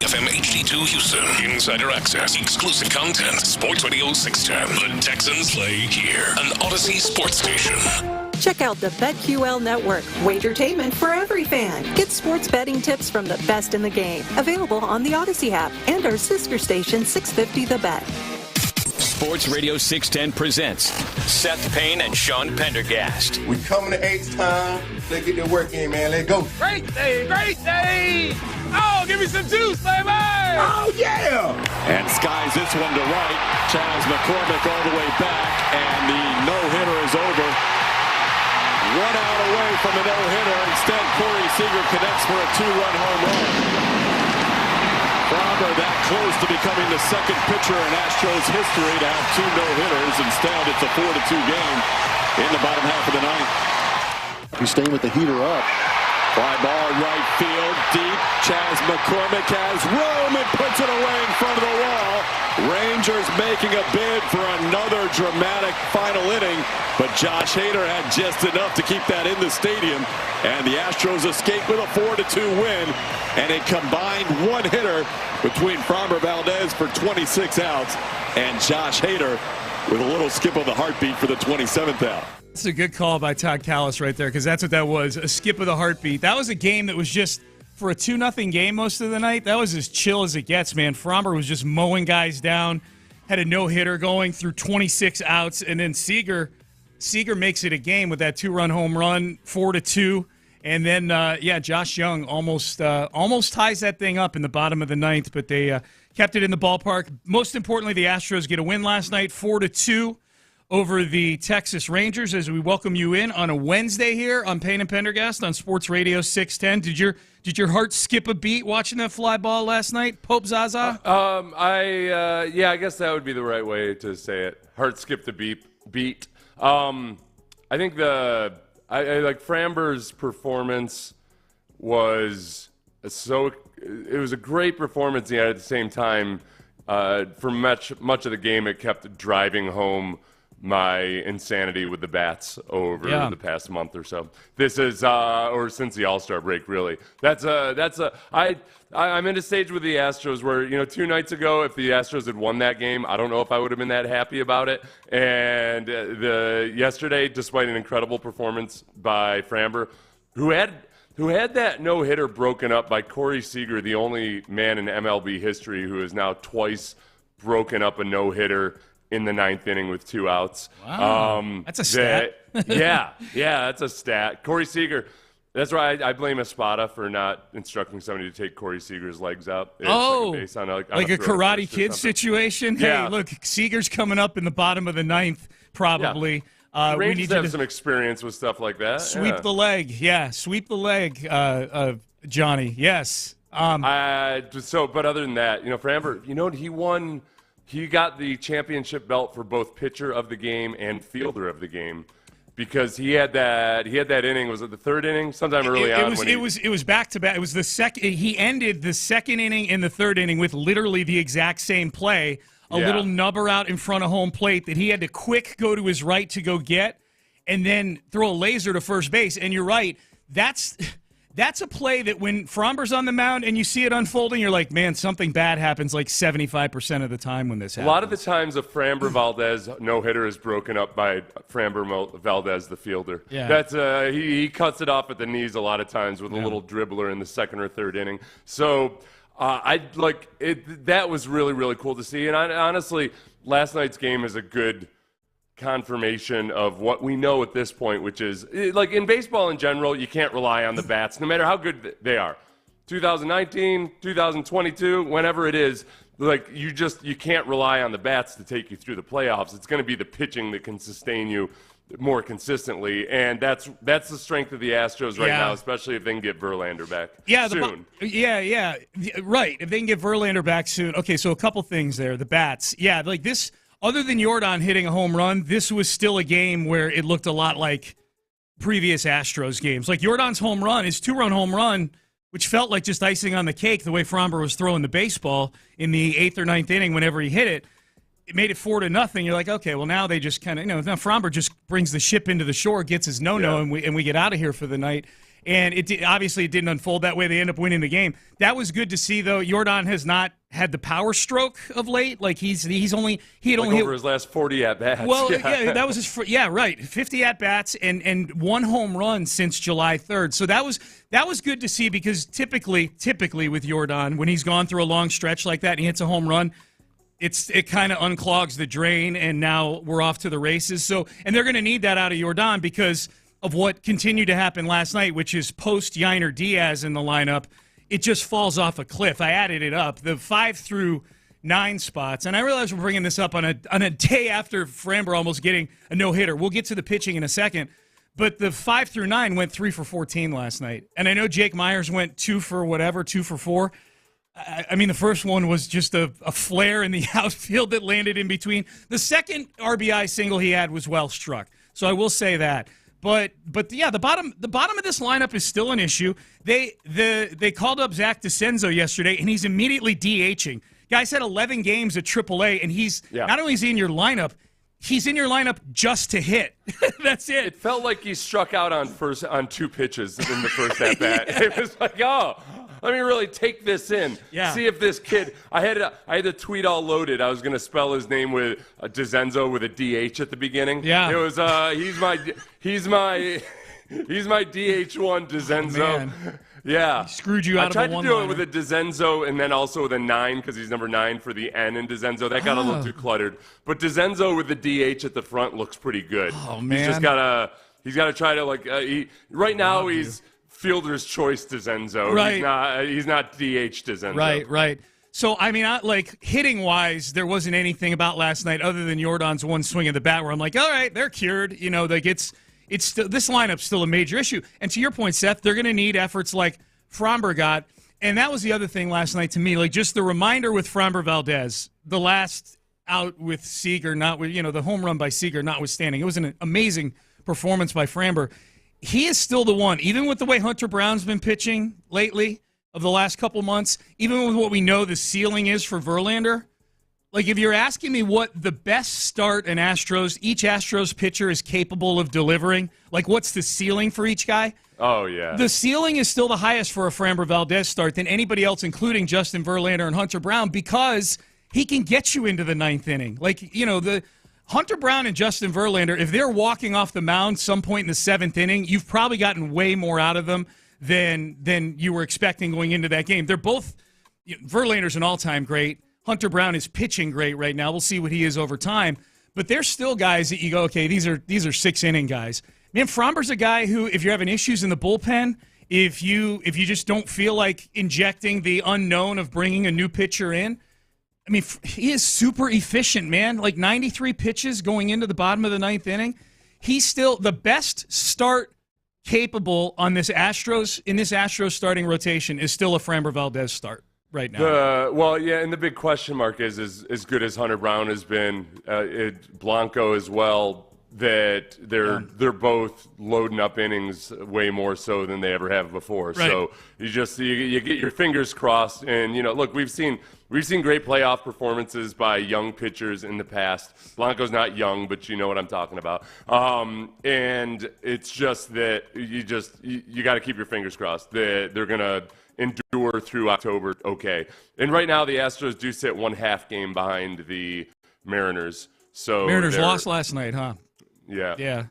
FM HD2 Houston. Insider access. Exclusive content. Sports Radio 610. The Texans play here. An Odyssey sports station. Check out the BetQL Network. Wagertainment for every fan. Get sports betting tips from the best in the game. Available on the Odyssey app and our sister station 650 The Bet. Sports Radio 610 presents Seth Payne and Pendergast. We coming to H-Town. Let's get the work in, man. Let's go. Great day, great day. Oh, give me some juice, baby. Oh, yeah. And skies this one to right. Chaz McCormick all the way back, and the no-hitter is over. 1 out away from a no-hitter. Instead, Corey Seager connects for a 2-run home run. Framber that close to becoming the second pitcher in Astros history to have 2 no-hitters. Instead, it's a 4-2 game in the bottom half of the ninth. He's staying with the heater up. Fly ball right field, deep. Chaz McCormick has room and puts it away in front of the wall. Rangers making a bid for another dramatic final inning, but Josh Hader had just enough to keep that in the stadium, and the Astros escape with a 4-2 win, and a combined one-hitter between Framber Valdez for 26 outs and Josh Hader with a little skip of the heartbeat for the 27th out. That's a good call by Todd Callis right there, because that's what that was, a skip of the heartbeat. That was a game that was just, for a 2-0 game most of the night, that was as chill as it gets, man. Framber was just mowing guys down, had a no-hitter going through 26 outs, and then Seager makes it a game with that 2-run home run, 4-2. And then, Josh Young almost ties that thing up in the bottom of the ninth, but they kept it in the ballpark. Most importantly, the Astros get a win last night, 4-2. Over the Texas Rangers, as we welcome you in on a Wednesday here on Payne and Pendergast on Sports Radio 610. Did your heart skip a beat watching that fly ball last night, Pope Zaza? I guess that would be the right way to say it. Heart skipped a beat. I think I like Framber's performance was it was a great performance, yet at the same time, for much of the game, it kept driving home my insanity with the bats over the past month or so. This is, or since the All-Star break, really. I'm in a stage with the Astros where, 2 nights ago, if the Astros had won that game, I don't know if I would have been that happy about it. And yesterday, despite an incredible performance by Framber, who had that no-hitter broken up by Corey Seager, the only man in MLB history who has now twice broken up a no-hitter in the 9th inning with 2 outs. Wow. That's a stat. That's a stat. Corey Seager, that's why I blame Espada for not instructing somebody to take Corey Seager's legs out. Like a Karate Kid situation? Yeah. Hey, look, Seager's coming up in the bottom of the 9th, probably. Yeah. We need to have some experience with stuff like that. Sweep the leg. Yeah, sweep the leg, Johnny. Yes. But other than that, Framber, he got the championship belt for both pitcher of the game and fielder of the game, because he had that inning. Was it the 3rd inning? Sometime early on. It was back to back. It was the second. He ended the 2nd inning and the 3rd inning with literally the exact same play. A little nubber out in front of home plate that he had to quick go to his right to go get, and then throw a laser to first base. And you're right. That's a play that when Framber's on the mound and you see it unfolding, you're like, man, something bad happens like 75% of the time when this happens. A lot of the times a Framber Valdez no-hitter is broken up by Framber Valdez, the fielder. Yeah. That's he cuts it off at the knees a lot of times with a little dribbler in the 2nd or 3rd inning. So that was really, really cool to see. And honestly, last night's game is a good confirmation of what we know at this point, which is, like in baseball in general, you can't rely on the bats, no matter how good they are. 2019, 2022, whenever it is, like you can't rely on the bats to take you through the playoffs. It's going to be the pitching that can sustain you more consistently, and that's the strength of the Astros right now, especially if they can get Verlander back soon. Right. If they can get Verlander back soon. Okay, so a couple things there. The bats. Yeah, like this. Other than Jordan hitting a home run, this was still a game where it looked a lot like previous Astros games. Like Jordan's home run, his 2-run home run, which felt like just icing on the cake the way Framber was throwing the baseball in the 8th or 9th inning whenever he hit it. It made it 4-0. You're like, okay, well now they just kind of, now Framber just brings the ship into the shore, gets his no-no, and we get out of here for the night. And obviously it didn't unfold that way. They end up winning the game. That was good to see, though. Jordan has not had the power stroke of late. Like he had only over his last 40 at bats. Well, yeah, that was his. Right, 50 at bats and one home run since July 3rd. So that was good to see, because typically with Jordan, when he's gone through a long stretch like that and he hits a home run, it kind of unclogs the drain, and now we're off to the races. So, and they're going to need that out of Jordan because of what continued to happen last night, which is post Yiner Diaz in the lineup, it just falls off a cliff. I added it up, the 5 through 9 spots, and I realize we're bringing this up on a day after Framber almost getting a no-hitter. We'll get to the pitching in a second, but the 5 through 9 went 3 for 14 last night, and I know Jake Myers went 2 for 4. I mean, the first one was just a flare in the outfield that landed in between. The second RBI single he had was well struck, so I will say that. But yeah, the bottom of this lineup is still an issue. They called up Zach DeCenzo yesterday, and he's immediately DHing. Guy's had 11 games at AAA, and he's not only is he in your lineup, he's in your lineup just to hit. That's it. It felt like he struck out on 2 pitches in the first at bat. Yeah. It was like, let me really take this in. Yeah. See if this kid. I had the tweet all loaded. I was going to spell his name with DeCenzo with a DH at the beginning. Yeah. It was he's my DH1 DeCenzo. Oh, yeah. He screwed you out of a one-liner. I tried to do it with a DeCenzo and then also with a 9 because he's number 9 for the N in DeCenzo. That got a little too cluttered. But DeCenzo with the DH at the front looks pretty good. Oh, man. He's got to try to right now he's fielder's choice DeCenzo. Right. He's not DH DeCenzo. Right. So, I mean, hitting-wise, there wasn't anything about last night other than Jordan's one swing of the bat where I'm like, all right, they're cured. You know, like it's still, this lineup's still a major issue. And to your point, Seth, they're going to need efforts like Framber got. And that was the other thing last night to me, like just the reminder with Framber Valdez, the last out with Seager, the home run by Seager notwithstanding. It was an amazing performance by Framber. He is still the one, even with the way Hunter Brown's been pitching lately of the last couple months, even with what we know the ceiling is for Verlander. Like, if you're asking me what the best start in each Astros pitcher is capable of delivering, like what's the ceiling for each guy? Oh, yeah. The ceiling is still the highest for a Framber Valdez start than anybody else, including Justin Verlander and Hunter Brown, because he can get you into the 9th inning. Like, the Hunter Brown and Justin Verlander, if they're walking off the mound some point in the 7th inning, you've probably gotten way more out of them than you were expecting going into that game. They're both Verlander's an all-time great. Hunter Brown is pitching great right now. We'll see what he is over time. But they're still guys that you go, okay, these are 6-inning guys. Man, Framber's a guy who, if you're having issues in the bullpen, if you just don't feel like injecting the unknown of bringing a new pitcher in, I mean, he is super efficient, man. Like 93 pitches going into the bottom of the 9th inning. He's still the best start capable on this Astros starting rotation is still a Framber Valdez start right now. And the big question mark is as good as Hunter Brown has been, Blanco as well. That they're both loading up innings way more so than they ever have before. Right. So you get your fingers crossed, and look, we've seen great playoff performances by young pitchers in the past. Blanco's not young, but you know what I'm talking about. And it's just that you got to keep your fingers crossed that they're gonna endure through October. Okay, and right now the Astros do sit 1/2 game behind the Mariners. So Mariners lost last night, huh? Yeah.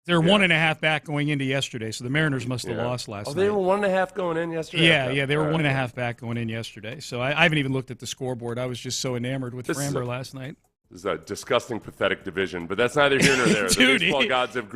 They're 1.5 back going into yesterday, so the Mariners must have lost last night. They were 1.5 going in yesterday? Yeah, they were 1.5 back going in yesterday. So I haven't even looked at the scoreboard. I was just so enamored with Framber last night. This is a disgusting, pathetic division, but that's neither here nor there. Dude, the baseball gods have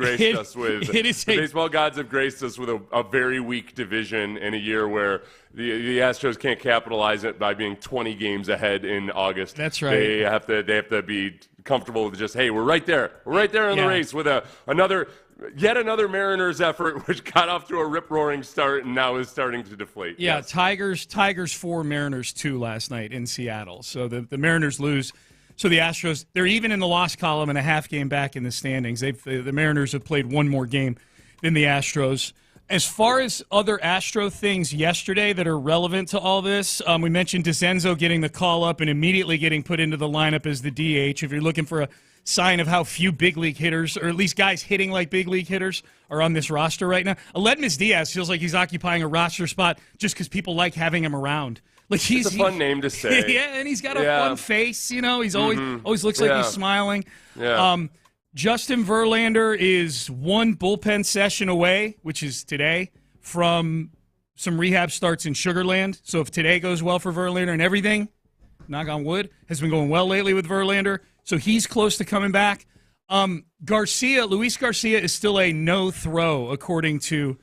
graced us with a very weak division in a year where the Astros can't capitalize it by being 20 games ahead in August. That's right. They have to be comfortable with just, hey, we're right there. We're right there in the race with yet another Mariners effort, which got off to a rip-roaring start and now is starting to deflate. Yeah, yes. Tigers 4, Mariners 2 last night in Seattle. So the Mariners lose. So the Astros, they're even in the loss column and a half game back in the standings. The Mariners have played one more game than the Astros. As far as other Astro things yesterday that are relevant to all this, we mentioned DeCenzo getting the call up and immediately getting put into the lineup as the DH. If you're looking for a sign of how few big league hitters, or at least guys hitting like big league hitters, are on this roster right now, Aledmus Diaz feels like he's occupying a roster spot just because people like having him around. Like it's a fun name to say. Yeah, and he's got a fun face. You know, he's always looks like he's smiling. Yeah. Justin Verlander is one bullpen session away, which is today, from some rehab starts in Sugar Land. So if today goes well for Verlander and everything, knock on wood, has been going well lately with Verlander, so he's close to coming back. Luis Garcia is still a no-throw, according to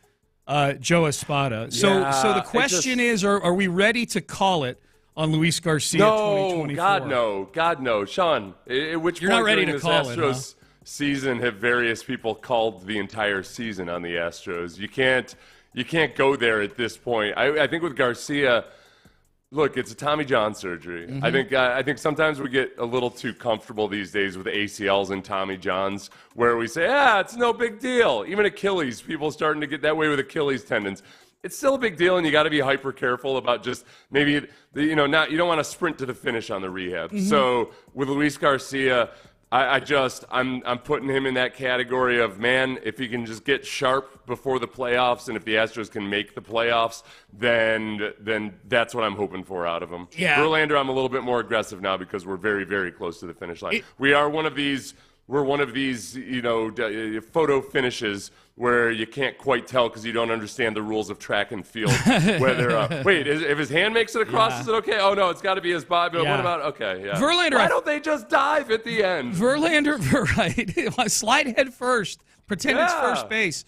Joe Espada. So the question is, are we ready to call it on Luis Garcia 2024? God no. Sean, at which You're point not ready during to call it, huh? Season have various people called the entire season on the Astros? You can't go there at this point. I think with Garcia, look, it's a Tommy John surgery. Mm-hmm. I think sometimes we get a little too comfortable these days with ACLs and Tommy Johns, where we say, it's no big deal. Even Achilles, people starting to get that way with Achilles tendons. It's still a big deal, and you got to be hyper careful about just maybe you don't want to sprint to the finish on the rehab. Mm-hmm. So with Luis Garcia, I'm putting him in that category of, man, if he can just get sharp before the playoffs, and if the Astros can make the playoffs, then that's what I'm hoping for out of him. Yeah. Verlander, I'm a little bit more aggressive now because we're very, very close to the finish line. We're one of these, photo finishes where you can't quite tell because you don't understand the rules of track and field. Whether if his hand makes it across, is it okay? Oh no, it's got to be his body. But what about Verlander? Why don't they just dive at the end? Verlander, right? Slide head first. Pretend it's first base.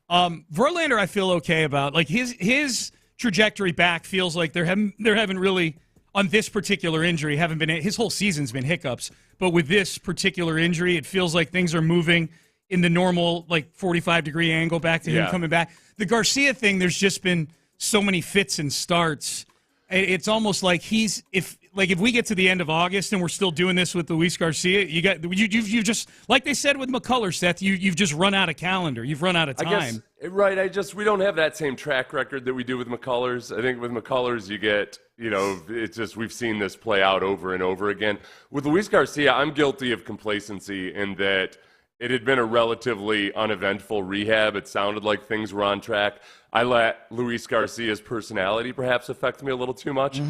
Verlander, I feel okay about. Like his trajectory back feels like there haven't really, on this particular injury, his whole season's been hiccups. But with this particular injury, it feels like things are moving in the normal, 45-degree angle back to him coming back. The Garcia thing, there's just been so many fits and starts. It's almost like if we get to the end of August and we're still doing this with Luis Garcia, you've just, like they said with McCullers, Seth, you've just run out of calendar. You've run out of time. We don't have that same track record that we do with McCullers. I think with McCullers you get, it's just we've seen this play out over and over again. With Luis Garcia, I'm guilty of complacency in that it had been a relatively uneventful rehab. It sounded like things were on track. I let Luis Garcia's personality perhaps affect me a little too much.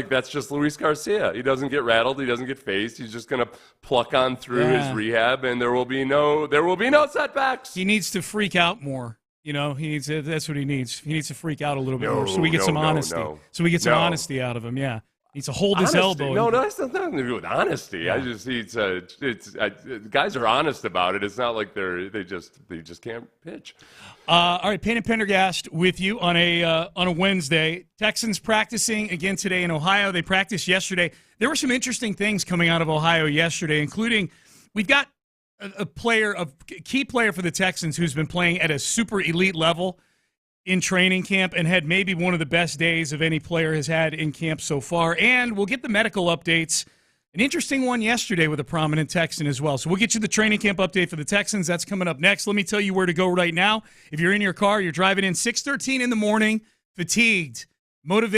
That's just Luis Garcia. He doesn't get rattled. He doesn't get phased. He's just going to pluck on through his rehab, and there will be no setbacks. He needs to freak out more. That's what he needs. He needs to freak out a little bit more so we get some honesty. So we get some honesty out of him, yeah. He needs to hold his elbow. No, that's nothing to do with honesty. Yeah. Guys are honest about it. It's not like they just can't pitch. All right, Payne and Pendergast with you on a Wednesday. Texans practicing again today in Ohio. They practiced yesterday. There were some interesting things coming out of Ohio yesterday, including we've got a key player for the Texans who's been playing at a super elite level in training camp and had maybe one of the best days of any player has had in camp so far. And we'll get the medical updates. An interesting one yesterday with a prominent Texan as well. So we'll get you the training camp update for the Texans. That's coming up next. Let me tell you where to go right now. If you're in your car, you're driving in 6:13 in the morning, fatigued, motivated.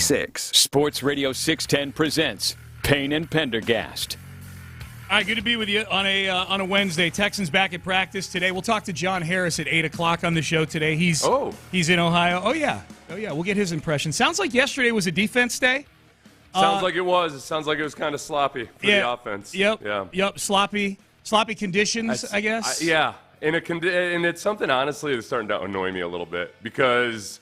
Sports Radio 610 presents Payne and Pendergast. All right, good to be with you on a Wednesday. Texans back at practice today. We'll talk to John Harris at 8 o'clock on the show today. He's in Ohio. Oh, yeah. We'll get his impression. Sounds like yesterday was a defense day. Sounds like it was. It sounds like it was kind of sloppy for the offense. Yep. Sloppy conditions, I guess. And it's something, honestly, that's starting to annoy me a little bit because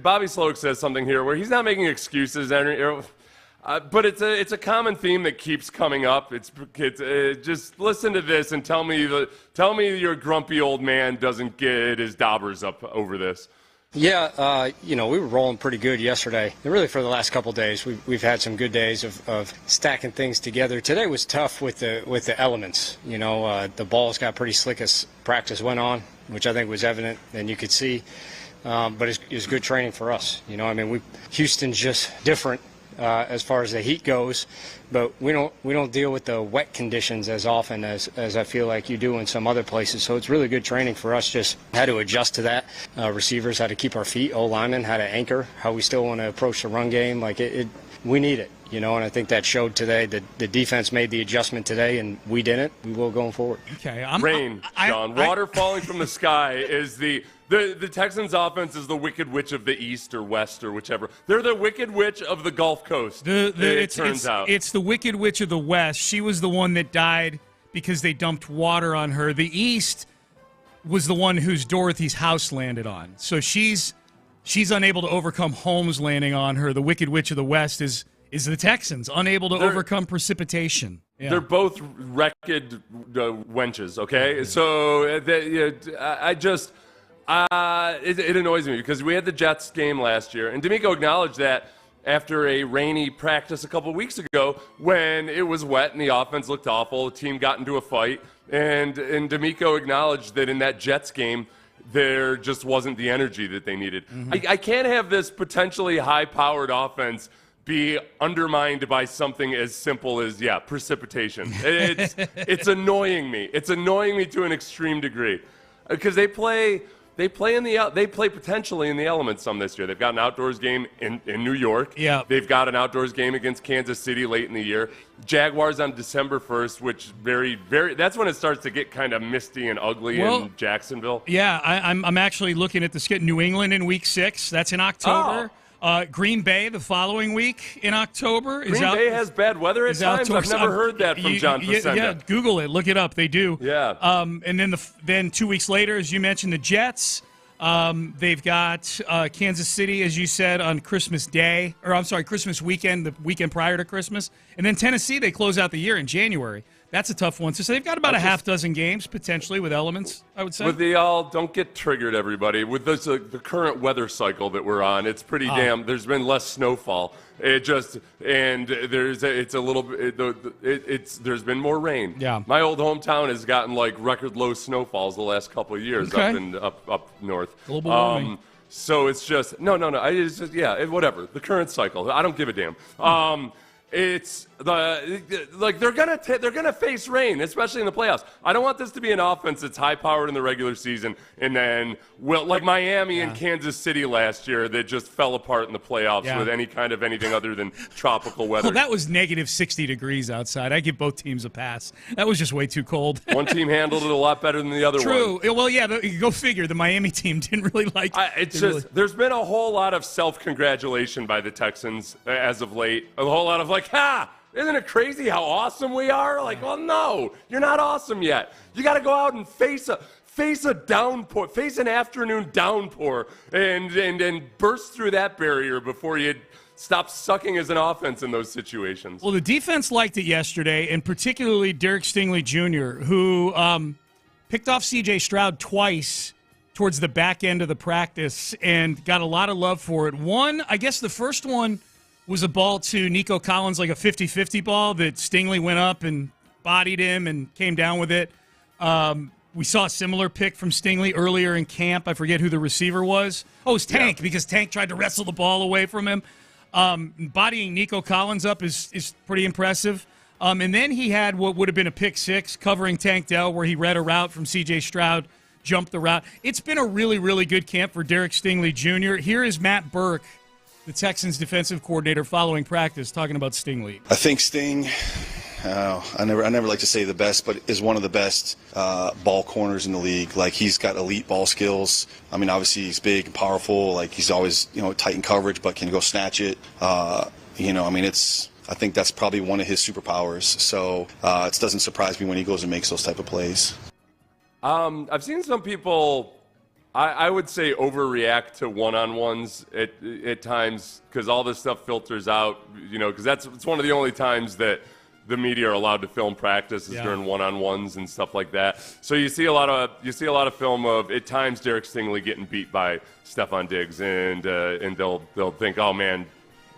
Bobby Sloak says something here where he's not making excuses, but it's a common theme that keeps coming up. It's just listen to this and tell me your grumpy old man doesn't get his daubers up over this. Yeah, we were rolling pretty good yesterday. And really for the last couple of days, we've had some good days of stacking things together. Today was tough with the elements. The balls got pretty slick as practice went on, which I think was evident and you could see. But it was good training for us. Houston's just different as far as the heat goes, but we don't deal with the wet conditions as often as I feel like you do in some other places. So it's really good training for us. Just how to adjust to that. Receivers, how to keep our feet. O-linemen, how to anchor. How we still want to approach the run game. We need it. And I think that showed today. The defense made the adjustment today, and we didn't. We will going forward. Okay. Sean. Water falling from the sky is the Texans' offense is the Wicked Witch of the East or West or whichever. They're the Wicked Witch of the Gulf Coast, it turns out. It's the Wicked Witch of the West. She was the one that died because they dumped water on her. The East was the one whose Dorothy's house landed on. So she's unable to overcome Holmes landing on her. The Wicked Witch of the West is the Texans, unable to overcome precipitation. Yeah. They're both wrecked wenches, okay? So it annoys me because we had the Jets game last year, and D'Amico acknowledged that after a rainy practice a couple of weeks ago when it was wet and the offense looked awful, the team got into a fight, and D'Amico acknowledged that in that Jets game, there just wasn't the energy that they needed. Mm-hmm. I can't have this potentially high-powered offense be undermined by something as simple as precipitation. It's annoying me. It's annoying me to an extreme degree because they play they play potentially in the elements some this year. They've got an outdoors game in New York. Yeah. They've got an outdoors game against Kansas City late in the year. Jaguars on December 1st, which that's when it starts to get kind of misty and ugly in Jacksonville. Yeah, I'm actually looking at the skit. New England in week 6. That's in October. Green Bay the following week in October. Green Bay has bad weather at times. I've never heard that from John Facenda. Yeah, Google it. Look it up. They do. Yeah. And then 2 weeks later, as you mentioned, the Jets. They've got Kansas City, as you said, on Christmas Day. Or, I'm sorry, Christmas weekend, the weekend prior to Christmas. And then Tennessee, they close out the year in January. That's a tough one. So they've got about a half dozen games, potentially, with elements, I would say. Don't get triggered, everybody. With this, the current weather cycle that we're on, it's pretty there's been less snowfall. There's been more rain. Yeah. My old hometown has gotten like record low snowfalls the last couple of years up north. Global warming. So it's just, no. Whatever. The current cycle. I don't give a damn. It's they're gonna face rain, especially in the playoffs. I don't want this to be an offense that's high powered in the regular season, and then like Miami and Kansas City last year that just fell apart in the playoffs with anything other than tropical weather. Well, that was negative 60 degrees outside. I give both teams a pass. That was just way too cold. One team handled it a lot better than the other one. True. Well, yeah. Go figure. The Miami team didn't really like. There's been a whole lot of self-congratulation by the Texans as of late. A whole lot of isn't it crazy how awesome we are? Well, no, you're not awesome yet. You got to go out and face a downpour, face an afternoon downpour, and burst through that barrier before you stop sucking as an offense in those situations. Well, the defense liked it yesterday, and particularly Derek Stingley Jr., who picked off C.J. Stroud twice towards the back end of the practice and got a lot of love for it. I guess the first one was a ball to Nico Collins, like a 50-50 ball that Stingley went up and bodied him and came down with it. We saw a similar pick from Stingley earlier in camp. I forget who the receiver was. Oh, it was Tank, because Tank tried to wrestle the ball away from him. Bodying Nico Collins up is pretty impressive. And then he had what would have been a pick six covering Tank Dell, where he read a route from C.J. Stroud, jumped the route. It's been a really, really good camp for Derek Stingley Jr. Here is Matt Burke, the Texans defensive coordinator, following practice, talking about Stingley. I think Sting, I never like to say the best, but is one of the best ball corners in the league. He's got elite ball skills. I mean, obviously he's big and powerful. He's always, tight in coverage, but can go snatch it. I think that's probably one of his superpowers. So it doesn't surprise me when he goes and makes those type of plays. I've seen some people, I would say, overreact to one-on-ones at times, because all this stuff filters out, because it's one of the only times that the media are allowed to film practice is during one-on-ones and stuff like that. So you see a lot of film of, at times, Derek Stingley getting beat by Stephon Diggs, and they'll think, oh man,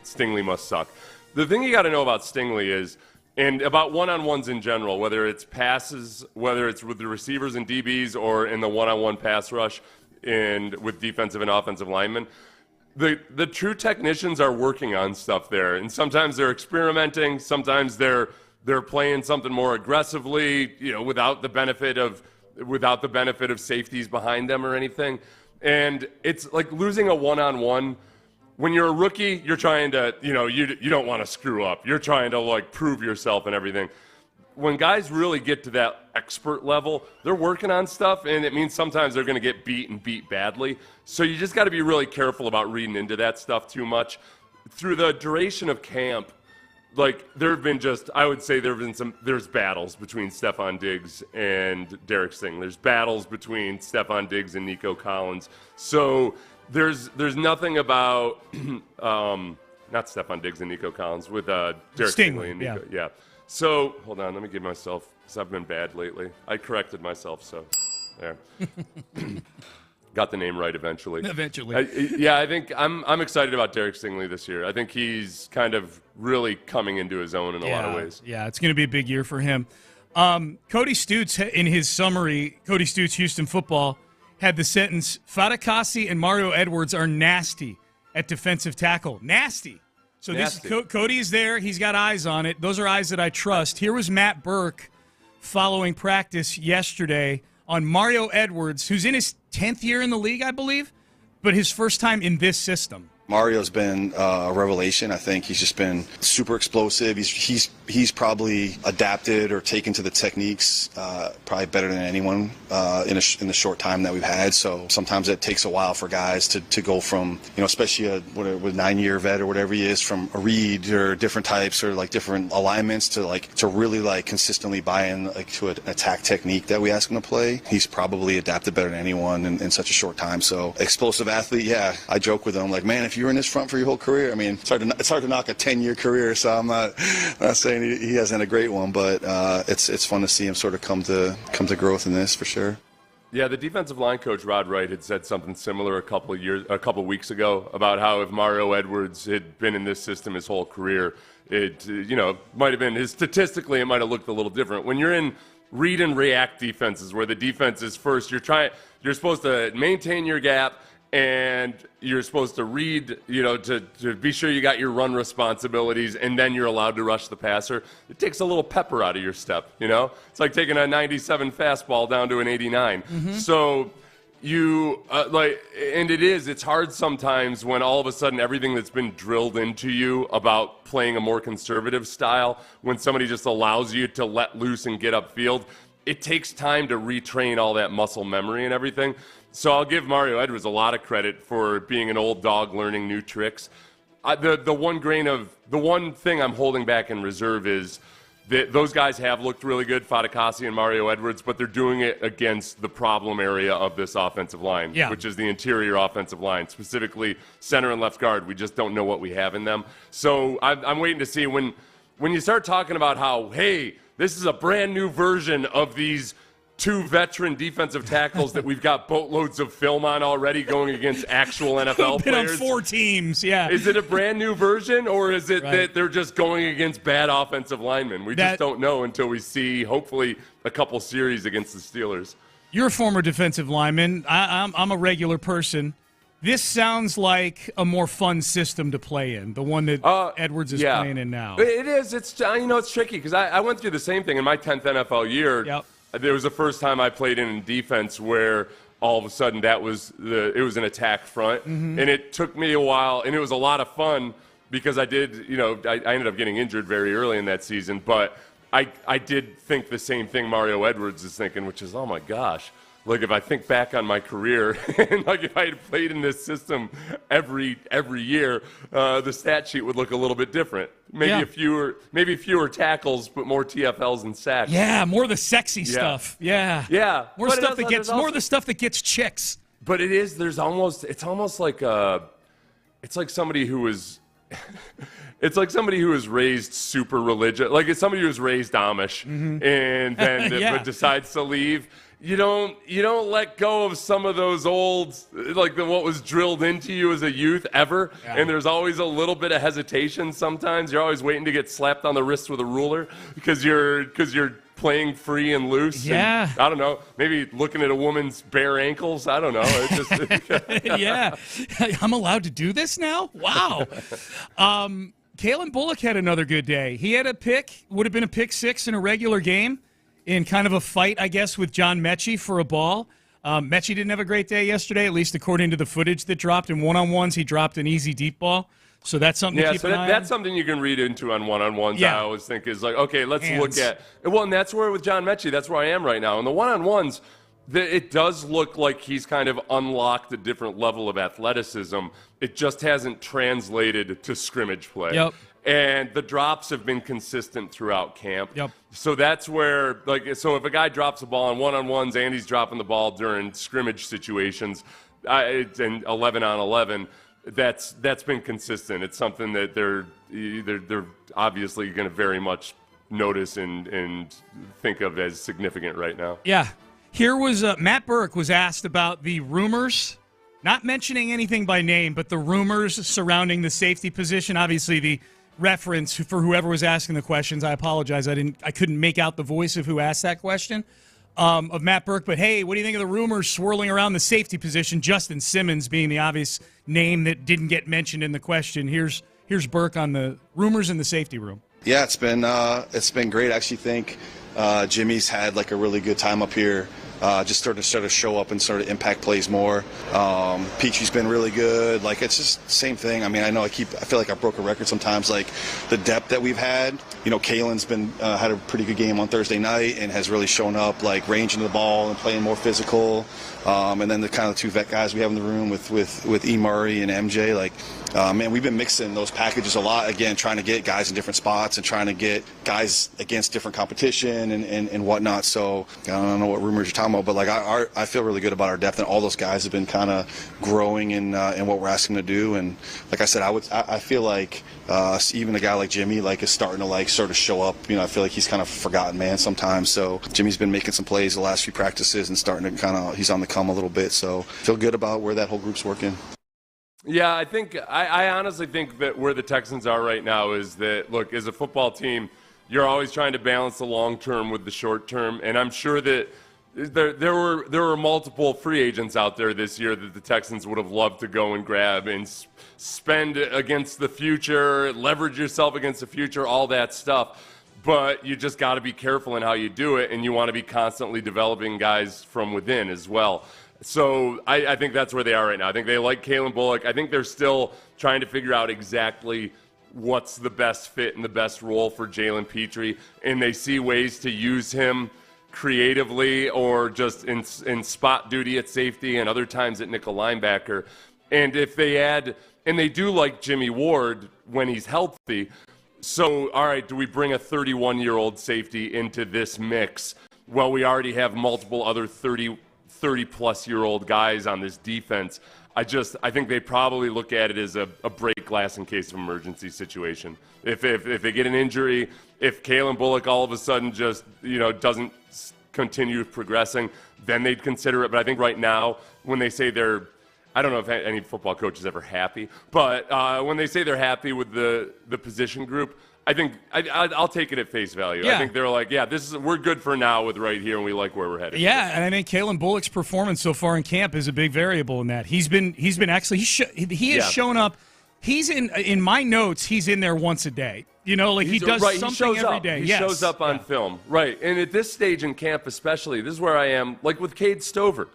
Stingley must suck. The thing you got to know about Stingley is, and about one-on-ones in general, whether it's passes, whether it's with the receivers and DBs, or in the one-on-one pass rush and with defensive and offensive linemen, the true technicians are working on stuff there. And sometimes they're experimenting, sometimes they're playing something more aggressively, without the benefit of safeties behind them or anything. And it's like losing a one-on-one. When you're a rookie, you're trying to, you don't want to screw up. You're trying to prove yourself and everything. When guys really get to that expert level, they're working on stuff, and it means sometimes they're going to get beat and beat badly. So you just got to be really careful about reading into that stuff too much. Through the duration of camp, there's battles between Stephon Diggs and Derek Stingley. There's battles between Stephon Diggs and Nico Collins. So there's nothing about not Stephon Diggs and Nico Collins, with Derek Stingley and Nico. Yeah. So hold on, let me give myself, because I've been bad lately. I corrected myself, so there. Got the name right eventually. I think I'm excited about Derek Stingley this year. I think he's kind of really coming into his own in a lot of ways. Yeah, it's going to be a big year for him. Cody Stutes, in his summary, Cody Stutes, Houston Football, had the sentence, Fatukasi and Mario Edwards are nasty at defensive tackle. Nasty. So Cody's there. He's got eyes on it. Those are eyes that I trust. Here was Matt Burke following practice yesterday on Mario Edwards, who's in his 10th year in the league, I believe, but his first time in this system. Mario's been a revelation. I think he's just been super explosive. He's probably adapted or taken to the techniques probably better than anyone in the short time that we've had. So sometimes it takes a while for guys to go from, especially a 9-year vet or whatever he is, from a read or different types or like different alignments to really like consistently buy in like to an attack technique that we ask him to play. He's probably adapted better than anyone in such a short time. So explosive athlete. Yeah, I joke with him like, man, if you were in this front for your whole career, I mean, it's hard to knock a 10-year career. So I'm not saying he hasn't a great one, but it's fun to see him sort of come to growth in this for sure. Yeah, the defensive line coach Rod Wright had said something similar a couple weeks ago about how if Mario Edwards had been in this system his whole career, it might have been statistically it might have looked a little different. When you're in read and react defenses where the defense is first, you're supposed to maintain your gap. And you're supposed to read, to be sure you got your run responsibilities, and then you're allowed to rush the passer. It takes a little pepper out of your step, It's like taking a 97 fastball down to an 89. Mm-hmm. So it's hard sometimes when all of a sudden everything that's been drilled into you about playing a more conservative style, when somebody just allows you to let loose and get upfield, it takes time to retrain all that muscle memory and everything. So I'll give Mario Edwards a lot of credit for being an old dog learning new tricks. The one thing I'm holding back in reserve is that those guys have looked really good, Fatukasi and Mario Edwards, but they're doing it against the problem area of this offensive line, which is the interior offensive line, specifically center and left guard. We just don't know what we have in them. So I'm waiting to see when you start talking about how, hey, this is a brand new version of these 2 veteran defensive tackles that we've got boatloads of film on already going against actual NFL been players. On 4 teams, yeah. Is it a brand new version, or is it that they're just going against bad offensive linemen? We just don't know until we see, hopefully, a couple series against the Steelers. You're a former defensive lineman. I'm a regular person. This sounds like a more fun system to play in, the one that Edwards is playing in now. It is. It's tricky because I went through the same thing in my 10th NFL year. Yep. There was the first time I played in defense where all of a sudden it was an attack front, and it took me a while, and it was a lot of fun because I ended up getting injured very early in that season, but I did think the same thing Mario Edwards is thinking, which is, oh my gosh. Like, if I think back on my career, and like if I had played in this system every year, the stat sheet would look a little bit different. Maybe fewer tackles, but more TFLs and sacks. Yeah, more of the sexy stuff. Yeah. More stuff more of the stuff that gets chicks. But it's almost like it's like somebody who was. It's like somebody who was raised super religious, like it's somebody who was raised Amish, and then but decides to leave. You don't let go of some of those old, like what was drilled into you as a youth ever. Yeah. And there's always a little bit of hesitation sometimes. You're always waiting to get slapped on the wrist with a ruler because you're playing free and loose. Yeah. And, I don't know, maybe looking at a woman's bare ankles. I don't know. Yeah. I'm allowed to do this now? Wow. Kalen Bullock had another good day. He had a pick, would have been a pick 6 in a regular game. In kind of a fight, I guess, with John Mechie for a ball. Mechie didn't have a great day yesterday, at least according to the footage that dropped. In one-on-ones, he dropped an easy deep ball. So that's something to keep an eye on. That's something you can read into on one-on-ones. Yeah. I always think is like, okay, let's look at – well, and that's where with John Mechie, that's where I am right now. In the one-on-ones, it does look like he's kind of unlocked a different level of athleticism. It just hasn't translated to scrimmage play. Yep. And the drops have been consistent throughout camp. Yep. So that's where, so if a guy drops a ball on one-on-ones and he's dropping the ball during scrimmage situations, and 11-on-11, that's been consistent. It's something that they're obviously going to very much notice and think of as significant right now. Yeah. Here was Matt Burke was asked about the rumors, not mentioning anything by name, but the rumors surrounding the safety position. Obviously, the reference for whoever was asking the questions. I apologize. I couldn't make out the voice of who asked that question of Matt Burke. But hey, what do you think of the rumors swirling around the safety position? Justin Simmons being the obvious name that didn't get mentioned in the question. Here's Burke on the rumors in the safety room. Yeah, it's been great. I actually think Jimmy's had like a really good time up here just sort of show up and sort of impact plays more. Peachy's been really good. Like, it's just the same thing. I mean, I feel like I broke a record sometimes. Like, the depth that we've had. You know, Kalen's been had a pretty good game on Thursday night and has really shown up, like, ranging the ball and playing more physical. And then the kind of two vet guys we have in the room with E. Murray and MJ, like, man, we've been mixing those packages a lot, again, trying to get guys in different spots and trying to get guys against different competition and whatnot. So I don't know what rumors you're talking about, but like I feel really good about our depth, and all those guys have been kind of growing in what we're asking them to do. And like I said, I feel like even a guy like Jimmy is starting to like sort of show up. You know, I feel like he's kind of forgotten man sometimes. So Jimmy's been making some plays the last few practices and starting to he's on the come a little bit. So feel good about where that whole group's working. Yeah, I honestly think that where the Texans are right now is that, look, as a football team, you're always trying to balance the long term with the short term, and I'm sure that there were multiple free agents out there this year that the Texans would have loved to go and grab and spend against the future, leverage yourself against the future, all that stuff. But you just got to be careful in how you do it, and you want to be constantly developing guys from within as well. So I think that's where they are right now. I think they like Kalen Bullock. I think they're still trying to figure out exactly what's the best fit and the best role for Jalen Pitre, and they see ways to use him creatively or just in spot duty at safety and other times at nickel linebacker. And if they add, and they do like Jimmy Ward when he's healthy. So, all right, do we bring a 31-year-old safety into this mix? Well, we already have multiple other 30-plus-year-old guys on this defense. I think they probably look at it as a break glass in case of emergency situation. If they get an injury, if Kalen Bullock all of a sudden just doesn't continue progressing, then they'd consider it. But I think right now, when they say I don't know if any football coach is ever happy, but when they say they're happy with the position group, I think I'll take it at face value. Yeah. I think they're like, yeah, we're good for now with right here, and we like where we're headed. Yeah, and I think Kalen Bullock's performance so far in camp is a big variable in that. He's been excellent. He has shown up. He's in my notes. He's in there once a day. He does something every day. He shows up on film, right? And at this stage in camp, especially, this is where I am. Like with Cade Stover.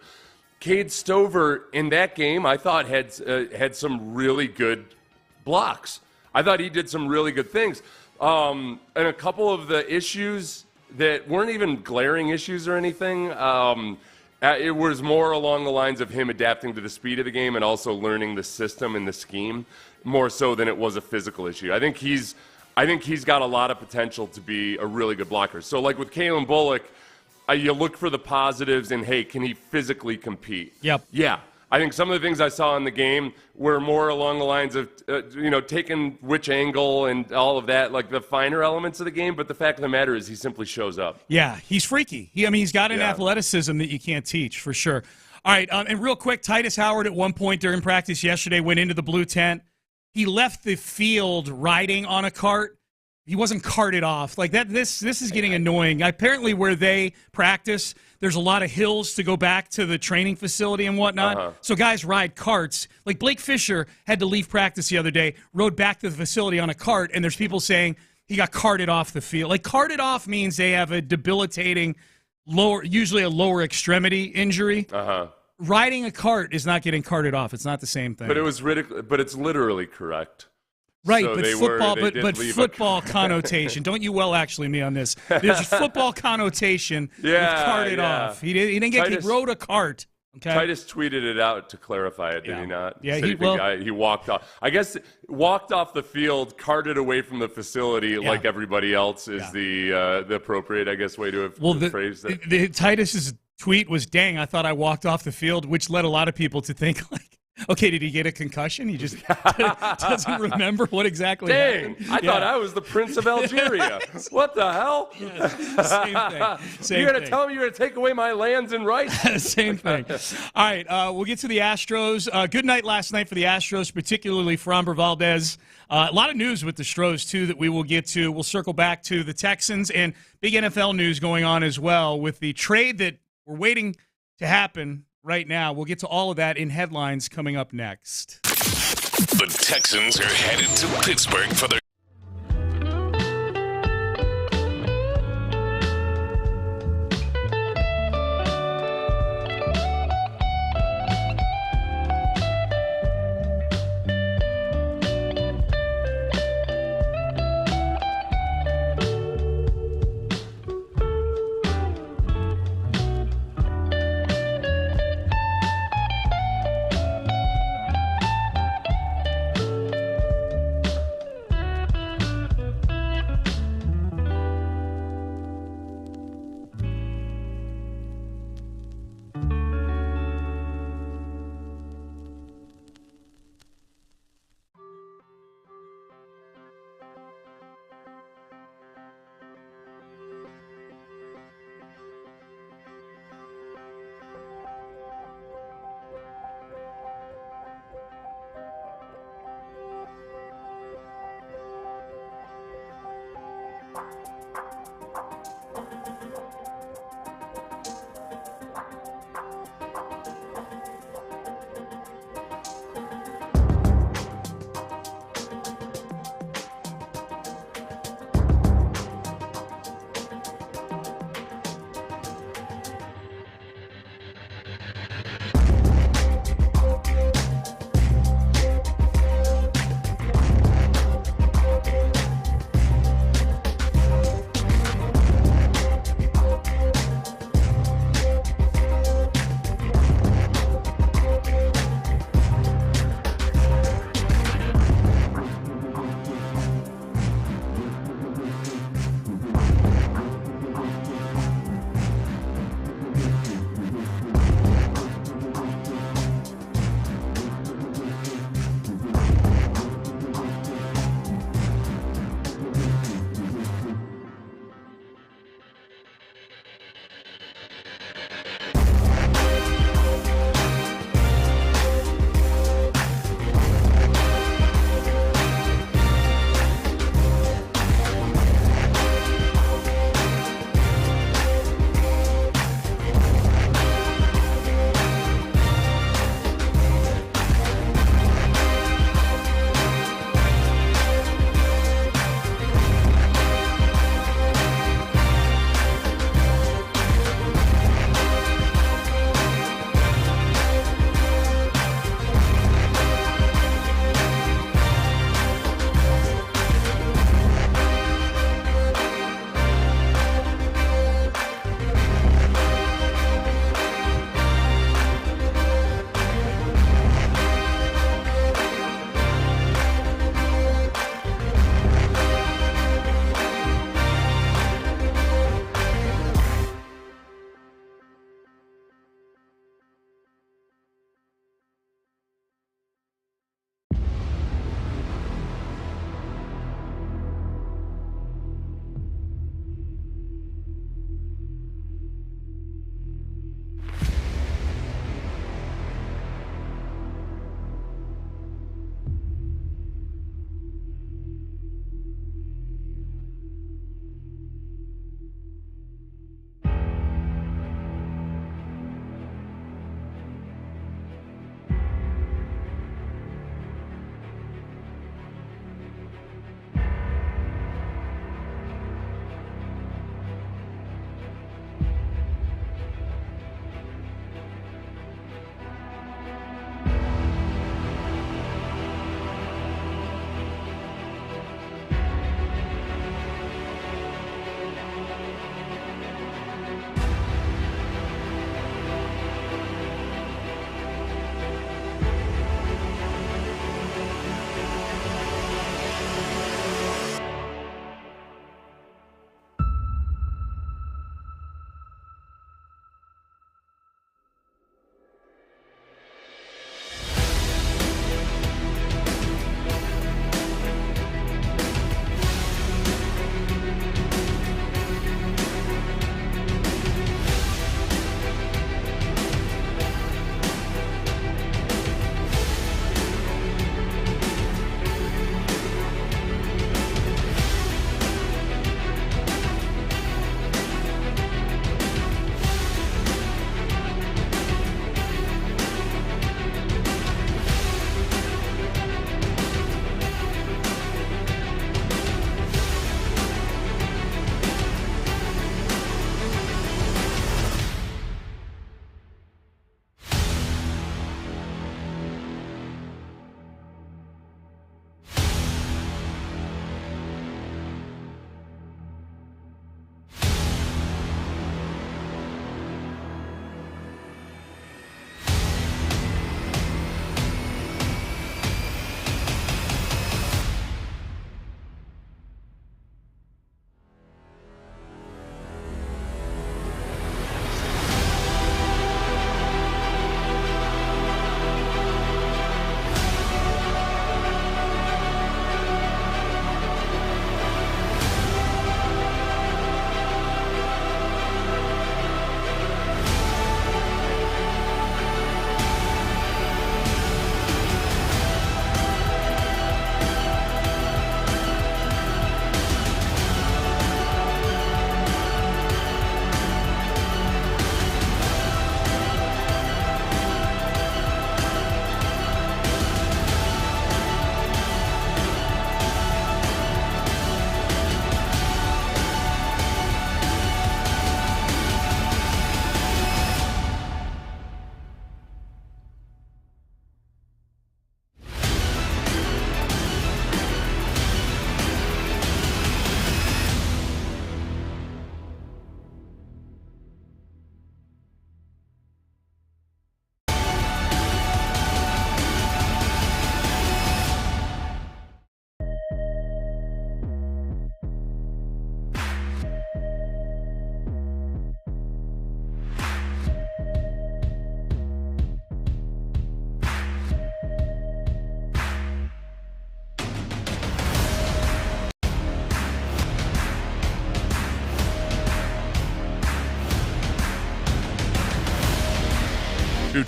Cade Stover in that game, I thought had some really good blocks. I thought he did some really good things. And a couple of the issues that weren't even glaring issues or anything, it was more along the lines of him adapting to the speed of the game and also learning the system and the scheme more so than it was a physical issue. I think he's got a lot of potential to be a really good blocker. So like with Kalen Bullock, you look for the positives and, hey, can he physically compete? Yep. Yeah. I think some of the things I saw in the game were more along the lines of, taking which angle and all of that, like the finer elements of the game. But the fact of the matter is he simply shows up. Yeah, he's freaky. He's got an athleticism that you can't teach, for sure. All right, and real quick, Titus Howard at one point during practice yesterday went into the blue tent. He left the field riding on a cart. He wasn't carted off. Like that. This is getting annoying. Apparently where they practice, there's a lot of hills to go back to the training facility and whatnot. Uh-huh. So guys ride carts. Like Blake Fisher had to leave practice the other day, rode back to the facility on a cart, and there's people saying he got carted off the field. Like carted off means they have a debilitating usually a lower extremity injury. Uh-huh. Riding a cart is not getting carted off. It's not the same thing. But it's literally correct. Right, so but football connotation. Don't you actually me on this. There's football connotation with carted off. He didn't rode a cart. Okay. Titus tweeted it out to clarify it, did he not? Yeah, he walked off. I guess walked off the field, carted away from the facility like everybody else is the appropriate, I guess, way to have phrased it. Titus's tweet was, "Dang, I thought I walked off the field," which led a lot of people to think like, okay, did he get a concussion? He just doesn't remember what exactly happened. I thought I was the Prince of Algeria. What the hell? Same thing. You're going to tell me you're going to take away my lands and rights? Same thing. All right, we'll get to the Astros. Good night last night for the Astros, particularly Framber Valdez. A lot of news with the Astros, too, that we will get to. We'll circle back to the Texans and big NFL news going on as well with the trade that we're waiting to happen right now. We'll get to all of that in headlines coming up next. The Texans are headed to Pittsburgh for their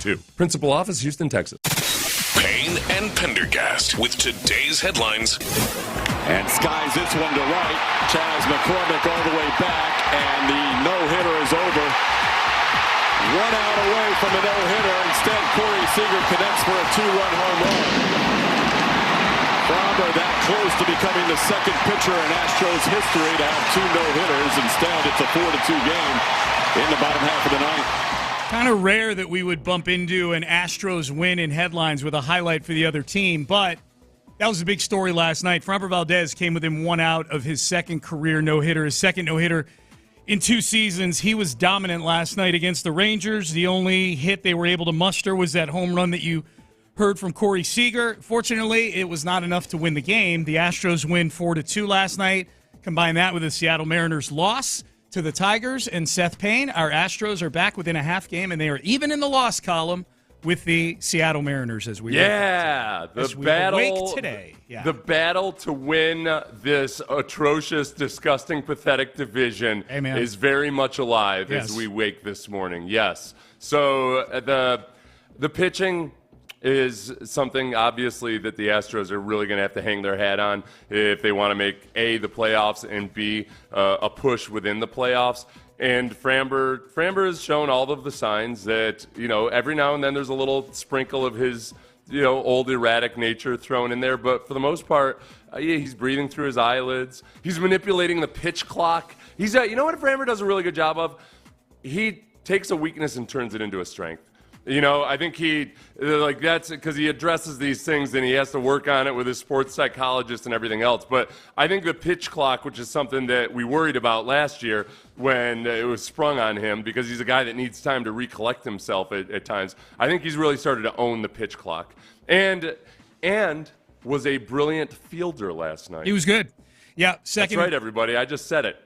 2. Principal office, Houston, Texas. Payne and Pendergast with today's headlines. And skies this one to right. Chaz McCormick all the way back, and the no-hitter is over. 1 out away from a no-hitter. Instead, Corey Seager connects for a 2-run home run. Framber that close to becoming the second pitcher in Astros history to have 2 no-hitters. Instead, it's a 4-2 game in the bottom half of the ninth. Kind of rare that we would bump into an Astros win in headlines with a highlight for the other team, but that was a big story last night. Framber Valdez came within 1 out of his second career no-hitter, his second no-hitter in 2 seasons. He was dominant last night against the Rangers. The only hit they were able to muster was that home run that you heard from Corey Seager. Fortunately, it was not enough to win the game. The Astros win 4-2 last night. Combine that with the Seattle Mariners' loss to the Tigers and Seth Payne. Our Astros are back within a half game, and they are even in the loss column with the Seattle Mariners as we battle today. Yeah. The battle to win this atrocious, disgusting, pathetic division is very much alive as we wake this morning. Yes. So the pitching is something, obviously, that the Astros are really going to have to hang their hat on if they want to make, A, the playoffs, and B, a push within the playoffs. And Framber has shown all of the signs that, every now and then there's a little sprinkle of his, old erratic nature thrown in there. But for the most part, he's breathing through his eyelids. He's manipulating the pitch clock. He's, you know what Framber does a really good job of? He takes a weakness and turns it into a strength. I think that's because he addresses these things and he has to work on it with his sports psychologist and everything else. But I think the pitch clock, which is something that we worried about last year when it was sprung on him because he's a guy that needs time to recollect himself at times, I think he's really started to own the pitch clock. And was a brilliant fielder last night. He was good. Yeah, second. That's right, everybody. I just said it.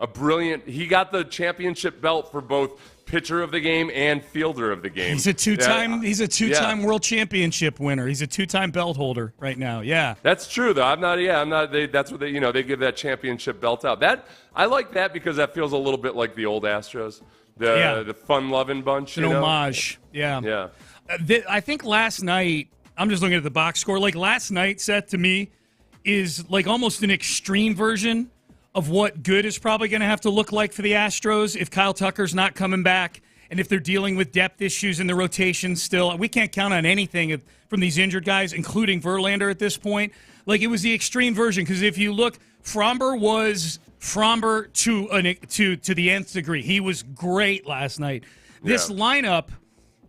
He got the championship belt for both pitcher of the game and fielder of the game. He's a two-time world championship winner. He's a 2-time belt holder right now. Yeah. That's true though. I'm not that's what they give that championship belt out. I like that because that feels a little bit like the old Astros. The fun-loving bunch, an homage. Yeah. Yeah. I think last night, I'm just looking at the box score. Like last night, Seth, to me, is like almost an extreme version of what good is probably going to have to look like for the Astros if Kyle Tucker's not coming back and if they're dealing with depth issues in the rotation still. We can't count on anything from these injured guys, including Verlander at this point. Like, it was the extreme version because if you look, Framber was Framber to the nth degree. He was great last night. This lineup,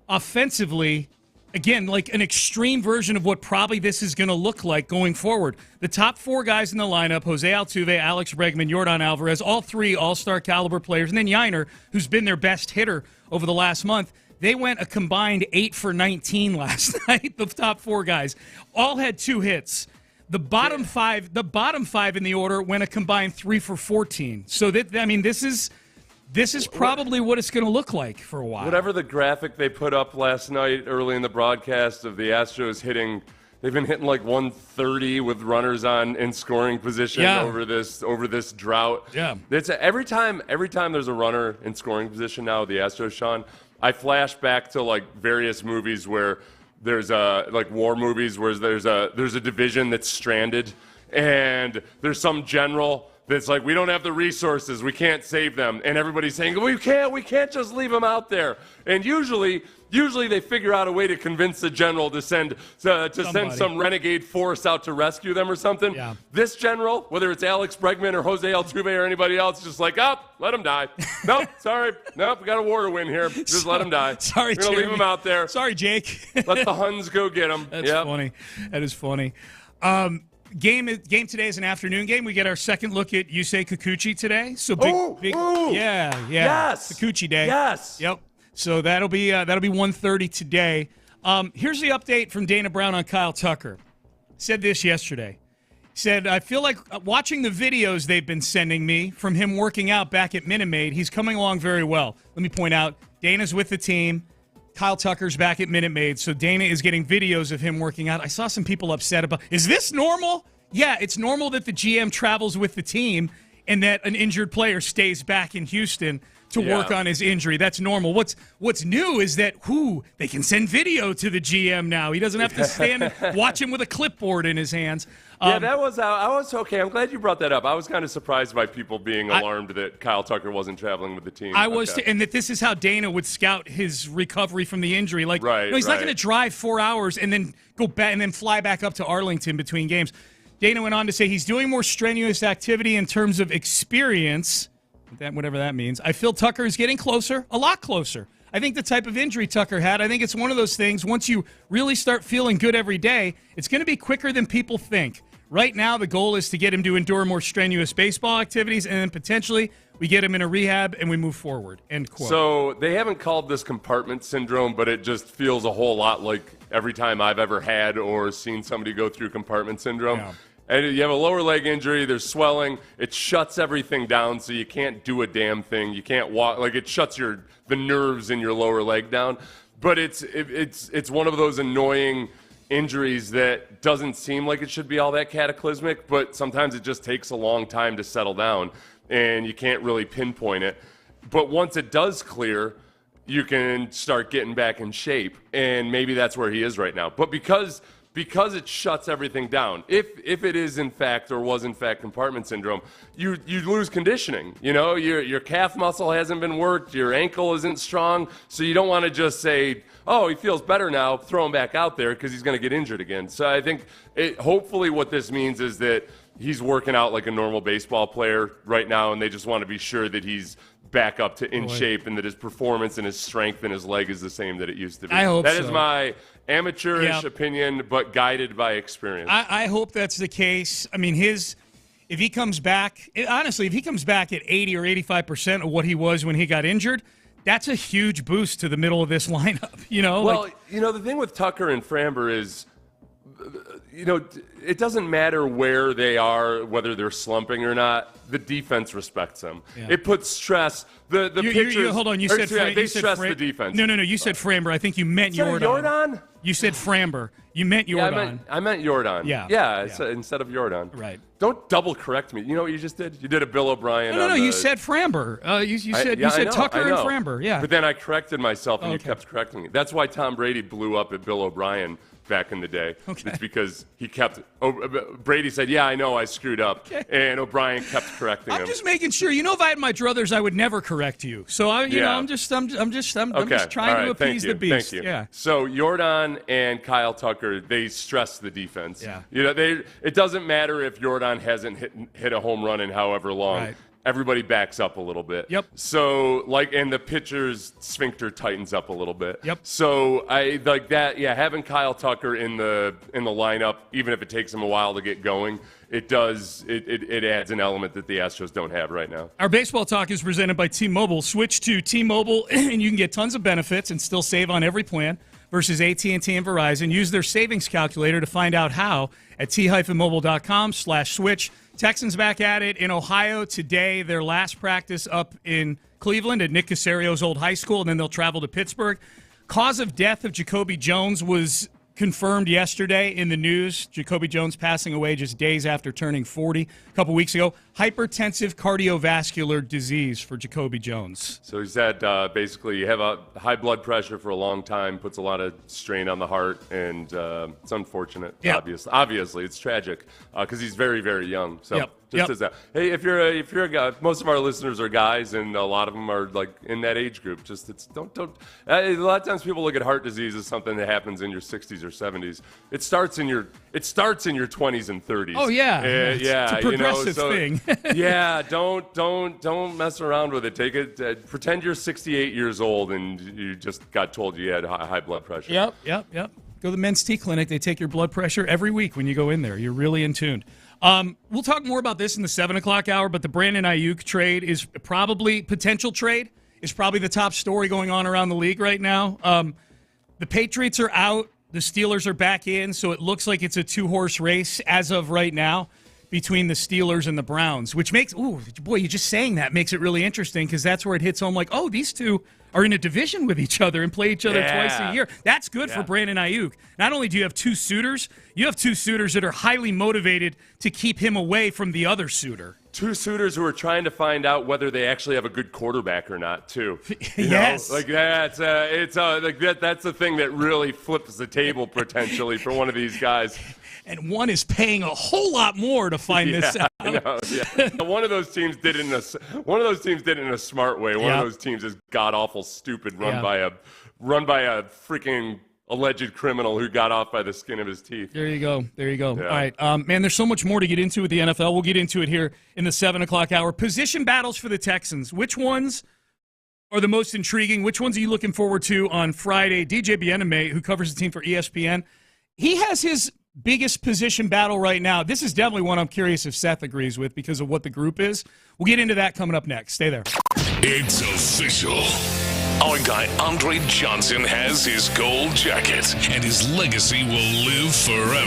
offensively, again, like an extreme version of what probably this is going to look like going forward. The top 4 guys in the lineup, Jose Altuve, Alex Bregman, Yordan Alvarez, all 3 all-star caliber players, and then Yainer, who's been their best hitter over the last month. They went a combined 8 for 19 last night. The top 4 guys all had 2 hits. The bottom 5 in the order went a combined 3 for 14. So this is probably what it's going to look like for a while. Whatever the graphic they put up last night early in the broadcast of the Astros they've been hitting like 130 with runners in scoring position over this drought. Yeah. It's every time there's a runner in scoring position now with the Astros, Sean, I flash back to like various movies where there's like war movies where there's a division that's stranded and there's some general that's like, we don't have the resources, we can't save them, and everybody's saying, we can't just leave them out there. And usually they figure out a way to convince the general to send some renegade force out to rescue them or something. Yeah. This general, whether it's Alex Bregman or Jose Altuve or anybody else, just like, let them die. Nope, sorry, nope, we got a war to win here. Just let them die. Sorry, we're gonna leave them out there. Sorry, Jake. Let the Huns go get them. That's funny. That is funny. Game today is an afternoon game. We get our second look at Yusei Kikuchi today. So big, yeah. Yes. Kikuchi day. Yes. Yep. So that'll be 1:30 today. Here's the update from Dana Brown on Kyle Tucker. Said this yesterday. Said, I feel like watching the videos they've been sending me from him working out back at Minute Maid, he's coming along very well. Let me point out, Dana's with the team. Kyle Tucker's back at Minute Maid, so Dana is getting videos of him working out. I saw some people upset about, is this normal? Yeah, it's normal that the GM travels with the team and that an injured player stays back in Houston to work on his injury. That's normal. What's new is that they can send video to the GM now. He doesn't have to stand and watch him with a clipboard in his hands. I was okay. I'm glad you brought that up. I was kind of surprised by people being alarmed that Kyle Tucker wasn't traveling with the team. I was, and that this is how Dana would scout his recovery from the injury. Like, he's not going to drive 4 hours and then go back and then fly back up to Arlington between games. Dana went on to say he's doing more strenuous activity in terms of experience. Whatever that means. I feel Tucker is getting closer, a lot closer. I think the type of injury Tucker had, I think it's one of those things, once you really start feeling good every day, it's going to be quicker than people think. Right now, the goal is to get him to endure more strenuous baseball activities, and then potentially we get him in a rehab and we move forward. End quote. So they haven't called this compartment syndrome, but it just feels a whole lot like every time I've ever had or seen somebody go through compartment syndrome. Yeah. And you have a lower leg injury, there's swelling, it shuts everything down so you can't do a damn thing. You can't walk, like it shuts the nerves in your lower leg down. But it's one of those annoying injuries that doesn't seem like it should be all that cataclysmic, but sometimes it just takes a long time to settle down and you can't really pinpoint it. But once it does clear, you can start getting back in shape, and maybe that's where he is right now. But because it shuts everything down. If it is in fact or was in fact compartment syndrome, you lose conditioning. You know, your calf muscle hasn't been worked, your ankle isn't strong, so you don't want to just say, oh, he feels better now, throw him back out there because he's going to get injured again. So I think hopefully what this means is that he's working out like a normal baseball player right now, and they just want to be sure that he's back up to in shape and that his performance and his strength and his leg is the same that it used to be. I hope that so. is my amateurish opinion, but guided by experience. I hope that's the case. I mean, if he comes back, honestly, if he comes back at 80 or 85% of what he was when he got injured, that's a huge boost to the middle of this lineup. You know, well, the thing with Tucker and Framber is, it doesn't matter where they are, whether they're slumping or not. The defense respects them. Yeah. It puts stress. The pitchers. Hold on. You said they stress the defense. No. You said Framber. I think you meant Jordan. You said Framber. You meant Jordan. I meant Jordan. Yeah. Instead of Jordan. Right. Don't double correct me. You know what you just did? You did a Bill O'Brien. No. You said Framber. You said Tucker and Framber. Yeah. But then I corrected myself, and you kept correcting me. That's why Tom Brady blew up at Bill O'Brien back in the day. Okay. It's because he kept. Brady said, "Yeah, I know, I screwed up," and O'Brien kept correcting him. I'm just making sure. If I had my druthers, I would never correct you. So I'm just trying to appease the beast. Thank you. Yeah. So Jordan and Kyle Tucker, they stress the defense. Yeah. It doesn't matter if Jordan hasn't hit a home run in however long. Right. Everybody backs up a little bit. Yep. So and the pitcher's sphincter tightens up a little bit. Yep. So I like that. Yeah, having Kyle Tucker in the lineup, even if it takes him a while to get going, it does. It adds an element that the Astros don't have right now. Our baseball talk is presented by T-Mobile. Switch to T-Mobile, and you can get tons of benefits and still save on every plan versus AT&T and Verizon. Use their savings calculator to find out how at t-mobile.com/switch. Texans back at it in Ohio today. Their last practice up in Cleveland at Nick Casario's old high school, and then they'll travel to Pittsburgh. Cause of death of Jacoby Jones was confirmed yesterday in the news. Jacoby Jones passing away just days after turning 40 a couple weeks ago. Hypertensive cardiovascular disease for Jacoby Jones. So he's had basically you have a high blood pressure for a long time, puts a lot of strain on the heart, and it's unfortunate. Yep. Obviously, it's tragic because he's very, very young. So. Yep. As that. Hey, if you're a guy, most of our listeners are guys, and a lot of them are like in that age group. Don't. A lot of times people look at heart disease as something that happens in your 60s or 70s. It starts in your 20s and 30s. Oh yeah, it's a progressive thing. Yeah, don't mess around with it. Take it. Pretend you're 68 years old and you just got told you had high blood pressure. Yep. Go to the Men's T Clinic. They take your blood pressure every week when you go in there. You're really in tune. We'll talk more about this in the 7 o'clock hour, but the Brandon Aiyuk trade is probably the top story going on around the league right now. The Patriots are out. The Steelers are back in, so it looks like it's a two-horse race as of right now between the Steelers and the Browns, which makes, you just saying that makes it really interesting because that's where it hits home like, these two are in a division with each other and play each other twice a year. That's good for Brandon Aiyuk. Not only do you have two suitors that are highly motivated to keep him away from the other suitor. two suitors who are trying to find out whether they actually have a good quarterback or not, too. Yes. Like that's that's the thing that really flips the table potentially for one of these guys. And one is paying a whole lot more to find this out. I know, yeah. One of those teams did it in a smart way. One of those teams is god awful stupid, run by a freaking alleged criminal who got off by the skin of his teeth. There you go. Yeah. All right. Man, there's so much more to get into with the NFL. We'll get into it here in the 7 o'clock hour. Position battles for the Texans. Which ones are the most intriguing? Which ones are you looking forward to on Friday? DJ Bijani, who covers the team for ESPN, he has his biggest position battle right now. This is definitely one I'm curious if Seth agrees with because of what the group is. We'll get into that coming up next. Stay there. It's official. Our guy Andre Johnson has his gold jacket, and his legacy will live forever.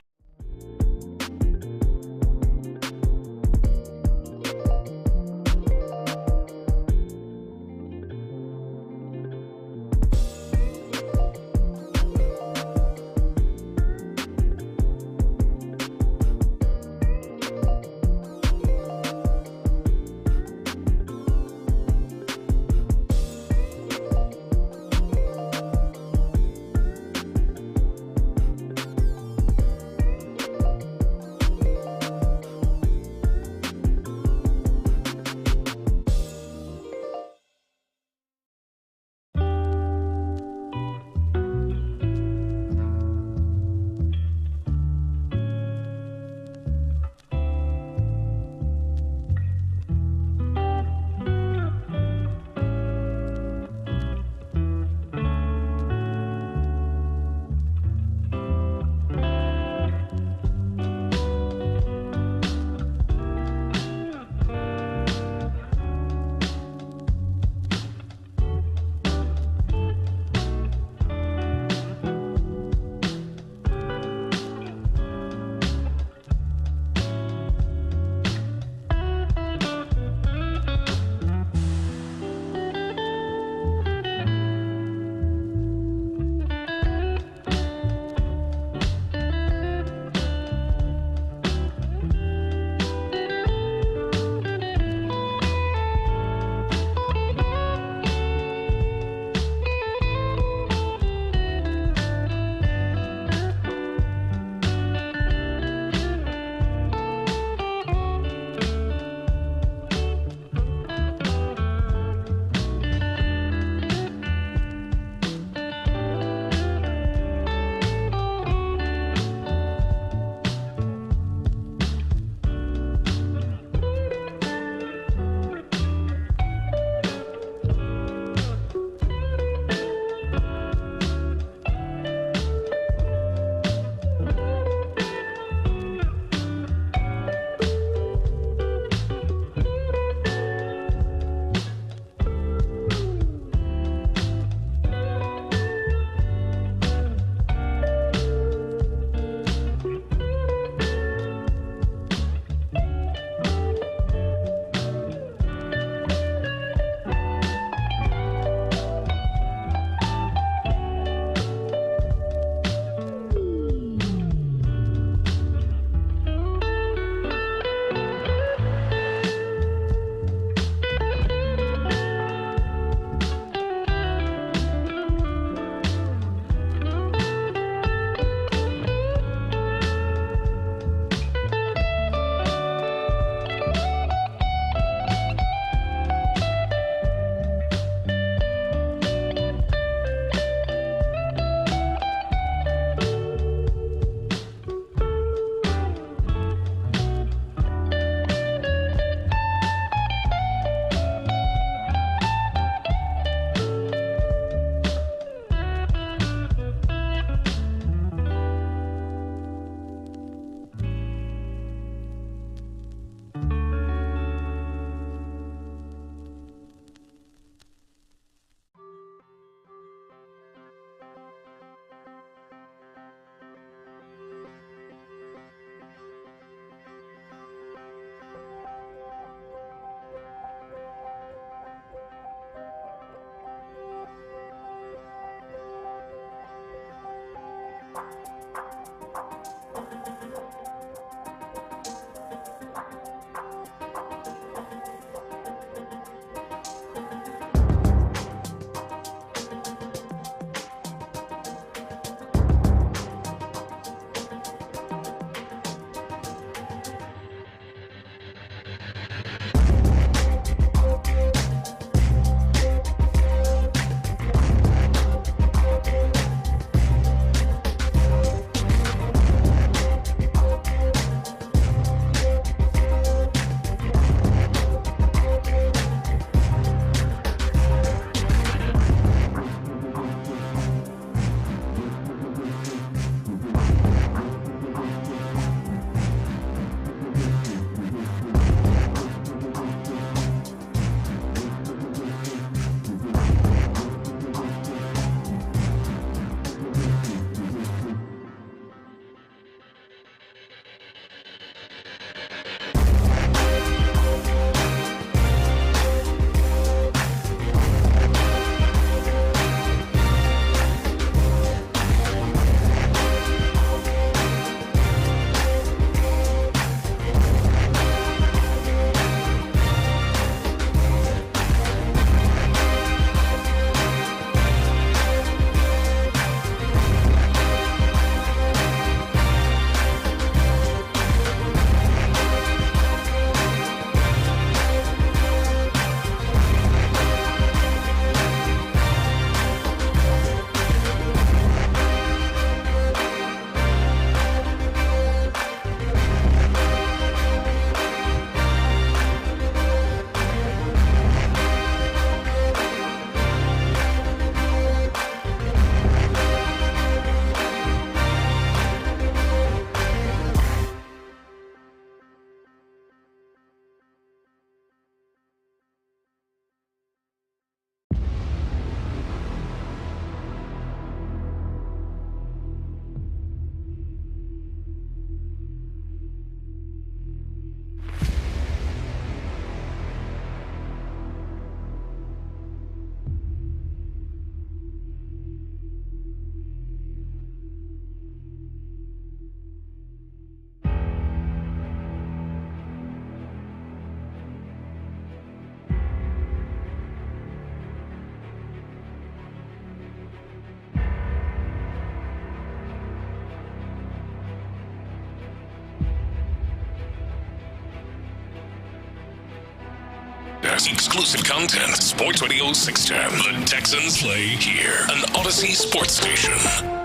Pendergast. Exclusive content. Sports Radio 610. The Texans play here. An Odyssey sports station.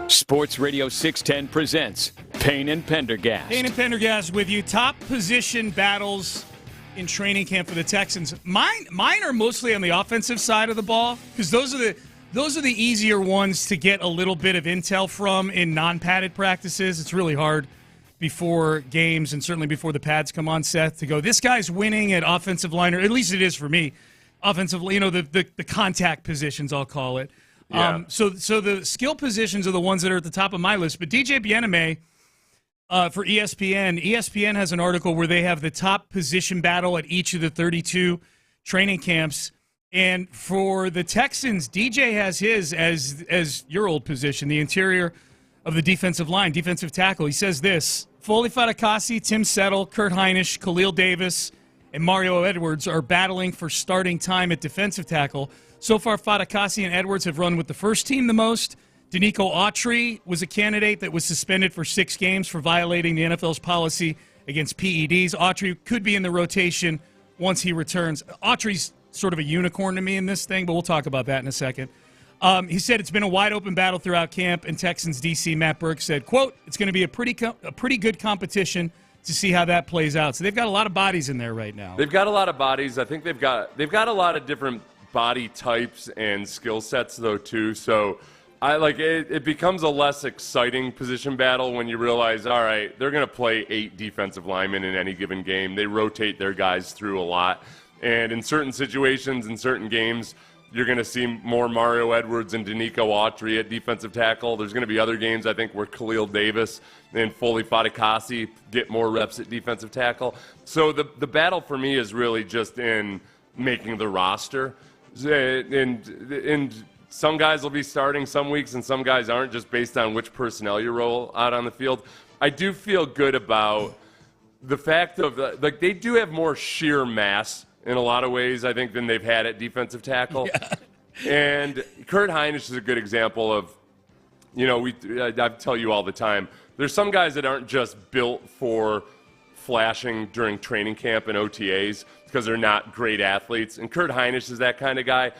Sports Radio 610 presents Payne and Pendergast. Payne and Pendergast with you. Top position battles in training camp for the Texans. Mine are mostly on the offensive side of the ball because those are the easier ones to get a little bit of intel from in non-padded practices. It's really hard before games and certainly before the pads come on, Seth, to go, this guy's winning at offensive line, or at least it is for me. Offensive, the contact positions, I'll call it. Yeah. So the skill positions are the ones that are at the top of my list. But DJ Bijani for ESPN has an article where they have the top position battle at each of the 32 training camps. And for the Texans, DJ has his as your old position, the interior of the defensive line, defensive tackle. He says this: Foley Fatukasi, Tim Settle, Kurt Hinish, Khalil Davis, and Mario Edwards are battling for starting time at defensive tackle. So far, Fatukasi and Edwards have run with the first team the most. Danico Autry was a candidate that was suspended for 6 games for violating the NFL's policy against PEDs. Autry could be in the rotation once he returns. Autry's sort of a unicorn to me in this thing, but we'll talk about that in a second. He said it's been a wide-open battle throughout camp, and Texans DC Matt Burke said, quote, it's going to be a pretty good competition to see how that plays out. So they've got a lot of bodies in there right now. They've got a lot of bodies. I think they've got a lot of different body types and skill sets, though, too. So it becomes a less exciting position battle when you realize, all right, they're going to play 8 defensive linemen in any given game. They rotate their guys through a lot. And in certain situations, in certain games, you're going to see more Mario Edwards and Danico Autry at defensive tackle. There's going to be other games, I think, where Khalil Davis and Foley Fatukasi get more reps at defensive tackle. So the battle for me is really just in making the roster. And some guys will be starting some weeks and some guys aren't, just based on which personnel you roll out on the field. I do feel good about the fact of, they do have more sheer mass in a lot of ways, I think, than they've had at defensive tackle. Yeah. And Kurt Hinish is a good example of, I tell you all the time, there's some guys that aren't just built for flashing during training camp and OTAs because they're not great athletes. And Kurt Hinish is that kind of guy.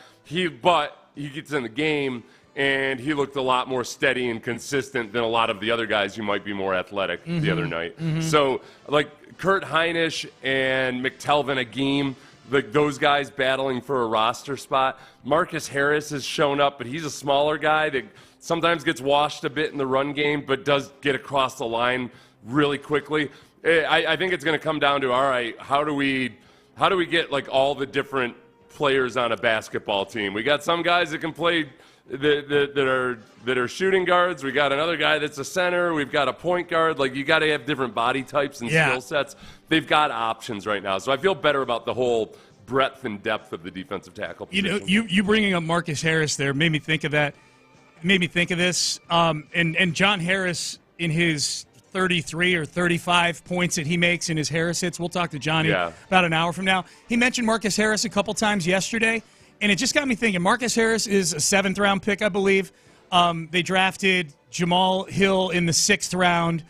But he gets in the game, and he looked a lot more steady and consistent than a lot of the other guys who might be more athletic the other night. Mm-hmm. So, Kurt Hinish and McTelvin Agim, those guys battling for a roster spot. Marcus Harris has shown up, but he's a smaller guy that sometimes gets washed a bit in the run game, but does get across the line really quickly. I think it's going to come down to, all right, how do we get all the different players on a basketball team? We got some guys that can play that are shooting guards. We got another guy that's a center. We've got a point guard. You got to have different body types and skill sets. They've got options right now, so I feel better about the whole breadth and depth of the defensive tackle position. You bringing up Marcus Harris there made me think of that. Made me think of this. And John Harris, in his 33 or 35 points that he makes in his Harris hits, we'll talk to Johnny about an hour from now. He mentioned Marcus Harris a couple times yesterday. And it just got me thinking, Marcus Harris is a 7th-round pick, I believe. They drafted Jamal Hill in the 6th round.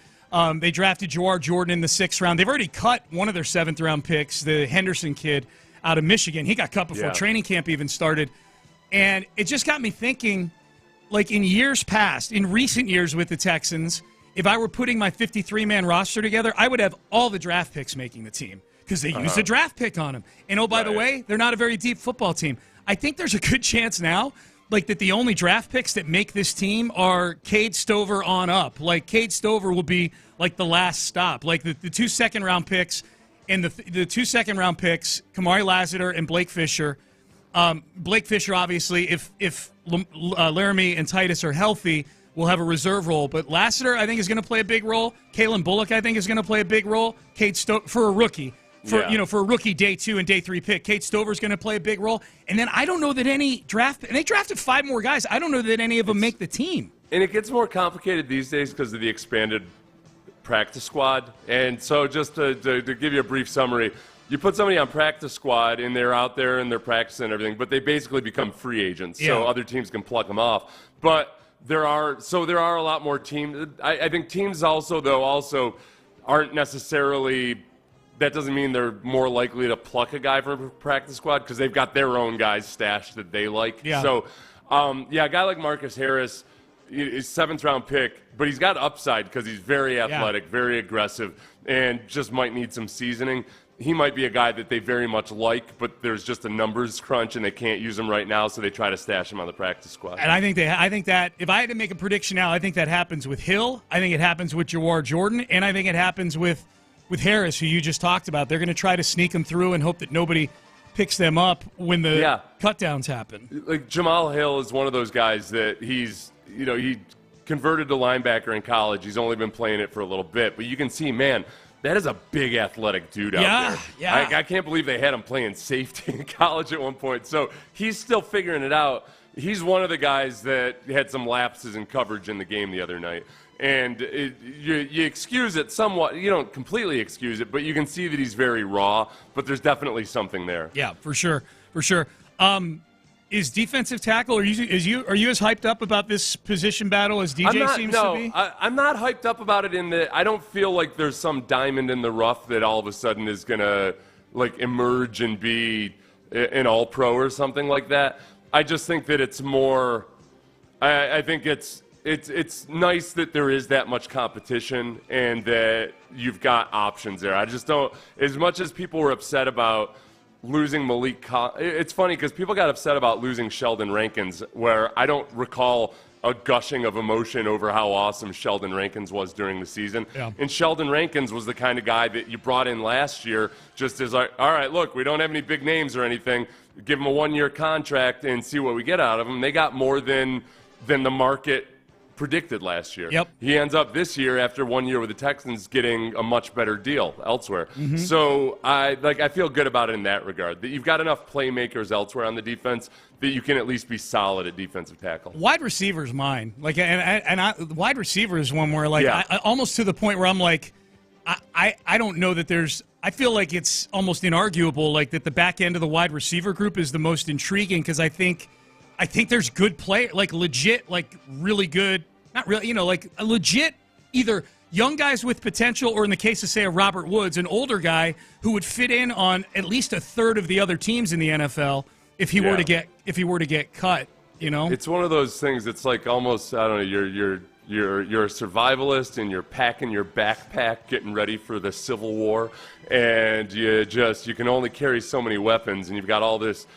They drafted Jawar Jordan in the 6th round. They've already cut one of their 7th-round picks, the Henderson kid out of Michigan. He got cut before training camp even started. And it just got me thinking, in years past, in recent years with the Texans, if I were putting my 53-man roster together, I would have all the draft picks making the team because they used a draft pick on them. And, oh, by the way, they're not a very deep football team. I think there's a good chance now, that the only draft picks that make this team are Cade Stover on up. Cade Stover will be, the last stop. The 2 second-round picks and the 2 second-round picks, Kamari Lassiter and Blake Fisher. Blake Fisher, obviously, if Laramie and Titus are healthy, will have a reserve role. But Lassiter, I think, is going to play a big role. Kalen Bullock, I think, is going to play a big role. Cade Stover, for a rookie. For a rookie day 2 and day 3 pick, Cade Stover's going to play a big role. And then I don't know that any and they drafted 5 more guys. I don't know that any of them make the team. And it gets more complicated these days because of the expanded practice squad. And so just to give you a brief summary, you put somebody on practice squad and they're out there and they're practicing and everything, but they basically become free agents. So other teams can pluck them off. But there are a lot more teams. I think teams also aren't necessarily that doesn't mean they're more likely to pluck a guy from a practice squad because they've got their own guys stashed that they like. Yeah. So, a guy like Marcus Harris is 7th-round pick, but he's got upside because he's very athletic, very aggressive, and just might need some seasoning. He might be a guy that they very much like, but there's just a numbers crunch, and they can't use him right now, so they try to stash him on the practice squad. And I think that if I had to make a prediction now, I think that happens with Hill. I think it happens with Jawar Jordan, and I think it happens with Harris, who you just talked about. They're going to try to sneak them through and hope that nobody picks them up when the cutdowns happen. Like Jamal Hill is one of those guys that he converted to linebacker in college. He's only been playing it for a little bit, but you can see, man, that is a big athletic dude out there. Yeah. I can't believe they had him playing safety in college at one point. So he's still figuring it out. He's one of the guys that had some lapses in coverage in the game the other night. And you excuse it somewhat. You don't completely excuse it, but you can see that he's very raw. But there's definitely something there. Yeah, for sure. Is defensive tackle? Are you as hyped up about this position battle as DJ seems to be? I'm not hyped up about it in that I don't feel like there's some diamond in the rough that all of a sudden is gonna emerge and be an All-Pro or something like that. I just think that it's more. I think it's nice that there is that much competition and that you've got options there. I just don't. As much as people were upset about losing Malik, it's funny because people got upset about losing Sheldon Rankins, where I don't recall a gushing of emotion over how awesome Sheldon Rankins was during the season. Yeah. And Sheldon Rankins was the kind of guy that you brought in last year just as like, all right, look, we don't have any big names or anything. Give him a 1-year contract and see what we get out of him. They got more than the market predicted last year. Yep. He ends up this year, after 1 year with the Texans, getting a much better deal elsewhere. Mm-hmm. So I feel good about it in that regard, that you've got enough playmakers elsewhere on the defense that you can at least be solid at defensive tackle. Wide receiver's mine. Wide receiver is one where I almost to the point where I'm like, I don't know that there's. I feel like it's almost inarguable that the back end of the wide receiver group is the most intriguing because I think there's good play, legit, really good, not really, a legit either young guys with potential or in the case of, say, a Robert Woods, an older guy who would fit in on at least a third of the other teams in the NFL if he were to get cut, It's one of those things that's almost, I don't know, you're a survivalist and you're packing your backpack getting ready for the Civil War, and you can only carry so many weapons, and you've got all these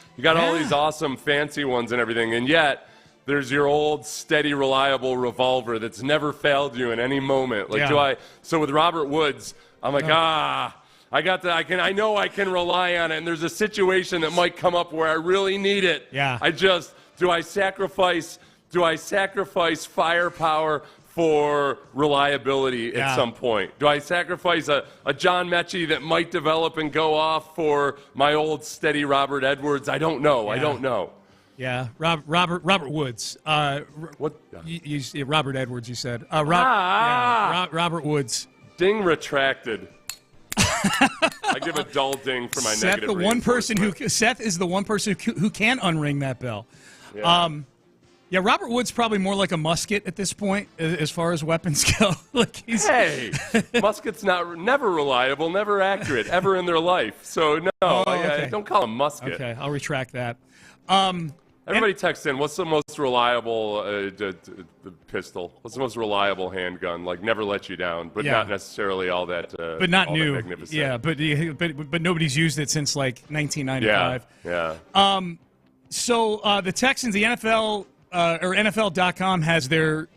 awesome fancy ones and everything, and yet there's your old steady reliable revolver that's never failed you in any moment. So with Robert Woods, I'm I know I can rely on it, and there's a situation that might come up where I really need it. Yeah. Do I sacrifice firepower for reliability at some point? Do I sacrifice a John Mechie that might develop and go off for my old steady Robert Edwards? I don't know. Yeah. I don't know. Yeah, Robert Woods. What? Robert Edwards, you said. Robert Woods. Ding retracted. I give a dull ding for my Seth, negative. Seth is the one person who can unring that bell. Yeah. Robert Woods probably more like a musket at this point as far as weapons go. Musket's never reliable, never accurate, ever in their life. So don't call him musket. Okay, I'll retract that. Everybody text in. What's the most reliable pistol? What's the most reliable handgun? Never let you down, but not necessarily all that. But not all new. That magnificent. Yeah, but nobody's used it since 1995. Yeah. So the Texans, the NFL or NFL.com has their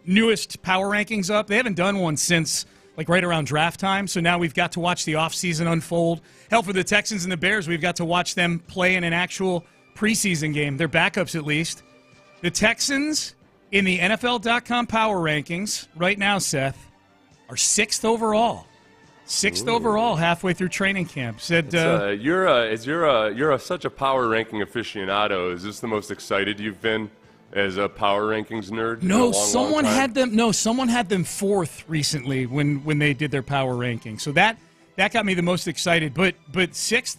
newest power rankings up. They haven't done one since right around draft time. So now we've got to watch the offseason unfold. Hell, for the Texans and the Bears, we've got to watch them play in an actual preseason game. Their backups, at least. The Texans in the NFL.com power rankings right now, Seth, are 6th overall. 6th overall, halfway through training camp. Said you're such a power ranking aficionado. Is this the most excited you've been as a power rankings nerd? No, someone had them 4th recently when they did their power ranking. So that got me the most excited. But 6th,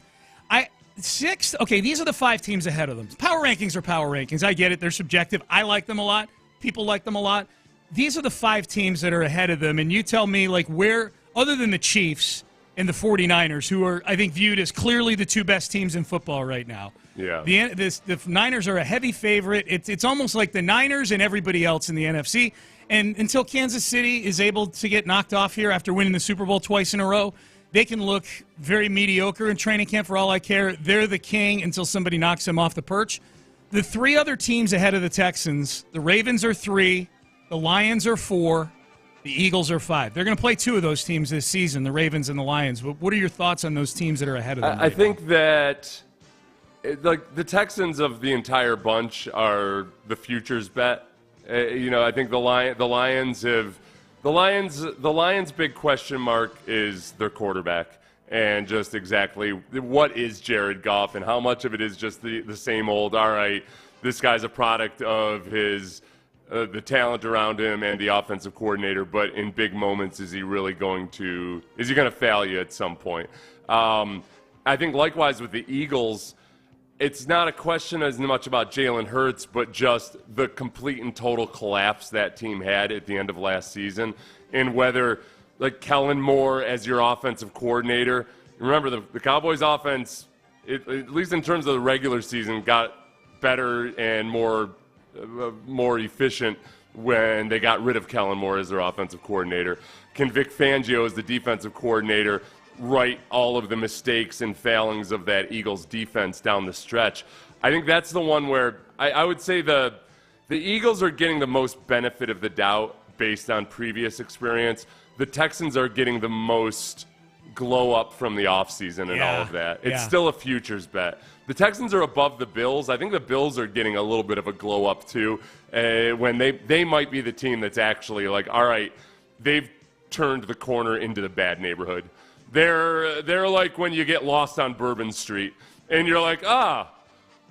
okay, these are the 5 teams ahead of them. Power rankings are power rankings. I get it. They're subjective. I like them a lot. People like them a lot. These are the 5 teams that are ahead of them. And you tell me, where, other than the Chiefs, and the 49ers, who are, I think, viewed as clearly the two best teams in football right now. Yeah. The Niners are a heavy favorite. It's almost like the Niners and everybody else in the NFC. And until Kansas City is able to get knocked off here after winning the Super Bowl twice in a row, they can look very mediocre in training camp for all I care. They're the king until somebody knocks them off the perch. The three other teams ahead of the Texans, the Ravens are 3, the Lions are 4, the Eagles are 5. They're going to play 2 of those teams this season, the Ravens and the Lions. What are your thoughts on those teams that are ahead of them? I think that the Texans of the entire bunch are the futures bet. I think the Lions' big question mark is their quarterback, and just exactly what is Jared Goff, and how much of it is just the same old, all right, this guy's a product of his the talent around him and the offensive coordinator, but in big moments, is he going to fail you at some point? I think likewise with the Eagles, it's not a question as much about Jalen Hurts, but just the complete and total collapse that team had at the end of last season, and whether, like, Kellen Moore as your offensive coordinator. Remember, the Cowboys' offense, at least in terms of the regular season, got better and more efficient when they got rid of Kellen Moore as their offensive coordinator. Can Vic Fangio as the defensive coordinator right all of the mistakes and failings of that Eagles defense down the stretch? I think that's the one where I would say the Eagles are getting the most benefit of the doubt based on previous experience. The Texans are getting the most glow up from the offseason and all of that. It's still a futures bet. The Texans are above the Bills. I think the Bills are getting a little bit of a glow up too, when they might be the team that's actually like, all right, they've turned the corner into the bad neighborhood. They're like when you get lost on Bourbon Street and you're like,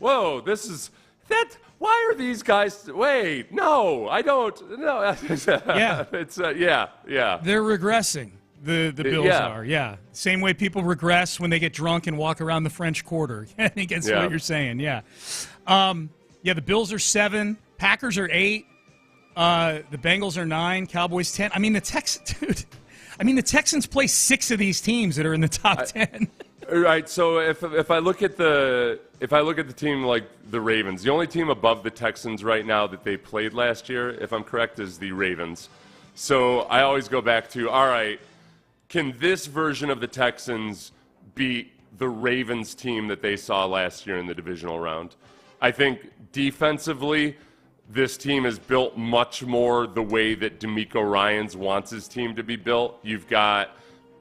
whoa, this is that. Why are these guys? Wait, no, I don't. No, it's yeah. They're regressing. The Bills are, Same way people regress when they get drunk and walk around the French Quarter. I think that's what you're saying. The Bills are 7, Packers are 8, the Bengals are 9, Cowboys 10. I mean, the Texans play 6 of these teams that are in the top 10. Right. So if I look at the team like the Ravens, the only team above the Texans right now that they played last year, if I'm correct, is the Ravens. So I always go back to, all right, can this version of the Texans beat the Ravens team that they saw last year in the divisional round? I think defensively, this team is built much more the way that DeMeco Ryans wants his team to be built. You've got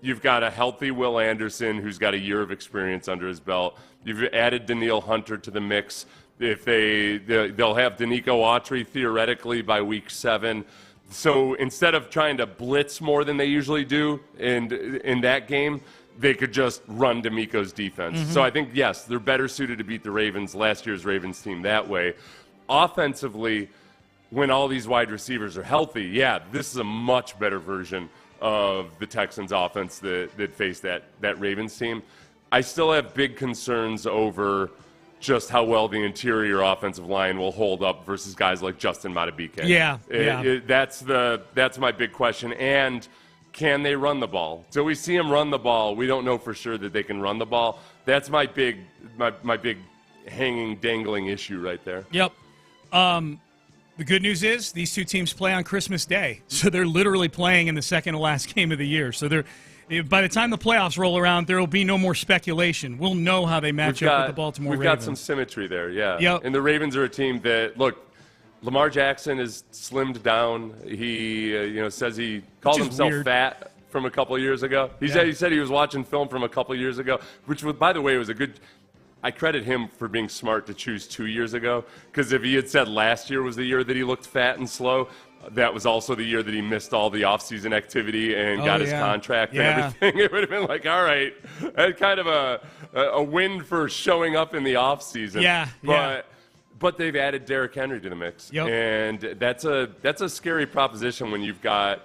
a healthy Will Anderson who's got a year of experience under his belt. You've added Danielle Hunter to the mix. If they'll have Danico Autry theoretically by week 7. So instead of trying to blitz more than they usually do in that game, they could just run D'Amico's defense. Mm-hmm. So I think, yes, they're better suited to beat the Ravens, last year's Ravens team, that way. Offensively, when all these wide receivers are healthy, this is a much better version of the Texans offense that faced that Ravens team. I still have big concerns over just how well the interior offensive line will hold up versus guys like Justin Madubuike. That's my big question. And can they run the ball? So we see them run the ball. We don't know for sure that they can run the ball. That's my big hanging, dangling issue right there. Yep. The good news is these two teams play on Christmas Day, so they're literally playing in the second to last game of the year. So by the time the playoffs roll around, there will be no more speculation. We'll know how they match up with the Baltimore Ravens. We've got some symmetry there, Yep. And the Ravens are a team that, look, Lamar Jackson is slimmed down. He says he called himself fat from a couple of years ago. He said he was watching film from a couple of years ago, which, by the way, was a good – I credit him for being smart to choose 2 years ago, because if he had said last year was the year that he looked fat and slow, that was also the year that he missed all the offseason activity and got his contract and everything. It would have been like, all right, that's kind of a win for showing up in the offseason. But they've added Derrick Henry to the mix, and that's a scary proposition when you've got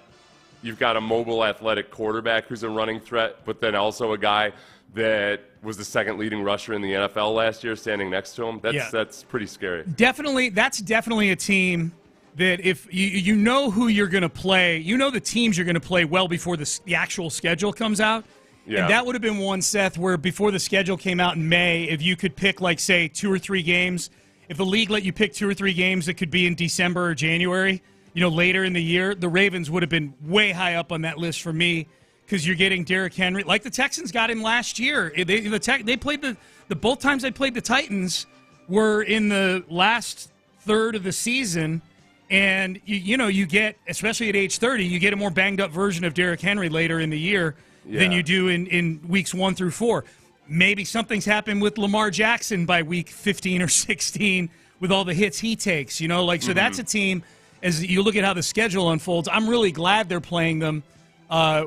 a mobile, athletic quarterback who's a running threat, but then also a guy that was the second leading rusher in the NFL last year standing next to him. That's pretty scary. That's definitely a team that if you know who you're going to play, you know the teams you're going to play well before the actual schedule comes out. Yeah. And that would have been one, Seth, where before the schedule came out in May, if you could pick, like, say, 2 or 3 games, if the league let you pick 2 or 3 games that could be in December or January, later in the year, the Ravens would have been way high up on that list for me because you're getting Derrick Henry. Like the Texans got him last year. They played the both times they played the Titans were in the last third of the season. And, you get, especially at age 30, you get a more banged-up version of Derrick Henry later in the year than you do in weeks 1 through 4. Maybe something's happened with Lamar Jackson by week 15 or 16 with all the hits he takes, So that's a team, as you look at how the schedule unfolds, I'm really glad they're playing them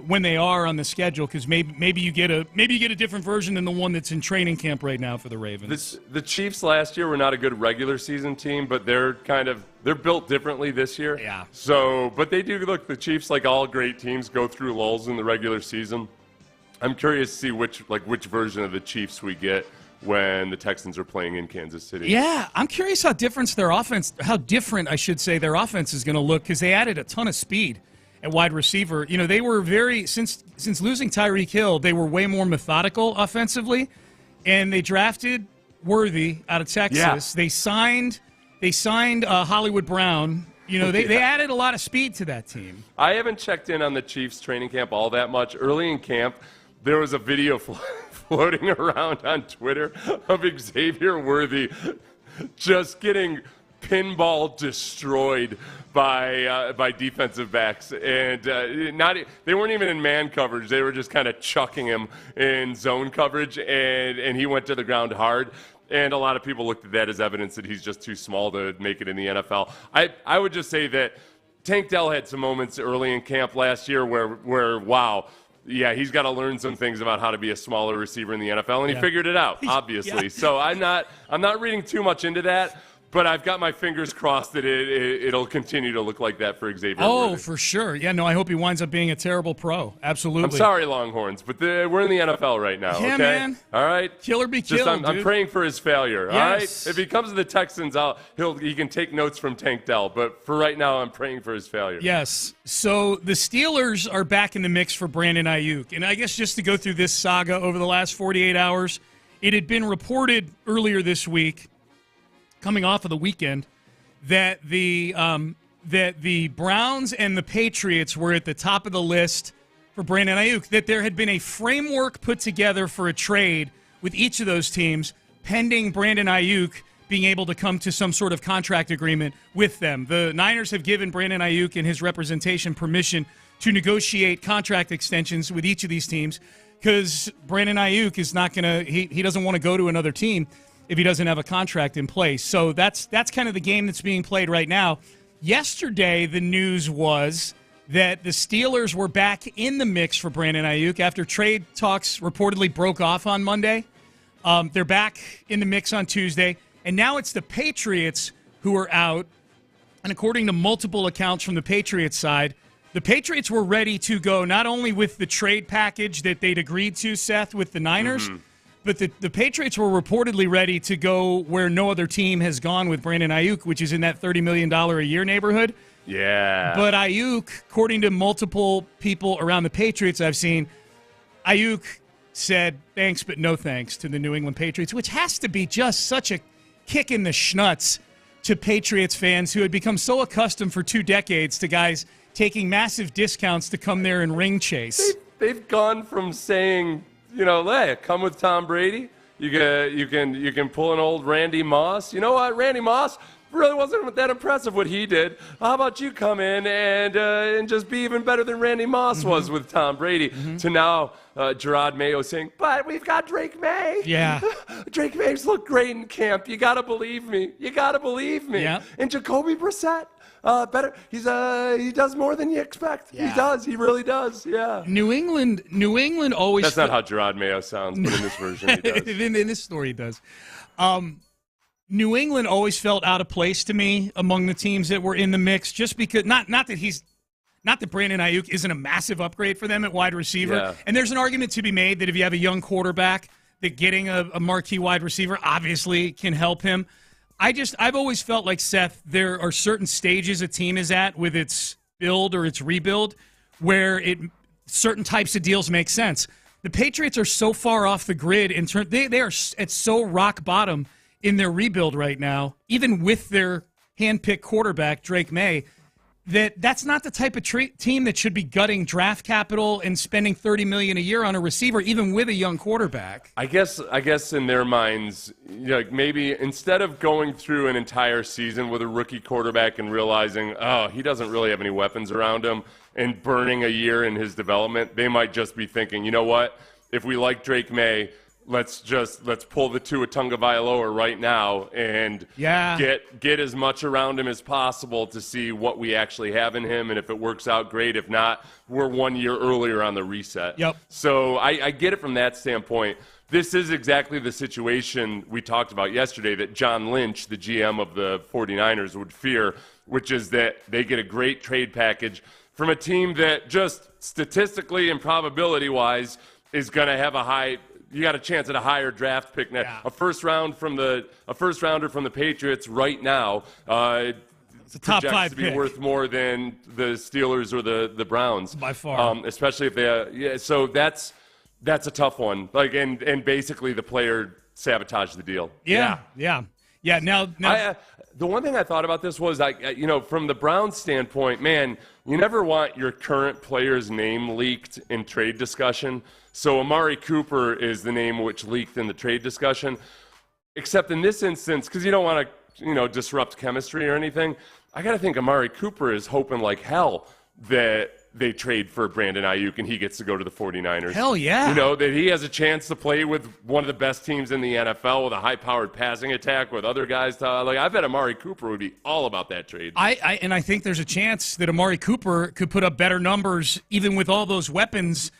when they are on the schedule because maybe you get a different version than the one that's in training camp right now for the Ravens. The Chiefs last year were not a good regular season team, but they're built differently this year. Yeah. So, but they do look. The Chiefs, like all great teams, go through lulls in the regular season. I'm curious to see which version of the Chiefs we get when the Texans are playing in Kansas City. Yeah, I'm curious how different their offense is going to look because they added a ton of speed at wide receiver. They were since losing Tyreek Hill, they were way more methodical offensively, and they drafted Worthy out of Texas. Yeah. They signed Hollywood Brown. They added a lot of speed to that team. I haven't checked in on the Chiefs training camp all that much. Early in camp, there was a video floating around on Twitter of Xavier Worthy just getting pinball destroyed by defensive backs, and they weren't even in man coverage. They were just kind of chucking him in zone coverage, and he went to the ground hard. And a lot of people looked at that as evidence that he's just too small to make it in the NFL. I would just say that Tank Dell had some moments early in camp last year where wow. Yeah, he's got to learn some things about how to be a smaller receiver in the NFL, and he figured it out, obviously. So I'm not reading too much into that, but I've got my fingers crossed that it'll continue to look like that for Xavier. Oh, for sure. Yeah, no, I hope he winds up being a terrible pro. Absolutely. I'm sorry, Longhorns, but we're in the NFL right now, yeah, okay? Man. All right? Kill or be killed, I'm praying for his failure, yes. All right? If he comes to the Texans, he can take notes from Tank Dell, but for right now, I'm praying for his failure. Yes. So the Steelers are back in the mix for Brandon Aiyuk, and I guess just to go through this saga over the last 48 hours, it had been reported earlier this week, coming off of the weekend, that the Browns and the Patriots were at the top of the list for Brandon Aiyuk, that there had been a framework put together for a trade with each of those teams pending Brandon Aiyuk being able to come to some sort of contract agreement with them. The Niners have given Brandon Aiyuk and his representation permission to negotiate contract extensions with each of these teams because Brandon Aiyuk is not going to – he doesn't want to go to another team if he doesn't have a contract in place. So that's kind of the game that's being played right now. Yesterday, the news was that the Steelers were back in the mix for Brandon Aiyuk after trade talks reportedly broke off on Monday. They're back in the mix on Tuesday, and now it's the Patriots who are out. And according to multiple accounts from the Patriots side, the Patriots were ready to go not only with the trade package that they'd agreed to, Seth, with the Niners, but the Patriots were reportedly ready to go where no other team has gone with Brandon Aiyuk, which is in that $30 million a year neighborhood. Yeah. But Aiyuk, according to multiple people around the Patriots I've seen, Aiyuk said thanks but no thanks to the New England Patriots, which has to be just such a kick in the schnuts to Patriots fans who had become so accustomed for 2 decades to guys taking massive discounts to come there and ring chase. They've gone from saying, hey, come with Tom Brady. You can pull an old Randy Moss. You know what, Randy Moss really wasn't that impressive what he did. How about you come in and just be even better than Randy Moss was with Tom Brady? To now Gerard Mayo saying, but we've got Drake May. Yeah. Drake May's looked great in camp. You got to believe me. Yeah. And Jacoby Brissett. Better. He does more than you expect. Yeah. He does. He really does. Yeah. New England always. That's not how Gerard Mayo sounds, but in this version he does. in this story he does. New England always felt out of place to me among the teams that were in the mix, just because not that Brandon Aiyuk isn't a massive upgrade for them at wide receiver. Yeah. And there's an argument to be made that if you have a young quarterback, that getting a marquee wide receiver obviously can help him. I've always felt like, Seth, there are certain stages a team is at with its build or its rebuild where certain types of deals make sense. the Patriots are so far off the grid in turn. They are at so rock bottom in their rebuild right now, even with their handpicked quarterback Drake May. That's not the type of team that should be gutting draft capital and spending $30 million a year on a receiver, even with a young quarterback. I guess in their minds, maybe instead of going through an entire season with a rookie quarterback and realizing, oh, he doesn't really have any weapons around him, and burning a year in his development, they might just be thinking, you know what? If we like Drake May, let's pull the Tua Tagovailoa right now and get as much around him as possible to see what we actually have in him, and if it works out, great. If not, we're 1 year earlier on the reset. Yep. So I get it from that standpoint. This is exactly the situation we talked about yesterday that John Lynch, the GM of the 49ers, would fear, which is that they get a great trade package from a team that just statistically and probability-wise is going to have you got a chance at a higher draft pick now. Yeah. A first rounder from the Patriots right now. It's a top 5 to be pick. Worth more than the Steelers or the Browns by far. Especially if they. So that's a tough one. And basically the player sabotaged the deal. Yeah. Now the one thing I thought about this was, from the Browns standpoint, man, you never want your current player's name leaked in trade discussion. So Amari Cooper is the name which leaked in the trade discussion. Except in this instance, because you don't want to, disrupt chemistry or anything, I got to think Amari Cooper is hoping like hell that they trade for Brandon Aiyuk and he gets to go to the 49ers. Hell yeah. That he has a chance to play with one of the best teams in the NFL with a high-powered passing attack with other guys. I bet Amari Cooper would be all about that trade. I think there's a chance that Amari Cooper could put up better numbers even with all those weapons,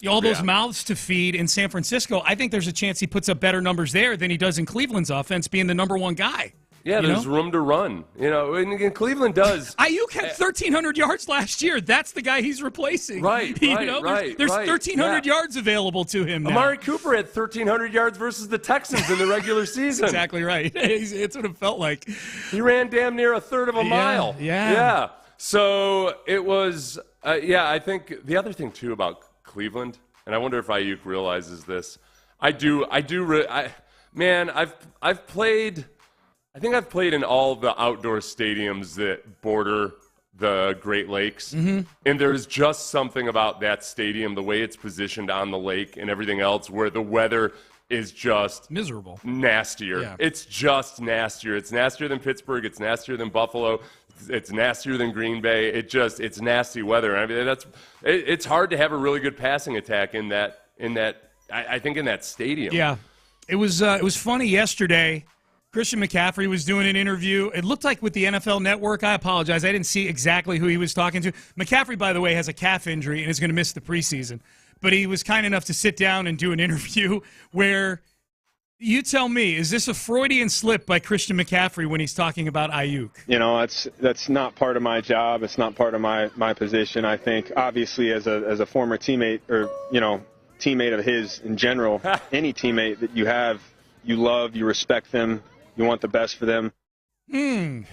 all those mouths to feed in San Francisco. I think there's a chance he puts up better numbers there than he does in Cleveland's offense, being the number one guy. Yeah, there's room to run. And Cleveland does. Aiyuk had 1,300 yards last year. That's the guy he's replacing. Right. There's 1,300 yards available to him now. Amari Cooper had 1,300 yards versus the Texans in the regular season. Exactly right. It's what it felt like. He ran damn near a third of a mile. Yeah. So it was, I think the other thing, too, about Cleveland, and I wonder if Aiyuk realizes this. I've played... I think I've played in all the outdoor stadiums that border the Great Lakes, and there's just something about that stadium, the way it's positioned on the lake and everything else, where the weather is just miserable, nastier. Yeah. It's just nastier. It's nastier than Pittsburgh. It's nastier than Buffalo. It's nastier than Green Bay. It's nasty weather. I mean, it's hard to have a really good passing attack in that. I think in that stadium. Yeah, it was funny yesterday. Christian McCaffrey was doing an interview. It looked like with the NFL Network. I apologize. I didn't see exactly who he was talking to. McCaffrey, by the way, has a calf injury and is going to miss the preseason. But he was kind enough to sit down and do an interview where, you tell me, is this a Freudian slip by Christian McCaffrey when he's talking about Aiyuk? That's not part of my job. It's not part of my position. I think, obviously, as a former teammate or, teammate of his in general, any teammate that you have, you love, you respect them. You want the best for them. Hay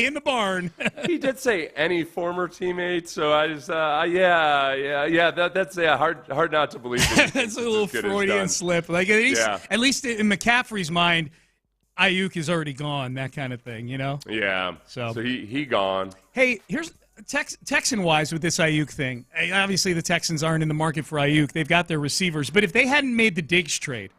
in the barn. He did say any former teammate, so I just, that's hard not to believe. That's a little Freudian slip. Like at least in McCaffrey's mind, Aiyuk is already gone. That kind of thing, Yeah. So he gone. Hey, here's Texan-wise with this Aiyuk thing. Obviously, the Texans aren't in the market for Aiyuk. They've got their receivers, but if they hadn't made the Diggs trade.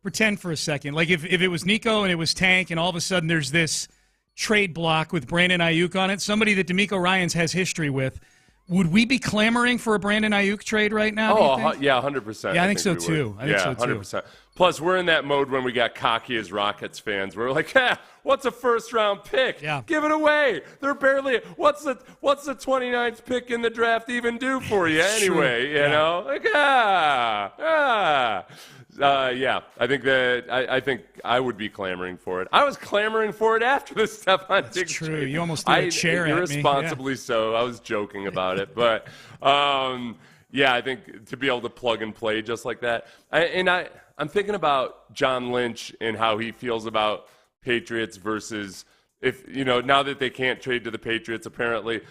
Pretend for a second. Like if it was Nico and it was Tank and all of a sudden there's this trade block with Brandon Aiyuk on it, somebody that DeMeco Ryans has history with, would we be clamoring for a Brandon Aiyuk trade right now? Oh, yeah, 100%. Yeah, I think so too. 100%. Plus, we're in that mode when we got cocky as Rockets fans. We're like, what's a first-round pick? Yeah. Give it away. They're barely – what's the 29th pick in the draft even do for you anyway? You know? Like, yeah, I think I think I would be clamoring for it. I was clamoring for it after the Stephon Diggs true. trade. You almost threw a chair at me. Irresponsibly so. I was joking about it. But, yeah, I think to be able to plug and play just like that. I'm thinking about John Lynch and how he feels about Patriots versus if, now that they can't trade to the Patriots apparently,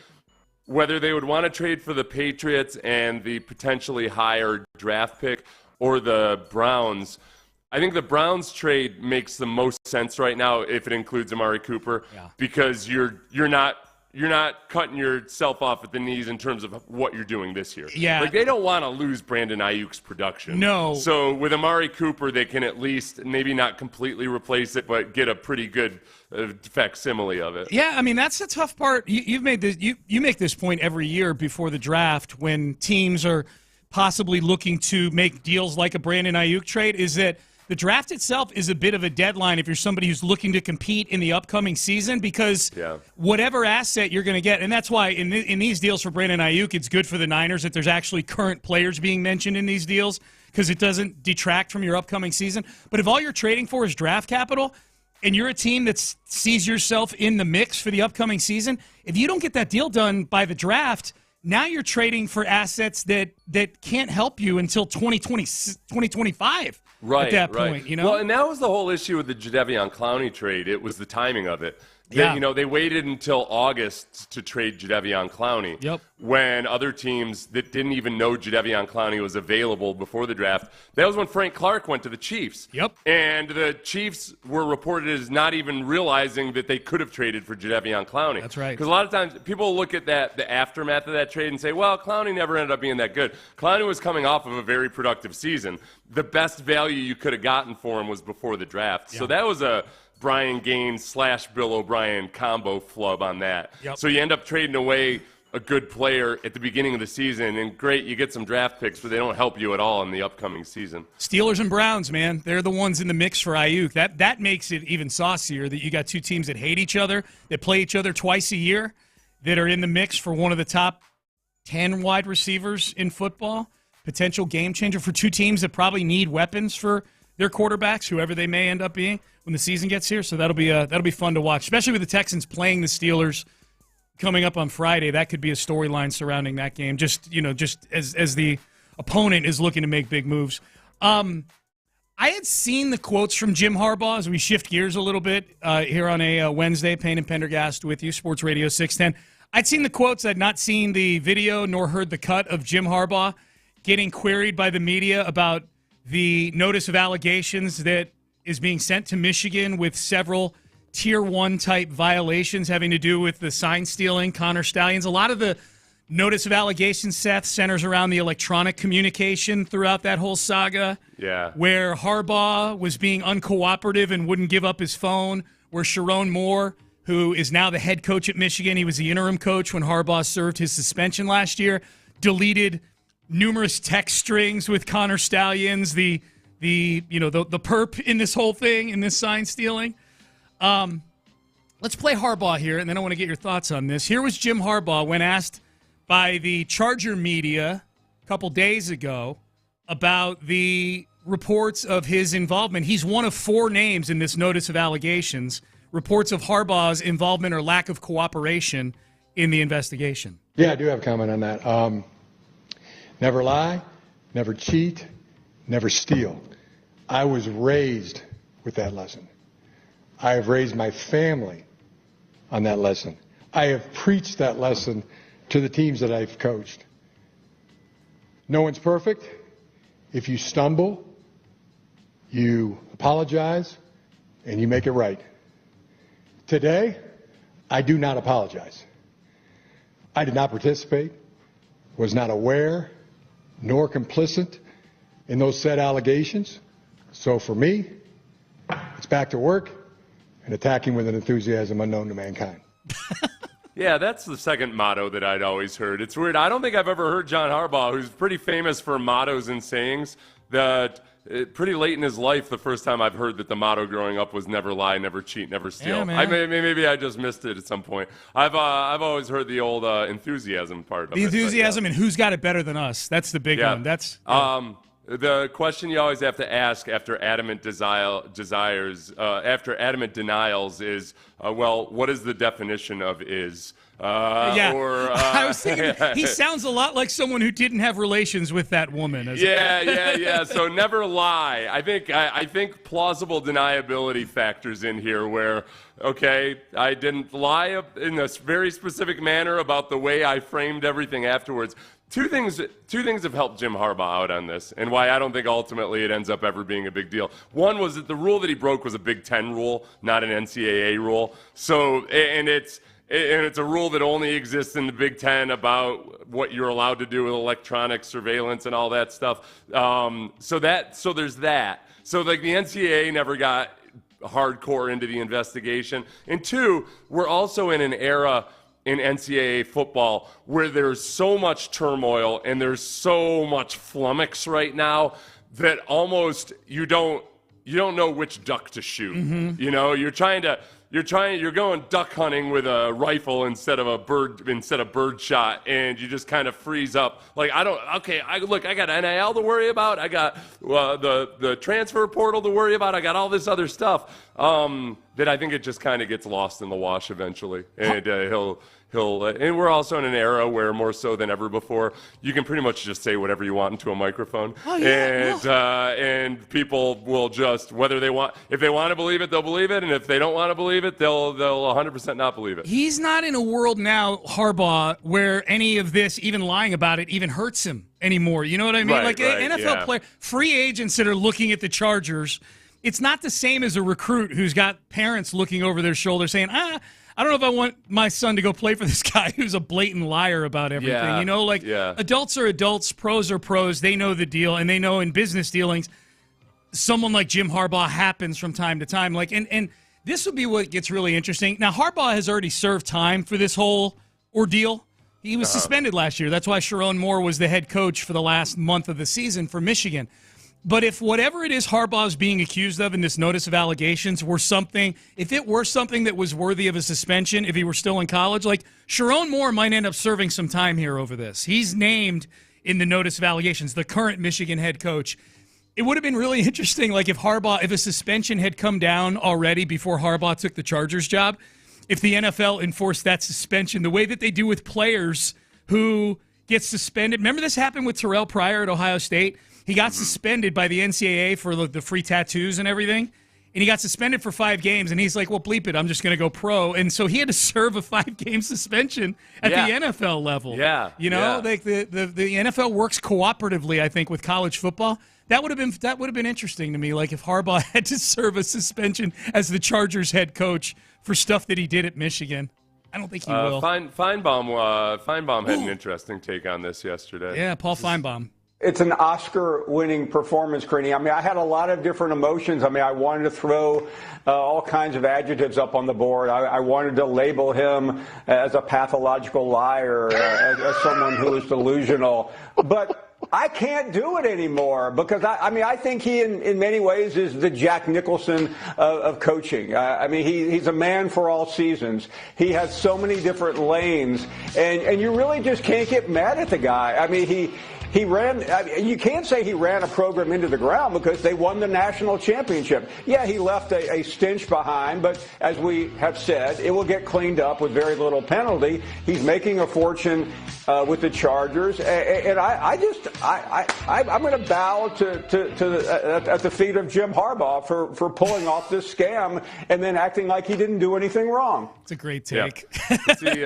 whether they would want to trade for the Patriots and the potentially higher draft pick or the Browns. I think the Browns trade makes the most sense right now if it includes Amari Cooper, because you're not cutting yourself off at the knees in terms of what you're doing this year. Yeah. Like, they don't want to lose Brandon Aiyuk's production. No. So with Amari Cooper, they can at least maybe not completely replace it, but get a pretty good facsimile of it. Yeah, I mean, that's the tough part. You've made this. You make this point every year before the draft when teams are possibly looking to make deals like a Brandon Aiyuk trade, is that the draft itself is a bit of a deadline if you're somebody who's looking to compete in the upcoming season, because whatever asset you're going to get, and that's why in these deals for Brandon Aiyuk, it's good for the Niners that there's actually current players being mentioned in these deals, because it doesn't detract from your upcoming season. But if all you're trading for is draft capital, and you're a team that sees yourself in the mix for the upcoming season, if you don't get that deal done by the draft, now you're trading for assets that can't help you until 2025. Right, at that point, you know? Well, and that was the whole issue with the Jadeveon Clowney trade. It was the timing of it. They waited until August to trade Jadeveon Clowney. When other teams that didn't even know Jadeveon Clowney was available before the draft, that was when Frank Clark went to the Chiefs. And the Chiefs were reported as not even realizing that they could have traded for Jadeveon Clowney. That's right. Because a lot of times people look at the aftermath of that trade and say, well, Clowney never ended up being that good. Clowney was coming off of a very productive season. The best value you could have gotten for him was before the draft. So that was a Brian Gaines / Bill O'Brien combo flub on that. So you end up trading away a good player at the beginning of the season, and great, you get some draft picks, but they don't help you at all in the upcoming season. Steelers and Browns, man, they're the ones in the mix for Aiyuk. That makes it even saucier that you got two teams that hate each other, that play each other twice a year, that are in the mix for one of the top 10 wide receivers in football, potential game changer for two teams that probably need weapons for their quarterbacks, whoever they may end up being when the season gets here. So that'll be fun to watch, especially with the Texans playing the Steelers coming up on Friday. That could be a storyline surrounding that game, just as the opponent is looking to make big moves. I had seen the quotes from Jim Harbaugh as we shift gears a little bit here on a Wednesday, Payne and Pendergast with you, Sports Radio 610. I'd seen the quotes. I'd not seen the video nor heard the cut of Jim Harbaugh getting queried by the media about the notice of allegations that is being sent to Michigan with several Tier 1 type violations having to do with the sign stealing, Connor Stallions. A lot of the notice of allegations, Seth, centers around the electronic communication throughout that whole saga. Where Harbaugh was being uncooperative and wouldn't give up his phone, where Sharon Moore, who is now the head coach at Michigan, he was the interim coach when Harbaugh served his suspension last year, deleted numerous text strings with Connor Stallions, the perp in this whole thing, in this sign stealing. Let's play Harbaugh here, and then I want to get your thoughts on this. Here was Jim Harbaugh when asked by the Charger media a couple days ago about the reports of his involvement. He's one of 4 names in this notice of allegations, reports of Harbaugh's involvement or lack of cooperation in the investigation. Yeah, I do have a comment on that. Never lie, never cheat, never steal. I was raised with that lesson. I have raised my family on that lesson. I have preached that lesson to the teams that I've coached. No one's perfect. If you stumble, you apologize, and you make it right. Today, I do not apologize. I did not participate, was not aware, nor complicit in those said allegations. So for me, it's back to work and attacking with an enthusiasm unknown to mankind. Yeah, that's the second motto that I'd always heard. It's weird. I don't think I've ever heard John Harbaugh, who's pretty famous for mottos and sayings, that pretty late in his life, the first time I've heard that the motto growing up was never lie, never cheat, never steal. Yeah, maybe I just missed it at some point. I've always heard the old enthusiasm part of the it. enthusiasm and who's got it better than us. That's the big one. That's the question you always have to ask after adamant denials is, well, what is the definition of is? Or I was thinking he sounds a lot like someone who didn't have relations with that woman. Yeah. So never lie. I think plausible deniability factors in here where, okay, I didn't lie in a very specific manner about the way I framed everything afterwards. Two things have helped Jim Harbaugh out on this, and why I don't think ultimately it ends up ever being a big deal. One was that the rule that he broke was a Big Ten rule, not an NCAA rule. So, and it's a rule that only exists in the Big Ten about what you're allowed to do with electronic surveillance and all that stuff. So there's that. So like the NCAA never got hardcore into the investigation. And two, we're also in an era in NCAA football where there's so much turmoil and there's so much flummox right now that almost you don't know which duck to shoot. Mm-hmm. You know, you're going duck hunting with a rifle instead of bird shot, and you just kind of freeze up. Like I got NIL to worry about. I got the transfer portal to worry about. I got all this other stuff that I think it just kind of gets lost in the wash eventually, and and we're also in an era where more so than ever before, you can pretty much just say whatever you want into a microphone, and people will just if they want to believe it, they'll believe it, and if they don't want to believe it, they'll 100% not believe it. He's not in a world now, Harbaugh, where any of this, even lying about it, even hurts him anymore. You know what I mean? NFL player, free agents that are looking at the Chargers, it's not the same as a recruit who's got parents looking over their shoulder saying, I don't know if I want my son to go play for this guy who's a blatant liar about everything. Adults are adults, pros are pros. They know the deal, and they know in business dealings, someone like Jim Harbaugh happens from time to time. And this would be what gets really interesting. Now, Harbaugh has already served time for this whole ordeal. He was suspended last year. That's why Sharon Moore was the head coach for the last month of the season for Michigan. But if whatever it is Harbaugh's being accused of in this notice of allegations were something, if it were something that was worthy of a suspension, if he were still in college, like Sharon Moore might end up serving some time here over this. He's named in the notice of allegations, the current Michigan head coach. It would have been really interesting, like if a suspension had come down already before Harbaugh took the Chargers job, if the NFL enforced that suspension the way that they do with players who get suspended. Remember this happened with Terrell Pryor at Ohio State? He got suspended by the NCAA for the free tattoos and everything, and he got suspended for 5 games, and he's like, well, bleep it, I'm just going to go pro. And so he had to serve a 5-game suspension at the NFL level. Yeah. Like the NFL works cooperatively, I think, with college football. That would have been interesting to me, like if Harbaugh had to serve a suspension as the Chargers head coach for stuff that he did at Michigan. I don't think he will. Feinbaum had an interesting take on this yesterday. Yeah, Paul Feinbaum. It's an Oscar-winning performance, Creighton. I mean, I had a lot of different emotions. I mean, I wanted to throw all kinds of adjectives up on the board. I wanted to label him as a pathological liar, as someone who is delusional. But I can't do it anymore because, I think he, in many ways, is the Jack Nicholson of coaching. He's a man for all seasons. He has so many different lanes, and you really just can't get mad at the guy. I mean, he ran, you can't say he ran a program into the ground because they won the national championship. Yeah, he left a stench behind, but as we have said, it will get cleaned up with very little penalty. He's making a fortune with the Chargers, and I'm going to bow at the feet of Jim Harbaugh for pulling off this scam and then acting like he didn't do anything wrong. It's a great take. Yeah. See,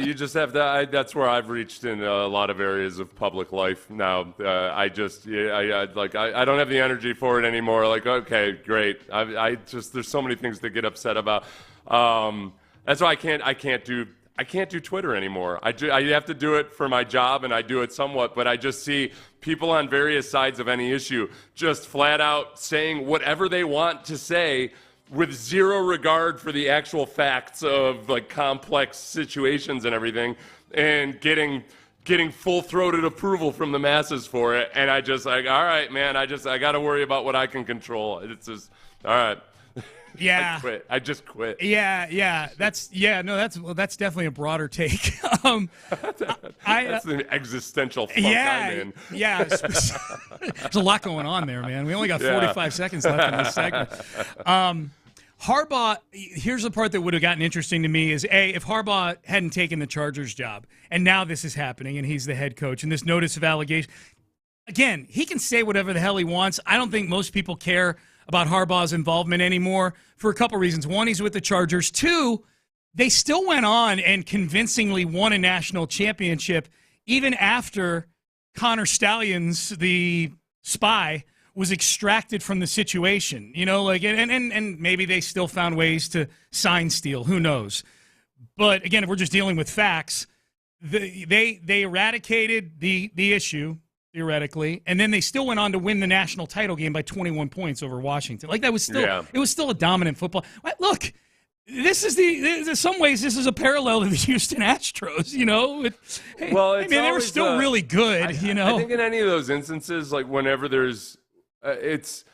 you just have to. That's where I've reached in a lot of areas of public life now. I don't have the energy for it anymore. Like, okay, great. There's so many things to get upset about. That's why I can't do Twitter anymore. I have to do it for my job, and I do it somewhat, but I just see people on various sides of any issue just flat out saying whatever they want to say with zero regard for the actual facts of like complex situations and everything, and getting full-throated approval from the masses for it. And I just all right, man, I got to worry about what I can control. It's just, all right. Yeah. I just quit. Yeah. That's definitely a broader take. That's an existential funk I'm in. Yeah. There's a lot going on there, man. We only got 45 seconds left in this segment. Harbaugh, here's the part that would have gotten interesting to me is, A, if Harbaugh hadn't taken the Chargers job, and now this is happening, and he's the head coach, and this notice of allegation. Again, he can say whatever the hell he wants. I don't think most people care about Harbaugh's involvement anymore for a couple reasons. One, he's with the Chargers. Two, they still went on and convincingly won a national championship even after Connor Stallions, the spy, was extracted from the situation. You know, like, and maybe they still found ways to sign steal. Who knows? But again, if we're just dealing with facts, they eradicated the issue, theoretically, and then they still went on to win the national title game by 21 points over Washington. Like, that was still it was still a dominant football. Look, this is in some ways this is a parallel to the Houston Astros. You know, they were still really good. You know, I think in any of those instances, like whenever there's, it's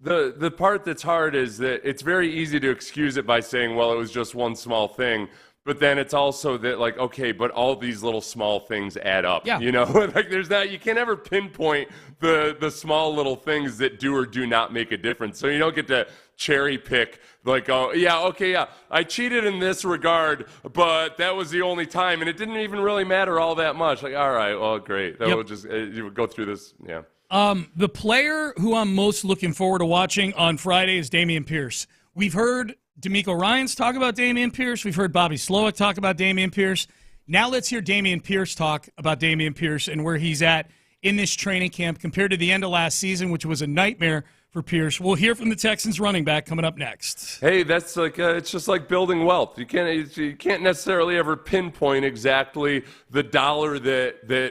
the part that's hard is that it's very easy to excuse it by saying, well, it was just one small thing. But then it's also that, like, okay, but all these little small things add up. Yeah. You know, like there's that, you can't ever pinpoint the small little things that do or do not make a difference. So you don't get to cherry pick, like, oh, yeah, okay, yeah, I cheated in this regard, but that was the only time, and it didn't even really matter all that much. Like, all right, well, great. We'll just go through this, yeah. The player who I'm most looking forward to watching on Friday is Dameon Pierce. We've heard D'Amico Ryans talk about Dameon Pierce. We've heard Bobby Slowick talk about Dameon Pierce. Now let's hear Dameon Pierce talk about Dameon Pierce and where he's at in this training camp compared to the end of last season, which was a nightmare for Pierce. We'll hear from the Texans running back coming up next. Hey, that's like it's just like building wealth. You can't necessarily ever pinpoint exactly the dollar that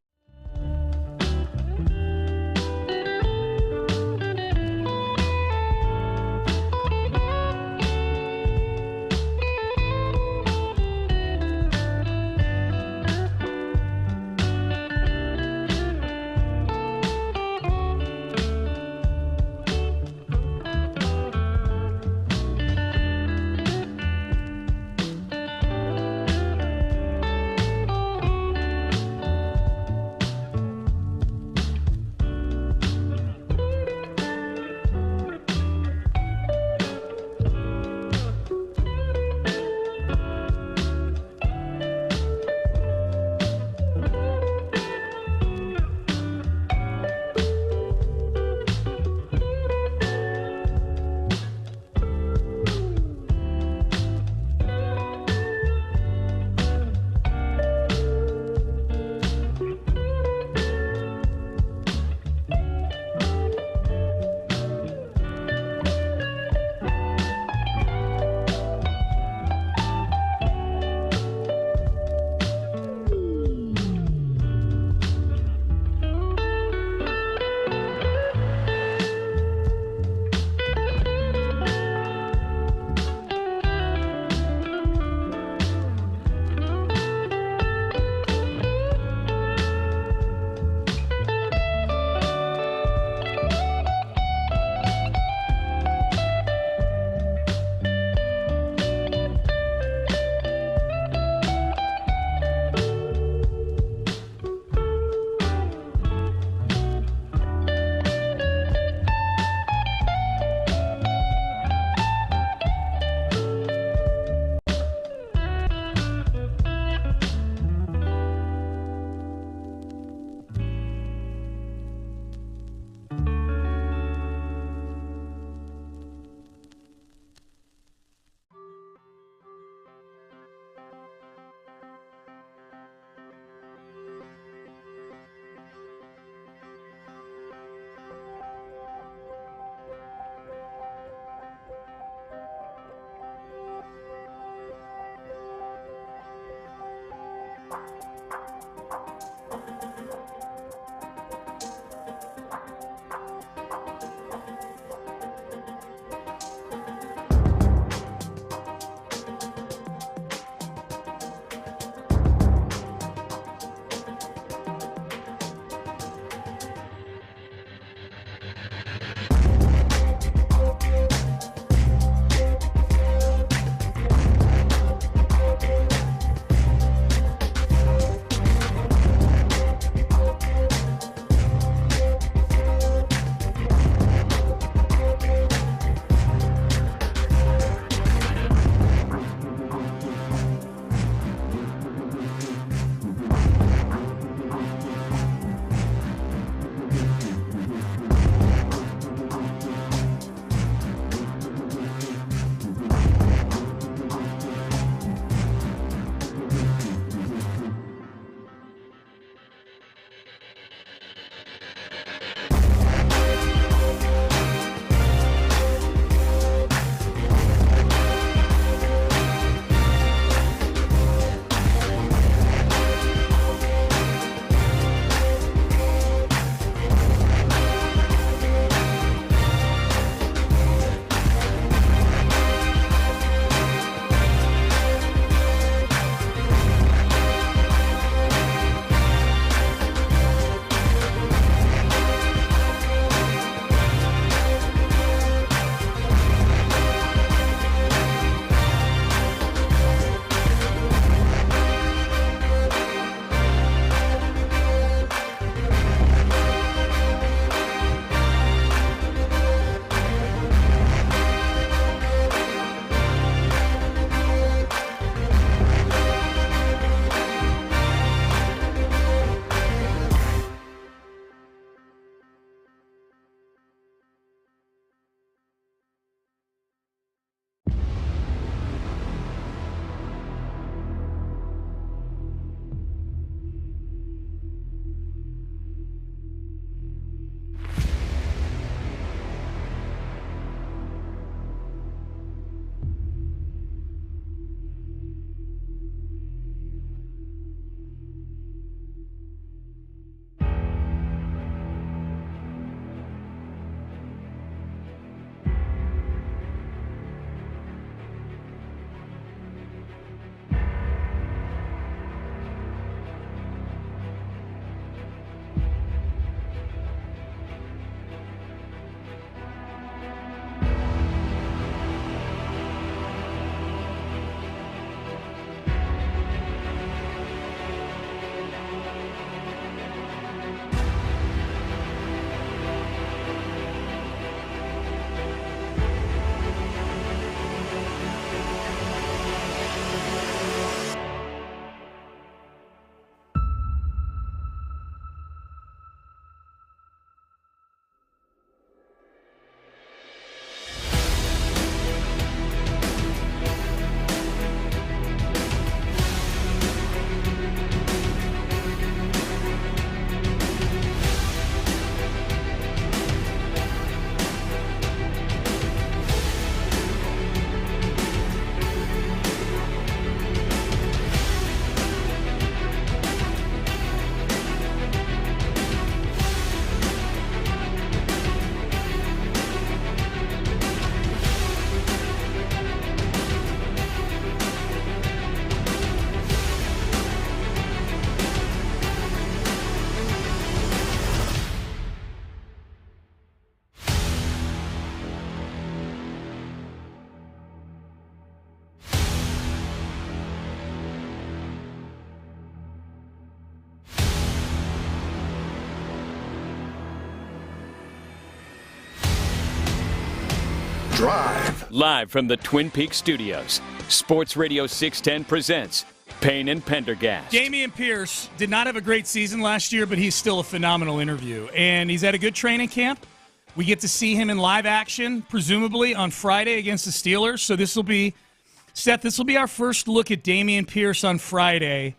Drive. Live from the Twin Peaks studios, Sports Radio 610 presents Payne and Pendergast. Dameon Pierce did not have a great season last year, but he's still a phenomenal interview. And he's at a good training camp. We get to see him in live action, presumably on Friday against the Steelers. So this will be, Seth, this will be our first look at Dameon Pierce on Friday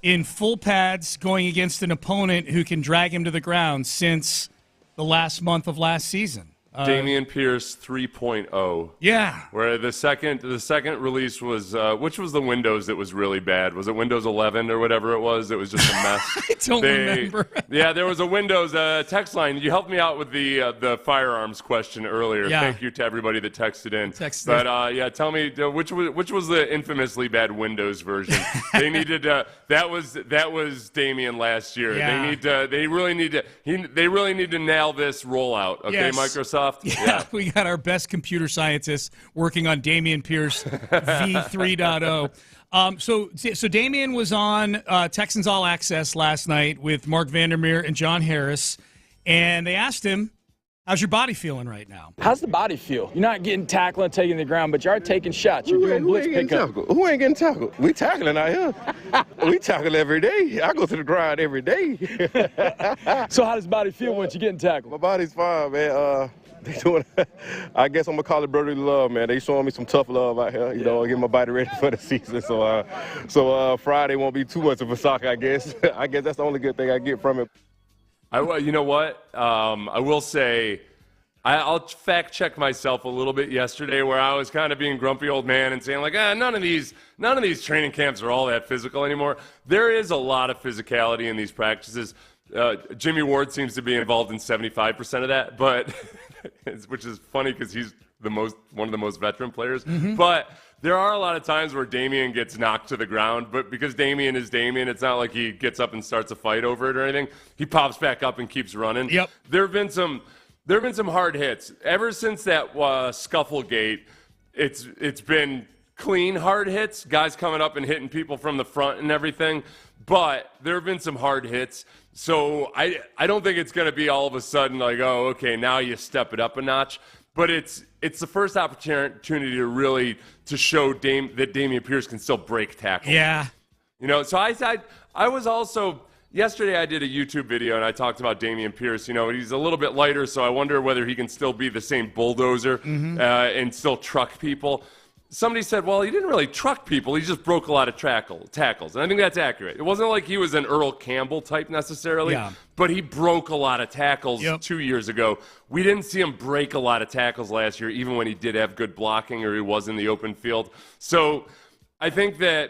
in full pads going against an opponent who can drag him to the ground since the last month of last season. Dameon Pierce 3.0. Yeah. Where the second release was, which was the Windows that was really bad? Was it Windows 11 or whatever it was? It was just a mess. I don't remember. Yeah, there was a Windows text line. You helped me out with the firearms question earlier. Yeah. Thank you to everybody that texted in. Yeah, tell me which was the infamously bad Windows version? They needed that was Dameon last year. Yeah. They really need to nail this rollout. Okay, Yes. Microsoft. Yeah, we got our best computer scientists working on Dameon Pierce v3.0. So Dameon was on Texans All Access last night with Mark Vandermeer and John Harris, and they asked him, how's your body feeling right now? How's the body feel? You're not getting tackled and taking the ground, but you are taking shots. You're doing blitz pickup. Who ain't getting tackled? We tackling out here. We tackle every day. I go to the ground every day. So how does the body feel once you're getting tackled? My body's fine, man. They doing. I guess I'm gonna call it brotherly love, man. They showing me some tough love out here. You know, get my body ready for the season. So Friday won't be too much of a shock, I guess. I guess that's the only good thing I get from it. You know what? I will say, I'll fact check myself a little bit yesterday, where I was kind of being grumpy old man and saying like, none of these training camps are all that physical anymore. There is a lot of physicality in these practices. Jimmy Ward seems to be involved in 75% of that, but which is funny because he's one of the most veteran players. Mm-hmm. But there are a lot of times where Dameon gets knocked to the ground, but because Dameon is Dameon, it's not like he gets up and starts a fight over it or anything. He pops back up and keeps running. Yep. There have been some hard hits ever since that Scufflegate. It's been clean hard hits, guys coming up and hitting people from the front and everything. But there have been some hard hits. So I don't think it's going to be all of a sudden like, oh, okay, now you step it up a notch. But it's the first opportunity to show that Dameon Pierce can still break tackles. Yeah. You know, so I was also yesterday I did a YouTube video and I talked about Dameon Pierce. You know, he's a little bit lighter, so I wonder whether he can still be the same bulldozer and still truck people. Somebody said, well, he didn't really truck people. He just broke a lot of tackles. And I think that's accurate. It wasn't like he was an Earl Campbell type necessarily, but he broke a lot of tackles 2 years ago. We didn't see him break a lot of tackles last year, even when he did have good blocking or he was in the open field. So I think that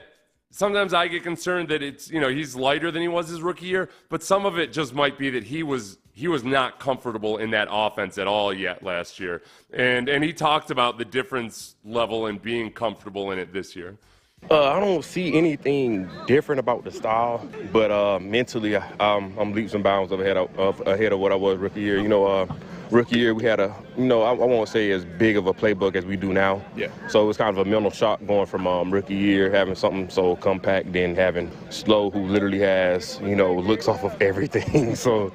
sometimes I get concerned that he's lighter than he was his rookie year, but some of it just might be that he was not comfortable in that offense at all yet last year. And he talked about the difference level in being comfortable in it this year. I don't see anything different about the style, but mentally I'm leaps and bounds ahead of what I was rookie year. You know, rookie year we had I won't say as big of a playbook as we do now. Yeah. So it was kind of a mental shock going from rookie year, having something so compact, then having Slow, who literally has, looks off of everything. So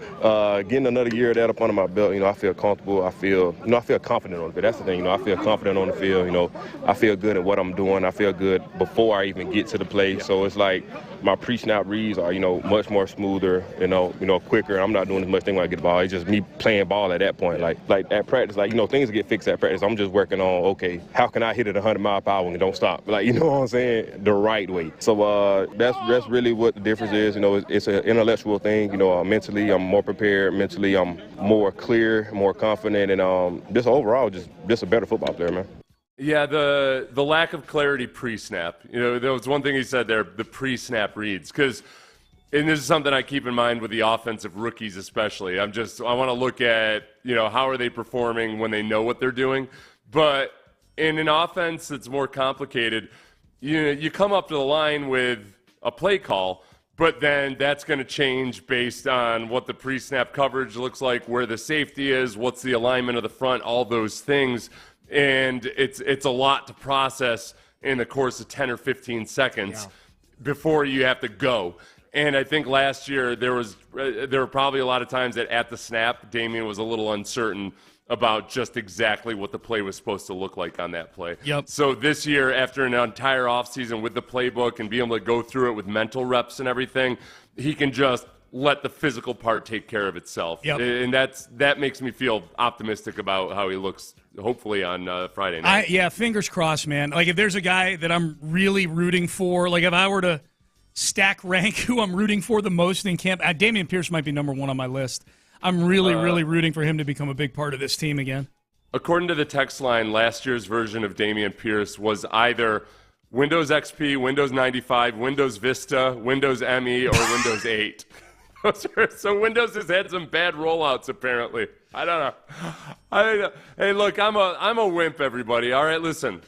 getting another year of that up under my belt, I feel comfortable. I feel confident on it. That's the thing, I feel confident on the field. I feel good at what I'm doing. I feel good before I even get to the play. Yeah. So it's like my pre-snap reads are, much more smoother, quicker. I'm not doing as much thing when I get the ball. It's just me playing ball at that point. Like at practice, things get fixed at practice. I'm just working on, okay, how can I hit it 100 mile per hour and don't stop? You know what I'm saying? The right way. So that's really what the difference is. It's an intellectual thing. Mentally, I'm more prepared. Mentally, I'm more clear, more confident, and just overall, just a better football player, man. Yeah, the lack of clarity pre-snap. There was one thing he said there, the pre-snap reads, and this is something I keep in mind with the offensive rookies especially. I want to look at, how are they performing when they know what they're doing. But in an offense that's more complicated, you come up to the line with a play call, but then that's going to change based on what the pre-snap coverage looks like, where the safety is, what's the alignment of the front, all those things. And it's a lot to process in the course of 10 or 15 seconds before you have to go. And I think last year there were probably a lot of times that at the snap, Dameon was a little uncertain about just exactly what the play was supposed to look like on that play. Yep. So this year, after an entire offseason with the playbook and being able to go through it with mental reps and everything, he can just let the physical part take care of itself. Yep. And that makes me feel optimistic about how he looks, hopefully, on Friday night. Yeah, fingers crossed, man. Like, if there's a guy that I'm really rooting for, like if I were to stack rank who I'm rooting for the most in camp, Dameon Pierce might be number one on my list. I'm really rooting for him to become a big part of this team again. According to the text line, last year's version of Dameon Pierce was either Windows XP, Windows 95, Windows Vista, Windows ME, or Windows 8. So Windows has had some bad rollouts, apparently. I don't know. Hey, look, I'm a wimp, everybody. All right, listen,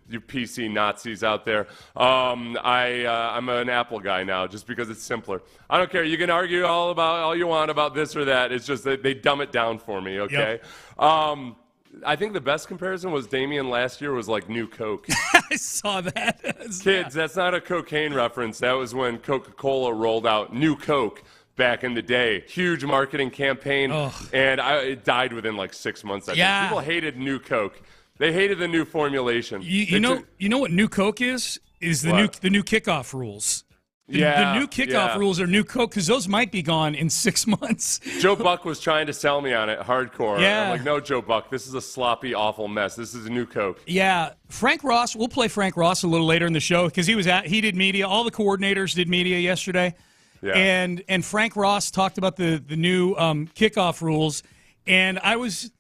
you PC Nazis out there. I'm an Apple guy now, just because it's simpler. I don't care. You can argue all you want about this or that. It's just that they dumb it down for me. Okay. Yep. I think the best comparison was Dameon last year was like New Coke. I saw that. Kids, that's not a cocaine reference. That was when Coca-Cola rolled out New Coke back in the day. Huge marketing campaign, and it died within like 6 months. I think. People hated New Coke. They hated the new formulation. You know what New Coke is? Is the new kickoff rules. The new kickoff rules are New Coke, because those might be gone in 6 months. Joe Buck was trying to sell me on it hardcore. Yeah. I'm like, no, Joe Buck, this is a sloppy, awful mess. This is a New Coke. Yeah. Frank Ross, we'll play Frank Ross a little later in the show, because he did media. All the coordinators did media yesterday. Yeah. And Frank Ross talked about the new kickoff rules, and I was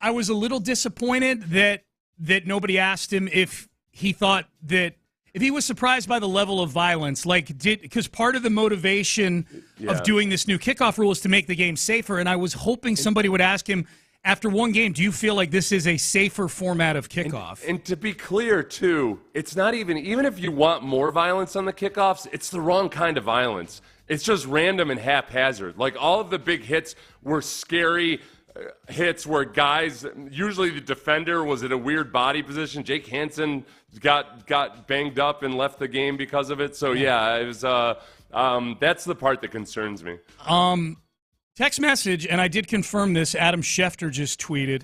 a little disappointed that nobody asked him if he thought that, if he was surprised by the level of violence, because part of the motivation of doing this new kickoff rule is to make the game safer, and I was hoping somebody would ask him after one game, do you feel like this is a safer format of kickoff? And to be clear, too, it's not even if you want more violence on the kickoffs, it's the wrong kind of violence. It's just random and haphazard. Like, all of the big hits were scary hits where guys, usually the defender was in a weird body position. Jake Hansen got banged up and left the game because of it. So, yeah, it was that's the part that concerns me. Text message, and I did confirm this, Adam Schefter just tweeted,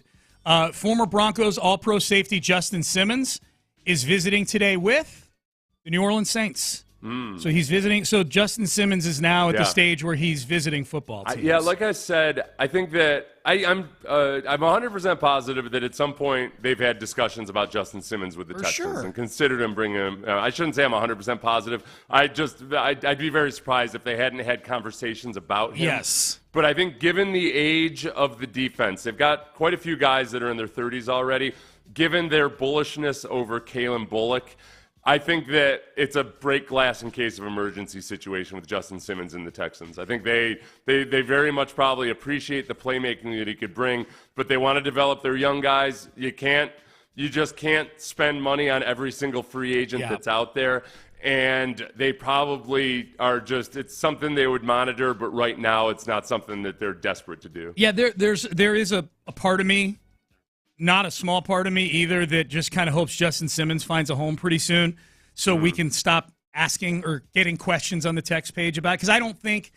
former Broncos All-Pro safety Justin Simmons is visiting today with the New Orleans Saints. So he's visiting. So Justin Simmons is now at the stage where he's visiting football teams. Like I said, I think that I'm 100% positive that at some point they've had discussions about Justin Simmons with the Texans and considered him bringing him. I shouldn't say I'm 100% positive. I'd be very surprised if they hadn't had conversations about him. Yes. But I think given the age of the defense, they've got quite a few guys that are in their 30s already. Given their bullishness over Kalen Bullock, I think that it's a break glass in case of emergency situation with Justin Simmons and the Texans. I think they very much probably appreciate the playmaking that he could bring, but they want to develop their young guys. You just can't spend money on every single free agent that's out there. And they probably are it's something they would monitor, but right now it's not something that they're desperate to do. Yeah, there is a part of me, not a small part of me either, that just kind of hopes Justin Simmons finds a home pretty soon so we can stop asking or getting questions on the text page about it. Because I don't think,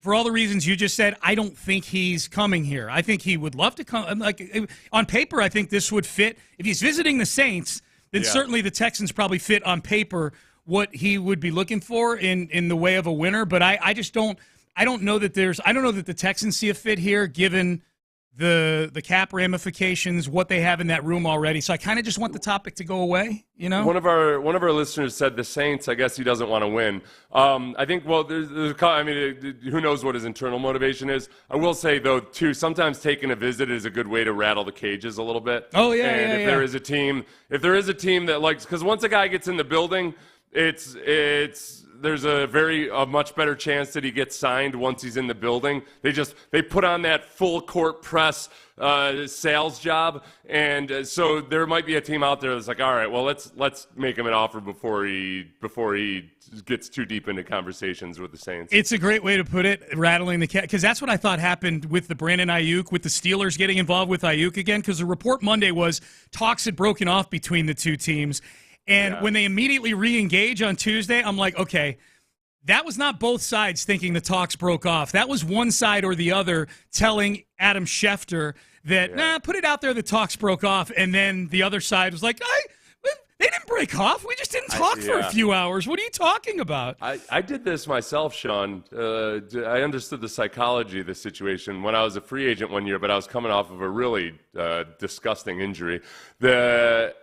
for all the reasons you just said, I don't think he's coming here. I think he would love to come. Like, on paper, I think this would fit. If he's visiting the Saints, then certainly the Texans probably fit on paper what he would be looking for in the way of a winner. But I don't know that the Texans see a fit here given the cap ramifications, what they have in that room already. So I kind of just want the topic to go away, you know? One of our listeners said the Saints, I guess he doesn't want to win. I think, well, who knows what his internal motivation is. I will say, though, too, sometimes taking a visit is a good way to rattle the cages a little bit. Oh, yeah, and if there is a team that likes, because once a guy gets in the building, there's a much better chance that he gets signed once he's in the building. They put on that full court press sales job, and so there might be a team out there that's like, all right, well, let's make him an offer before he gets too deep into conversations with the Saints. It's a great way to put it, rattling the cat, because that's what I thought happened with the Brandon Aiyuk, with the Steelers getting involved with Aiyuk again, because the report Monday was talks had broken off between the two teams. And when they immediately re-engage on Tuesday, I'm like, okay, that was not both sides thinking the talks broke off. That was one side or the other telling Adam Schefter that, put it out there, the talks broke off, and then the other side was like, they didn't break off. We just didn't talk for a few hours. What are you talking about? I did this myself, Sean. I understood the psychology of the situation when I was a free agent one year, but I was coming off of a really disgusting injury. That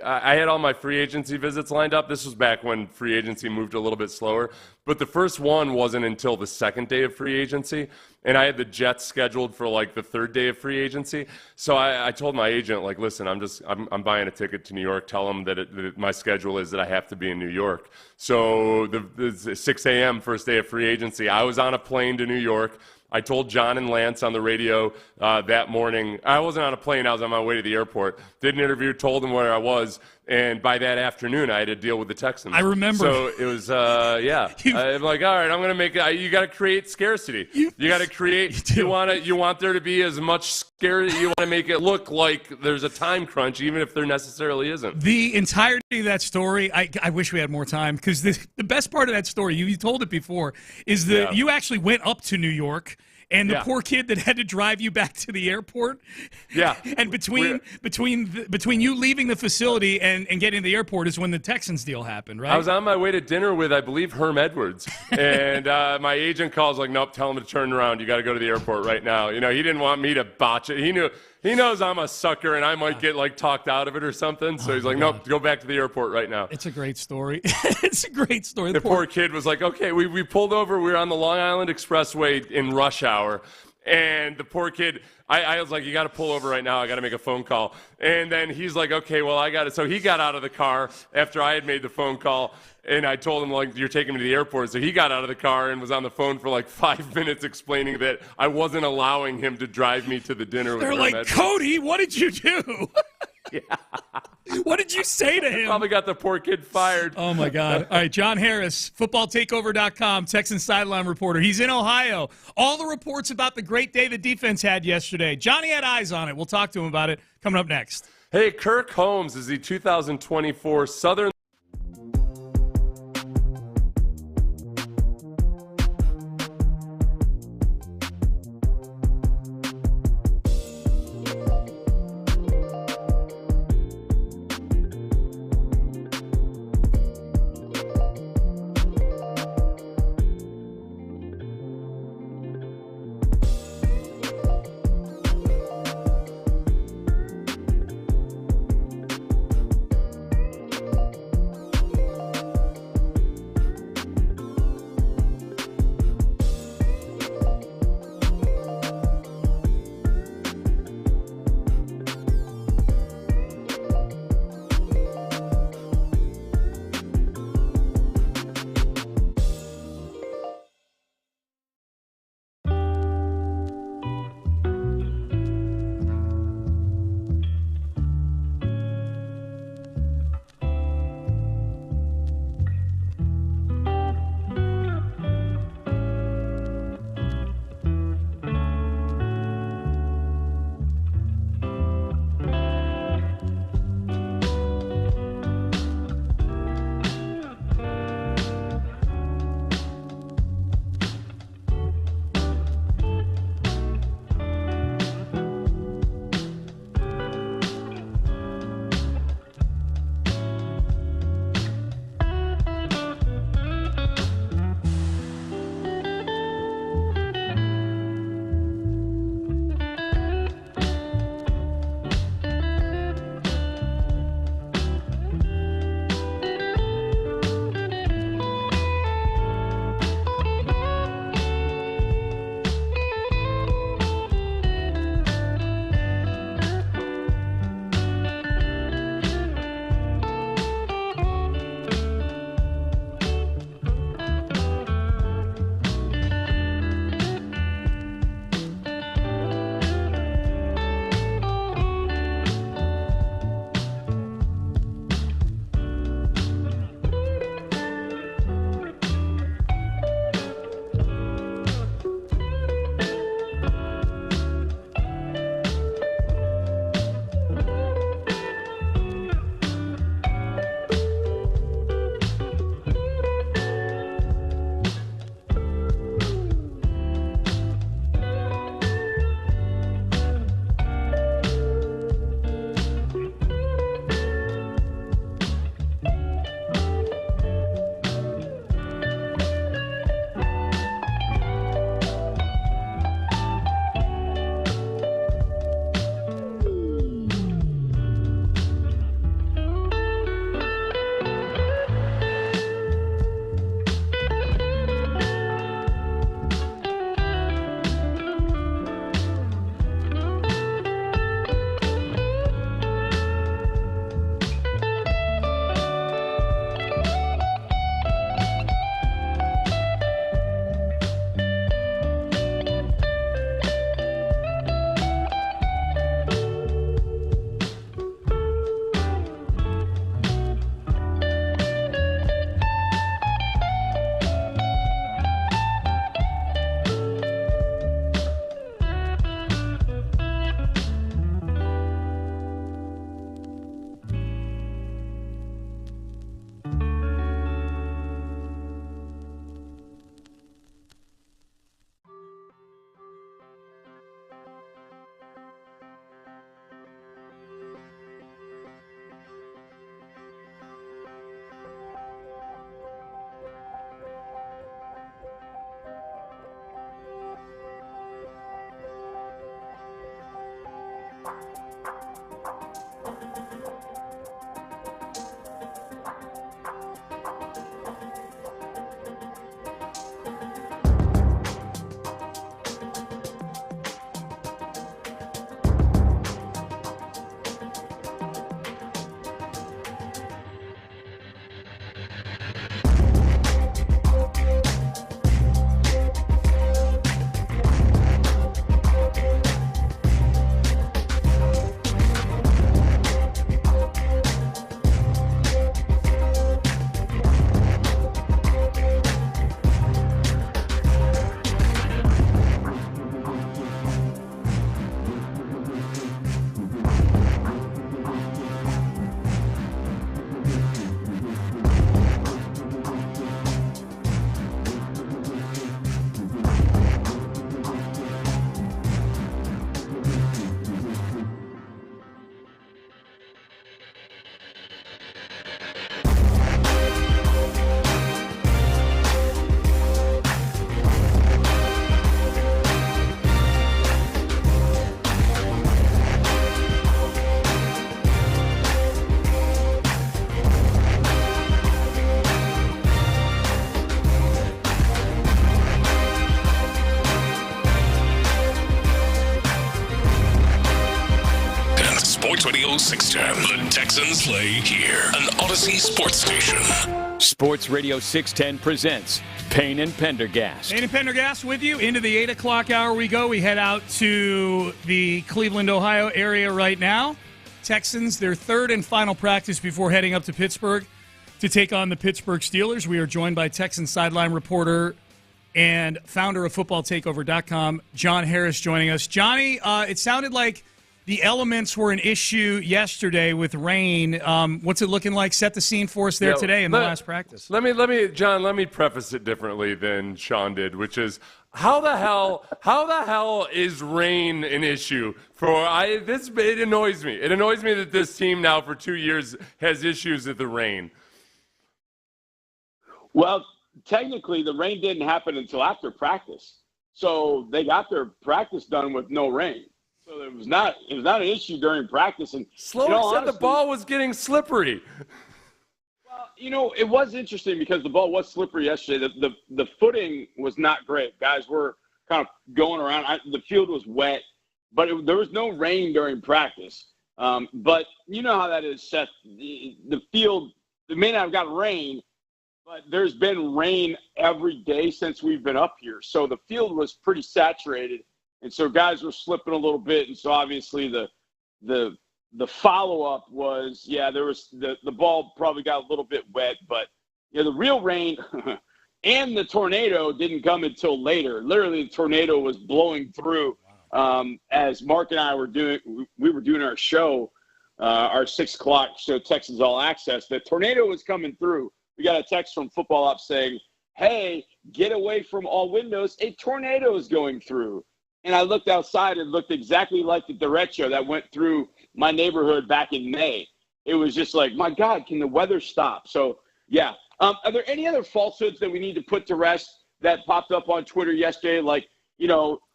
I had all my free agency visits lined up. This was back when free agency moved a little bit slower. But the first one wasn't until the second day of free agency. And I had the Jets scheduled for like the third day of free agency. So I told my agent, like, listen, I'm buying a ticket to New York. Tell them that my schedule is that I have to be in New York. So the 6 a.m. first day of free agency, I was on a plane to New York. I told John and Lance on the radio that morning. I wasn't on a plane. I was on my way to the airport. Did an interview, told them where I was. And by that afternoon, I had to deal with the Texans. I remember. So it was, I'm like, all right, I'm going to make it. You got to create scarcity. You got to create. You want there to be as much scarcity. You want to make it look like there's a time crunch, even if there necessarily isn't. The entirety of that story, I wish we had more time, because the best part of that story, you told it before, is that you actually went up to New York. And the poor kid that had to drive you back to the airport. Yeah. And between you leaving the facility and getting to the airport is when the Texans deal happened, right? I was on my way to dinner with, I believe, Herm Edwards. And my agent calls like, nope, tell him to turn around. You got to go to the airport right now. You know, he didn't want me to botch it. He knows I'm a sucker and I might get like talked out of it or something. So he's like, nope, go back to the airport right now. It's a great story. It's a great story. The poor kid was like, okay, we pulled over. We were on the Long Island Expressway in rush hour. And the poor kid, I was like, you got to pull over right now. I got to make a phone call. And then he's like, okay, well, I got it. So he got out of the car after I had made the phone call. And I told him, like, you're taking me to the airport. So he got out of the car and was on the phone for like 5 minutes explaining that I wasn't allowing him to drive me to the dinner with They're like, Edwards. Cody, what did you do? Yeah. What did you say to him? Probably got the poor kid fired. Oh, my God. All right, John Harris, footballtakeover.com, Texans sideline reporter. He's in Ohio. All the reports about the great day the defense had yesterday. Johnny had eyes on it. We'll talk to him about it coming up next. Hey, Kirk Holmes is the 2024 Southern Sports Radio 610. The Texans play here. An Odyssey sports station. Sports Radio 610 presents Payne and Pendergast. Payne and Pendergast with you. Into the 8 o'clock hour we go. We head out to the Cleveland, Ohio area right now. Texans, their third and final practice before heading up to Pittsburgh to take on the Pittsburgh Steelers. We are joined by Texans sideline reporter and founder of FootballTakeover.com, John Harris, joining us. Johnny, it sounded like the elements were an issue yesterday with rain. What's it looking like? Set the scene for us there today in the last practice. Let me preface it differently than Sean did, which is how the hell is rain an issue it annoys me. It annoys me that this team now for 2 years has issues with the rain. Well, technically the rain didn't happen until after practice. So they got their practice done with no rain. So it was not an issue during practice. And Slowick said the ball was getting slippery. Well, it was interesting because the ball was slippery yesterday. The footing was not great. Guys were kind of going around. The field was wet, but there was no rain during practice. But you know how that is, Seth. The field, it may not have got rain, but there's been rain every day since we've been up here. So the field was pretty saturated. And so guys were slipping a little bit, and so obviously the follow-up was, there was the ball probably got a little bit wet, but the real rain and the tornado didn't come until later. Literally, the tornado was blowing through as Mark and I were doing our show, our 6 o'clock show, Texans All Access. The tornado was coming through. We got a text from Football Up saying, "Hey, get away from all windows. A tornado is going through." And I looked outside and looked exactly like the derecho that went through my neighborhood back in May. It was just like, my God, can the weather stop? So, yeah. Are there any other falsehoods that we need to put to rest that popped up on Twitter yesterday? Like,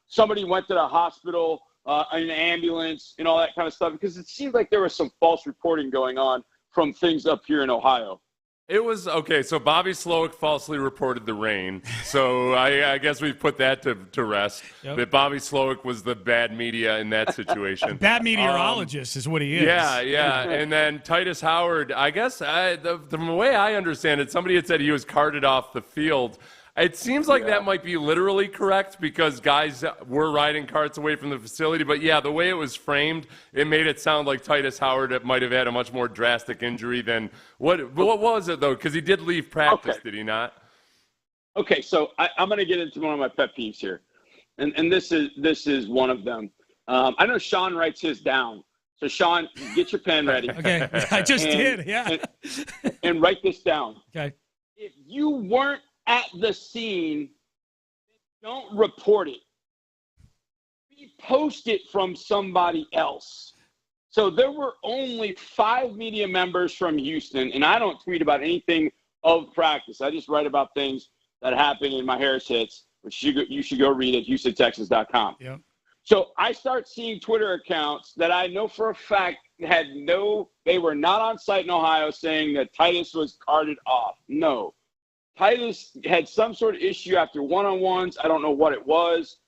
somebody went to the hospital in an ambulance and all that kind of stuff? Because it seemed like there was some false reporting going on from things up here in Ohio. It was okay. So Bobby Slowick falsely reported the rain. So I guess we've put that to rest. Yep. That Bobby Slowick was the bad media in that situation. Bad meteorologist is what he is. Yeah. And then Titus Howard, I guess the way I understand it, somebody had said he was carted off the field. It seems like that might be literally correct because guys were riding carts away from the facility. But, the way it was framed, it made it sound like Titus Howard might have had a much more drastic injury than what was it, though? Because he did leave practice, did he not? Okay, so I'm going to get into one of my pet peeves here. And this is one of them. I know Sean writes his down. So, Sean, get your pen ready. Okay, I just did, yeah. And write this down. Okay. If you weren't at the scene, don't report it. Repost it from somebody else. So there were only 5 media members from Houston, and I don't tweet about anything of practice. I just write about things that happen in my Harris Hits, which you should go read at HoustonTexans.com. Yep. So I start seeing Twitter accounts that I know for a fact they were not on site in Ohio saying that Titus was carted off. No. Titus had some sort of issue after one-on-ones. I don't know what it was.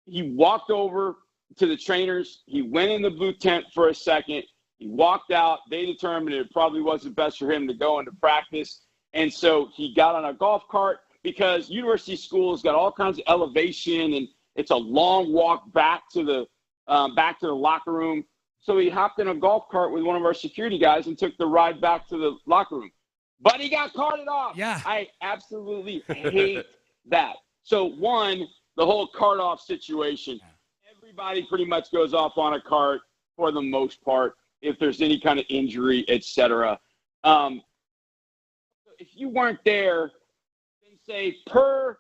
He walked over to the trainers. He went in the blue tent for a second. He walked out. They determined it probably wasn't best for him to go into practice. And so he got on a golf cart because university schools got all kinds of elevation, and it's a long walk back to the locker room. So he hopped in a golf cart with one of our security guys and took the ride back to the locker room. But he got carted off. Yeah. I absolutely hate that. So, one, the whole cart off situation. Everybody pretty much goes off on a cart for the most part if there's any kind of injury, etc. If you weren't there, then say per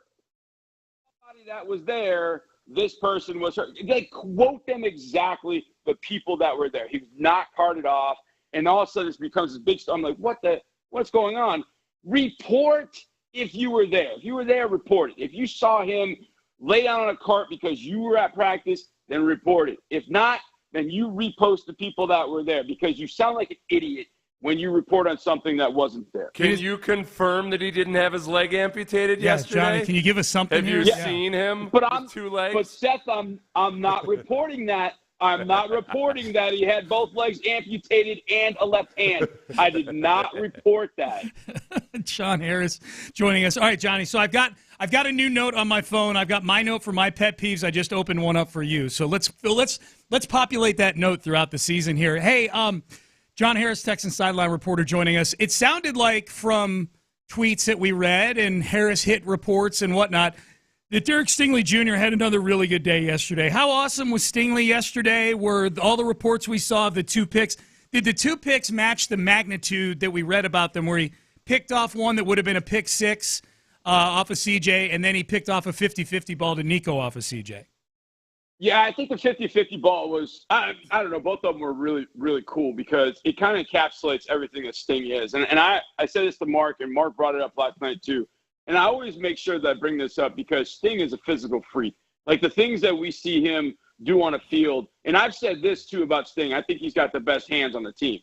somebody that was there, this person was hurt. They quote them exactly, the people that were there. He was not carted off, and all of a sudden it becomes this big storm. I'm like, what's going on? Report if you were there. If you were there, report it. If you saw him lay down on a cart because you were at practice, then report it. If not, then you repost the people that were there, because you sound like an idiot when you report on something that wasn't there. Can you confirm that he didn't have his leg amputated yesterday? Johnny, can you give us something here? Have you seen him with 2 legs? But Seth, I'm not reporting that. I'm not reporting that he had both legs amputated and a left hand. I did not report that. Sean Harris joining us. All right, Johnny. So I've got a new note on my phone. I've got my note for my pet peeves. I just opened one up for you. So let's populate that note throughout the season here. Hey, John Harris, Texans sideline reporter, joining us. It sounded like from tweets that we read and Harris hit reports and whatnot that Derek Stingley Jr. had another really good day yesterday. How awesome was Stingley yesterday? Were all the reports we saw of the 2 picks, did the 2 picks match the magnitude that we read about them, where he picked off one that would have been a pick 6 off of CJ, and then he picked off a 50-50 ball to Nico off of CJ? Yeah, I think the 50-50 ball was, I don't know, both of them were really, really cool because it kind of encapsulates everything that Sting is. And I said this to Mark, and Mark brought it up last night too. And I always make sure that I bring this up because Sting is a physical freak. Like the things that we see him do on a field, and I've said this too about Sting, I think he's got the best hands on the team.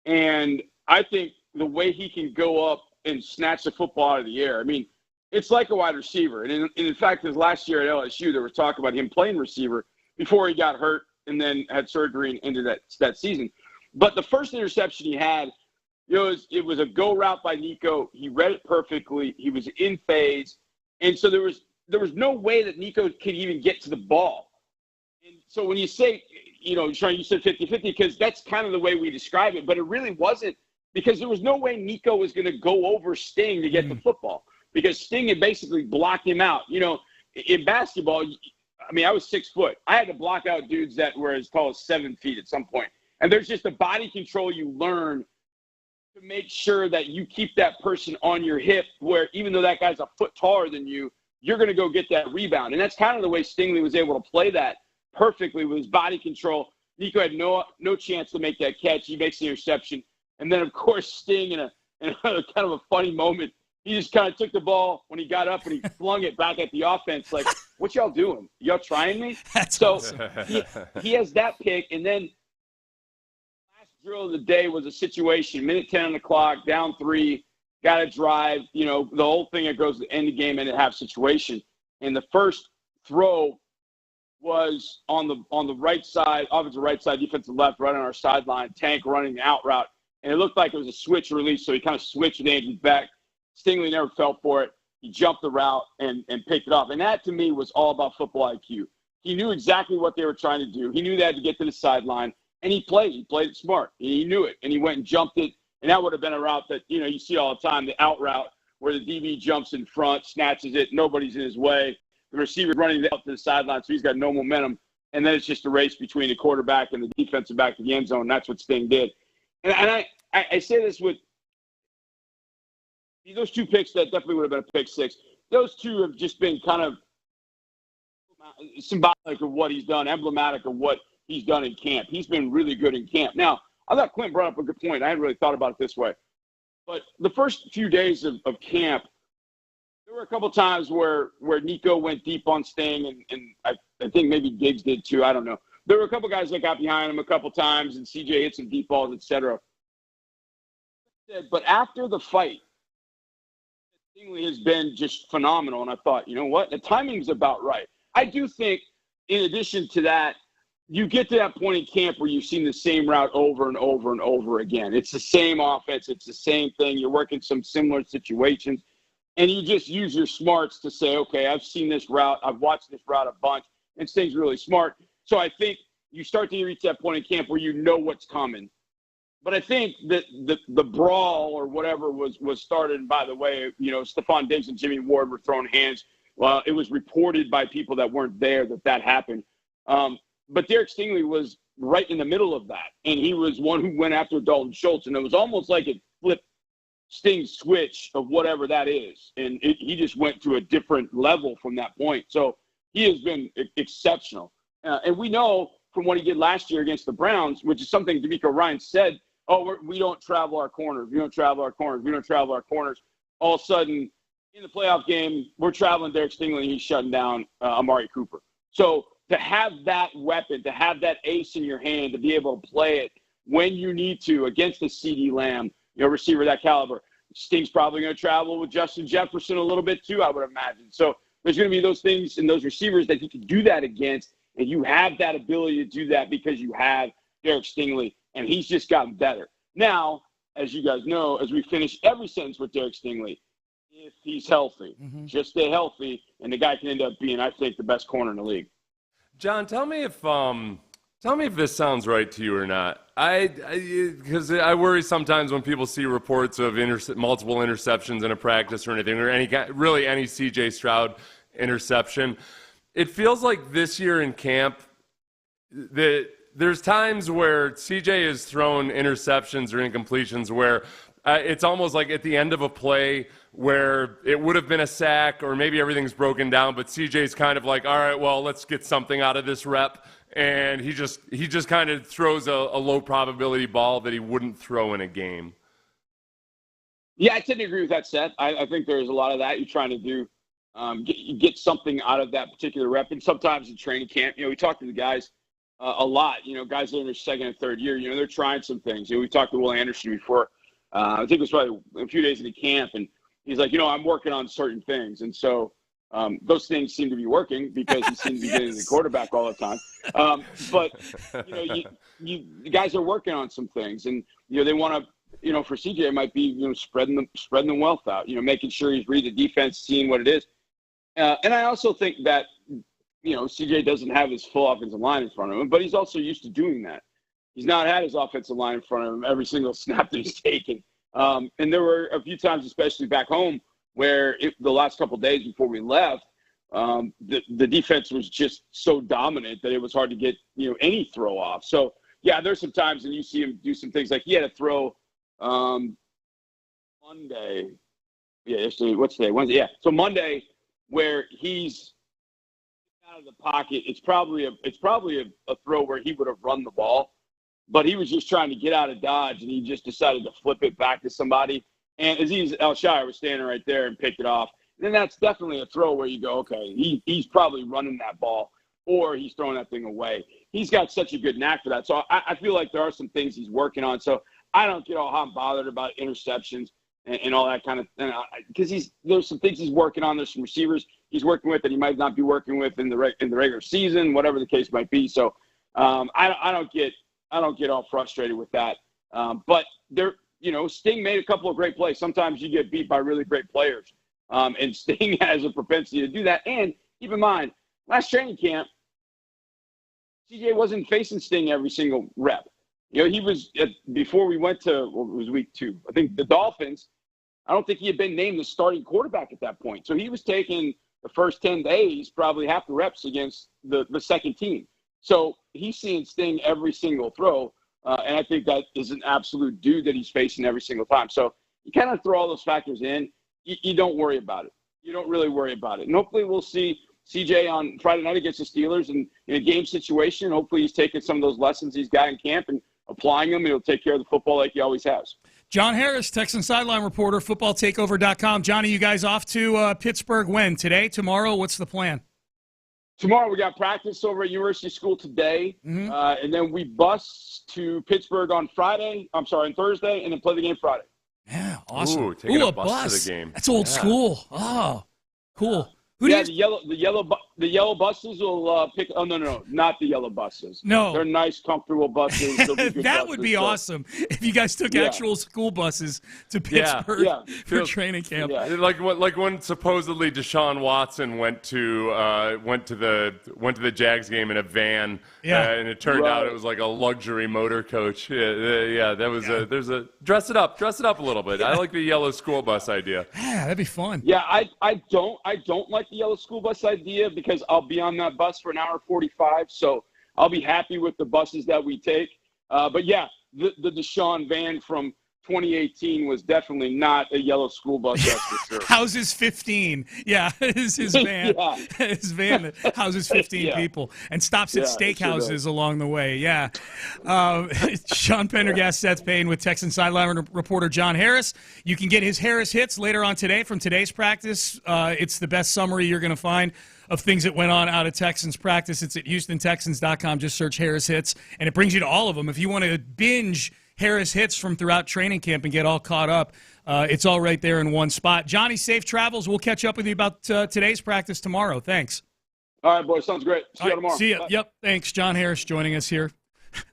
And I think the way he can go up and snatch the football out of the air, I mean, it's like a wide receiver. And in fact, his last year at LSU, there was talk about him playing receiver before he got hurt and then had surgery and ended that season. But the first interception he had, it was a go route by Nico. He read it perfectly. He was in phase. And so there was no way that Nico could even get to the ball. And so when you say, Sean, you said 50-50 because that's kind of the way we describe it, but it really wasn't, because there was no way Nico was going to go over Sting to get the football, because Sting had basically blocked him out. In basketball, I mean, I was 6 foot. I had to block out dudes that were as tall as 7 feet at some point. And there's just a body control you learn to make sure that you keep that person on your hip, where even though that guy's a foot taller than you, you're going to go get that rebound. And that's kind of the way Stingley was able to play that perfectly with his body control. Nico had no chance to make that catch. He makes the interception. And then, of course, Sting in a kind of a funny moment, he just kind of took the ball when he got up and he flung it back at the offense like, what y'all doing? Y'all trying me? That's so awesome. he has that pick. And then last drill of the day was a situation, minute 10 on the clock, down 3, got to drive, the whole thing that goes to the end of the game and a half situation. And the first throw was on the right side, offensive right side, defensive left, right on our sideline, Tank running the out route. And it looked like it was a switch release, so he kind of switched with Andrews back. Stingley never fell for it. He jumped the route and picked it up. And that, to me, was all about football IQ. He knew exactly what they were trying to do. He knew they had to get to the sideline, and he played. He played it smart. He knew it, and he went and jumped it. And that would have been a route that, you see all the time, the out route, where the DB jumps in front, snatches it, nobody's in his way. The receiver's running out to the sideline, so he's got no momentum. And then it's just a race between the quarterback and the defensive back to the end zone. And that's what Sting did. And I say this with those 2 picks that definitely would have been a pick 6. Those 2 have just been kind of symbolic of what he's done, emblematic of what he's done in camp. He's been really good in camp. Now, I thought Clint brought up a good point. I hadn't really thought about it this way. But the first few days of camp, there were a couple times where Nico went deep on Sting, and I think maybe Diggs did too. I don't know. There were a couple guys that got behind him a couple times, and CJ hit some deep balls, etc. But after the fight, Stingley has been just phenomenal, and I thought, you know what? The timing's about right. I do think, in addition to that, you get to that point in camp where you've seen the same route over and over and over again. It's the same offense. It's the same thing. You're working some similar situations, and you just use your smarts to say, okay, I've seen this route. I've watched this route a bunch, and Sting's really smart. So I think you start to reach that point in camp where you know what's coming. But I think that the brawl or whatever was started, and by the way, you know, Stephon Diggs and Jimmy Ward were throwing hands. Well, it was reported by people that weren't there that happened. But Derek Stingley was right in the middle of that, and he was one who went after Dalton Schultz, and it was almost like it flipped Sting's switch of whatever that is, and he just went to a different level from that point. So he has been exceptional. And we know from what he did last year against the Browns, which is something DeMeco Ryans said, we don't travel our corners. We don't travel our corners. We don't travel our corners. All of a sudden, in the playoff game, we're traveling Derek Stingley, and he's shutting down Amari Cooper. So to have that weapon, to have that ace in your hand, to be able to play it when you need to against the CeeDee Lamb, you know, receiver that caliber, Sting's probably going to travel with Justin Jefferson a little bit too, I would imagine. So there's going to be those things and those receivers that you can do that against, and you have that ability to do that because you have Derek Stingley, and he's just gotten better. Now, as you guys know, as we finish every sentence with Derek Stingley, if he's healthy, just stay healthy, and the guy can end up being, I think, the best corner in the league. John, tell me if this sounds right to you or not. Because I worry sometimes when people see reports of multiple interceptions in a practice or anything, or any C.J. Stroud interception. It feels like this year in camp that there's times where CJ has thrown interceptions or incompletions where it's almost like at the end of a play where it would have been a sack or maybe everything's broken down, but CJ's kind of like, all right, well, let's get something out of this rep. And he just kind of throws a low probability ball that he wouldn't throw in a game. Yeah, I tend to agree with that, Seth. I think there's a lot of that you're trying to do. Get something out of that particular rep. And sometimes in training camp, you know, we talk to the guys a lot, you know, guys that are in their second and third year, you know, they're trying some things. You know, we talked to Will Anderson before. I think it was probably a few days into camp, and he's like, you know, I'm working on certain things. And so those things seem to be working because he seems to be getting the quarterback all the time. But, you know, the guys are working on some things, and, you know, they want to, you know, for CJ, it might be, you know, spreading the wealth out, you know, making sure he's reading the defense, seeing what it is. And I also think that, you know, CJ doesn't have his full offensive line in front of him, but he's also used to doing that. He's not had his offensive line in front of him every single snap that he's taken. And there were a few times, especially back home, where the last couple of days before we left, the defense was just so dominant that it was hard to get, you know, any throw off. So, yeah, there's some times and you see him do some things like he had a throw Monday. Yeah, yesterday, what's today? Wednesday. Yeah. So Monday, where he's out of the pocket, it's probably a throw where he would have run the ball, but he was just trying to get out of dodge, and he just decided to flip it back to somebody. And Aziz El-Shire was standing right there and picked it off. And then that's definitely a throw where you go, okay, he's probably running that ball, or he's throwing that thing away. He's got such a good knack for that. So I feel like there are some things he's working on. So I don't get all hot and bothered about interceptions and all that kind of thing, because there's some things he's working on. There's some receivers he's working with that he might not be working with in the regular season, whatever the case might be. So I don't get all frustrated with that. But there, you know, Sting made a couple of great plays. Sometimes you get beat by really great players, and Sting has a propensity to do that. And keep in mind, last training camp, CJ wasn't facing Sting every single rep. You know, he was before we went to it was week 2. I think the Dolphins. I don't think he had been named the starting quarterback at that point. So he was taking the first 10 days, probably half the reps against the second team. So he's seeing Sting every single throw, and I think that is an absolute dude that he's facing every single time. So you kind of throw all those factors in. You don't worry about it. You don't really worry about it. And hopefully we'll see CJ on Friday night against the Steelers in a game situation. Hopefully he's taking some of those lessons he's got in camp and applying them. He'll take care of the football like he always has. John Harris, Texan sideline reporter, footballtakeover.com. Johnny, you guys off to Pittsburgh when? Today, tomorrow? What's the plan? Tomorrow we got practice over at University School today, and then we bus to Pittsburgh on Thursday, and then play the game Friday. Yeah, awesome. Ooh, taking a bus to the game. That's old school. Oh, cool. The yellow buses will pick. Oh no, not the yellow buses. No, they're nice, comfortable buses. That would be awesome if you guys took actual school buses to Pittsburgh for training camp. Yeah. Like when supposedly Deshaun Watson went to the Jags game in a van, and it turned out it was like a luxury motor coach. That was there's a dress it up a little bit. I like the yellow school bus idea. Yeah, that'd be fun. Yeah, I don't like the yellow school bus idea because I'll be on that bus for an hour 45, so I'll be happy with the buses that we take. But yeah, the Deshaun van from 2018 was definitely not a yellow school bus, that's for sure. Houses 15. Yeah, his van. His van that houses 15 people and stops at steakhouses along the way. Yeah. Sean Pendergast, Seth Payne with Texan sideline reporter John Harris. You can get his Harris hits later on today from today's practice. It's the best summary you're going to find of things that went on out of Texans practice. It's at HoustonTexans.com. Just search Harris hits, and it brings you to all of them. If you want to binge Harris hits from throughout training camp and get all caught up, it's all right there in one spot. Johnny, safe travels. We'll catch up with you about today's practice tomorrow. Thanks. All right, boys. Sounds great. See you tomorrow. See you. Bye. Yep. Thanks. John Harris joining us here.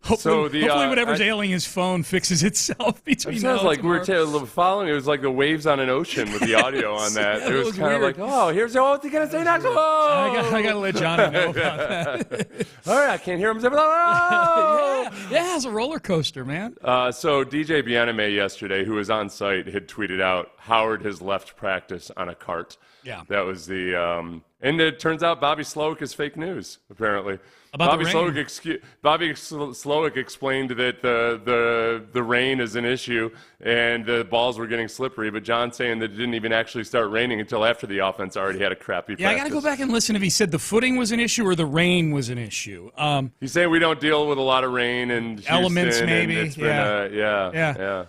Hopefully whatever's ailing his phone fixes itself between now and like tomorrow. we were following. It was like the waves on an ocean with the audio on that. It was kind of like, here's what's he going to say next? I got to let Johnny know about that. All right, I can't hear him. Yeah, it's a roller coaster, man. So DJ Bijani yesterday, who was on site, had tweeted out Howard has left practice on a cart. Yeah. That was the and it turns out Bobby Slowick is fake news, apparently. About Bobby the rain. Slowick explained that the rain is an issue and the balls were getting slippery, but John's saying that it didn't even actually start raining until after the offense already had a crappy practice. I got to go back and listen if he said the footing was an issue or the rain was an issue. He's saying we don't deal with a lot of rain and elements, maybe. It's been yeah.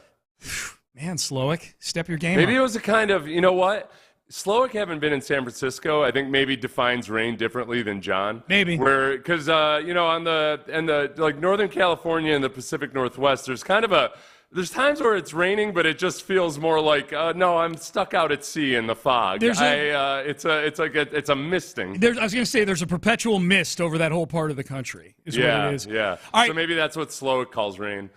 Man, Slowick, step your game Maybe up. it was a kind of, you know what? Slowick having been in San Francisco, I think maybe defines rain differently than John. Maybe because on the like Northern California and the Pacific Northwest, there's times where it's raining, but it just feels more like no, I'm stuck out at sea in the fog. It's a misting. I was going to say there's a perpetual mist over that whole part of the country. Is what it is. Yeah. All right. So maybe that's what Slowick calls rain.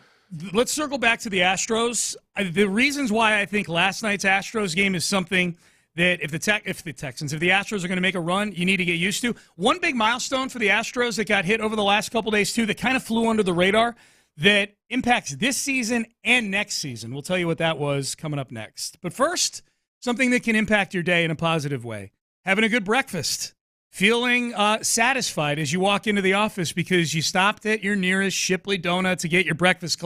Let's circle back to the Astros. The reasons why I think last night's Astros game is something that if the Astros are going to make a run, you need to get used to. One big milestone for the Astros that got hit over the last couple days, too, that kind of flew under the radar, that impacts this season and next season. We'll tell you what that was coming up next. But first, something that can impact your day in a positive way. Having a good breakfast. Feeling satisfied as you walk into the office because you stopped at your nearest Shipley Donut to get your breakfast.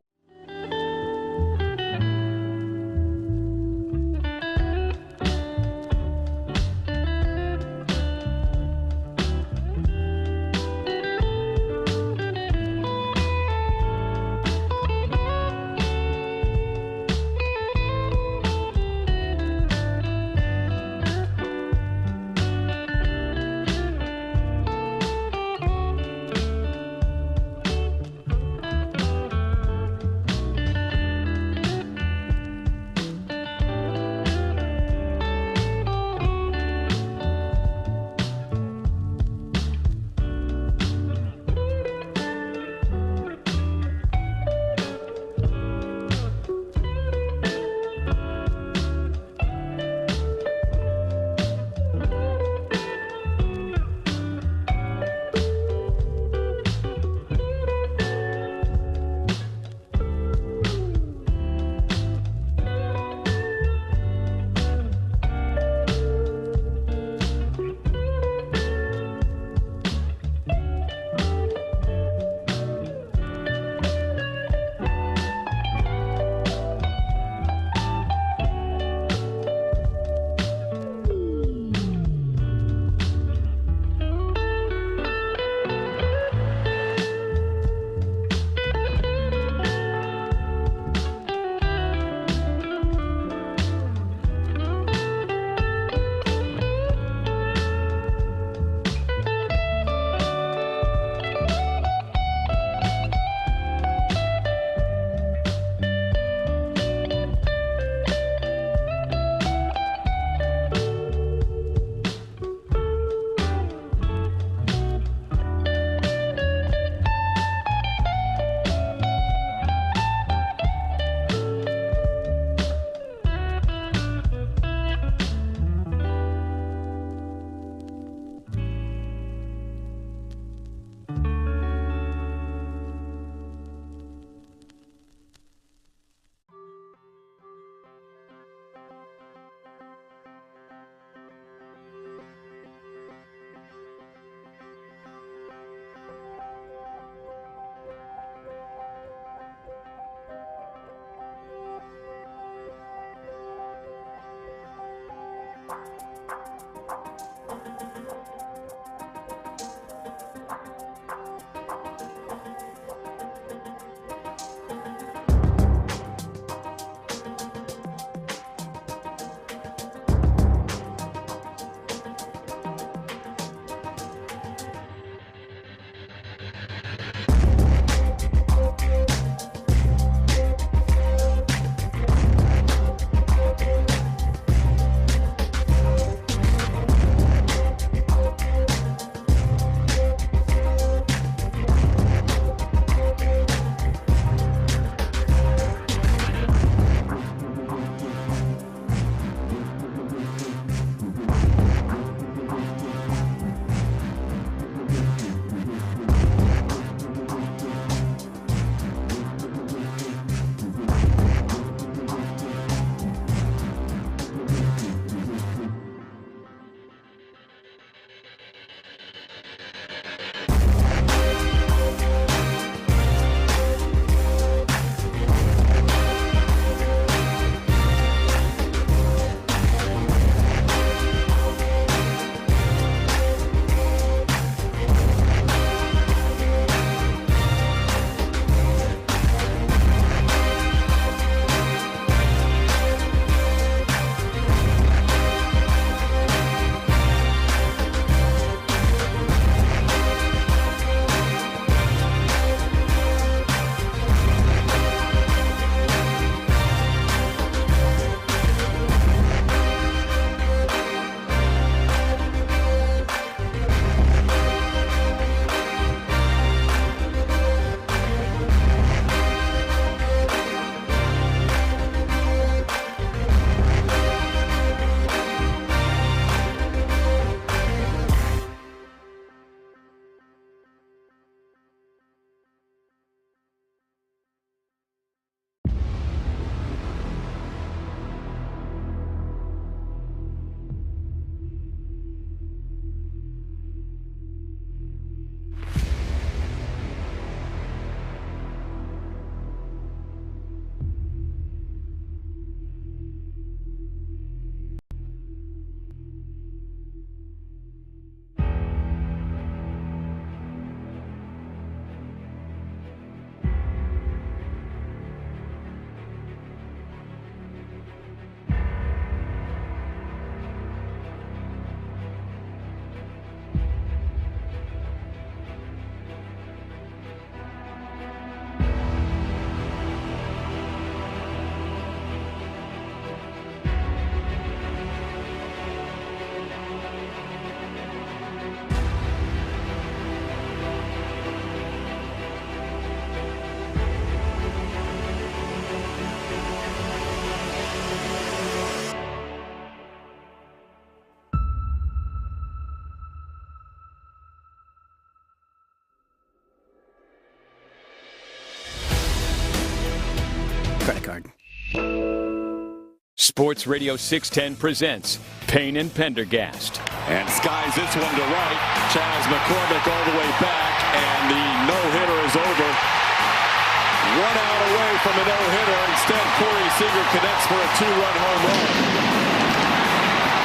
Sports Radio 610 presents Payne and Pendergast. And skies this one to right. Chaz McCormick all the way back, and the no-hitter is over. 1 out away from a no-hitter. Instead, Corey Seager connects for a 2-run home run.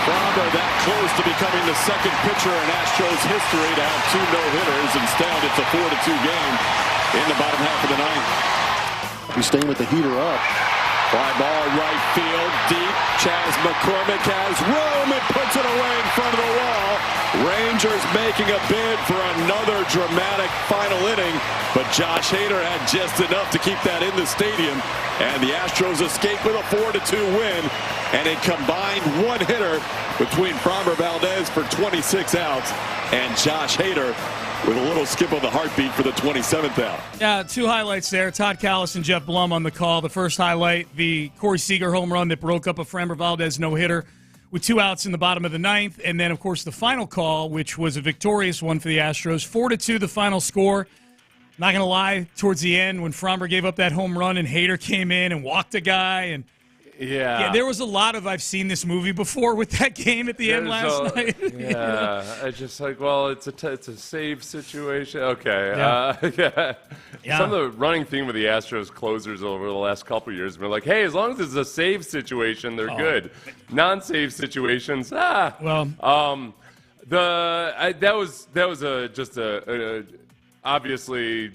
Framber that close to becoming the second pitcher in Astros history to have 2 no-hitters. Instead, it's a 4-2 game in the bottom half of the ninth. He's staying with the heater up. Fly ball right field, deep. Chaz McCormick has room and puts it away in front of the wall. Rangers making a bid for another dramatic final inning, but Josh Hader had just enough to keep that in the stadium, and the Astros escape with a 4-2 win, and a combined one-hitter between Framber Valdez for 26 outs and Josh Hader with a little skip of the heartbeat for the 27th out. Yeah, 2 highlights there. Todd Callis and Jeff Blum on the call. The first highlight, the Corey Seager home run that broke up a Framber Valdez no-hitter with 2 outs in the bottom of the ninth. And then, of course, the final call, which was a victorious one for the Astros. 4-2 the final score. Not going to lie, towards the end when Framber gave up that home run and Hader came in and walked a guy and yeah, there was a lot of I've seen this movie before with that game at the end last night. Yeah, I just like, well, it's a save situation. Okay. Yeah. Some of the running theme with the Astros closers over the last couple of years have been like, hey, as long as it's a save situation, they're good. Non-save situations, Well, that was obviously.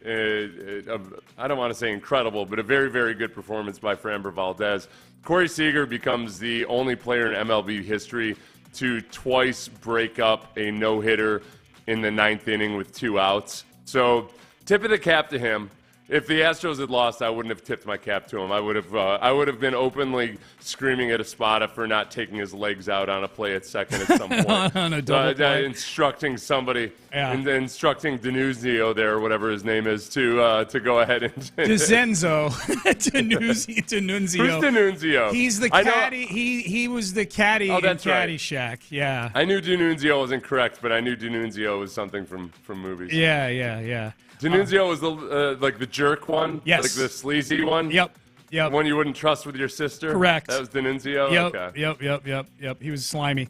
I don't want to say incredible, but a very, very good performance by Framber Valdez. Corey Seager becomes the only player in MLB history to twice break up a no-hitter in the 9th inning with 2 outs. So tip of the cap to him. If the Astros had lost, I wouldn't have tipped my cap to him. I would have been openly screaming at Espada for not taking his legs out on a play at second at some point. On a double play. Instructing somebody, instructing Denuzio there, or whatever his name is, to go ahead and DeZenzo. Denunzio. Who's Denunzio? He's the caddy. He was the caddy in Caddyshack. Yeah. I knew Denunzio wasn't correct, but I knew Denunzio was something from movies. Yeah. Denunzio was the jerk one? Yes. Like the sleazy one? Yep. The one you wouldn't trust with your sister? Correct. That was Denunzio? Yep. Okay. Yep. He was slimy.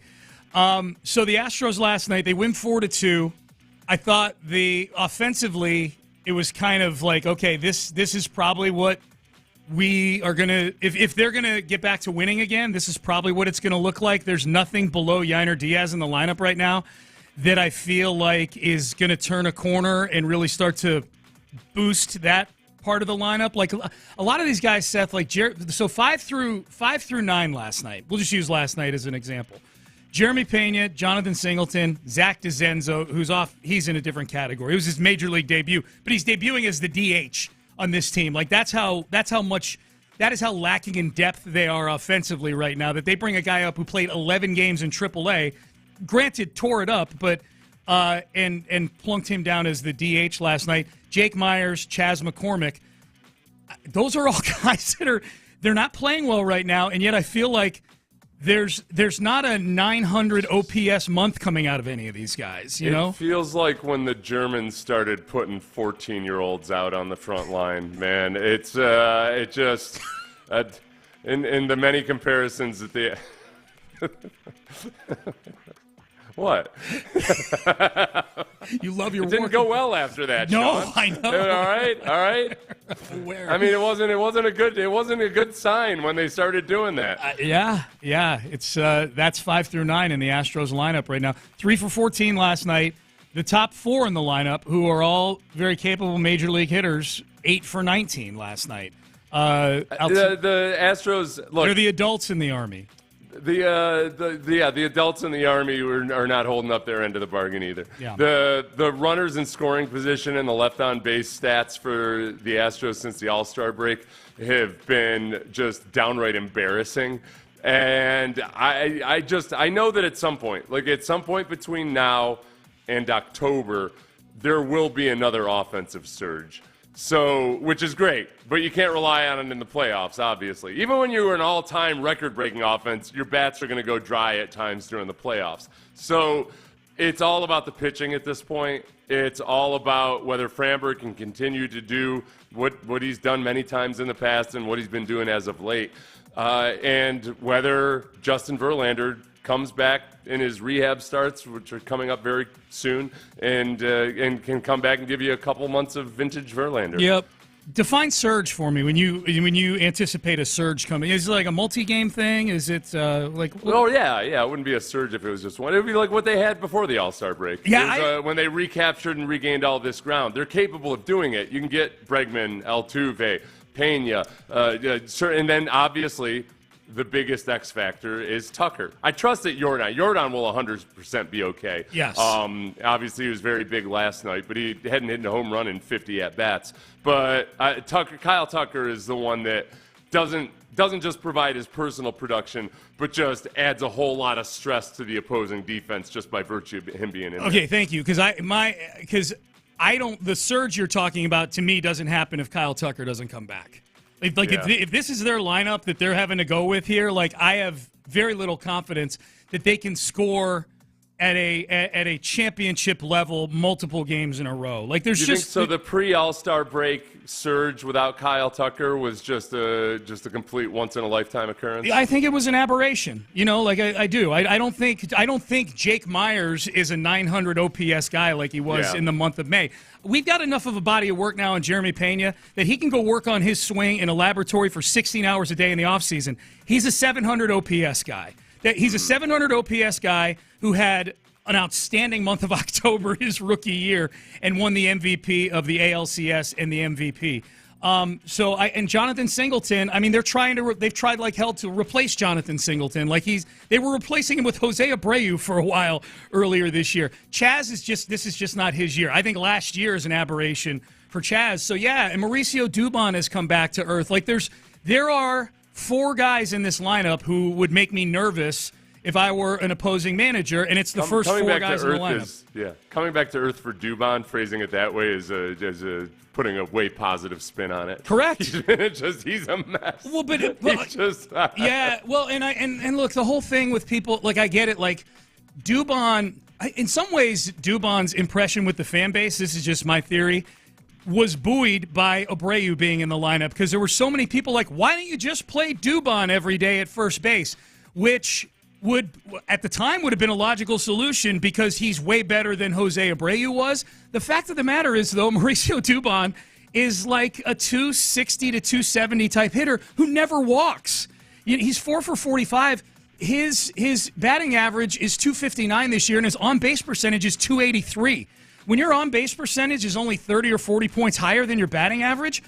So the Astros last night, they win 4-2. I thought offensively, it was kind of like, okay, this is probably what we are going to, if they're going to get back to winning again, this is probably what it's going to look like. There's nothing below Yainer Diaz in the lineup right now that I feel like is going to turn a corner and really start to boost that part of the lineup. Like a lot of these guys, Seth, like so 5 through 9 last night. We'll just use last night as an example. Jeremy Pena, Jonathan Singleton, Zach DeZenzo, who's off. He's in a different category. It was his major league debut, but he's debuting as the DH on this team. Like that is how lacking in depth they are offensively right now, that they bring a guy up who played 11 games in AAA. Granted, tore it up, but and plunked him down as the DH last night. Jake Myers, Chaz McCormick, those are all guys they're not playing well right now, and yet I feel like there's not a 900 OPS month coming out of any of these guys. You know, it feels like when the Germans started putting 14-year-olds out on the front line. Man, it just in the many comparisons that the. What? You love your work. It didn't go well after that, No, Sean. I know. All right. Where? I mean, it wasn't a good sign when they started doing that. Yeah. It's that's 5 through 9 in the Astros lineup right now. 3 for 14 last night. The top 4 in the lineup, who are all very capable major league hitters, 8 for 19 last night. The Astros, look, they're the adults in the Army. The adults in the Army are not holding up their end of the bargain either. Yeah. The runners in scoring position and the left on base stats for the Astros since the All-Star break have been just downright embarrassing. And I know that at some point between now and October, there will be another offensive surge. So, which is great, but you can't rely on it in the playoffs, obviously. Even when you're an all-time record-breaking offense, your bats are going to go dry at times during the playoffs. So, it's all about the pitching at this point. It's all about whether Framber can continue to do what he's done many times in the past and what he's been doing as of late. and whether Justin Verlander comes back in his rehab starts, which are coming up very soon, and can come back and give you a couple months of vintage Verlander. Yep. Define surge for me when you anticipate a surge coming. Is it like a multi-game thing? Is it like? Oh yeah. It wouldn't be a surge if it was just one. It would be like what they had before the All-Star break. Yeah, when they recaptured and regained all this ground. They're capable of doing it. You can get Bregman, Altuve, Pena, and then obviously the biggest X factor is Tucker. I trust that Jordan will 100% be okay. Yes. Obviously, he was very big last night, but he hadn't hit a home run in 50 at-bats. But Kyle Tucker is the one that doesn't just provide his personal production, but just adds a whole lot of stress to the opposing defense just by virtue of him being in there. Okay, thank you. Because the surge you're talking about, to me, doesn't happen if Kyle Tucker doesn't come back. If this is their lineup that they're having to go with here, I have very little confidence that they can score at a championship level multiple games in a row. The pre-All-Star break surge without Kyle Tucker was just a complete once in a lifetime occurrence. I think it was an aberration. I do. I don't think Jake Myers is a 900 OPS guy like he was in the month of May. We've got enough of a body of work now on Jeremy Pena that he can go work on his swing in a laboratory for 16 hours a day in the offseason. He's a 700 OPS guy. He's a 700 OPS guy who had an outstanding month of October his rookie year and won the MVP of the ALCS and the MVP. And Jonathan Singleton, they've tried like hell to replace Jonathan Singleton. They were replacing him with Jose Abreu for a while earlier this year. Chaz this is just not his year. I think last year is an aberration for Chaz. So yeah, and Mauricio Dubon has come back to earth. There are 4 guys in this lineup who would make me nervous if I were an opposing manager, and it's the first 4 guys in the lineup. Coming back to earth for Dubon, phrasing it that way is putting a way positive spin on it. Correct. He's a mess. Well, and look, the whole thing with people, I get it, Dubon, in some ways, Dubon's impression with the fan base, this is just my theory, was buoyed by Abreu being in the lineup because there were so many people why don't you just play Dubon every day at first base, which would, at the time, would have been a logical solution because he's way better than Jose Abreu was. The fact of the matter is, though, Mauricio Dubon is like a 260 to 270 type hitter who never walks. He's 4 for 45. His batting average is 259 this year, and his on-base percentage is 283. When your on-base percentage is only 30 or 40 points higher than your batting average,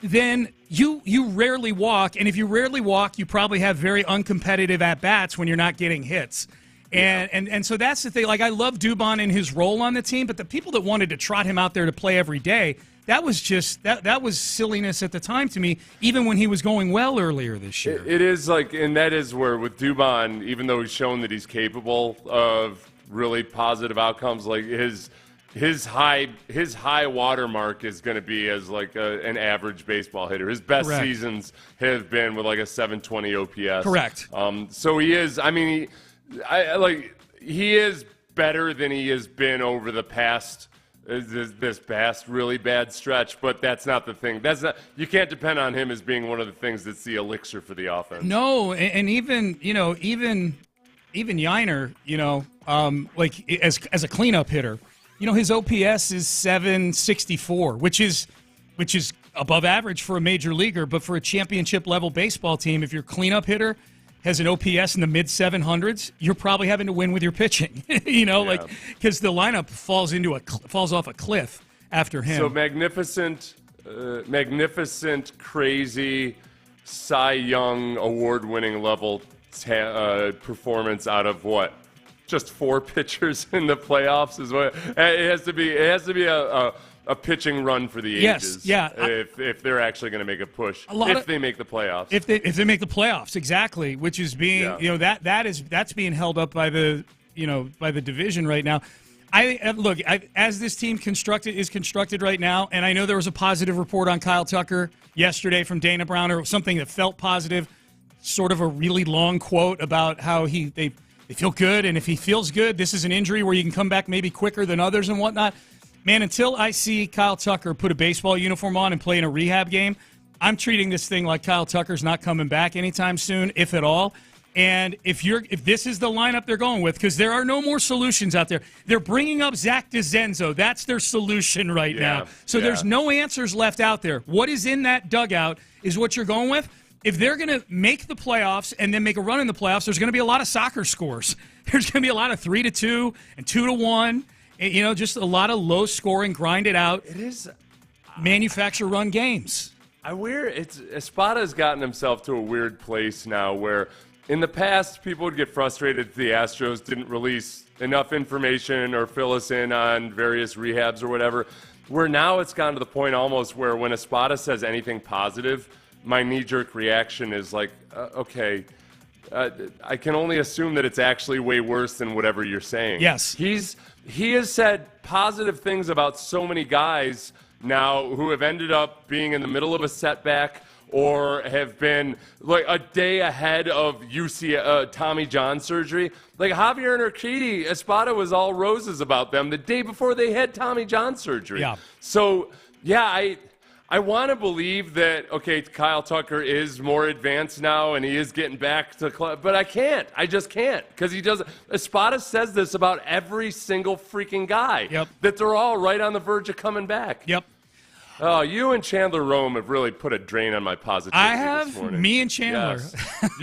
then you rarely walk, and if you rarely walk, you probably have very uncompetitive at-bats when you're not getting hits. And so that's the thing. I love Dubon and his role on the team, but the people that wanted to trot him out there to play every day, that was just that was silliness at the time to me, even when he was going well earlier this year. It is and that is where with Dubon, even though he's shown that he's capable of really positive outcomes, his high watermark is going to be as an average baseball hitter. His best Correct. Seasons have been with a 720 OPS. Correct. So he is. He is better than he has been over the past this past really bad stretch. But that's not the thing. You can't depend on him as being one of the things that's the elixir for the offense. No, and even Yiner, as a cleanup hitter. His OPS is 764, which is above average for a major leaguer, but for a championship-level baseball team, if your cleanup hitter has an OPS in the mid-700s, you're probably having to win with your pitching, because the lineup falls off a cliff after him. So magnificent, crazy, Cy Young award-winning level performance out of what? Just 4 pitchers in the playoffs is what it has to be. It has to be a pitching run for the ages. Yes, yeah. If they're actually going to make a push, if they make the playoffs, if they make the playoffs, exactly. Which is being that's being held up by the division right now. As this team is constructed right now, and I know there was a positive report on Kyle Tucker yesterday from Dana Brown, or something that felt positive, sort of a really long quote about how they feel good, and if he feels good, this is an injury where you can come back maybe quicker than others and whatnot. Man, until I see Kyle Tucker put a baseball uniform on and play in a rehab game, I'm treating this thing like Kyle Tucker's not coming back anytime soon, if at all. And if this is the lineup they're going with, because there are no more solutions out there. They're bringing up Zach DeZenzo. That's their solution right now. So there's no answers left out there. What is in that dugout is what you're going with. If they're going to make the playoffs and then make a run in the playoffs, there's going to be a lot of soccer scores. There's going to be a lot of 3-2 and 2-1. And, just a lot of low scoring, grind it out. It is manufacture run games. Espada's gotten himself to a weird place now where in the past people would get frustrated if the Astros didn't release enough information or fill us in on various rehabs or whatever, where now it's gotten to the point almost where when Espada says anything positive, my knee-jerk reaction is like, okay, I can only assume that it's actually way worse than whatever you're saying. Yes. He has said positive things about so many guys now who have ended up being in the middle of a setback or have been like a day ahead of Tommy John surgery. Like Javier and Urquidy, Espada was all roses about them the day before they had Tommy John surgery. Yeah. So, yeah, I want to believe that, okay, Kyle Tucker is more advanced now and he is getting back to club, but I can't. I just can't because he doesn't. Espada says this about every single freaking guy. Yep. That they're all right on the verge of coming back. Yep. Oh, you and Chandler Rome have really put a drain on my positivity I have. this morning. Me and Chandler.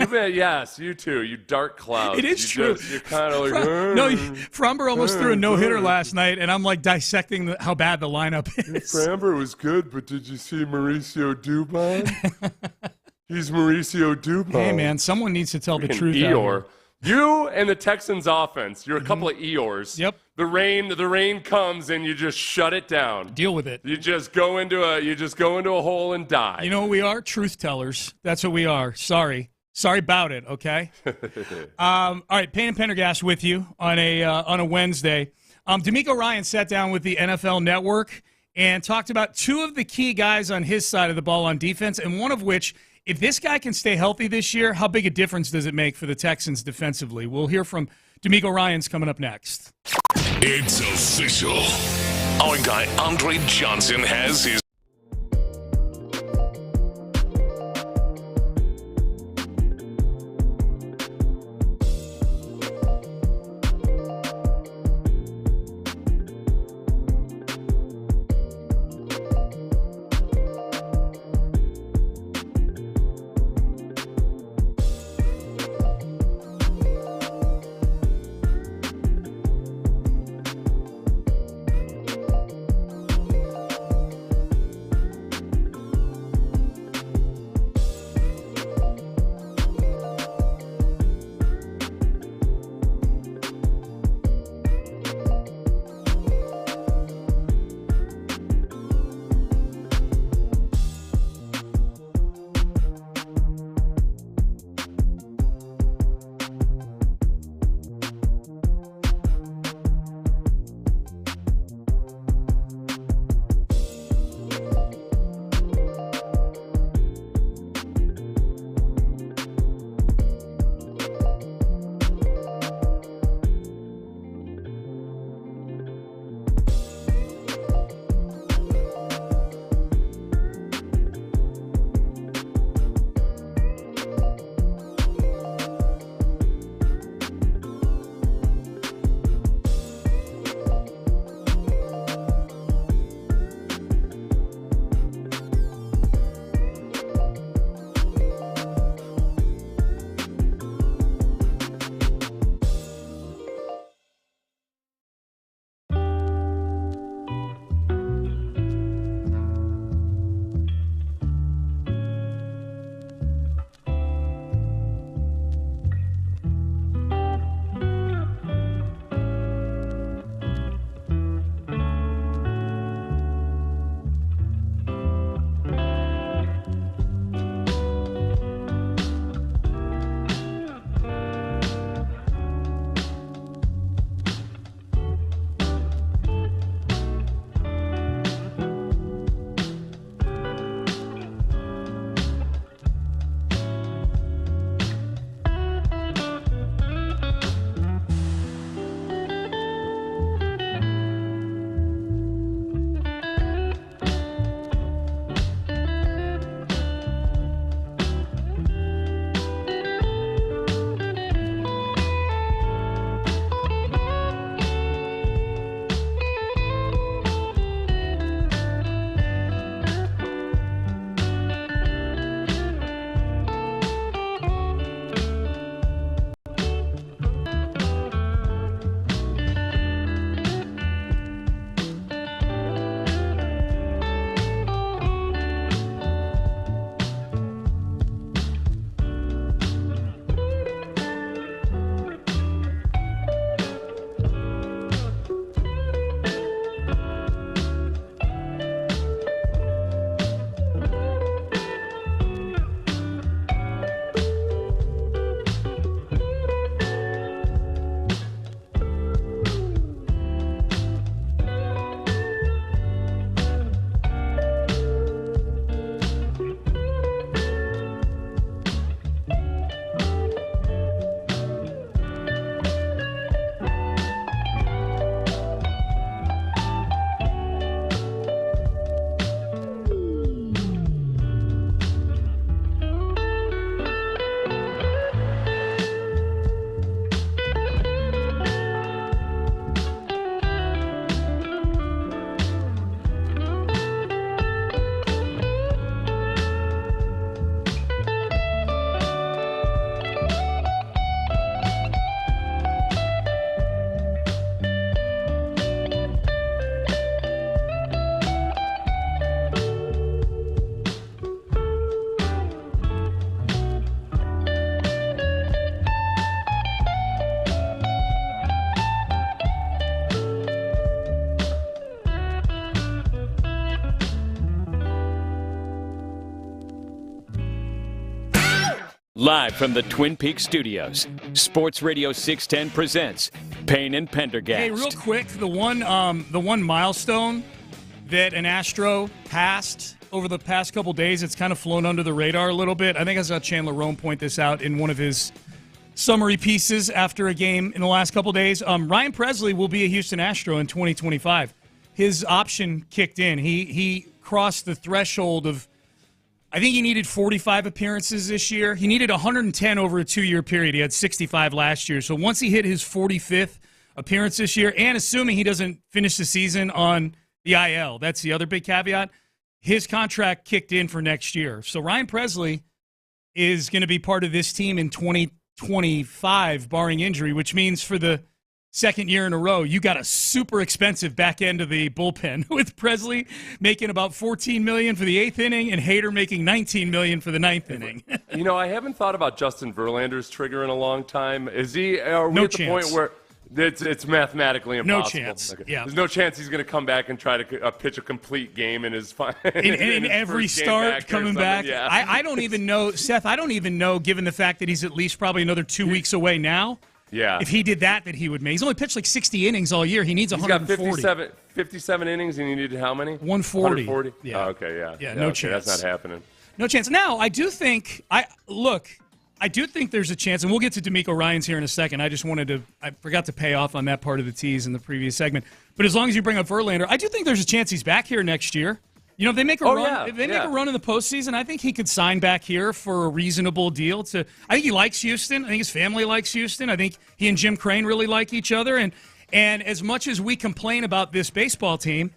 Yes. Yes, you too. You dark clouds. It is true. You're kind of like... Framber almost threw a no-hitter last night, and I'm like dissecting how bad the lineup is. Framber was good, but did you see Mauricio Dubon? He's Mauricio Dubon. Hey, man, someone needs to tell the truth. Eeyore. You and the Texans offense, you're a couple of Eeyores. Yep. The rain comes and you just shut it down. Deal with it. You just go into a hole and die. You know what we are? Truth tellers. That's what we are. Sorry about it. Okay. All right, Payne and Pendergast with you on a Wednesday. D'Amico Ryan sat down with the NFL Network and talked about two of the key guys on his side of the ball on defense, and one of which, if this guy can stay healthy this year, how big a difference does it make for the Texans defensively? We'll hear from D'Amico Ryan's coming up next. It's official. Our guy Andre Johnson has his Live from the Twin Peaks studios, Sports Radio 610 presents Payne and Pendergast. Hey, real quick, the one milestone that an Astro passed over the past couple days, it's kind of flown under the radar a little bit. I think I saw Chandler Rome point this out in one of his summary pieces after a game in the last couple days. Ryan Presley will be a Houston Astro in 2025. His option kicked in. He crossed the threshold of, I think he needed 45 appearances this year. He needed 110 over a 2-year period. He had 65 last year. So once he hit his 45th appearance this year, and assuming he doesn't finish the season on the IL, that's the other big caveat, his contract kicked in for next year. So Ryan Presley is going to be part of this team in 2025, barring injury, which means for the second year in a row, you got a super expensive back end of the bullpen with Presley making about $14 million for the 8th inning and Hader making $19 million for the 9th inning. I haven't thought about Justin Verlander's trigger in a long time. Are we no at the chance. point where it's mathematically impossible? No chance. Okay. Yeah. There's no chance he's going to come back and try to pitch a complete game in his in every start coming back. Yeah. I don't even know, Seth. I don't even know, given the fact that he's at least probably another 2 weeks away now. Yeah. If he did that he would make. He's only pitched like 60 innings all year. He needs 140. He's got 57 innings, and he needed how many? 140. 140? Yeah. Oh, okay, yeah. Yeah, no chance. That's not happening. No chance. Now, I do think there's a chance, and we'll get to D'Amico Ryans here in a second. I forgot to pay off on that part of the tease in the previous segment. But as long as you bring up Verlander, I do think there's a chance he's back here next year. If they make a run, make a run in the postseason, I think he could sign back here for a reasonable deal. I think he likes Houston. I think his family likes Houston. I think he and Jim Crane really like each other. And as much as we complain about this baseball team,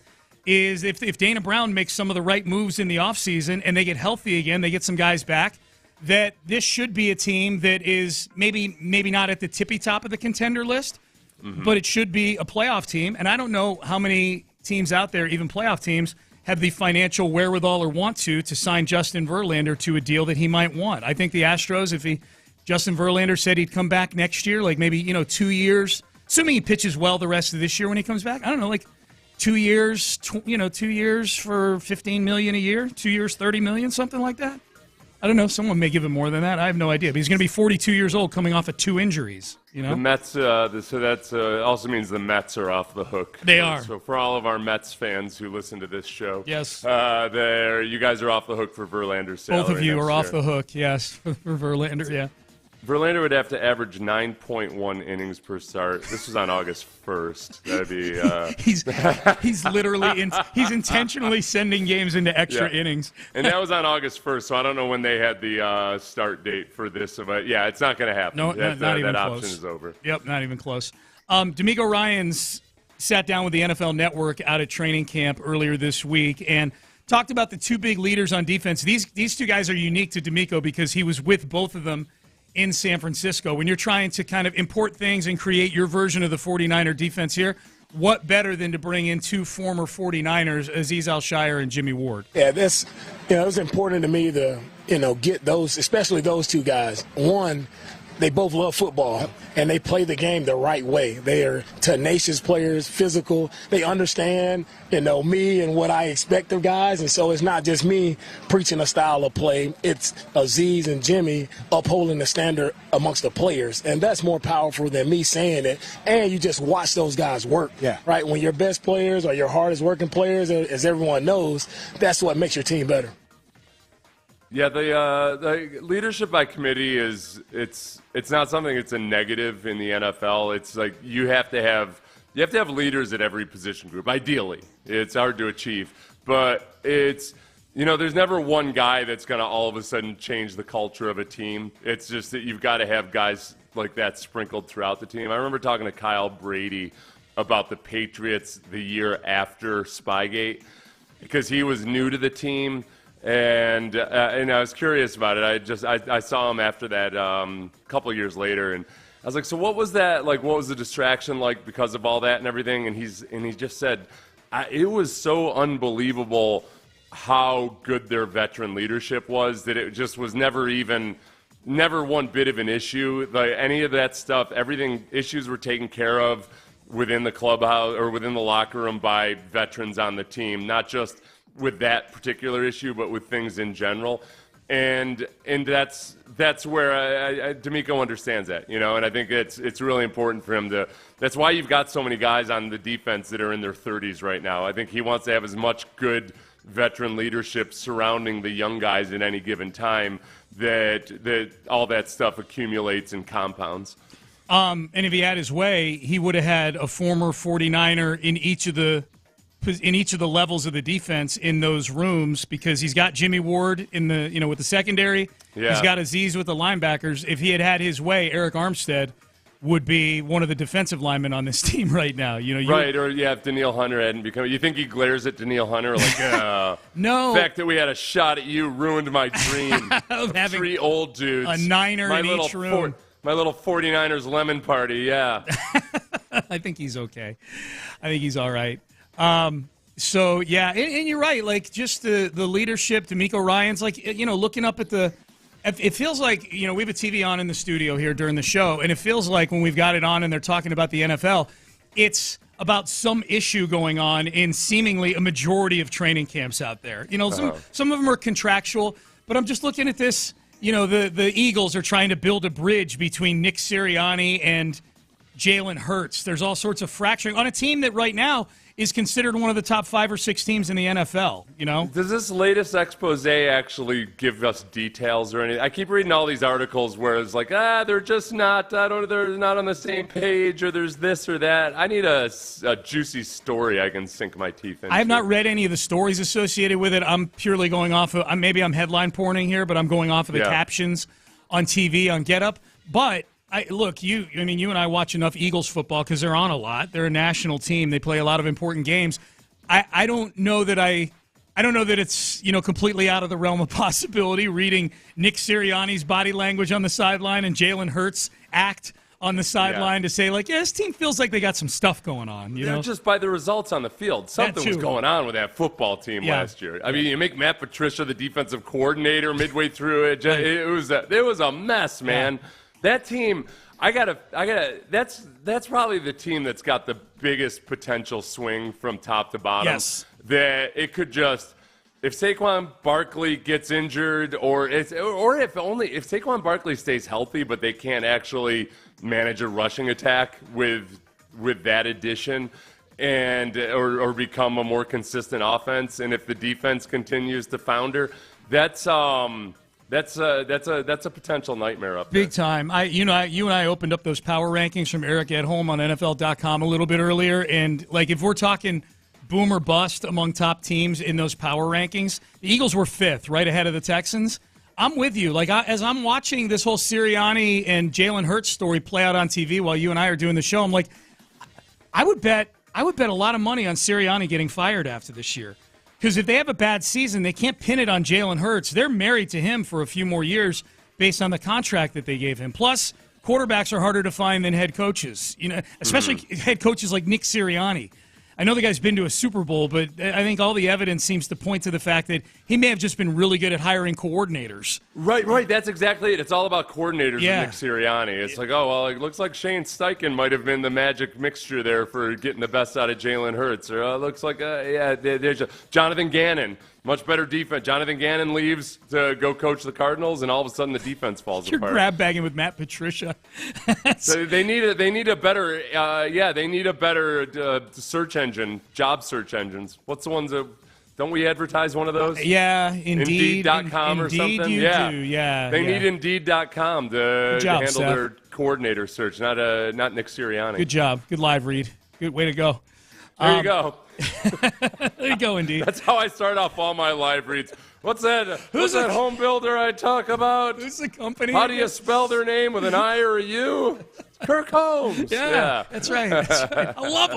is if Dana Brown makes some of the right moves in the offseason and they get healthy again, they get some guys back, that this should be a team that is maybe not at the tippy top of the contender list, but it should be a playoff team. And I don't know how many teams out there, even playoff teams, have the financial wherewithal or want to sign Justin Verlander to a deal that he might want. I think the Astros, Justin Verlander said he'd come back next year, like maybe 2 years, assuming he pitches well the rest of this year when he comes back. I don't know, like 2 years, 2 years for $15 million a year, 2 years, $30 million, something like that. I don't know. Someone may give him more than that. I have no idea. But he's going to be 42 years old, coming off of 2 injuries. The Mets. So that's also means the Mets are off the hook. They are. So for all of our Mets fans who listen to this show, yes, you guys are off the hook for Verlander's salary. Both of you are off the hook. Yes, for Verlander. Yeah. Verlander would have to average 9.1 innings per start. This was on August 1st. That'd be. He's literally he's intentionally sending games into extra innings. And that was on August 1st, so I don't know when they had the start date for this. But yeah, it's not going to happen. No, not even that close. Option is over. Yep, not even close. D'Amico Ryans sat down with the NFL Network out at training camp earlier this week and talked about the 2 big leaders on defense. These 2 guys are unique to D'Amico because he was with both of them in San Francisco. When you're trying to kind of import things and create your version of the 49er defense here, what better than to bring in 2 former 49ers, Azeez Al-Shaair and Jimmy Ward? Yeah, it was important to me to, get those, especially those 2 guys. One, they both love football, and they play the game the right way. They are tenacious players, physical. They understand, me and what I expect of guys. And so it's not just me preaching a style of play. It's Azeez and Jimmy upholding the standard amongst the players. And that's more powerful than me saying it. And you just watch those guys work, right? When your best players or your hardest working players, as everyone knows, that's what makes your team better. Yeah, the leadership by committee it's not something that's a negative in the NFL. It's like you have to have leaders at every position group. Ideally, it's hard to achieve, but it's there's never one guy that's going to all of a sudden change the culture of a team. It's just that you've got to have guys like that sprinkled throughout the team. I remember talking to Kyle Brady about the Patriots the year after Spygate because he was new to the team. And I was curious about it. I saw him after that a couple of years later, and I was like, so what was that like? What was the distraction like because of all that and everything? And he just said it was so unbelievable how good their veteran leadership was that it just was never one bit of an issue. Like any of that stuff, issues were taken care of within the clubhouse or within the locker room by veterans on the team, not just with that particular issue, but with things in general. and that's where D'Amico understands that, and I think it's really important for him to. That's why you've got so many guys on the defense that are in their 30s right now. I think he wants to have as much good veteran leadership surrounding the young guys at any given time that all that stuff accumulates and compounds. And if he had his way, he would have had a former 49er in each of the levels of the defense in those rooms, because he's got Jimmy Ward in the with the secondary. Yeah. He's got Aziz with the linebackers. If he had had his way, Eric Armstead would be one of the defensive linemen on this team right now. Right, or if Danielle Hunter hadn't become. You think he glares at Danielle Hunter like, no. The fact that we had a shot at you ruined my dream of having 3 old dudes, a niner in each room. My little 49ers lemon party, yeah. I think he's okay. I think he's all right. So, yeah, and you're right. Like, just the leadership, D'Amico Ryans, like, looking up at the – it feels like, we have a TV on in the studio here during the show, and it feels like when we've got it on and they're talking about the NFL, it's about some issue going on in seemingly a majority of training camps out there. Some of them are contractual, but I'm just looking at this. The Eagles are trying to build a bridge between Nick Sirianni and Jalen Hurts. There's all sorts of fracturing on a team that right now is considered one of the top 5 or 6 teams in the NFL, Does this latest expose actually give us details or anything? I keep reading all these articles where it's like, they're just not, they're not on the same page, or there's this or that. I need a juicy story I can sink my teeth into. I have not read any of the stories associated with it. I'm purely going off of, maybe I'm headline porning here, but I'm going off of the captions on TV on Get Up. But you and I watch enough Eagles football because they're on a lot. They're a national team. They play a lot of important games. I don't know that it's completely out of the realm of possibility reading Nick Sirianni's body language on the sideline and Jalen Hurts' act on the sideline to say, like, this team feels like they got some stuff going on. Just by the results on the field. Something was going on with that football team last year. I mean, you make Matt Patricia the defensive coordinator midway through it. It was a mess, man. Yeah. That team, that's probably the team that's got the biggest potential swing from top to bottom. Yes. That it could just, if Saquon Barkley gets injured, or if Saquon Barkley stays healthy, but they can't actually manage a rushing attack with that addition, or become a more consistent offense, and if the defense continues to founder, that's a potential nightmare up there. Big time. You and I opened up those power rankings from Eric Edholm on NFL.com a little bit earlier, and like if we're talking boom or bust among top teams in those power rankings, the Eagles were 5th, right ahead of the Texans. I'm with you. Like as I'm watching this whole Sirianni and Jalen Hurts story play out on TV while you and I are doing the show, I'm like, I would bet a lot of money on Sirianni getting fired after this year. Because if they have a bad season, they can't pin it on Jalen Hurts. They're married to him for a few more years based on the contract that they gave him. Plus, quarterbacks are harder to find than head coaches, especially head coaches like Nick Sirianni. I know the guy's been to a Super Bowl, but I think all the evidence seems to point to the fact that he may have just been really good at hiring coordinators. Right. That's exactly it. It's all about coordinators with Nick Sirianni. It's like, it looks like Shane Steichen might have been the magic mixture there for getting the best out of Jalen Hurts. Or it looks like, there's Jonathan Gannon. Much better defense. Jonathan Gannon leaves to go coach the Cardinals, and all of a sudden the defense falls apart. You're grab bagging with Matt Patricia. So they need a better search engine, job search engines. What's the ones that don't we advertise one of those? Yeah, Indeed.com or something. Indeed, yeah. They need Indeed.com to handle Seth. their coordinator search, not Nick Sirianni. Good job. Good live read. Good way to go. There you go. There you go, Indeed. That's how I start off all my live reads. What's that? Who's that home builder I talk about? Who's the company? How do you spell their name, with an I or a U? Kirk Holmes. Yeah. That's right. I love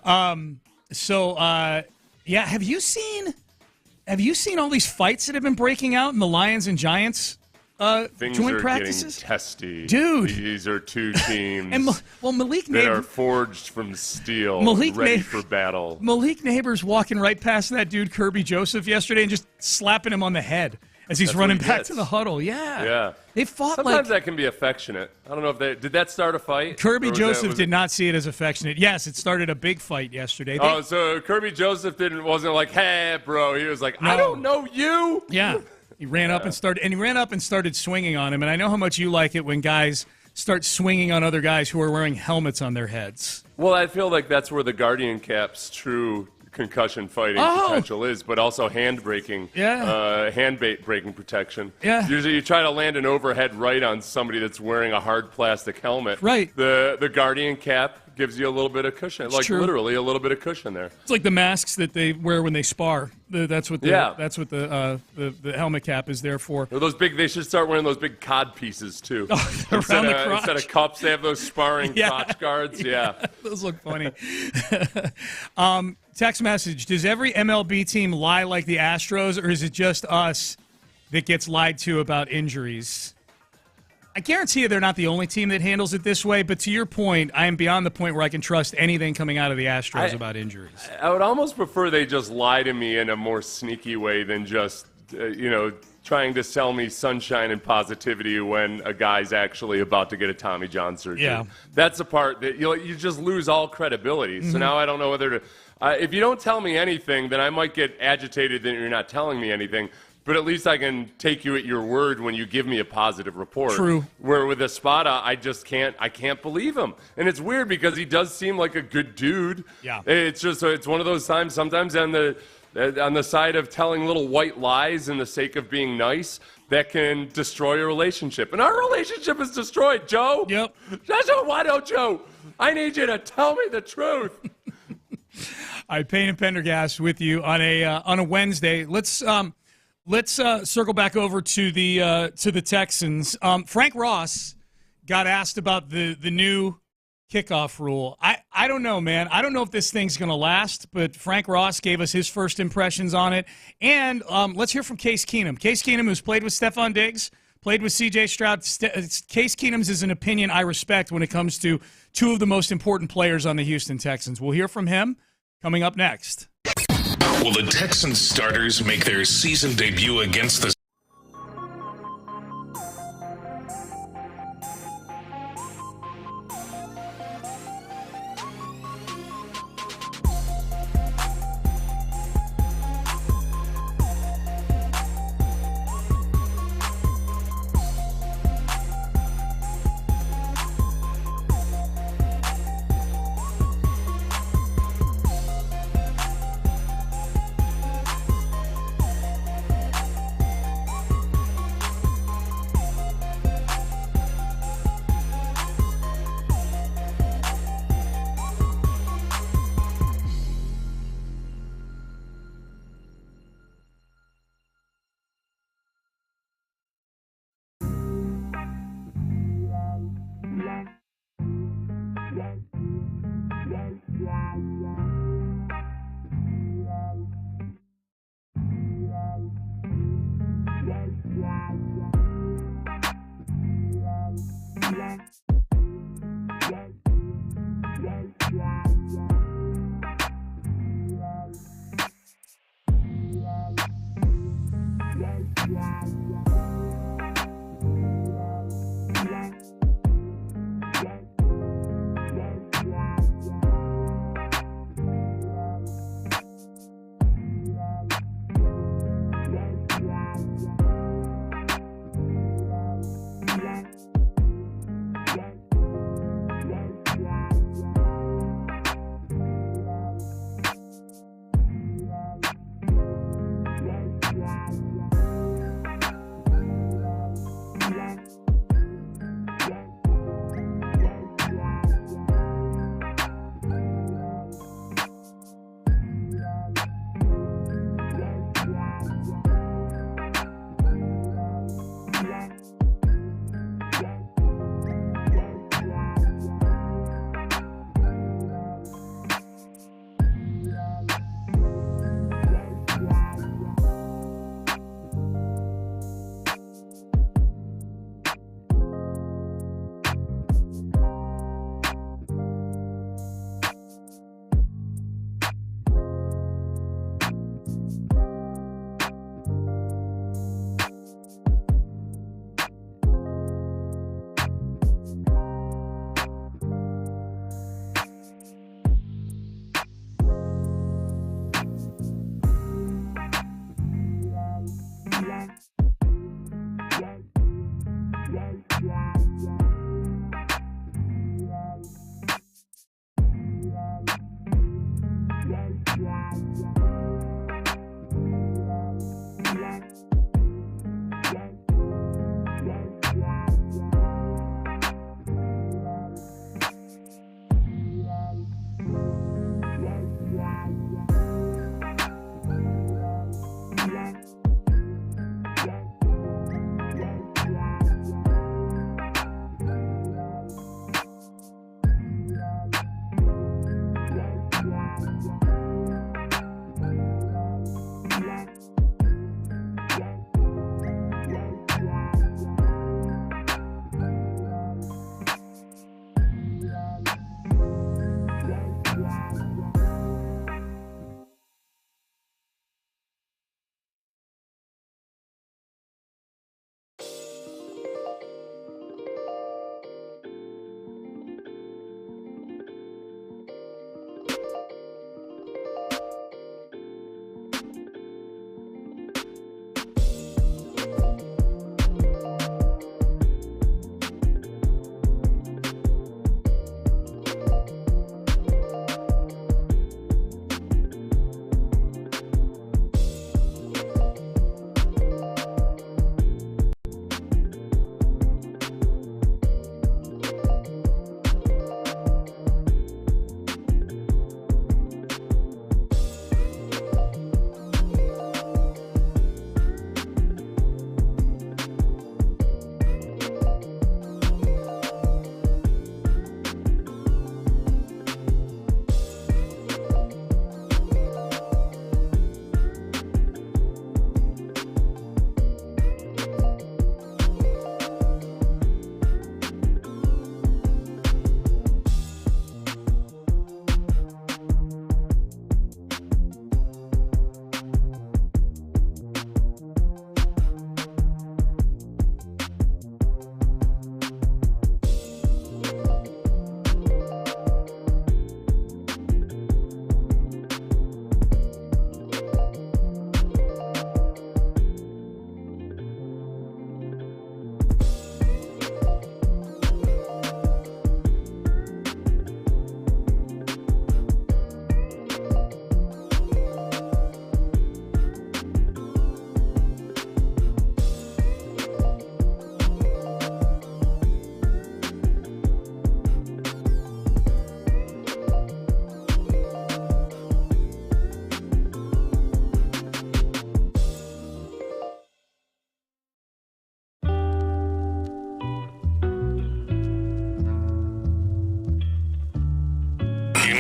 them. Have you seen all these fights that have been breaking out in the Lions and Giants Things joint are practices? getting testy. Dude. These are two teams Malik that Neighbors are forged from steel, ready for battle. Malik Neighbors walking right past that dude Kirby Joseph yesterday and just slapping him on the head as he's running back to the huddle. Yeah. They fought Sometimes that can be affectionate. I don't know if did that start a fight? Kirby Joseph did not see it as affectionate. Yes, it started a big fight yesterday. So Kirby Joseph wasn't like, hey, bro. He was like, I don't know you. Yeah. He ran up and started swinging on him. And I know how much you like it when guys start swinging on other guys who are wearing helmets on their heads. Well, I feel like that's where the Guardian Cap's true concussion fighting potential is, but also hand braking, braking protection. Yeah. Usually you try to land an overhead right on somebody that's wearing a hard plastic helmet. Right. The Guardian Cap gives you a little bit of cushion, literally a little bit of cushion there. It's like the masks that they wear when they spar. That's what the helmet cap is there for. Those big. They should start wearing those big cod pieces too. Around the crotch. Instead of cups, they have those sparring crotch guards. Yeah. Those look funny. Text message: does every MLB team lie like the Astros, or is it just us that gets lied to about injuries? I guarantee you they're not the only team that handles it this way, but to your point, I am beyond the point where I can trust anything coming out of the Astros about injuries. I would almost prefer they just lie to me in a more sneaky way than just, trying to sell me sunshine and positivity when a guy's actually about to get a Tommy John surgery. Yeah. That's the part that you just lose all credibility. So now I don't know whether to if you don't tell me anything, then I might get agitated that you're not telling me anything. But at least I can take you at your word when you give me a positive report. True. Where with Espada, I can't believe him. And it's weird because he does seem like a good dude. Yeah. It's one of those times sometimes on the side of telling little white lies in the sake of being nice that can destroy a relationship. And our relationship is destroyed, Joe. Yep. Why don't Joe? I need you to tell me the truth. All right, Payne and Pendergast with you on a Wednesday. Let's circle back over to the Texans. Frank Ross got asked about the new kickoff rule. I don't know, man. I don't know if this thing's going to last, but Frank Ross gave us his first impressions on it. And let's hear from Case Keenum. Case Keenum, who's played with Stephon Diggs, played with C.J. Stroud. Case Keenum's is an opinion I respect when it comes to two of the most important players on the Houston Texans. We'll hear from him coming up next. Will the Texans starters make their season debut against the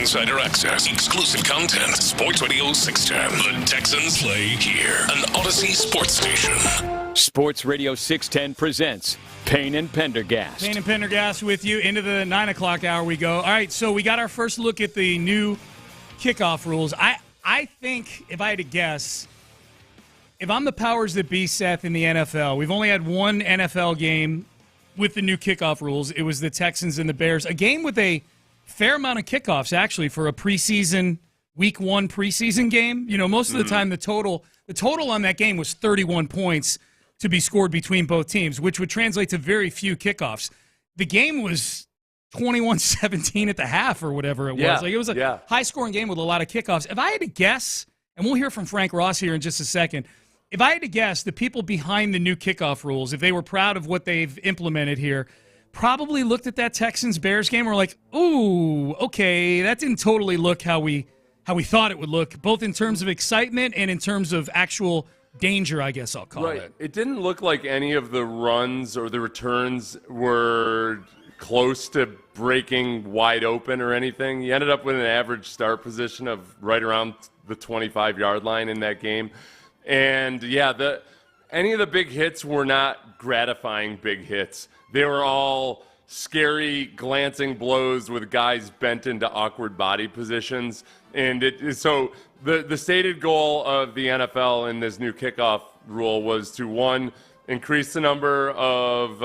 insider access, exclusive content. Sports Radio 610. The Texans play here. An Odyssey sports station. Sports Radio 610 presents Payne and Pendergast. Payne and Pendergast with you. Into the 9 o'clock hour we go. All right, so we got our first look at the new kickoff rules. I think, if I had to guess, if I'm the powers that be, Seth, in the NFL, we've only had one NFL game with the new kickoff rules. It was the Texans and the Bears. A game with a fair amount of kickoffs, actually, for a preseason, week one preseason game. You know, most of the time the total on that game was 31 points to be scored between both teams, which would translate to very few kickoffs. The game was 21-17 at the half or whatever it was. Like, it was a high-scoring game with a lot of kickoffs. If I had to guess, and we'll hear from Frank Ross here in just a second, if I had to guess, the people behind the new kickoff rules, if they were proud of what they've implemented here, probably looked at that Texans-Bears game and were like, ooh, okay, that didn't totally look how we thought it would look, both in terms of excitement and in terms of actual danger, I guess I'll call it. It didn't look like any of the runs or the returns were close to breaking wide open or anything. You ended up with an average start position of right around the 25-yard line in that game. And, any of the big hits were not gratifying big hits. They were all scary, glancing blows with guys bent into awkward body positions. And so the stated goal of the NFL in this new kickoff rule was to, one, increase the number of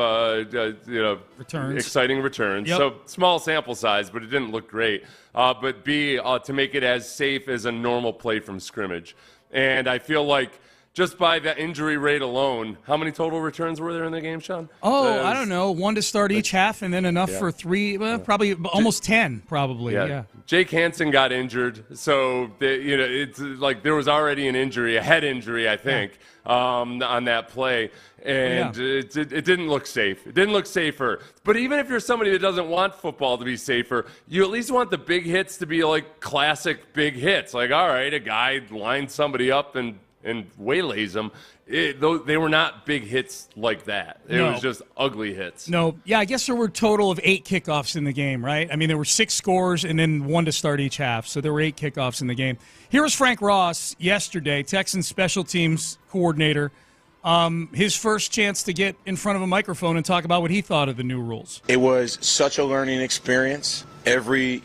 returns. Exciting returns. Yep. So small sample size, but it didn't look great. But B, to make it as safe as a normal play from scrimmage. And I feel like just by the injury rate alone, how many total returns were there in the game, Sean? I don't know. One to start each half and then enough for three, probably almost 10, probably. Yeah. Jake Hansen got injured, so it's like there was already an injury, a head injury, I think, on that play. And it didn't look safe. It didn't look safer. But even if you're somebody that doesn't want football to be safer, you at least want the big hits to be like classic big hits. Like, all right, a guy lines somebody up and waylays them. They were not big hits like that. It was just ugly hits. No. Yeah, I guess there were a total of 8 kickoffs in the game, right? I mean, there were 6 scores and then 1 to start each half. So there were 8 kickoffs in the game. Here was Frank Ross yesterday, Texans special teams coordinator. His first chance to get in front of a microphone and talk about what he thought of the new rules. It was such a learning experience. Every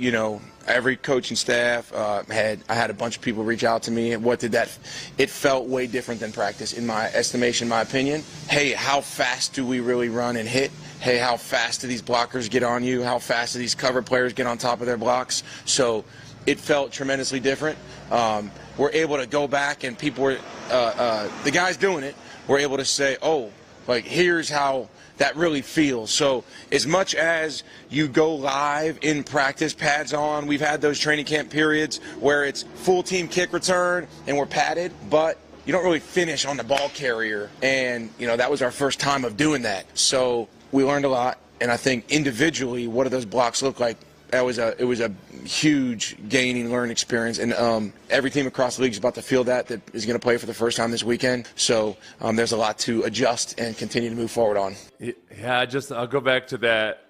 coaching staff I had a bunch of people reach out to me. And it felt way different than practice in my estimation, my opinion. Hey, how fast do we really run and hit? Hey, how fast do these blockers get on you? How fast do these cover players get on top of their blocks? So it felt tremendously different. We're able to go back and people were, the guys doing it were able to say, oh, like here's how that really feels. So as much as you go live in practice, pads on, we've had those training camp periods where it's full team kick return and we're padded, but you don't really finish on the ball carrier. And, that was our first time of doing that. So we learned a lot. And I think individually, what do those blocks look like? It was a huge gaining, learn experience, and every team across the league is about to feel that is going to play for the first time this weekend. So there's a lot to adjust and continue to move forward on. Yeah, I'll go back to that.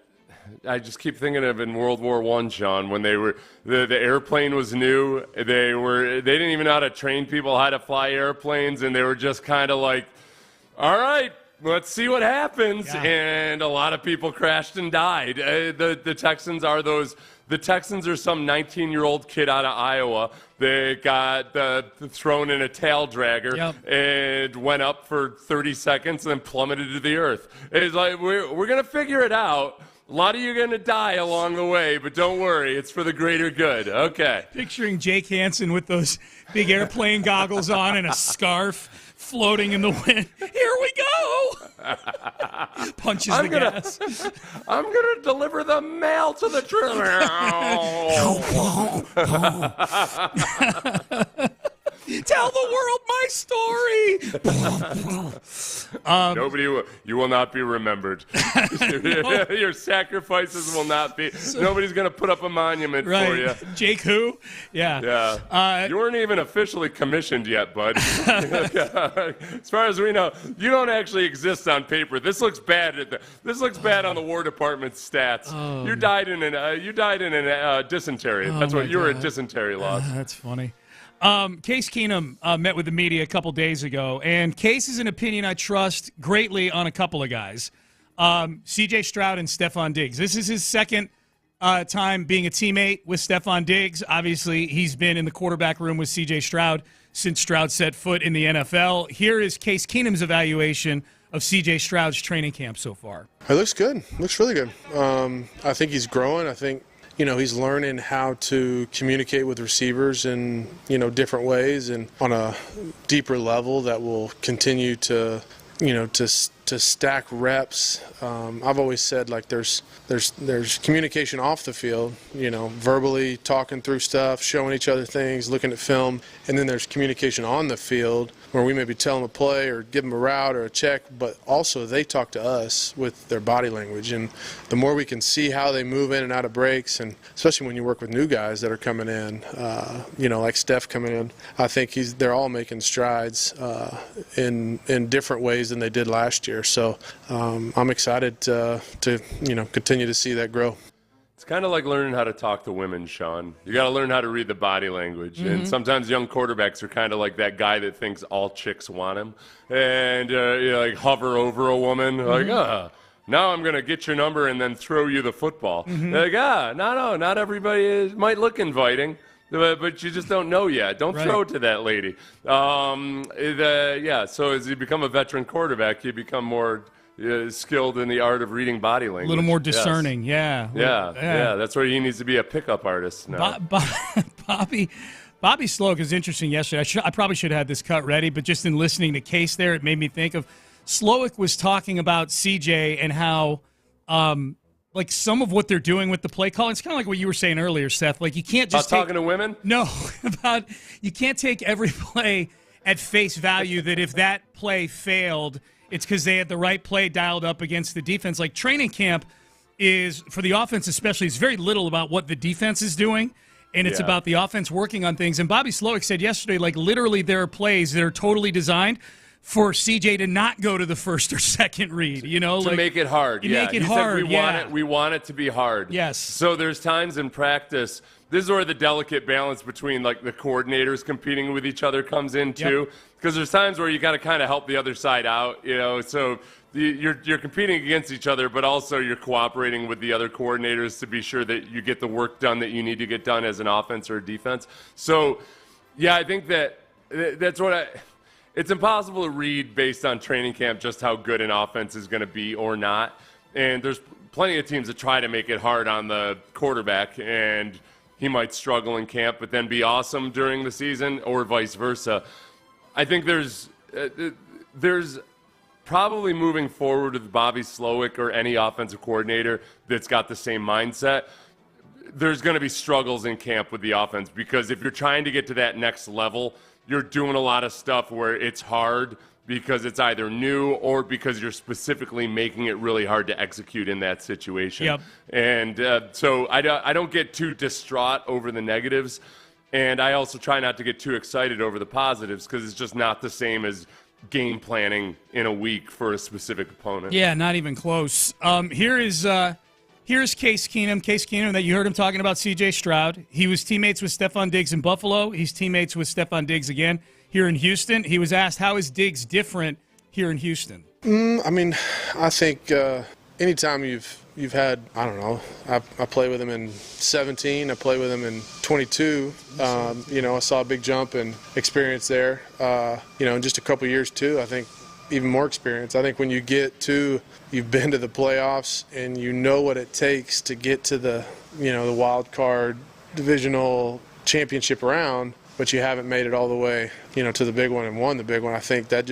I just keep thinking of in World War I, Sean, when they were the airplane was new. They didn't even know how to train people how to fly airplanes, and they were just kind of like, all right, let's see what happens. Yeah. And a lot of people crashed and died. The Texans are the Texans are some 19-year-old kid out of Iowa. They got thrown in a tail dragger and went up for 30 seconds and then plummeted to the earth. It's like, we're going to figure it out. A lot of you are going to die along the way, but don't worry. It's for the greater good. Okay. Picturing Jake Hansen with those big airplane goggles on and a scarf floating in the wind. Here we go. Punches the gas. I'm going to deliver the mail to the trailer. Tell the world my story. You will not be remembered. Your sacrifices will not be. Nobody's going to put up a monument for you. Jake who? Yeah. You weren't even officially commissioned yet, bud. As far as we know, you don't actually exist on paper. This looks bad. This looks bad on the War Department's stats. You died in a dysentery. That's what you were. A dysentery loss. That's funny. Case Keenum met with the media a couple days ago, and Case is an opinion I trust greatly on a couple of guys, C.J. Stroud and Stephon Diggs. This is his second time being a teammate with Stephon Diggs. Obviously, he's been in the quarterback room with C.J. Stroud since Stroud set foot in the NFL. Here is Case Keenum's evaluation of C.J. Stroud's training camp so far. It looks good. Looks really good. I think he's growing. I think he's learning how to communicate with receivers in, different ways and on a deeper level that will continue to, to stack reps. I've always said, like, there's communication off the field, verbally talking through stuff, showing each other things, looking at film, and then there's communication on the field where we maybe tell them a play or give them a route or a check, but also they talk to us with their body language. And the more we can see how they move in and out of breaks, and especially when you work with new guys that are coming in, like Steph coming in, I think they're all making strides in different ways than they did last year. So I'm excited to continue to see that grow. It's kind of like learning how to talk to women, Sean. You got to learn how to read the body language. Mm-hmm. And sometimes young quarterbacks are kind of like that guy that thinks all chicks want him. And like hover over a woman, like, now I'm going to get your number and then throw you the football. Mm-hmm. Like, no, not everybody might look inviting. But you just don't know yet. Don't throw to that lady. So as you become a veteran quarterback, you become more skilled in the art of reading body language. A little more discerning, Yeah, that's where he needs to be a pickup artist now. Bobby Slowick is interesting yesterday. I probably should have had this cut ready, but just in listening to Case there, it made me think of Slowick was talking about CJ and how like some of what they're doing with the play call. It's kind of like what you were saying earlier, Seth. Like you can't just talking to women. No, you can't take every play at face value. That if that play failed, it's because they had the right play dialed up against the defense. Like training camp is for the offense, especially. It's very little about what the defense is doing, and it's about the offense working on things. And Bobby Slowick said yesterday, like literally, there are plays that are totally designed for CJ to not go to the first or second read, to make it hard. Make it hard. We want it to be hard. Yes. So there's times in practice. This is where the delicate balance between like the coordinators competing with each other comes in too, because there's times where you got to kind of help the other side out. So you're competing against each other, but also you're cooperating with the other coordinators to be sure that you get the work done that you need to get done as an offense or a defense. So, I think that's what it's impossible to read based on training camp just how good an offense is going to be or not. And there's plenty of teams that try to make it hard on the quarterback, and he might struggle in camp but then be awesome during the season, or vice versa. I think there's probably moving forward with Bobby Slowick or any offensive coordinator that's got the same mindset, there's going to be struggles in camp with the offense, because if you're trying to get to that next level, you're doing a lot of stuff where it's hard because it's either new or because you're specifically making it really hard to execute in that situation. Yep. And so I don't get too distraught over the negatives, and I also try not to get too excited over the positives, because it's just not the same as game planning in a week for a specific opponent. Yeah, not even close. Here's Case Keenum. Case Keenum, that you heard him talking about C.J. Stroud. He was teammates with Stephon Diggs in Buffalo. He's teammates with Stephon Diggs again here in Houston. He was asked, how is Diggs different here in Houston? I think anytime you've had, I don't know, I play with him in 17, I play with him in 22. I saw a big jump in experience there. In just a couple years too, I think even more experience. I think when you you've been to the playoffs and you know what it takes to get to the wild card divisional championship round, but you haven't made it all the way, to the big one and won the big one. I think that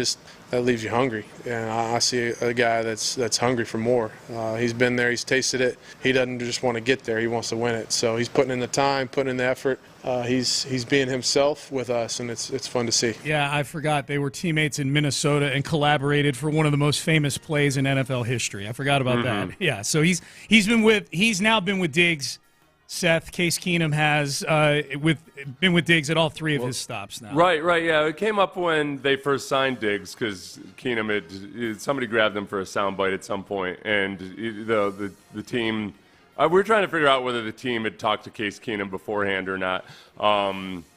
leaves you hungry. And I see a guy that's hungry for more. He's been there. He's tasted it. He doesn't just want to get there. He wants to win it. So he's putting in the time, putting in the effort. He's being himself with us, and it's fun to see. Yeah, I forgot they were teammates in Minnesota and collaborated for one of the most famous plays in NFL history. I forgot about that. Yeah, so he's now been with Diggs. Seth, Case Keenum has been with Diggs at all three of his stops now. Right, yeah. It came up when they first signed Diggs because Keenum somebody grabbed him for a soundbite at some point, and the team. We were trying to figure out whether the team had talked to Case Keenum beforehand or not.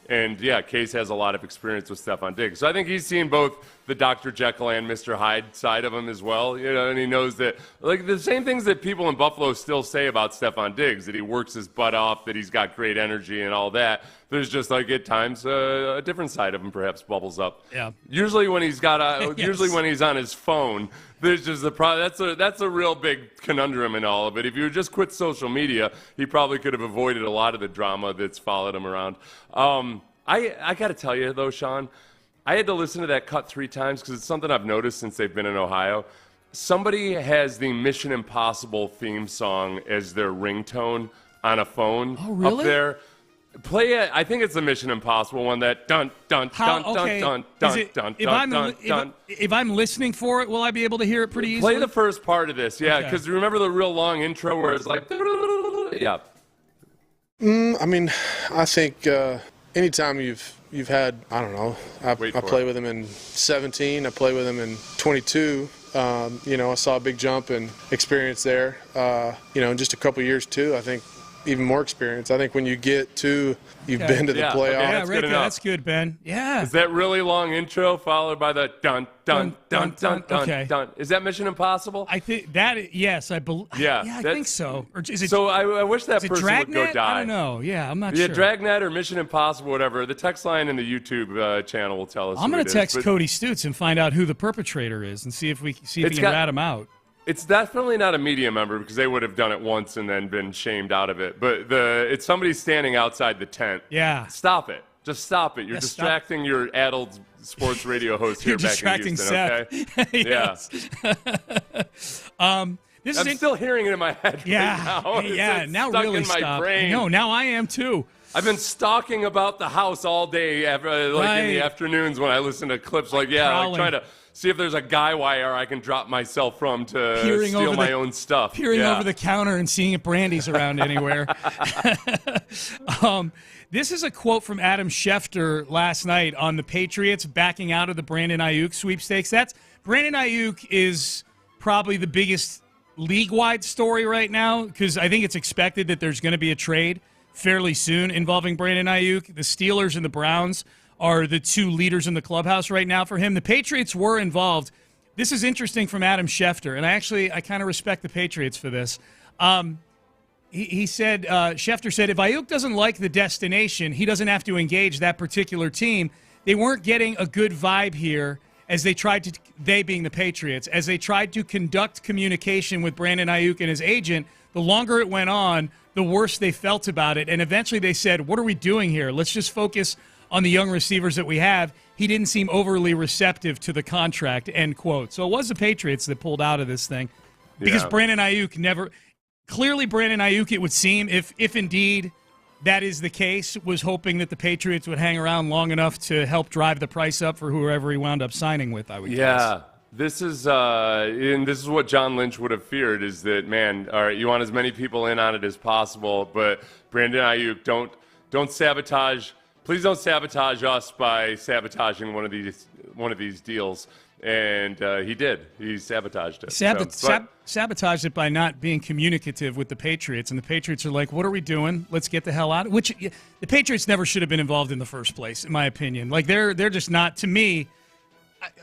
And, yeah, Case has a lot of experience with Stephon Diggs. So I think he's seen both the Dr. Jekyll and Mr. Hyde side of him as well. And he knows that, like, the same things that people in Buffalo still say about Stephon Diggs, that he works his butt off, that he's got great energy and all that. There's just, like, at times a different side of him perhaps bubbles up. Yeah. Usually when he's usually when he's on his phone, there's just that's a real big conundrum in all of it. If you would just quit social media, he probably could have avoided a lot of the drama that's followed him around. I got to tell you, though, Sean, I had to listen to that cut 3 times because it's something I've noticed since they've been in Ohio. Somebody has the Mission Impossible theme song as their ringtone on a phone up there. Play it. I think it's the Mission Impossible one. That dun dun dun dun dun dun dun dun dun. If I'm listening for it, will I be able to hear it pretty easily? Play the first part of this, yeah, because remember the real long intro where it's like, yeah. I mean, I think anytime you've had, I don't know, I played with him in 17, I played with him in 22. I saw a big jump in experience there. In just a couple years too. I think even more experience. I think when you get to, you've been to the playoffs. Yeah, right there. That's good, Ben. Yeah. Is that really long intro followed by the dun, dun, dun, dun, dun, dun, dun? Is that Mission Impossible? I think that, yes, I believe. Yeah, I think so. Or is it, so I wish that person would go die. I don't know. Yeah, I'm not sure. Yeah, Dragnet or Mission Impossible, whatever. The text line in the YouTube channel will tell us. I'm going to text Cody Stutz and find out who the perpetrator is and see if we can rat him out. It's definitely not a media member because they would have done it once and then been shamed out of it. But it's somebody standing outside the tent. Yeah. Stop it. Just stop it. You're distracting your adult sports radio host here back in Houston, Seth. Okay? Yeah. I'm still hearing it in my head right now. Yeah, now stuck really in my stop. brain. No, now I am too. I've been stalking about the house all day, in the afternoons when I listen to clips like trying to see if there's a guy wire I can drop myself from to steal my own stuff. Peering over the counter and seeing if Brandy's around anywhere. This is a quote from Adam Schefter last night on the Patriots backing out of the Brandon Aiyuk sweepstakes. Brandon Aiyuk is probably the biggest league-wide story right now because I think it's expected that there's going to be a trade fairly soon involving Brandon Aiyuk. The Steelers and the Browns are the two leaders in the clubhouse right now for him. The Patriots were involved. This is interesting from Adam Schefter, and I kind of respect the Patriots for this. He said, Schefter said, if Aiyuk doesn't like the destination, he doesn't have to engage that particular team. They weren't getting a good vibe here as they being the Patriots, as they tried to conduct communication with Brandon Aiyuk and his agent. The longer it went on, the worse they felt about it. And eventually they said, what are we doing here? Let's just focus on the young receivers that we have. He didn't seem overly receptive to the contract, end quote. So it was the Patriots that pulled out of this thing because Brandon Aiyuk clearly Brandon Aiyuk, it would seem, if indeed that is the case, was hoping that the Patriots would hang around long enough to help drive the price up for whoever he wound up signing with, I would guess. Yeah. This is what John Lynch would have feared is that, man, all right, you want as many people in on it as possible, but Brandon Aiyuk, don't sabotage. Please don't sabotage us by sabotaging one of these deals. And he did. He sabotaged it. Sabotaged it by not being communicative with the Patriots. And the Patriots are like, what are we doing? Let's get the hell out. Which the Patriots never should have been involved in the first place, in my opinion. Like, they're just not, to me.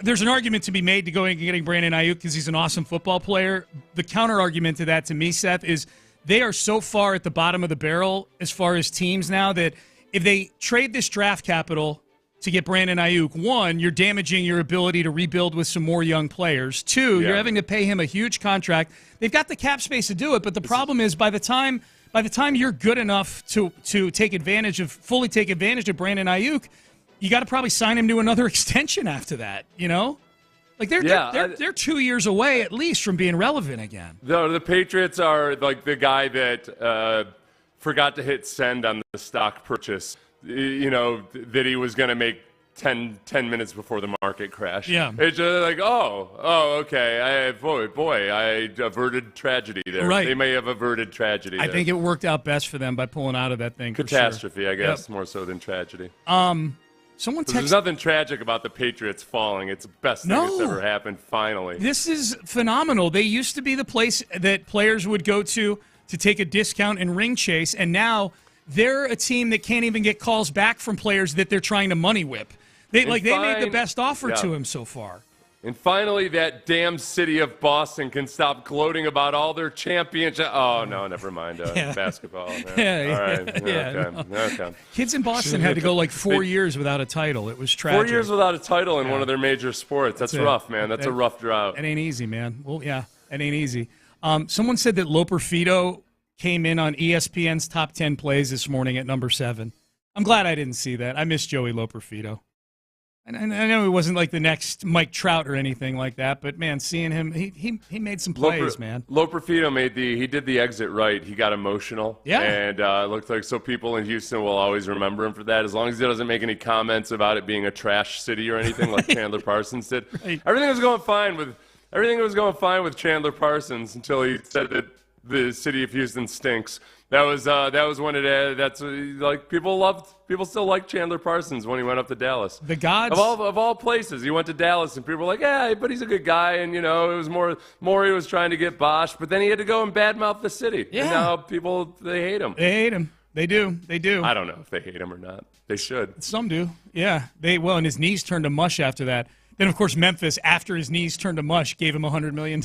There's an argument to be made to going and getting Brandon Aiyuk because he's an awesome football player. The counter argument to that, to me, Seth, is they are so far at the bottom of the barrel as far as teams now that if they trade this draft capital to get Brandon Aiyuk, one, you're damaging your ability to rebuild with some more young players. Two, you're having to pay him a huge contract. They've got the cap space to do it, but the problem is by the time by the time you're good enough to fully take advantage of Brandon Aiyuk, you got to probably sign him to another extension after that, you know? Like they're 2 years away at least from being relevant again. No, the Patriots are like the guy that forgot to hit send on the stock purchase, you know, that he was going to make 10 minutes before the market crash. Yeah. It's just like, okay. I averted tragedy there. Right. They may have averted tragedy I there. think it worked out best for them by pulling out of that thing. Catastrophe, for sure. I guess, more so than tragedy. There's nothing tragic about the Patriots falling. It's the best thing that's ever happened, finally. This is phenomenal. They used to be the place that players would go to take a discount and ring chase, and now they're a team that can't even get calls back from players that they're trying to money whip. They made the best offer to him so far. And finally, that damn city of Boston can stop gloating about all their championships. Oh, no, never mind. Basketball. All right. Okay. Kids in Boston had to go like 4 years without a title. It was tragic. 4 years without a title in one of their major sports. That's rough, man. That's a rough drought. It ain't easy, man. Well, yeah, it ain't easy. Someone said that Loper Fido came in on ESPN's top 10 plays this morning at number 7. I'm glad I didn't see that. I miss Joey Loper Fido. And I know he wasn't like the next Mike Trout or anything like that, but man, seeing him, he made some plays, man. Loper Fido he did the exit right. He got emotional. Yeah. And it looked like people in Houston will always remember him for that, as long as he doesn't make any comments about it being a trash city or anything like Chandler Parsons did. Right. Everything was going fine with Chandler Parsons until he said that the city of Houston stinks. That was when people still like Chandler Parsons when he went up to Dallas. The gods of all places, he went to Dallas and people were like, yeah, but he's a good guy, and you know, it was more he was trying to get Bosch, but then he had to go and badmouth the city. Yeah. And now they hate him. They hate him. They do. I don't know if they hate him or not. They should. Some do. Yeah. And his knees turned to mush after that. Then, of course, Memphis, after his knees turned to mush, gave him $100 million.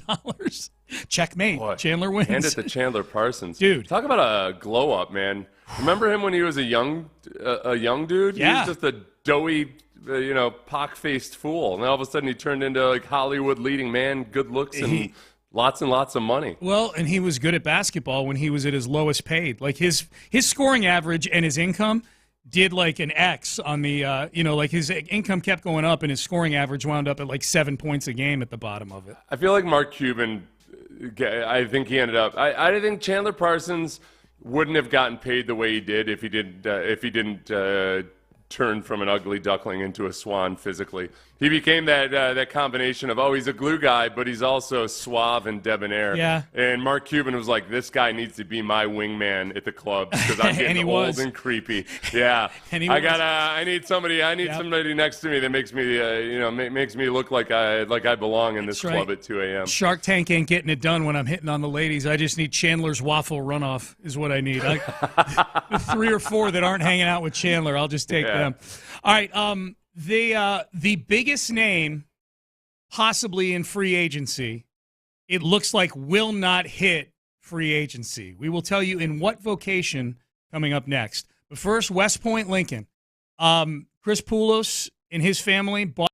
Checkmate. Boy, Chandler wins. Hand it to Chandler Parsons. Dude. Talk about a glow-up, man. Remember him when he was a young dude? Yeah. He was just a doughy, pock-faced fool. And all of a sudden he turned into like Hollywood leading man, good looks, and lots of money. Well, and he was good at basketball when he was at his lowest paid. Like his scoring average and his income did like an X on the, like his income kept going up and his scoring average wound up at like 7 points a game at the bottom of it. I feel like Mark Cuban, I think he ended up, I think Chandler Parsons wouldn't have gotten paid the way he did if he didn't turn from an ugly duckling into a swan physically. He became that combination of, he's a glue guy, but he's also suave and debonair. Yeah. And Mark Cuban was like, this guy needs to be my wingman at the club because I'm getting old and creepy. Yeah. I need somebody next to me that makes me makes me look like I belong in this club at 2 a.m. Shark Tank ain't getting it done when I'm hitting on the ladies. I just need Chandler's waffle runoff is what I need. The 3 or 4 that aren't hanging out with Chandler, I'll just take them. All right. The biggest name possibly in free agency, it looks like will not hit free agency. We will tell you in what vocation coming up next. But first, West Point Lincoln. Chris Poulos and his family bought.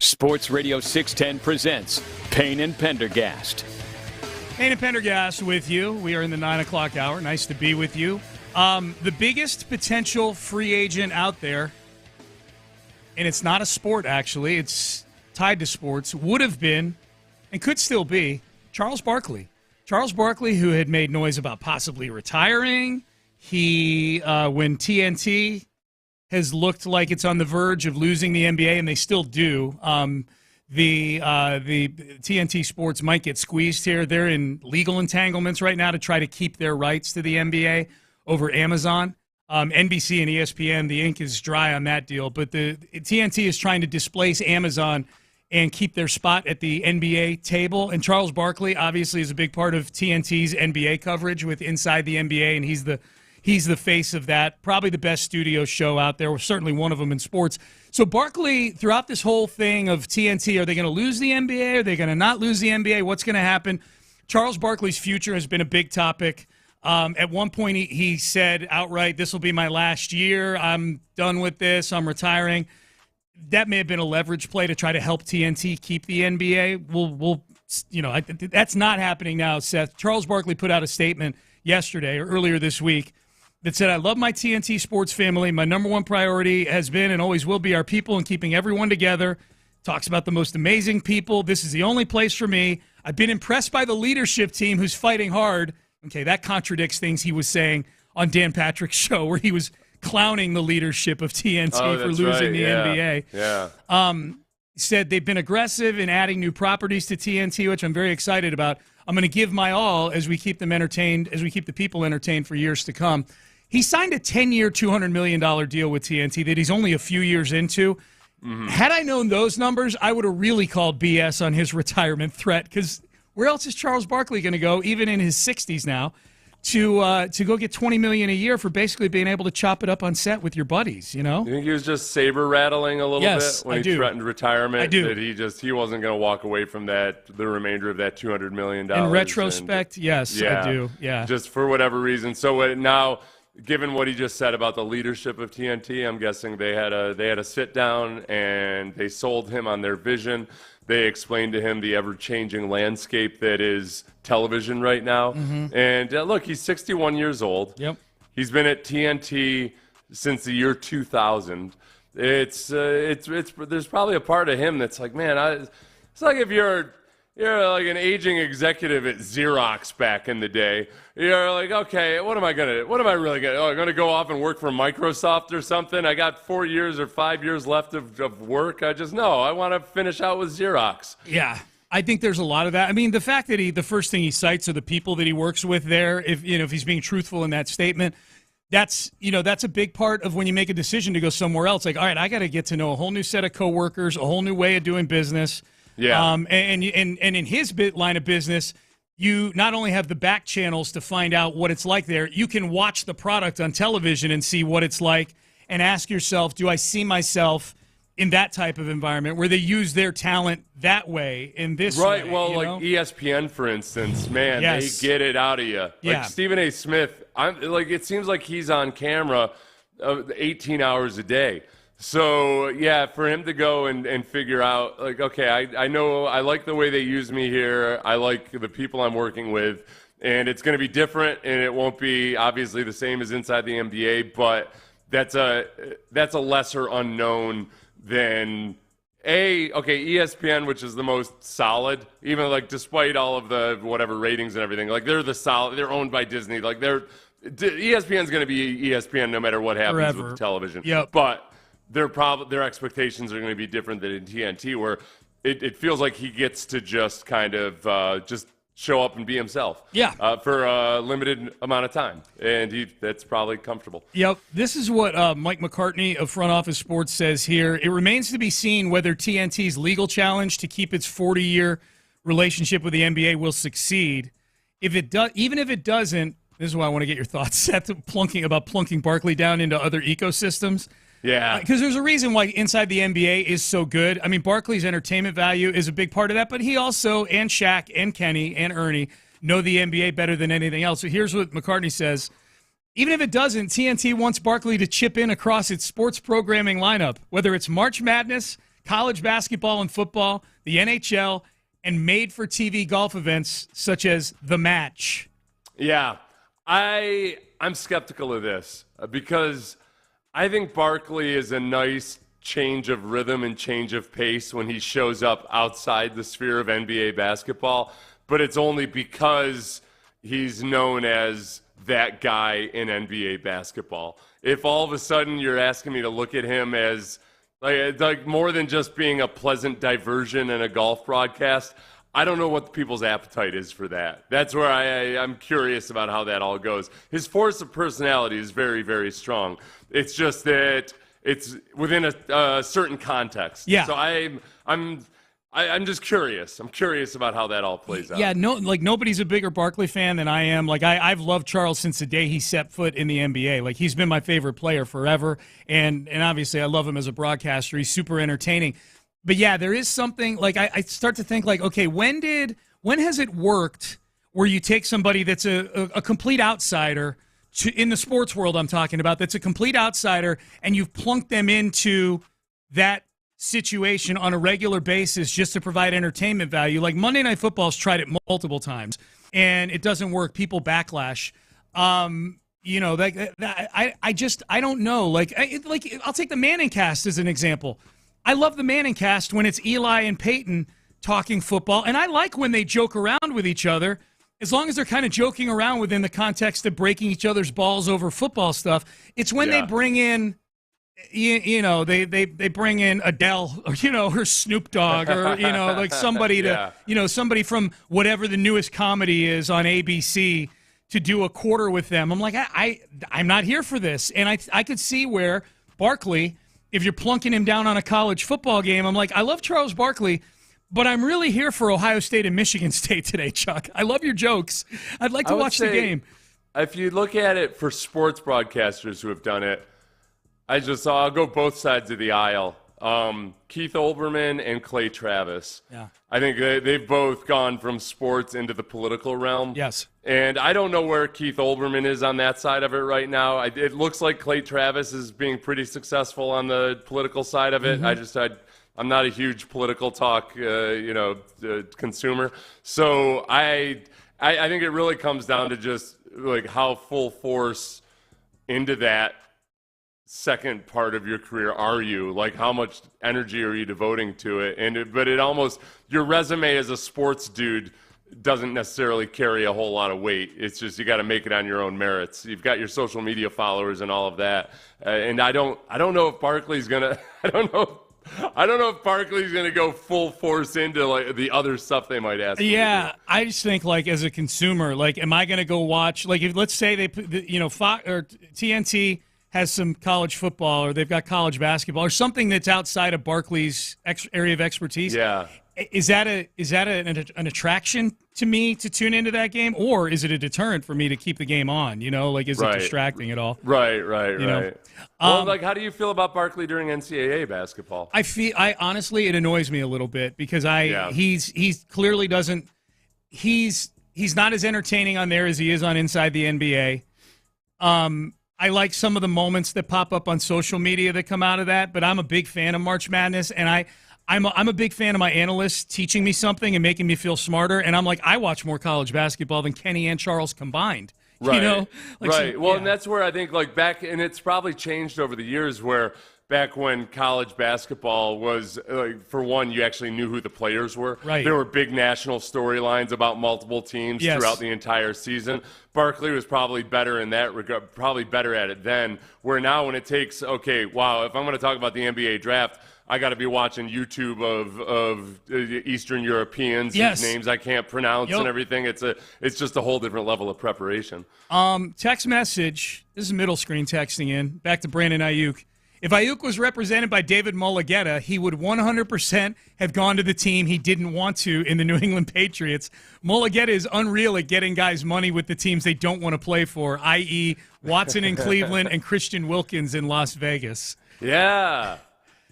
Sports Radio 610 presents Payne and Pendergast. Payne and Pendergast with you. We are in the 9 o'clock hour. Nice to be with you. The biggest potential free agent out there, and it's not a sport actually, it's tied to sports, would have been and could still be Charles Barkley. Charles Barkley, who had made noise about possibly retiring. He, when TNT has looked like it's on the verge of losing the NBA, and they still do. The TNT Sports might get squeezed here. They're in legal entanglements right now to try to keep their rights to the NBA over Amazon. NBC and ESPN, the ink is dry on that deal, but the TNT is trying to displace Amazon and keep their spot at the NBA table. And Charles Barkley obviously is a big part of TNT's NBA coverage with Inside the NBA, and he's the face of that. Probably the best studio show out there, or certainly one of them in sports. So Barkley, throughout this whole thing of TNT, are they going to lose the NBA? Are they going to not lose the NBA? What's going to happen? Charles Barkley's future has been a big topic. At one point, he said outright, "This will be my last year. I'm done with this. I'm retiring." That may have been a leverage play to try to help TNT keep the NBA. That's not happening now, Seth. Charles Barkley put out a statement yesterday or earlier this week that said, "I love my TNT sports family. My number one priority has been and always will be our people and keeping everyone together." Talks about the most amazing people. "This is the only place for me. I've been impressed by the leadership team who's fighting hard." Okay, that contradicts things he was saying on Dan Patrick's show where he was clowning the leadership of TNT for losing the NBA. Yeah. He said they've been aggressive in adding new properties to TNT, which I'm very excited about. "I'm going to give my all as we keep them entertained, as we keep the people entertained for years to come." He signed a 10-year, $200 million deal with TNT that he's only a few years into. Mm-hmm. Had I known those numbers, I would have really called BS on his retirement threat, because where else is Charles Barkley going to go, even in his 60s now, to go get $20 million a year for basically being able to chop it up on set with your buddies, you know? You think he was just saber rattling a little bit when he threatened retirement? I do. That he wasn't going to walk away from that, the remainder of that $200 million? In retrospect, yes, I do. Yeah. Just for whatever reason. So now, given what he just said about the leadership of TNT, I'm guessing they had a sit down and they sold him on their vision. They explained to him the ever-changing landscape that is television right now. Mm-hmm. And look, he's 61 years old. Yep. He's been at TNT since the year 2000. It's there's probably a part of him that's like, man, it's like if you're like an aging executive at Xerox back in the day. You're like, okay, what am I really gonna? Oh, I'm gonna go off and work for Microsoft or something. I got 4 years or 5 years left of work. I want to finish out with Xerox. Yeah, I think there's a lot of that. I mean, the fact that the first thing he cites are the people that he works with there. If he's being truthful in that statement, that's a big part of when you make a decision to go somewhere else. Like, all right, I got to get to know a whole new set of coworkers, a whole new way of doing business. Yeah. And in his line of business, you not only have the back channels to find out what it's like there, you can watch the product on television and see what it's like and ask yourself, do I see myself in that type of environment where they use their talent that way in this right, way? Well, like ESPN, for instance, man, yes. They get it out of you. Yeah. Like Stephen A. Smith, it seems like he's on camera 18 hours a day. So, yeah, for him to go and figure out, like, okay, I know I like the way they use me here. I like the people I'm working with. And it's going to be different, and it won't be obviously the same as inside the NBA, but that's a lesser unknown than, ESPN, which is the most solid, even, like, despite all of the whatever ratings and everything. Like, they're owned by Disney. Like, ESPN's going to be ESPN no matter what happens Forever. with the television. Yep. But their expectations are going to be different than in TNT, where it feels like he gets to just kind of just show up and be himself. Yeah. For a limited amount of time, and that's probably comfortable. Yep. This is what Mike McCartney of Front Office Sports says here. It remains to be seen whether TNT's legal challenge to keep its 40-year relationship with the NBA will succeed. Even if it doesn't, this is why I want to get your thoughts, Seth, plunking Barkley down into other ecosystems. Yeah. Because there's a reason why Inside the NBA is so good. I mean, Barkley's entertainment value is a big part of that, but he also, and Shaq and Kenny and Ernie, know the NBA better than anything else. So here's what McCartney says. Even if it doesn't, TNT wants Barkley to chip in across its sports programming lineup, whether it's March Madness, college basketball and football, the NHL, and made-for-TV golf events such as The Match. Yeah, I'm skeptical of this because I think Barkley is a nice change of rhythm and change of pace when he shows up outside the sphere of NBA basketball, but it's only because he's known as that guy in NBA basketball. If all of a sudden you're asking me to look at him as like more than just being a pleasant diversion in a golf broadcast, I don't know what people's appetite is for that. That's where I'm curious about how that all goes. His force of personality is very, very strong. It's just that it's within a certain context. Yeah. So I'm just curious. I'm curious about how that all plays out. Yeah, nobody's a bigger Barkley fan than I am. Like I've loved Charles since the day he set foot in the NBA. Like he's been my favorite player forever, and obviously I love him as a broadcaster. He's super entertaining. But yeah, there is something like I start to think like, okay, when has it worked where you take somebody that's a complete outsider in the sports world I'm talking about, that's a complete outsider, and you've plunked them into that situation on a regular basis just to provide entertainment value. Like Monday Night Football's tried it multiple times, and it doesn't work. People backlash. I don't know. Like I'll take the Manning cast as an example. I love the Manning cast when it's Eli and Peyton talking football, and I like when they joke around with each other, as long as they're kind of joking around within the context of breaking each other's balls over football stuff. It's when they bring in, they bring in Adele or, or Snoop Dogg or, like somebody to, somebody from whatever the newest comedy is on ABC to do a quarter with them. I'm like, I'm not here for this. And I could see where Barkley, if you're plunking him down on a college football game, I'm like, I love Charles Barkley, but I'm really here for Ohio State and Michigan State today, Chuck. I love your jokes. I'd like to watch the game. If you look at it for sports broadcasters who have done it, I'll go both sides of the aisle. Keith Olbermann and Clay Travis. Yeah. I think they've both gone from sports into the political realm. Yes. And I don't know where Keith Olbermann is on that side of it right now. It looks like Clay Travis is being pretty successful on the political side of it. Mm-hmm. I'm not a huge political talk, consumer. So I think it really comes down to just like how full force into that second part of your career are you? Like how much energy are you devoting to it? But it almost, your resume as a sports dude doesn't necessarily carry a whole lot of weight. It's just you got to make it on your own merits. You've got your social media followers and all of that. And I don't know if Barkley's gonna. I don't know if Barkley's gonna go full force into like the other stuff they might ask. Yeah, I just think like as a consumer, like, am I gonna go watch? Like, if let's say Fox or TNT has some college football, or they've got college basketball, or something that's outside of Barkley's area of expertise. Yeah. Is that an attraction to me to tune into that game, or is it a deterrent for me to keep the game on? Like, is it distracting at all? Right. Well, like, how do you feel about Barkley during NCAA basketball? I honestly, it annoys me a little bit because he's clearly doesn't. He's not as entertaining on there as he is on Inside the NBA. I like some of the moments that pop up on social media that come out of that, but I'm a big fan of March Madness, and I'm a big fan of my analysts teaching me something and making me feel smarter. And I'm like, I watch more college basketball than Kenny and Charles combined. Right. And that's where I think like back, and it's probably changed over the years, where back when college basketball was, like, for one, you actually knew who the players were. Right. There were big national storylines about multiple teams throughout the entire season. Barkley was probably better in that regard, probably better at it then, where now when it takes, if I'm going to talk about the NBA draft, I got to be watching YouTube of Eastern Europeans whose names I can't pronounce and everything. It's just a whole different level of preparation. Text message. This is middle screen texting in. Back to Brandon Aiyuk. If Aiyuk was represented by David Mulugeta, he would 100% have gone to the team he didn't want to in the New England Patriots. Mulugeta is unreal at getting guys money with the teams they don't want to play for, i.e. Watson in Cleveland and Christian Wilkins in Las Vegas. Yeah.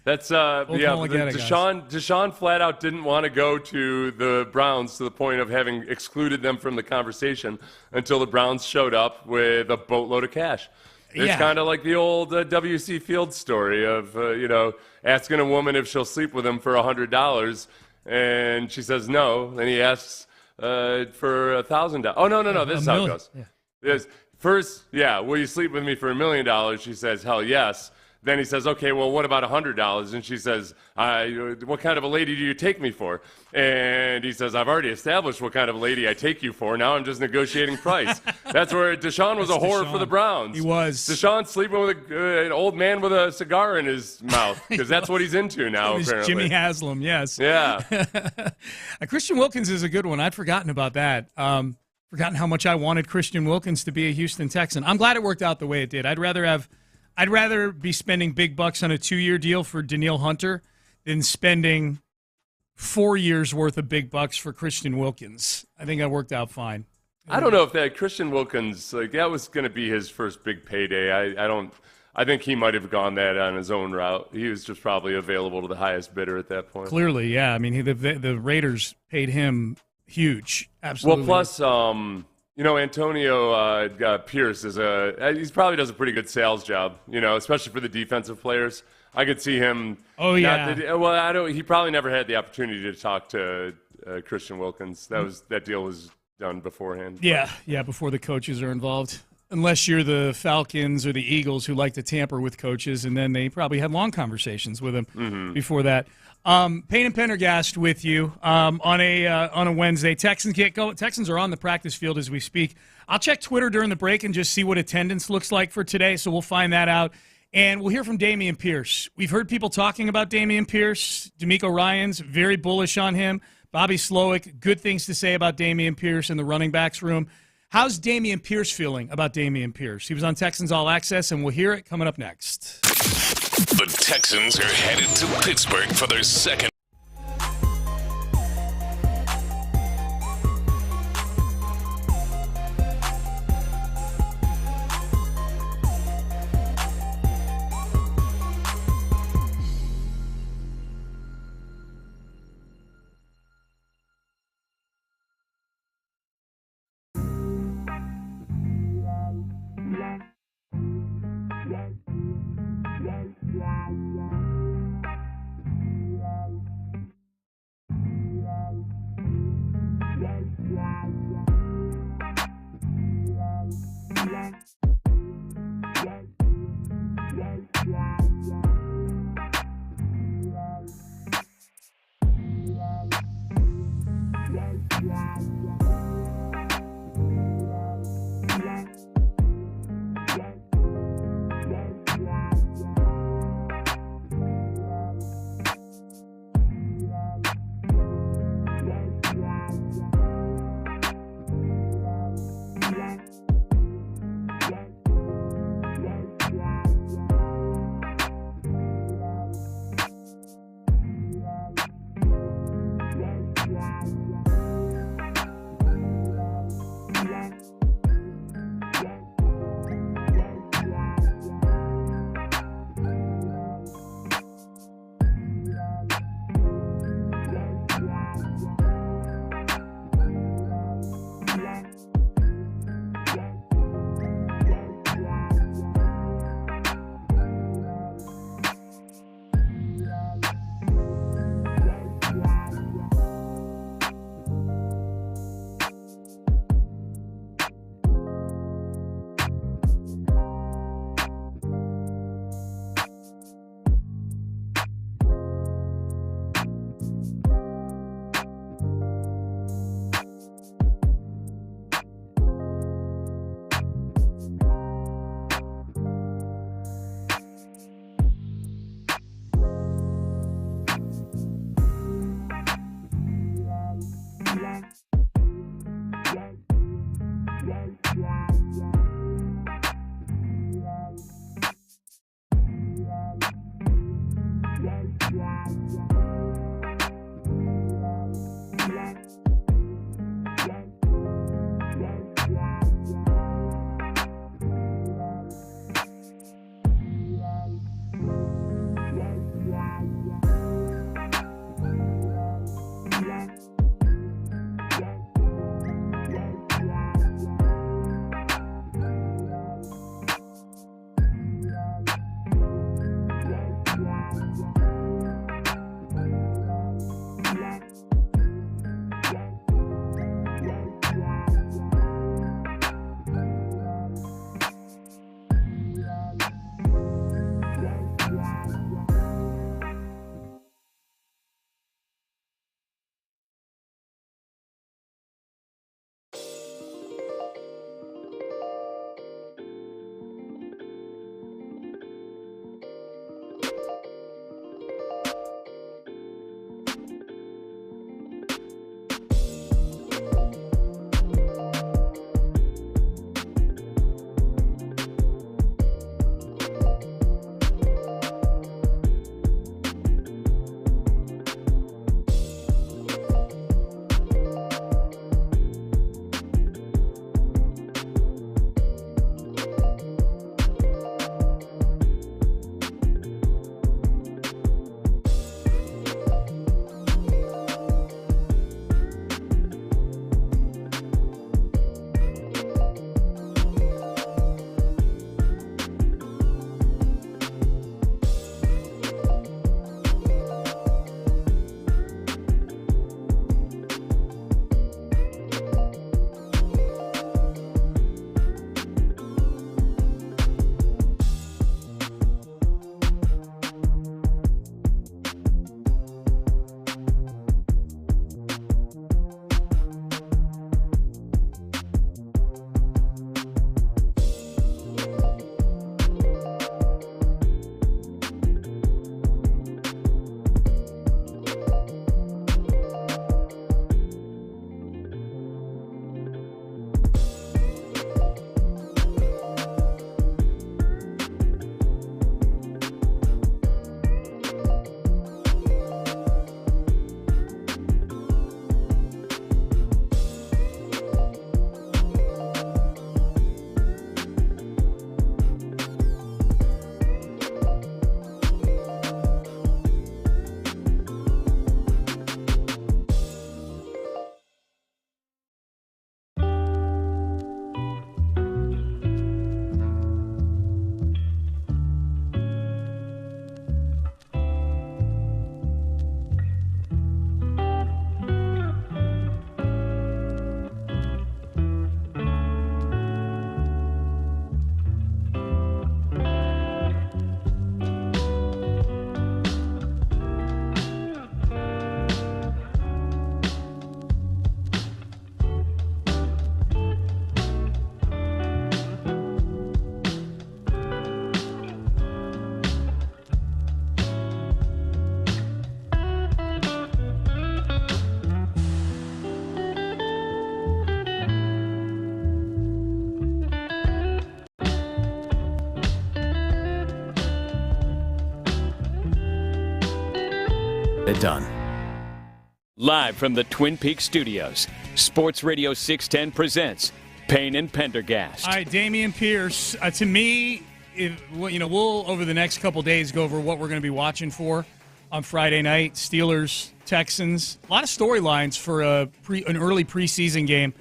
That's Deshaun flat out didn't want to go to the Browns to the point of having excluded them from the conversation until the Browns showed up with a boatload of cash. It's kind of like the old W.C. Fields story of asking a woman if she'll sleep with him for $100, and she says no. Then he asks for $1,000. Oh no! This is how it goes. Yes. First, will you sleep with me for $1 million? She says, hell yes. Then he says, okay, well, what about $100? And she says, what kind of a lady do you take me for? And he says, I've already established what kind of a lady I take you for. Now I'm just negotiating price. That's where Deshaun was a whore for the Browns. He was. Deshaun sleeping with an old man with a cigar in his mouth because that's what he's into now, apparently. Jimmy Haslam, yes. Yeah. Christian Wilkins is a good one. I'd forgotten about that. Forgotten how much I wanted Christian Wilkins to be a Houston Texan. I'm glad it worked out the way it did. I'd rather be spending big bucks on a 2-year deal for Danielle Hunter than spending 4 years worth of big bucks for Christian Wilkins. I think that worked out fine. I don't know if that Christian Wilkins, that was going to be his first big payday. I think he might have gone that on his own route. He was just probably available to the highest bidder at that point. Clearly, yeah. I mean, the Raiders paid him huge. Absolutely. Well, plus, Antonio Pierce he probably does a pretty good sales job, especially for the defensive players. I could see him. Oh yeah. He probably never had the opportunity to talk to Christian Wilkins. That deal was done beforehand. Yeah, before the coaches are involved. Unless you're the Falcons or the Eagles who like to tamper with coaches, and then they probably had long conversations with them before that. Payne and Pendergast with you on a Wednesday. Texans are on the practice field as we speak. I'll check Twitter during the break and just see what attendance looks like for today, so we'll find that out. And we'll hear from Dameon Pierce. We've heard people talking about Dameon Pierce. D'Amico Ryans, very bullish on him. Bobby Slowick, good things to say about Dameon Pierce in the running backs room. How's Dameon Pierce feeling about Dameon Pierce? He was on Texans All Access, and we'll hear it coming up next. The Texans are headed to Pittsburgh for their second. it done. Live from the Twin Peaks studios, Sports Radio 610 presents Payne and Pendergast. All right, Dameon Pierce. To me, we'll over the next couple days go over what we're going to be watching for on Friday night. Steelers, Texans. A lot of storylines for an early preseason game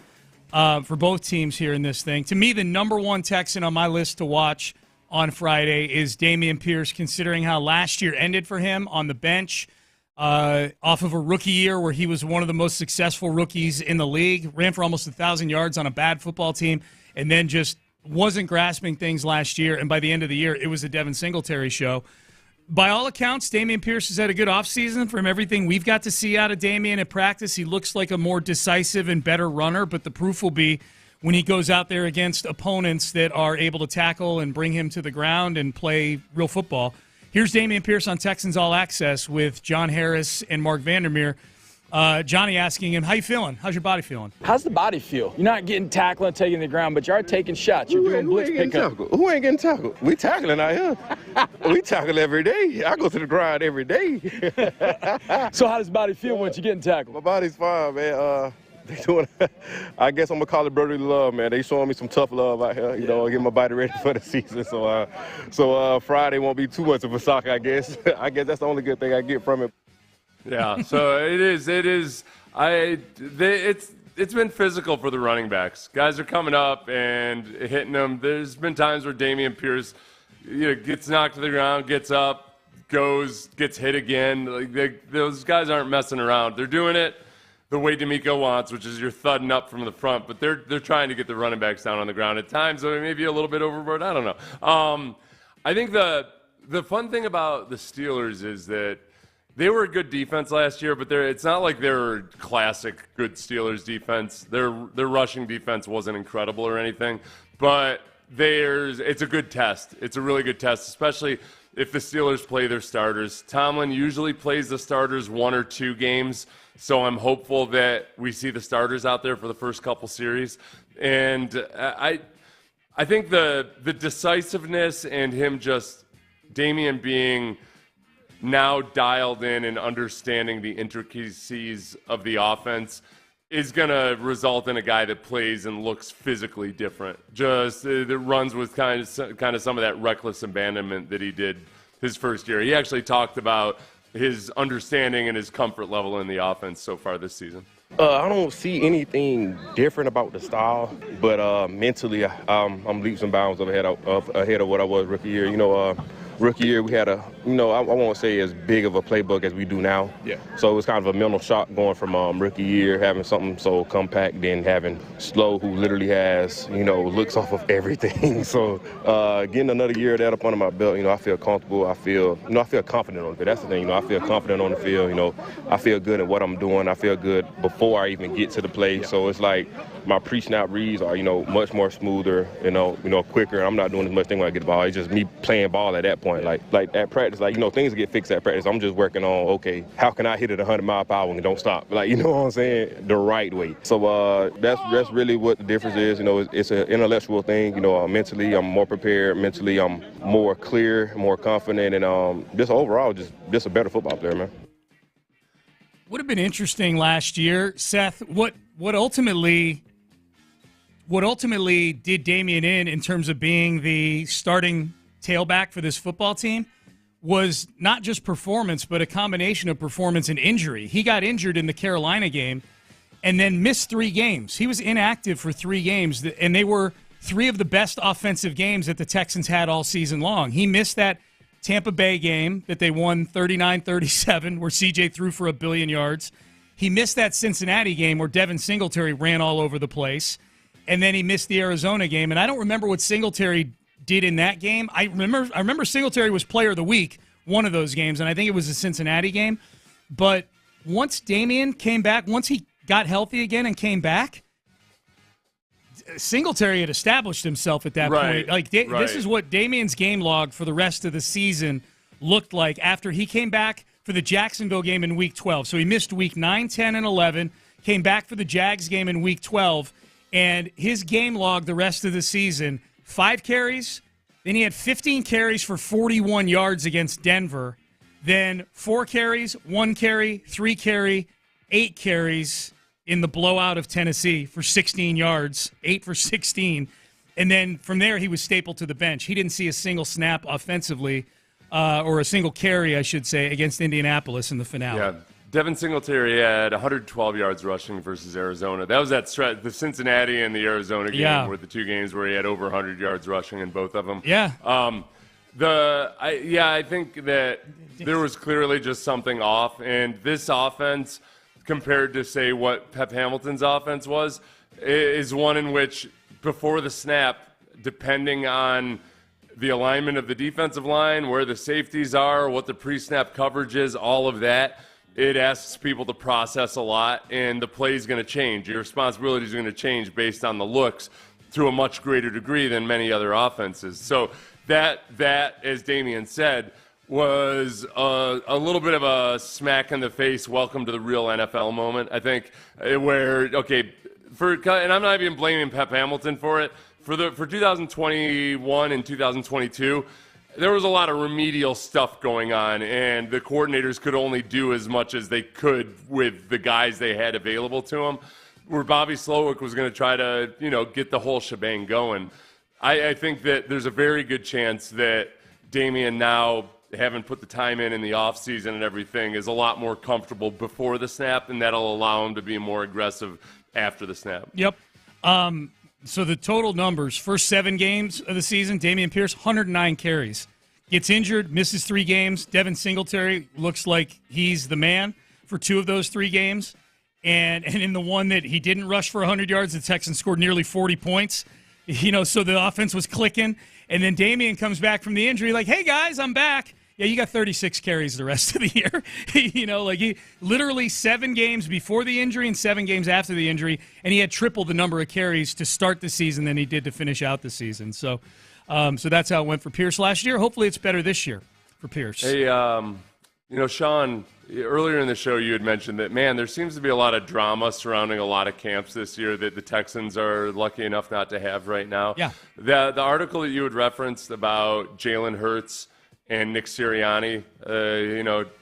for both teams here in this thing. To me, the number one Texan on my list to watch on Friday is Dameon Pierce, considering how last year ended for him on the bench. Off of a rookie year where he was one of the most successful rookies in the league, ran for almost 1,000 yards on a bad football team, and then just wasn't grasping things last year. And by the end of the year, it was a Devin Singletary show. By all accounts, Dameon Pierce has had a good offseason. From everything we've got to see out of Dameon at practice, he looks like a more decisive and better runner, but the proof will be when he goes out there against opponents that are able to tackle and bring him to the ground and play real football. Here's Dameon Pierce on Texans All Access with John Harris and Mark Vandermeer. Johnny asking him, how you feeling? How's your body feeling? How's the body feel? You're not getting tackled and taking the ground, but you are taking shots. You're doing blitz pickup. Who ain't getting tackled? We tackling out here. We tackle every day. I go to the ground every day. So how does the body feel once you're getting tackled? My body's fine, man. They doing, I guess I'm going to call it brotherly love, man. They showing me some tough love out here, get my body ready for the season. So Friday won't be too much of a shock, I guess. I guess that's the only good thing I get from it. Yeah, so it is. It's been physical for the running backs. Guys are coming up and hitting them. There's been times where Dameon Pierce gets knocked to the ground, gets up, gets hit again. Those guys aren't messing around. They're doing it the way D'Amico wants, which is you're thudding up from the front, but they're trying to get the running backs down on the ground at times, so maybe a little bit overboard. I don't know. I think the fun thing about the Steelers is that they were a good defense last year, but it's not like they're classic good Steelers defense. Their rushing defense wasn't incredible or anything, but it's a good test. It's a really good test, especially if the Steelers play their starters. Tomlin usually plays the starters 1 or 2 games, so I'm hopeful that we see the starters out there for the first couple series. And I think the decisiveness and Dameon being now dialed in and understanding the intricacies of the offense is going to result in a guy that plays and looks physically different. That runs with kind of some of that reckless abandonment that he did his first year. He actually talked about his understanding and his comfort level in the offense so far this season. I don't see anything different about the style, but mentally I'm leaps and bounds ahead of what I was rookie year. Rookie year, we had I won't say as big of a playbook as we do now. Yeah. So it was kind of a mental shock going from rookie year, having something so compact, then having Slow, who literally has, looks off of everything. So getting another year of that up under my belt, I feel comfortable. I feel confident on the field. That's the thing, I feel confident on the field. I feel good at what I'm doing. I feel good before I even get to the play. Yeah. So it's like my pre-snap reads are, much more smoother, quicker. I'm not doing as much thing when I get the ball. It's just me playing ball at that point. Like at practice, things get fixed at practice. I'm just working on, okay, how can I hit it 100 mile per hour and don't stop? You know what I'm saying? The right way. So that's really what the difference is. It's an intellectual thing. Mentally, I'm more prepared. Mentally, I'm more clear, more confident, and just overall, just a better football player, man. Would have been interesting last year, Seth. What ultimately did Dameon in terms of being the starting tailback for this football team was not just performance, but a combination of performance and injury. He got injured in the Carolina game and then missed 3 games. He was inactive for 3 games, and they were 3 of the best offensive games that the Texans had all season long. He missed that Tampa Bay game that they won 39-37, where CJ threw for 1 billion yards. He missed that Cincinnati game where Devin Singletary ran all over the place. And then he missed the Arizona game. And I don't remember what Singletary did in that game. I remember Singletary was player of the week one of those games, and I think it was the Cincinnati game. But once Dameon came back, once he got healthy again and came back, Singletary had established himself at that point. This is what Dameon's game log for the rest of the season looked like after he came back for the Jacksonville game in Week 12. So he missed Week 9, 10, and 11, came back for the Jags game in Week 12, and his game log the rest of the season, 5 carries, then he had 15 carries for 41 yards against Denver, Then 4 carries, 1 carry, 3 carry, 8 carries in the blowout of Tennessee for 16 yards, 8 for 16. And then from there, he was stapled to the bench. He didn't see a single snap offensively, or a single carry, I should say, against Indianapolis in the finale. Yeah. Devin Singletary had 112 yards rushing versus Arizona. That was that stretch. The Cincinnati and the Arizona game were the 2 games where he had over 100 yards rushing in both of them. Yeah. I think that there was clearly just something off. And this offense, compared to, say, what Pep Hamilton's offense was, is one in which before the snap, depending on the alignment of the defensive line, where the safeties are, what the pre-snap coverage is, all of that, it asks people to process a lot, and the play is going to change. Your responsibility is going to change based on the looks to a much greater degree than many other offenses. So that as Dameon said, was a little bit of a smack in the face, welcome to the real NFL moment, I think, where, and I'm not even blaming Pep Hamilton for it. For 2021 and 2022, there was a lot of remedial stuff going on, and the coordinators could only do as much as they could with the guys they had available to them. Where Bobby Slowick was going to try to, get the whole shebang going. I think that there's a very good chance that Dameon, now having put the time in the offseason and everything, is a lot more comfortable before the snap, and that'll allow him to be more aggressive after the snap. Yep. So the total numbers, first 7 games of the season, Dameon Pierce, 109 carries. Gets injured, misses 3 games. Devin Singletary looks like he's the man for 2 of those 3 games. And in the one that he didn't rush for 100 yards, the Texans scored nearly 40 points. So the offense was clicking. And then Dameon comes back from the injury like, hey, guys, I'm back. Yeah, you got 36 carries the rest of the year. He literally 7 games before the injury and 7 games after the injury, and he had triple the number of carries to start the season than he did to finish out the season. So that's how it went for Pierce last year. Hopefully it's better this year for Pierce. Hey, Sean, earlier in the show you had mentioned that, man, there seems to be a lot of drama surrounding a lot of camps this year that the Texans are lucky enough not to have right now. Yeah. The article that you had referenced about Jalen Hurts and Nick Sirianni,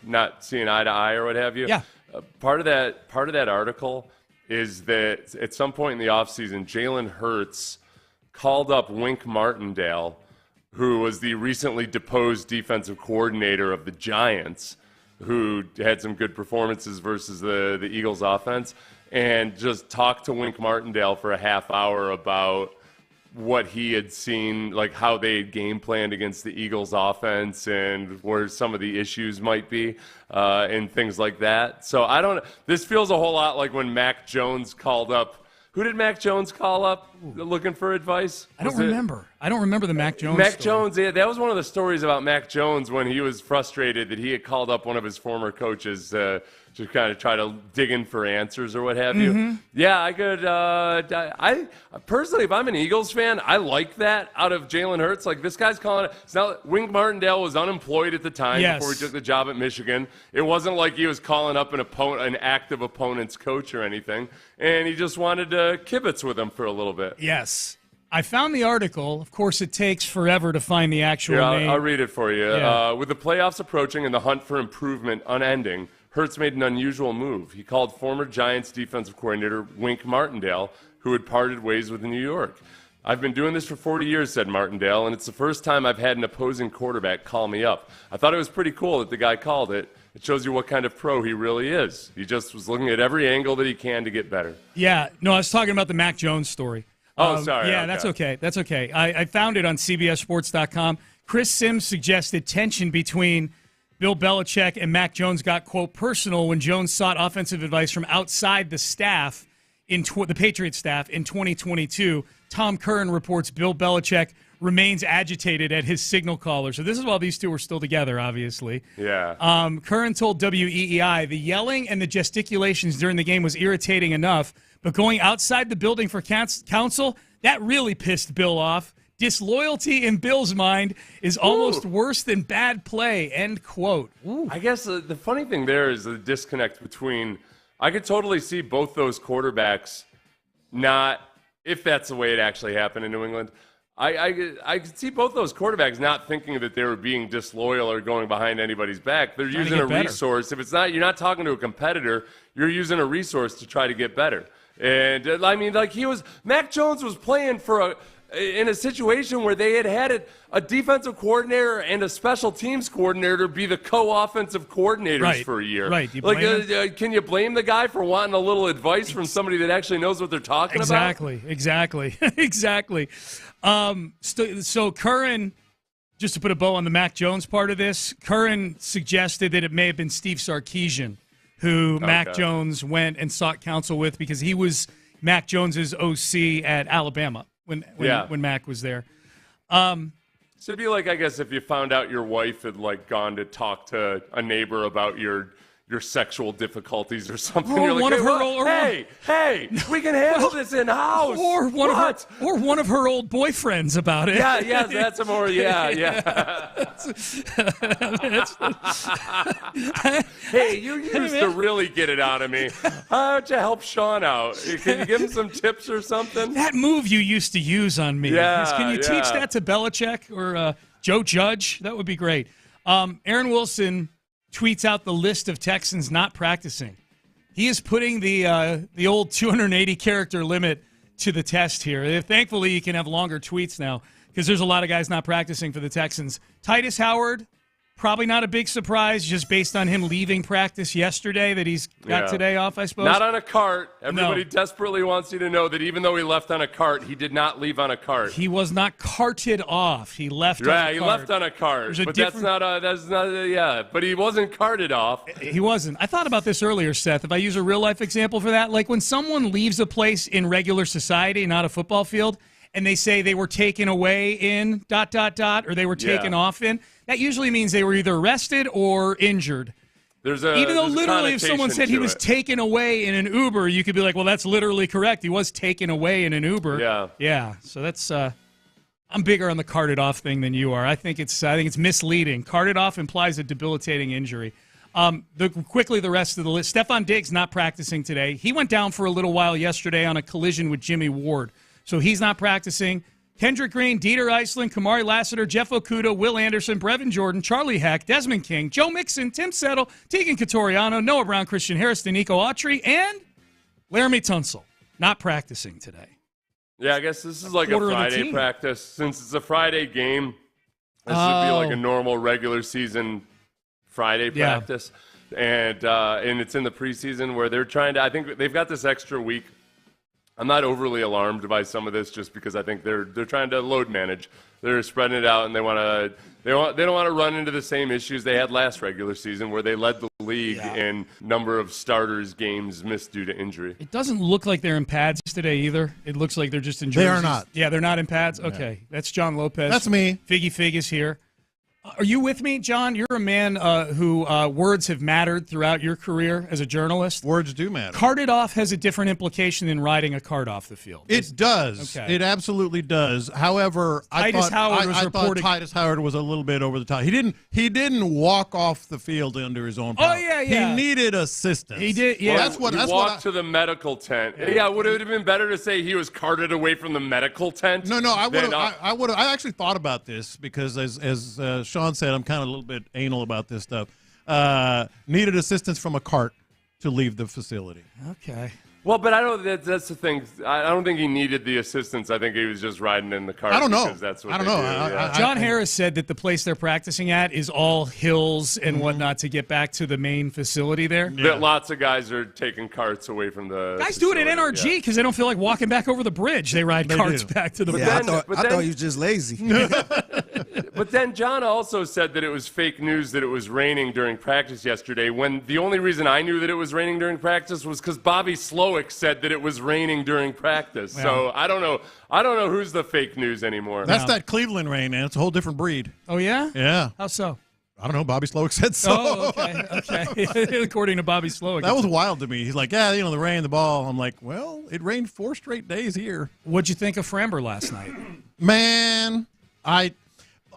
not seeing eye to eye or what have you. Yeah. Part of that article is that at some point in the offseason, Jalen Hurts called up Wink Martindale, who was the recently deposed defensive coordinator of the Giants, who had some good performances versus the Eagles offense, and just talked to Wink Martindale for a half hour about what he had seen, like how they had game planned against the Eagles offense and where some of the issues might be, and things like that. So this feels a whole lot like when Mac Jones called up. Who did Mac Jones call up looking for advice? I don't remember the Mac Jones Mac story. Jones, yeah, that was one of the stories about Mac Jones when he was frustrated that he had called up one of his former coaches to kind of try to dig in for answers or what have you. Yeah, I could. I personally, if I'm an Eagles fan, I like that out of Jalen Hurts. Like, this guy's calling it. It's not, Wink Martindale was unemployed at the time before he took the job at Michigan. It wasn't like he was calling up an active opponent's coach or anything, and he just wanted to kibitz with him for a little bit. Yes. I found the article. Of course, it takes forever to find the actual name. I'll read it for you. Yeah. With the playoffs approaching and the hunt for improvement unending, Hurts made an unusual move. He called former Giants defensive coordinator Wink Martindale, who had parted ways with New York. I've been doing this for 40 years, said Martindale, and it's the first time I've had an opposing quarterback call me up. I thought it was pretty cool that the guy called it. It shows you what kind of pro he really is. He just was looking at every angle that he can to get better. Yeah. No, I was talking about the Mac Jones story. Oh, sorry. Yeah, Okay. That's okay. I found it on CBSSports.com. Chris Sims suggested tension between Bill Belichick and Mac Jones got, quote, personal when Jones sought offensive advice from outside the staff, the Patriots staff, in 2022. Tom Curran reports Bill Belichick remains agitated at his signal caller. So this is while these two were still together, obviously. Yeah. Curran told WEEI the yelling and the gesticulations during the game was irritating enough, but going outside the building for counsel, that really pissed Bill off. Disloyalty in Bill's mind is almost worse than bad play, end quote. I guess the funny thing there is the disconnect between, I could totally see both those quarterbacks not, if that's the way it actually happened in New England, I could see both those quarterbacks not thinking that they were being disloyal or going behind anybody's back. They're using a resource. If it's not, you're not talking to a competitor. You're using a resource to try to get better. And I mean, like Mac Jones was playing in a situation where they had a defensive coordinator and a special teams coordinator be the co-offensive coordinators for a year. Right. Can you blame the guy for wanting a little advice from somebody that actually knows what they're talking about? Exactly. So Curran, just to put a bow on the Mac Jones part of this, Curran suggested that it may have been Steve Sarkisian who Mac Jones went and sought counsel with because he was Mac Jones's OC at Alabama when Mac was there. So it'd be like, I guess, if you found out your wife had gone to talk to a neighbor about your sexual difficulties or something. Or you're like, one of hey, her, we can handle this in house. Or one of her old boyfriends about it. Yeah, that's a more Hey, you used to really get it out of me. How don't you help Sean out? Can you give him some tips or something? That move you used to use on me. Can you teach that to Belichick or Joe Judge? That would be great. Aaron Wilson tweets out the list of Texans not practicing. He is putting the old 280 character limit to the test here. Thankfully, you can have longer tweets now because there's a lot of guys not practicing for the Texans. Titus Howard, probably not a big surprise just based on him leaving practice yesterday that he's got today off, I suppose. Not on a cart. Everybody desperately wants you to know that even though he left on a cart, he did not leave on a cart. He was not carted off. He left on a cart. He left on a cart. But he wasn't carted off. He wasn't. I thought about this earlier, Seth. If I use a real-life example for that, like when someone leaves a place in regular society, not a football field, and they say they were taken away in ... or they were taken off in, that usually means they were either arrested or injured. Even though literally if someone said he was taken away in an Uber, you could be like, well, that's literally correct. He was taken away in an Uber. Yeah. So that's I'm bigger on the carted off thing than you are. I think it's misleading. Carted off implies a debilitating injury. Quickly, the rest of the list. Stephon Diggs not practicing today. He went down for a little while yesterday on a collision with Jimmy Ward. So he's not practicing. Kendrick Green, Dieter Eisland, Kamari Lassiter, Jeff Okudah, Will Anderson, Brevin Jordan, Charlie Heck, Desmond King, Joe Mixon, Tim Settle, Tegan Catoriano, Noah Brown, Christian Harris, Danico Autry, and Laramie Tunsil not practicing today. Yeah, I guess this is like a Friday practice. Since it's a Friday game, this would be like a normal regular season Friday practice. And it's in the preseason where they're trying to – I think they've got this extra week. I'm not overly alarmed by some of this just because I think they're trying to load manage. They're spreading it out, and they don't want to run into the same issues they had last regular season where they led the league in number of starters games missed due to injury. It doesn't look like they're in pads today either. It looks like they're just in jerseys. They are not. Yeah, they're not in pads? Okay. That's John Lopez. That's me. Figgy Fig is here. Are you with me, John? You're a man who words have mattered throughout your career as a journalist. Words do matter. Carted off has a different implication than riding a cart off the field. It does. Okay. It absolutely does. However, I thought Titus Howard was a little bit over the top. He didn't walk off the field under his own power. Oh, yeah. He needed assistance. He did, yeah. Well, he walked to the medical tent. Yeah, would it have been better to say he was carted away from the medical tent? No, I would have. I actually thought about this because as Sean said, I'm kind of a little bit anal about this stuff. Needed assistance from a cart to leave the facility. Okay. Well, but I don't. That's the thing. I don't think he needed the assistance. I think he was just riding in the cart. I don't know. Because that's what I don't know. John Harris said that the place they're practicing at is all hills and whatnot to get back to the main facility there. Yeah. That lots of guys are taking carts away from the. Guys do it at NRG because they don't feel like walking back over the bridge. They ride carts back to the. I thought he was just lazy. But then John also said that it was fake news that it was raining during practice yesterday, when the only reason I knew that it was raining during practice was because Bobby Slowick said that it was raining during practice. Yeah. So I don't know who's the fake news anymore. That's that Cleveland rain, man. It's a whole different breed. Oh, yeah? Yeah. How so? I don't know. Bobby Slowick said so. Oh, okay. According to Bobby Slowick. That was wild to me. He's like, yeah, the rain, the ball. I'm like, well, it rained 4 straight days here. What'd you think of Framber last night? Man, I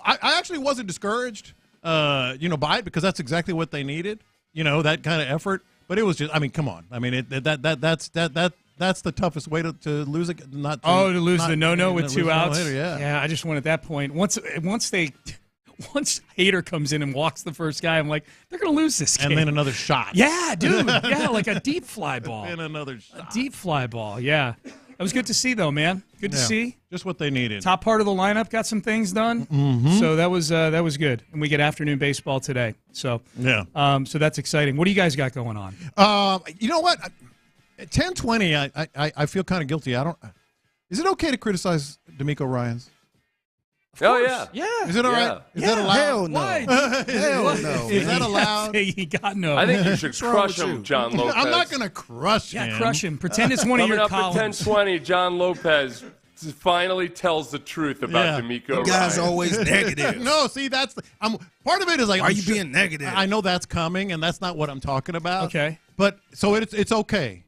actually wasn't discouraged, by it because that's exactly what they needed, that kind of effort. But it was just, come on. That's that's the toughest way to lose it. To lose the no with 2 outs. Yeah. I just went at that point. Once Hader comes in and walks the first guy, I'm like, they're going to lose this game. And then another shot. Yeah, dude. Yeah, like a deep fly ball. And another shot. A deep fly ball. Yeah. That was good to see, though, man. Good to see. Just what they needed. Top part of the lineup got some things done. Mm-hmm. So that was good. And we get afternoon baseball today. So so that's exciting. What do you guys got going on? You know what? At 10:20, I feel kind of guilty. Is it okay to criticize D'Amico Ryans? Oh, yeah. Yeah. Is it all right? Is that allowed? Hell no. Hell no. Is that allowed? He got no. I think you should crush him, John Lopez. I'm not going to crush him. Yeah, crush him. Pretend it's one of your columns. Coming up at 10:20, John Lopez finally tells the truth about D'Amico Ryans. You guys are always negative. No, see, that's part of it is like, why are you being negative? I know that's coming, and that's not what I'm talking about. Okay. But so it's okay.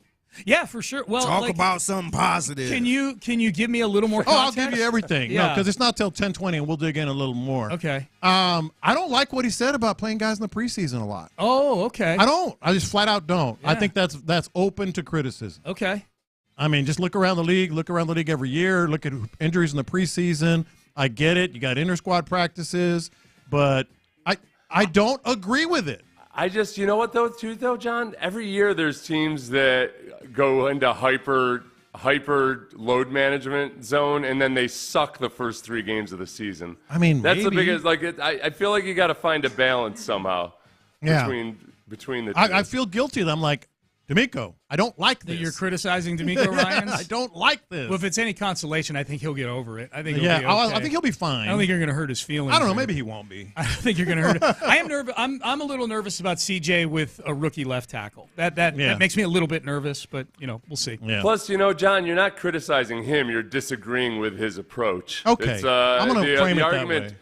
Yeah, for sure. Well, talk about something positive. Can you give me a little more context? I'll give you everything. Yeah. No, because it's not till 10:20, and we'll dig in a little more. Okay. I don't like what he said about playing guys in the preseason a lot. Oh, okay. I don't. I just flat out don't. Yeah. I think that's open to criticism. Okay. I mean, just look around the league. Look around the league every year. Look at injuries in the preseason. I get it. You got inter-squad practices, but I don't agree with it. I just, you know what, though, John? Every year there's teams that go into hyper load management zone, and then they suck the first 3 games of the season. I mean, that's maybe. the biggest. I feel like you got to find a balance somehow between the two. I feel guilty that I'm like, D'Amico, I don't like this. That you're criticizing D'Amico Ryans? I don't like this. Well, if it's any consolation, I think he'll get over it. I think he'll be okay. I think he'll be fine. I don't think you're going to hurt his feelings. I don't know. Maybe he won't be. I think you're going to hurt him. I am nervous. I'm a little nervous about CJ with a rookie left tackle. That makes me a little bit nervous, but, we'll see. Yeah. Plus, John, you're not criticizing him. You're disagreeing with his approach. Okay. I'm going to frame it that way.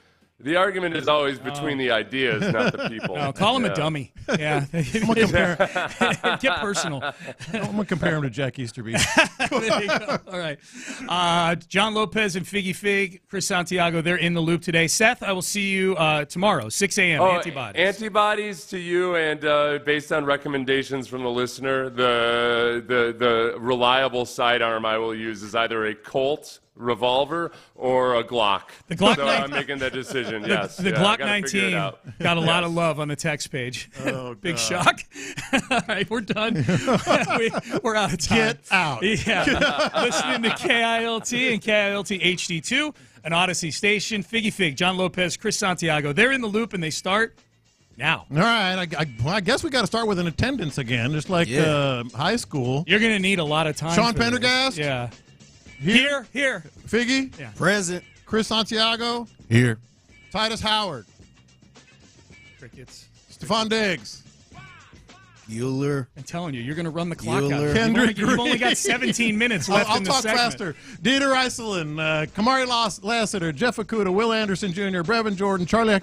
The argument is always between the ideas, not the people. No, call him a dummy. Yeah. I'm gonna compare. Get personal. I'm going to compare him to Jack Easterby. There you go. All right. John Lopez and Figgy Fig, Chris Santiago, they're in the loop today. Seth, I will see you tomorrow, 6 a.m. Antibodies. Antibodies to you, and based on recommendations from the listener, the reliable sidearm I will use is either a Colt revolver or a Glock. The Glock. So I'm making that decision. Yes. The Glock 19 got a lot of love on the text page. Oh, big shock. All right, we're done. We're out of time. Get out. Yeah. Listening to KILT and KILT HD2, an Odyssey station. Figgy Fig, John Lopez, Chris Santiago. They're in the loop and they start now. All right. I guess we got to start with an attendance again, just like high school. You're going to need a lot of time. Sean Pendergast. Yeah. Here. Figgy. Yeah. Present. Chris Santiago. Here. Titus Howard. Crickets. Stephon Diggs. Bueller. I'm telling you, you're going to run the clock out. Kendrick You've only got 17 minutes left I'll in the talk segment. faster. Dieter Iselin, Kamari Lassiter, Jeff Okuda, Will Anderson Jr., Brevin Jordan, Charlie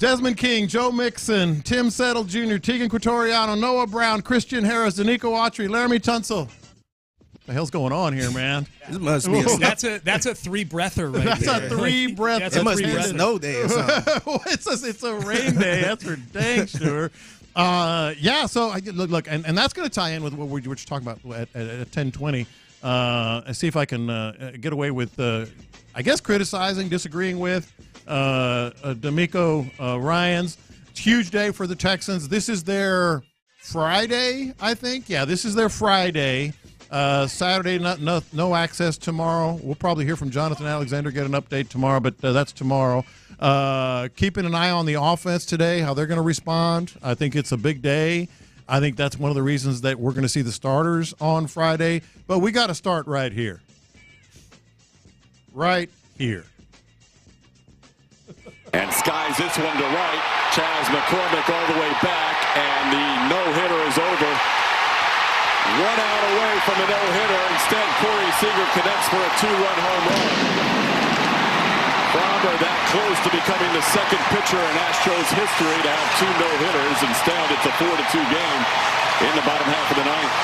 Desmond King, Joe Mixon, Tim Settle Jr., Tegan Quatoriano, Noah Brown, Christian Harris, Danico Autry, Laramie Tunsil. What the hell's going on here, man? This must be that's a 3-breather right that's there. That's a 3-breath. It must be a snow day or something. It's a rain day. That's for dang sure. So look, and that's going to tie in with what we're just talking about at 10:20. And see if I can get away with, I guess, criticizing, disagreeing with D'Amico Ryans. It's a huge day for the Texans. This is their Friday, I think. Yeah, this is their Friday. Saturday, no access tomorrow. We'll probably hear from Jonathan Alexander, get an update tomorrow, but that's tomorrow. Keeping an eye on the offense today, how they're going to respond. I think it's a big day. I think that's one of the reasons that we're going to see the starters on Friday. But we got to start right here. Right here. And skies this one to right. Chaz McCormick all the way back, and the no-hitter is over. 1 out away from a no-hitter. Instead, Corey Seager connects for a 2-run home run. Fromber that close to becoming the second pitcher in Astros history to have 2 no-hitters. Instead, it's a 4-2 game in the bottom half of the ninth.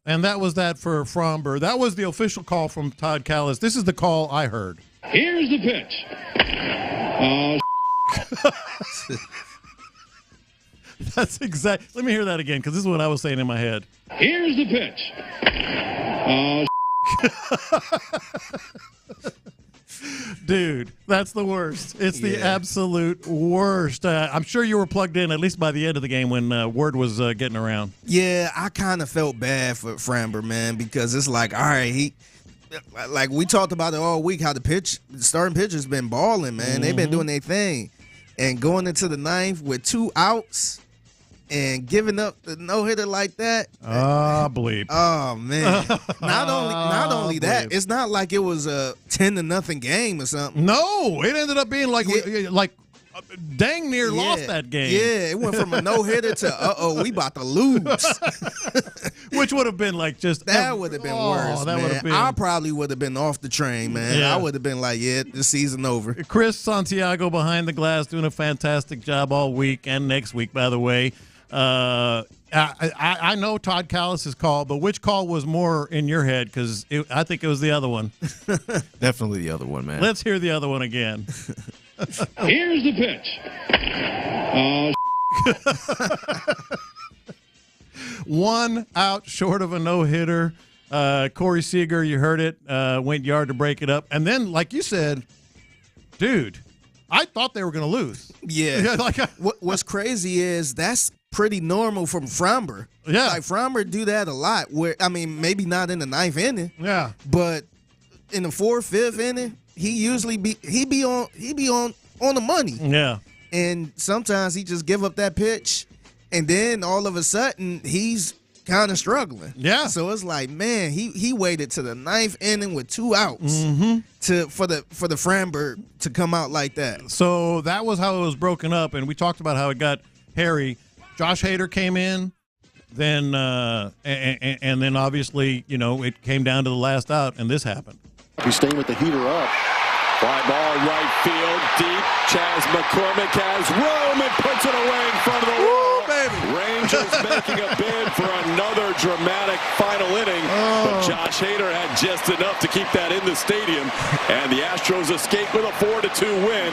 And that was that for Fromber. That was the official call from Todd Callis. This is the call I heard. Here's the pitch. That's exact. Let me hear that again, because this is what I was saying in my head. Here's the pitch. Dude, that's the worst. It's the absolute worst. I'm sure you were plugged in at least by the end of the game when word was getting around. Yeah, I kind of felt bad for Framber, man, because it's like, all right, like we talked about it all week, how the starting pitcher's been balling, man. They've been doing their thing. And going into the ninth with 2 outs and giving up the no-hitter like that. Bleep. Oh, man. Not only that, it's not like it was a 10-0 game or something. No, it ended up being like dang near lost that game. Yeah, it went from a no-hitter to, we about to lose. Which would have been like just... That would have been worse, that man. Been... I probably would have been off the train, man. Yeah. I would have been like, this season over. Chris Santiago behind the glass doing a fantastic job all week and next week, by the way. I know Todd Callis' call, but which call was more in your head? Because I think it was the other one. Definitely the other one, man. Let's hear the other one again. Here's the pitch. 1 out short of a no-hitter. Corey Seager, you heard it, went yard to break it up. And then, like you said, dude, I thought they were going to lose. Yeah. What's crazy is that's pretty normal from Framber. Yeah. Like, Framber do that a lot. Where maybe not in the 9th inning. Yeah. But in the 4th, 5th inning, he usually be on the money. Yeah. And sometimes he just give up that pitch, and then all of a sudden he's kind of struggling. Yeah. So it's like, man, he waited to the 9th inning with 2 outs for the Framber to come out like that. So that was how it was broken up, and we talked about how it got hairy. Josh Hader came in, then and then obviously, it came down to the last out, and this happened. He's staying with the heater up. Fly ball right field, deep. Chaz McCormick has room and puts it away in front of the wall. Baby. Rangers making a bid for another dramatic final inning, but Josh Hader had just enough to keep that in the stadium, and the Astros escape with a 4-2 win,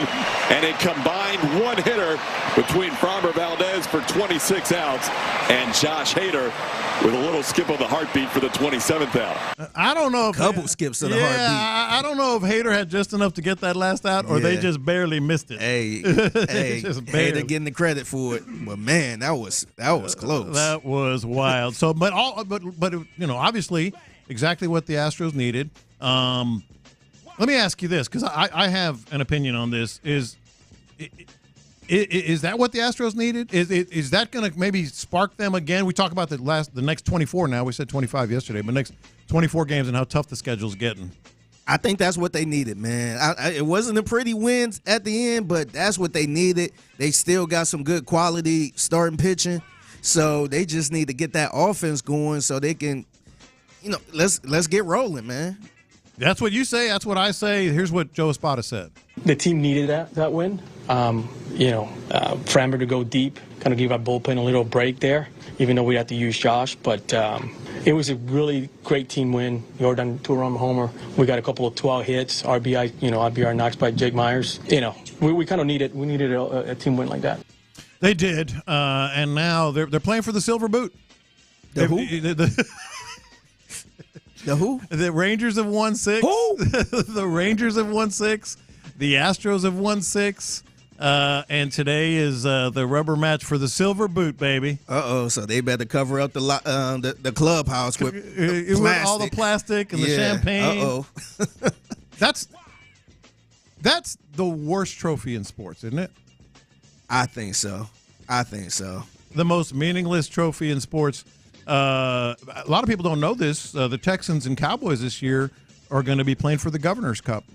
and a combined one-hitter between Framber Valdez for 26 outs and Josh Hader with a little skip of the heartbeat for the 27th out. I don't know if couple skips of the heartbeat. I don't know if Hader had just enough to get that last out, or they just barely missed it. Hey, Hader getting the credit for it, but man, that was close. That was wild. So, but obviously, exactly what the Astros needed. Let me ask you this, because I have an opinion on this. Is that what the Astros needed? Is that going to maybe spark them again? We talk about the next 24 now. We said 25 yesterday, but next 24 games and how tough the schedule's getting. I think that's what they needed, man. It wasn't a pretty win at the end, but that's what they needed. They still got some good quality starting pitching, so they just need to get that offense going so they can, let's get rolling, man. That's what you say. That's what I say. Here's what Joe Espada said. The team needed that win. Framber to go deep, kind of give our bullpen a little break there, even though we had to use Josh. But it was a really great team win. Jordan 2-run homer. We got a couple of 2-out hits. RBI knocks by Jake Myers. We kind of needed a team win like that. They did, and now they're playing for the Silver Boot. The who? The who? The Rangers have won 6. Who? The Rangers have won 6. The Astros have won 6. And today is the rubber match for the Silver Boot, baby. So they better cover up the clubhouse with all the plastic and the champagne. That's the worst trophy in sports, isn't it? I think so. The most meaningless trophy in sports. A lot of people don't know this. The Texans and Cowboys this year are going to be playing for the Governor's Cup.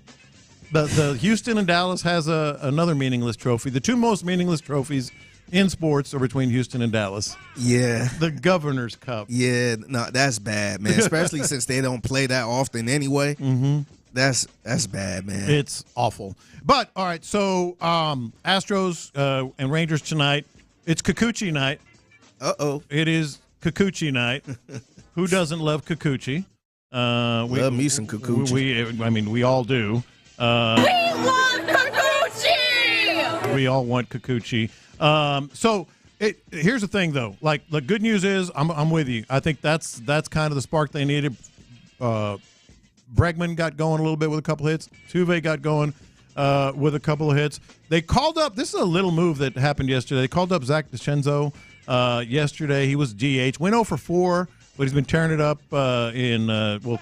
The Houston and Dallas has another meaningless trophy. The two most meaningless trophies in sports are between Houston and Dallas. Yeah. The Governor's Cup. Yeah, no, that's bad, man. Especially since they don't play that often anyway. Mm-hmm. That's bad, man. It's awful. But, all right, so Astros and Rangers tonight. It's Kikuchi night. It is Kikuchi night. Who doesn't love Kikuchi? Love me some Kikuchi. We all do. We love Kikuchi! We all want Kikuchi. So Here's the thing, though. Like, the good news is I'm with you. I think that's kind of the spark they needed. Bregman got going a little bit with a couple hits. Tuve got going with a couple of hits. They called up – this is a little move that happened yesterday. They called up Zach DeCenzo yesterday. He was DH. Went 0 for 4, but he's been tearing it up in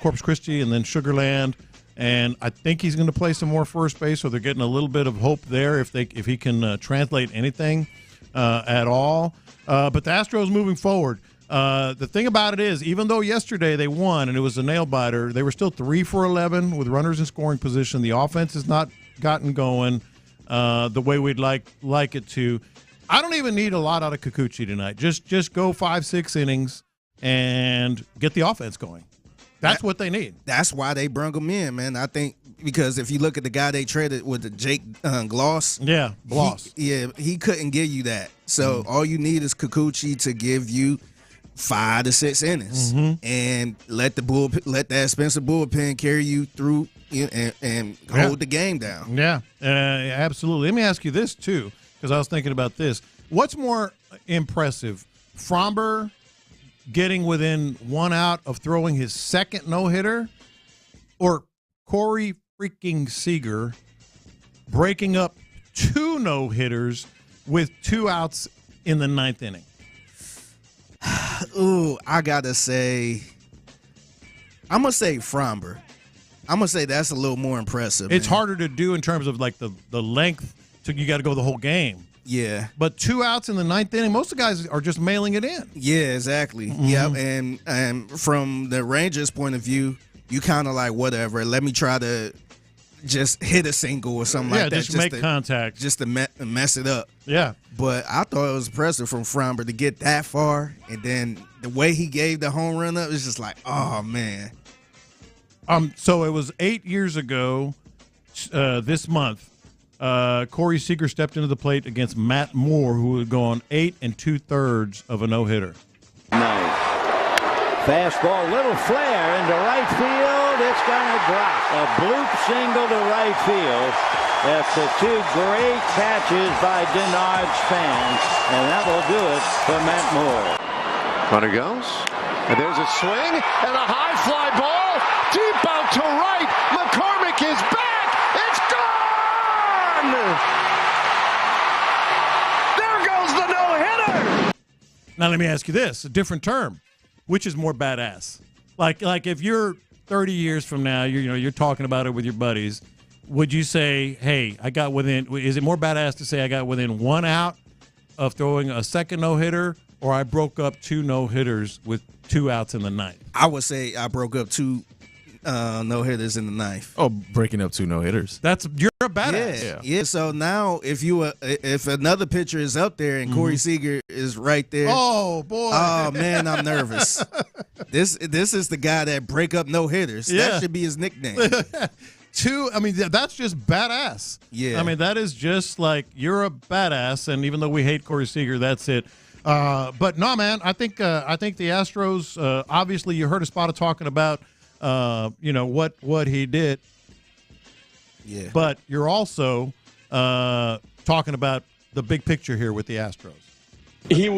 Corpus Christi and then Sugar Land. And I think he's going to play some more first base, so they're getting a little bit of hope there if he can translate anything at all. But the Astros moving forward. The thing about it is, even though yesterday they won and it was a nail-biter, they were still 3 for 11 with runners in scoring position. The offense has not gotten going the way we'd like it to. I don't even need a lot out of Kikuchi tonight. Just go 5-6 innings and get the offense going. That's what they need. That's why they brung him in, man. I think because if you look at the guy they traded with the Jake Gloss. Yeah, Gloss. He couldn't give you that. So all you need is Kikuchi to give you 5 to 6 innings and let that expensive bullpen carry you through and hold the game down. Yeah, absolutely. Let me ask you this, too, because I was thinking about this. What's more impressive, Framber getting within 1 out of throwing his second no-hitter, or Corey freaking Seager breaking up 2 no-hitters with 2 outs in the 9th inning? Ooh, I gotta say, I'm gonna say Framber. I'm gonna say that's a little more impressive. It's harder to do in terms of like the length. You got to go the whole game. Yeah. But 2 outs in the 9th inning, most of the guys are just mailing it in. Yeah, exactly. Yeah, and from the Rangers' point of view, you kind of like, whatever, let me try to just hit a single or something like that. Just make contact. Just to mess it up. Yeah. But I thought it was impressive from Framber to get that far, and then the way he gave the home run up, it's just like, oh, man. So it was 8 years ago this month. Corey Seager stepped into the plate against Matt Moore, who had gone 8 2/3 of a no-hitter. Nice. Fastball, little flare into right field. It's going to drop. A bloop single to right field. After 2 great catches by Denard's fans. And that will do it for Matt Moore. Runner goes. And there's a swing and a high fly ball. Deep out to right. McCormick is back. It's gone. There goes the no-hitter. Now let me ask you this, a different term. Which is more badass? Like if you're 30 years from now, you're talking about it with your buddies, would you say, hey, is it more badass to say I got within 1 out of throwing a second no-hitter, or I broke up 2 no-hitters with 2 outs in the 9th? I would say I broke up 2 no-hitters in the 9th. Oh, breaking up 2 no-hitters. You're a badass. Yeah. So now if another pitcher is up there and Corey Seager is right there. Oh, boy. Oh, man, I'm nervous. This is the guy that break up no-hitters. Yeah. That should be his nickname. 2, I mean, that's just badass. Yeah. I mean, that is just like, you're a badass, and even though we hate Corey Seager, that's it. But no, man, I think the Astros, obviously you heard Espada talking about, what he did. Yeah. But you're also talking about the big picture here with the Astros. He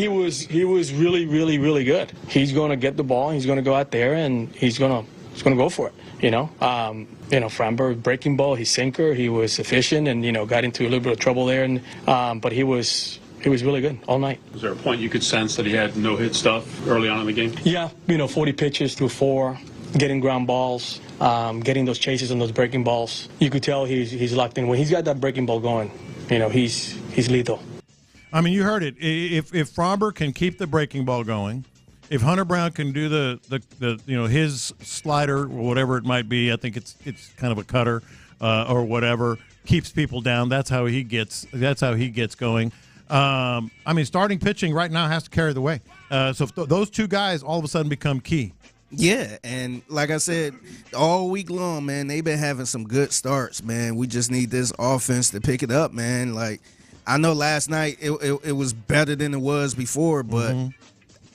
was really, really, really good. He's going to get the ball. He's going to go out there and he's going to go for it. Framber breaking ball, his sinker. He was efficient and got into a little bit of trouble there. And but he was really good all night. Was there a point you could sense that he had no-hit stuff early on in the game? Yeah, 40 pitches through 4, getting ground balls, getting those chases on those breaking balls. You could tell he's locked in. When he's got that breaking ball going, he's lethal. I mean, you heard it. If Framber can keep the breaking ball going, if Hunter Brown can do the his slider or whatever it might be, I think it's kind of a cutter or whatever, keeps people down. That's how he gets going. I mean, starting pitching right now has to carry the way. So if those 2 guys all of a sudden become key. Yeah, and like I said, all week long, man, they've been having some good starts, man. We just need this offense to pick it up, man. Like, I know last night it was better than it was before, but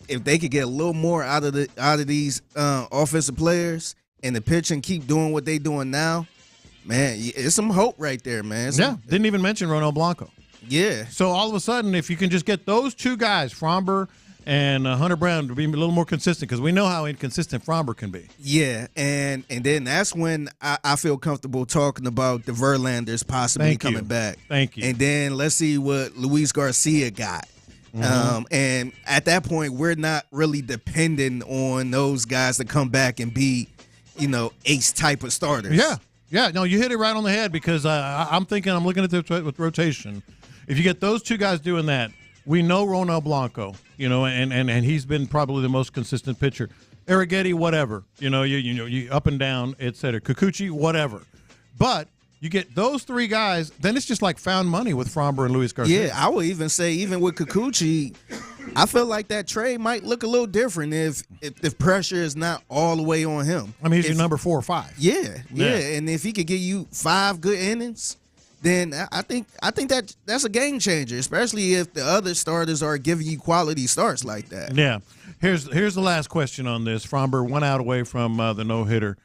if they could get a little more out of these offensive players and the pitching keep doing what they doing now, man, it's some hope right there, man. Didn't even mention Ronel Blanco. Yeah. So all of a sudden, if you can just get those two guys, Fromber and Hunter Brown, to be a little more consistent, because we know how inconsistent Fromber can be. Yeah, and then that's when I feel comfortable talking about the Verlanders possibly coming back. Thank you. And then let's see what Luis Garcia got. And at that point, we're not really dependent on those guys to come back and be, ace type of starters. Yeah. No, you hit it right on the head, because I'm looking at this with rotation. If you get those two guys doing that, we know Ronel Blanco, and he's been probably the most consistent pitcher. Arrighetti, whatever, you up and down, et cetera. Kikuchi, whatever. But you get those three guys, then it's just like found money with Fromber and Luis Garcia. Yeah, I would even say, even with Kikuchi, I feel like that trade might look a little different if pressure is not all the way on him. I mean, he's your number 4 or 5. Yeah. And if he could give you 5 good innings, then I think that's a game changer, especially if the other starters are giving you quality starts like that. Yeah. Here's the last question on this. Fromber 1 out away from the no-hitter.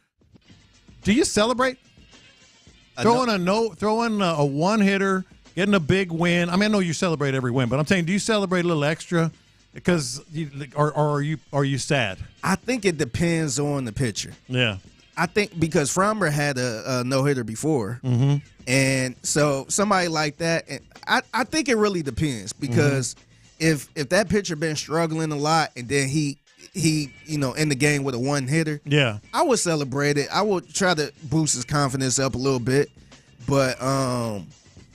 Do you celebrate? Throwing a one-hitter, getting a big win. I mean, I know you celebrate every win, but I'm saying, do you celebrate a little extra? Because, or are you sad? I think it depends on the pitcher. Yeah. I think because Fromber had a no-hitter before, and so somebody like that, I think it really depends, because if that pitcher been struggling a lot and then he in the game with a one-hitter, yeah, I would celebrate it. I would try to boost his confidence up a little bit, but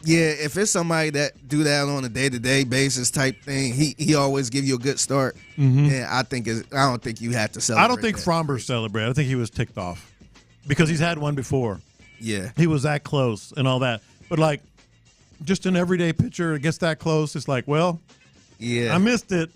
if it's somebody that do that on a day-to-day basis type thing, he always give you a good start. Yeah, I don't think you have to celebrate. I don't think Fromber celebrated. I think he was ticked off because he's had one before. Yeah, he was that close and all that, but like just an everyday pitcher gets that close, it's like, well, yeah, I missed it.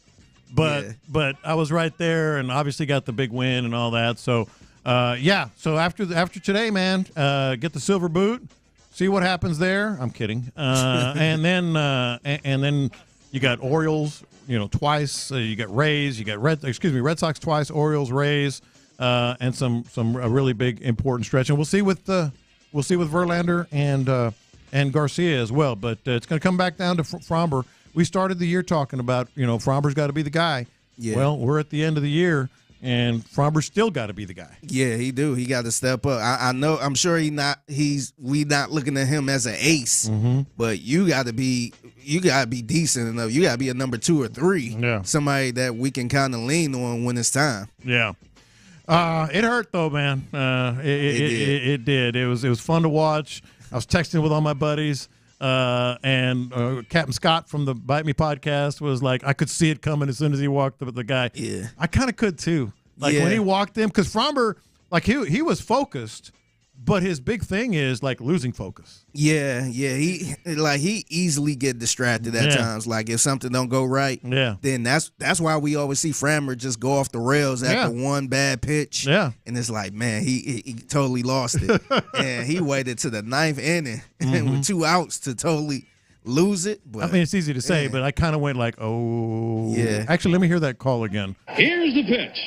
But I was right there, and obviously got the big win and all that. So, So after today, man, get the silver boot, see what happens there. I'm kidding. And then you got Orioles, twice. You got Rays. You got Red Sox twice. Orioles, Rays, and some a really big important stretch. And we'll see with Verlander and Garcia as well. But it's going to come back down to Fromber. We started the year talking about, Fromber's got to be the guy. Yeah. Well, we're at the end of the year, and Fromber's still got to be the guy. Yeah, he do. He got to step up. I know. I'm sure we not looking at him as an ace, but you got to be decent enough. You got to be a number 2 or 3. Yeah. Somebody that we can kind of lean on when it's time. Yeah. It hurt though, man. It did. It was fun to watch. I was texting with all my buddies. And Captain Scott from the Bite Me podcast was like, I could see it coming as soon as he walked up with the guy. Yeah, I kind of could too. Like when he walked in, because Fromber, like he was focused, but his big thing is like losing focus. Yeah. He easily get distracted at times. Like if something don't go right, then that's why we always see Fromber just go off the rails after one bad pitch. Yeah, and it's like, man, he totally lost it, and he waited to the 9th inning with 2 outs to totally lose it. But, I mean, it's easy to say, but I kind of went like, oh, yeah. Actually, let me hear that call again. Here's the pitch.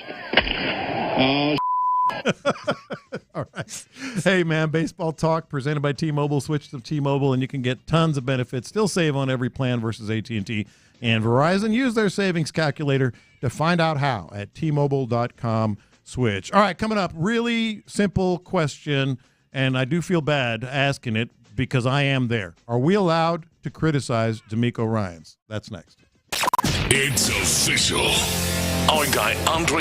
All right. Hey, man, baseball talk presented by T-Mobile. Switch to T-Mobile, and you can get tons of benefits. Still save on every plan versus AT&T and Verizon. Use their savings calculator to find out how at T-Mobile.com/switch. All right, coming up, really simple question, and I do feel bad asking it because I am there. Are we allowed to criticize D'Amico Ryans? That's next. It's official. Our guy, Andre.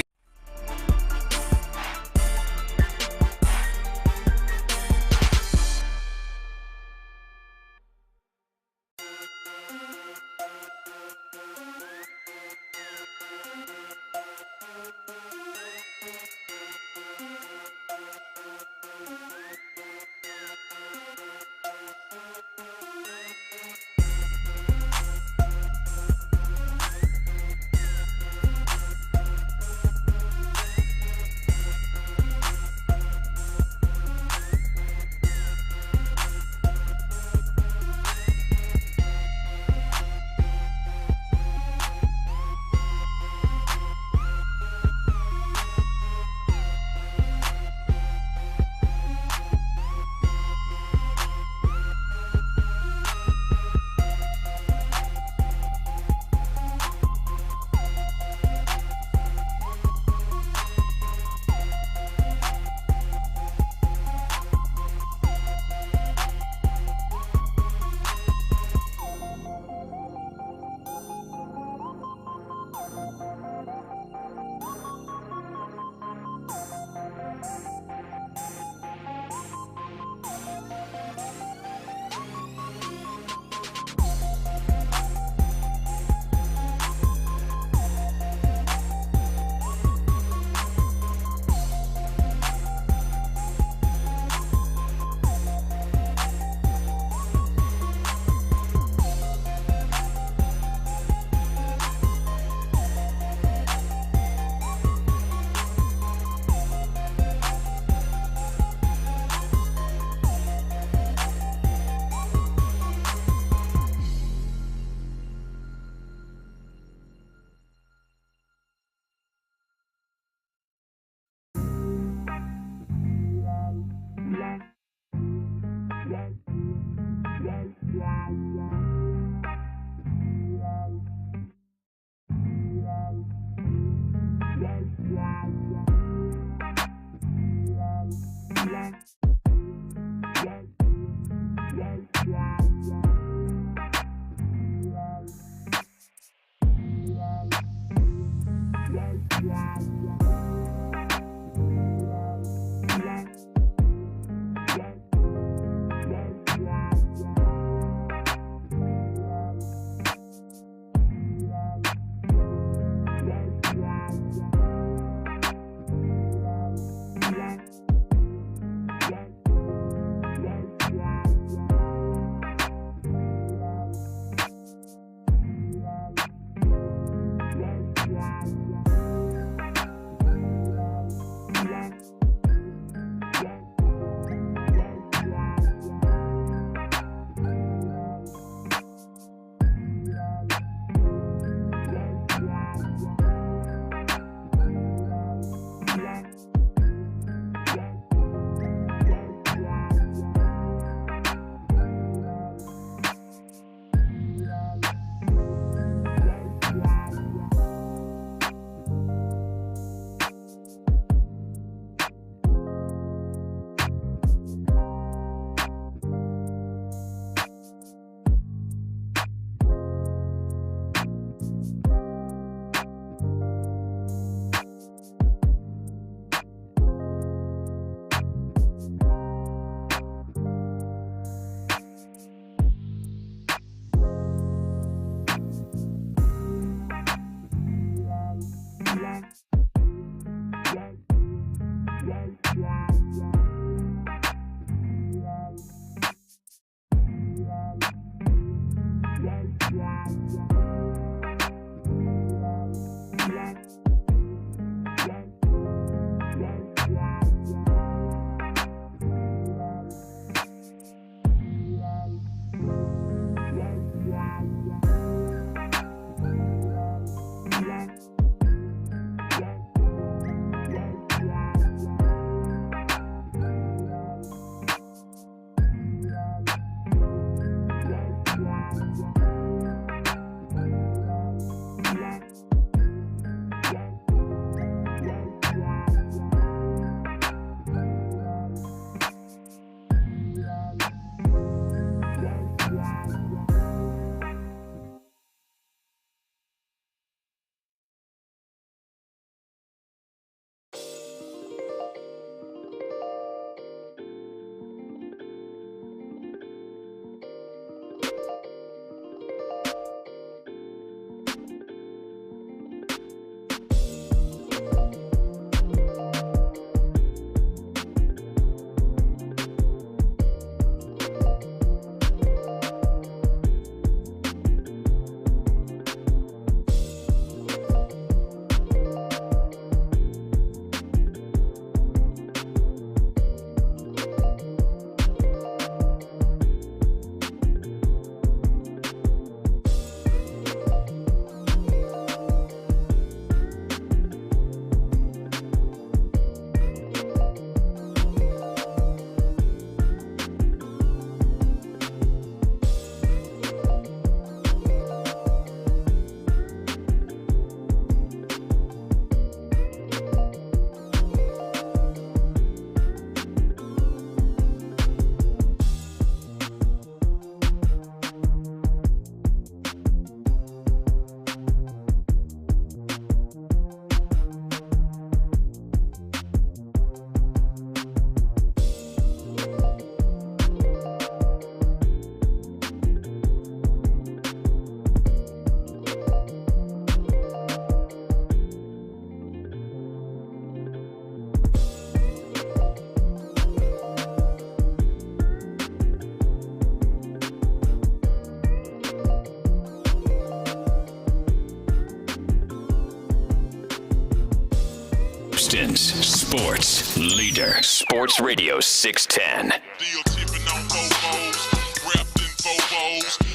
Houston's sports leader. Sports Radio 610.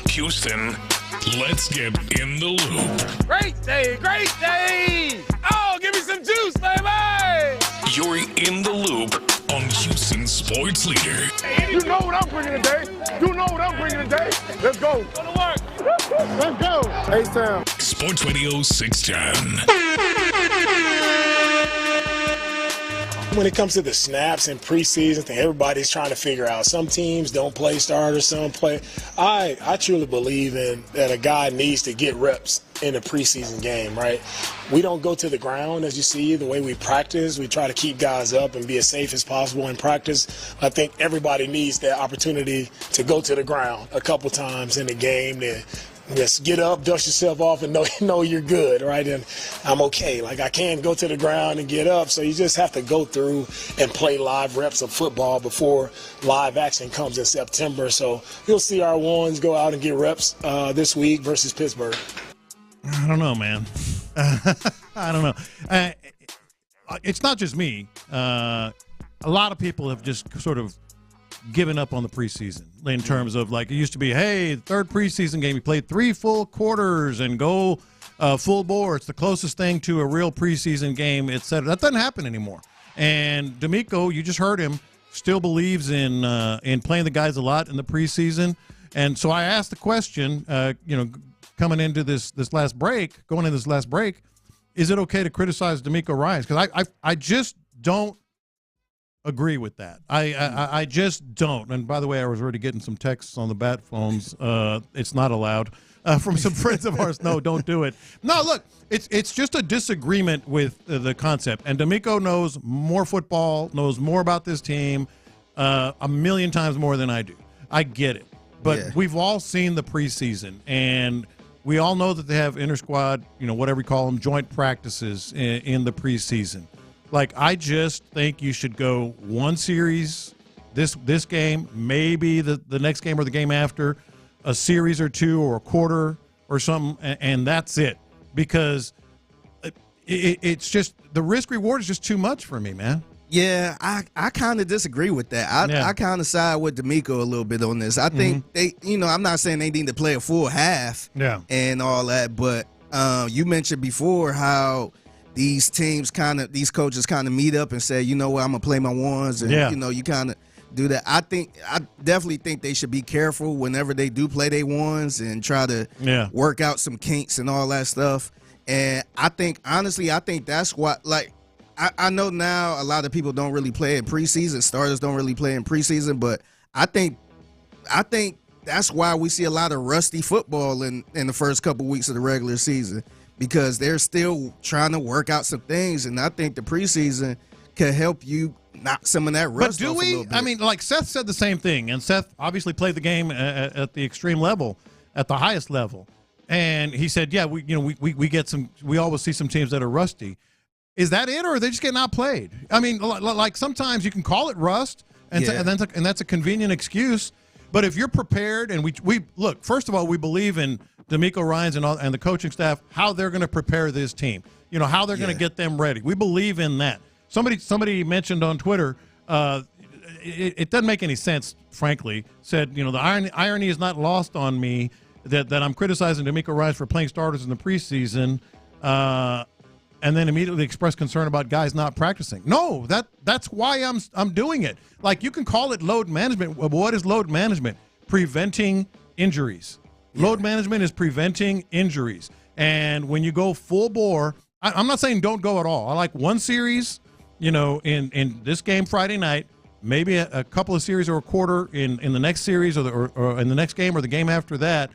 Houston, let's get in the loop. Great day, great day! Oh, give me some juice, baby! You're in the loop on Houston Sports Leader. You know what I'm bringing today. You know what I'm bringing today. Let's go. Go to work. Let's go. A-Town. Sports Radio 610. When it comes to the snaps and preseason thing, everybody's trying to figure out. Some teams don't play starters, some play. I truly believe in that a guy needs to get reps in a preseason game, right? We don't go to the ground, as you see, the way we practice. We try to keep guys up and be as safe as possible in practice. I think everybody needs that opportunity to go to the ground a couple times in the game to just get up, dust yourself off, and know you're good, right? And I'm okay. Like, I can't go to the ground and get up, so you just have to go through and play live reps of football before live action comes in September. So you'll see our ones go out and get reps this week versus Pittsburgh. I don't know, man. I don't know. It's not just me. A lot of people have just sort of given up on the preseason in terms of, like, it used to be, hey, third preseason game, you played 3 full quarters and go full bore. It's the closest thing to a real preseason game, et cetera. That doesn't happen anymore. And D'Amico, you just heard him, still believes in playing the guys a lot in the preseason. And so I asked the question, coming into this last break, is it okay to criticize D'Amico Ryans? Because I just don't agree with that. I just don't. And by the way, I was already getting some texts on the bat phones. It's not allowed from some friends of ours. No, don't do it. No, look, it's just a disagreement with the concept. And D'Amico knows more football, knows more about this team, a million times more than I do. I get it. But we've all seen the preseason, and we all know that they have inter-squad, whatever you call them, joint practices in the preseason. Like, I just think you should go one series this game, maybe the next game or the game after, a series or two or a quarter or something, and that's it. Because it's just the risk reward is just too much for me, man. Yeah, I kind of disagree with that. I kind of side with D'Amico a little bit on this. I think they, I'm not saying they need to play a full half and all that, but you mentioned before how these coaches kind of meet up and say, you know what, I'm going to play my ones, and, you kind of do that. I definitely think they should be careful whenever they do play their ones and try to work out some kinks and all that stuff. And I think, honestly, that's what, like, I know now a lot of people don't really play in preseason. Starters don't really play in preseason, but I think that's why we see a lot of rusty football in the first couple weeks of the regular season, because they're still trying to work out some things, and I think the preseason can help you knock some of that rust off a little bit. I mean, like Seth said the same thing, and Seth obviously played the game at the extreme level, at the highest level, and he said, yeah, we get some. We always see some teams that are rusty. Is that it, or are they just getting outplayed? I mean, like sometimes you can call it rust, and that's a convenient excuse. But if you're prepared, and we look, first of all, we believe in D'Amico Ryans and the coaching staff, how they're going to prepare this team. How they're going to get them ready. We believe in that. Somebody mentioned on Twitter, it doesn't make any sense, frankly. Said, the irony is not lost on me that I'm criticizing D'Amico Ryans for playing starters in the preseason. And then immediately express concern about guys not practicing. No, that's why I'm doing it. Like, you can call it load management. What is load management? Preventing injuries. Yeah. Load management is preventing injuries. And when you go full bore, I'm not saying don't go at all. I like one series, in this game Friday night, maybe a couple of series or a quarter in the next series or in the next game or the game after that.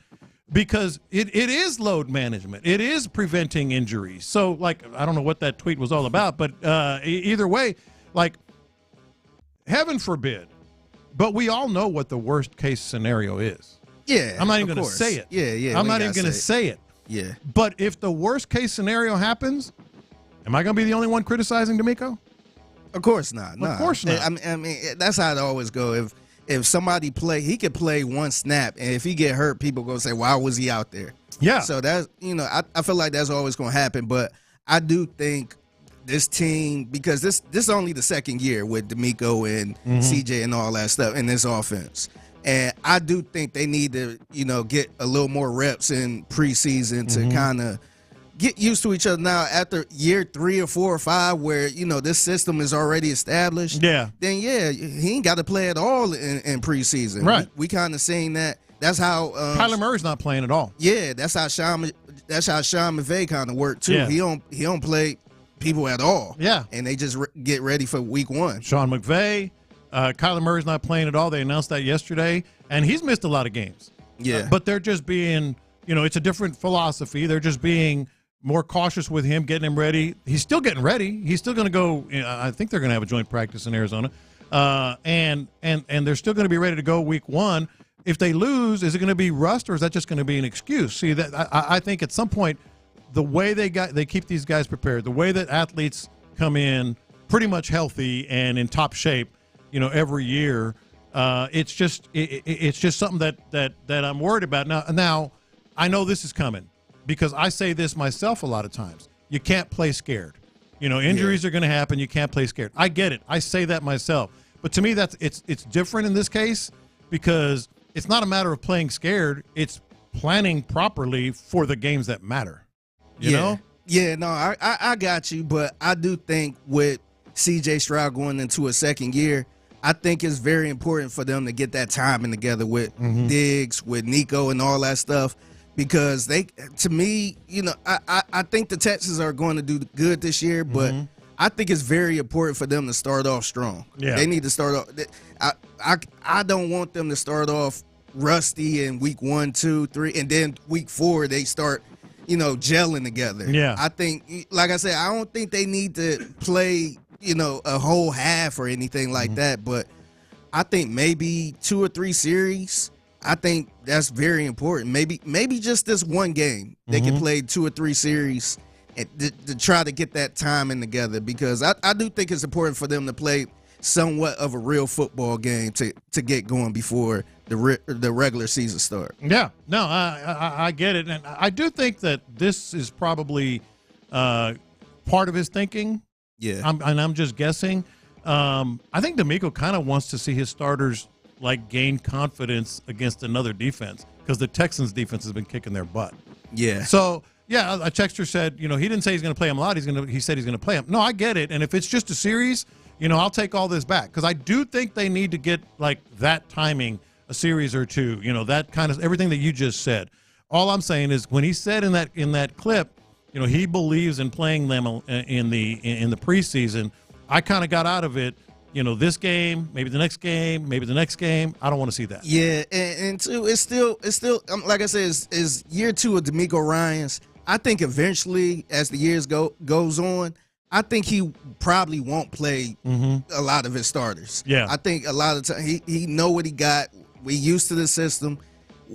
Because it is load management. It is preventing injuries. So, like, I don't know what that tweet was all about, but either way, like, heaven forbid, but we all know what the worst case scenario is. Yeah, I'm not even going to say it. Yeah. I'm not even going to say it. Yeah. But if the worst case scenario happens, am I going to be the only one criticizing D'Amico? Of course not. Of course not. I mean, that's how it always goes. If somebody he could play one snap, and if he get hurt, people going to say, why was he out there? Yeah. So that's, I feel like that's always going to happen. But I do think this team, because this is only the second year with D'Amico and CJ and all that stuff in this offense. And I do think they need to, get a little more reps in preseason to kind of get used to each other. Now, after year 3 or 4 or 5, where this system is already established, then he ain't got to play at all in preseason. Right, we kind of seen that. That's how Kyler Murray's not playing at all. Yeah, that's how Sean McVay kind of worked too. Yeah. He don't play people at all. Yeah, and they just get ready for week 1. Sean McVay, Kyler Murray's not playing at all. They announced that yesterday, and he's missed a lot of games. Yeah, but they're just being, it's a different philosophy. They're just being more cautious with him, getting him ready. He's still getting ready. He's still going to go. I think they're going to have a joint practice in Arizona, and they're still going to be ready to go week 1. If they lose, is it going to be rust, or is that just going to be an excuse? See, that I think at some point, the way they keep these guys prepared, the way that athletes come in pretty much healthy and in top shape, every year, it's just something that I'm worried about. Now, I know this is coming, because I say this myself a lot of times. You can't play scared. Injuries are going to happen. You can't play scared. I get it. I say that myself. But to me, it's different in this case, because it's not a matter of playing scared. It's planning properly for the games that matter. You know? Yeah, no, I got you. But I do think with C.J. Stroud going into a second year, I think it's very important for them to get that timing together with Diggs, with Nico, and all that stuff. Because to me, I think the Texans are going to do good this year, but I think it's very important for them to start off strong. Yeah. They need to start off. I don't want them to start off rusty in week 1, 2, 3, and then week 4 they start, gelling together. Yeah. I think, like I said, I don't think they need to play, a whole half or anything like that, but I think maybe 2 or 3 series. I think that's very important. Maybe just this one game they can play 2 or 3 series to try to get that timing together, because I do think it's important for them to play somewhat of a real football game to get going before the regular season start. Yeah, no, I get it, and I do think that this is probably part of his thinking. Yeah, I'm just guessing. I think D'Amico kind of wants to see his starters gain confidence against another defense, because the Texans defense has been kicking their butt. Yeah. So yeah, a texter said, he didn't say he's going to play him a lot. He said he's going to play him. No, I get it, and if it's just a series, I'll take all this back, because I do think they need to get that timing, a series or two, that kind of everything that you just said. All I'm saying is, when he said in that clip, he believes in playing them in the preseason, I kind of got out of it. This game, maybe the next game, maybe the next game. I don't want to see that. Yeah, and two, it's still like I said, is year 2 of D'Amico Ryans. I think eventually, as the years goes on, I think he probably won't play a lot of his starters. Yeah, I think a lot of time he know what he got. We used to the system.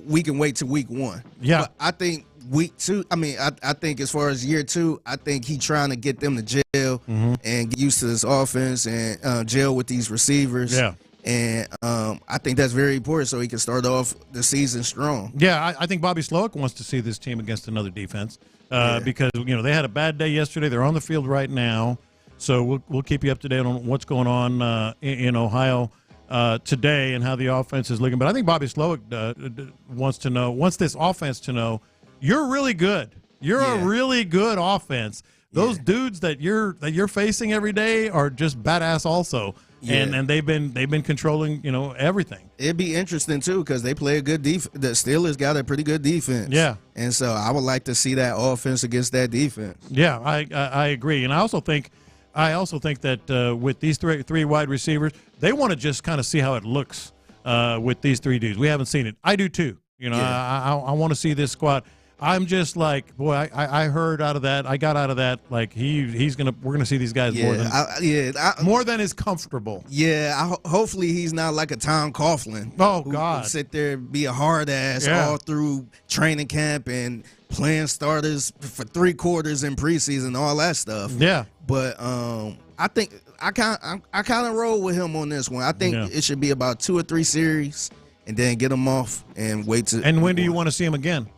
We can wait till week 1. Yeah, but I think week 2. I mean, I think as far as year 2, I think he trying to get them to jail and get used to this offense and gel with these receivers. Yeah. And I think that's very important, so he can start off the season strong. Yeah, I think Bobby Slowick wants to see this team against another defense because they had a bad day yesterday. They're on the field right now, so we'll keep you up to date on what's going on in Ohio today and how the offense is looking. But I think Bobby Slowick wants this offense to know you're really good. You're a really good offense. Those dudes that you're facing every day are just badass also. Yeah. And they've been controlling, everything. It'd be interesting too, because they play a good defense. The Steelers got a pretty good defense. Yeah, and so I would like to see that offense against that defense. Yeah, I agree, and I also think that with these three wide receivers, they want to just kind of see how it looks with these 3 dudes. We haven't seen it. I do too. I want to see this squad. I'm just like, boy, I heard out of that. I got out of that. We're gonna see these guys more than is comfortable. Yeah, hopefully he's not like a Tom Coughlin. Oh God, who sit there and be a hard ass all through training camp and playing starters for 3 quarters in preseason, all that stuff. Yeah, but I think I kind of roll with him on this one. I think it should be about 2 or 3 series, and then get him off and wait to. And when do you want to see him again?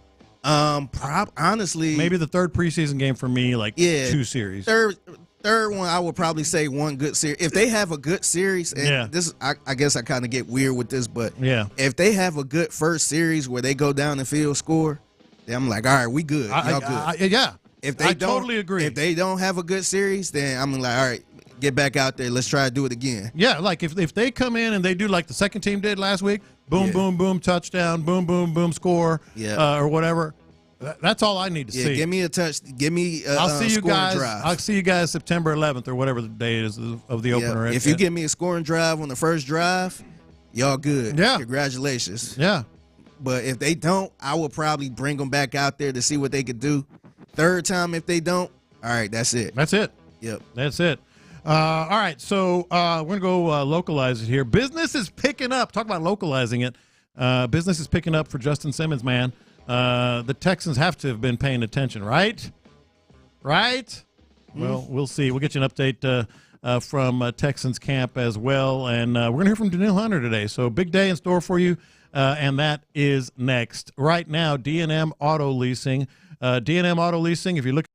Honestly, maybe the 3rd preseason game for me, 2 series. Third one, I would probably say 1 good series. If they have a good series, and this, I guess I kind of get weird with this, but if they have a good first series where they go down the field score, then I'm like, all right, we good. Y'all good. If they totally agree. If they don't have a good series, then I'm like, all right, get back out there. Let's try to do it again. Yeah, if they come in and they do like the second team did last week, boom, boom, boom, touchdown, boom, boom, boom, score, or whatever. That's all I need to see. Give me a touch. Give me a I'll see you scoring guys. drive. I'll see you guys September 11th or whatever the day is of the opener. If you give me a scoring drive on the first drive, y'all good. Yeah. Congratulations. Yeah. But if they don't, I will probably bring them back out there to see what they could do. Third time, if they don't, all right, that's it. That's it. Yep. That's it. All right, so we're going to go localize it here. Business is picking up. Talk about localizing it. Business is picking up for Justin Simmons, man. The Texans have to have been paying attention, right? Right? Well, we'll see. We'll get you an update from Texans camp as well. And we're going to hear from Daniil Hunter today. So big day in store for you, and that is next. Right now, D&M Auto Leasing. D&M Auto Leasing, if you look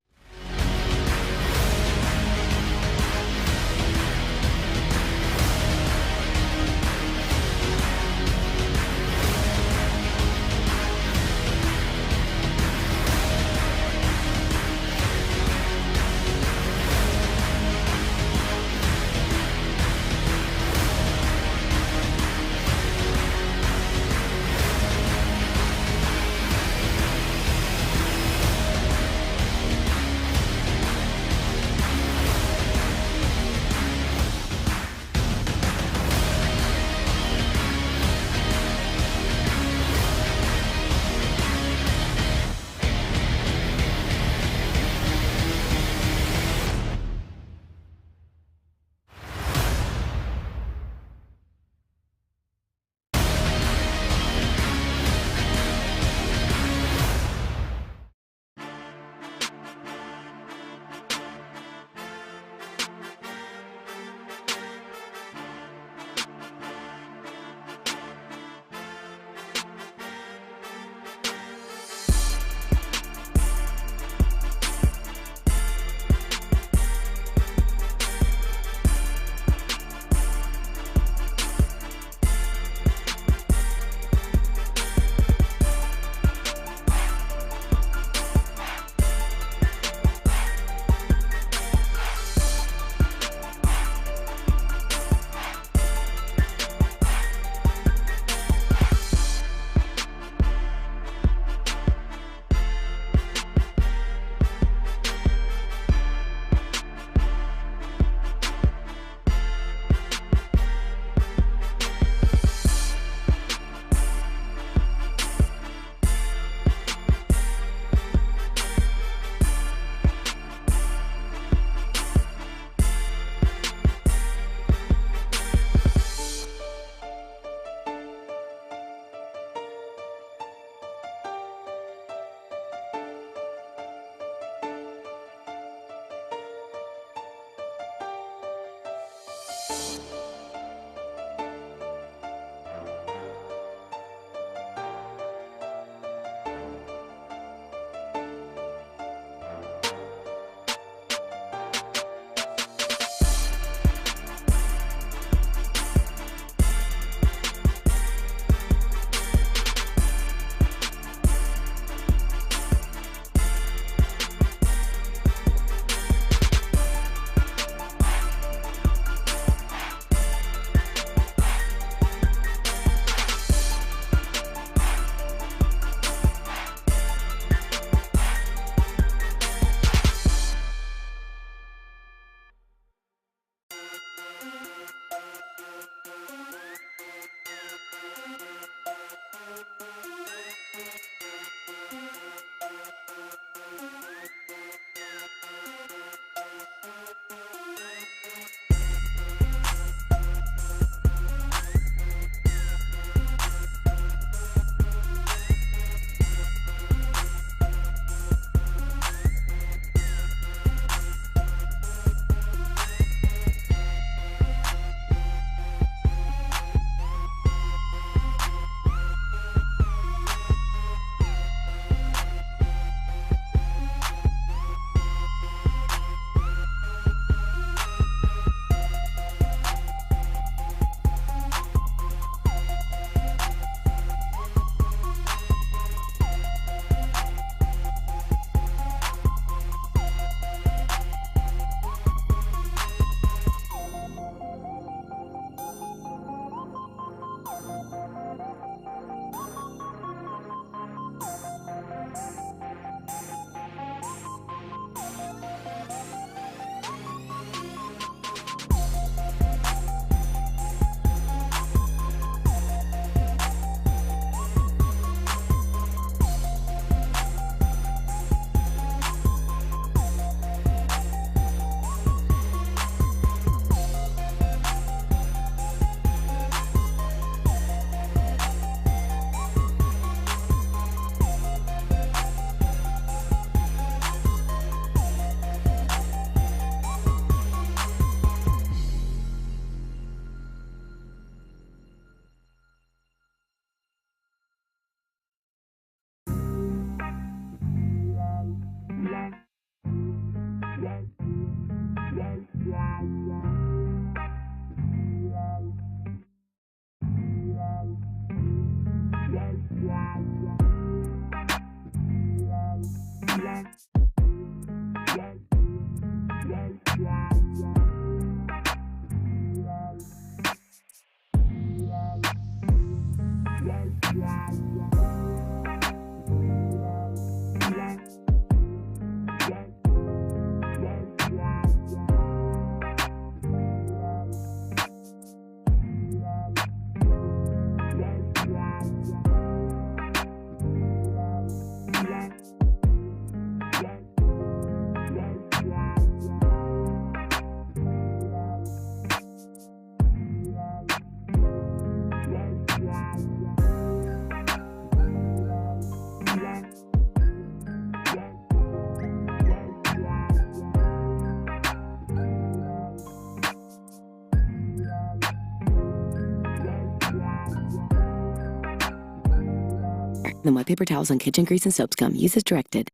Then wet paper towels on kitchen grease and soap scum. Use as directed.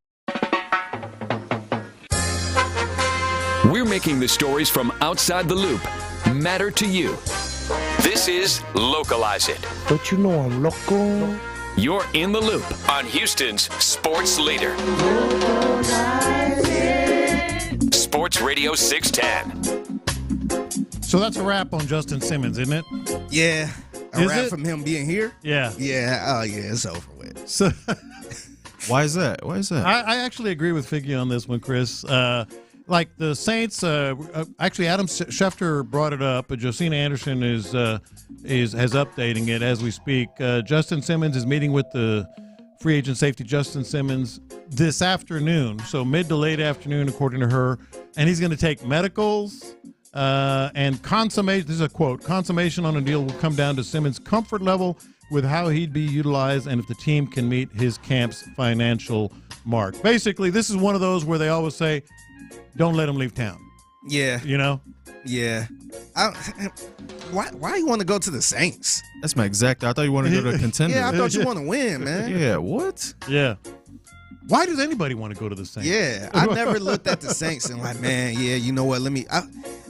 We're making the stories from outside the loop matter to you. This is Localize It. Don't you know I'm local? You're in the loop on Houston's sports leader. Sports Radio 610. So that's a wrap on Justin Simmons, isn't it? Yeah. A wrap from him being here? Yeah. Yeah. Oh, yeah. It's over with. So Why is that? I actually agree with Figgy on this one, Chris. Like the Saints, actually Adam Schefter brought it up, but Josina Anderson is updating it as we speak. Justin Simmons is meeting with the free agent safety Justin Simmons this afternoon, so mid to late afternoon, according to her, and he's going to take medicals and consummation. This is a quote: "Consummation on a deal will come down to Simmons' comfort level with how he'd be utilized and if the team can meet his camp's financial mark." Basically, this is one of those where they always say, don't let him leave town. Yeah. You know? Yeah. Why you want to go to the Saints? That's my exact. I thought you wanted to go to a contender. Yeah, I thought you want to win, man. Yeah, what? Yeah. Why does anybody want to go to the Saints? Yeah, I never looked at the Saints and like, man, yeah, you know what?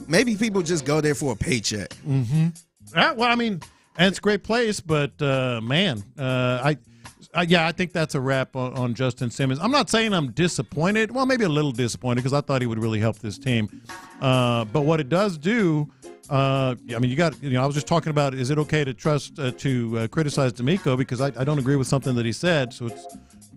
Maybe people just go there for a paycheck. Mm-hmm. Well, I mean, and it's a great place, but man, I think that's a wrap on Justin Simmons. I'm not saying I'm disappointed. Well, maybe a little disappointed because I thought he would really help this team. But what it does do, I mean, I was just talking about, is it okay to criticize D'Amico? Because I don't agree with something that he said, so it's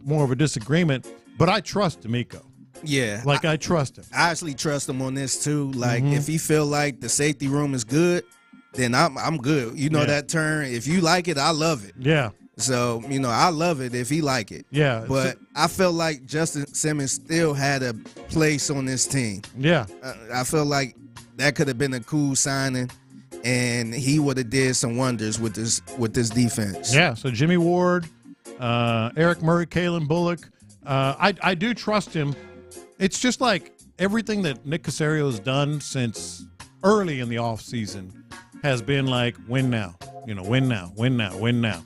more of a disagreement. But I trust D'Amico. Yeah. I trust him. I actually trust him on this too. Like, if he feel like the safety room is good, then I'm good. You know that term. If you like it, I love it. Yeah. So, I love it if he like it. Yeah. But I felt like Justin Simmons still had a place on this team. Yeah. I feel like that could have been a cool signing, and he would have did some wonders with this defense. Yeah. So Jimmy Ward, Eric Murray, Kalen Bullock. I do trust him. It's just like everything that Nick Caserio has done since early in the offseason has been like, win now. Win now, win now, win now.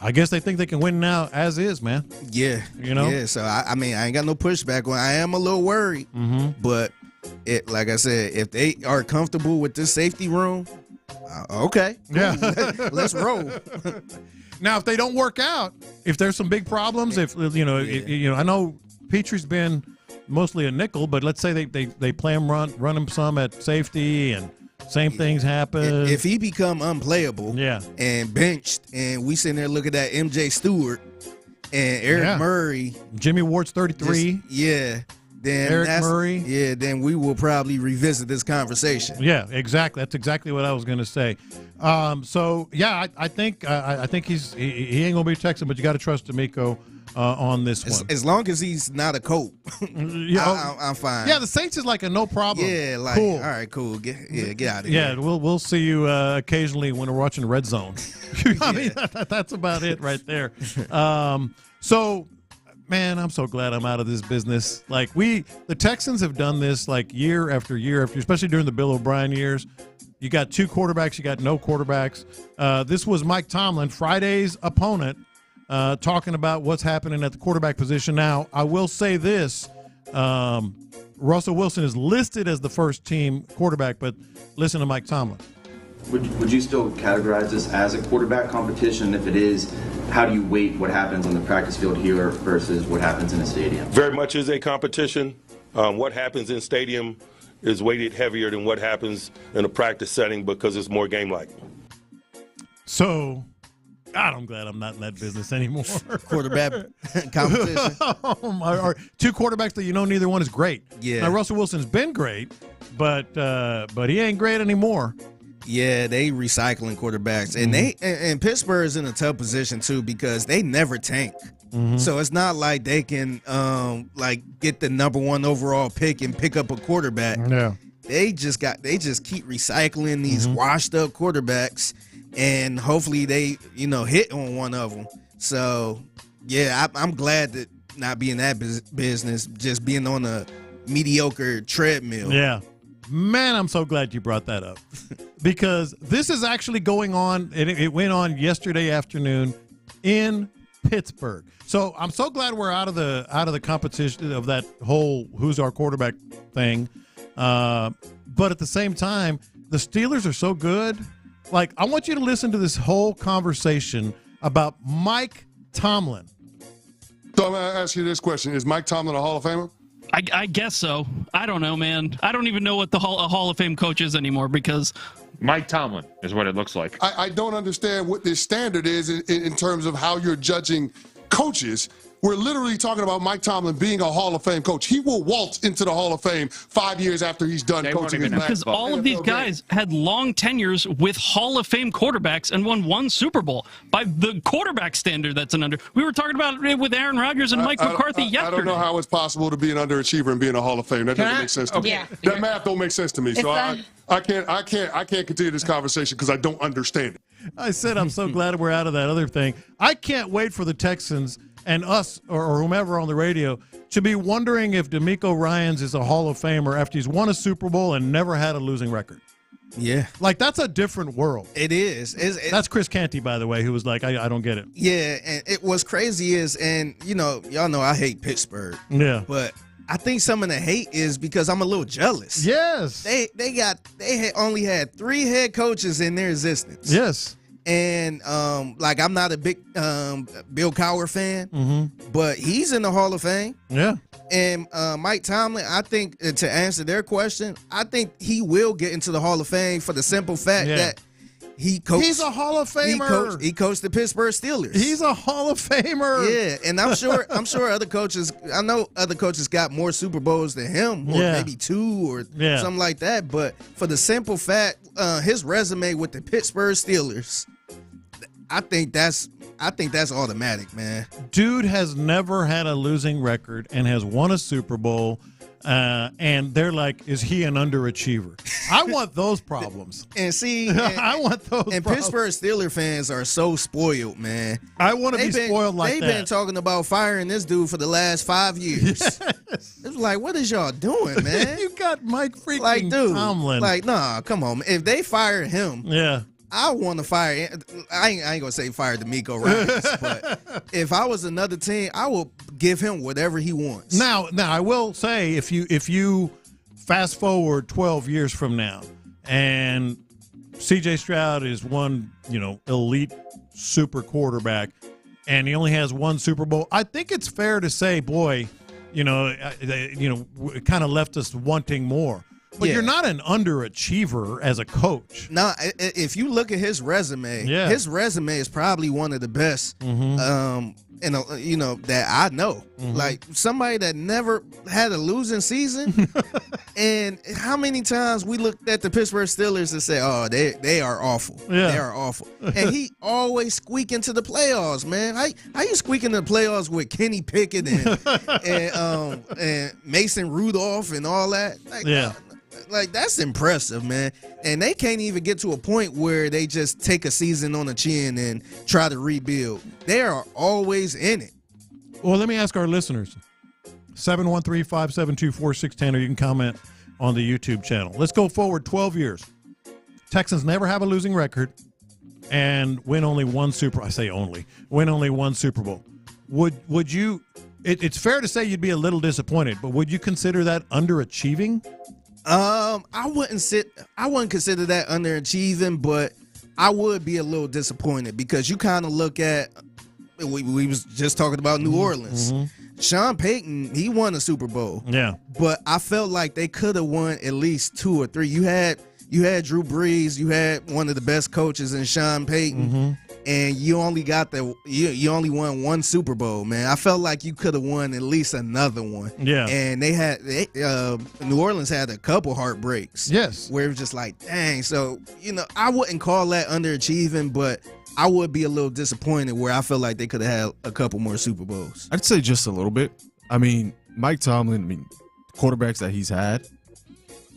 I guess they think they can win now as is, man. Yeah. Yeah, so, I mean, I ain't got no pushback on it. I am a little worried, but like I said, if they are comfortable with this safety room, okay. Yeah. Let's roll. Now, if they don't work out, if there's some big problems, I know Petrie's been mostly a nickel, but let's say they play him, run him some at safety, and same things happen. If he become unplayable and benched, and we sitting there looking at MJ Stewart and Eric Murray. Jimmy Ward's 33. Then Murray. Yeah, then we will probably revisit this conversation. Yeah, exactly. That's exactly what I was going to say. I think he ain't going to be a Texan, but you got to trust D'Amico on this one. As long as he's not a coach, I'm fine. Yeah, the Saints is like a no problem. Yeah, like cool. All right, cool. Get out of here. Yeah, we'll see you occasionally when we're watching Red Zone. I mean, that's about it right there. Man, I'm so glad I'm out of this business. Like the Texans have done this like year after year after, especially during the Bill O'Brien years. You got two quarterbacks, you got no quarterbacks. This was Mike Tomlin, Friday's opponent, talking about what's happening at the quarterback position. Now, I will say this. Russell Wilson is listed as the first team quarterback, but listen to Mike Tomlin. Would you still categorize this as a quarterback competition? If it is, how do you weight what happens on the practice field here versus what happens in a stadium? Very much is a competition. What happens in stadium is weighted heavier than what happens in a practice setting because it's more game-like. So, God, I'm glad I'm not in that business anymore. Quarterback competition. Or two quarterbacks that neither one is great. Yeah. Now, Russell Wilson's been great, but he ain't great anymore. Yeah, they recycling quarterbacks, and and Pittsburgh is in a tough position too because they never tank. So it's not like they can get the number 1 overall pick and pick up a quarterback. Yeah, they just keep recycling these washed up quarterbacks, and hopefully they hit on one of them. So yeah, I'm glad to not be in that business, just being on a mediocre treadmill. Yeah. Man, I'm so glad you brought that up because this is actually going on, and it went on yesterday afternoon in Pittsburgh. So I'm so glad we're out of the competition of that whole who's our quarterback thing. But at the same time, the Steelers are so good. Like, I want you to listen to this whole conversation about Mike Tomlin. So I'm going to ask you this question. Is Mike Tomlin a Hall of Famer? I guess so. I don't know, man. I don't even know what a Hall of Fame coach is anymore because Mike Tomlin is what it looks like. I don't understand what this standard is in terms of how you're judging coaches. We're literally talking about Mike Tomlin being a Hall of Fame coach. He will waltz into the Hall of Fame 5 years after he's done coaching his because all of these guys had long tenures with Hall of Fame quarterbacks and won one Super Bowl. By the quarterback standard, that's an under. We were talking about it with Aaron Rodgers and Mike McCarthy yesterday. I don't know how it's possible to be an underachiever and be in a Hall of Fame. That doesn't make sense to me. Yeah. That math don't make sense to me. So I can't continue this conversation because I don't understand it. I said I'm so glad we're out of that other thing. I can't wait for the Texans and us or whomever on the radio to be wondering if DeMeco Ryans is a Hall of Famer after he's won a Super Bowl and never had a losing record. Yeah. Like, that's a different world. It is. That's Chris Canty, by the way, who was like, I don't get it. Yeah, and what's crazy is, and, y'all know I hate Pittsburgh. Yeah. But I think some of the hate is because I'm a little jealous. Yes. They had only had 3 head coaches in their existence. Yes. And I'm not a big Bill Cowher fan, but he's in the Hall of Fame. Yeah. And Mike Tomlin, I think, to answer their question, I think he will get into the Hall of Fame for the simple fact that he coached. He's a Hall of Famer. He coached the Pittsburgh Steelers. He's a Hall of Famer. Yeah, and I'm sure other coaches. I know other coaches got more Super Bowls than him, or maybe 2 or something like that. But for the simple fact, his resume with the Pittsburgh Steelers, I think that's automatic, man. Dude has never had a losing record and has won a Super Bowl. And they're like, is he an underachiever? I want those problems. And see, I want those and problems. Pittsburgh Steelers fans are so spoiled, man. I want to be spoiled like that. They've been talking about firing this dude for the last 5 years. Yes. It's like, what is y'all doing, man? You got Mike freaking Tomlin. Like, nah, come on. If they fire him, I want to fire. I ain't gonna say fire DeMeco Ryans, but if I was another team, I will give him whatever he wants. Now, I will say, if you fast forward 12 years from now, and C.J. Stroud is one, elite super quarterback, and he only has 1 Super Bowl, I think it's fair to say, boy, it kind of left us wanting more. But you're not an underachiever as a coach. No, if you look at his resume, his resume is probably one of the best, that I know. Like, somebody that never had a losing season. And how many times we looked at the Pittsburgh Steelers and say, oh, they are awful. Yeah. They are awful. And he always squeak into the playoffs, man. How you squeak into the playoffs with Kenny Pickett and Mason Rudolph and all that? Like, that's impressive, man. And they can't even get to a point where they just take a season on the chin and try to rebuild. They are always in it. Well, let me ask our listeners. 713-572-4610, or you can comment on the YouTube channel. Let's go forward 12 years. Texans never have a losing record and win only 1 Super. I say win only 1 Super Bowl. Would you? It's fair to say you'd be a little disappointed, but would you consider that underachieving? I wouldn't consider that underachieving, but I would be a little disappointed because you kind of look at we was just talking about New Orleans. Sean Payton, he won a Super Bowl. Yeah. But I felt like they could have won at least 2 or 3. You had Drew Brees, you had one of the best coaches in Sean Payton. And you only got you only won 1 Super Bowl, man. I felt like you could have won at least another one. Yeah. And New Orleans had a couple heartbreaks. Yes. Where it was just like, dang. So, I wouldn't call that underachieving, but I would be a little disappointed where I feel like they could have had a couple more Super Bowls. I'd say just a little bit. I mean, Mike Tomlin, quarterbacks that he's had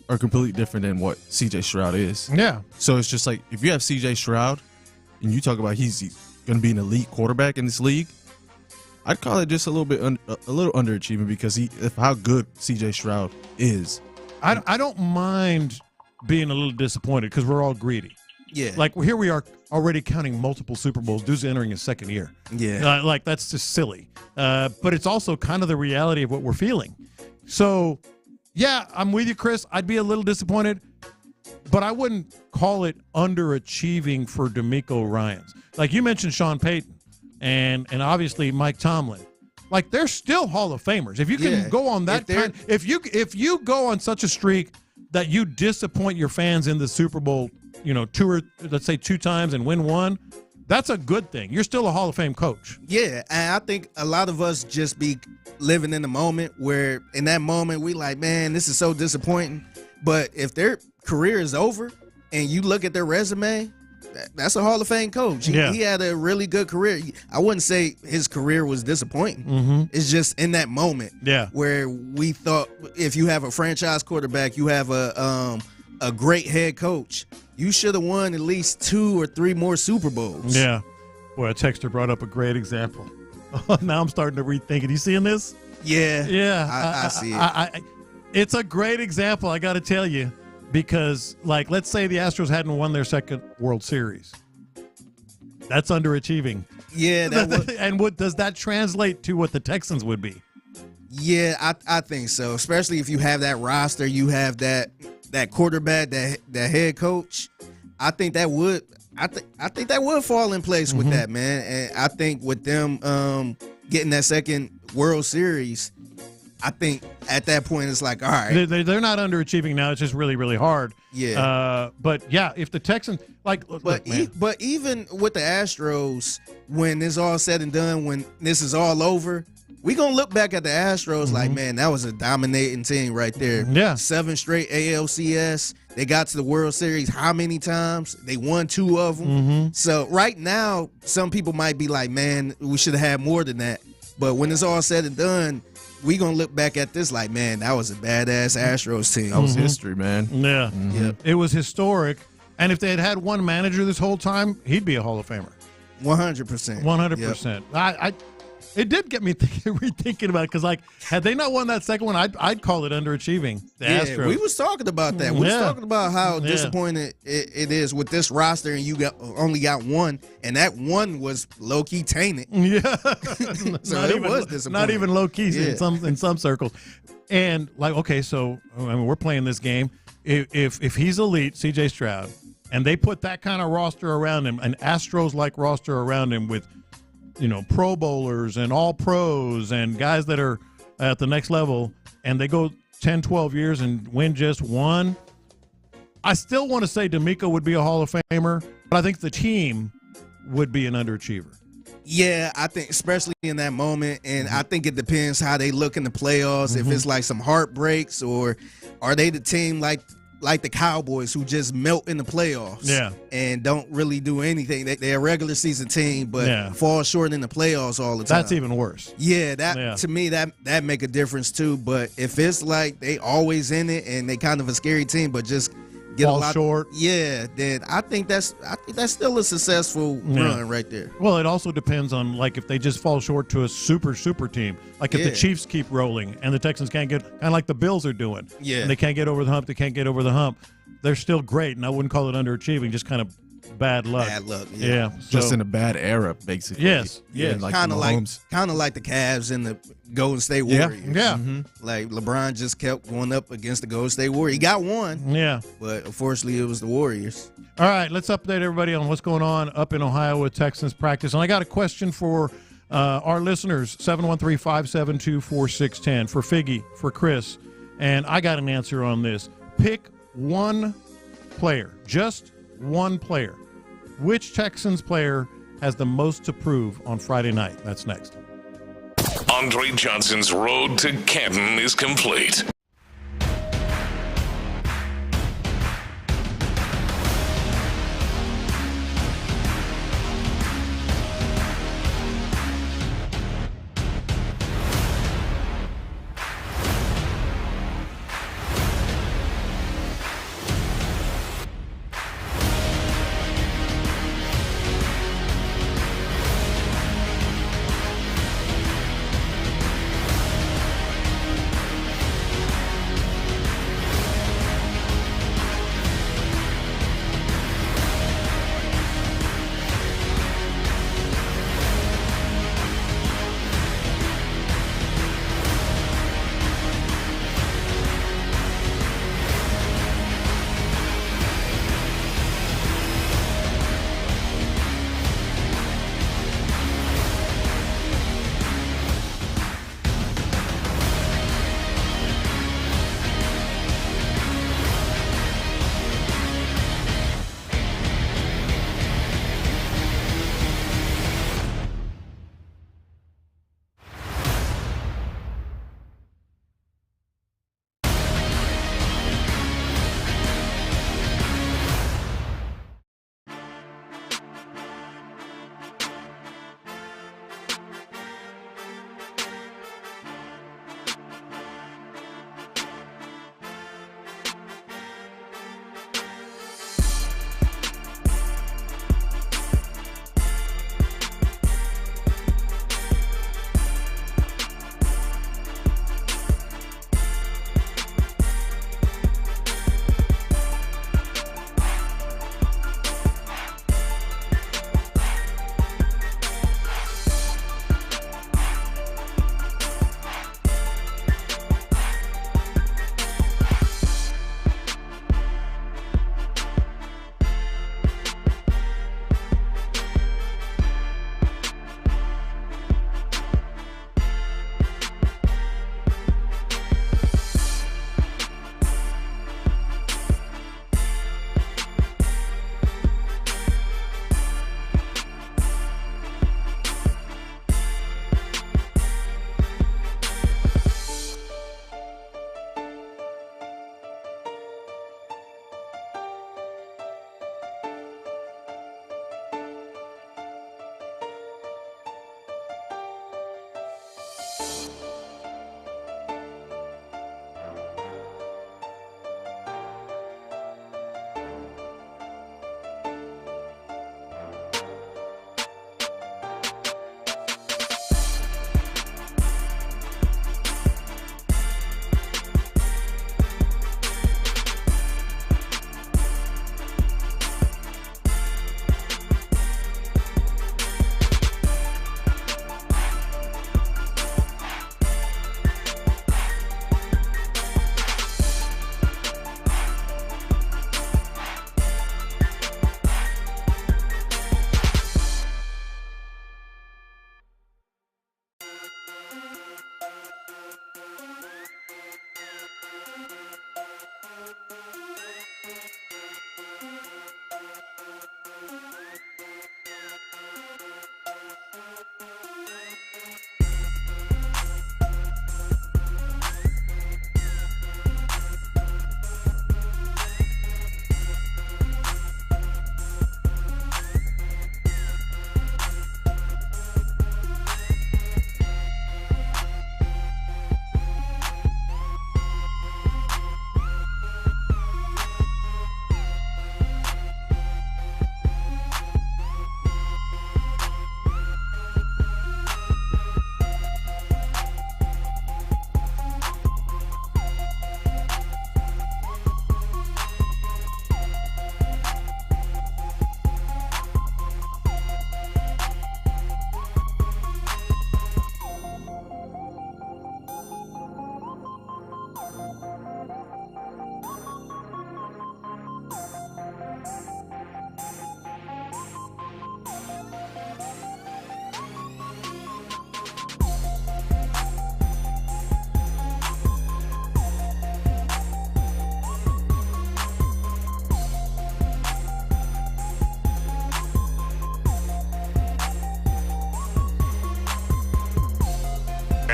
are completely different than what C.J. Stroud is. Yeah. So it's just like, if you have C.J. Stroud, and you talk about he's going to be an elite quarterback in this league, I'd call it just a little bit a little underachieving because of how good C.J. Stroud is. I don't mind being a little disappointed because we're all greedy. Yeah. Like, here we are already counting multiple Super Bowls. Dude's entering his second year. Yeah. Like, that's just silly. But it's also kind of the reality of what we're feeling. So, yeah, I'm with you, Chris. I'd be a little disappointed, but I wouldn't call it underachieving for DeMeco Ryans. Like, you mentioned Sean Payton and obviously Mike Tomlin. Like, they're still Hall of Famers. If you can go on that kind, if you go on such a streak that you disappoint your fans in the Super Bowl, let's say 2 times and win 1, that's a good thing. You're still a Hall of Fame coach. Yeah, and I think a lot of us just be living in the moment where in that moment we like, man, this is so disappointing. But if their career is over and you look at their resume, that's a Hall of Fame coach. He had a really good career. I wouldn't say his career was disappointing. Mm-hmm. It's just in that moment where we thought if you have a franchise quarterback, you have a great head coach, you should have won at least 2 or 3 more Super Bowls. Yeah. Boy, a texter brought up a great example. Now I'm starting to rethink it. You seeing this? Yeah. Yeah. I see it. It's a great example, I got to tell you, because, like, let's say the Astros hadn't won their second World Series. That's underachieving. Yeah. Does that translate to what the Texans would be? Yeah, I think so. Especially if you have that roster, you have that quarterback, that head coach. I think that would fall in place with that, man. And I think with them getting that second World Series, I think at that point it's like, all right. They're not underachieving now. It's just really, really hard. Yeah. But, yeah, if the Texans – But even with the Astros, when it's all said and done, when this is all over, we're going to look back at the Astros like, man, that was a dominating team right there. Yeah. 7 straight ALCS. They got to the World Series how many times? They won 2 of them. So right now, some people might be like, man, we should have had more than that. But when it's all said and done, we're going to look back at this like, man, that was a badass Astros team. That was history, man. Yeah. It was historic. And if they had one manager this whole time, he'd be a Hall of Famer. 100%. 100%. It did get me rethinking about it because, like, had they not won that second one, I'd call it underachieving. The Astros. We was talking about that. We was talking about how disappointing it is with this roster, and you only got 1, and that 1 was low key tainted. Yeah, so it was disappointing. Not even low key in some circles. And like, okay, so I mean, we're playing this game. If he's elite, C.J. Stroud, and they put that kind of roster around him, an Astros-like roster around him with, Pro Bowlers and all pros and guys that are at the next level, and they go 10, 12 years and win just 1, I still want to say DeMeco would be a Hall of Famer, but I think the team would be an underachiever. Yeah, I think especially in that moment, and I think it depends how they look in the playoffs, if it's like some heartbreaks, or are they the team like the Cowboys who just melt in the playoffs and don't really do anything. They're a regular season team, but fall short in the playoffs all the time. That's even worse. Yeah, to me, that make a difference too. But if it's like they always in it and they kind of a scary team, but just get fall a lot short, then I think that's still a successful run right there. Well, it also depends on, like, if they just fall short to a super team, like if the Chiefs keep rolling and the Texans can't get, kind of like the Bills are doing, and they can't get over the hump, they're still great, and I wouldn't call it underachieving, just kind of bad luck. Just in a bad era, basically. Yes. Like kind of like the Cavs and the Golden State Warriors. Like LeBron just kept going up against the Golden State Warriors. He got 1. But unfortunately, it was the Warriors. All right, let's update everybody on what's going on up in Ohio with Texans practice. And I got a question for our listeners, 713-572-4610, for Figgy, for Chris, and I got an answer on this. Pick one player, just one player. Which Texans player has the most to prove on Friday night? That's next. Andre Johnson's road to Canton is complete.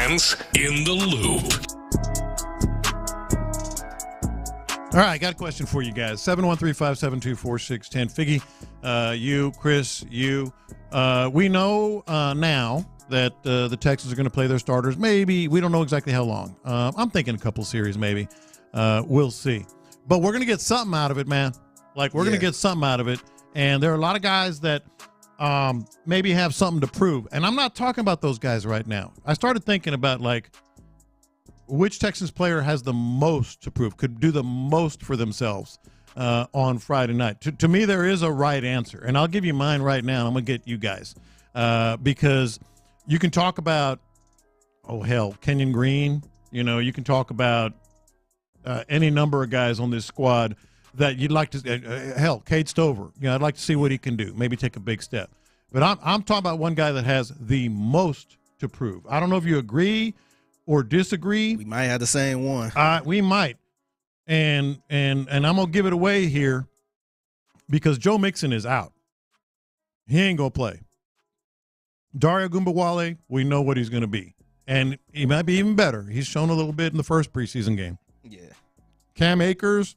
fans in the loop. All right, I got a question for you guys. 713-572-4610. Figgy, you, Chris, you. We know now that the Texans are going to play their starters. Maybe. We don't know exactly how long. I'm thinking a couple series maybe. We'll see. But we're going to get something out of it, man. Like, we're going to get something out of it. And there are a lot of guys that maybe have something to prove. And I'm not talking about those guys right now. I started thinking about, like, which Texans player has the most to prove, could do the most for themselves on Friday night. To me, there is a right answer, and I'll give you mine right now. I'm going to get you guys because you can talk about, Kenyon Green. You know, you can talk about any number of guys on this squad that you'd like to Cade Stover. You know, I'd like to see what he can do, maybe take a big step. But I'm talking about one guy that has the most to prove. I don't know if you agree or disagree. We might have the same one. We might. And I'm going to give it away here because Joe Mixon is out. He ain't going to play. Dario Gumbawale, we know what he's going to be. And he might be even better. He's shown a little bit in the first preseason game. Yeah. Cam Akers,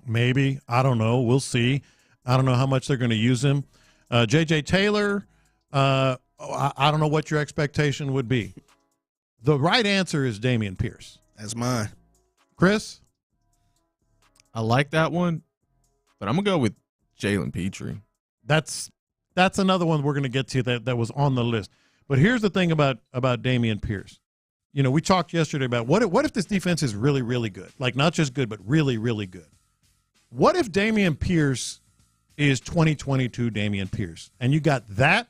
maybe. I don't know. We'll see. I don't know how much they're going to use him. J.J. Taylor, I don't know what your expectation would be. The right answer is Dameon Pierce. That's mine. Chris? I like that one, but I'm going to go with Jalen Petrie. That's another one we're going to get to that was on the list. But here's the thing about Dameon Pierce. You know, we talked yesterday about what if this defense is really, really good? Like, not just good, but really, really good. What if Dameon Pierce is 2022 Dameon Pierce? And you got that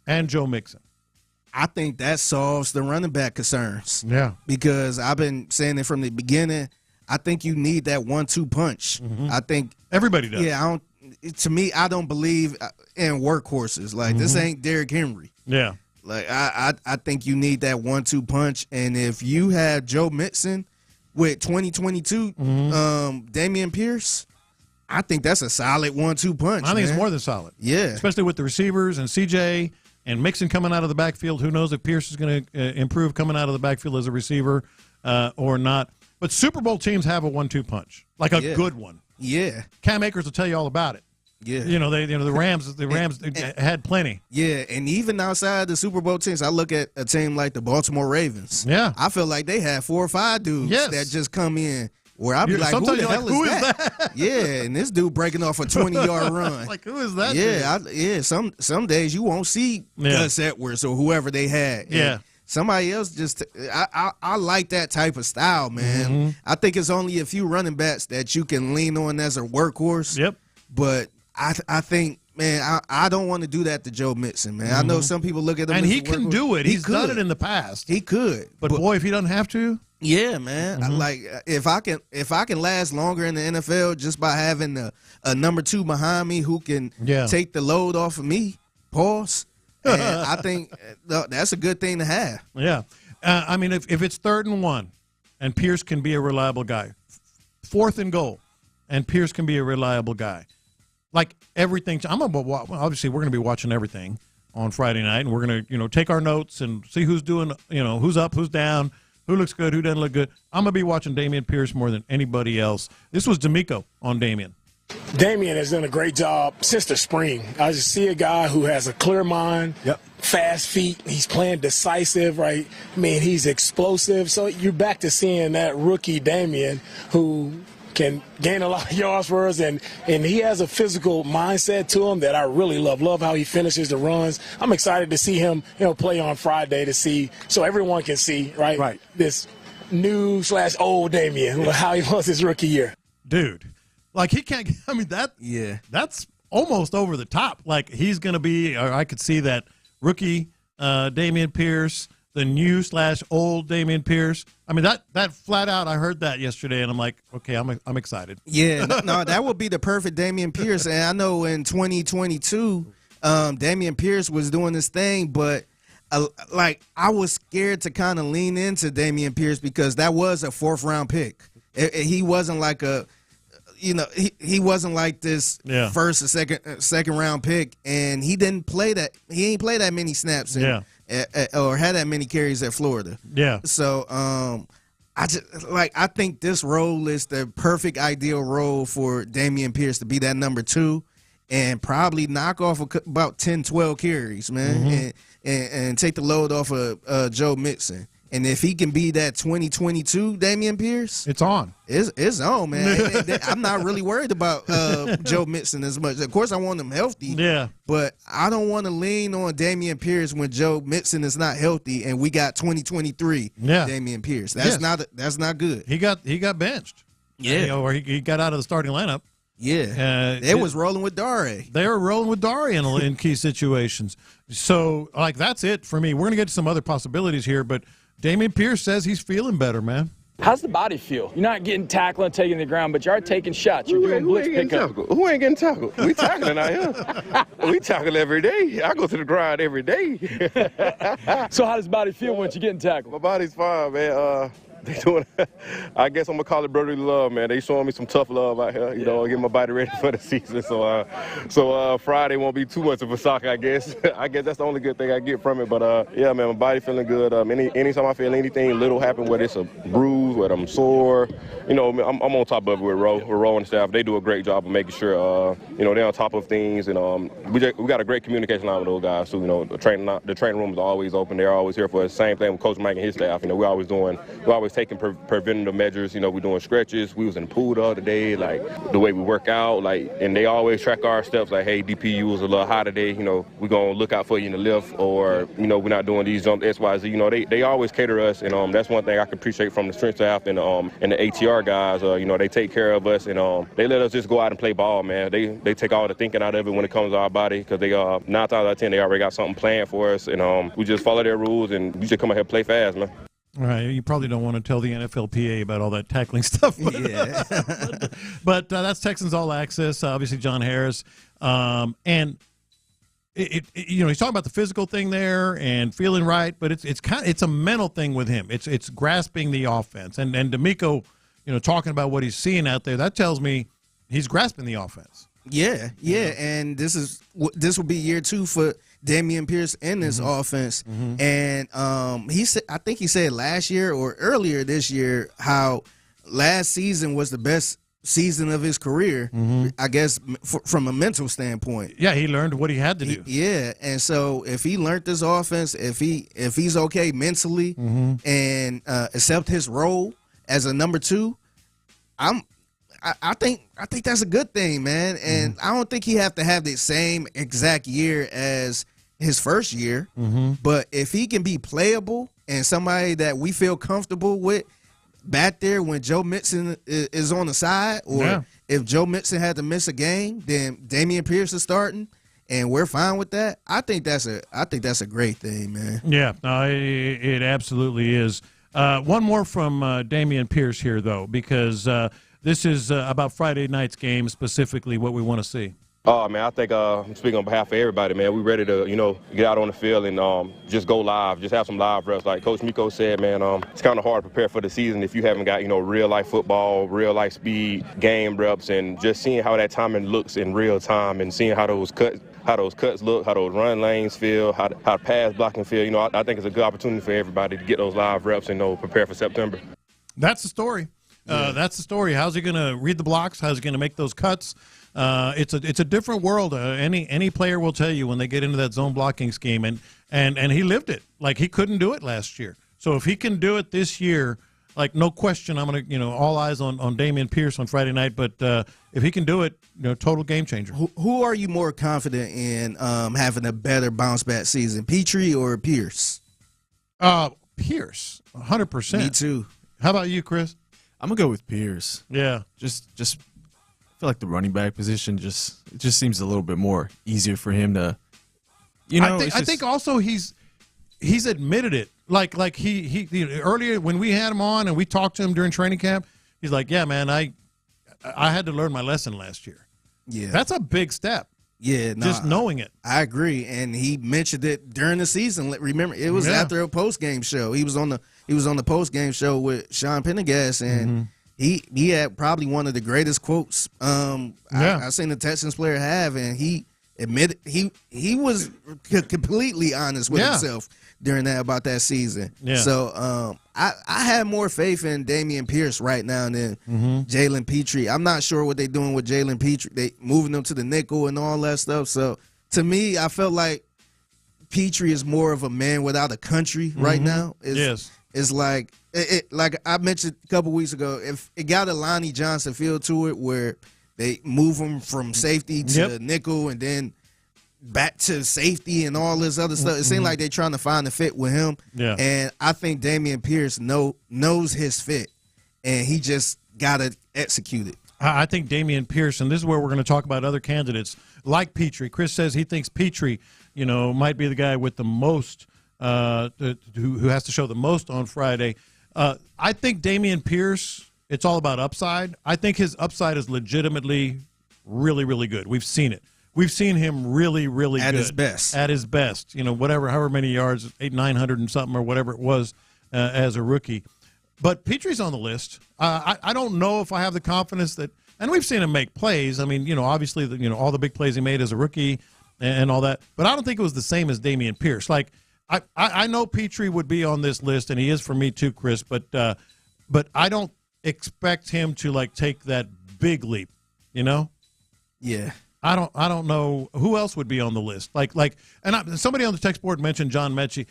and Joe Mixon. I think that solves the running back concerns. Yeah. Because I've been saying it from the beginning. I think you need that 1-2 punch. Mm-hmm. I think everybody does. Yeah, I don't believe in workhorses. Like, this ain't Derrick Henry. Yeah. Like, I think you need that 1-2 punch. And if you have Joe Mixon with 2022 Dameon Pierce, I think that's a solid 1-2 punch. I think it's more than solid. Yeah. Especially with the receivers and CJ and Mixon coming out of the backfield. Who knows if Pierce is going to improve coming out of the backfield as a receiver or not. But Super Bowl teams have a 1-2 punch, like a good one. Yeah. Cam Akers will tell you all about it. Yeah. You know, the Rams had plenty. Yeah, and even outside the Super Bowl teams, I look at a team like the Baltimore Ravens. Yeah. I feel like they have 4 or 5 dudes that just come in where I'll be like, who the hell is that? Yeah, and this dude breaking off a 20-yard run. Like, who is that dude? Some days you won't see Gus Edwards or whoever they had. Yeah. Somebody else just I like that type of style, man. Mm-hmm. I think it's only a few running backs that you can lean on as a workhorse. Yep. But I think, man, I don't want to do that to Joe Mixon, man. I know some people look at him and as he a can workhorse. do it. He's done it in the past. He could. But boy, if he doesn't have to. Yeah, man. Like, if I can last longer in the NFL just by having a number 2 behind me who can take the load off of me, pause. And I think that's a good thing to have. Yeah. I mean, if it's 3rd and 1 and Pierce can be a reliable guy, 4th and goal and Pierce can be a reliable guy, like everything. Obviously, we're going to be watching everything on Friday night, and we're going to take our notes and see who's doing, who's up, who's down, who looks good, who doesn't look good. I'm going to be watching Dameon Pierce more than anybody else. This was D'Amico on Dameon. Dameon has done a great job since the spring. I just see a guy who has a clear mind, fast feet. He's playing decisive, right? I mean, he's explosive. So you're back to seeing that rookie Dameon who can gain a lot of yards for us, and he has a physical mindset to him that I really love. Love how he finishes the runs. I'm excited to see him, play on Friday so everyone can see, right. This new / old Dameon, how he was his rookie year. Dude. Like, he can't – I mean, that's almost over the top. Like, he's going to be – or I could see that rookie Dameon Pierce, the new / old Dameon Pierce. I mean, that flat out, I heard that yesterday, and I'm like, okay, I'm excited. Yeah, no, that would be the perfect Dameon Pierce. And I know in 2022, Dameon Pierce was doing this thing, but I was scared to kind of lean into Dameon Pierce because that was a 4th-round pick. He wasn't like a – he wasn't like this first or second round pick, and he didn't play that. He ain't play that many snaps in or had that many carries at Florida. Yeah. So I think this role is the perfect ideal role for Dameon Pierce to be that number 2 and probably knock off about 10, 12 carries, man, and take the load off of Joe Mixon. And if he can be that 2022 Dameon Pierce, it's on. It's on, man. I'm not really worried about Joe Mixon as much. Of course, I want him healthy. Yeah. But I don't want to lean on Dameon Pierce when Joe Mixon is not healthy and we got 2023 Dameon Pierce. That's not good. He got benched. Yeah. Or he got out of the starting lineup. Yeah. They was rolling with Dare. They were rolling with Dare in key situations. So, that's it for me. We're going to get to some other possibilities here, but Dameon Pierce says he's feeling better, man. How's the body feel? You're not getting tackled and taking the ground, but you are taking shots. You're doing blitz pickup. Who ain't getting tackled? We tackling out here. We tackle every day. I go to the ground every day. So how does the body feel once you're getting tackled? My body's fine, man. They doing. I guess I'm gonna call it brotherly love, man. They showing me some tough love out here, get my body ready for the season. So Friday won't be too much of a shock, I guess. I guess that's the only good thing I get from it. But yeah, man, my body feeling good. Anytime I feel anything little happen, whether it's a bruise, whether I'm sore, I'm on top of it with Ro and the staff. They do a great job of making sure, they're on top of things, and we got a great communication line with those guys too. The training room is always open. They're always here for us. Same thing with Coach Mike and his staff. We're always taking preventative measures. We're doing stretches. We was in the pool the other day, like the way we work out, and they always track our steps. Like, hey, DP, you was a little high today. We're gonna look out for you in the lift, or we're not doing these jumps X, Y, Z. They always cater us, and that's one thing I can appreciate from the strength staff and the ATR guys. They take care of us, and they let us just go out and play ball, man. They take all the thinking out of it when it comes to our body, because they 9 times out of 10 they already got something planned for us, and we just follow their rules, and we just come out here and play fast, man. All right, you probably don't want to tell the NFLPA about all that tackling stuff. But that's Texans All Access, obviously John Harris. And he's talking about the physical thing there and feeling right, but it's a mental thing with him. It's grasping the offense. And D'Amico, talking about what he's seeing out there, that tells me he's grasping the offense. Yeah, and this will be year 2 for Dameon Pierce in this offense. And he said, I think he said last year or earlier this year, how last season was the best season of his career, I guess, from a mental standpoint. Yeah, he learned what he had to do. Yeah, and so if he learned this offense, if he's okay mentally and accept his role as a number 2, I think that's a good thing, man. And I don't think he have to have the same exact year as his first year. But if he can be playable and somebody that we feel comfortable with back there when Joe Mixon is on the side, or if Joe Mixon had to miss a game, then Dameon Pierce is starting, and we're fine with that. I think that's a great thing, man. Yeah, it absolutely is. One more from Dameon Pierce here, though, because this is about Friday night's game, specifically what we want to see. Oh, man, I think I'm speaking on behalf of everybody, man. We're ready to, get out on the field and just go live, just have some live reps. Like Coach Miko said, man, it's kind of hard to prepare for the season if you haven't got, real-life football, real-life speed, game reps, and just seeing how that timing looks in real time and seeing how those cuts look, how those run lanes feel, how pass blocking feel. I think it's a good opportunity for everybody to get those live reps and prepare for September. That's the story. That's the story. How's he going to read the blocks? How's he going to make those cuts? It's a different world. Any player will tell you when they get into that zone blocking scheme, and he lived it. Like, he couldn't do it last year. So if he can do it this year, like, no question, I'm going to, all eyes on Dameon Pierce on Friday night. But if he can do it, total game changer. Who are you more confident in having a better bounce back season, Petrie or Pierce? Pierce, 100%. Me too. How about you, Chris? I'm gonna go with Pierce. Yeah, just I feel like the running back position just seems a little bit more easier for him to. I think also he's admitted it. Like he earlier when we had him on and we talked to him during training camp, he's like, yeah, man, I had to learn my lesson last year. Yeah, that's a big step. Yeah, just knowing it. I agree, and he mentioned it during the season. Remember, it was after a post game show. He was on the post game show with Sean Pendergast, and he had probably one of the greatest quotes I've seen the Texans player have, and admitted he was completely honest with himself during that about that season. Yeah. So I have more faith in Dameon Pierce right now than Jalen Petrie. I'm not sure what they're doing with Jalen Petrie. They moving him to the nickel and all that stuff. So to me, I felt like Petrie is more of a man without a country right now. It's like like I mentioned a couple weeks ago, if it got a Lonnie Johnson feel to it where they move him from safety to nickel and then back to safety and all this other stuff. It seemed like they're trying to find a fit with him. Yeah. And I think Dameon Pierce knows his fit, and he just got to execute it. I think Dameon Pierce, and this is where we're going to talk about other candidates like Petrie. Chris says he thinks Petrie, might be the guy with the most, who has to show the most on Friday. I think Dameon Pierce, it's all about upside. I think his upside is legitimately really, really good. We've seen it. We've seen him really, really at good. His best. At his best. However many yards, 900 and something or whatever it was as a rookie. But Petrie's on the list. I don't know if I have the confidence that – and we've seen him make plays. I mean, obviously, all the big plays he made as a rookie and all that. But I don't think it was the same as Dameon Pierce. Like, I know Petrie would be on this list, and he is for me too, Chris. But I don't expect him to, take that big leap, Yeah. I don't know who else would be on the list. Somebody on the text board mentioned John Mechie.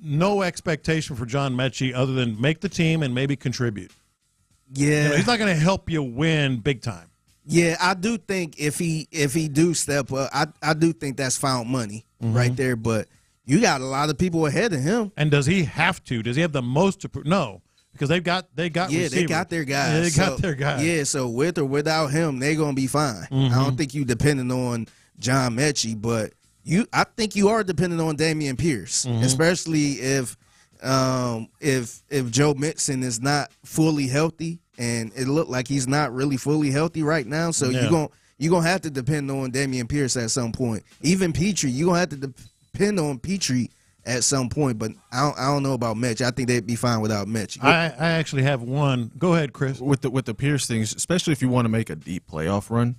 No expectation for John Mechie other than make the team and maybe contribute. Yeah, he's not going to help you win big time. Yeah, I do think if he do step up, I do think that's found money right there. But you got a lot of people ahead of him. And does he have to? Does he have the most to prove? No. Because they got receivers. They got their guys. Yeah, they got their guys. Yeah, so with or without him, they're gonna be fine. I don't think you depending on John Mechie, but I think you are depending on Dameon Pierce, especially if Joe Mixon is not fully healthy, and it looked like he's not really fully healthy right now. So you're gonna have to depend on Dameon Pierce at some point. Even Petrie, you're gonna have to depend on Petrie at some point, but I don't know about Mechie. I think they'd be fine without Mechie. I actually have one. Go ahead, Chris. With the Pierce things, especially if you want to make a deep playoff run,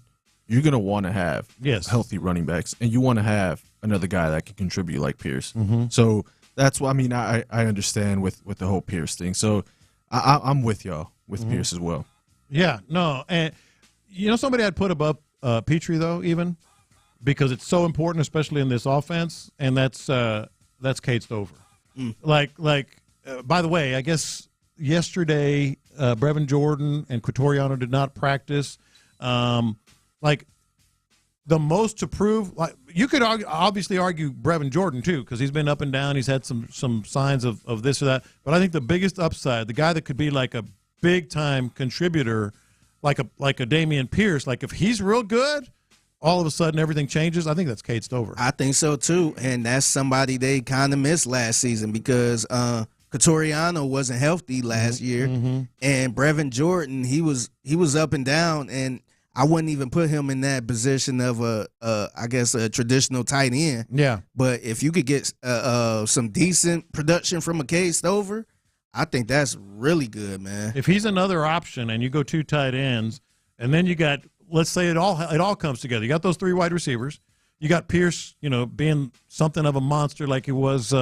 you're going to want to have healthy running backs, and you want to have another guy that can contribute like Pierce. So that's why I understand with the whole Pierce thing. So I'm with y'all with Pierce as well. Yeah, no, and somebody I'd put above Petrie though, even because it's so important, especially in this offense, and that's Kate Stover. By the way, I guess yesterday Brevin Jordan and Quatoriano did not practice. The most to prove, you could obviously argue Brevin Jordan too, because he's been up and down. He's had some signs of this or that. But I think the biggest upside, the guy that could be like a big time contributor, like a Dameon Pierce, if he's real good, all of a sudden everything changes. I think that's Kate Stover. I think so too, and that's somebody they kind of missed last season because Quatoriano wasn't healthy last year, and Brevin Jordan he was up and down, and I wouldn't even put him in that position of a traditional tight end. Yeah, but if you could get some decent production from a Kate Stover, I think that's really good, man. If he's another option, and you go 2 tight ends, and then you got. Let's say it all comes together. You got those 3 wide receivers. You got Pierce, being something of a monster like he was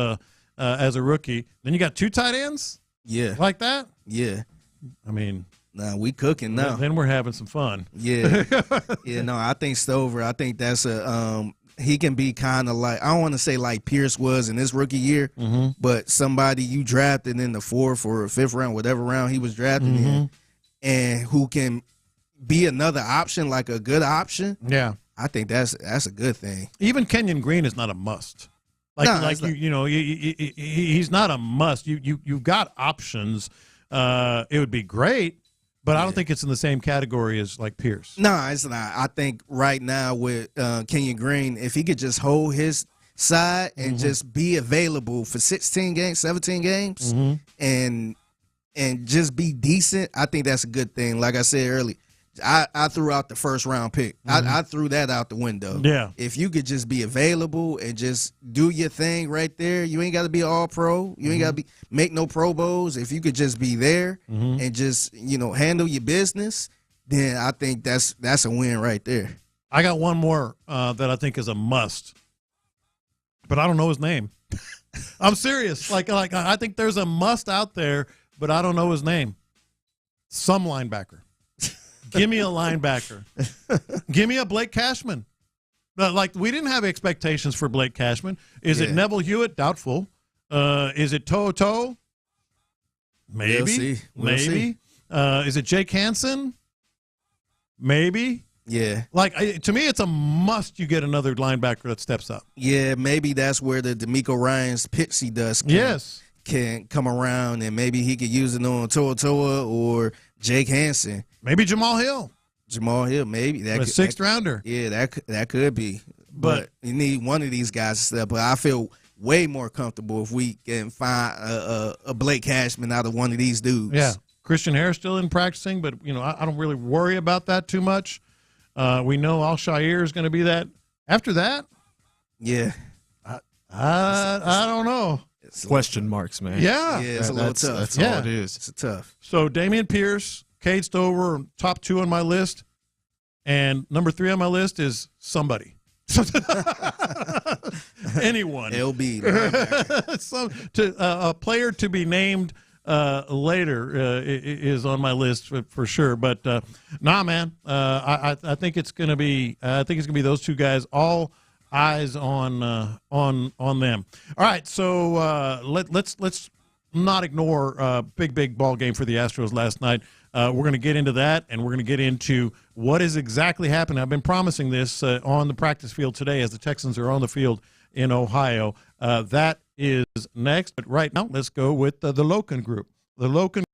as a rookie. Then you got 2 tight ends. Yeah, like that. Yeah, I mean, we cooking now. Then we're having some fun. Yeah, yeah. No, I think Stover. I think that's he can be kind of like I don't want to say like Pierce was in his rookie year, but somebody you drafted in the 4th or 5th round, whatever round he was drafted in, and who can be another option, like a good option. Yeah, I think that's a good thing. Even Kenyon Green is not a must. He's not a must. You've got options. It would be great, but I don't think it's in the same category as like Pierce. No, it's not. I think right now with Kenyon Green, if he could just hold his side and just be available for 16 games, 17 games, and just be decent, I think that's a good thing. Like I said earlier, I threw out the 1st round pick. I threw that out the window. Yeah. If you could just be available and just do your thing right there, you ain't got to be all pro. You ain't got to make no Pro Bowls. If you could just be there and just handle your business, then I think that's a win right there. I got one more that I think is a must, but I don't know his name. I'm serious. Like I think there's a must out there, but I don't know his name. Some linebacker. Give me a linebacker. Give me a Blake Cashman. Like, we didn't have expectations for Blake Cashman. Is it Neville Hewitt? Doubtful. Is it Toto? Maybe. We'll see. Maybe. Is it Jake Hansen? Maybe. Yeah. Like, to me, it's a must you get another linebacker that steps up. Yeah, maybe that's where the D'Amico Ryans pitch he does can come around, and maybe he could use it on Toa or Jake Hansen. Maybe Jamal Hill. Maybe. That a sixth rounder. Yeah, that could be. But you need one of these guys to step up. I feel way more comfortable if we can find a Blake Cashman out of one of these dudes. Yeah. Christian Harris still in practicing, but, I don't really worry about that too much. We know Al-Shaair is going to be that. After that? Yeah. I don't know. Question marks, man. Yeah. It's a little tough. That's all it is. It's tough. So Dameon Pierce, Cade Stover, top 2 on my list. And number 3 on my list is somebody. Anyone. LB. A player to be named later is on my list for sure. But man, I think it's going to be those two guys. All eyes on them. All right, so let's not ignore big ball game for the Astros last night. We're going to get into that, and we're going to get into what is exactly happening. I've been promising this on the practice field today as the Texans are on the field in Ohio. That is next. But right now, let's go with the Loken Group. The Loken.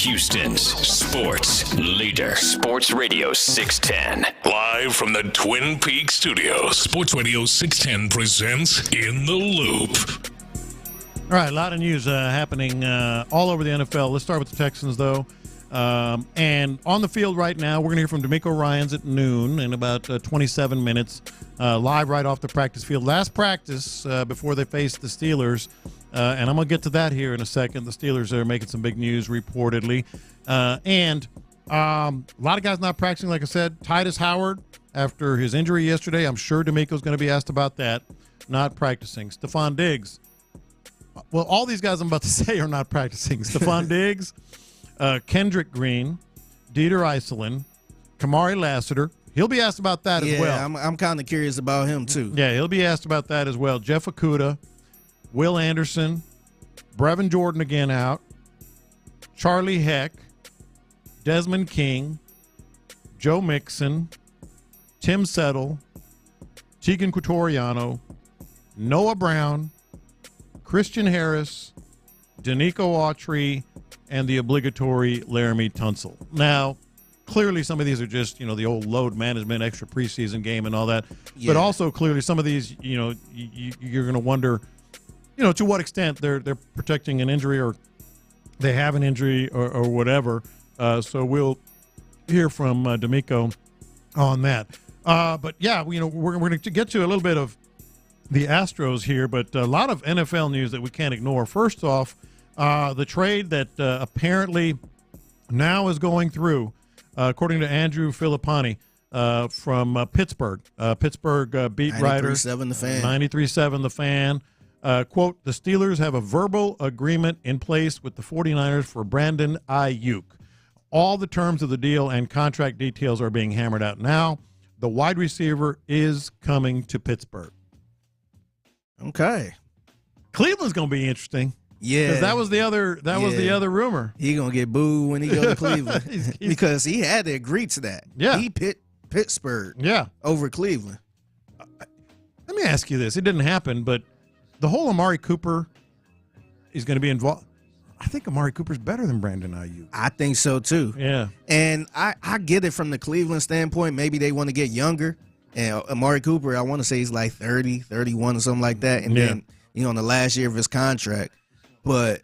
Houston's sports leader. Sports Radio 610. Live from the Twin Peaks studios. Sports Radio 610 presents In the Loop. All right, a lot of news happening all over the NFL. Let's start with the Texans, though. And on the field right now, we're going to hear from D'Amico Ryans at noon in about 27 minutes, live right off the practice field. Last practice before they face the Steelers. And I'm going to get to that here in a second. The Steelers are making some big news, reportedly. And a lot of guys not practicing, like I said. Titus Howard, after his injury yesterday, I'm sure D'Amico's going to be asked about that, not practicing. Stephon Diggs. Well, all these guys I'm about to say are not practicing. Stephon Diggs, Kendrick Green, Dieter Iselin, Kamari Lassiter. He'll be asked about that as well. Yeah, I'm kind of curious about him, too. Yeah, he'll be asked about that as well. Jeff Okudah, Will Anderson, Brevin Jordan again out, Charlie Heck, Desmond King, Joe Mixon, Tim Settle, Tegan Quatoriano, Noah Brown, Christian Harris, Danico Autry, and the obligatory Laramie Tunsil. Now, clearly some of these are just, the old load management, extra preseason game and all that. Yeah. But also clearly some of these, you're going to wonder, to what extent they're protecting an injury or they have an injury or whatever. So we'll hear from D'Amico on that. But yeah, we're going to get to a little bit of the Astros here, but a lot of NFL news that we can't ignore. First off, the trade that apparently now is going through, according to Andrew Filippani from Pittsburgh. Pittsburgh beat writer. 93.7 The Fan. 93.7 The Fan. Quote, the Steelers have a verbal agreement in place with the 49ers for Brandon Aiyuk. All the terms of the deal and contract details are being hammered out now. The wide receiver is coming to Pittsburgh. Okay. Cleveland's going to be interesting. Yeah. Because that was the other rumor. He going to get booed when he goes to Cleveland. Because he had to agree to that. Yeah. He picked Pittsburgh over Cleveland. Let me ask you this. It didn't happen, but the whole Amari Cooper is going to be involved. I think Amari Cooper's better than Brandon Aiyuk. I think so, too. Yeah. And I get it from the Cleveland standpoint. Maybe they want to get younger. And Amari Cooper, I want to say he's like 30, 31 or something like that. And then, on the last year of his contract. But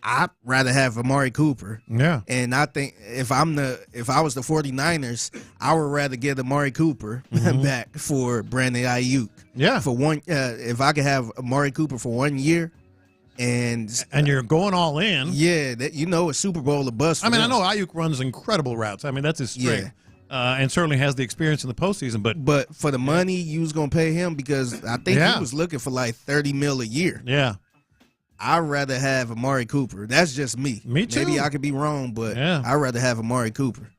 I'd rather have Amari Cooper. Yeah. And I think if I was the 49ers, I would rather get Amari Cooper back for Brandon Aiyuk. Yeah. For one, if I could have Amari Cooper for 1 year, and you're going all in. Yeah, a Super Bowl or bust. I know Aiyuk runs incredible routes. I mean, that's his strength. and certainly has the experience in the postseason. But for the money you was gonna pay him, because I think he was looking for like $30 million a year. Yeah. I'd rather have Amari Cooper. That's just me. Me too. Maybe I could be wrong, but I'd rather have Amari Cooper.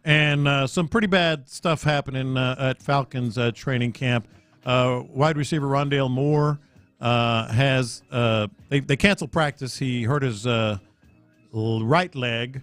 And some pretty bad stuff happening at Falcons training camp. Wide receiver Rondale Moore has they canceled practice. He hurt his right leg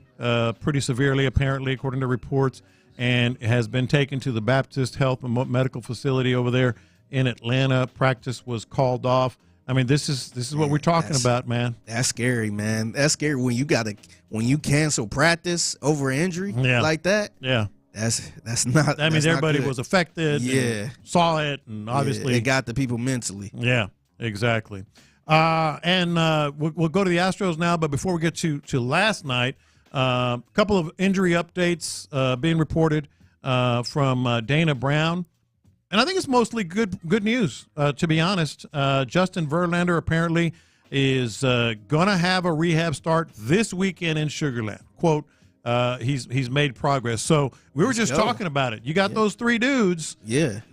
pretty severely, apparently, according to reports, and has been taken to the Baptist Health and Medical Facility over there in Atlanta. Practice was called off. I mean, this is what we're talking about, man. That's scary, man. That's scary when you cancel practice over injury like that. Yeah. That's not. That means everybody not good. was affected. Yeah. And saw it, and obviously it got the people mentally. Yeah, exactly. And we'll go to the Astros now, but before we get to last night, a couple of injury updates being reported from Dana Brown. And I think it's mostly good news, to be honest. Justin Verlander apparently is going to have a rehab start this weekend in Sugar Land. Quote, he's made progress. So we were just talking about it. You got those three dudes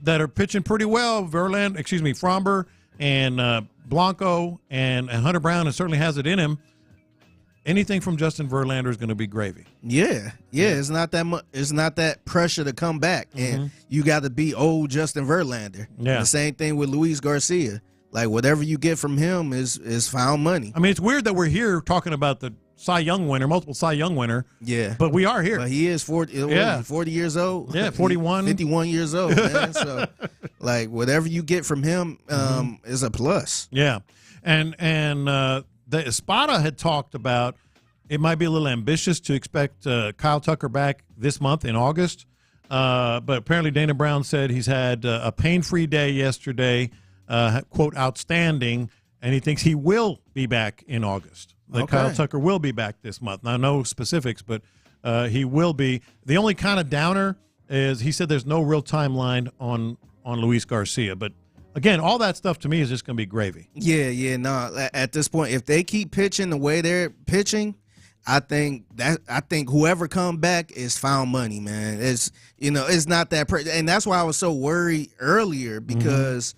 that are pitching pretty well. Framber and Blanco and Hunter Brown, and certainly has it in him. Anything from Justin Verlander is going to be gravy. Yeah. It's not that much. It's not that pressure to come back, and you got to be old Justin Verlander. Yeah. The same thing with Luis Garcia. Like whatever you get from him is found money. I mean, it's weird that we're here talking about the Cy Young winner, multiple Cy Young winner. Yeah, but we are here. But he is 40. 40 years old. Yeah, 41, 51 years old. Man. So, like whatever you get from him is a plus. Yeah, and the Espada had talked about it might be a little ambitious to expect Kyle Tucker back this month in August, but apparently Dana Brown said he's had a pain-free day yesterday, quote, outstanding, and he thinks he will be back in August. That Kyle Tucker will be back this month. Now, no specifics, but he will be. The only kind of downer is he said there's no real timeline on Luis Garcia, but again, all that stuff to me is just going to be gravy. No. At this point, if they keep pitching the way they're pitching, I think whoever come back is found money, man. It's not that, and that's why I was so worried earlier because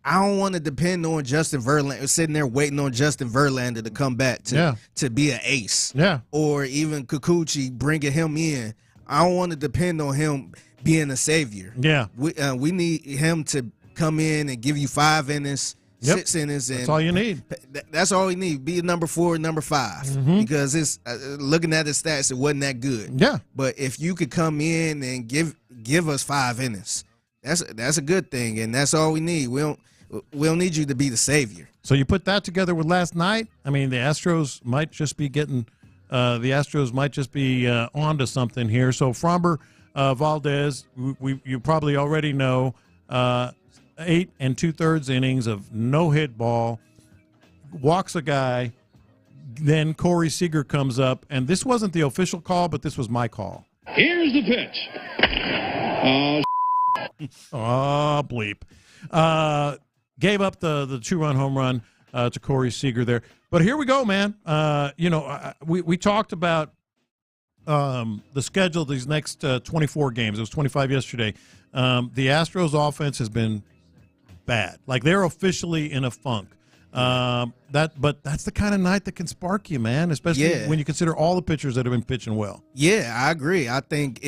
I don't want to depend on Justin Verlander, sitting there waiting on Justin Verlander to come back to be an ace, or even Kikuchi bringing him in. I don't want to depend on him being a savior. Yeah, we need him to come in and give you 5 innings, 6 innings. And that's all you need. That's all you need. Be a number 4, number 5, because it's looking at his stats, it wasn't that good. Yeah, but if you could come in and give us 5 innings, that's a good thing, and that's all we need. We don't need you to be the savior. So you put that together with last night. I mean, the Astros might just be onto something here. So Framber Valdez, you probably already know. 8 2/3 innings of no-hit ball, walks a guy, then Corey Seager comes up, and this wasn't the official call, but this was my call. Here's the pitch. Oh, bleep. Gave up the 2-run home run to Corey Seager there. But here we go, man. We talked about the schedule of these next 24 games. It was 25 yesterday. The Astros offense has been bad. Like, they're officially in a funk. But that's the kind of night that can spark you, man, especially when you consider all the pitchers that have been pitching well. Yeah, I agree. I think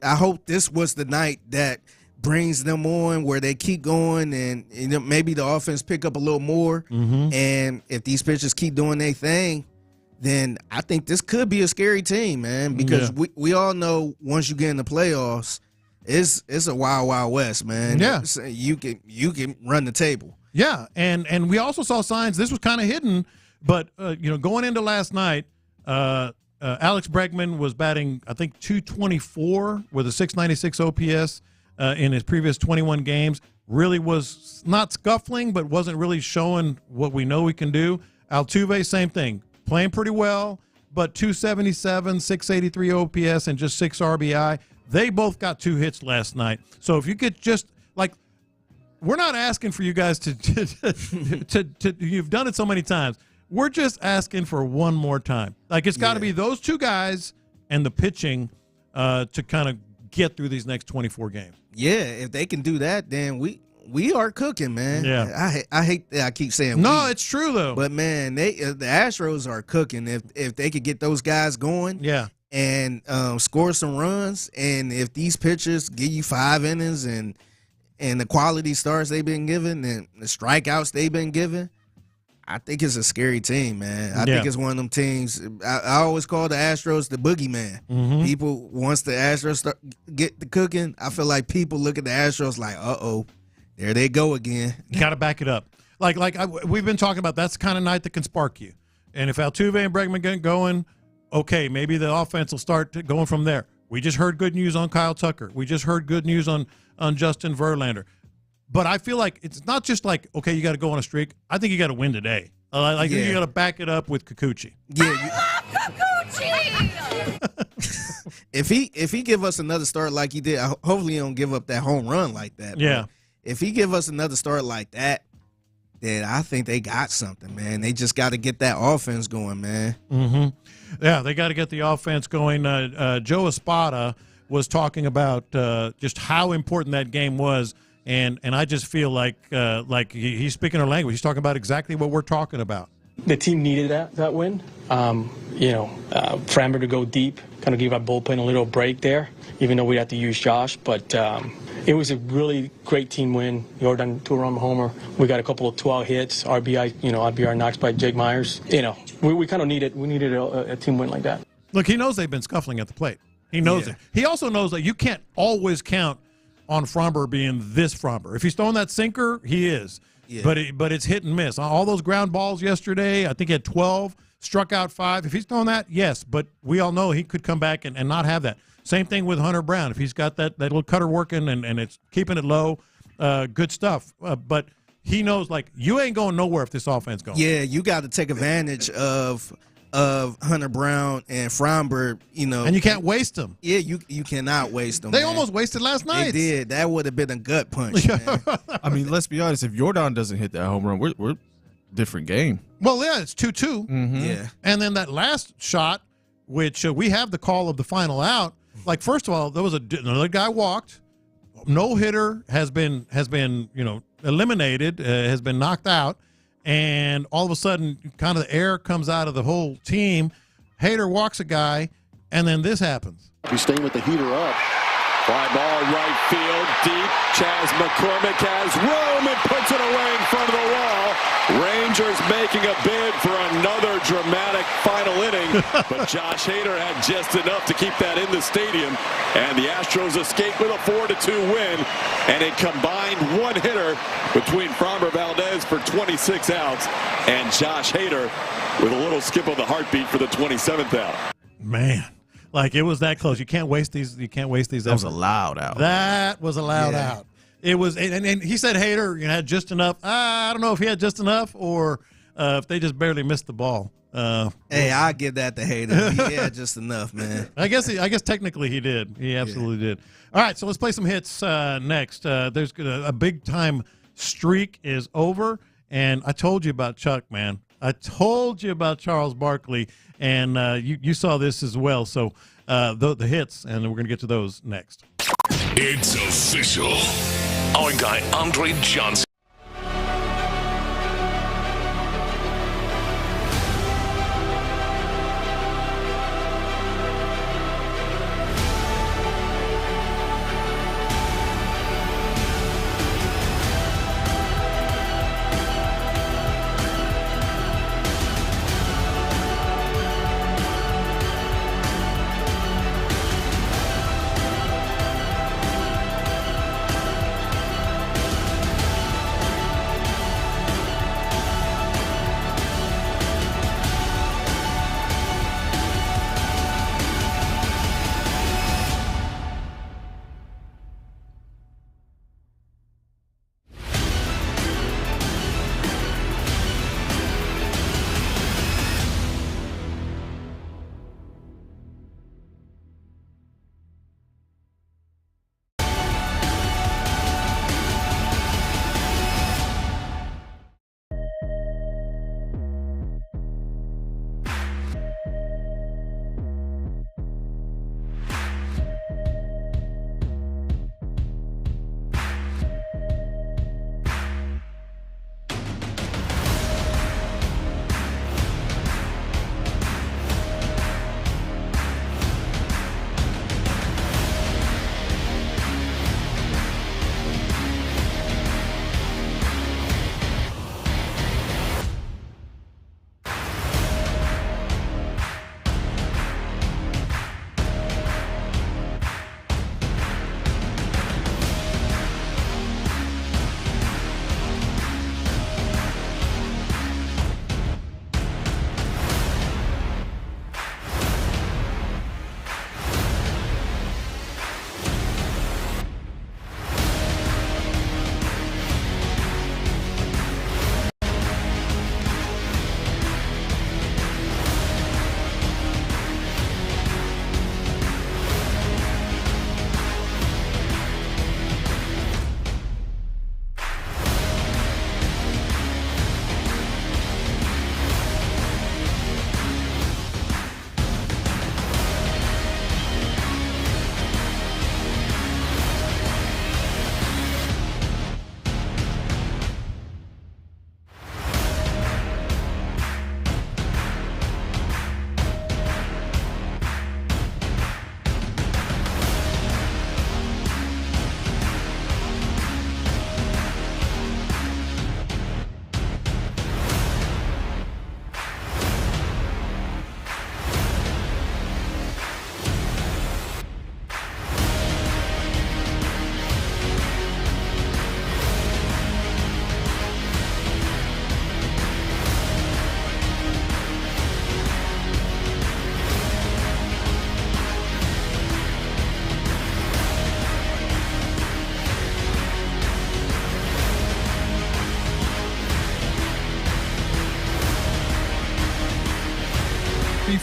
I hope this was the night that brings them on where they keep going and maybe the offense pick up a little more. And if these pitchers keep doing their thing, then I think this could be a scary team, man, because we all know once you get in the playoffs, it's a wild, wild west, man. Yeah. You can run the table. Yeah, and we also saw signs. This was kind of hidden, but going into last night, Alex Bregman was batting, I think, .224 with a .696 OPS in his previous 21 games. Really was not scuffling, but wasn't really showing what we know he can do. Altuve, same thing, playing pretty well, but .277, .683 OPS, and just 6 RBI. They both got 2 hits last night. So if you could just, like, we're not asking for you guys to you've done it so many times. We're just asking for one more time. Like, it's got to be those 2 guys and the pitching to kind of get through these next 24 games. Yeah, if they can do that, then we are cooking, man. Yeah. I hate that I keep saying no, it's true though. But man, the Astros are cooking if they could get those guys going. Yeah. And score some runs, and if these pitchers give you 5 innings and the quality starts they've been given and the strikeouts they've been given, I think it's a scary team, man. I think it's one of them teams. I always call the Astros the boogeyman. Mm-hmm. People, once the Astros get the cooking, I feel like people look at the Astros like, uh-oh, there they go again. You got to back it up. We've been talking about that's the kind of night that can spark you. And if Altuve and Bregman get going, okay, maybe the offense will start going from there. We just heard good news on Kyle Tucker. We just heard good news on Justin Verlander. But I feel like it's not just like, okay, you got to go on a streak. I think you got to win today. You got to back it up with Kikuchi. Yeah, if he give us another start like he did, hopefully he don't give up that home run like that. Yeah. If he give us another start like that, then I think they got something, man. They just got to get that offense going, man. Mm-hmm. Yeah, they got to get the offense going. Joe Espada was talking about just how important that game was. And I just feel like he's speaking our language. He's talking about exactly what we're talking about. The team needed that win. Framber to go deep, kind of give our bullpen a little break there, even though we had to use Josh. But it was a really great team win. Jordan two-run homer. We got a couple of 12 hits. RBI knocks by Jake Myers. We kind of needed a team win like that. Look, he knows they've been scuffling at the plate. He knows it. He also knows that you can't always count on Framber being this Framber. If he's throwing that sinker, he is. Yeah. But it's hit and miss. All those ground balls yesterday, I think he had 12, struck out 5. If he's throwing that, yes. But we all know he could come back and not have that. Same thing with Hunter Brown. If he's got that little cutter working and it's keeping it low, good stuff. But he knows, you ain't going nowhere if this offense goes. Yeah, you got to take advantage of Hunter Brown and Framber, And you can't waste them. Yeah, you cannot waste them. They almost wasted last night. They did. That would have been a gut punch, man. I mean, let's be honest. If Jordan doesn't hit that home run, we're different game. Well, yeah, it's 2-2. Mm-hmm. Yeah. And then that last shot, which we have the call of the final out. First of all, there was another guy walked. No hitter has been eliminated, has been knocked out. And all of a sudden, kind of the air comes out of the whole team. Hader walks a guy, and then this happens. He's staying with the heater up. Fly ball right field, deep. Chas McCormick has room and puts it away in front of the wall. Rangers making a bid for another dramatic final inning, but Josh Hader had just enough to keep that in the stadium, and the Astros escape with a 4-2 win, and a combined one-hitter between Framber Valdez for 26 outs and Josh Hader with a little skip of the heartbeat for the 27th out. Man. It was that close. You can't waste these. That was a loud out. That was a loud out. It was, and he said Hader had just enough. I don't know if he had just enough or if they just barely missed the ball. Hey, I give that to Hader. He had just enough, man. I guess technically he did. He absolutely did. All right, so let's play some hits next. There's a big time streak is over, and I told you about Chuck, man. I told you about Charles Barkley, and you saw this as well. So the hits, and we're going to get to those next. It's official. Our guy Andre Johnson.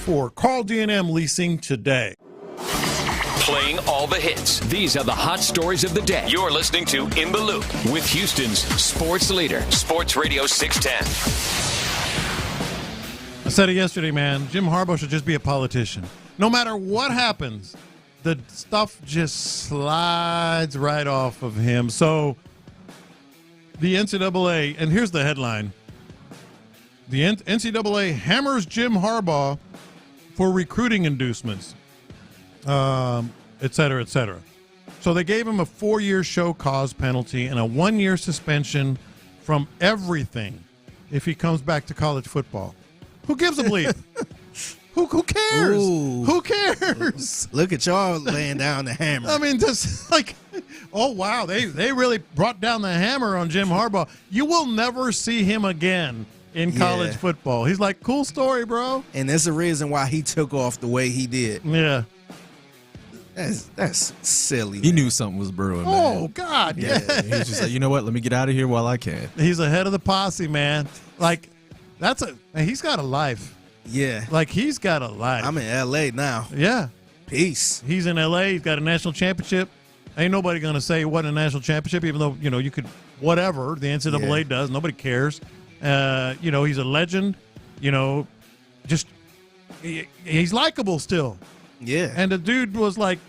for Call D&M Leasing today. Playing all the hits. These are the hot stories of the day. You're listening to In the Loop with Houston's sports leader, Sports Radio 610. I said it yesterday, man. Jim Harbaugh should just be a politician. No matter what happens, the stuff just slides right off of him. So the NCAA, and here's the headline. The NCAA hammers Jim Harbaugh for recruiting inducements. Et cetera, et cetera. So they gave him a 4-year show cause penalty and a 1-year suspension from everything if he comes back to college football. Who gives a bleep? Who cares? Ooh. Who cares? Look at y'all laying down the hammer. I mean, just like, oh, wow, they really brought down the hammer on Jim Harbaugh. You will never see him again in college football. He's like, cool story, bro. And there's a reason why he took off the way he did. Yeah. That's silly. He knew something was brewing, man. Oh, God, yeah. He was just like, you know what? Let me get out of here while I can. He's ahead of the posse, man. Like, he's got a life. Yeah. Like, he's got a life. I'm in L.A. now. Yeah. Peace. He's in L.A. He's got a national championship. Ain't nobody going to say it wasn't a national championship, even though, you could, whatever, the NCAA does. Nobody cares. He's a legend. Just, he's likable still. Yeah. And the dude was like,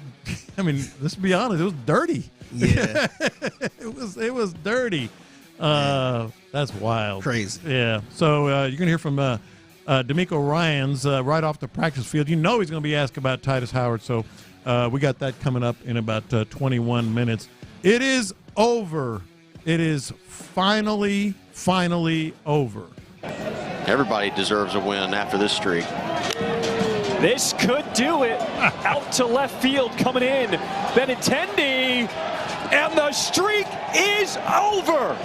I mean, let's be honest, it was dirty. Yeah. it was dirty. That's wild. Crazy. Yeah. So you're going to hear from D'Amico Ryans right off the practice field. You know he's going to be asked about Titus Howard. So we got that coming up in about 21 minutes. It is over. It is finally over. Everybody deserves a win after this streak. This could do it. Out to left field coming in. Benintendi. And the streak is over.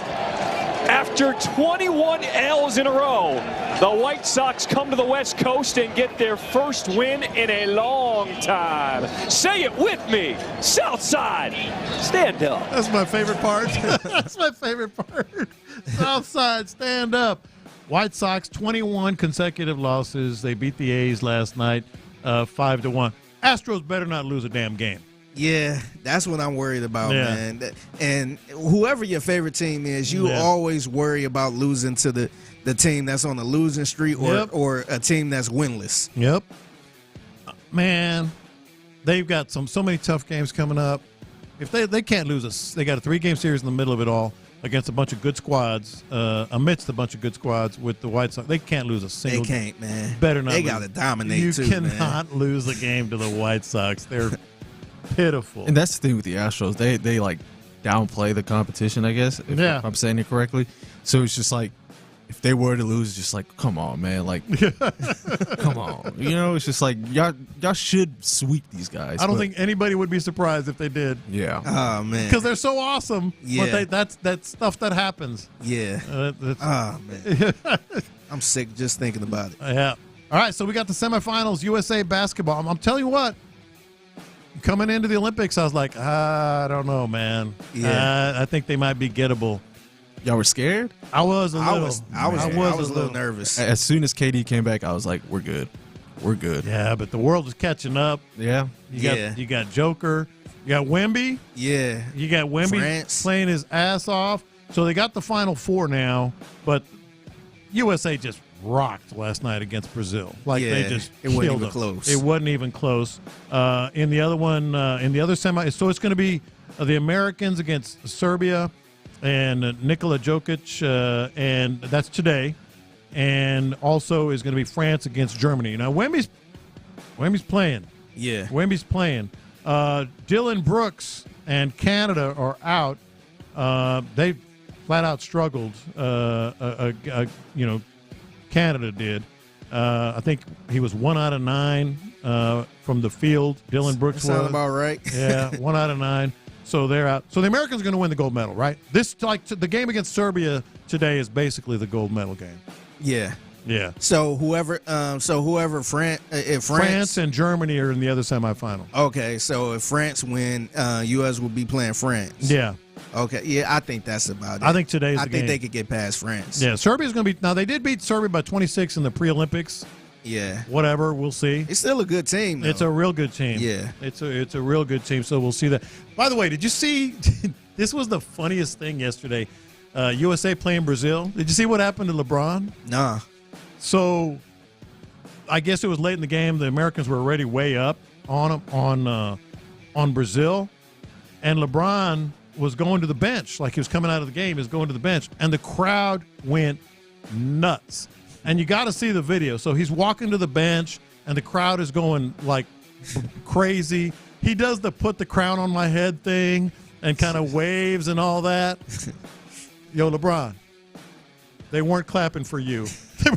After 21 L's in a row, the White Sox come to the West Coast and get their first win in a long time. Say it with me. Southside, stand up. That's my favorite part. That's my favorite part. Southside, stand up. White Sox, 21 consecutive losses. They beat the A's last night, 5-1. Astros better not lose a damn game. Yeah, that's what I'm worried about, man. And whoever your favorite team is, you always worry about losing to the team that's on the losing streak or a team that's winless. Yep. Man, they've got so many tough games coming up. If they can't lose they got a 3-game series in the middle of it all against a bunch of good squads, amidst a bunch of good squads with the White Sox. They can't lose a single. They can't, man. Better not. They got to dominate you too, cannot man. lose a game to the White Sox. They're pitiful. And that's the thing with the Astros. They like downplay the competition, I guess, if I'm saying it correctly. So it's just like, if they were to lose, it's just like, come on, man. Like, come on. It's just like, y'all should sweep these guys. I don't think anybody would be surprised if they did. Yeah. Oh, man. Because they're so awesome. Yeah. But that's stuff that happens. Yeah. Oh, man. I'm sick just thinking about it. Yeah. All right, so we got the semifinals, USA basketball. I'm telling you what, coming into the Olympics, I was like, I don't know, man. Yeah. I think they might be gettable. Y'all were scared? I was a little. I was a little nervous. As soon as KD came back, I was like, we're good. We're good. Yeah, but the world is catching up. Yeah. You got Joker. You got Wemby. Yeah. You got Wemby France. playing his ass off. So they got the Final Four now, but USA just rocked last night against Brazil. They just it wasn't killed even them. close. It wasn't even close. In the other one, in the other semi, so it's going to be the Americans against Serbia and Nikola Jokic, and that's today. And also is going to be France against Germany. Now Wemby's playing. Yeah. Wemby's playing. Dylan Brooks and Canada are out. They flat out struggled. Canada did. I think he was 1 out of 9 from the field. Dylan Brooks was. Sound about right. Yeah, 1 out of 9. So they're out. So the Americans are going to win the gold medal, right? The game against Serbia today is basically the gold medal game. Yeah. Yeah. So whoever France and Germany are in the other semifinal. Okay, so if France win, U.S. will be playing France. Yeah. Okay, yeah, I think that's about it. I think today's the I think game. they could get past France. Yeah, Serbia's going to be – now, they did beat Serbia by 26 in the pre-Olympics, Yeah. Whatever, we'll see. It's still a good team, though. It's a real good team. Yeah. It's a real good team, so we'll see that. By the way, did you see – this was the funniest thing yesterday. USA playing Brazil. Did you see what happened to LeBron? Nah. So I guess it was late in the game. The Americans were already way up on Brazil, and LeBron was going to the bench. Like he was coming out of the game, he was going to the bench, and the crowd went nuts. And you got to see the video. So he's walking to the bench, and the crowd is going like crazy. He does the put the crown on my head thing and kind of waves and all that. Yo, LeBron, they weren't clapping for you. They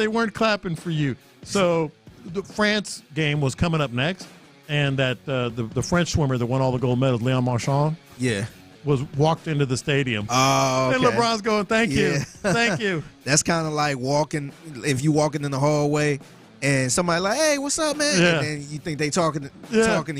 weren't clapping for you. So the France game was coming up next, and that the French swimmer that won all the gold medals, Léon Marchand, was walked into the stadium. Oh, okay. And LeBron's going, thank you. Thank you. That's kind of like walking, if you walking in the hallway and somebody like, hey, what's up, man? Yeah. And then you think they talking to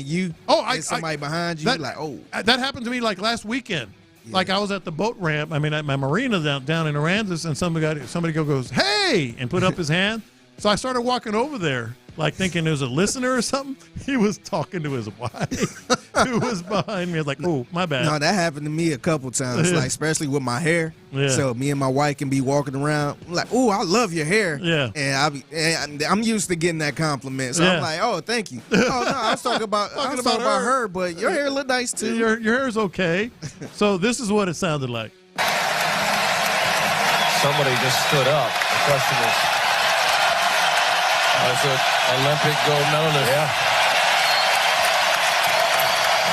you. And somebody behind you, like, oh. That happened to me like last weekend. Yeah. Like I was at the boat ramp, at my marina down in Aransas, and somebody goes, hey, and put up his hand. So I started walking over there, like thinking it was a listener or something. He was talking to his wife who was behind me. I was like, oh, my bad. No, that happened to me a couple times, like especially with my hair. Yeah. So me and my wife can be walking around like, oh, I love your hair. Yeah. And I'm used to getting that compliment. So I'm like, oh, thank you. Oh, no, I was talking about her, but your hair look nice too. Your hair's okay. So this is what it sounded like. Somebody just stood up. The question is, as an Olympic gold medalist. Yeah.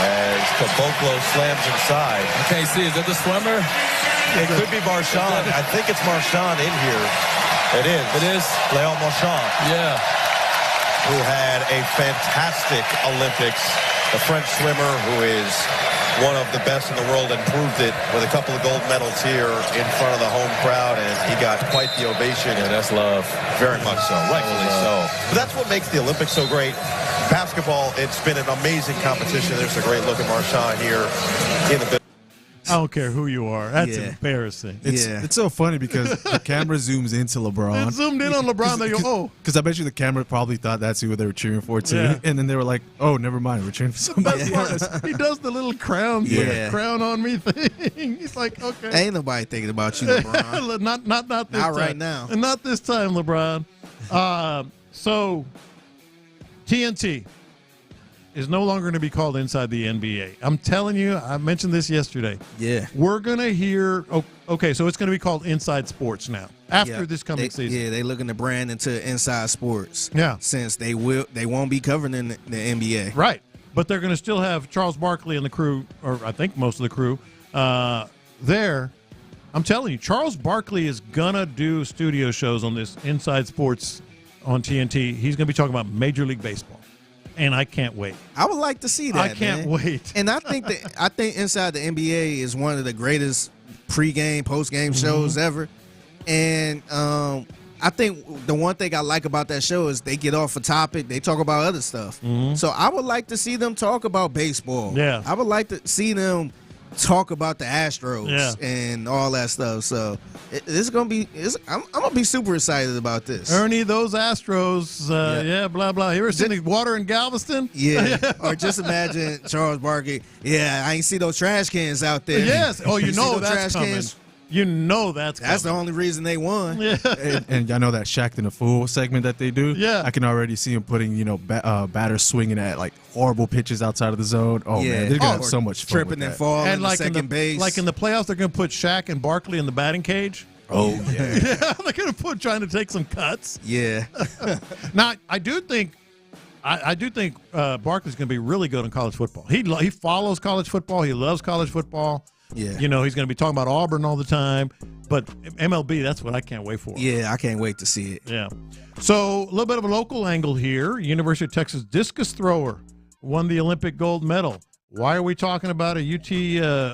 As Caboclo slams inside. I can't see. Is it the swimmer? It could be Marchand. I think it's Marchand in here. It is. It is. Léon Marchand. Yeah. Who had a fantastic Olympics. The French swimmer who is one of the best in the world and proved it with a couple of gold medals here in front of the home crowd, and he got quite the ovation. And that's love. Very much so, rightfully so. But that's what makes the Olympics so great. Basketball, it's been an amazing competition. There's a great look at Marchand here in the building. I don't care who you are. That's embarrassing. It's so funny because the camera zooms into LeBron. It zoomed in on LeBron. They go, oh. Because I bet you the camera probably thought that's who they were cheering for, too. Yeah. And then they were like, oh, never mind. We're cheering for somebody else. He does the little crown crown on me thing. He's like, okay. Ain't nobody thinking about you, LeBron. not this time. Not right now. And not this time, LeBron. So TNT is no longer going to be called Inside the NBA. I'm telling you, I mentioned this yesterday. Yeah. We're going to hear, okay, so it's going to be called Inside Sports now after this coming season. Yeah, they're looking to brand into Inside Sports. Yeah. Since they won't be covering the NBA. Right. But they're going to still have Charles Barkley and the crew, or I think most of the crew, there. I'm telling you, Charles Barkley is going to do studio shows on this Inside Sports on TNT. He's going to be talking about Major League Baseball. And I can't wait. I would like to see that. I can't wait. And I think Inside the NBA is one of the greatest pregame, postgame shows ever. And I think the one thing I like about that show is they get off a topic. They talk about other stuff. So I would like to see them talk about baseball. Yeah. I would like to see them talk about the Astros and all that stuff. So this is gonna be. I'm gonna be super excited about this. Ernie, those Astros, blah blah. You ever seen the water in Galveston? Yeah. Or just imagine Charles Barkley. Yeah, I ain't see those trash cans out there. Yes. Oh, you know that's coming. Cans? You know that's the only reason they won. Yeah. And I know that Shaq in the Fool segment that they do. Yeah. I can already see him putting, batters swinging at like horrible pitches outside of the zone. Oh man, they're gonna have so much fun tripping with and that. falling and like second base. Like in the playoffs, they're gonna put Shaq and Barkley in the batting cage. Oh yeah. Yeah, they're gonna trying to take some cuts. Yeah. Now I do think Barkley's gonna be really good in college football. He follows college football. He loves college football. Yeah. He's going to be talking about Auburn all the time. But MLB, that's what I can't wait for. Yeah, I can't wait to see it. Yeah. So a little bit of a local angle here. University of Texas discus thrower won the Olympic gold medal. Why are we talking about a UT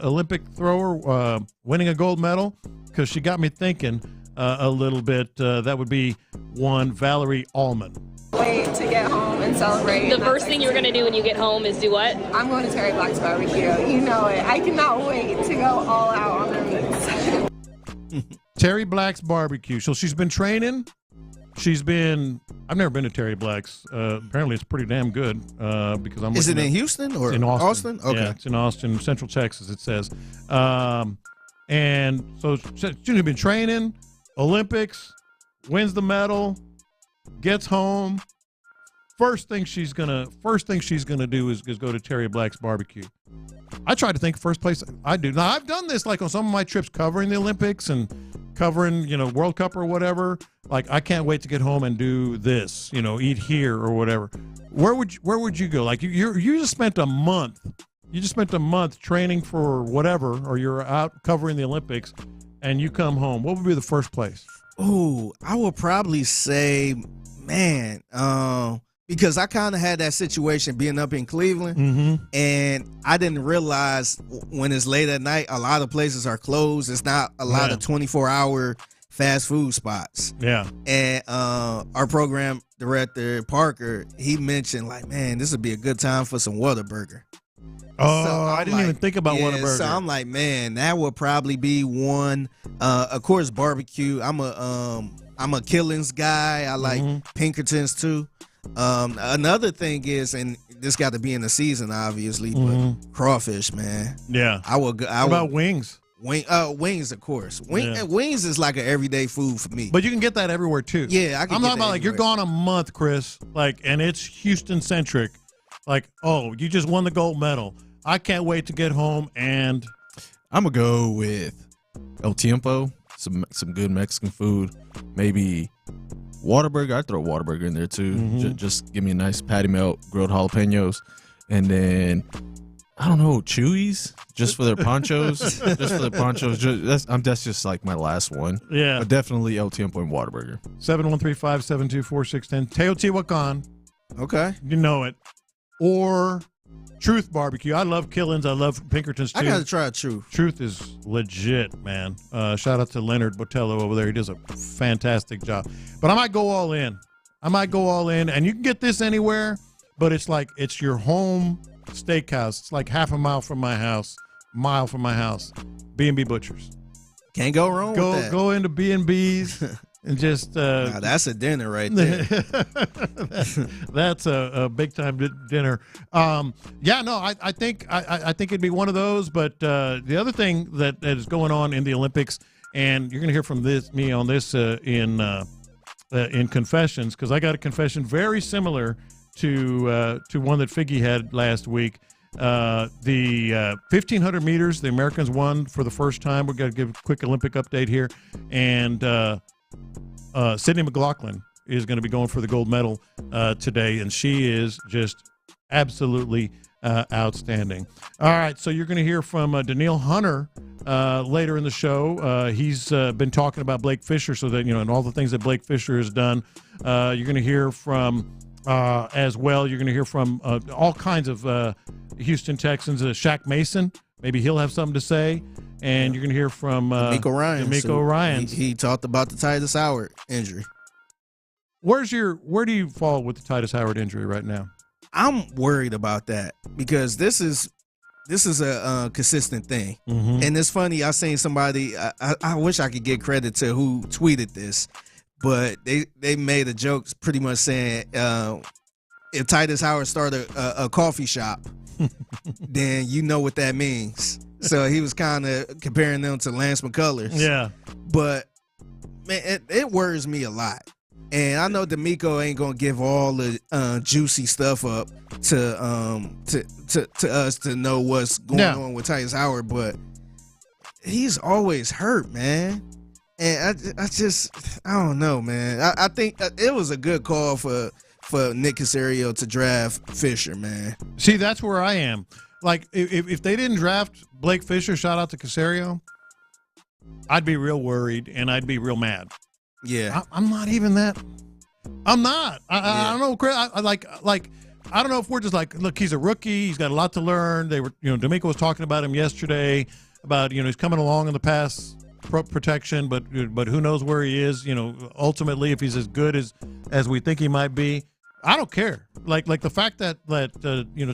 Olympic thrower winning a gold medal? Because she got me thinking a little bit. That would be one Valerie Allman. Wait to get home and celebrate. The first thing you're going to do when you get home is do what? I'm going to Terry Black's barbecue. You know it. I cannot wait to go all out on their meats. Terry Black's barbecue. So she's been training. I've never been to Terry Black's. Apparently it's pretty damn good because I'm. Is it in Houston or in Austin? Okay. Yeah, it's in Austin, Central Texas, it says. And so she's been training, Olympics, wins the medal, gets home. First thing she's gonna do is go to Terry Black's barbecue. I tried to think first place I do. Now I've done this like on some of my trips covering the Olympics and covering, World Cup or whatever. Like I can't wait to get home and do this, eat here or whatever. Where would you go? Like you just spent a month. You just spent a month training for whatever, or you're out covering the Olympics, and you come home. What would be the first place? Ooh, I would probably say, man, because I kind of had that situation being up in Cleveland, and I didn't realize when it's late at night, a lot of places are closed. It's not a lot of 24-hour fast food spots. Yeah. And our program director, Parker, he mentioned, like, man, this would be a good time for some Whataburger. Oh, so I didn't even think about Whataburger. So I'm like, man, that would probably be one. Of course, barbecue. I'm a Killings guy. I like Pinkertons too. Another thing is, and this got to be in the season, obviously, but crawfish, man. Yeah. What about wings? Wings, of course. Wings is like an everyday food for me. But you can get that everywhere too. Yeah, I'm talking about like you're gone a month, Chris, and it's Houston centric. Like, oh, you just won the gold medal. I can't wait to get home, and I'm gonna go with El Tiempo, some good Mexican food, maybe Whataburger. I'd throw Whataburger in there too. Just give me a nice patty melt, grilled jalapenos, and then I don't know, Chewy's just for their ponchos. That's just like my last one. Yeah, but definitely El Tiempo and Whataburger. 713-572-4610. Teotihuacan. Okay, you know it. Or Truth Barbecue. I love Killings. I love Pinkertons too. I gotta try Truth. Truth is legit, man. Shout out to Leonard Botello over there. He does a fantastic job. But I might go all in. And you can get this anywhere, but it's your home steakhouse. It's like half a mile from my house, B&B Butchers. Can't go wrong with that. Go into B&B's. And just now that's a dinner right there. That's a big time dinner. I think it'd be one of those. But the other thing that is going on in the Olympics, and you're going to hear from me on this in confessions, because I got a confession very similar to one that Figgy had last week. The 1,500 meters, the Americans won for the first time. We're going to give a quick Olympic update here, and Sydney McLaughlin is going to be going for the gold medal today, and she is just absolutely outstanding. All right, so you're going to hear from Daniil Hunter later in the show. He's been talking about Blake Fisher, so that and all the things that Blake Fisher has done. You're going to hear from as well. You're going to hear from all kinds of Houston Texans. Shaq Mason, maybe he'll have something to say. And you're going to hear from D'Amico Ryans. So he talked about the Titus Howard injury. Where do you fall with the Titus Howard injury right now? I'm worried about that because this is a consistent thing. And it's funny, I seen somebody, I wish I could give credit to who tweeted this, but they made a joke pretty much saying if Titus Howard started a coffee shop, then you know what that means. So he was kind of comparing them to Lance McCullers. Yeah. But, man, it worries me a lot. And I know D'Amico ain't going to give all the juicy stuff up to us to know what's going on with Titus Howard, but he's always hurt, man. And I don't know, man. I think it was a good call for Nick Caserio to draft Fisher, man. See, that's where I am. Like, if they didn't draft Blake Fisher, shout out to Caserio, I'd be real worried and I'd be real mad. Yeah. I'm not even that. I'm not. I don't know, Chris. I don't know if we're just like, look, he's a rookie. He's got a lot to learn. They were, D'Amico was talking about him yesterday about, he's coming along in the pass protection, but who knows where he is, ultimately if he's as good as we think he might be. I don't care. Like the fact that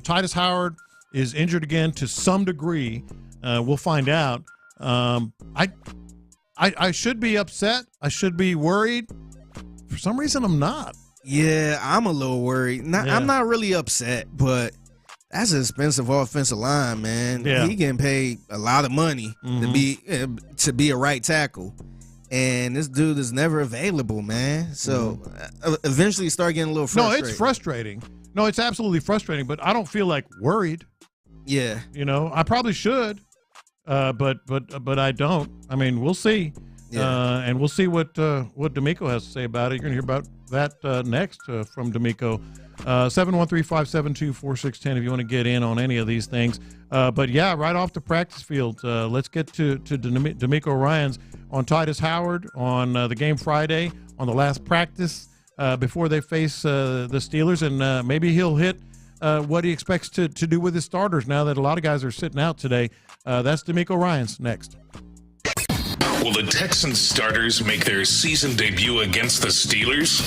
Titus Howard is injured again to some degree. We'll find out. I should be upset. I should be worried. For some reason, I'm not. Yeah, I'm a little worried. I'm not really upset, but that's an expensive offensive line, man. Yeah. He getting paid a lot of money to be a right tackle. And this dude is never available, man. So eventually you start getting a little frustrated. No, it's frustrating. No, it's absolutely frustrating, but I don't feel like worried. Yeah. I probably should, but I don't. I mean, we'll see. Yeah. And we'll see what D'Amico has to say about it. You're going to hear about that next from D'Amico. 713-572-4610 if you want to get in on any of these things. But yeah, right off the practice field, let's get to D'Amico Ryans on Titus Howard on the game Friday on the last practice before they face the Steelers, and maybe he'll hit what he expects to do with his starters now that a lot of guys are sitting out today. That's D'Amico Ryans next. Will the Texans starters make their season debut against the Steelers?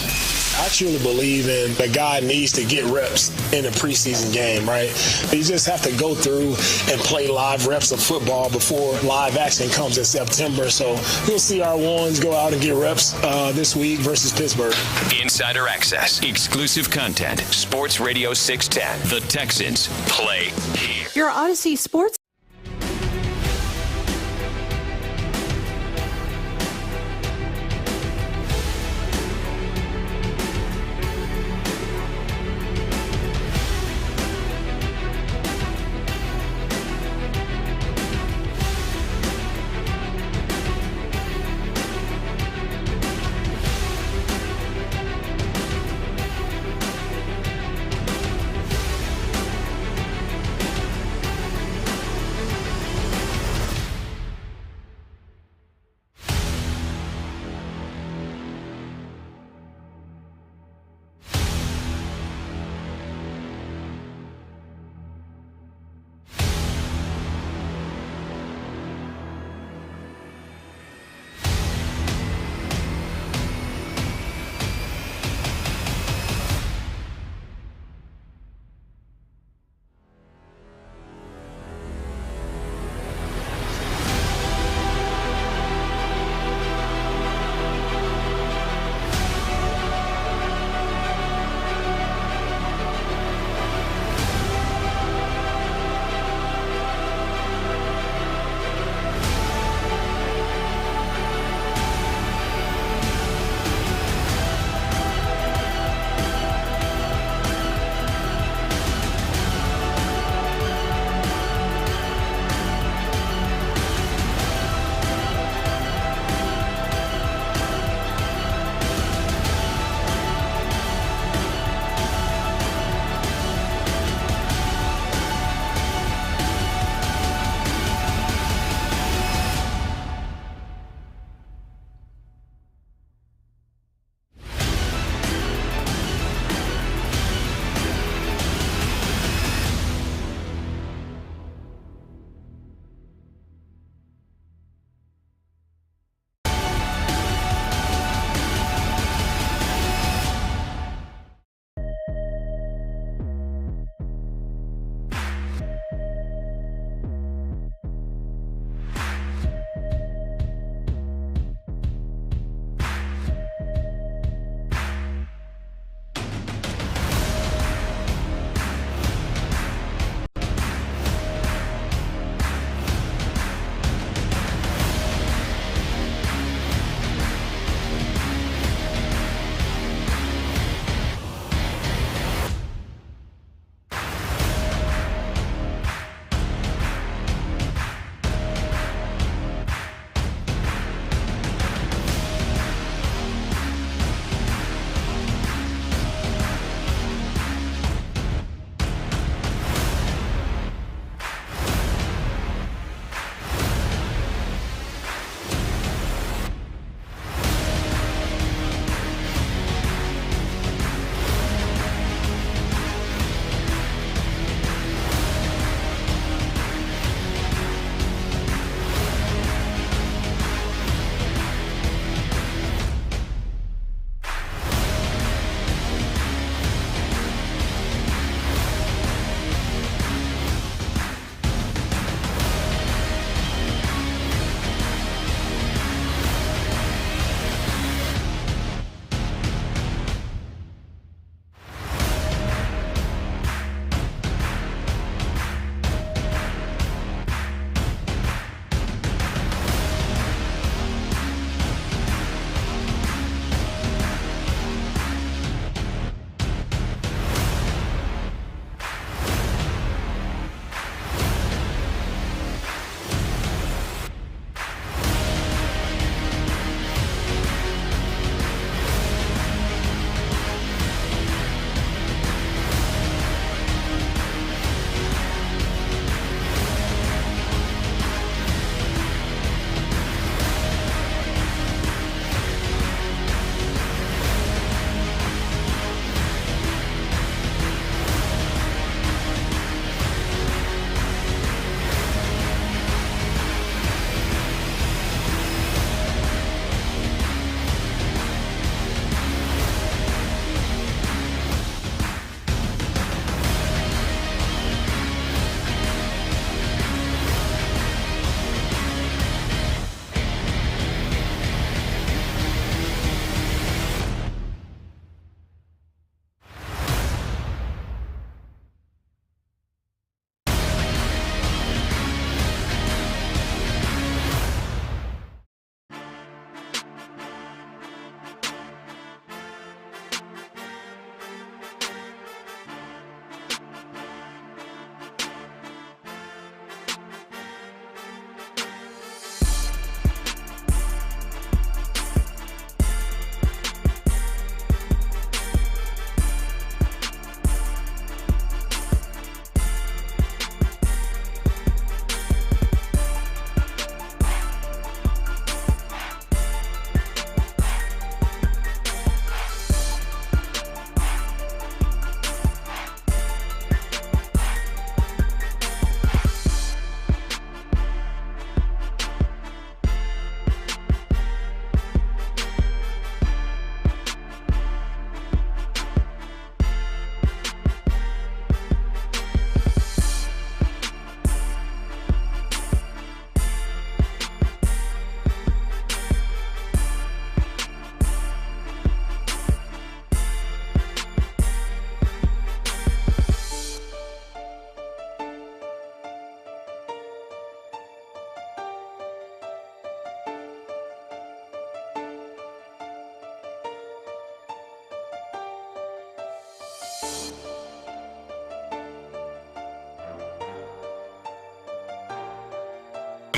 I truly believe in the guy needs to get reps in a preseason game, right? You just have to go through and play live reps of football before live action comes in September. So you'll see our ones go out and get reps this week versus Pittsburgh. Insider access, exclusive content, Sports Radio 610. The Texans play here. Your Odyssey Sports.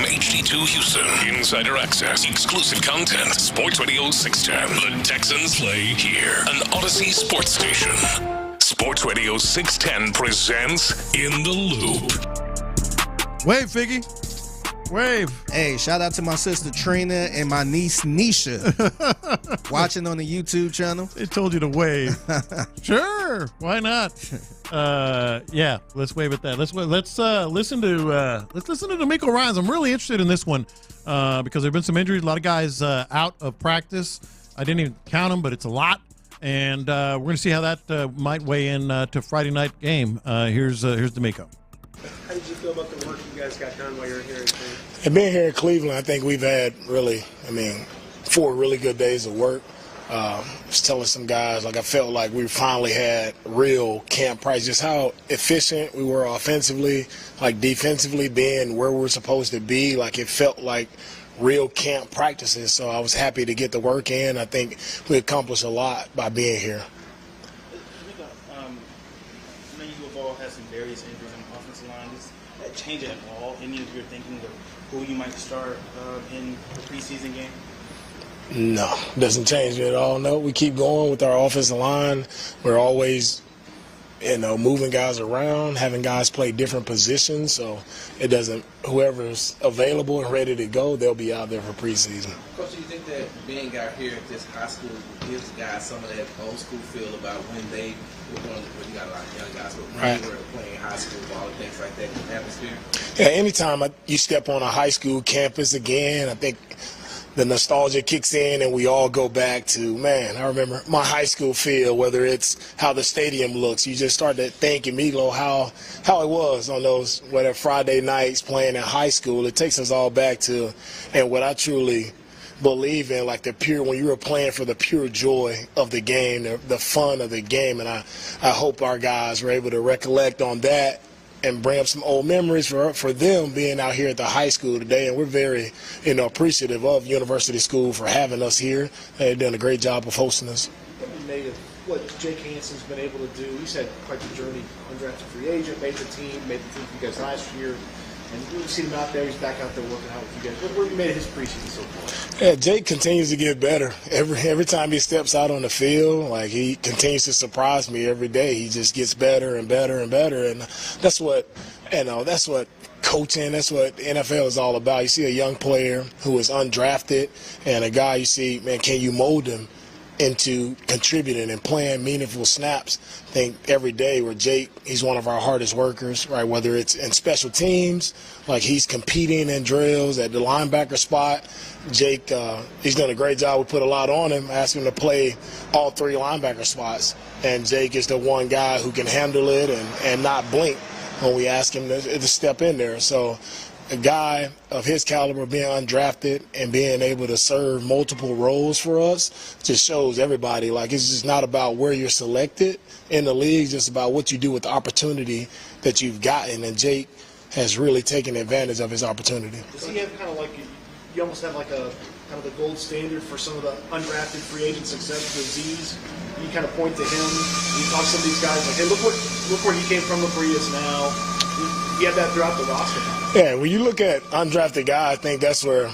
HD2 Houston. Insider access, exclusive content. Sports Radio 610. The Texans play here. An Odyssey sports station. Sports Radio 610 presents In the Loop. Wave, Figgy. Wave. Hey, shout out to my sister Trina and my niece Nisha. Watching on the YouTube channel. They told you to wave. Sure, why not? Yeah, let's wave at that. Let's listen to D'Amico Ryans. I'm really interested in this one because there've been some injuries. A lot of guys out of practice. I didn't even count them, but it's a lot. And we're going to see how that might weigh in to Friday night game. Here's D'Amico. How did you feel about the work you guys got done while you were here in Cleveland? And being here in Cleveland, I think we've had 4 really good days of work. I was telling some guys, I felt like we finally had real camp practice, just how efficient we were offensively, defensively being where we're supposed to be. It felt like real camp practices. So I was happy to get the work in. I think we accomplished a lot by being here. I know you have all had some various injuries on the offensive line. Does that change at all any of your thinking of who you might start in the preseason game? No, doesn't change it at all. No, we keep going with our offensive line. We're always, moving guys around, having guys play different positions. So it doesn't. Whoever's available and ready to go, they'll be out there for preseason. Coach, do you think that being out here at this high school gives guys some of that old school feel about when they were going? You got a lot of young guys, but when they were playing high school ball and things like that, the atmosphere. Yeah, anytime you step on a high school campus again, I think the nostalgia kicks in and we all go back to, I remember my high school feel, whether it's how the stadium looks. You just start to think immediately how it was on those Friday nights playing in high school. It takes us all back to, and what I truly believe in, when you were playing for the pure joy of the game, the fun of the game. And I hope our guys were able to recollect on that and bring up some old memories for them being out here at the high school today. And we're very, appreciative of University School for having us here. They've done a great job of hosting us. What you made of what Jake Hansen's been able to do? He's had quite the journey, undrafted free agent, made the team for you guys last year. And we've seen him out there. He's back out there working out with you guys. What have you made of his preseason so far? Yeah, Jake continues to get better. Every time he steps out on the field, he continues to surprise me every day. He just gets better and better and better. And that's what coaching, that's what the NFL is all about. You see a young player who is undrafted and a guy you see, can you mold him into contributing and playing meaningful snaps? I think every day where Jake, he's one of our hardest workers, right? Whether it's in special teams, he's competing in drills at the linebacker spot. Jake, he's done a great job. We put a lot on him, asked him to play all 3 linebacker spots. And Jake is the one guy who can handle it and not blink when we ask him to step in there. So a guy of his caliber being undrafted and being able to serve multiple roles for us just shows everybody, it's just not about where you're selected in the league, it's just about what you do with the opportunity that you've gotten. And Jake has really taken advantage of his opportunity. Does he have you almost have the gold standard for some of the undrafted free agent success with Z's? You kind of point to him, you talk to some of these guys hey, look where he came from, look where he is now. You have that throughout the roster. Yeah, when you look at undrafted guys, I think that's where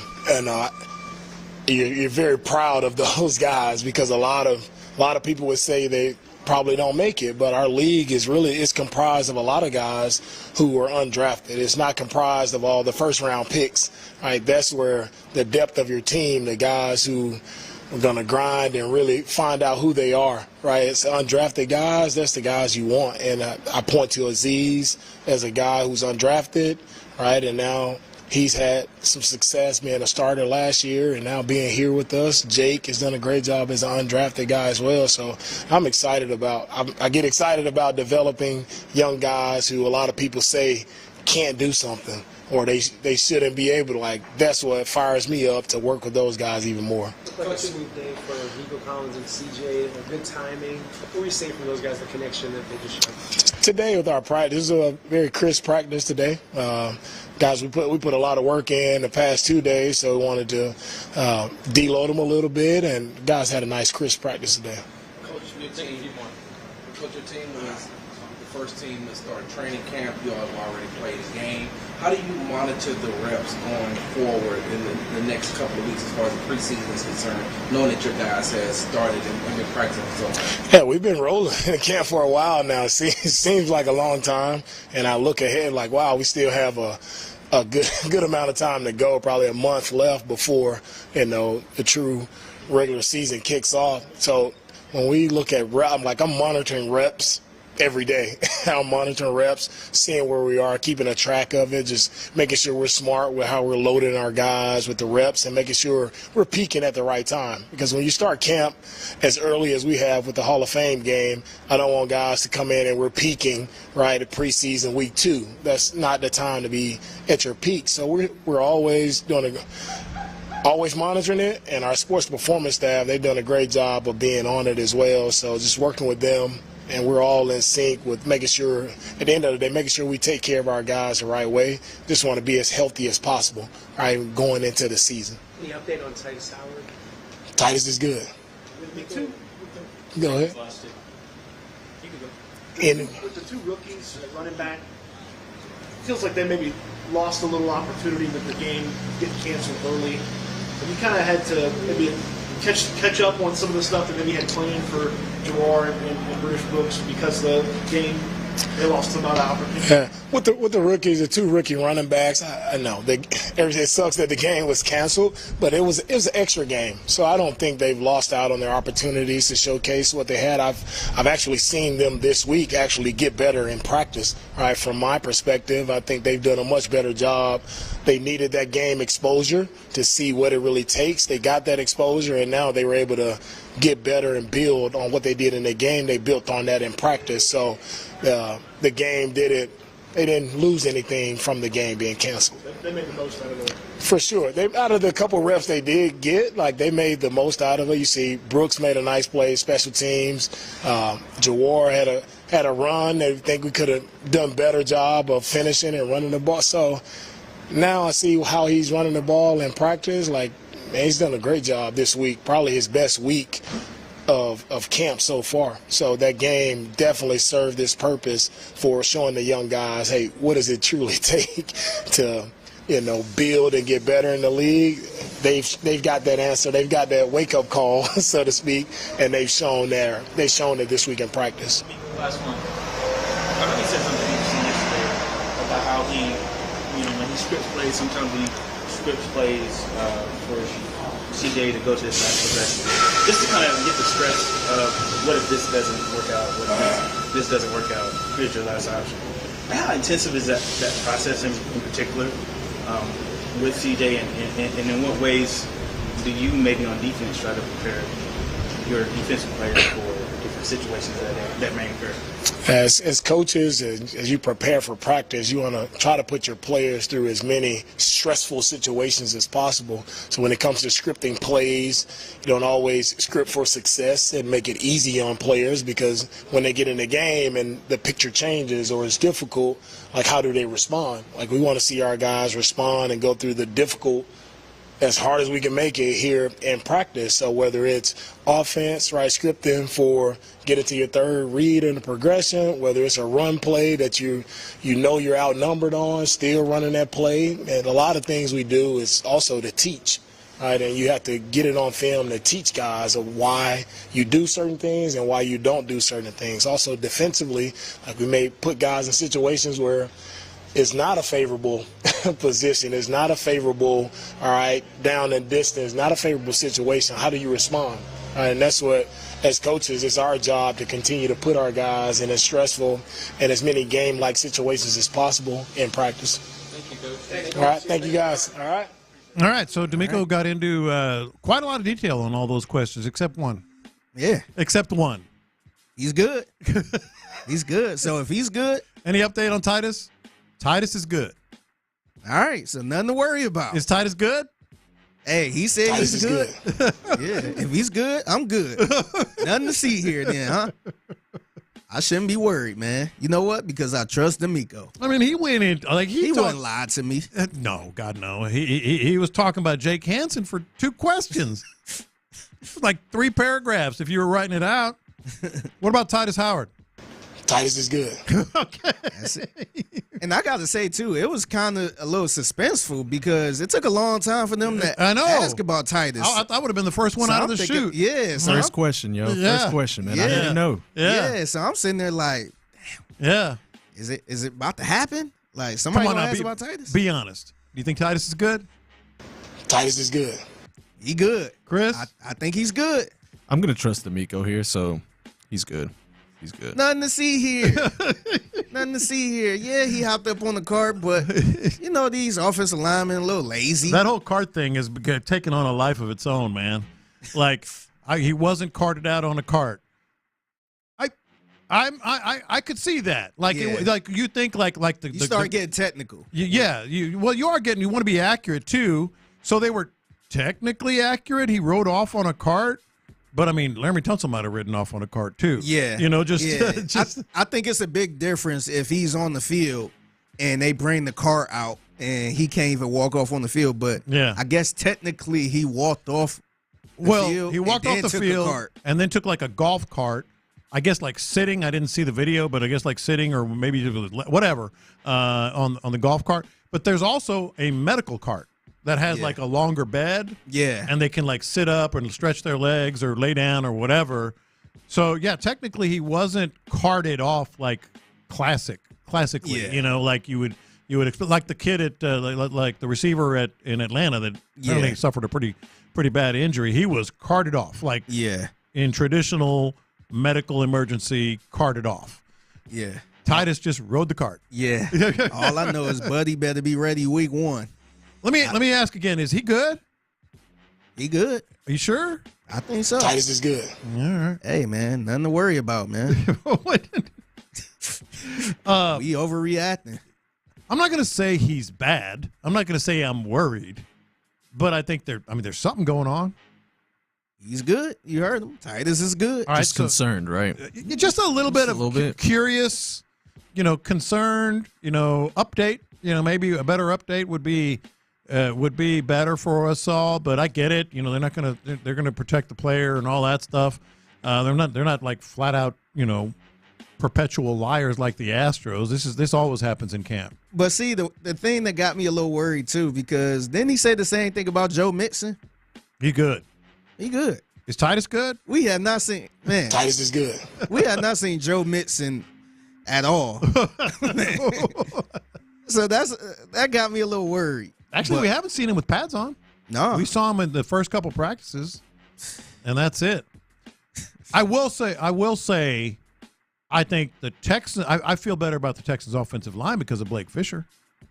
you're very proud of those guys, because a lot of people would say they probably don't make it, but our league is comprised of a lot of guys who are undrafted. It's not comprised of all the first-round picks, right? That's where the depth of your team, the guys who are going to grind and really find out who they are, right? It's undrafted guys. That's the guys you want. And I point to Aziz as a guy who's undrafted, right? And now he's had some success being a starter last year and now being here with us. Jake has done a great job as an undrafted guy as well. So I'm excited I get excited about developing young guys who a lot of people say can't do something, or they shouldn't be able to. That's what fires me up to work with those guys even more. It's like a smooth day for Nico Collins and CJ, good timing. What were you saying from those guys, the connection that they just showed? Today with our practice, this is a very crisp practice today. Guys, we put a lot of work in the past 2 days, so we wanted to deload them a little bit, and guys had a nice crisp practice today. Coach, your team was the first team to start training camp. You all have already played a game. How do you monitor the reps going forward in the next couple of weeks as far as the preseason is concerned, knowing that your guys have started and been practicing so much? Yeah, we've been rolling in camp for a while now. It seems like a long time, and I look ahead like, wow, we still have a good amount of time to go, probably a month left before, the true regular season kicks off. So when we look at I'm monitoring reps every day. I'm monitoring reps, seeing where we are, keeping a track of it, just making sure we're smart with how we're loading our guys with the reps and making sure we're peaking at the right time. Because when you start camp as early as we have with the Hall of Fame game, I don't want guys to come in and we're peaking right at preseason week 2. That's not the time to be at your peak. So we're always always monitoring it, and our sports performance staff, they've done a great job of being on it as well. So just working with them, and we're all in sync with making sure, at the end of the day, making sure we take care of our guys the right way. Just want to be as healthy as possible, right, going into the season. Any update on Titus Howard? Titus is good. Me too. Go ahead. You can go. With the 2 rookies at running back, feels like they maybe lost a little opportunity with the game getting canceled early. And you kind of had to maybe catch up on some of the stuff that maybe had planned for Jawar and British Brooks because the game, they lost some of the opportunity. Yeah. With the rookies, the 2 rookie running backs, I know it sucks that the game was canceled, but it was an extra game, so I don't think they've lost out on their opportunities to showcase what they had. I've actually seen them this week actually get better in practice. Right, from my perspective, I think they've done a much better job. They needed that game exposure to see what it really takes. They got that exposure, and now they were able to get better and build on what they did in the game. They built on that in practice, so the game didn't. They didn't lose anything from the game being canceled. They made the most out of it. For sure. Out of the couple reps they did get, they made the most out of it. You see, Brooks made a nice play, special teams. Jawar had a run. They think we could have done a better job of finishing and running the ball. So now I see how he's running the ball in practice. He's done a great job this week, probably his best week of camp so far. So that game definitely served its purpose for showing the young guys, hey, what does it truly take to, build and get better in the league? They've got that answer. They've got that wake-up call, so to speak, and they've shown it this week in practice. Last one. I think he said something interesting yesterday about how he, when he scripts plays, sometimes he scripts plays for CJ to go to his next progression. Just to kind of get the stress of what if this doesn't work out, what if this doesn't work out, here's your last option. How intensive is that process in particular with CJ, and in what ways do you maybe on defense try to prepare your defensive players for different situations that may occur? As coaches, as you prepare for practice, you want to try to put your players through as many stressful situations as possible. So when it comes to scripting plays, you don't always script for success and make it easy on players, because when they get in the game and the picture changes or it's difficult, how do they respond? We want to see our guys respond and go through the difficult as hard as we can make it here in practice. So whether it's offense, right, scripting for getting to your third read in the progression, whether it's a run play that you're outnumbered on, still running that play. And a lot of things we do is also to teach, right? And you have to get it on film to teach guys of why you do certain things and why you don't do certain things. Also defensively, we may put guys in situations where it's not a favorable position. It's not a favorable, down and distance, not a favorable situation. How do you respond? And that's what, as coaches, it's our job to continue to put our guys in as stressful and as many game-like situations as possible in practice. Thank you, Coach. All right, thank you, guys. All right. All right, so D'Amico got into quite a lot of detail on all those questions, except one. Yeah. Except one. He's good. He's good. So if he's good. Any update on Titus? Titus is good. All right, so nothing to worry about. Is Titus good? Hey, he said Titus he's good. Yeah, if he's good, I'm good. Nothing to see here then, huh? I shouldn't be worried, man. You know what? Because I trust D'Amico. I mean, he went in he wouldn't lie to me. No, God, no. He was talking about Jake Hansen for 2 questions, 3 paragraphs if you were writing it out. What about Titus Howard? Titus is good. Okay. And I got to say, too, it was kind of a little suspenseful because it took a long time for them to ask about Titus. I would have been the first one out of the chute. Yeah. So First question, yo. Yeah. First question, man. Yeah. I didn't know. Yeah. So I'm sitting there like, yeah. Is it about to happen? Like, somebody going to ask about Titus? Be honest. Do you think Titus is good? Titus is good. He good. Chris? I think he's good. I'm going to trust D'Amico here, so he's good. He's good. Nothing to see here. Nothing to see here. Yeah, he hopped up on the cart, but, you know, these offensive linemen a little lazy. That whole cart thing is taking on a life of its own, man. Like, he wasn't carted out on a cart. I could see that. Like, like you think like you start getting technical. You want to be accurate too. So they were technically accurate. He rode off on a cart. But, I mean, Laramie Tunsil might have ridden off on a cart, too. Yeah. You know, just I think it's a big difference if he's on the field and they bring the cart out and he can't even walk off on the field. But I guess technically he walked off the field. He walked off the field and then took like a golf cart. I guess like sitting. I didn't see the video, but I guess like sitting or maybe whatever on the golf cart. But there's also a medical cart that has like a longer bed. Yeah. And they can like sit up and stretch their legs or lay down or whatever. So, yeah, technically he wasn't carted off like classically, you know, like you would expect, like the kid at like the receiver in Atlanta that apparently suffered a pretty bad injury. He was carted off like in traditional medical emergency, carted off. Yeah. Titus just rode the cart. Yeah. All I know is Buddy better be ready week 1. Let me ask again. Is he good? He good. Are you sure? I think so. Titus is good. All right. Hey, man, nothing to worry about, man. We overreacting. I'm not going to say he's bad. I'm not going to say I'm worried. But I think there's something going on. He's good. You heard him. Titus is good. All right, just concerned, right? Just a little bit curious, concerned, update. Maybe a better update would be better for us all. But I get it. They're gonna protect the player and all that stuff. They're not like flat out, perpetual liars like the Astros. This always happens in camp. But see, the thing that got me a little worried too, because then he said the same thing about Joe Mixon. He good. He good. Is Titus good? We have not seen, man. Titus is good. We have not seen Joe Mixon at all. So that got me a little worried. Actually, we haven't seen him with pads on. No. We saw him in the first couple practices, and that's it. I will say, I think the Texans, I feel better about the Texans offensive line because of Blake Fisher.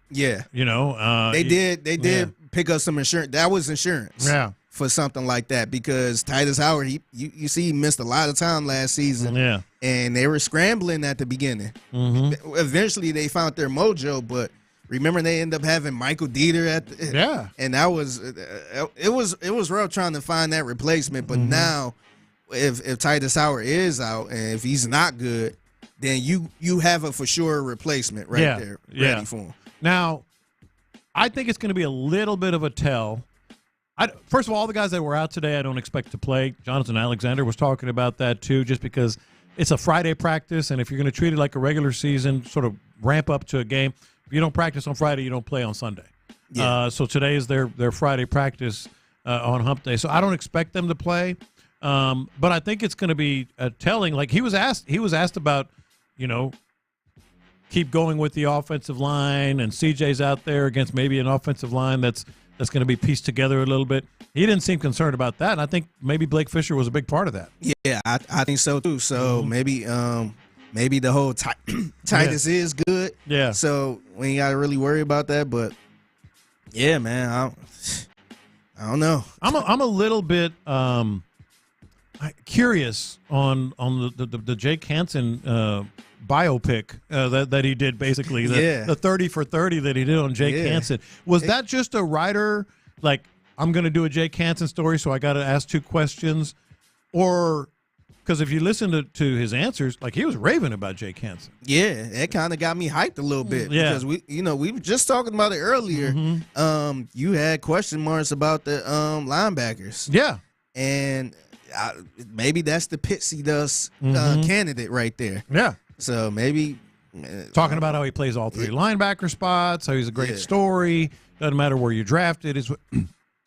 Yeah. They did pick up some insurance. That was insurance. Yeah. For something like that, because Titus Howard, you see, he missed a lot of time last season. Yeah. And they were scrambling at the beginning. Mm-hmm. Eventually, they found their mojo, but remember they ended up having Michael Dieter at the, and that was it was rough trying to find that replacement. But now, if Titus Howard is out and if he's not good, then you have a for sure replacement there ready for him. Now, I think it's going to be a little bit of a tell. First of all the guys that were out today, I don't expect to play. Jonathan Alexander was talking about that too, just because it's a Friday practice, and if you're going to treat it like a regular season, sort of ramp up to a game, if you don't practice on Friday, you don't play on Sunday. Yeah. So today is their Friday practice on Hump Day. So I don't expect them to play, but I think it's going to be telling. Like he was asked about, keep going with the offensive line, and CJ's out there against maybe an offensive line that's going to be pieced together a little bit. He didn't seem concerned about that, and I think maybe Blake Fisher was a big part of that. Yeah, I think so too. So maybe the whole Titus is good. Yeah. So we ain't got to really worry about that. But yeah, man, I don't know. I'm a little bit curious on the Jake Hansen biopic that he did, basically the 30 for 30 that he did on Jake Hansen. Was that just a writer like, I'm going to do a Jake Hansen story, so I got to ask 2 questions? Or because if you listen to his answers, like he was raving about Jake Hansen. Yeah, it kind of got me hyped a little bit because we were just talking about it earlier. You had question marks about the linebackers. Yeah, and maybe that's the Pitsy Dust candidate right there. Yeah. So maybe talking about how he plays all three linebacker spots, how he's a great story. Doesn't matter where you drafted, is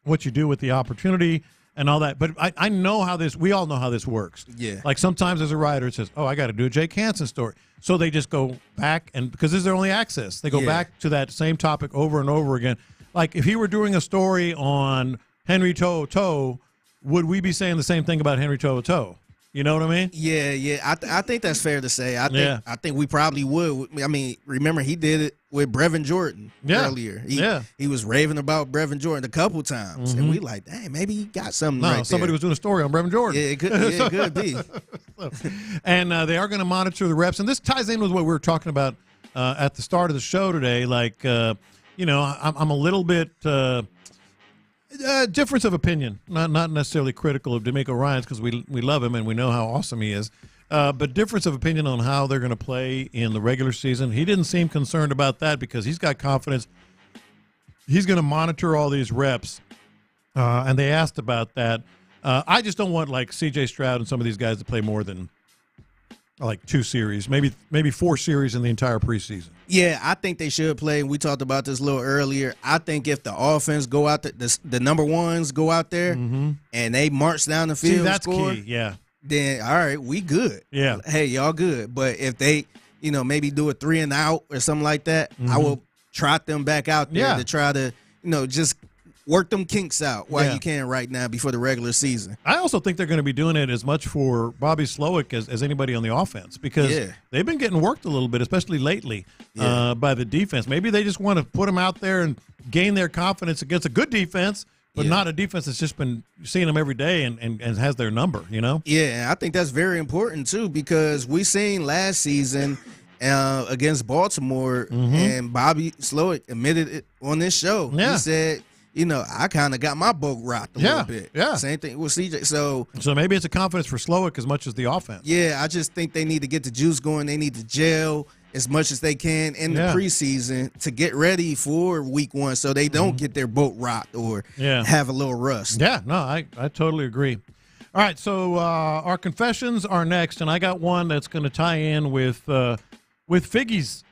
what you do with the opportunity and all that. But I know how this. We all know how this works. Yeah. Like sometimes as a writer, it says, "Oh, I got to do a Jake Hansen story," so they just go back and because this is their only access, they go back to that same topic over and over again. Like if he were doing a story on Henry To'oTo'o, would we be saying the same thing about Henry To'oTo'o? You know what I mean? Yeah. I think that's fair to say. I think we probably would. I mean, remember he did it with Brevin Jordan earlier. He was raving about Brevin Jordan a couple times, and we like, dang, maybe he got something. No, right somebody there. was doing a story on Brevin Jordan. Yeah, it could be. And they are going to monitor the reps, and this ties in with what we were talking about at the start of the show today. Like, I'm a little bit. Difference of opinion, not necessarily critical of D'Amico Ryans because we love him and we know how awesome he is, but difference of opinion on how they're going to play in the regular season. He didn't seem concerned about that because he's got confidence. He's going to monitor all these reps, and they asked about that. I just don't want like C.J. Stroud and some of these guys to play more than like 2 series, maybe 4 series in the entire preseason. Yeah, I think they should play. We talked about this a little earlier. I think if the offense go out, the number ones go out there and they march down the field, that's score, key. Yeah. Then all right, we good. Yeah. Hey, y'all good. But if they, maybe do a 3 and out or something like that, I will trot them back out there to try to, just work them kinks out while you can right now before the regular season. I also think they're going to be doing it as much for Bobby Slowick as anybody on the offense because they've been getting worked a little bit, especially lately, by the defense. Maybe they just want to put them out there and gain their confidence against a good defense, but not a defense that's just been seeing them every day and has their number, Yeah, I think that's very important, too, because we seen last season against Baltimore, and Bobby Slowick admitted it on this show. Yeah. He said, I kind of got my boat rocked a little bit. Yeah. Same thing with CJ. So maybe it's a confidence for Slowick as much as the offense. Yeah, I just think they need to get the juice going. They need to gel as much as they can in the preseason to get ready for week 1 so they don't get their boat rocked or have a little rust. Yeah, no, I totally agree. All right, so our confessions are next, and I got one that's going to tie in with Figgy's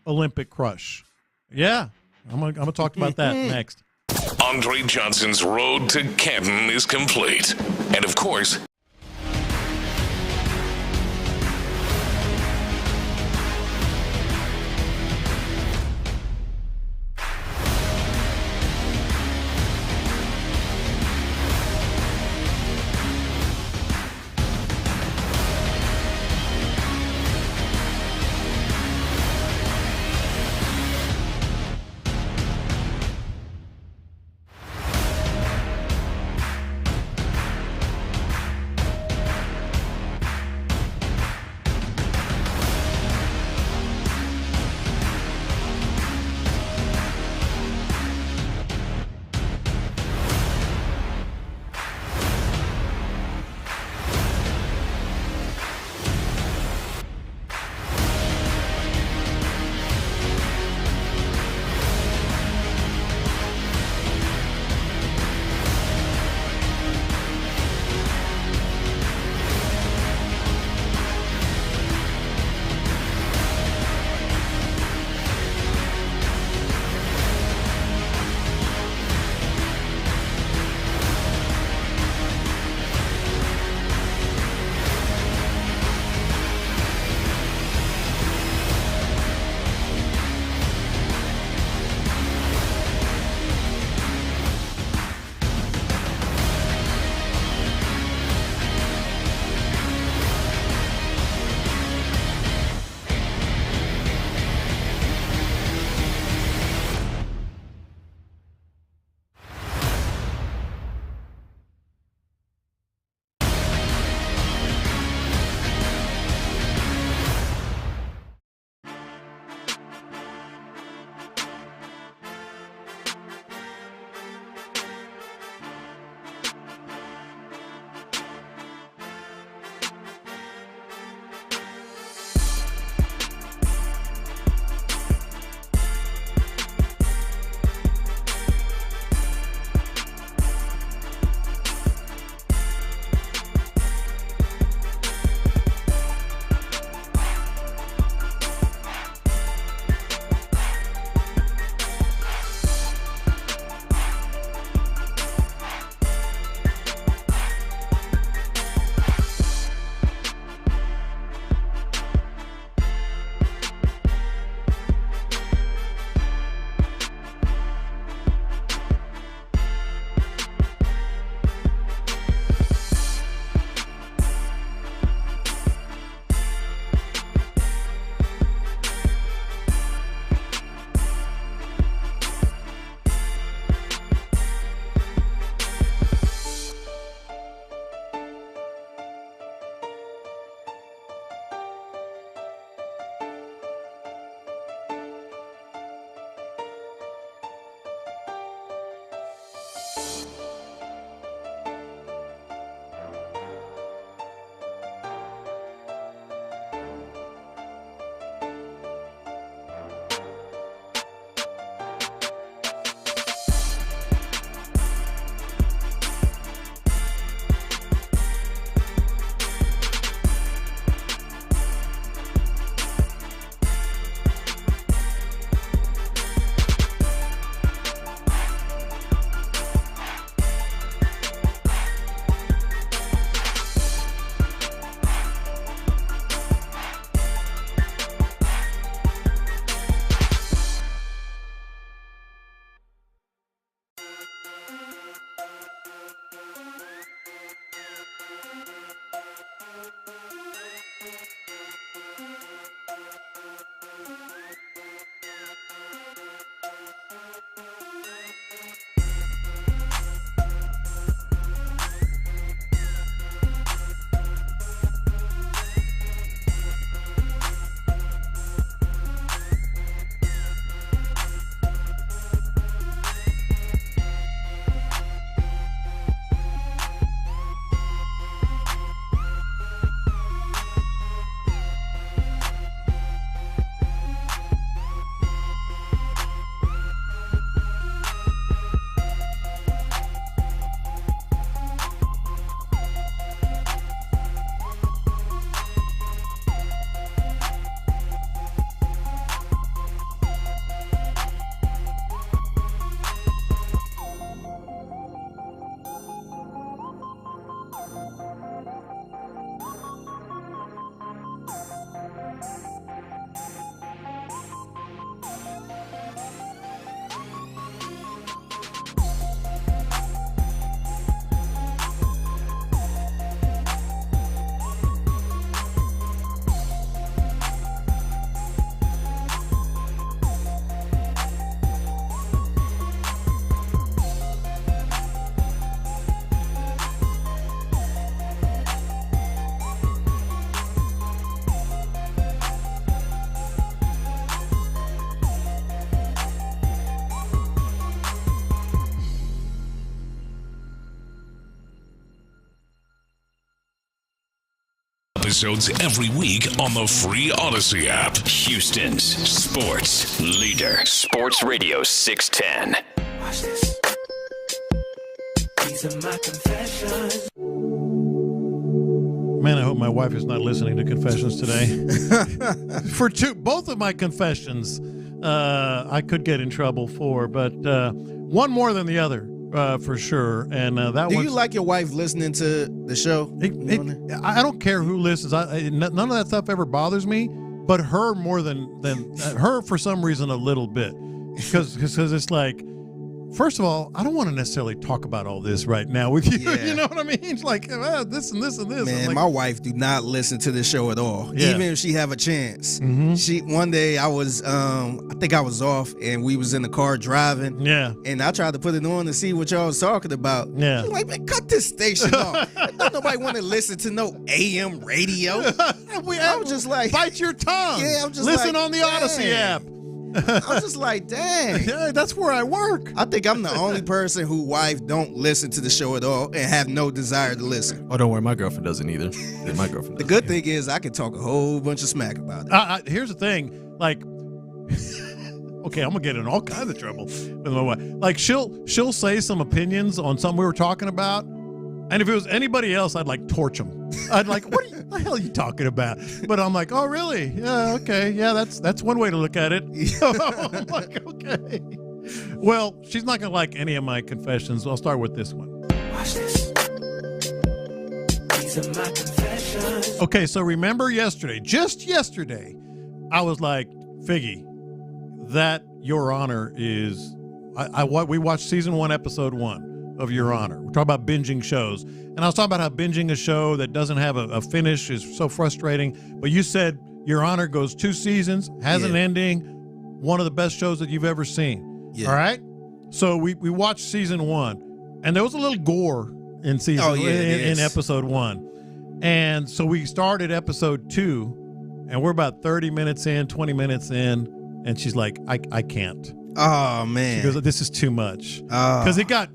Olympic crush. Yeah, I'm gonna talk about that next. Andre Johnson's road to Canton is complete. And of course, episodes every week on the free Odyssey app. Houston's sports leader. Sports Radio 610. Watch this. These are my confessions. Man, I hope my wife is not listening to confessions today. For both of my confessions, I could get in trouble for, but one more than the other, for sure. And that. Do you like your wife listening to the show? I don't care who listens. None of that stuff ever bothers me, but her more than her for some reason a little bit, because it's like. First of all, I don't want to necessarily talk about all this right now with you. Yeah. You know what I mean? It's like this and this and this. Man, like, my wife do not listen to the show at all, even if she have a chance. Mm-hmm. One day I was, I think I was off, and we was in the car driving. Yeah. And I tried to put it on to see what y'all was talking about. Yeah. She's like, man, cut this station off. Don't nobody want to listen to no AM radio. I was just like, bite your tongue. Yeah, I'm just listen like, on the Odyssey app. I'm just like, dang. Yeah, that's where I work. I think I'm the only person whose wife don't listen to the show at all and have no desire to listen. Oh, don't worry, my girlfriend doesn't either. Yeah, my girlfriend. The good thing is I can talk a whole bunch of smack about it. Here's the thing, like, okay, I'm gonna get in all kinds of trouble with my wife. Like, she'll say some opinions on something we were talking about, and if it was anybody else, I'd like torch them. I'd like, what the hell are you talking about? But I'm like, oh, really? Yeah, okay. Yeah, that's one way to look at it. I'm like, okay. Well, she's not going to like any of my confessions. I'll start with this one. Watch this. These are my confessions. Okay, so remember just yesterday, I was like, Figgy, that Your Honor is, we watched season 1, episode 1. Of Your Honor. We're talking about binging shows. And I was talking about how binging a show that doesn't have a finish is so frustrating. But you said Your Honor goes 2 seasons, has an ending, one of the best shows that you've ever seen. Yeah. All right? So we watched season 1, and there was a little gore in in episode 1. And so we started episode 2, and we're about 30 minutes in, 20 minutes in, and she's like, I can't. Oh, man. She goes, this is too much. Because it got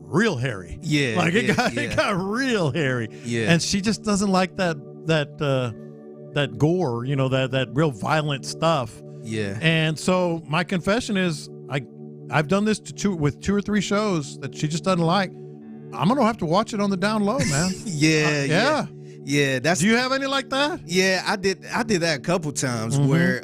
real hairy. Yeah. Like it got real hairy. Yeah. And she just doesn't like that gore, that real violent stuff. Yeah. And so my confession is I've done this with 2 or 3 shows that she just doesn't like. I'm gonna have to watch it on the down low, man. Yeah. That's. Do you have any like that? Yeah, I did that a couple times where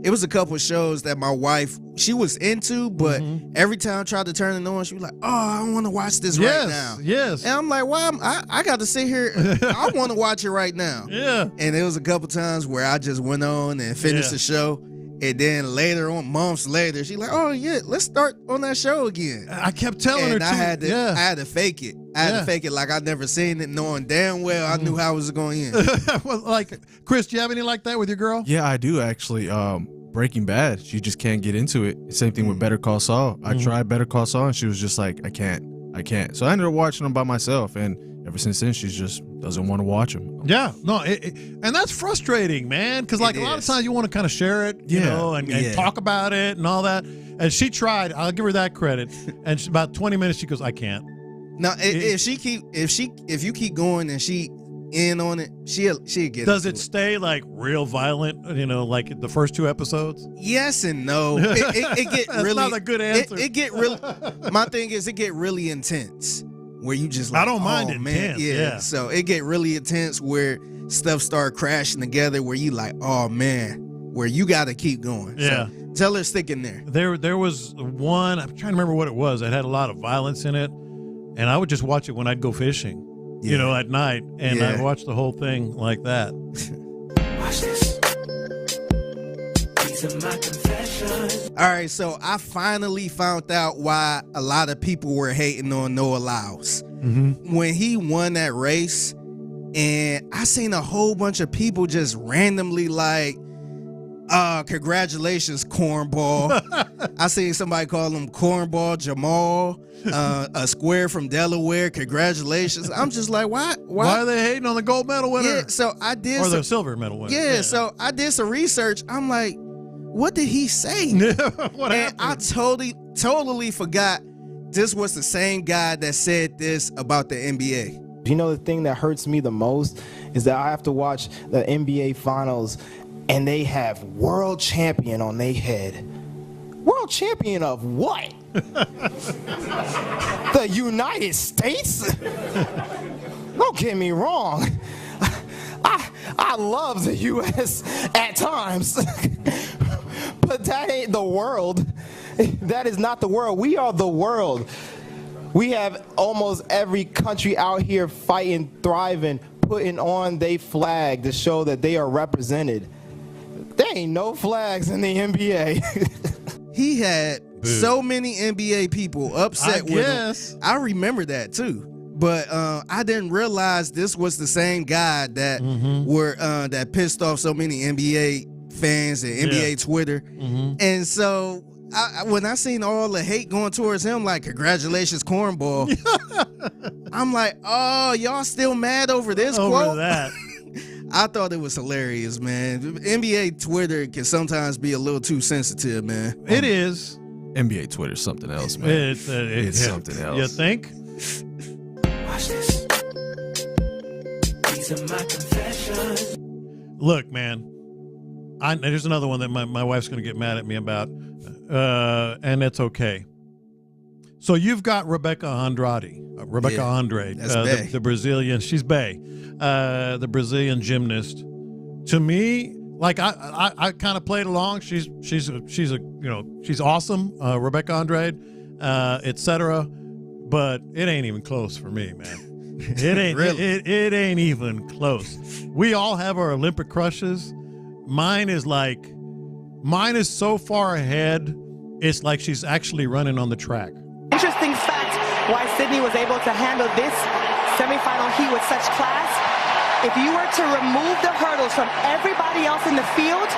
it was a couple shows that my wife, she was into, but every time I tried to turn it on, she was like, oh, I don't want to watch this right now. Yes. And I'm like, well, I got to sit here. I want to watch it right now. Yeah. And it was a couple times where I just went on and finished the show. And then later on, months later, she's like, oh, yeah, let's start on that show again. I kept telling her, and I had to fake it. I had to fake it like I'd never seen it, knowing damn well I knew how it was going in. Well, like, Chris, do you have any like that with your girl? Yeah, I do, actually. Breaking Bad, she just can't get into it. Same thing with Better Call Saul. I tried Better Call Saul, and she was just like, I can't. So I ended up watching them by myself, and ever since then, she just doesn't want to watch them. Yeah, no, and that's frustrating, man, because like a lot of times you want to kind of share it, and talk about it and all that. And she tried. I'll give her that credit. And about 20 minutes, she goes, I can't. Now, if you keep going and she in on it, she'll get. Does it stay like real violent? Like the first 2 episodes? Yes and no. It get That's really. not a good answer. It get really. My thing is, it get really intense. Where you just like, I don't mind it, man. Yeah. So it get really intense where stuff start crashing together. Where you like, oh man, where you got to keep going. Yeah. So tell her stick in there. There was one. I'm trying to remember what it was. It had a lot of violence in it, and I would just watch it when I'd go fishing. At night, and I watched the whole thing like that. Watch this. These are my confessions. All right, so I finally found out why a lot of people were hating on Noah Lyles. When he won that race, and I seen a whole bunch of people just randomly like, congratulations, cornball. I seen somebody call him cornball Jamal, a square from Delaware. Congratulations. I'm just like, why are they hating on the gold medal winner? Yeah, so I did the silver medal winner. Yeah, so I did some research. I'm like, what did he say? What happened? I totally forgot this was the same guy that said this about the NBA. You know, the thing that hurts me the most is that I have to watch the NBA Finals, and they have world champion on their head. World champion of what? The United States? Don't get me wrong. I love the U.S. at times, but that ain't the world. That is not the world. We are the world. We have almost every country out here fighting, thriving, putting on their flag to show that they are represented. There ain't no flags in the NBA. He had so many NBA people upset with him. I remember that too. But I didn't realize this was the same guy that that pissed off so many NBA fans and NBA Twitter. And so when I seen all the hate going towards him, like, congratulations, cornball, I'm like, oh, y'all still mad over this quote? That. I thought it was hilarious, man. NBA Twitter can sometimes be a little too sensitive, man. It is. NBA Twitter's something else, man. It's something else. You think? Watch this. These are my confessions. Look, man, there's another one that my wife's going to get mad at me about, and it's okay. So you've got Rebecca Andrade, the Brazilian. She's Bay, the Brazilian gymnast. To me, like I kind of played along. She's awesome, Rebecca Andrade, etc. But it ain't even close for me, man. It ain't really? it ain't even close. We all have our Olympic crushes. Mine is so far ahead. It's like she's actually running on the track. Interesting fact why Sydney was able to handle this semifinal heat with such class. If you were to remove the hurdles from everybody else in the field,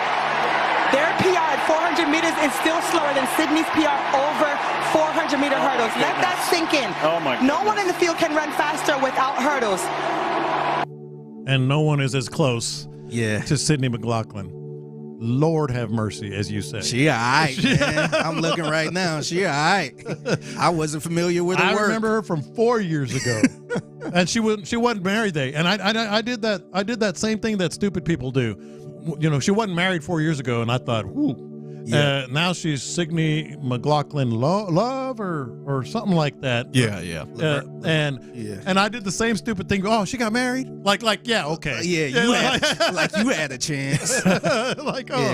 their PR at 400 meters is still slower than Sydney's PR over 400-meter hurdles. Let that sink in. Oh my No one in the field can run faster without hurdles. And no one is as close to Sydney McLaughlin. Lord have mercy, as you say. She all right, man. I'm looking right now. She all right. I wasn't familiar with her work. I remember her from 4 years ago. And she wasn't married then. And I did that same thing that stupid people do. You know, she wasn't married 4 years ago, and I thought, ooh. Yeah. Now she's Sydney McLaughlin Love or something like that. Yeah. And I did the same stupid thing. Oh, she got married? Like yeah, okay. You had a chance.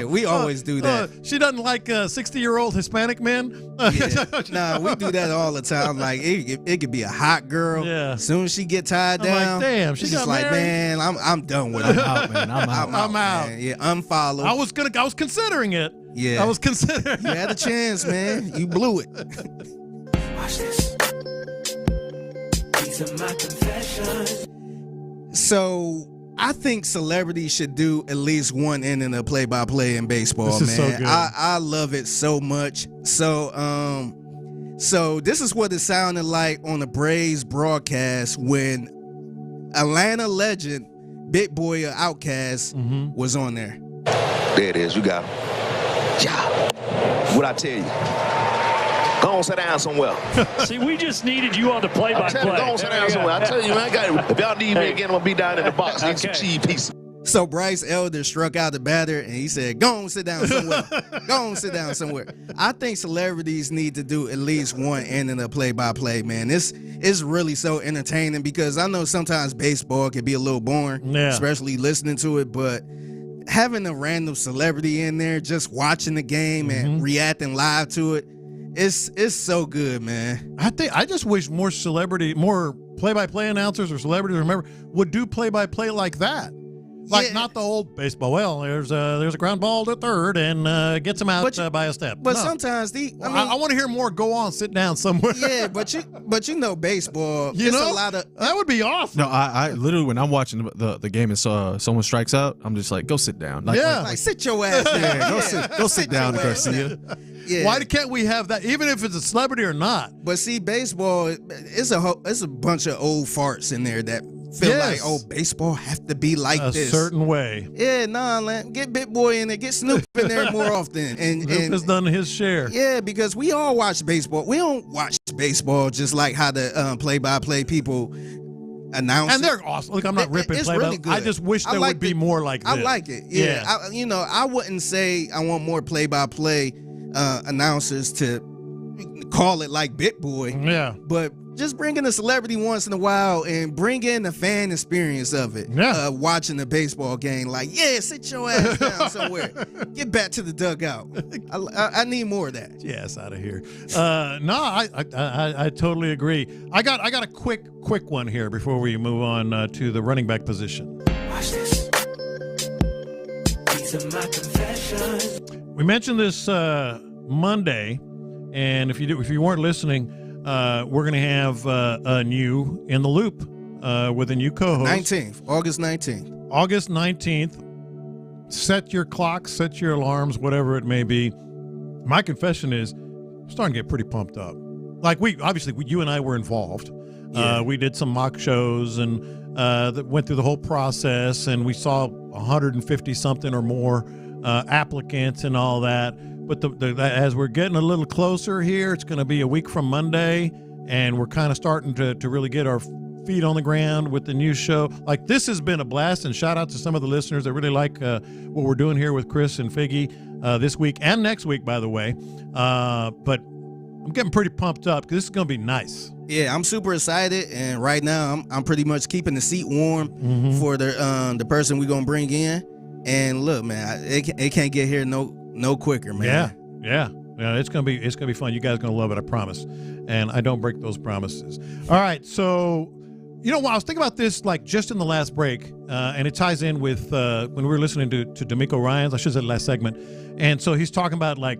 We always do that. She doesn't like 60-year-old Hispanic men? Nah, we do that all the time. Like, it could be a hot girl. Yeah. As soon as she get tied down, like, damn, she's just like, man, I'm done with it. I'm out, man. I'm out. Man. Yeah, unfollow. I was considering it. Yeah. I was considering. You had a chance, man. You blew it. Watch this. These are my confessions. So I think celebrities should do at least one inning of play-by-play in baseball, this man. Is so good. I love it so much. So this is what it sounded like on the Braves broadcast when Atlanta legend Big Boy Outkast was on there. There it is. You got him. Yeah. What'd I tell you? Go on, sit down somewhere. See, we just needed you on the play-by-play. Go on, sit down somewhere. I tell you, man, I got it. If y'all need me again, I'm going to be down in the box eating some cheese pieces. So Bryce Elder struck out the batter, and he said, go on, sit down somewhere. Go on, sit down somewhere. I think celebrities need to do at least one inning of play-by-play, man. It's really so entertaining because I know sometimes baseball can be a little boring, especially listening to it, but having a random celebrity in there just watching the game and reacting live to it, it's so good, man. I just wish more play-by-play announcers or celebrities would do play-by-play like that. Like not the old baseball. Well, there's a ground ball to third and gets him out by a step. But sometimes I want to hear more. Go on, sit down somewhere. Yeah, but you know baseball. A lot of that would be awesome. No, I literally when I'm watching the game and someone strikes out, I'm just like, go sit down. Like sit your ass down. Go sit down, Garcia. Yeah. Why can't we have that, even if it's a celebrity or not? But see, baseball, it's a bunch of old farts in there that feel like, baseball have to be like this. A certain way. Yeah, get Big Boy in there, get Snoop in there more often. And Snoop has done his share. Yeah, because we all watch baseball. We don't watch baseball just like how the play-by-play people announcing. And they're awesome. Look, I'm not ripping It's play, really but good. I just wish there would be more like this. I like it. Yeah. I wouldn't say I want more play-by-play announcers to call it like Big Boy. Yeah. But just bring in a celebrity once in a while and bring in the fan experience of it. Yeah. Watching a baseball game, like, sit your ass down somewhere. Get back to the dugout. I need more of that. Yes, out of here. No, I totally agree. I got a quick one here before we move on to the running back position. Watch this. These are my confessions. We mentioned this Monday, and if you weren't listening, we're going to have a new In the Loop with a new co-host. August 19th. August 19th. Set your clocks, set your alarms, whatever it may be. My confession is I'm starting to get pretty pumped up. Like you and I were involved. Yeah. We did some mock shows and that went through the whole process, and we saw 150-something or more applicants and all that. But as we're getting a little closer here, it's going to be a week from Monday, and we're kind of starting to really get our feet on the ground with the new show. Like, this has been a blast, and shout out to some of the listeners that really like what we're doing here with Chris and Figgy this week and next week, by the way. But I'm getting pretty pumped up because this is going to be nice. Yeah, I'm super excited, and right now I'm pretty much keeping the seat warm for the person we're gonna bring in. And look, man, it can't get here no quicker, man. Yeah. It's gonna be fun. You guys are gonna love it, I promise. And I don't break those promises. All right, so I was thinking about this like just in the last break, and it ties in with when we were listening to D'Amico Ryans. I should have said last segment, and so he's talking about like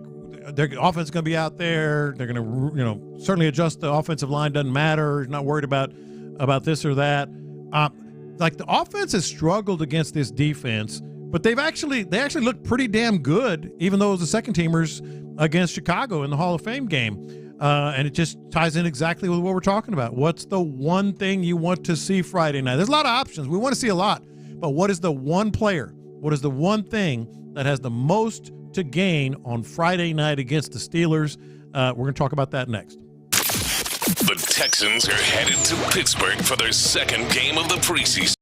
their offense is going to be out there. They're going to certainly adjust the offensive line. Doesn't matter. He's not worried about this or that. Like the offense has struggled against this defense, but they actually looked pretty damn good, even though it was the second teamers against Chicago in the Hall of Fame game. And it just ties in exactly with what we're talking about. What's the one thing you want to see Friday night? There's a lot of options. We want to see a lot. But what is the one player? What is the one thing that has the most to gain on Friday night against the Steelers? We're going to talk about that next. The Texans are headed to Pittsburgh for their second game of the preseason.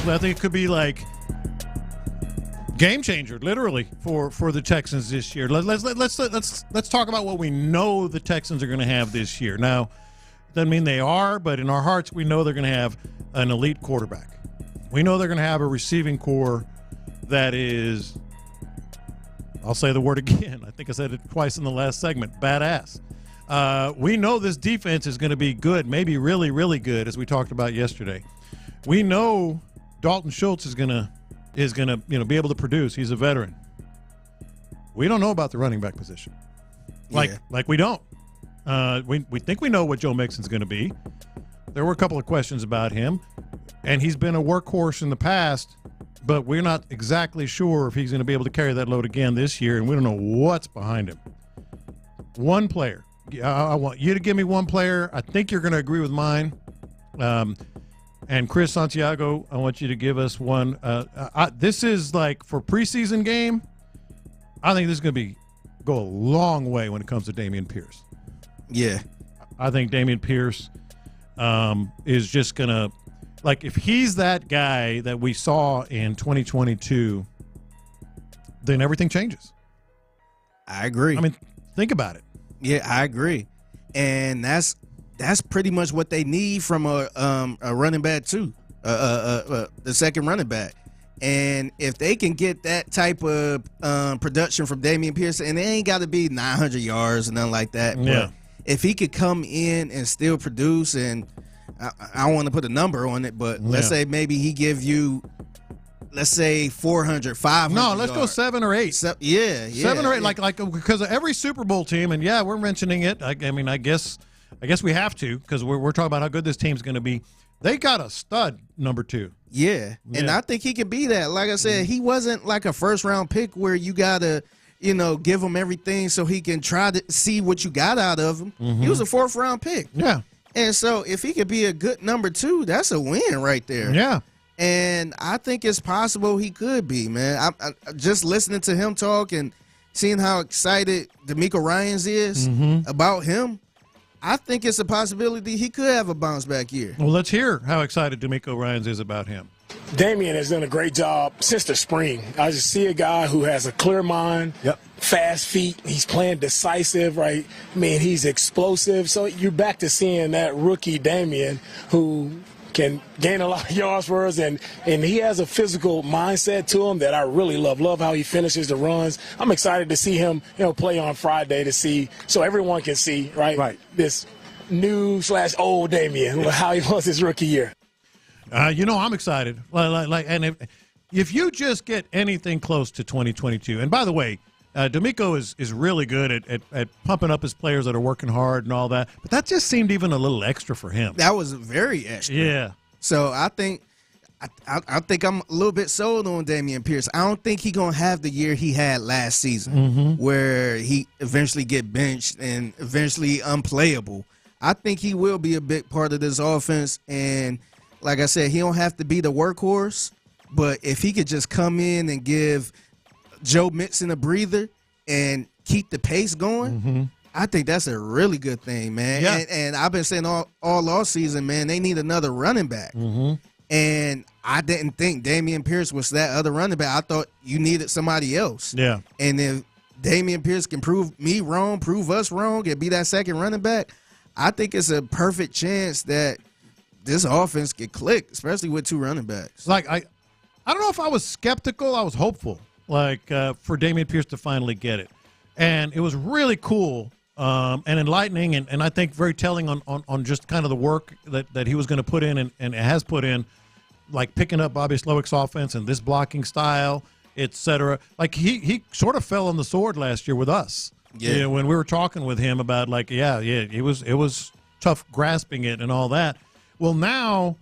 honestly, I think it could be like game changer, literally, for the Texans this year. Let's talk about what we know the Texans are going to have this year. Now, doesn't mean they are, but in our hearts, we know they're going to have an elite quarterback. We know they're going to have a receiving core that is, I'll say the word again. I think I said it twice in the last segment. Badass. We know this defense is going to be good, maybe really, really good, as we talked about yesterday. We know Dalton Schultz is going to be able to produce. He's a veteran. We don't know about the running back position. Like we don't. We think we know what Joe Mixon's going to be. There were a couple of questions about him, and he's been a workhorse in the past, but we're not exactly sure if he's going to be able to carry that load again this year, and we don't know what's behind him. One player. I want you to give me one player. I think you're going to agree with mine. And Chris Santiago, I want you to give us one. This is like for preseason game. I think this is going to go a long way when it comes to Dameon Pierce. Yeah. I think Dameon Pierce is just going to, like, if he's that guy that we saw in 2022, then everything changes. I agree. I mean, think about it. Yeah, I agree. And that's pretty much what they need from a running back too, the second running back. And if they can get that type of production from Dameon Pierce, and it ain't got to be 900 yards or nothing like that. Yeah. But if he could come in and still produce, and I don't want to put a number on it, but let's say maybe he give you, let's say 400, 500. No, let's go 7 or 8. 7 or 8, like because of every Super Bowl team, and we're mentioning it. I mean, I guess we have to, because we're talking about how good this team's going to be. They got a stud number 2. Yeah, and I think he could be that. Like I said, he wasn't like a first-round pick where you got to, give him everything so he can try to see what you got out of him. Mm-hmm. He was a 4th-round pick. Yeah. And so if he could be a good number 2, that's a win right there. Yeah. And I think it's possible he could be, man. I just listening to him talk and seeing how excited D'Amico Ryans is about him, I think it's a possibility he could have a bounce-back year. Well, let's hear how excited D'Amico Ryans is about him. Dameon has done a great job since the spring. I just see a guy who has a clear mind, fast feet. He's playing decisive, right? I mean, he's explosive. So you're back to seeing that rookie Dameon who can gain a lot of yards for us, and he has a physical mindset to him that I really love. Love how he finishes the runs. I'm excited to see him, play on Friday so everyone can see, right. This new/old Dameon, how he was his rookie year. I'm excited. And if you just get anything close to 2022, and by the way, D'Amico is really good at pumping up his players that are working hard and all that, but that just seemed even a little extra for him. That was very extra. Yeah. So I think I'm a little bit sold on Dameon Pierce. I don't think he's going to have the year he had last season where he eventually get benched and eventually unplayable. I think he will be a big part of this offense, and like I said, he don't have to be the workhorse, but if he could just come in and give Joe Mixon a breather and keep the pace going, I think that's a really good thing, man. Yeah. And I've been saying all off season, man, they need another running back. And I didn't think Dameon Pierce was that other running back. I thought you needed somebody else. Yeah. And if Dameon Pierce can prove me wrong, prove us wrong, and be that second running back, I think it's a perfect chance that this offense could click, especially with 2 running backs. Like, I don't know if I was skeptical. I was hopeful, for Dameon Pierce to finally get it. And it was really cool and enlightening, and I think very telling on just kind of the work that he was going to put in and has put in, like picking up Bobby Slowick's offense and this blocking style, et cetera. Like, he sort of fell on the sword last year with us. Yeah. When we were talking with him about, it was tough grasping it and all that. Well, now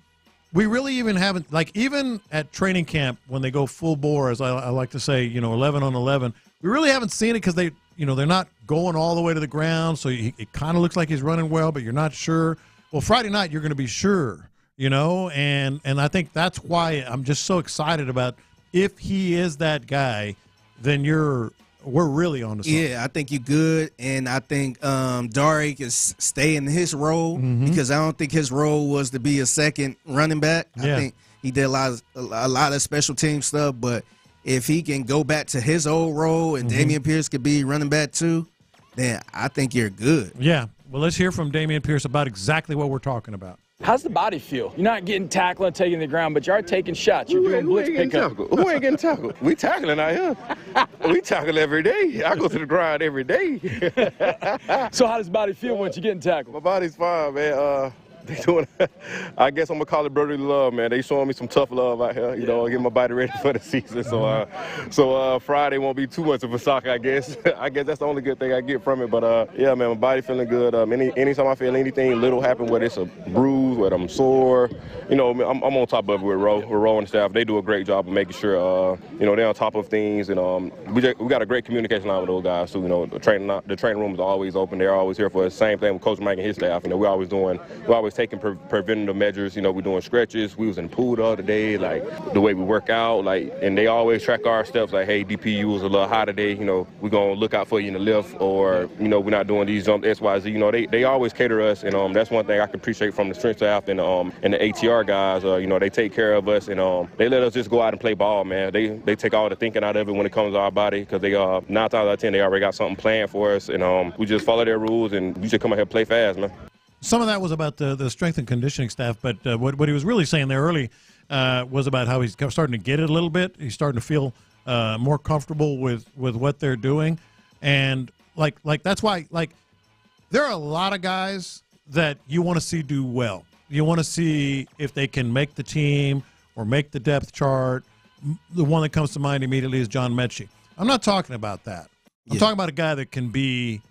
we really even haven't, even at training camp when they go full bore, as I like to say, 11 on 11, we really haven't seen it because they're not going all the way to the ground, so it kind of looks like he's running well, but you're not sure. Well, Friday night you're going to be sure, and I think that's why I'm just so excited about if he is that guy, then we're really on the side. Yeah, I think you're good, and I think Dari can stay in his role because I don't think his role was to be a second running back. I think, He did a lot of special team stuff, but if he can go back to his old role and Dameon Pierce could be running back too, then I think you're good. Yeah. Well, let's hear from Dameon Pierce about exactly what we're talking about. How's the body feel? You're not getting tackled and taking the ground, but you are taking shots. You're doing blitz pickup. Who ain't getting tackled? We tackling out here. We tackle every day. I go to the ground every day. So how does the body feel once you're getting tackled? My body's fine, man. They doing. I guess I'm gonna call it brotherly love, man. They showing me some tough love out here. You know, get my body ready for the season. So Friday won't be too much of a shock, I guess. I guess that's the only good thing I get from it. But yeah, man, my body feeling good. Anytime I feel anything little happen, whether it's a bruise, whether I'm sore, you know, I'm on top of it with Ro and staff. They do a great job of making sure, you know, they're on top of things, and we got a great communication line with those guys too. You know, the training room is always open. They're always here for us. Same thing with Coach Mike and his staff. You know, we're always taking preventative measures. You know, we're doing stretches. We was in the pool the other day, like the way we work out, like, and they always track our steps. Like, hey, DPU was a little high today. You know, we're gonna look out for you in the lift, or you know, we're not doing these jumps X, Y, Z. You know, they always cater us, and that's one thing I can appreciate from the strength staff and the ATR guys. You know, they take care of us, and they let us just go out and play ball, man. They take all the thinking out of it when it comes to our body, because they 9 times out of 10 they already got something planned for us, and we just follow their rules, and we just come out here and play fast, man. Some of that was about the strength and conditioning staff, but what he was really saying there early was about how he's starting to get it a little bit. He's starting to feel more comfortable with what they're doing, and like that's why, like, there are a lot of guys that you want to see do well. You want to see if they can make the team or make the depth chart. The one that comes to mind immediately is John Mechie. I'm not talking about that. I'm talking about a guy that can be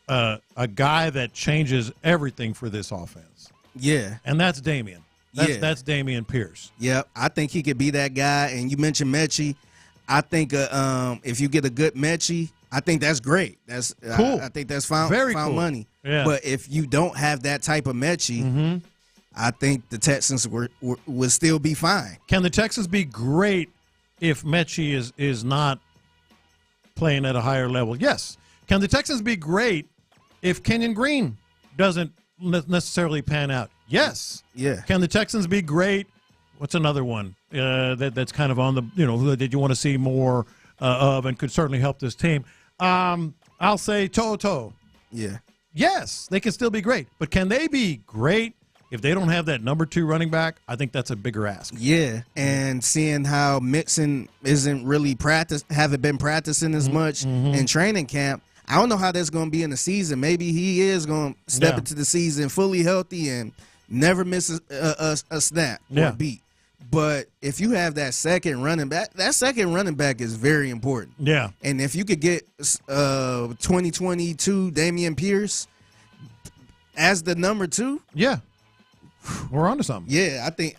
a guy that changes everything for this offense. Yeah. And that's Dameon. That's Dameon Pierce. Yep. I think he could be that guy. And you mentioned Mechie. I think if you get a good Mechie, I think that's great. That's cool. I think that's found cool money. Yeah. But if you don't have that type of Mechie, I think the Texans would still be fine. Can the Texans be great if Mechie is not playing at a higher level? Yes. Can the Texans be great if Kenyon Green doesn't necessarily pan out? Yes. Yeah. Can the Texans be great? What's another one that's kind of on the, you know, that you want to see more of and could certainly help this team? I'll say Toto. Yeah. Yes, they can still be great. But can they be great if they don't have that number 2 running back? I think that's a bigger ask. Yeah, and seeing how Mixon haven't been practicing as much in training camp, I don't know how that's going to be in the season. Maybe he is going to step into the season fully healthy and never miss a snap or a beat. But if you have that second running back is very important. Yeah. And if you could get 2022 Dameon Pierce as the number 2, yeah, we're onto something. Yeah, I think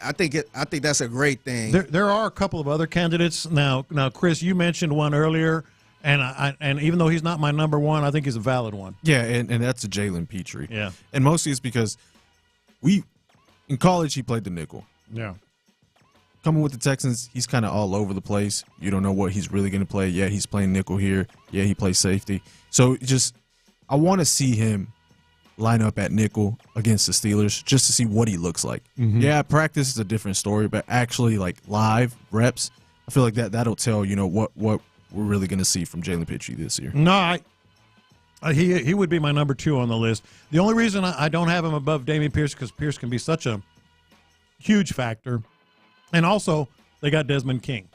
that's a great thing. There are a couple of other candidates now. Chris, you mentioned one earlier. And even though he's not my number 1, I think he's a valid one. Yeah, and that's a Jalen Petrie. Yeah. And mostly it's because in college, he played the nickel. Yeah. Coming with the Texans, he's kind of all over the place. You don't know what he's really going to play. Yeah, he's playing nickel here. Yeah, he plays safety. So I want to see him line up at nickel against the Steelers just to see what he looks like. Yeah, practice is a different story, but actually, like, live reps, I feel like that'll tell, you know, what we're really going to see from Jalen Petrie this year. No, he would be my number 2 on the list. The only reason I don't have him above Dameon Pierce because Pierce can be such a huge factor, and also they got Desmond King.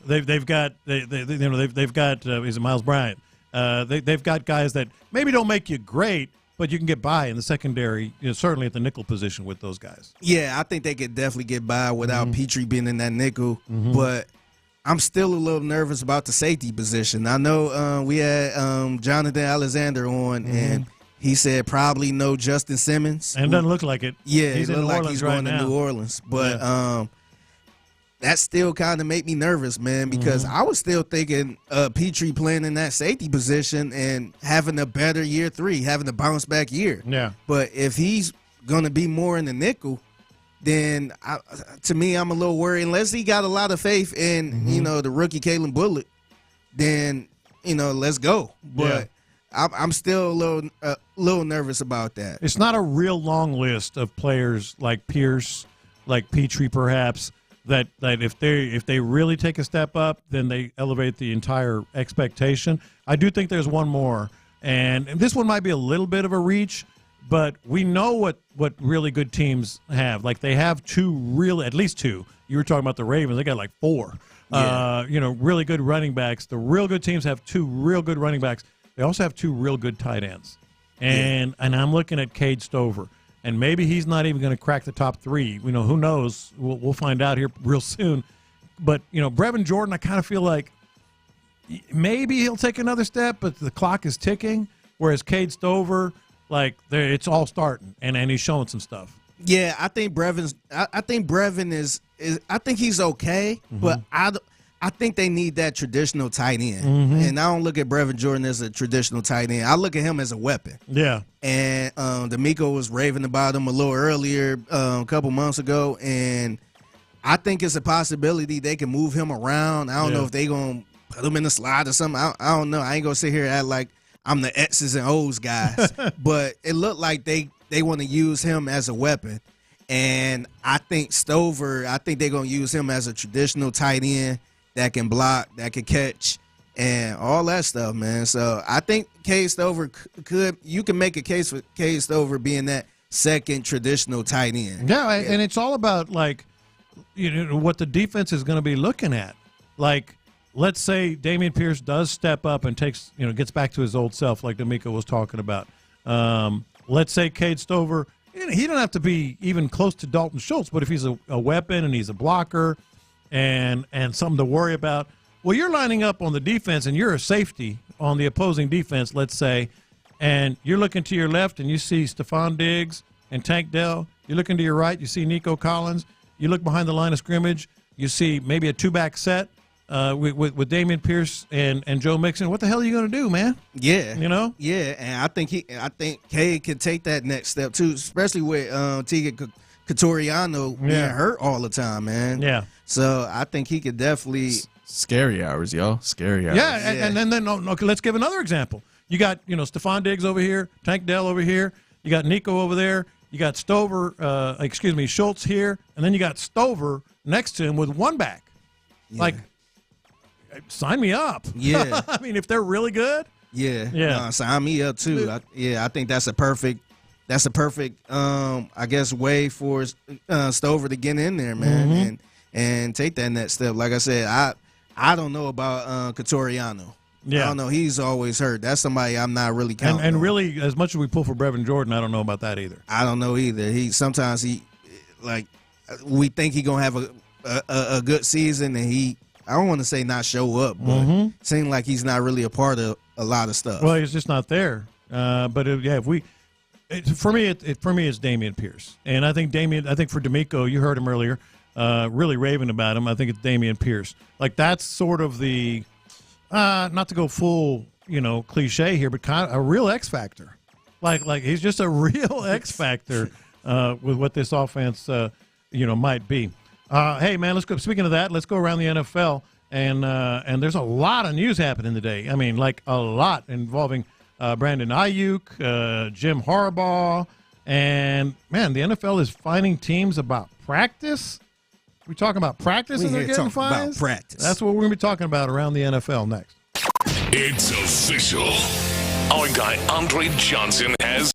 They've got is it Miles Bryant? They've got guys that maybe don't make you great, but you can get by in the secondary, you know, certainly at the nickel position with those guys. Yeah, I think they could definitely get by without Petrie being in that nickel, but I'm still a little nervous about the safety position. I know we had Jonathan Alexander on, and he said probably no Justin Simmons. And it doesn't look like it. Yeah, he's it looks like he's going to New Orleans. But that still kind of made me nervous, man, because I was still thinking Petrie playing in that safety position and having a better year 3, having a bounce-back year. Yeah. But if he's going to be more in the nickel, then to me, I'm a little worried. Unless he got a lot of faith in, you know, the rookie Kalen Bullock, then, you know, let's go. But I'm still a little nervous about that. It's not a real long list of players like Pierce, like Petrie perhaps, that if they really take a step up, then they elevate the entire expectation. I do think there's one more, and this one might be a little bit of a reach, but we know what really good teams have. Like they have at least two. You were talking about the Ravens; they got like 4. Yeah. Really good running backs. The real good teams have 2 real good running backs. They also have 2 real good tight ends, and I'm looking at Cade Stover. And maybe he's not even going to crack the top 3. Who knows? We'll find out here real soon. But, Brevin Jordan, I kind of feel like maybe he'll take another step, but the clock is ticking. Whereas Cade Stover, it's all starting, and he's showing some stuff. Yeah, I think Brevin is I think he's okay, but I think they need that traditional tight end. And I don't look at Brevin Jordan as a traditional tight end. I look at him as a weapon. Yeah. And D'Amico was raving about him a little earlier, a couple months ago, and I think it's a possibility they can move him around. I don't know if they going to put him in the slot or something. I don't know. I ain't going to sit here and act like I'm the X's and O's guys. But it looked like they want to use him as a weapon. And I think Stover, they're going to use him as a traditional tight end that can block, that can catch, and all that stuff, man. So I think Cade Stover you can make a case for Cade Stover being that second traditional tight end. Yeah, and it's all about what the defense is going to be looking at. Let's say Dameon Pierce does step up and takes, gets back to his old self, like D'Amico was talking about. Let's say Cade Stover, he don't have to be even close to Dalton Schultz, but if he's a weapon and he's a blocker and something to worry about, well, you're lining up on the defense and you're a safety on the opposing defense, let's say, and you're looking to your left and you see Stephon Diggs and Tank Dell. You're looking to your right, you see Nico Collins. You look behind the line of scrimmage, you see maybe a 2-back set with Dameon Pierce and Joe Mixon. What the hell are you going to do, man? Yeah. Yeah, and I think Cade can take that next step too, especially with Tegan Cotoriano being hurt all the time, man. Yeah. So I think he could definitely scary hours, y'all. Scary hours. Yeah, and then let's give another example. You got Stephon Diggs over here, Tank Dell over here. You got Nico over there. You got Schultz here, and then you got Stover next to him with 1 back. Yeah. Sign me up. Yeah. I mean, if they're really good. Yeah. Yeah. No, sign me up too. I think that's a perfect. I guess way for Stover to get in there, man, and take that next step. Like I said, I don't know about Cotoriano. Yeah. I don't know. He's always hurt. That's somebody I'm not really counting. And really, as much as we pull for Brevin Jordan, I don't know about that either. I don't know either. Sometimes we think he gonna have a good season, and I don't want to say not show up, but seem like he's not really a part of a lot of stuff. Well, he's just not there. For me, it's Dameon Pierce, and I think for D'Amico, you heard him earlier, really raving about him. I think it's Dameon Pierce. That's sort of the not to go full cliche here, but kind of a real X factor. Like he's just a real X factor with what this offense might be. Hey, man, let's go. Speaking of that, let's go around the NFL, and there's a lot of news happening today. I mean, a lot involving Brandon Aiyuk, Jim Harbaugh, and, man, the NFL is fining teams about practice. We talking about practice and they're getting fines? About practice. That's what we're going to be talking about around the NFL next. It's official. Our guy Andre Johnson has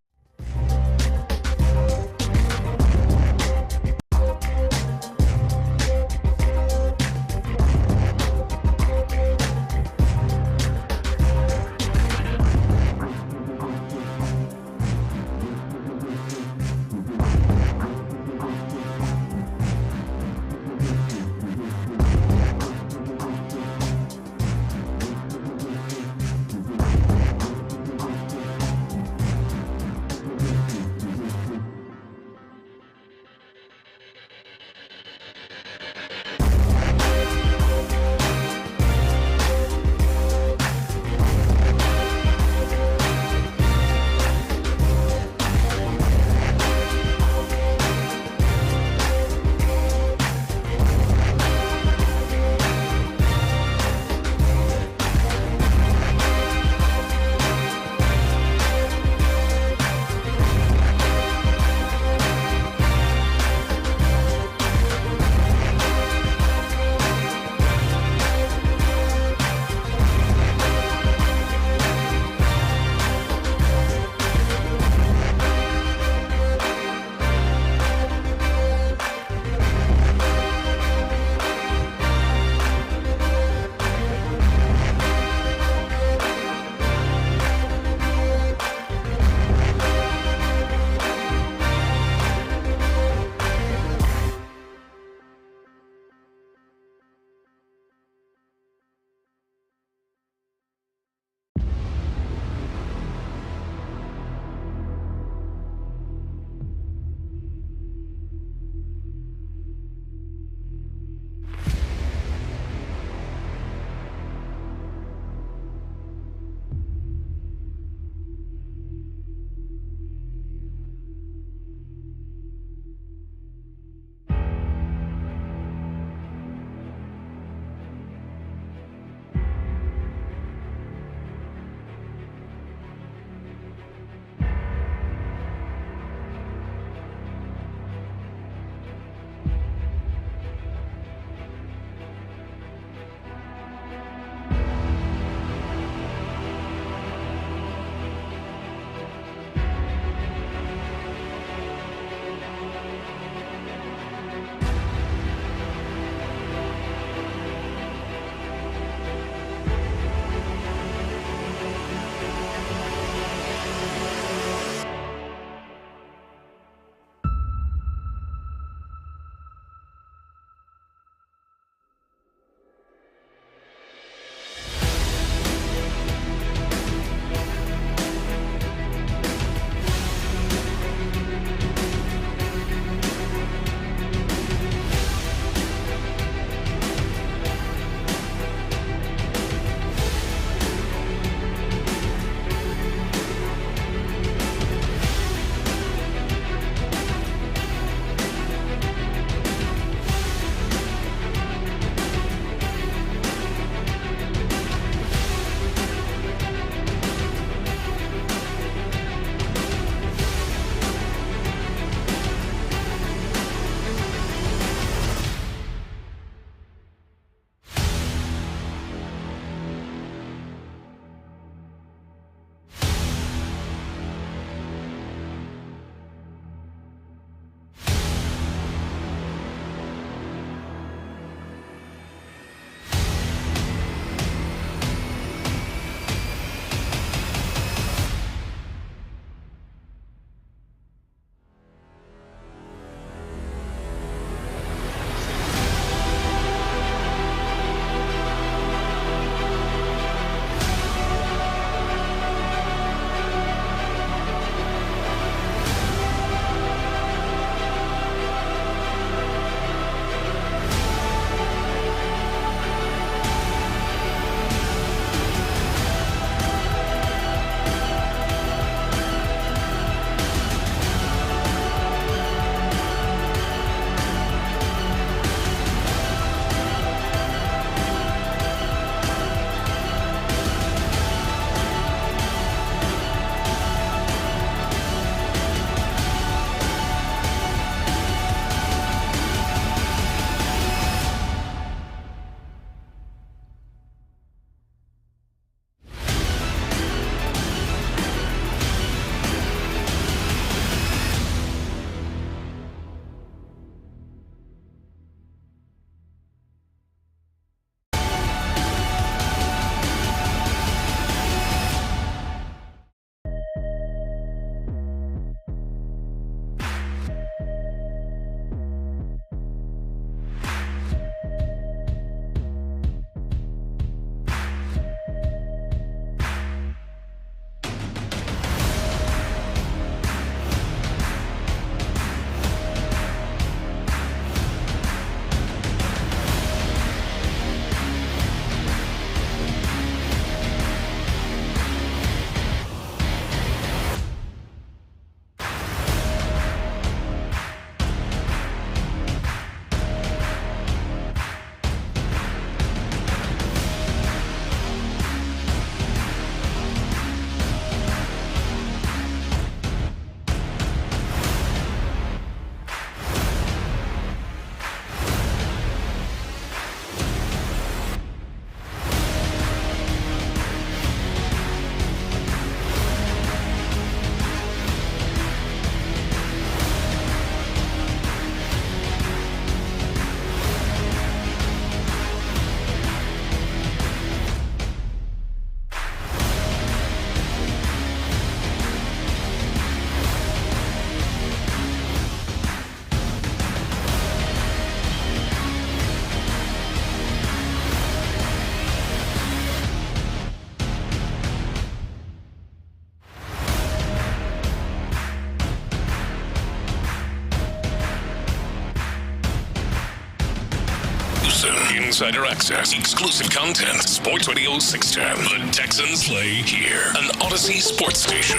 Insider access, exclusive content. Sports Radio 610. The Texans play here. An Odyssey sports station.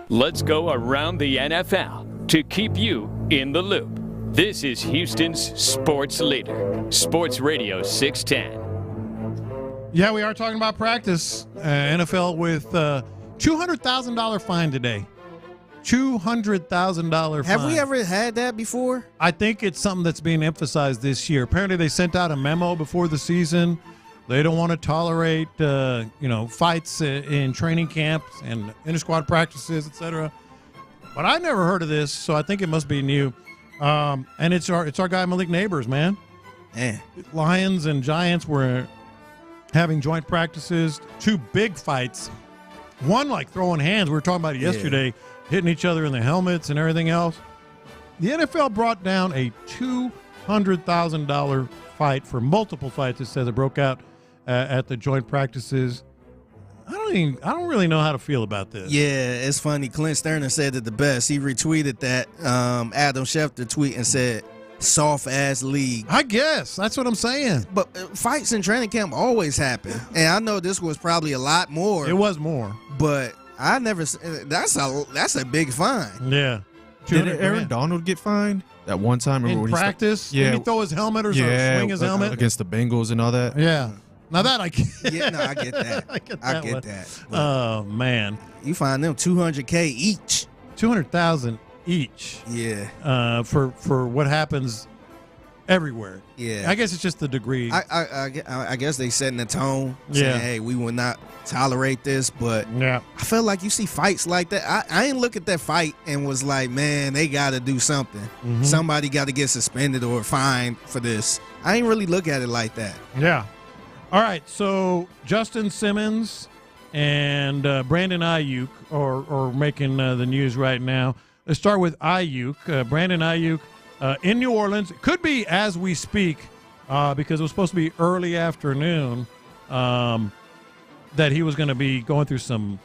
Let's go around the NFL to keep you in the loop. This is Houston's sports leader, Sports Radio 610. Yeah, we are talking about practice. NFL with $200,000 fine today. $200,000 fine. Have we ever had that before? I think it's something that's being emphasized this year. Apparently, they sent out a memo before the season. They don't want to tolerate, fights in training camps and inter-squad practices, etc. But I never heard of this, so I think it must be new. And it's our guy Malik Neighbors, man. Lions and Giants were having joint practices. 2 big fights. One like throwing hands. We were talking about it yesterday, hitting each other in the helmets and everything else. The NFL brought down a $200,000 fight for multiple fights. It says it broke out at the joint practices. I don't really know how to feel about this. Yeah, it's funny. Clint Stoerner said it the best. He retweeted that Adam Schefter tweet and said, soft-ass league. I guess. That's what I'm saying. But fights in training camp always happen. And I know this was probably a lot more. It was more. But I never – that's a big fine. Yeah. Did Aaron Donald get fined that one time? In practice? Yeah. Did he throw his helmet or swing his helmet? Against the Bengals and all that? Yeah. Now that I get. Yeah, no, I get that. I get that. Oh, man. You find them $200K each. $200,000 each. Yeah. For what happens everywhere. Yeah. I guess it's just the degree. I guess they setting the tone. Yeah. Saying, hey, we will not tolerate this. But I feel like you see fights like that. I ain't look at that fight and was like, man, they got to do something. Mm-hmm. Somebody got to get suspended or fined for this. I ain't really look at it like that. Yeah. All right. So Justin Simmons and Brandon Aiyuk are making the news right now. Let's start with Aiyuk. Brandon Aiyuk in New Orleans. It could be as we speak because it was supposed to be early afternoon that he was going to be going through some,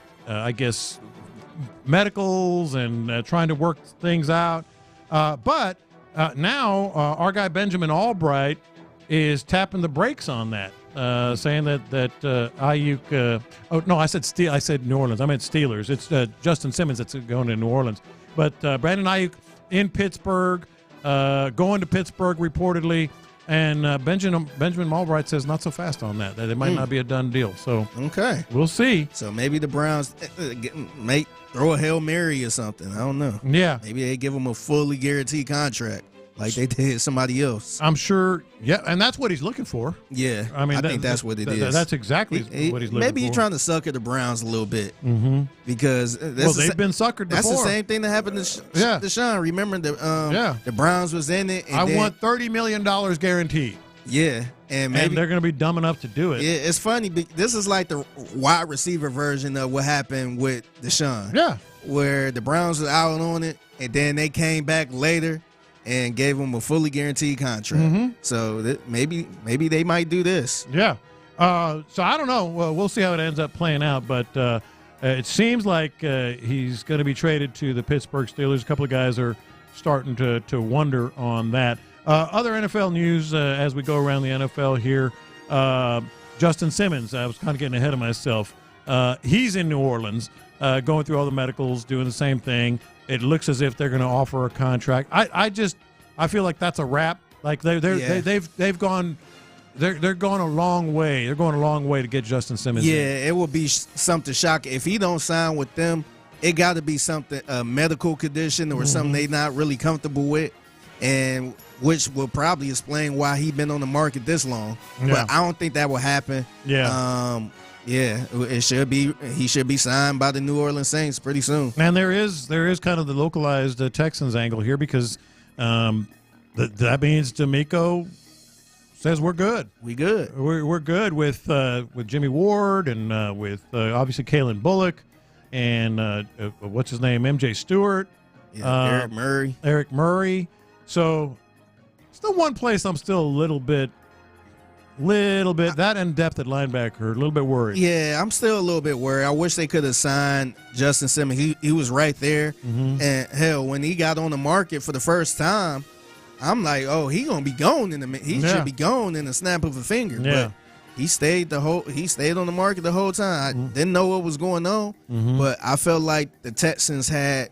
medicals and trying to work things out. But now our guy Benjamin Albright is tapping the brakes on that, saying that Aiyuk. I said New Orleans. I meant Steelers. It's Justin Simmons that's going to New Orleans. But Brandon Aiyuk in Pittsburgh, going to Pittsburgh reportedly, and Benjamin Albright says not so fast on that. That it might not be a done deal. So okay, we'll see. So maybe the Browns may throw a Hail Mary or something. I don't know. Yeah, maybe they give him a fully guaranteed contract like they did somebody else. I'm sure. Yeah, and that's what he's looking for. Yeah, I mean, I think that's what it is. That's exactly what he's looking for. Maybe he's trying to sucker the Browns a little bit because they've been suckered before. That's the same thing that happened to Deshaun. Remember the Browns was in it. And I want $30 million guaranteed. Yeah, and they're going to be dumb enough to do it. Yeah, it's funny. This is like the wide receiver version of what happened with Deshaun. Yeah, where the Browns were out on it, and then they came back later and gave him a fully guaranteed contract. So maybe they might do this. Yeah. So I don't know. Well, we'll see how it ends up playing out. But it seems like he's going to be traded to the Pittsburgh Steelers. A couple of guys are starting to wonder on that. Other NFL news as we go around the NFL here. Justin Simmons. I was kind of getting ahead of myself. He's in New Orleans going through all the medicals, doing the same thing. It looks as if they're going to offer a contract. I feel like that's a wrap. Like they've gone a long way. They're going a long way to get Justin Simmons. Yeah, it will be something shocking if he don't sign with them. It got to be something a medical condition or something they not really comfortable with, and which will probably explain why he been on the market this long. Yeah. But I don't think that will happen. Yeah. Yeah, it should be. He should be signed by the New Orleans Saints pretty soon. And there is kind of the localized Texans angle here because that means D'Amico says we're good. We good. We're good with Jimmy Ward and with obviously Kalen Bullock and what's his name, MJ Stewart, Eric Murray. So still one place I'm still a little bit that in depth at linebacker, a little bit worried. Yeah, I'm still a little bit worried. I wish they could have signed Justin Simmons. He was right there, and hell, when he got on the market for the first time, I'm like, oh, he gonna be gone he should be gone in the snap of a finger. Yeah. But he stayed on the market the whole time. I didn't know what was going on, but I felt like the Texans had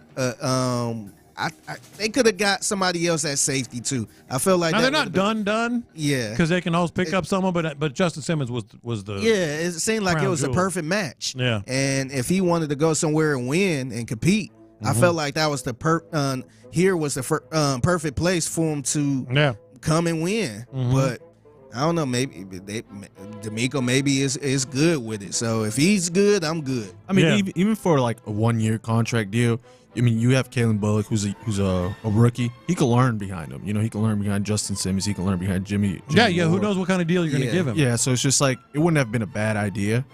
they could have got somebody else at safety too. I feel like they're not done. Yeah, because they can always pick up someone. But Justin Simmons was the it seemed like it was a perfect match. Yeah, and if he wanted to go somewhere and win and compete, I felt like that was the perfect place for him to come and win. But I don't know, maybe D'Amico maybe is good with it. So if he's good, I'm good. I mean, even for like a 1-year contract deal, I mean, you have Kalen Bullock, who's a rookie. He can learn behind him. You know, he can learn behind Justin Simmons. He can learn behind Jimmy Who Ward. knows what kind of deal you're going to give him? Yeah, so it's just like it wouldn't have been a bad idea.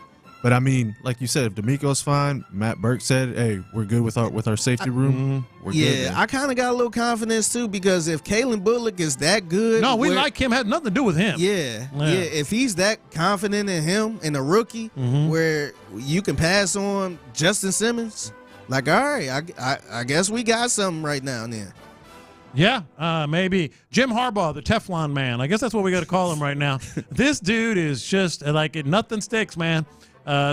But I mean, like you said, if D'Amico's fine, Matt Burke said, "Hey, we're good with our safety room." We're good. Yeah, I kind of got a little confidence too because if Kalen Bullock is that good, we like him. Had nothing to do with him. Yeah. If he's that confident in him and a rookie, where you can pass on Justin Simmons, like, all right, I guess we got something right now. Then. Yeah, maybe Jim Harbaugh, the Teflon man. I guess that's what we got to call him right now. This dude is just like nothing sticks, man.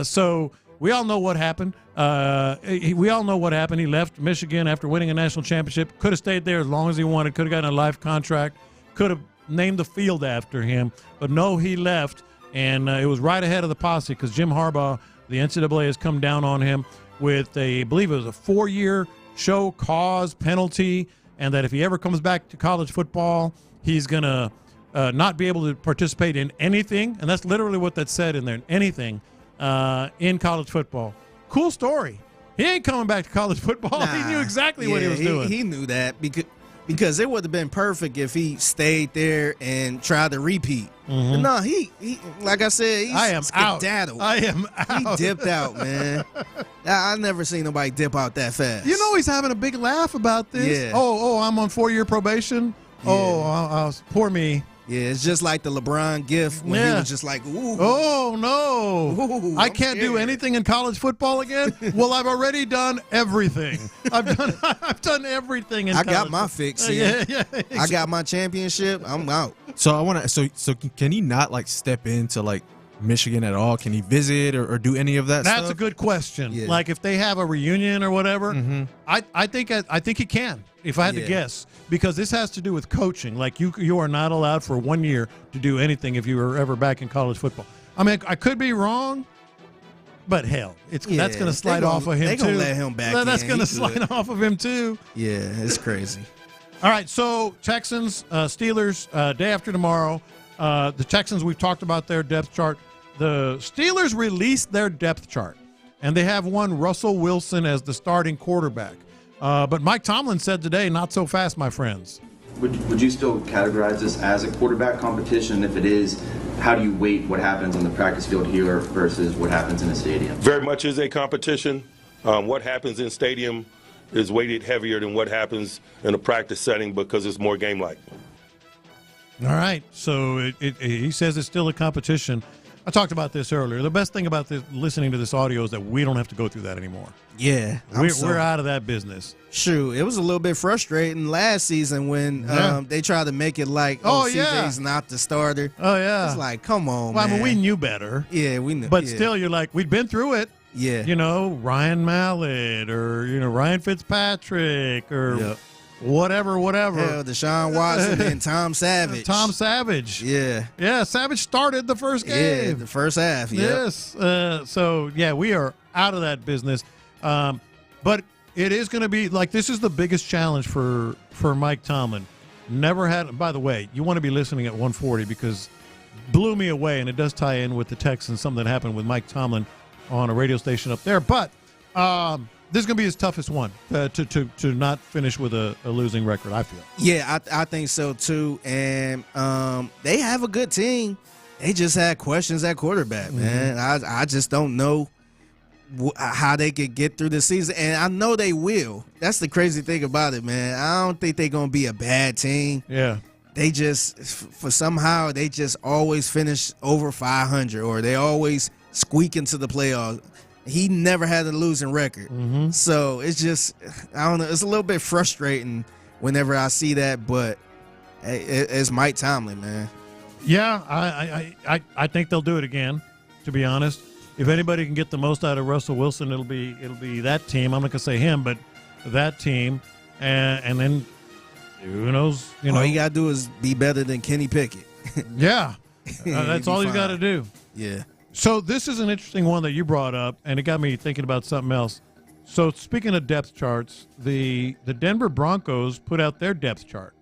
So we all know what happened. We all know what happened. He left Michigan after winning a national championship. Could have stayed there as long as he wanted. Could have gotten a life contract. Could have named the field after him. But no, he left, and it was right ahead of the posse because Jim Harbaugh, the NCAA has come down on him with I believe it was a 4-year show cause penalty, and that if he ever comes back to college football, he's going to not be able to participate in anything. And that's literally what that said in there, anything. In college football. Cool story. He ain't coming back to college football. Nah, he knew exactly what he was doing. He knew that because it would have been perfect if he stayed there and tried to repeat. But no, he like I said, he's skedaddled. I am out. He dipped out, man. I never seen nobody dip out that fast. You know he's having a big laugh about this. Yeah. Oh, I'm on 4-year probation. Yeah. Oh, poor me. Yeah, it's just like the LeBron gif when he was just like, ooh. Oh, no. Ooh, I can't do anything in college football again? Well, I've already done everything. I've done everything in college. I got my fix. Yeah. I got my championship. I'm out. So I want to. So can he not like step into like Michigan at all? Can he visit or do any of that? That's a good question. Yeah. Like if they have a reunion or whatever, I think he can. If I had to guess, because this has to do with coaching. Like you are not allowed for 1 year to do anything if you were ever back in college football. I mean, I could be wrong, but hell, that's going to slide off of him too. They're going to let him back. That's going to slide off of him too. Yeah, it's crazy. All right, so Texans, Steelers, day after tomorrow. The Texans, we've talked about their depth chart. The Steelers released their depth chart, and they have one Russell Wilson as the starting quarterback. But Mike Tomlin said today, not so fast, my friends. Would you still categorize this as a quarterback competition? If it is, how do you weight what happens on the practice field here versus what happens in a stadium? Very much is a competition. What happens in stadium is weighted heavier than what happens in a practice setting because it's more game-like. All right, so he says it's still a competition. I talked about this earlier. The best thing about listening to this audio is that we don't have to go through that anymore. Yeah. We're out of that business. Shoot, it was a little bit frustrating last season when they tried to make it like, CJ's not the starter. Oh, yeah. It's like, come on, man. I mean, we knew better. Yeah, we knew. But still, you're like, we'd been through it. Yeah. You know, Ryan Mallett or, Ryan Fitzpatrick or whatever. Hell, Deshaun Watson and Tom Savage. Tom Savage. Yeah. Yeah, Savage started the first game. Yeah, the first half. Yep. Yes. So, we are out of that business. But it is going to be, like, this is the biggest challenge for Mike Tomlin. Never had, by the way, you want to be listening at 140 because blew me away, and it does tie in with the Texans, something that happened with Mike Tomlin on a radio station up there. But this is going to be his toughest one to not finish with a losing record, I feel. Yeah, I think so, too. And they have a good team. They just had questions at quarterback, man. I just don't know how they could get through the season. And I know they will. That's the crazy thing about it, man. I don't think they're going to be a bad team. Yeah. They just, somehow, they just always finish over 500 or they always squeak into the playoffs. He never had a losing record. So it's just, I don't know, it's a little bit frustrating whenever I see that, but it's Mike Tomlin, man. Yeah, I think they'll do it again, to be honest. If anybody can get the most out of Russell Wilson, it'll be that team. I'm not going to say him, but that team. And then who knows? All you got to do is be better than Kenny Pickett. Yeah. That's all you got to do. Yeah. So this is an interesting one that you brought up, and it got me thinking about something else. So speaking of depth charts, the Denver Broncos put out their depth chart.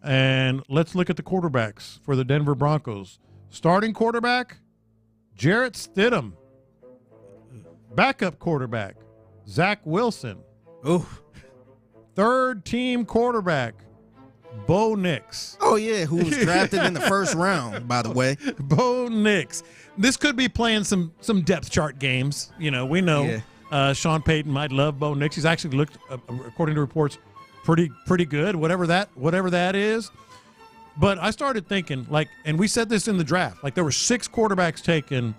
And let's look at the quarterbacks for the Denver Broncos. Starting quarterback, Jarrett Stidham. Backup quarterback, Zach Wilson. Oh. Third team quarterback, Bo Nix. Oh, yeah, who was drafted in the first round, by the way. Bo Nix. This could be playing some depth chart games. We know Sean Payton might love Bo Nix. He's actually looked, according to reports, pretty good, whatever that is. But I started thinking, and we said this in the draft, there were 6 quarterbacks taken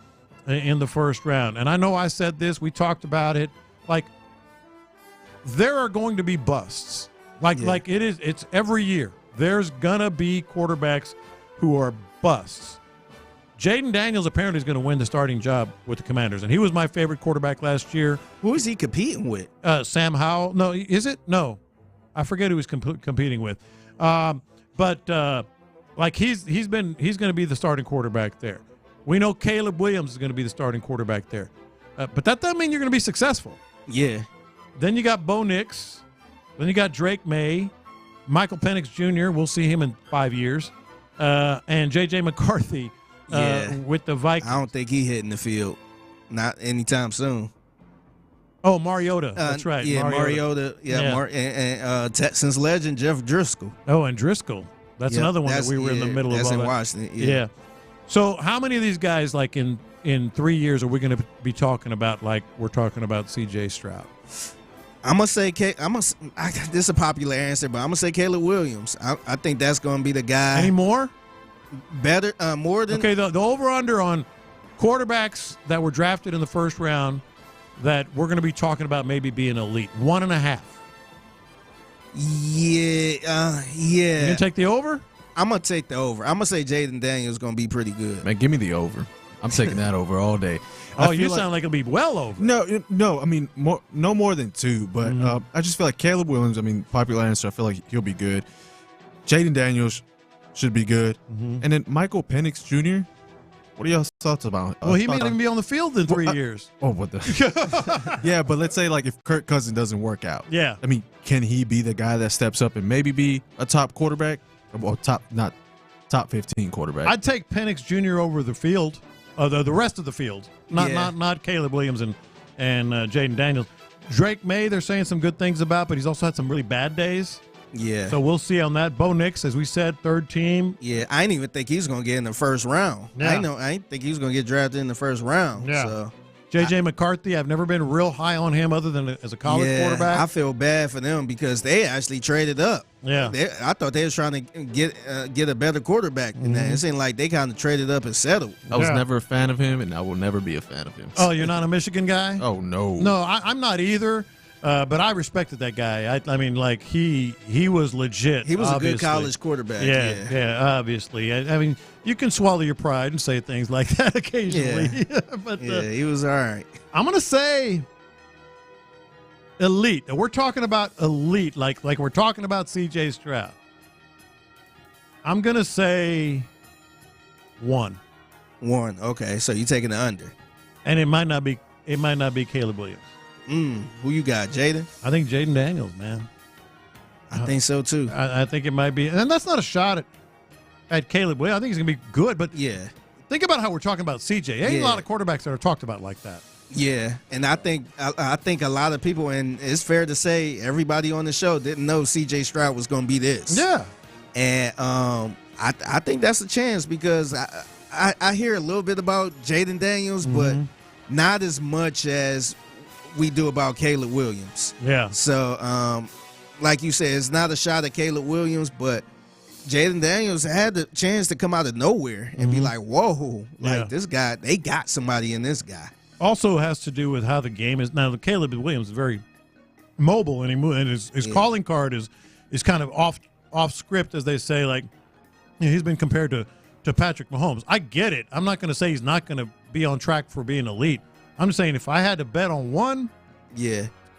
in the first round. And I know I said this, we talked about it. There are going to be busts. It's every year. There's going to be quarterbacks who are busts. Jaden Daniels apparently is going to win the starting job with the Commanders, and he was my favorite quarterback last year. Who is he competing with? Sam Howell. No, is it? No. I forget who he's competing with. But he's going to be the starting quarterback there. We know Caleb Williams is going to be the starting quarterback there. But that doesn't mean you're going to be successful. Yeah. Then you got Bo Nix. Then you got Drake May, Michael Penix Jr. We'll see him in 5 years. And J.J. McCarthy with the Vikings. I don't think he hitting the field. Not anytime soon. Oh, Mariota. That's right. Yeah, Mariota. And Texans legend Jeff Driscoll. Oh, and Driscoll. That's another one that we were in the middle of. That's all in that. Washington. Yeah. So how many of these guys, in 3 years, are we going to be talking about we're talking about C.J. Stroud? I'm going to say this is a popular answer, but I'm going to say Caleb Williams. I think that's going to be the guy. Any more? Better, more than. Okay, the over-under on quarterbacks that were drafted in the first round that we're going to be talking about maybe being elite. 1.5. Yeah. You going to take the over? I'm going to take the over. I'm going to say Jaden Daniels is going to be pretty good. Man, give me the over. I'm taking that over all day. Oh, you sound like it'll be well over. No. I mean, no more than 2. But I just feel like Caleb Williams. I mean, popular answer. I feel like he'll be good. Jaden Daniels should be good, and then Michael Penix Jr. What are y'all's thoughts about? Well, he may even be on the field in 3 years. What the? Yeah, but let's say if Kirk Cousins doesn't work out. Yeah. I mean, can he be the guy that steps up and maybe be a top quarterback? Well, not top 15 quarterback. I'd take Penix Jr. over the field. The rest of the field, not Caleb Williams and Jaden Daniels. Drake May, they're saying some good things about, but he's also had some really bad days. Yeah. So we'll see on that. Bo Nix, as we said, third team. Yeah, I didn't even think he's going to get in the first round. Yeah. I didn't think he was going to get drafted in the first round. Yeah. So. J.J. McCarthy, I've never been real high on him other than as a college quarterback. I feel bad for them because they actually traded up. Yeah. I thought they was trying to get a better quarterback than that. It seemed like they kind of traded up and settled. I was never a fan of him, and I will never be a fan of him. Oh, you're not a Michigan guy? Oh, no. No, I'm not either. But I respected that guy. I mean, he was legit. He was obviously. a good college quarterback. Yeah, obviously. I mean, you can swallow your pride and say things like that occasionally. Yeah, but he was all right. I'm going to say elite. We're talking about elite, like we're talking about C.J. Stroud. I'm going to say 1. 1. Okay, so you're taking the under. And it might not be Caleb Williams. Who you got, Jaden? I think Jaden Daniels, man. I think so too. I think it might be, and that's not a shot at Caleb Williams. I think he's gonna be good, but think about how we're talking about CJ. Ain't a lot of quarterbacks that are talked about like that. Yeah, and I think a lot of people, and it's fair to say everybody on the show didn't know C.J. Stroud was going to be this. Yeah, and I think that's a chance because I hear a little bit about Jaden Daniels, but not as much as we do about Caleb Williams. Yeah. So, like you said, it's not a shot at Caleb Williams, but Jaden Daniels had the chance to come out of nowhere and be like, whoa, this guy, they got somebody in this guy. Also has to do with how the game is. Now, Caleb Williams is very mobile, and his calling card is kind of off script, as they say, like, he's been compared to Patrick Mahomes. I get it. I'm not going to say he's not going to be on track for being elite. I'm just saying if I had to bet on one,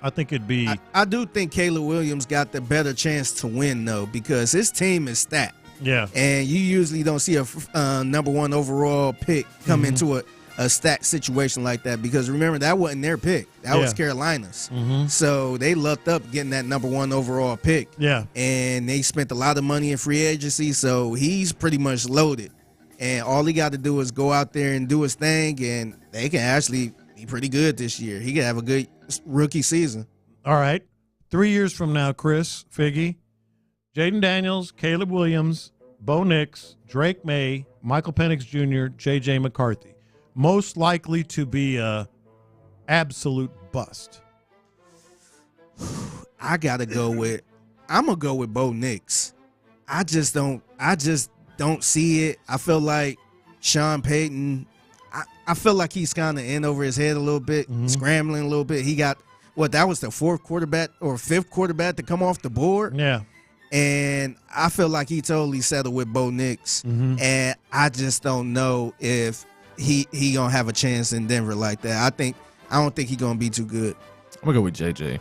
I think it'd be. I do think Caleb Williams got the better chance to win, though, because his team is stacked. Yeah. And you usually don't see a number one overall pick come into a stacked situation like that, because remember, that wasn't their pick. That was Carolina's. So they lucked up getting that number one overall pick. Yeah. And they spent a lot of money in free agency, so he's pretty much loaded. And all he got to do is go out there and do his thing, and they can actually be pretty good this year. He can have a good rookie season. All right. 3 years from now, Chris Figgy, Jaden Daniels, Caleb Williams, Bo Nix, Drake May, Michael Penix Jr., J.J. McCarthy. Most likely to be a absolute bust. I'm gonna go with Bo Nix. I just don't see it. I feel like Sean Payton, I feel like he's kind of in over his head a little bit, scrambling a little bit. He got that was the fourth quarterback or fifth quarterback to come off the board. Yeah. And I feel like he totally settled with Bo Nix. And I just don't know if he gonna have a chance in Denver like that. I don't think he's gonna be too good. I'm gonna go with JJ.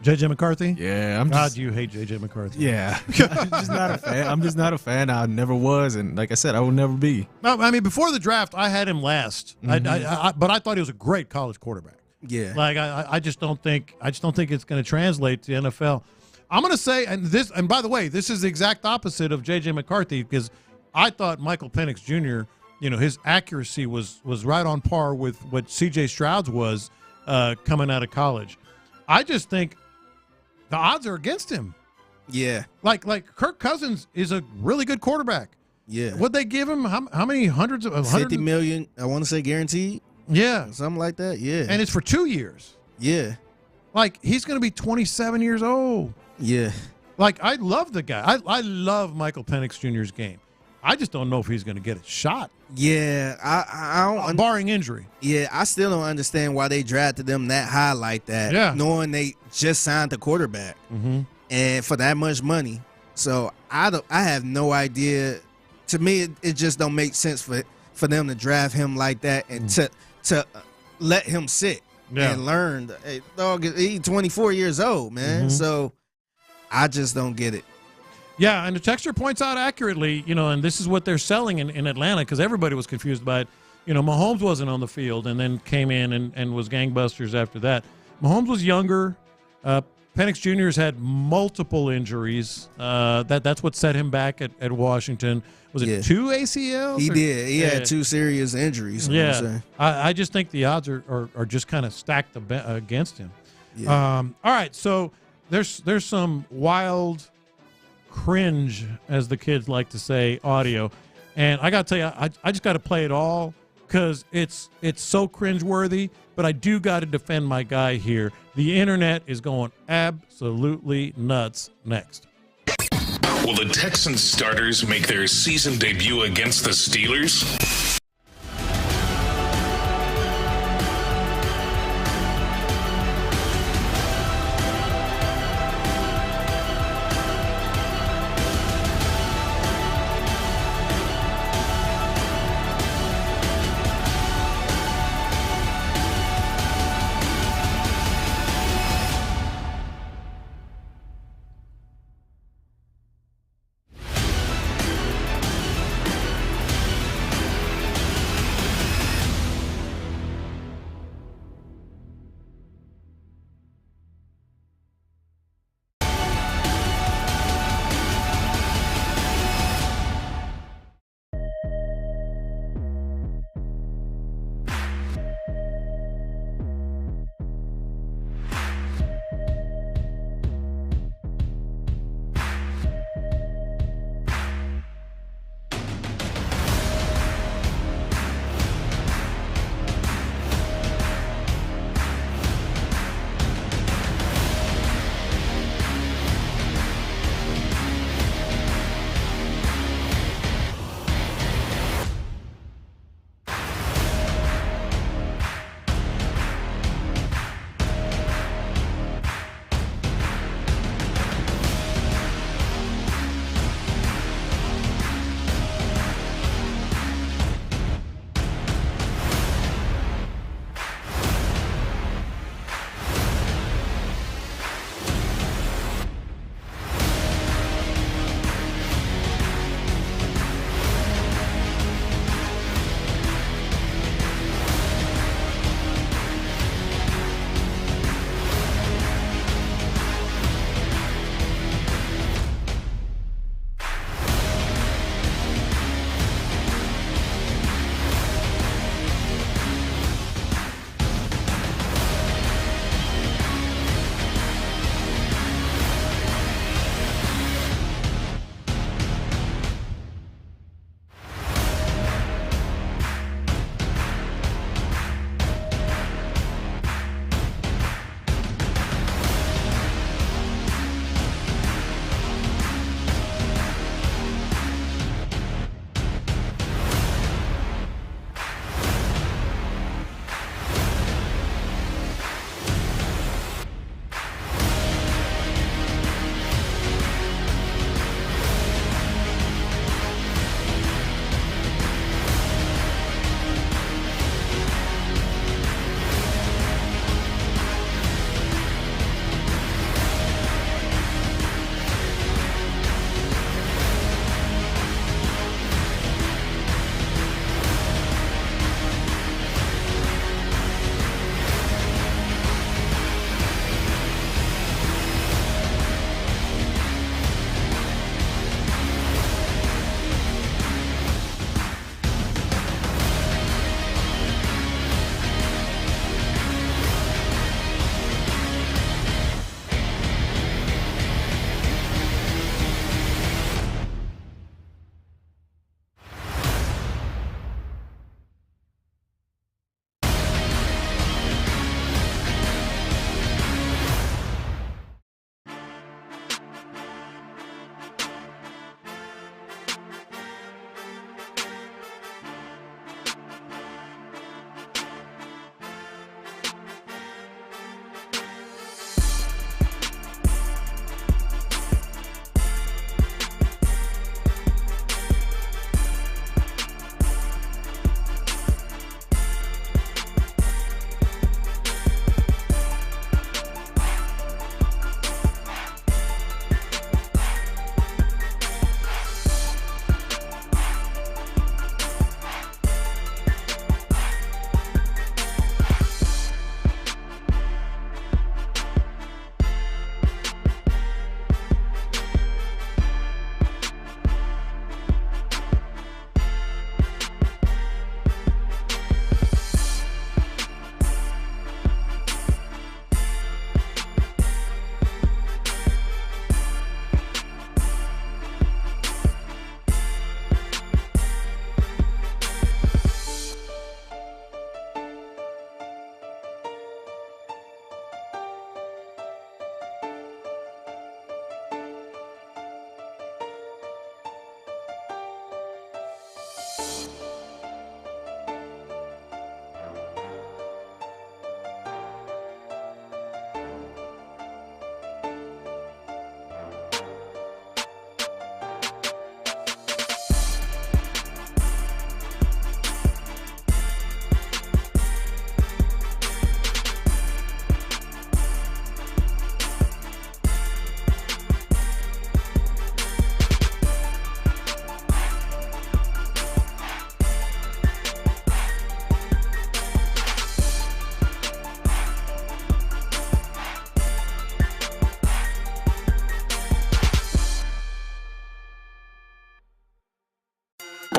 JJ McCarthy? Yeah, God, you hate JJ McCarthy. Yeah, I'm just not a fan. I'm just not a fan. I never was, and like I said, I will never be. No, I mean, before the draft, I had him last, but I thought he was a great college quarterback. Yeah, like I just don't think it's going to translate to the NFL. I'm going to say, and by the way, this is the exact opposite of JJ McCarthy, because I thought Michael Penix Jr., his accuracy was right on par with what CJ Stroud's was coming out of college. I just think the odds are against him. Yeah. Like Kirk Cousins is a really good quarterback. Yeah. What'd they give him? How many hundreds of $50 million, I want to say guaranteed? Yeah. Something like that, yeah. And it's for 2 years. Yeah. Like, he's going to be 27 years old. Yeah. Like, I love the guy. I love Michael Penix Jr.'s game. I just don't know if he's going to get a shot. Yeah, I don't. Barring injury. Yeah, I still don't understand why they drafted them that high like that. Yeah. Knowing they just signed the quarterback and for that much money. So I have no idea. To me, it just don't make sense for them to draft him like that and to let him sit and learn. Hey, dog, he's 24 years old, man. So I just don't get it. Yeah, and the texter points out accurately, and this is what they're selling in Atlanta, because everybody was confused by it. Mahomes wasn't on the field and then came in and was gangbusters after that. Mahomes was younger. Penix Jr.'s had multiple injuries. That's what set him back at Washington. Was it 2 ACLs? He did. He had 2 serious injuries. Yeah. I just think the odds are just kind of stacked against him. Yeah. All right, so there's some wild cringe, as the kids like to say, audio, and I gotta tell you, I just gotta play it all because it's so cringeworthy, but I do gotta defend my guy here. The internet is going absolutely nuts. Next. Will the Texans starters make their season debut against the Steelers?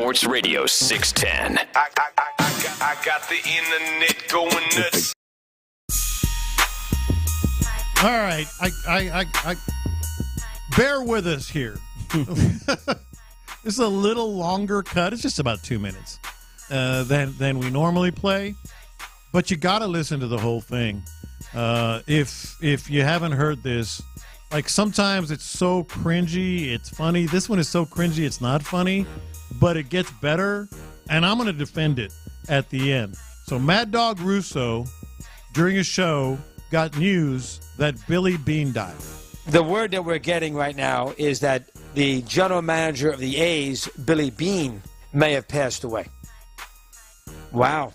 Sports Radio 610. I got the internet going nuts. All right, I bear with us here. This is a little longer cut. It's just about 2 minutes than we normally play, but you got to listen to the whole thing. If you haven't heard this, like sometimes it's so cringy, it's funny. This one is so cringy, it's not funny, but it gets better, and I'm going to defend it at the end. So Mad Dog Russo, during a show, got news that Billy Beane died. The word that we're getting right now is that the general manager of the A's, Billy Beane, may have passed away. Wow.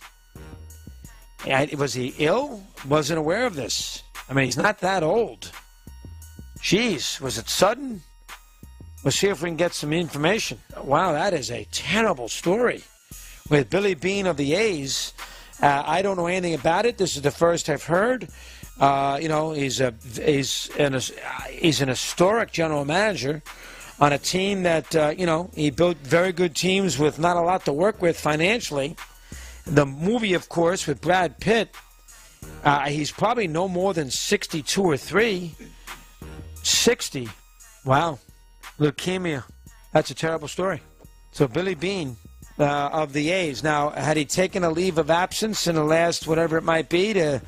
Was he ill? Wasn't aware of this. I mean, he's not that old. Jeez, was it sudden? We'll see if we can get some information. Wow, that is a terrible story. With Billy Beane of the A's, I don't know anything about it. This is the first I've heard. He's an historic general manager on a team that, he built very good teams with not a lot to work with financially. The movie, of course, with Brad Pitt, he's probably no more than 62 or 3. 60. Wow. Leukemia. That's a terrible story. So Billy Beane of the A's. Now, had he taken a leave of absence in the last whatever it might be I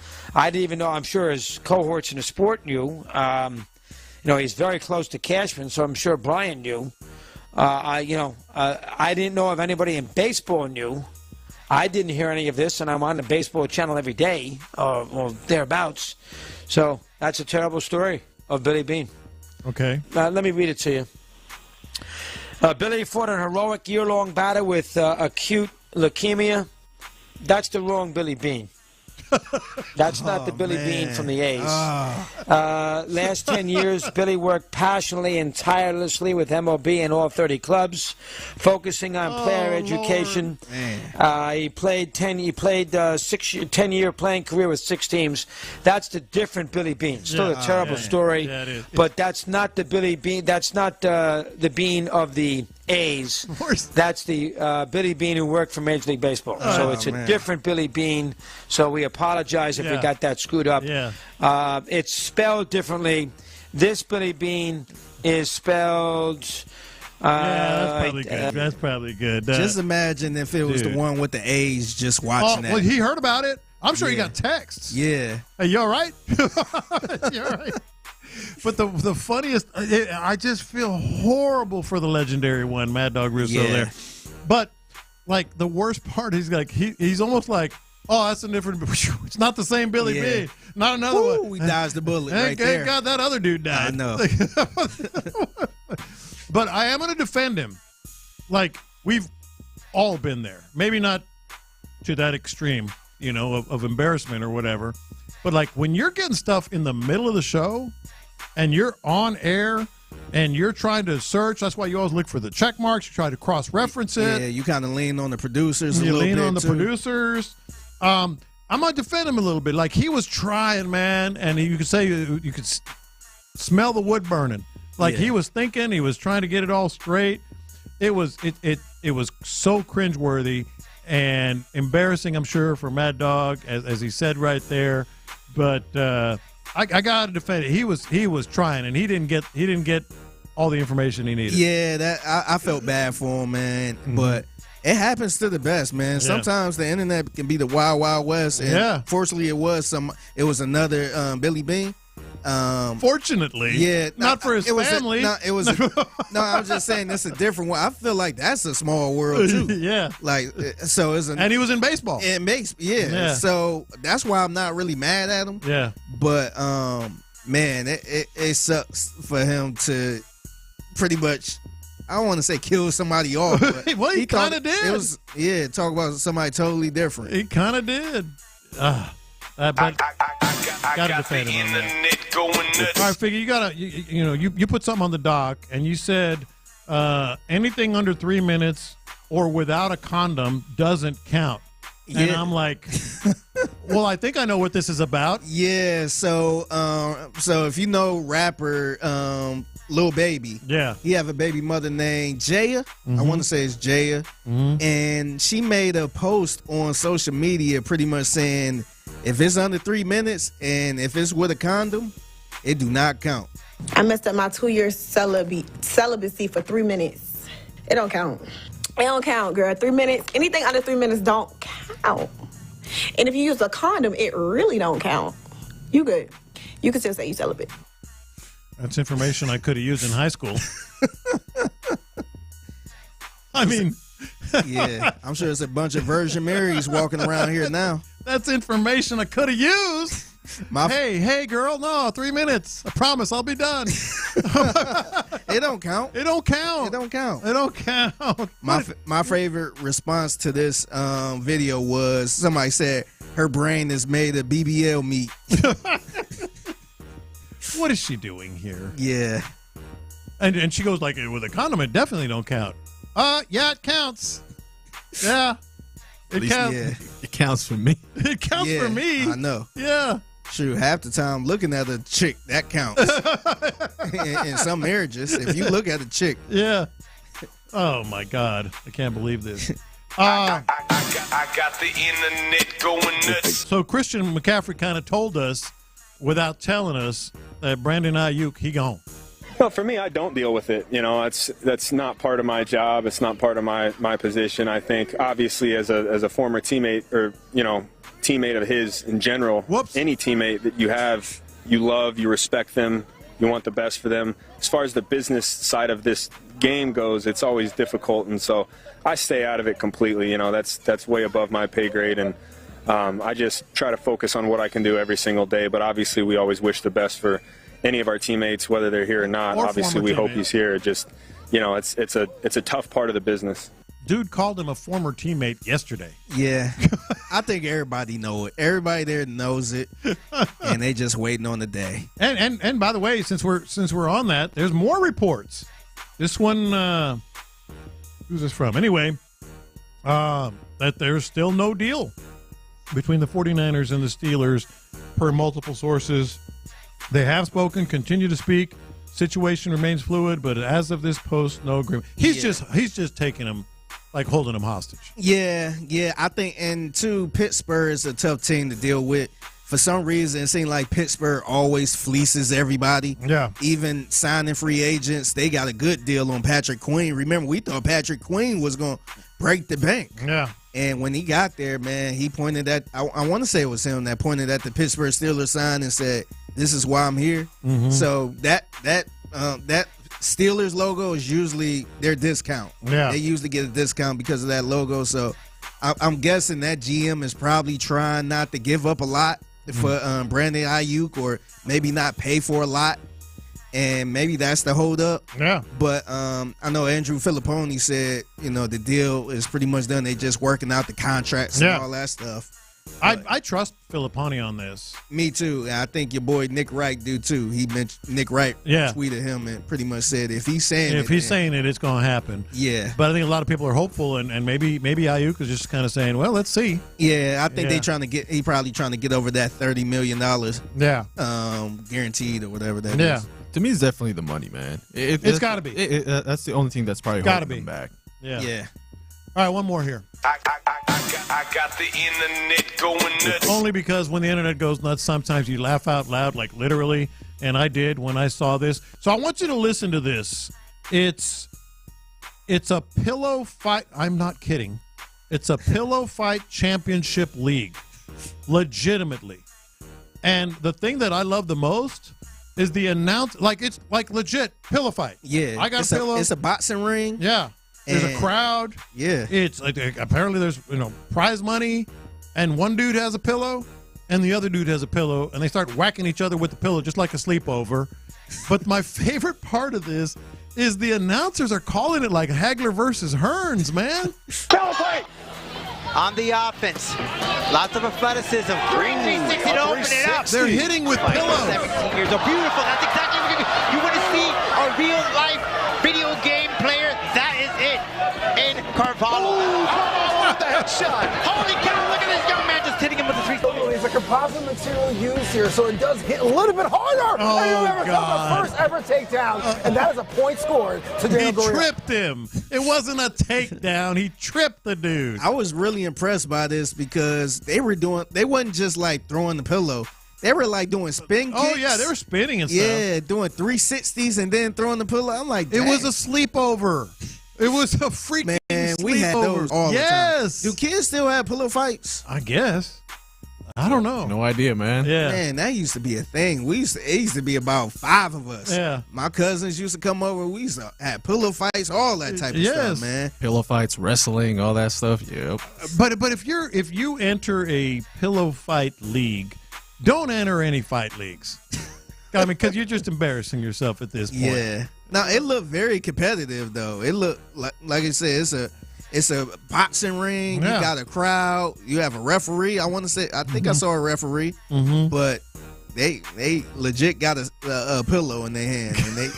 didn't even know, I'm sure his cohorts in the sport knew. He's very close to Cashman, so I'm sure Brian knew. I didn't know if anybody in baseball knew. I didn't hear any of this, and I'm on the baseball channel every day, or thereabouts. So that's a terrible story of Billy Beane. Okay. Let me read it to you. Billy fought an heroic year-long battle with acute leukemia. That's the wrong Billy Beane. That's not the Billy Beane from the A's. Last 10 years, Billy worked passionately and tirelessly with MLB and all 30 clubs, focusing on player education. He played 10-year playing career with 6 teams. That's the different Billy Beane. Still a terrible story, but that's not the Billy Beane. That's not the Beane of the A's. That's the Billy Beane who worked for Major League Baseball. So it's a different Billy Beane. So we apologize if we got that screwed up. It's spelled differently. This Billy Beane is spelled... that's probably good. That's probably good. Just imagine if it was the one with the A's just watching that. Well, he heard about it. I'm sure he got texts. Yeah. Hey, you all right? You all right? But the funniest, I just feel horrible for the legendary one, Mad Dog Russo there. But, like, the worst part is, like, he's almost like, oh, that's a different, it's not the same Billy Beane. Not another one. He dodged the bullet right there. Thank God that other dude died. I know. But I am going to defend him. Like, we've all been there. Maybe not to that extreme, of embarrassment or whatever. But, like, when you're getting stuff in the middle of the show and you're on air and you're trying to search, that's why you always look for the check marks. You try to cross-reference it. Yeah, you kind of lean on the producers a little bit, You lean on the producers. I'm going to defend him a little bit. Like, he was trying, man, and you could say you could smell the wood burning. Like, he was thinking, he was trying to get it all straight. It was so cringeworthy and embarrassing, I'm sure, for Mad Dog, as he said right there. But I got to defend it. He was trying, and he didn't get all the information he needed. Yeah, I felt bad for him, man. Mm-hmm. But it happens to the best, man. Yeah. Sometimes the internet can be the wild, wild west. And fortunately, it was another Billy Beane. Fortunately, not for his family. I was just saying that's a different one. I feel like that's a small world too. And he was in baseball. It makes So that's why I'm not really mad at him. Yeah, but man, it sucks for him to pretty much. I don't want to say kill somebody off, but well, he kind of did. It was talk about somebody totally different. He kind of did. But gotta defend him on that. All right, Figgy, you put something on the dock, and you said anything under 3 minutes or without a condom doesn't count. Yeah. And I'm like, well, I think I know what this is about. Yeah. So if you know rapper little baby. Yeah. He have a baby mother named Jaya. I want to say it's Jaya. And she made a post on social media pretty much saying if it's under 3 minutes and if it's with a condom, it do not count. I messed up my 2-year celibacy for 3 minutes. It don't count. It don't count, girl. 3 minutes, anything under 3 minutes don't count. And if you use a condom, it really don't count. You good. You can still say you celibate. That's information I could have used in high school. I mean, yeah, I'm sure there's a bunch of Virgin Marys walking around here now. That's information I could have used. Hey, girl, no, 3 minutes. I promise I'll be done. It don't count. It don't count. It don't count. It don't count. My favorite response to this video was somebody said her brain is made of BBL meat. What is she doing here? Yeah. And she goes like, with a condom, it definitely don't count. Yeah, it counts. Yeah. It counts. Yeah. It counts for me. It counts for me. I know. Yeah. Shoot, half the time looking at a chick, that counts. in some marriages, if you look at a chick. Yeah. Oh, my God. I can't believe this. I got the internet going nuts. So Christian McCaffrey kind of told us, without telling us, that Brandon Aiyuk, he gone. No, for me, I don't deal with it. You know, that's not part of my job. It's not part of my position. I think, obviously, as a former teammate or, teammate of his in general, any teammate that you have, you love, you respect them, you want the best for them. As far as the business side of this game goes, it's always difficult, and so I stay out of it completely. That's way above my pay grade, and I just try to focus on what I can do every single day. But obviously, we always wish the best for any of our teammates, whether they're here or not. Or obviously, we hope he's here. Just, it's a tough part of the business. Dude called him a former teammate yesterday. Yeah. I think everybody know it. Everybody there knows it, and they just waiting on the day. And by the way, since we're on that, there's more reports. This one, who's this from? Anyway, that there's still no deal between the 49ers and the Steelers, per multiple sources. They have spoken, continue to speak. Situation remains fluid, but as of this post, no agreement. He's just taking him, like holding him hostage. Yeah. I think, and too, Pittsburgh is a tough team to deal with. For some reason, it seems like Pittsburgh always fleeces everybody. Yeah. Even signing free agents, they got a good deal on Patrick Queen. Remember, we thought Patrick Queen was going to break the bank. Yeah. And when he got there, man, he pointed at, I want to say it was him that pointed at the Pittsburgh Steelers sign and said, "This is why I'm here." Mm-hmm. So that Steelers logo is usually their discount. Yeah. They usually get a discount because of that logo. So I'm guessing that GM is probably trying not to give up a lot for Brandon Aiyuk, or maybe not pay for a lot. And maybe that's the hold up. Yeah. But I know Andrew Filipponi said, the deal is pretty much done. They just working out the contracts and all that stuff. I trust Filipponi on this. Me too. And I think your boy Nick Wright do too. He mentioned Nick Wright tweeted him and pretty much said if he's saying it, it's going to happen. Yeah. But I think a lot of people are hopeful, and maybe Aiyuk is just kind of saying, well, let's see. Yeah, I think he probably trying to get over that $30 million. Yeah. Guaranteed or whatever that is. To me, it's definitely the money, man. It's got to be. That's the only thing that's probably holding them back. Yeah. All right, one more here. I got the internet going nuts. Only because when the internet goes nuts, sometimes you laugh out loud, like literally, and I did when I saw this. So I want you to listen to this. It's a pillow fight. I'm not kidding. It's a pillow fight championship league, legitimately. And the thing that I love the most is the it's like legit pillow fight. Yeah, I got a pillow. It's a boxing ring. Yeah. There's a crowd. Yeah. It's like, apparently there's prize money, and one dude has a pillow, and the other dude has a pillow, and they start whacking each other with the pillow just like a sleepover. But my favorite part of this is the announcers are calling it like Hagler versus Hearns, man. Pillow fight on the offense. Lots of athleticism. 360 to open it up. They're hitting with pillows. 17 years old. Beautiful. That's exactly what you want to see a real life video game player. That is it. In Carvalho. with the headshot. Holy cow, look at this young man just hitting him with the 3. It's a composite material used here, so it does hit a little bit harder. Oh, and remember, God. the first ever takedown, and that is a point scored to Daniel He Gurriel. tripped him. It wasn't a takedown. He tripped the dude. I was really impressed by this because they wasn't just like throwing the pillow. They were like doing spin kicks. Oh, yeah, they were spinning and stuff. Yeah, doing 360s and then throwing the pillow. I'm like, It was dang. a sleepover. It was a freaking Man, sleepover. we had those all yes. the time. Do kids still have pillow fights? I guess. I don't know. No idea, man. Yeah. Man, that used to be a thing. It used to be about 5 of us. Yeah. My cousins used to come over. We used to have pillow fights, all that type of stuff, man. Pillow fights, wrestling, all that stuff. Yep. But if you enter a pillow fight league, don't enter any fight leagues. I mean, because you're just embarrassing yourself at this point. Yeah. Now it looked very competitive, though. It looked like I said, it's a boxing ring. Yeah. You got a crowd. You have a referee. I think I saw a referee, but they legit got a pillow in their hand, and they.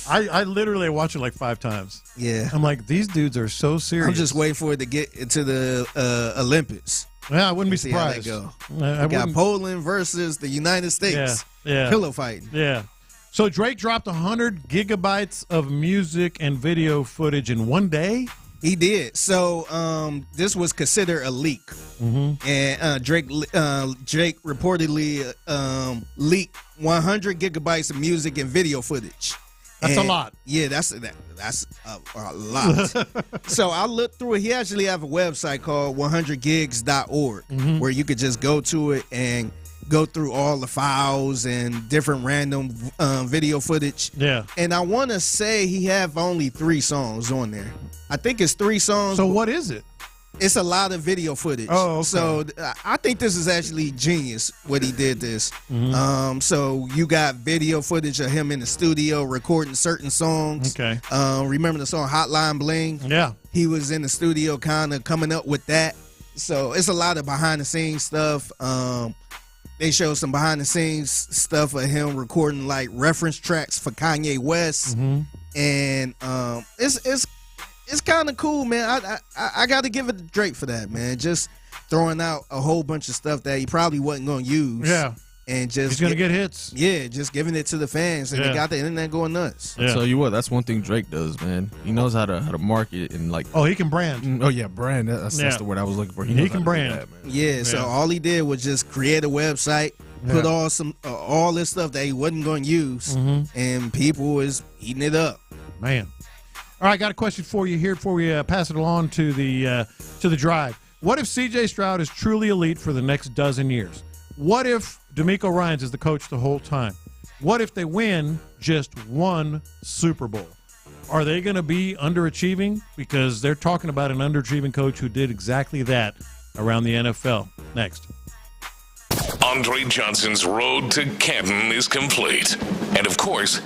I literally watched it like 5 times. Yeah. I'm like, these dudes are so serious. I'm just waiting for it to get into the Olympics. Yeah, I wouldn't be See how surprised. that go. We got Poland versus the United States. Yeah. Pillow fighting. Yeah. So Drake dropped 100 gigabytes of music and video footage in one day? He did. So this was considered a leak. And Drake reportedly leaked 100 gigabytes of music and video footage. That's a lot. Yeah, that's a lot. So I looked through it. He actually have a website called 100gigs.org where you could just go to it and go through all the files and different random video footage. Yeah. And I want to say he have only 3 songs on there. I think it's 3 songs. So what is it? It's a lot of video footage. Oh, okay. So I think this is actually genius what he did this. So you got video footage of him in the studio recording certain songs. Okay. Remember the song Hotline Bling? Yeah. He was in the studio kind of coming up with that. So it's a lot of behind the scenes stuff. They showed some behind the scenes stuff of him recording like reference tracks for Kanye West. And it's kind of cool, man. I got to give it to Drake for that, man. Just throwing out a whole bunch of stuff that he probably wasn't going to use. Yeah. And just He's going to get hits. Yeah, just giving it to the fans, and they got the internet going nuts. I'll tell you what, that's one thing Drake does, man. He knows how to market and like. Oh, he can brand. Oh yeah, brand. That's the word I was looking for. He knows how can to do brand. that, man. Yeah, so all he did was just create a website, put all this stuff that he wasn't going to use, and people was eating it up. Man. All right, got a question for you here before we pass it along to the drive. What if C.J. Stroud is truly elite for the next dozen years? What if D'Amico Ryans is the coach the whole time? What if they win just one Super Bowl? Are they going to be underachieving? Because they're talking about an underachieving coach who did exactly that around the NFL. Next. Andre Johnson's road to Canton is complete. And of course,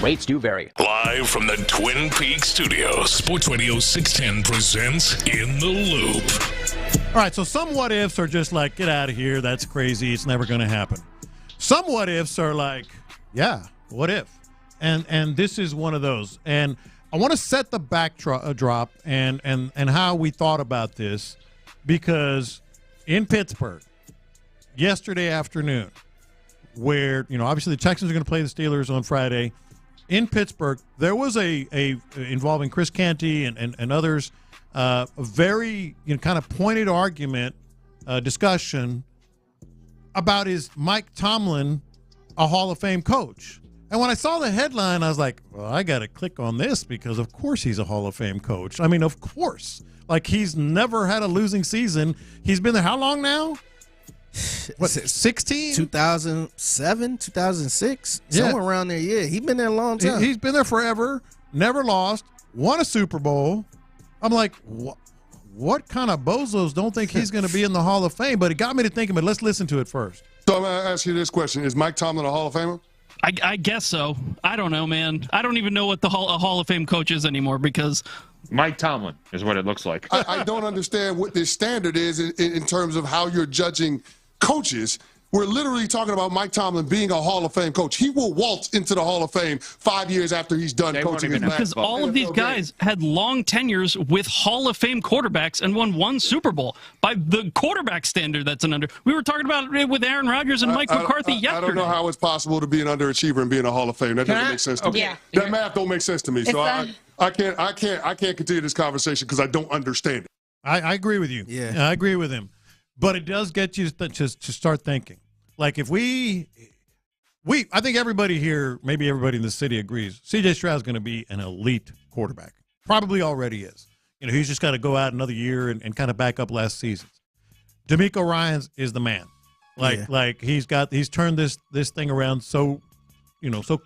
Rates do vary. Live from the Twin Peaks studios, Sports Radio 610 presents In the Loop. All right, so some what ifs are just like, get out of here, that's crazy, it's never going to happen. Some what ifs are like, yeah, what if? And this is one of those. And I want to set the backdrop and how we thought about this, because in Pittsburgh yesterday afternoon, where, obviously the Texans are going to play the Steelers on Friday, in Pittsburgh, there was a involving Chris Canty and others, a very kind of pointed argument, discussion about, is Mike Tomlin a Hall of Fame coach? And when I saw the headline, I was like, well, I got to click on this because, of course, he's a Hall of Fame coach. I mean, of course. Like, he's never had a losing season. He's been there how long now? What, 16? 2007, 2006, somewhere around there. Yeah, he's been there a long time. He's been there forever, never lost, won a Super Bowl. I'm like, what kind of bozos don't think he's going to be in the Hall of Fame? But it got me to thinking, but let's listen to it first. So I'm going to ask you this question. Is Mike Tomlin a Hall of Famer? I guess so. I don't know, man. I don't even know what a Hall of Fame coach is anymore, because Mike Tomlin is what it looks like. I don't understand what this standard is in terms of how you're judging coaches. We're literally talking about Mike Tomlin being a Hall of Fame coach. He will waltz into the Hall of Fame 5 years after he's done coaching his because all of these guys had long tenures with Hall of Fame quarterbacks and won one Super Bowl. By the quarterback standard, that's an under. We were talking about it with Aaron Rodgers and Mike McCarthy yesterday. I don't know how it's possible to be an underachiever and be in a Hall of Fame. That doesn't make sense to me. Yeah. That math don't make sense to me. So I can't continue this conversation because I don't understand it. I agree with you. Yeah, I agree with him. But it does get you to start thinking. Like, if I think everybody here, maybe everybody in the city agrees, C.J. Stroud's going to be an elite quarterback. Probably already is. He's just got to go out another year and kind of back up last season. DeMeco Ryans is the man. Like he's turned this thing around so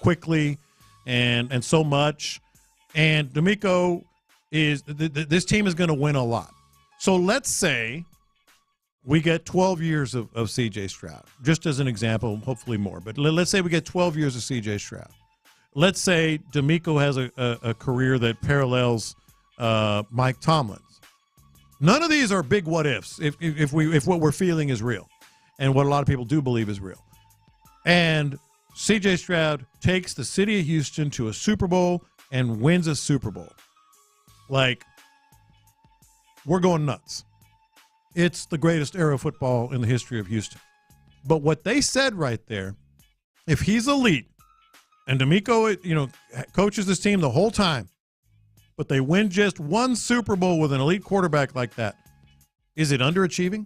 quickly and so much. And DeMeco is this team is going to win a lot. So let's say we get 12 years of C.J. Stroud, just as an example, hopefully more. But let's say we get 12 years of C.J. Stroud. Let's say DeMeco has a career that parallels Mike Tomlin's. None of these are big what-ifs if what we're feeling is real, and what a lot of people do believe is real. And C.J. Stroud takes the city of Houston to a Super Bowl and wins a Super Bowl. Like, we're going nuts. It's the greatest era of football in the history of Houston. But what they said right there, if he's elite, and DeMeco, coaches this team the whole time, but they win just one Super Bowl with an elite quarterback like that, is it underachieving?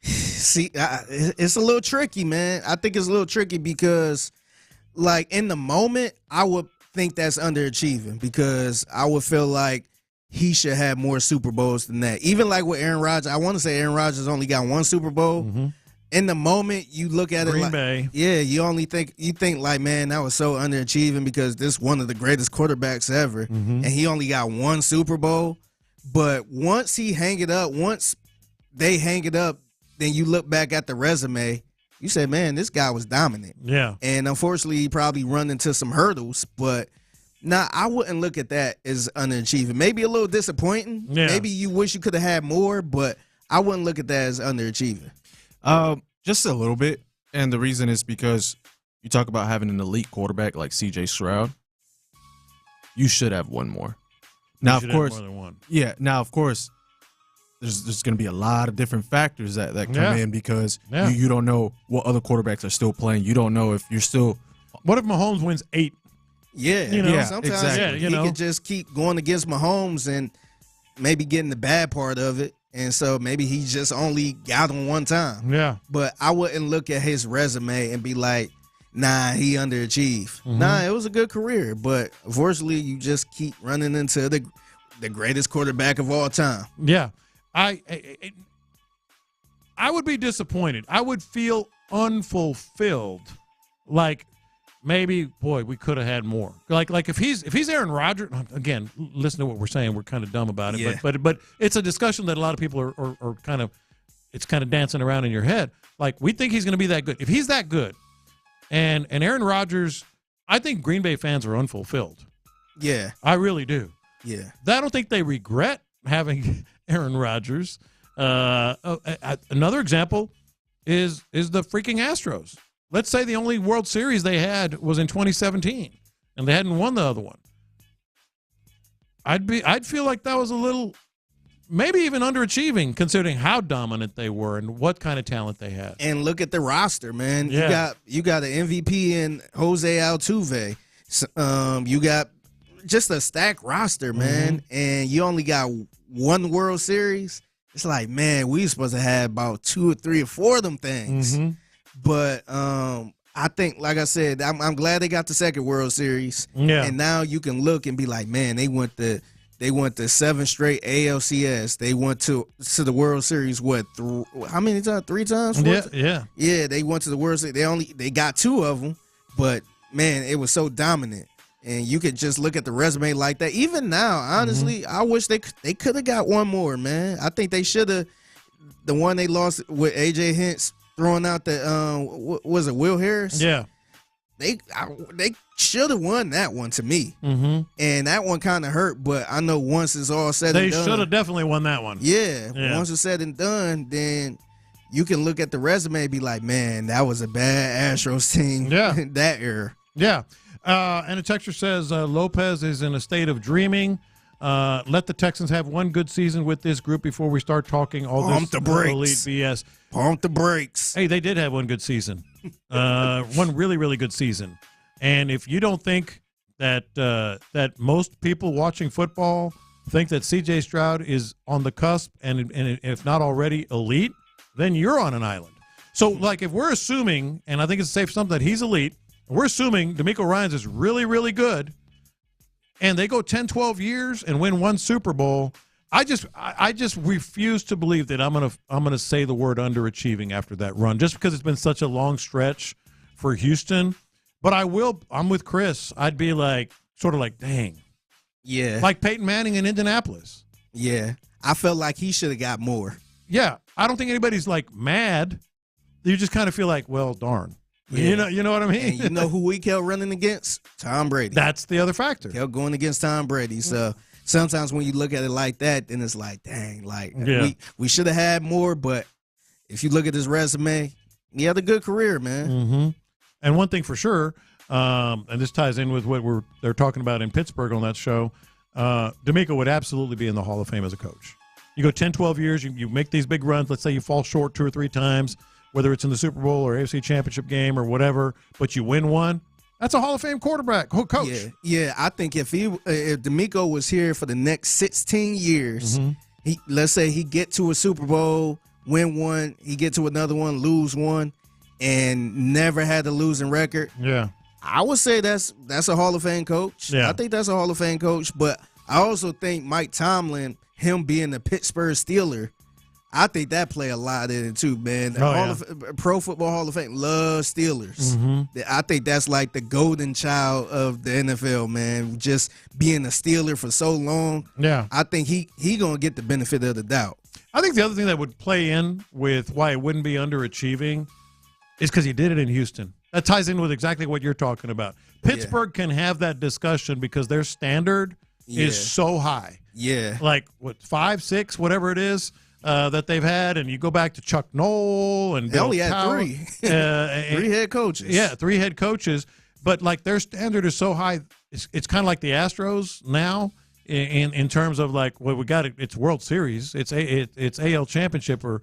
See, it's a little tricky, man. I think it's a little tricky because, like, in the moment, I would think that's underachieving because I would feel like he should have more Super Bowls than that. Even like with Aaron Rodgers, I want to say Aaron Rodgers only got one Super Bowl. Mm-hmm. In the moment, you look at Green it like, Bay. Yeah, you think like, man, that was so underachieving because this is one of the greatest quarterbacks ever, and he only got one Super Bowl. But once they hang it up, then you look back at the resume, you say, man, this guy was dominant. Yeah. And unfortunately, he probably run into some hurdles, but I wouldn't look at that as underachieving. Maybe a little disappointing. Yeah. Maybe you wish you could have had more, but I wouldn't look at that as underachieving. Just a little bit. And the reason is because you talk about having an elite quarterback like C.J. Stroud. You should have one more. Now, of course, more than one. Yeah. Now, of course, there's going to be a lot of different factors that come in because you don't know what other quarterbacks are still playing. You don't know if you're still. What if Mahomes wins 8? Yeah, sometimes he could just keep going against Mahomes and maybe getting the bad part of it. And so maybe he just only got him one time. Yeah. But I wouldn't look at his resume and be like, nah, he underachieved. Mm-hmm. Nah, it was a good career. But unfortunately, you just keep running into the greatest quarterback of all time. Yeah. I would be disappointed. I would feel unfulfilled. Like, maybe, boy, we could have had more. Like if he's Aaron Rodgers, again, listen to what we're saying. We're kind of dumb about it, Yeah. but it's a discussion that a lot of people are kind of dancing around in your head. Like, we think he's going to be that good. If he's that good, and Aaron Rodgers I think Green Bay fans are unfulfilled. Yeah. I really do. Yeah. I don't think they regret having Aaron Rodgers. Another example is the freaking Astros. Let's say the only World Series they had was in 2017, and they hadn't won the other one. I'd feel like that was a little, maybe even underachieving, considering how dominant they were and what kind of talent they had. And look at the roster, man. Yeah. You got an MVP in Jose Altuve. You got just a stacked roster, man. And you only got one World Series. It's like, man, we supposed to have about 2 or 3 or 4 of them things. But I think, like I said, I'm glad they got the second World Series. Yeah. And now you can look and be like, man, they went the 7 straight ALCS. They went to the World Series. How many times? 3 times? 4 times? Yeah. They went to the World Series. They got 2 of them, but man, it was so dominant. And you could just look at the resume like that. Even now, honestly, I wish they could have got one more, man. I think they should have. The one they lost with AJ Hinch throwing out the was it Will Harris? Yeah. They should have won that one to me. And that one kind of hurt, but I know once it's all said and done. They should have definitely won that one. Yeah. Once it's said and done, then you can look at the resume and be like, man, that was a bad Astros team in that era. Yeah. And a texter says Lopez is in a state of dreaming. Let the Texans have one good season with this group before we start talking all this elite BS. Pump the brakes. Hey, they did have one good season. One really, really good season. And if you don't think that most people watching football think that C.J. Stroud is on the cusp and if not already elite, then you're on an island. So, like, if we're assuming, and I think it's safe to assume that he's elite, we're assuming D'Amico Ryans is really, really good, and they go 10, 12 years and win one Super Bowl. I just refuse to believe that I'm gonna say the word underachieving after that run, just because it's been such a long stretch for Houston. But I'm with Chris. I'd be like, sort of like, dang. Yeah. Like Peyton Manning in Indianapolis. Yeah. I felt like he should have got more. Yeah. I don't think anybody's like mad. You just kind of feel like, well, darn. Yeah. You know what I mean? And you know who we kept running against? Tom Brady. That's the other factor. Kept going against Tom Brady. So sometimes when you look at it like that, then it's like, dang, we should have had more. But if you look at his resume, he had a good career, man. And one thing for sure, and this ties in with what they're talking about in Pittsburgh on that show, D'Amico would absolutely be in the Hall of Fame as a coach. You go 10, 12 years, you make these big runs. Let's say you fall short 2 or 3 times, whether it's in the Super Bowl or AFC Championship game or whatever, but you win one. That's a Hall of Fame quarterback, coach. Yeah. I think if D'Amico was here for the next 16 years, let's say he get to a Super Bowl, win one, he get to another one, lose one, and never had a losing record. Yeah, I would say that's a Hall of Fame coach. Yeah. I think that's a Hall of Fame coach, but I also think Mike Tomlin, him being a Pittsburgh Steeler, I think that play a lot in it too, man. Pro Football Hall of Fame loves Steelers. I think that's like the golden child of the NFL, man. Just being a Steeler for so long. Yeah, I think he gonna get the benefit of the doubt. I think the other thing that would play in with why it wouldn't be underachieving is because he did it in Houston. That ties in with exactly what you're talking about. Pittsburgh can have that discussion because their standard is so high. Yeah. Like, 5, 6, whatever it is that they've had, and you go back to Chuck Noll and they Bill only had Cowher, 3. 3 head coaches. Yeah, 3 head coaches. But, like, their standard is so high, it's kind of like the Astros now in terms of, like, well, we got it. It's World Series. It's AL Championship or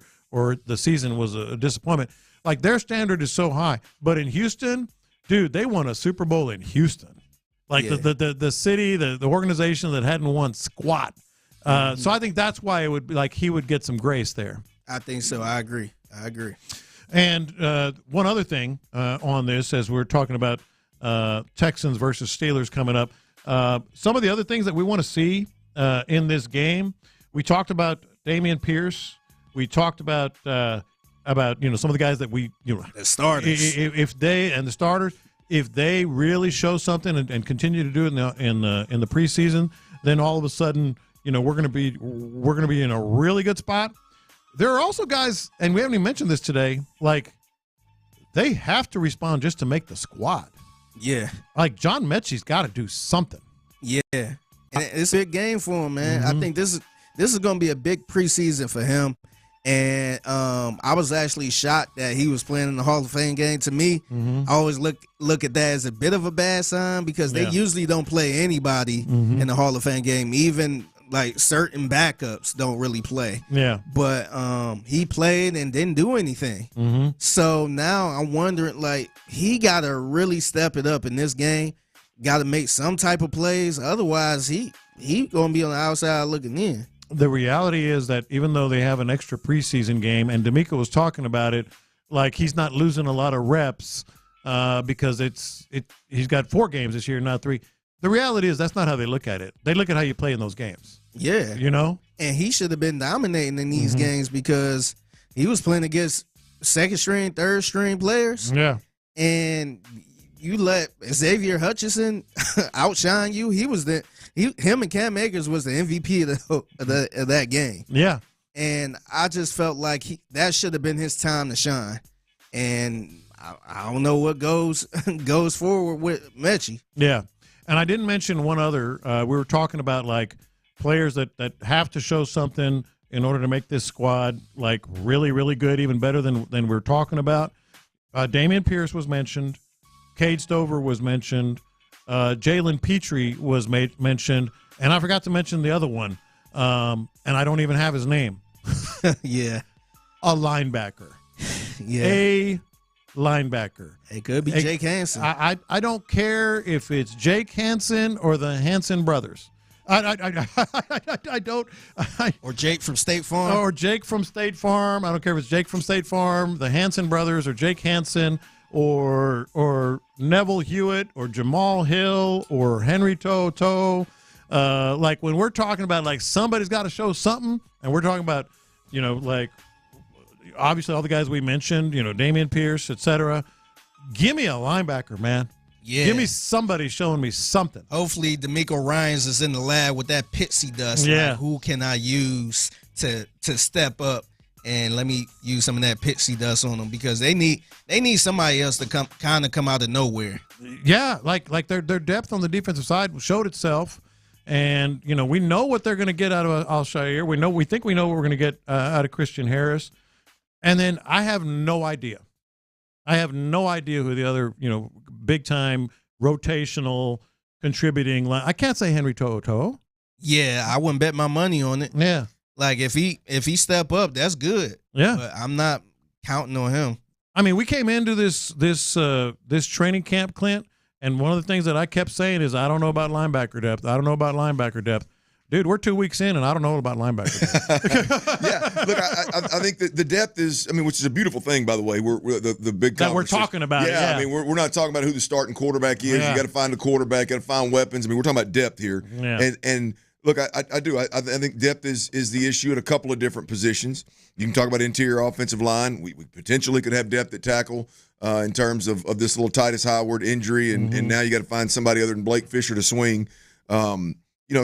the season was a disappointment. Like, their standard is so high. But in Houston, dude, they won a Super Bowl in Houston. Like, the city, the organization that hadn't won squat. So I think that's why it would be like he would get some grace there. I think so. I agree. And one other thing on this, as we're talking about Texans versus Steelers coming up, some of the other things that we want to see in this game, we talked about Dameon Pierce. We talked about some of the guys that we the starters. If they really show something and continue to do it in the preseason, then all of a sudden, we're going to be in a really good spot. There are also guys, and we haven't even mentioned this today, like they have to respond just to make the squad. Yeah. Like John Mechie's got to do something. Yeah. And it's a big game for him, man. I think this is going to be a big preseason for him. And I was actually shocked that he was playing in the Hall of Fame game. To me, I always look at that as a bit of a bad sign because they usually don't play anybody in the Hall of Fame game. Even like certain backups don't really play. Yeah. But he played and didn't do anything. So now I'm wondering, like, he got to really step it up in this game. Got to make some type of plays. Otherwise, he going to be on the outside looking in. The reality is that even though they have an extra preseason game, and D'Amico was talking about it, like he's not losing a lot of reps because he's got 4 games this year, not 3. The reality is that's not how they look at it. They look at how you play in those games. Yeah. You know? And he should have been dominating in these games because he was playing against second-string, third-string players. Yeah. And you let Xavier Hutchinson outshine you. Him and Cam Akers was the MVP of that game. Yeah. And I just felt like that should have been his time to shine. And I don't know what goes forward with Mechie. Yeah. And I didn't mention one other. We were talking about, like, players that have to show something in order to make this squad, like, really, really good, even better than we're talking about. Dameon Pierce was mentioned. Cade Stover was mentioned. Jalen Petrie was mentioned. And I forgot to mention the other one. And I don't even have his name. Yeah. A linebacker. Yeah. A linebacker. It could be Jake Hansen. I don't care if it's Jake Hansen or the Hansen brothers. I don't. Or Jake from State Farm. Or Jake from State Farm. I don't care if it's Jake from State Farm, the Hansen brothers, or Jake Hansen, or Neville Hewitt, or Jamal Hill, or Henry Toto. Like when we're talking about, like, somebody's got to show something, and we're talking about, like, obviously all the guys we mentioned, Dameon Pierce, etc. Give me a linebacker, man. Yeah. Give me somebody showing me something. Hopefully DeMeco Ryans is in the lab with that pixie dust. Yeah. Like, who can I use to step up and let me use some of that pixie dust on them, because they need somebody else to come out of nowhere. Yeah, like their depth on the defensive side showed itself. And, we know what they're going to get out of Al-Shaair. We think we know what we're going to get out of Christian Harris. And then I have no idea. Who the other, big-time, rotational, contributing line. I can't say Henry Toto. Yeah, I wouldn't bet my money on it. Yeah. Like, if he step up, that's good. Yeah. But I'm not counting on him. I mean, we came into this training camp, Clint, and one of the things that I kept saying is, I don't know about linebacker depth. Dude, we're 2 weeks in, and I don't know about linebacker depth. Yeah, look, I think that the depth is, which is a beautiful thing, by the way. We're the big that we're talking about. Yeah, we're not talking about who the starting quarterback is. Yeah. You got to find the quarterback, got to find weapons. We're talking about depth here. Yeah. And look, I do. I think depth is the issue at a couple of different positions. You can talk about interior offensive line. We potentially could have depth at tackle in terms of this little Titus Howard injury, and now you got to find somebody other than Blake Fisher to swing.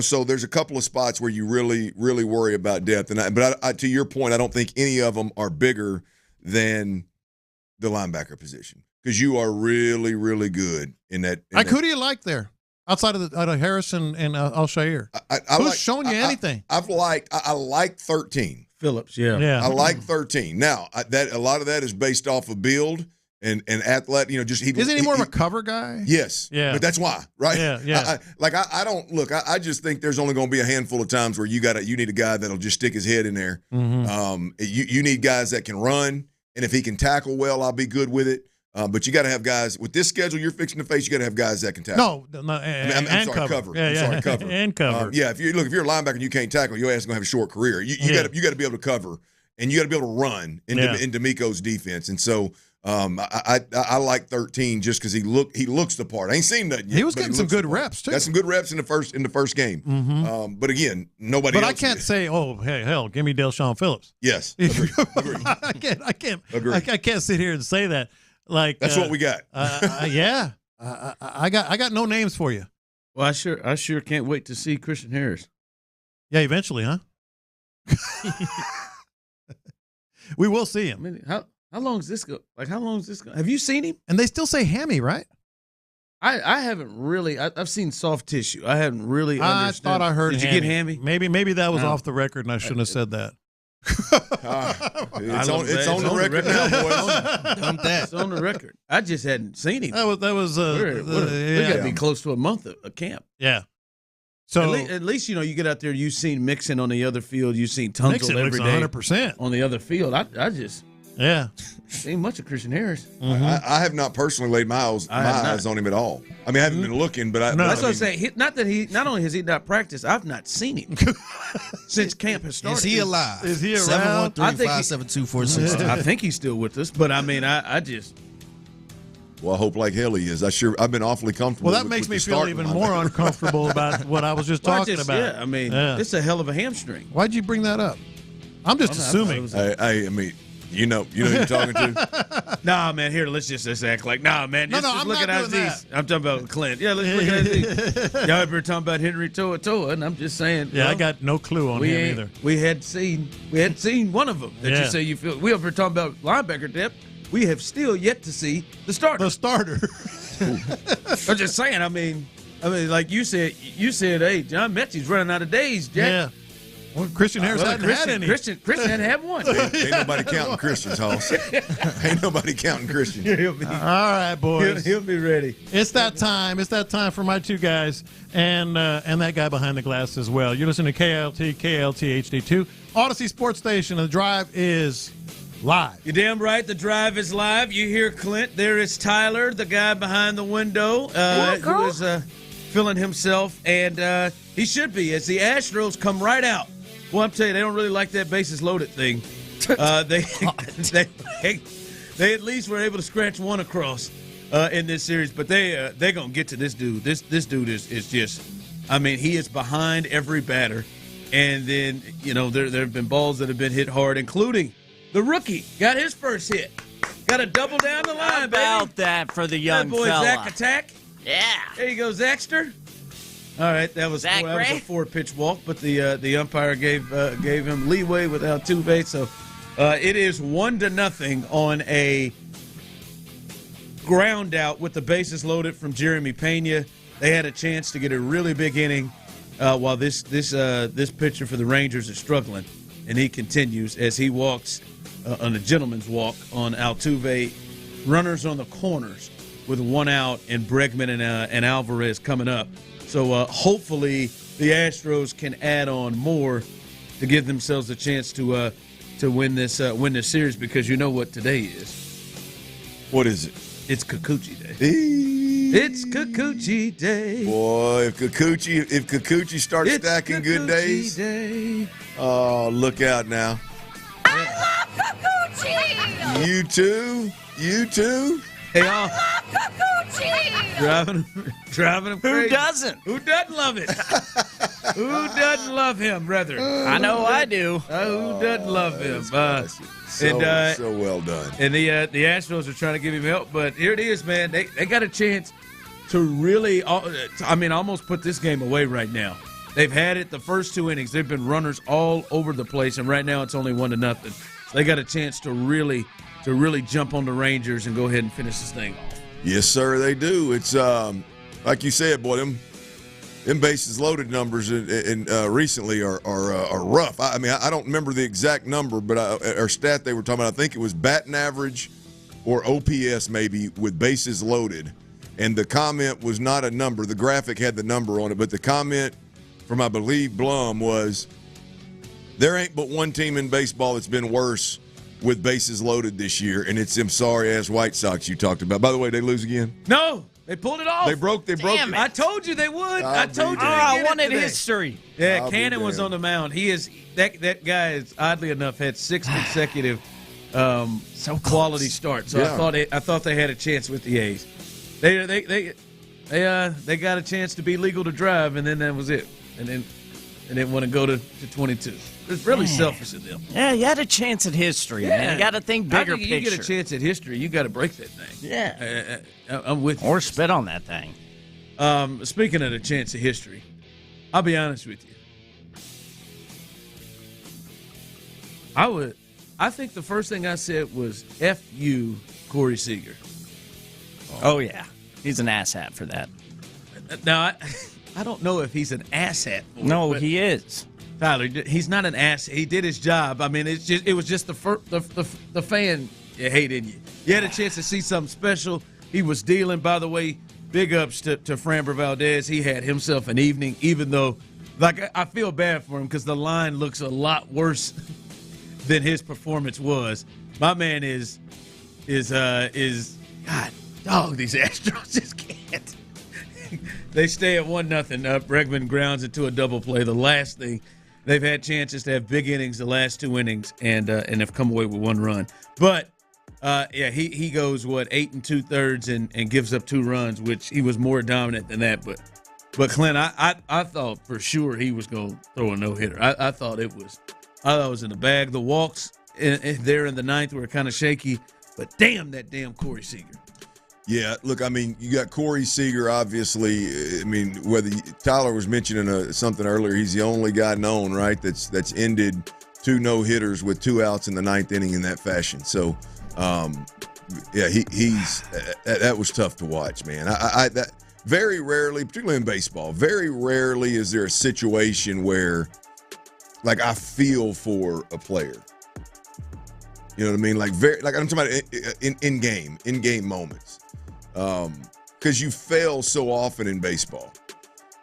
So there's a couple of spots where you really, really worry about depth. But to your point, I don't think any of them are bigger than the linebacker position, because you are really, really good in that. Who do you like there outside of Harrison and Al-Shaair? Who's showing you anything? I like 13. Phillips, yeah. I like 13. Now that a lot of that is based off of build and athlete. Isn't he more of a cover guy? Yes. Yeah. But that's why, right? Yeah. I don't look. I just think there's only going to be a handful of times where you need a guy that'll just stick his head in there. You need guys that can run, and if he can tackle well, I'll be good with it. But you got to have guys with this schedule you're fixing to face. You got to have guys that can tackle. I'm sorry, cover. Yeah, cover and cover. If you're a linebacker and you can't tackle, your ass is gonna have a short career. You got to be able to cover, and you got to be able to run in D'Amico's defense. And so I like 13 just because he looks the part. I ain't seen nothing yet. He was getting some good reps too. Got some good reps in the first game. But again, nobody. But else I can't did. say, hell, give me Deshaun Phillips. Yes, agree. I can't. Agree. I can't sit here and say that. Like that's what we got. Yeah, I got no names for you. Well, I sure can't wait to see Christian Harris. Yeah, eventually, huh? We will see him. How long is this go? Like, how long is this go? Have you seen him? And they still say hammy, right? I haven't really. I've seen soft tissue. I haven't really understood. I thought I heard. Did you get hammy? Maybe that was off the record, and I shouldn't have said that. It's on the record now, boys. It's on the record. I just hadn't seen him. That was. We got to be close to a month of camp. Yeah. So at least you get out there. You've seen Mixon on the other field. You've seen Tunsil every day 100% on the other field. I just ain't much of Christian Harris. Mm-hmm. I have not personally laid my eyes on him at all. I mean, I haven't been looking, but that's what I'm saying. Not only has he not practiced, I've not seen him since camp has started. Is he alive? Is he around? 713-572-4662. I think he's still with us, but I mean, I just. Well, I hope like hell he is. I've been awfully comfortable. Well, that makes me feel even more uncomfortable about what I was just talking about. Yeah, I mean, it's a hell of a hamstring. Why'd you bring that up? I'm just assuming. I mean, you know who you're talking to? Nah, man. Here, let's act like. Nah, man. Just I'm look not at doing Aziz. I'm talking about Clint. Yeah, let's look at Aziz. Y'all ever talking about Henry Toa, and I'm just saying. Yeah, I got no clue on him either. We had seen one of them that you say you feel. We ever talking about linebacker depth. We have still yet to see the starter. I'm just saying. I mean, like you said, hey, John Mechie's running out of days, Jack. Yeah. Well, Christian Harris hadn't had any. Christian hadn't had one. Ain't nobody counting Christian's house. Ain't nobody counting Christian. All right, boys. He'll be ready. It's that time. It's that time for my two guys and that guy behind the glass as well. You're listening to KLT HD2, Odyssey Sports Station, and the drive is live. You're damn right. The drive is live. You hear Clint. There is Tyler, the guy behind the window, who is feeling himself, and he should be, as the Astros come right out. Well, I'm telling you, they don't really like that bases loaded thing. They at least were able to scratch one across in this series, but they're gonna get to this dude. This dude is just, I mean, he is behind every batter, and then there have been balls that have been hit hard, including the rookie got his first hit. Got a double down the line, How about that for the young boy, fella? Zach Attack. Yeah. There you go, Zaxter. All right, that was a 4-pitch walk, but the umpire gave him leeway with Altuve. So it is 1-0 on a ground out with the bases loaded from Jeremy Pena. They had a chance to get a really big inning while this pitcher for the Rangers is struggling, and he continues as he walks on a gentleman's walk on Altuve. Runners on the corners with one out, and Bregman and Alvarez coming up. So hopefully the Astros can add on more to give themselves a chance to win this series, because you know what today is. What is it? It's Kikuchi Day. It's Kikuchi Day. Boy, if Kikuchi starts stacking good days, oh, look out now. I love Kikuchi! You too? Hey, I love Kikuchi! Driving him crazy. Who doesn't? Who doesn't love it? Who doesn't love him, brother? I know I do. Who doesn't love him? So well done. And the Astros are trying to give him help, but here it is, man. They got a chance to really, almost put this game away right now. They've had it the first two innings. They've been runners all over the place, and right now it's only 1-0. They got a chance to really jump on the Rangers and go ahead and finish this thing off. Yes, sir, they do. It's like you said, boy, them bases loaded numbers and recently are rough. I mean, I don't remember the exact number, but our stat they were talking about, I think it was batting average or OPS maybe with bases loaded. And the comment was not a number. The graphic had the number on it, but the comment from, I believe, Blum was, there ain't but one team in baseball that's been worse with bases loaded this year, and it's them sorry-ass White Sox you talked about. By the way, they lose again? No, they pulled it off. They broke it. I told you they would. I told you. I wanted history. Yeah, Cannon was on the mound. He is that guy is, oddly enough, had 6 consecutive quality starts. So yeah. I thought they had a chance with the A's. They got a chance to be legal to drive, and then that was it. And then they didn't want to go to 22. It's really selfish of them. Yeah, you had a chance at history, man. You got to think bigger picture. You get a chance at history, you got to break that thing. Yeah. I'm with you. Or spit on that thing. Speaking of the chance at history, I'll be honest with you. I think the first thing I said was F you, Corey Seager. Oh, yeah. He's an asshat for that. Now, I don't know if he's an asshat. No, he is. Tyler, he's not an ass. He did his job. I mean, it was just the fan hated you. You had a chance to see something special. He was dealing. By the way, big ups to Framber Valdez. He had himself an evening, even though, like, I feel bad for him because the line looks a lot worse than his performance was. My man is God dog. These Astros just can't. They stay at 1-0 up. Bregman grounds into a double play. The last thing. They've had chances to have big innings the last 2 innings and have come away with 1 run. But, he goes, 8 2/3 and gives up 2 runs, which he was more dominant than that. But Clint, I thought for sure he was going to throw a no-hitter. I thought it was in the bag. The walks there in the 9th were kind of shaky. But damn Corey Seager. Yeah, look, I mean, you got Corey Seager, obviously. I mean, Tyler was mentioning something earlier, he's the only guy known, right, that's ended 2 no-hitters with 2 outs in the 9th inning in that fashion. So, he's that was tough to watch, man. That very rarely, particularly in baseball, very rarely is there a situation where, like, I feel for a player. You know what I mean? Like I'm talking about in game moments. Because you fail so often in baseball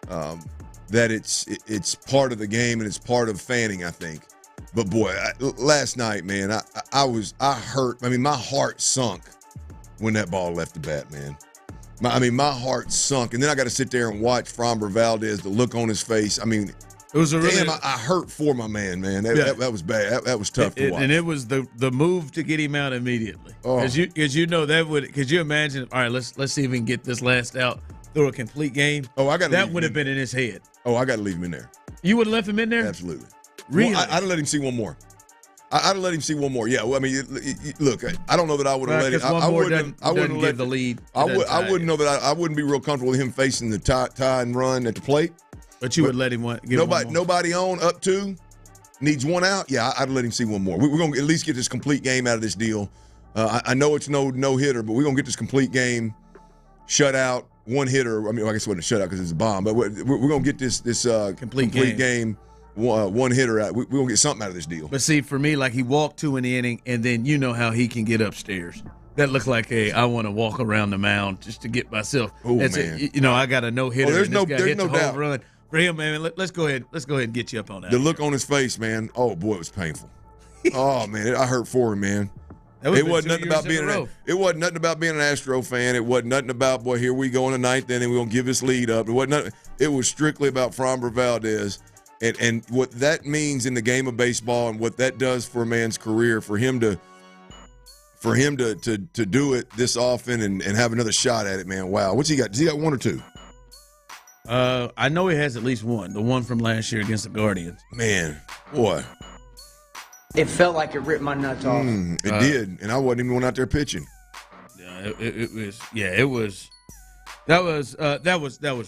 that it's part of the game and it's part of fanning, I think. But boy, last night, man, I hurt. I mean, my heart sunk when that ball left the bat, man. My heart sunk, and then I got to sit there and watch Framber Valdez, the look on his face. I mean, it was I hurt for my man. That was bad. That was tough to watch. And it was the move to get him out immediately. Because you know that would. Could you imagine? All right, let's see if we can get this last out through a complete game. That would have been in his head. I got to leave him in there. You would have left him in there? Absolutely. Really? Well, I'd have let him see one more. I'd have let him see one more. Yeah. Well, I mean, look, I don't know that I would have let him. I wouldn't give the lead. I wouldn't know that. I wouldn't be real comfortable with him facing the tie and run at the plate. But you would let him give nobody on up 2 needs 1 out. Yeah, I'd let him see one more. We're gonna at least get this complete game out of this deal. I know it's no hitter, but we're gonna get this complete game, shutout, 1 hitter. I mean, I guess it wasn't a shutout because it's a bomb, but we're gonna get this complete game. 1 hitter out. We're gonna get something out of this deal. But see, for me, like, he walked 2 in the inning, and then you know how he can get upstairs. That looked like I want to walk around the mound just to get myself. Oh, man. I got a no hitter. There's no doubt. Run. For him, man, let's go ahead and get you up on that. The look on his face, man. Oh boy, it was painful. Oh man, I hurt for him, man. It wasn't nothing about being an Astro fan. It wasn't nothing about, boy, here we go in the 9th inning, we're gonna give this lead up. It was strictly about Framber Valdez and what that means in the game of baseball and what that does for a man's career, for him to do it this often and have another shot at it, man. Wow. What's he got? Does he got 1 or 2? I know he has at least 1. The one from last year against the Guardians. Man, boy. It felt like it ripped my nuts off. It did, and I wasn't even going out there pitching. Yeah, it was. Yeah, it was. That was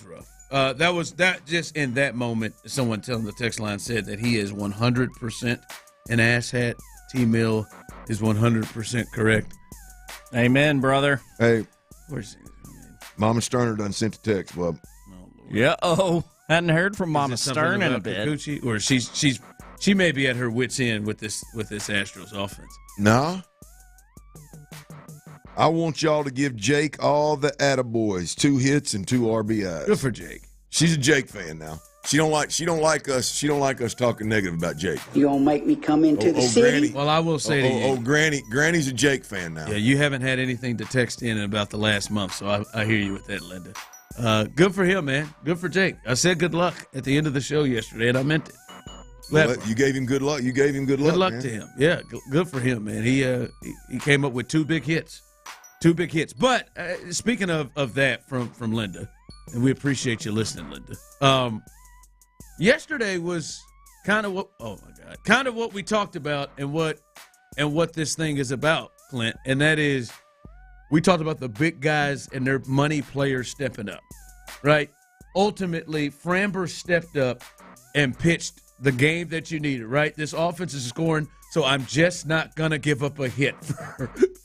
rough. That just in that moment. Someone telling the text line said that he is 100% an asshat. T-Mill is 100% correct. Amen, brother. Hey, where's Mama Stoerner done sent the text, bub. Yeah. Hadn't heard from Mama Stern in a bit. Kikuchi? Or she may be at her wit's end with this Astros offense. Nah. I want y'all to give Jake all the attaboys, 2 hits and 2 RBIs. Good for Jake. She's a Jake fan now. She don't like us talking negative about Jake. You gonna make me come into the city? Granny. Well, I will say to you. Granny's a Jake fan now. Yeah, you haven't had anything to text in about the last month, so I hear you with that, Linda. Good for him, man. Good for Jake. I said good luck at the end of the show yesterday, and I meant it. Well, you gave him good luck. Good luck to him. Yeah, good for him, man. He came up with 2 big hits. 2 big hits. But speaking of that from Linda, and we appreciate you listening, Linda. Yesterday was kind of what we talked about and what this thing is about, Clint, and that is we talked about the big guys and their money players stepping up, right? Ultimately, Framber stepped up and pitched the game that you needed, right? This offense is scoring, so I'm just not going to give up a hit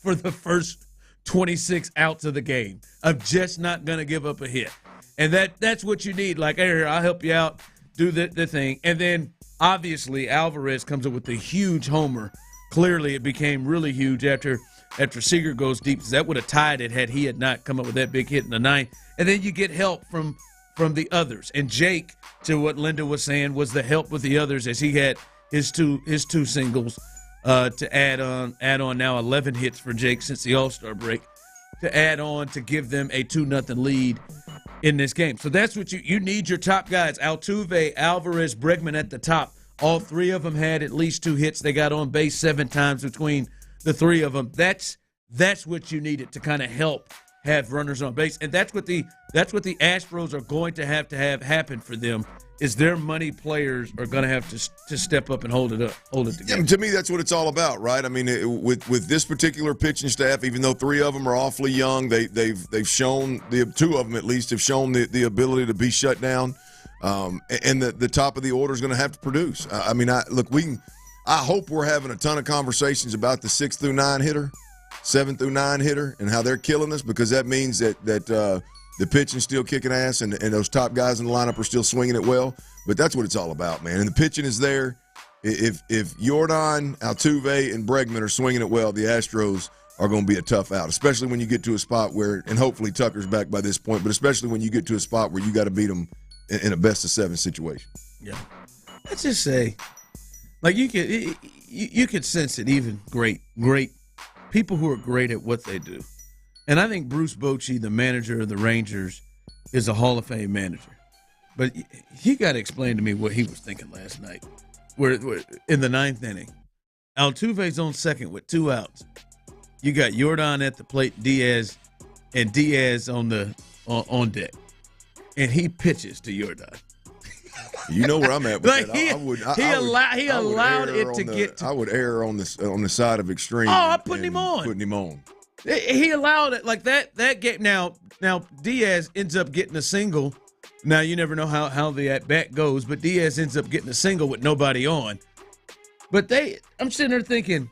for the first 26 outs of the game. I'm just not going to give up a hit. And that's what you need. Like, here, I'll help you out, do the thing. And then, obviously, Alvarez comes up with a huge homer. Clearly, it became really huge after Seager goes deep. That would have tied it had he had not come up with that big hit in the ninth. And then you get help from the others. And Jake, to what Linda was saying, was the help with the others as he had his two singles to add on now 11 hits for Jake since the All-Star break, to add on to give them a 2-0 lead in this game. So that's what you need your top guys. Altuve, Alvarez, Bregman at the top. All three of them had at least 2 hits. They got on base 7 times between the three of them. That's what you needed to kind of help have runners on base. And that's what the Astros are going to have happen for them, is their money players are going to have to step up and hold it together. Yeah, to me, that's what it's all about, right? I mean, with this particular pitching staff, even though 3 of them are awfully young, they've shown, 2 of them at least have shown the ability to be shut down, and the top of the order is going to have to produce. I mean, I hope we're having a ton of conversations about the 6 through 9 hitter, 7 through 9 hitter, and how they're killing us, because that means that the pitching's still kicking ass, and those top guys in the lineup are still swinging it well. But that's what it's all about, man. And the pitching is there. If Jordan, Altuve, and Bregman are swinging it well, the Astros are going to be a tough out, especially when you get to a spot where, and hopefully Tucker's back by this point, but especially when you get to a spot where you got to beat them in a best-of-7 situation. Yeah. Let's just say, like, you could sense it, even great people who are great at what they do. And I think Bruce Bochy, the manager of the Rangers, is a Hall of Fame manager. But he got to explain to me what he was thinking last night. Where in the 9th inning, Altuve's on second with 2 outs. You got Jordan at the plate, Diaz on deck, and he pitches to Jordan. You know where I'm at with like that. He allowed it to get to. I would err on the side of extreme. Oh, I'm putting him on. He allowed it like that game. Now Diaz ends up getting a single. Now you never know how the at bat goes, but Diaz ends up getting a single with nobody on. But I'm sitting there thinking,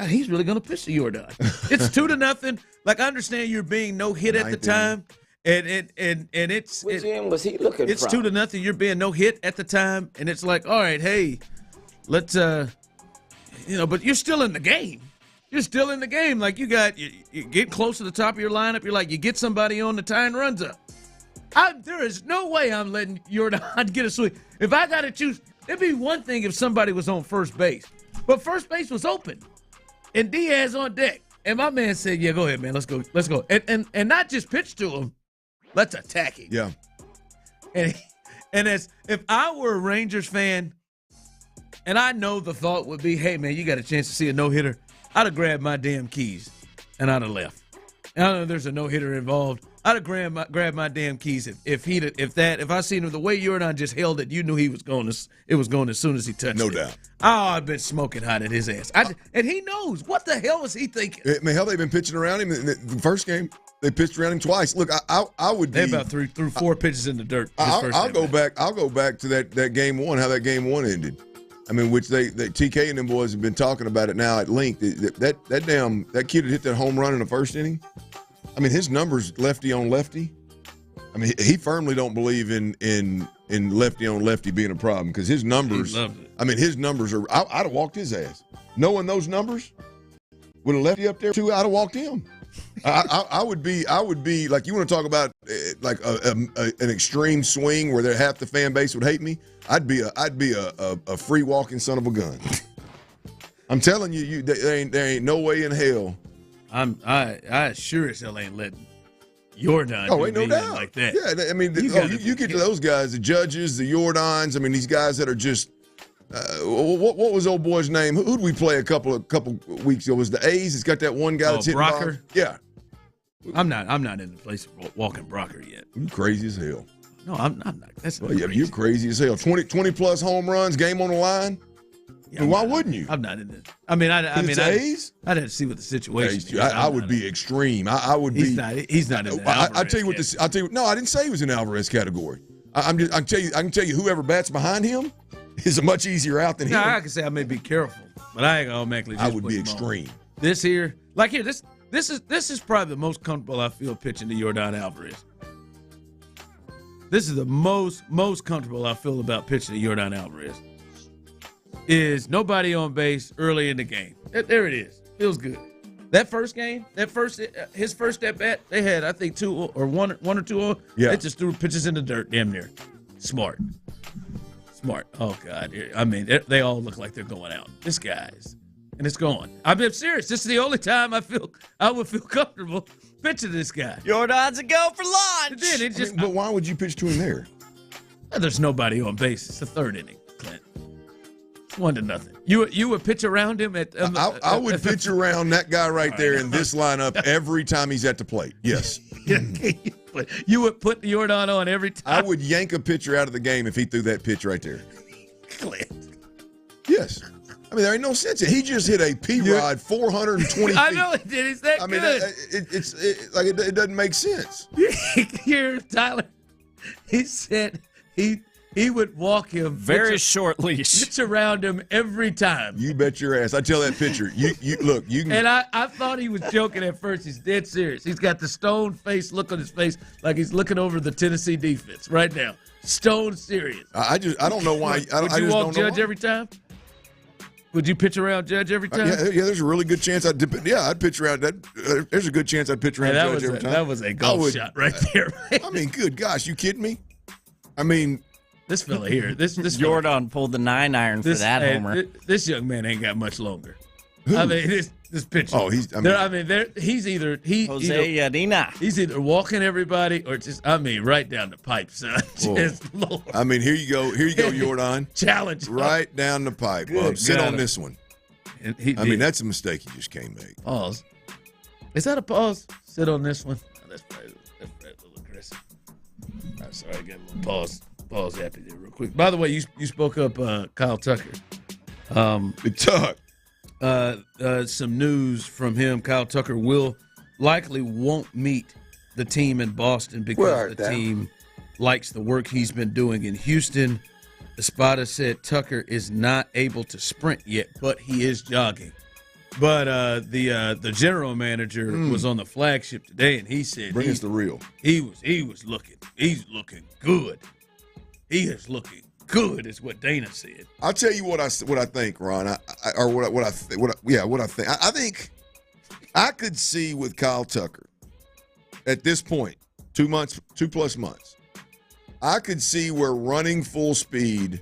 he's really going to pitch to Jordan. It's 2-0. Like, I understand you're being no hit at the time, and it's which end was he looking? It's 2-0. You're being no hit at the time, and it's like, all right, hey, let's but you're still in the game. You're still in the game. Like, you get close to the top of your lineup. You're like, you get somebody on, the time runs up. There is no way I'm letting Jordan get a swing. If I got to choose, it'd be one thing if somebody was on first base. But first base was open, and Diaz on deck. And my man said, yeah, go ahead, man. Let's go. And not just pitch to him. Let's attack him. Yeah. And as if I were a Rangers fan, and I know the thought would be, hey, man, you got a chance to see a no-hitter, I'd have grabbed my damn keys and I'd have left. I don't know if there's a no-hitter involved. I'd have grabbed my damn keys if I seen him the way Jordan just held it. You knew it was going as soon as he touched it. No doubt. Oh, I've been smoking hot at his ass. And he knows. What the hell was he thinking? I mean, hell, they've been pitching around him. In the first game, they pitched around him twice. Look, I would be. They about threw 4 pitches in the dirt. I'll go back to that game one. How that game one ended. I mean, which they TK and them boys have been talking about it now at length. That kid that hit that home run in the first inning. I mean, his numbers lefty on lefty. I mean, he firmly don't believe in lefty on lefty being a problem, because his numbers. He loved it. I mean, his numbers are. I'd have walked his ass. Knowing those numbers, with a lefty up there too, I'd have walked him. I would be like, you want to talk about like an extreme swing where half the fan base would hate me. I'd be a free walking son of a gun. I'm telling you, there ain't no way in hell. I sure as hell ain't letting Jordan ain't no doubt like that. Yeah, I mean, you get to those guys, the Judges, the Jordans. I mean, these guys that are just. What was old boy's name? Who'd we play a couple weeks ago? It was the A's. It's got that one guy that's hitting Brocker. Yeah. I'm not in the place of walking Brocker yet. You crazy as hell. No, I'm not. That's yeah, you're crazy as hell. 20 plus home runs, game on the line. Yeah, why wouldn't you? I'm not in it. I mean, I'd have to see what the situation is. I would be extreme. I would be. He's not in that. I'll tell you what this. I'll tell you. No, I didn't say he was in Alvarez category. I can tell you whoever bats behind him is a much easier out than him. I can say I may be careful, but I ain't automatically. I would be extreme. This here, like here, this This is probably the most comfortable I feel pitching to Yordan Alvarez. This is the most comfortable I feel about pitching to Yordan Alvarez. Is nobody on base early in the game. There it is. Feels good. That first game, his first at bat, they had I think one or two. Yeah. They just threw pitches in the dirt, damn near. Smart. Oh God. I mean, they all look like they're going out. This guy's, and it's going. I'm serious. This is the only time I would feel comfortable pitching to this guy. Yordan's a go for lunch. But why would you pitch to him there? There's nobody on base. It's the third inning, Clint. 1-0. You would pitch around him at. I would pitch around that guy right there in this lineup every time he's at the plate. Yes. You would put Yordan on every time. I would yank a pitcher out of the game if he threw that pitch right there. Clint. Yes. I mean, there ain't no sense. He just hit a P-Rod 420 feet. I know he did. He's that good. It doesn't make sense. Here, Tyler. He said he would walk him very short leash. Pitch around him every time. You bet your ass. I tell that pitcher, you can. And I thought he was joking at first. He's dead serious. He's got the stone face look on his face like he's looking over the Tennessee defense right now. Stone serious. I don't know why. Would you walk Judge every time? Would you pitch around Judge every time? Yeah, there's a really good chance I'd pitch around that. There's a good chance I'd pitch around Judge every time. That was a golf shot right there. I mean, good gosh, you kidding me? I mean, this fella here, this Jordan pulled the 9-iron for that homer. This young man ain't got much longer. Who? I mean, this pitcher. Oh, he's either Jose Yadina. He's either walking everybody or just right down the pipe, son. Just Lord. I mean, here you go, Jordan. Challenge right down the pipe. Sit on this one. I mean, that's a mistake you just can't make. Pause. Is that a pause? Sit on this one. Oh, that's probably a little aggressive. I'm sorry, I got a little pause happy there real quick. By the way, you spoke up Kyle Tucker. Tuck. Some news from him. Kyle Tucker won't meet the team in Boston because the team likes the work he's been doing in Houston. Espada said Tucker is not able to sprint yet, but he is jogging. But the general manager was on the flagship today, and he said, "Bring us the real." He's looking good. He is looking good, is what Dana said. I'll tell you what I think, Ron. I think. I think I could see with Kyle Tucker at this point, 2+ months. I could see where running full speed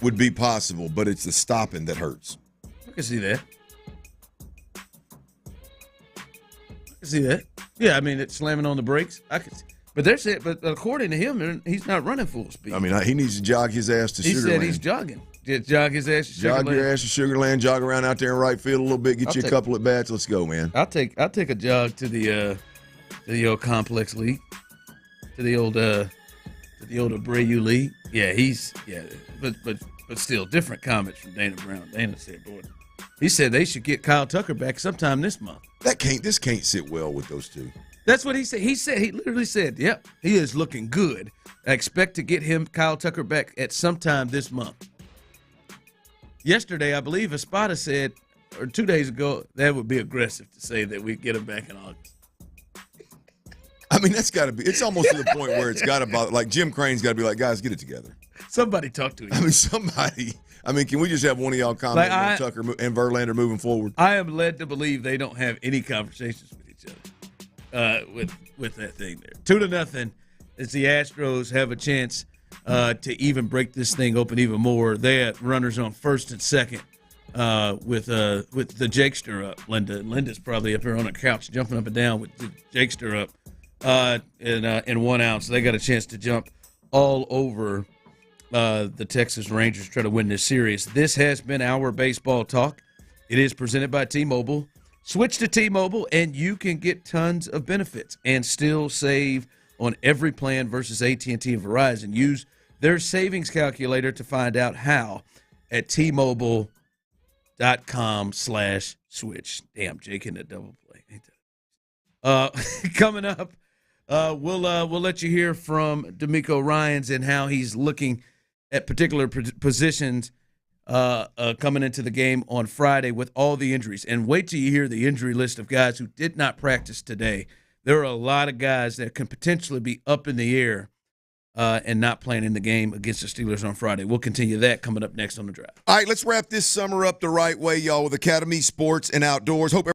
would be possible, but it's the stopping that hurts. I can see that. Yeah, I mean, it's slamming on the brakes. I could see. But according to him, he's not running full speed. I mean, he needs to jog his ass to Sugarland. He said he's jogging. Jog his ass to Sugarland. Jog your ass to Sugarland. Jog around out there in right field a little bit. Get you a couple at bats. Let's go, man. I'll take a jog to the old complex league, to the old Abreu league. Yeah, but still different comments from Dana Brown. Dana said, boy, he said they should get Kyle Tucker back sometime this month. This can't sit well with those two. That's what he said. He literally said, yep, he is looking good. I expect to get Kyle Tucker back at sometime this month. Yesterday, I believe Espada said, or 2 days ago, that would be aggressive to say that we get him back in August. I mean, that's got to be, it's almost to the point where it's got to bother, like Jim Crane's got to be like, guys, get it together. Somebody talk to him. I mean, can we just have one of y'all comment on Tucker and Verlander moving forward? I am led to believe they don't have any conversations with each other with that thing there. 2-0 as the Astros have a chance to even break this thing open even more. They have runners on first and second with the Jakester up. Linda's probably up here on the couch jumping up and down with the Jakester up in 1 out. So they got a chance to jump all over the Texas Rangers, try to win this series. This has been our baseball talk. It is presented by T-Mobile. Switch to T-Mobile, and you can get tons of benefits and still save on every plan versus AT&T and Verizon. Use their savings calculator to find out how at T-Mobile.com/switch. Damn, Jake in a double play. Ain't that? Coming up, we'll let you hear from D'Amico Ryans and how he's looking at particular positions coming into the game on Friday with all the injuries. And wait till you hear the injury list of guys who did not practice today. There are a lot of guys that can potentially be up in the air and not playing in the game against the Steelers on Friday. We'll continue that coming up next on the drive. All right, let's wrap this summer up the right way, y'all, with Academy Sports and Outdoors. Hope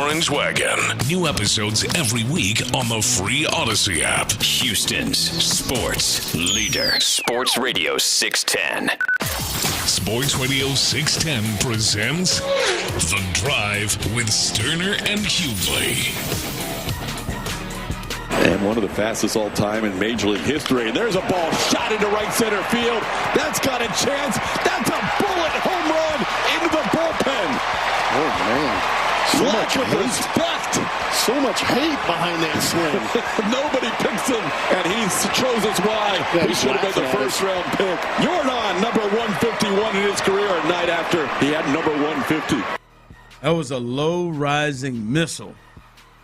Orange Wagon. New episodes every week on the free Odyssey app. Houston's sports leader. Sports Radio 610. Sports Radio 610 presents The Drive with Stoerner and Hughley. And one of the fastest all time in Major League history. And there's a ball shot into right center field. That's got a chance. That's a bullet home run into the bullpen. Oh, man. So Lack of respect. So much hate behind that swing. Nobody picks him, and he shows us why. Yeah, he should have been the first-round pick. Jordan, number 151 in his career, a night after he had number 150. That was a low-rising missile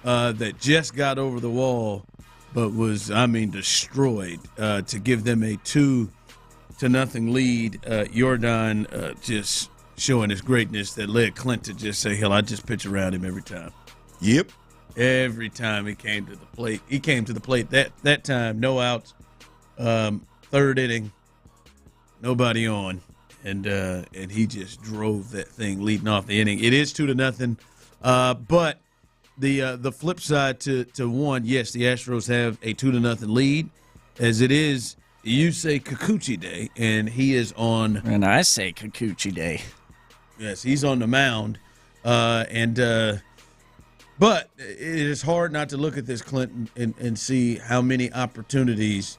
that just got over the wall, but was, destroyed to give them a 2-0 lead. Jordan just showing his greatness that led Clint to just say, hell, I just pitch around him every time. Yep. Every time he came to the plate. He came to the plate that time, no outs, third inning, nobody on, and he just drove that thing leading off the inning. It is 2-0, but the flip side to one, yes, the Astros have a 2-0 lead, as it is, you say Kikuchi Day, and he is on. And I say Kikuchi Day. Yes, he's on the mound, but it is hard not to look at this, Clinton, and see how many opportunities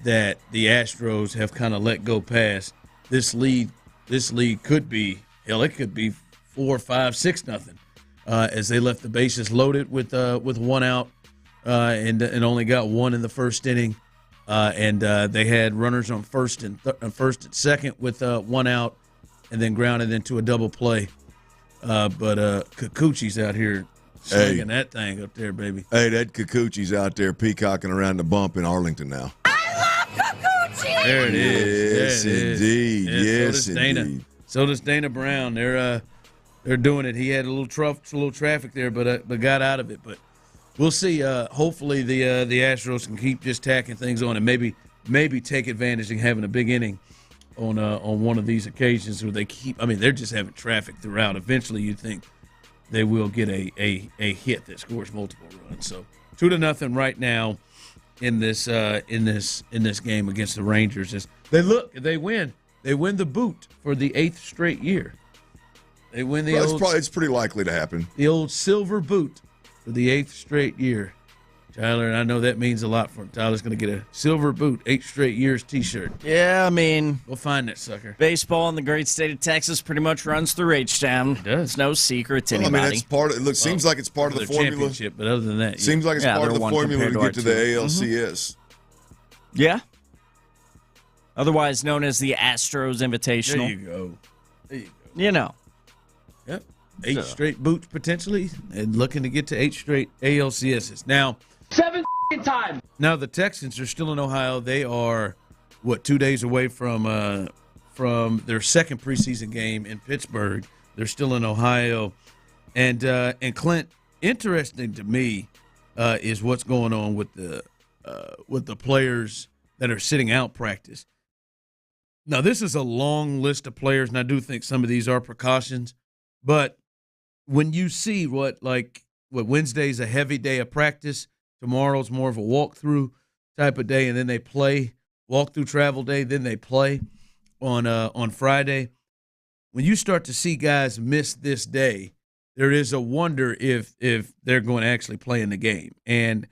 that the Astros have kind of let go past. This lead could be, hell, it could be 4-5-6-0, as they left the bases loaded with one out, and only got one in the first inning, and they had runners on first and second with one out, and then grounded into a double play. But Kikuchi's out here slinging that thing up there, baby. Hey, that Kikuchi's out there peacocking around the bump in Arlington now. There it is. Yes, indeed. Yes, indeed. So does Dana Brown. They're doing it. He had a little traffic there, but got out of it. But we'll see. Hopefully the Astros can keep just tacking things on and maybe take advantage of having a big inning on one of these occasions where they keep. They're just having traffic throughout. Eventually, you think they will get a hit that scores multiple runs. So 2-0 right now in this game against the Rangers. As they win the boot for the 8th straight year. They win the it's pretty likely to happen. The old silver boot for the 8th straight year. Tyler, and I know that means a lot for him. Tyler's going to get a silver boot, 8 straight years T-shirt. Yeah, we'll find that sucker. Baseball in the great state of Texas pretty much runs through H-Town. It does. It's no secret to anybody. That's part of it. Seems like it's part of the formula. Championship, but other than that, seems like it's part of the formula to get to the ALCS. Yeah. Otherwise known as the Astros Invitational. There you go. You know. Yep. 8 straight boots potentially, and looking to get to 8 straight ALCSs. Now, 7 times. Now the Texans are still in Ohio. They are 2 days away from their second preseason game in Pittsburgh. They're still in Ohio, and Clint, interesting to me is what's going on with the players that are sitting out practice. Now this is a long list of players, and I do think some of these are precautions, but when you see what Wednesday's a heavy day of practice, tomorrow's more of a walkthrough type of day, and then they play walkthrough travel day, then they play on Friday. When you start to see guys miss this day, there is a wonder if they're going to actually play in the game. And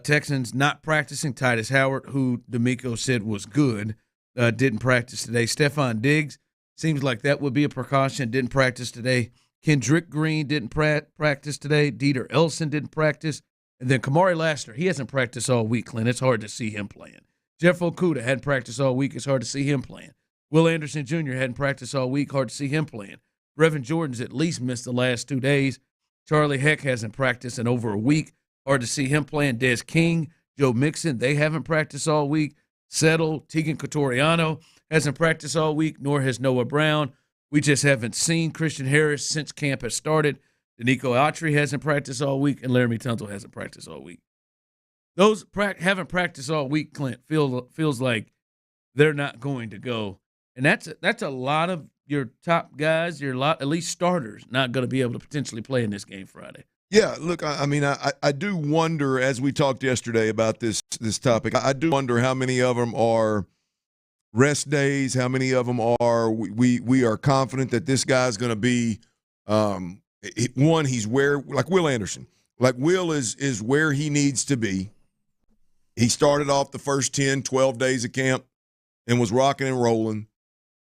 Texans not practicing. Titus Howard, who D'Amico said was good, didn't practice today. Stephon Diggs, seems like that would be a precaution, didn't practice today. Kendrick Green didn't practice today. Dieter Elson didn't practice. And then Kamari Lassiter, he hasn't practiced all week, Clint. It's hard to see him playing. Jeff Okudah hadn't practiced all week. It's hard to see him playing. Will Anderson Jr. hadn't practiced all week. Hard to see him playing. Brevin Jordan's at least missed the last 2 days. Charlie Heck hasn't practiced in over a week. Hard to see him playing. Des King, Joe Mixon, they haven't practiced all week. Settle, Tegan Cotoriano hasn't practiced all week, nor has Noah Brown. We just haven't seen Christian Harris since camp has started. Danico Autry hasn't practiced all week, and Laramie Tunsil hasn't practiced all week. Those haven't practiced all week, Clint, feels like they're not going to go. And that's a lot of your top guys, at least starters, not going to be able to potentially play in this game Friday. Yeah, look, I do wonder, as we talked yesterday about this topic, I do wonder how many of them are rest days, how many of them are we are confident that this guy's going to be one, he's where, like Will Anderson. Like Will is where he needs to be. He started off the first 10, 12 days of camp and was rocking and rolling.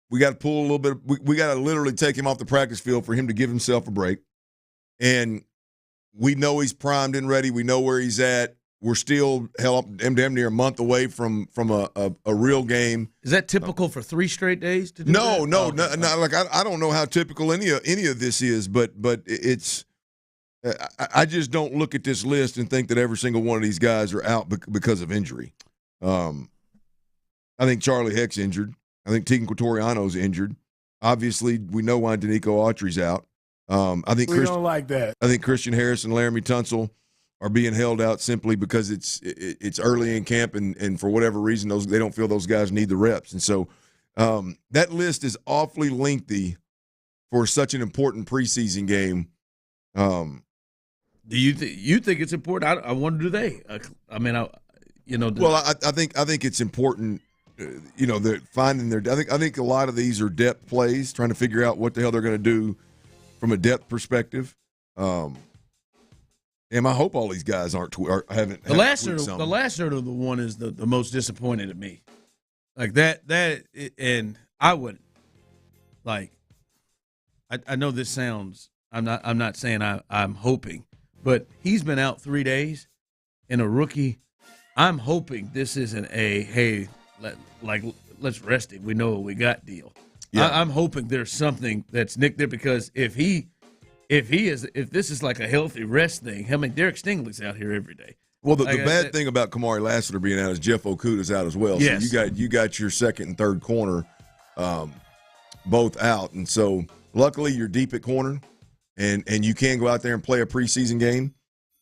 We got to pull a little bit. We got to literally take him off the practice field for him to give himself a break. And we know he's primed and ready. We know where he's at. We're still damn near a month away from a real game. Is that typical for 3 straight days to do No. that? Like I don't know how typical any of this is, but it's. I just don't look at this list and think that every single one of these guys are out because of injury. I think Charlie Heck's injured. I think Tegan Quatoriano's injured. Obviously, we know why Danico Autry's out. I think we don't like that. I think Christian Harris and Laramie Tunsil are being held out simply because it's early in camp and for whatever reason they don't feel those guys need the reps. And so that list is awfully lengthy for such an important preseason game. Do you think it's important? I wonder, do they? Well, I think it's important. They're finding their. I think a lot of these are depth plays, trying to figure out what the hell they're going to do from a depth perspective. And I hope all these guys haven't. The last third of the one is the most disappointing to me. Like that, and I would like. I know this sounds. I'm not saying I'm hoping, but he's been out 3 days, and a rookie. I'm hoping this isn't a let's rest him. We know what we got deal. Yeah. I'm hoping there's something that's nicked there because if this is like a healthy rest thing, I mean Derek Stingley's out here every day. Well, the bad thing about Kamari Lassiter being out is Jeff Okudah's out as well. Yes. So you got your second and third corner both out, and so luckily you're deep at corner, and you can go out there and play a preseason game.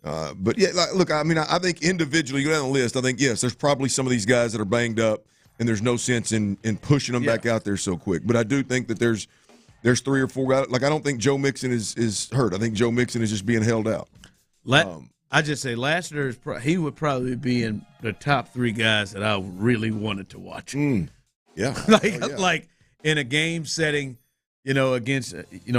But yeah, look, I think individually, you go down the list, I think, yes, there's probably some of these guys that are banged up, and there's no sense in pushing them back out there so quick. But I do think that there's 3 or 4 guys. Like, I don't think Joe Mixon is hurt. I think Joe Mixon is just being held out. I just say Lassiter he would probably be in the top 3 guys that I really wanted to watch. Yeah. Like in a game setting, against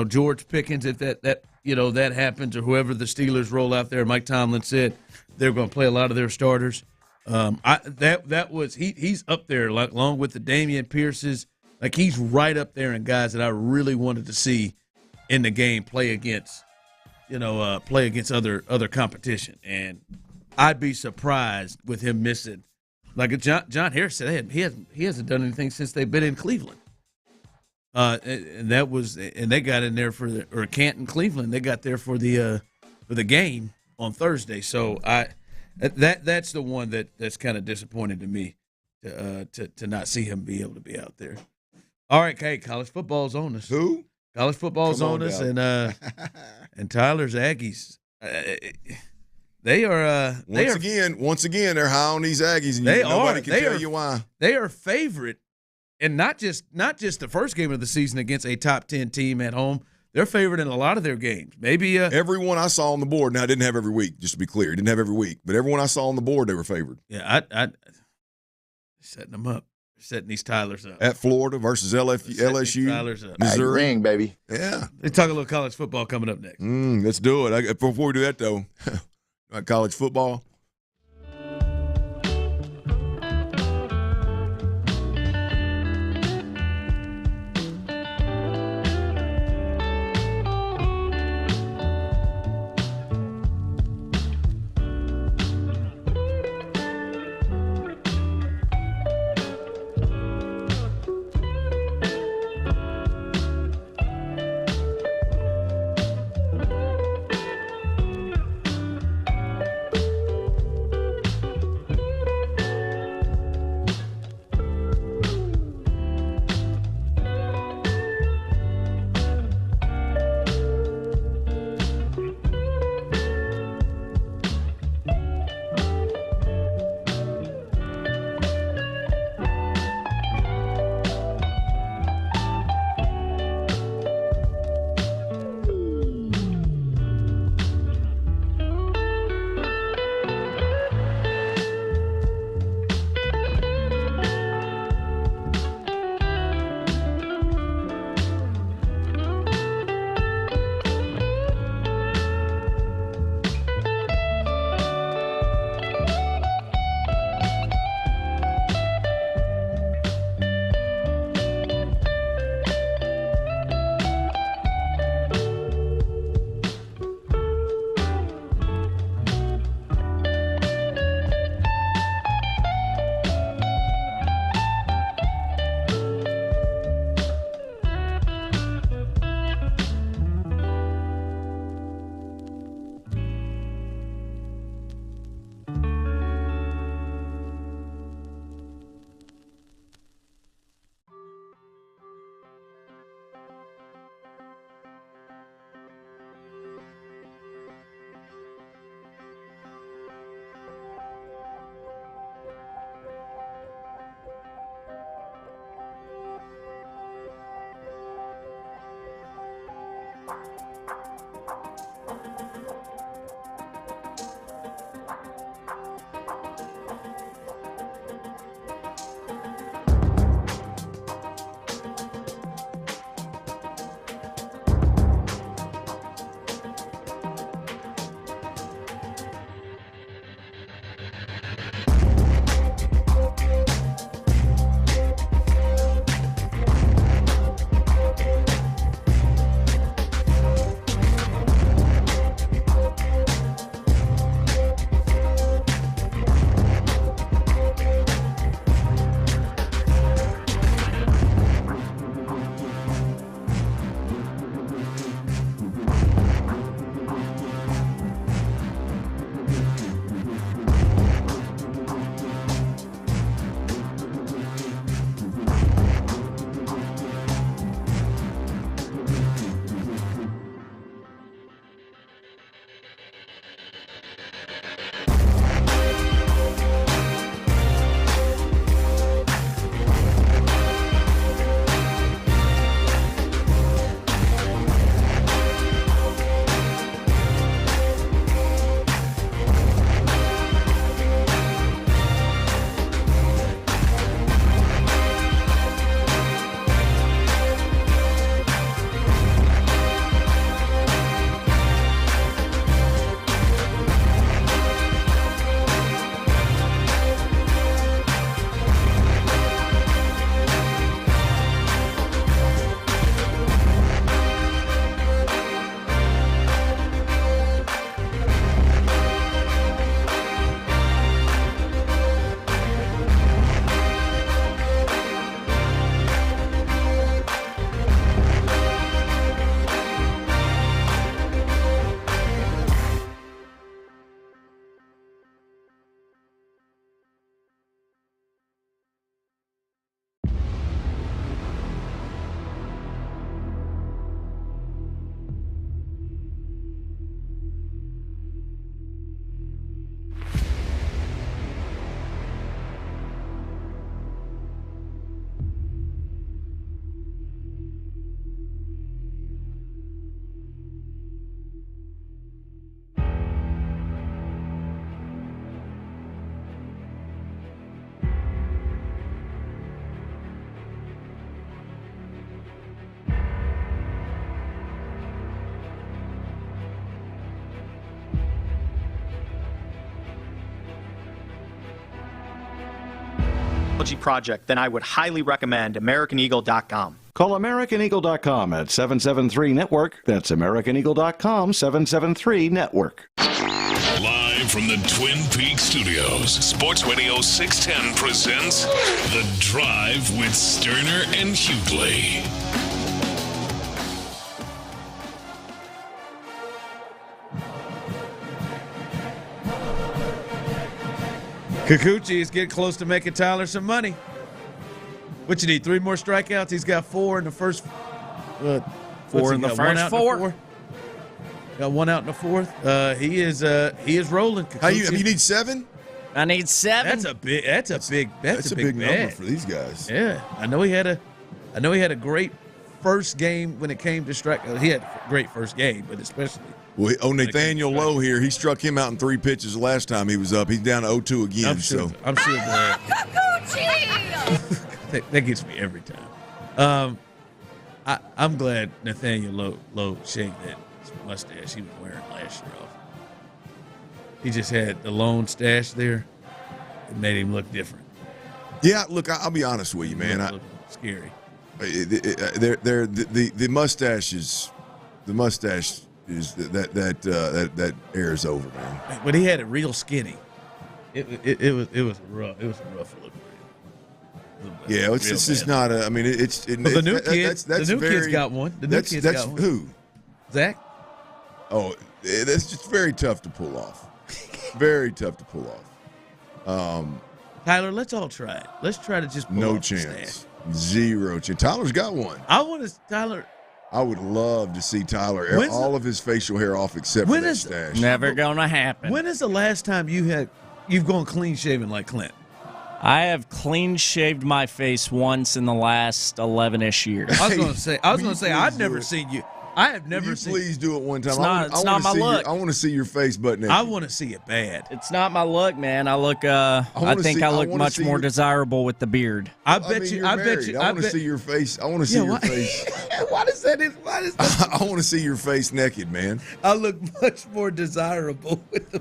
George Pickens, if that happens, or whoever the Steelers roll out there. Mike Tomlin said they're going to play a lot of their starters. He's up there along with the Dameon Pierces. Like, he's right up there in guys that I really wanted to see in the game play against other competition. And I'd be surprised with him missing. Like John Harris said, he hasn't done anything since they've been in Cleveland. And they got in there or Canton, Cleveland. They got there for the game on Thursday. So that's the one that's kind of disappointing to me to not see him be able to be out there. All right, okay, college football's on us. Who? College football's on us, and Tyler's Aggies. They are once again they're high on these Aggies, and nobody can tell you why. They are favorite. And not just the first game of the season against a top 10 team at home. They're favored in a lot of their games. Maybe everyone I saw on the board. Now, I didn't have every week, just to be clear. Didn't have every week, but everyone I saw on the board, they were favored. Yeah, I setting them up, setting these Tylers up at Florida versus LSU, Tylers up. Missouri, ring, baby. Yeah, they talk a little college football coming up next. Let's do it. Before we do that, though, college football. project, then I would highly recommend AmericanEagle.com. Call AmericanEagle.com at 773-NETWORK. That's AmericanEagle.com, 773-NETWORK. Live from the Twin Peaks Studios, Sports Radio 610 presents The Drive with Stoerner and Hughley. Kikuchi is getting close to making Tyler some money. What you need? 3 more strikeouts. He's got 4 in the first. 4 in the first 4. Got 1 out in the 4th. He is rolling. You need 7? I need 7. That's a big number for these guys. Yeah, I know he had a great first game when it came to strike. He had a great first game, but especially. Well, Nathaniel Lowe here, he struck him out in 3 pitches the last time he was up. He's down to 0-2 again. I'm sure that that gets me every time. I'm glad Nathaniel Lowe shaved that mustache he was wearing last year off. He just had the lone stash there. It made him look different. Yeah, look, I'll be honest with you, man. Scary. The mustache is that air's over, man. But he had it real skinny. It was a rough look. Yeah, it's just not a. I mean, it's the new kid. The new kid's got one. The new kid's got one. Who? Zach. Oh, that's just very tough to pull off. Very tough to pull off. Tyler, let's all try it. Let's try to just pull no off chance. 0 chance. Tyler's got one. I would love to see Tyler all of his facial hair off except for that stash. Never gonna happen. When is the last time you've gone clean shaven like Clint? I have clean shaved my face once in the last 11-ish years. I was gonna say I've never seen you. I have never seen. Please do it one time. It's not my look. I want to see your face butt naked. I want to see it bad. It's not my look, man. I look. I think I look much more desirable with the beard. I bet you. I want to see your face. I want to see your face. Why does that? I want to see your face naked, man. I look much more desirable with the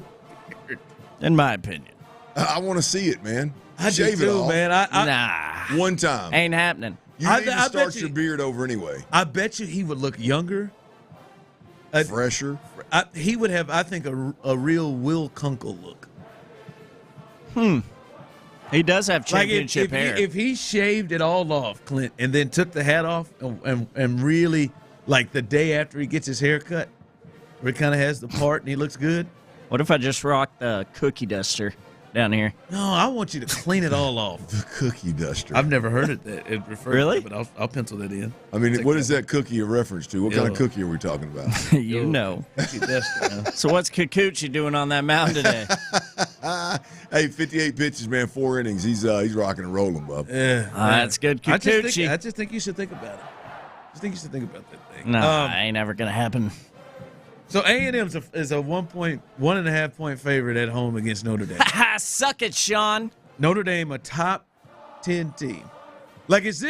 beard, in my opinion. I want to see it, man. I Shave do it too, off. man. Nah, one time ain't happening. You need to start your beard over anyway. I bet you he would look younger, fresher. He would have, I think, a real Will Kunkel look. He does have championship hair. If he shaved it all off, Clint, and then took the hat off and really, like the day after he gets his hair cut, where he kind of has the part and he looks good. What if I just rock the cookie duster down here? No, I want you to clean it all off. The cookie duster. I've never heard it referred really? to, but I'll pencil that in. I mean, what is that cookie a reference to? What kind of cookie are we talking about? You know. Cookie duster, man. So what's Kikuchi doing on that mound today? Hey, 58 pitches, man, 4 innings. He's rocking and rolling, bub. Yeah, that's good, Kikuchi. I just think you should think about it. I think you should think about that thing. No, ain't never gonna happen. So A&M is a 1.5 point favorite at home against Notre Dame. Suck it, Sean. Notre Dame, a top 10 team. Like, is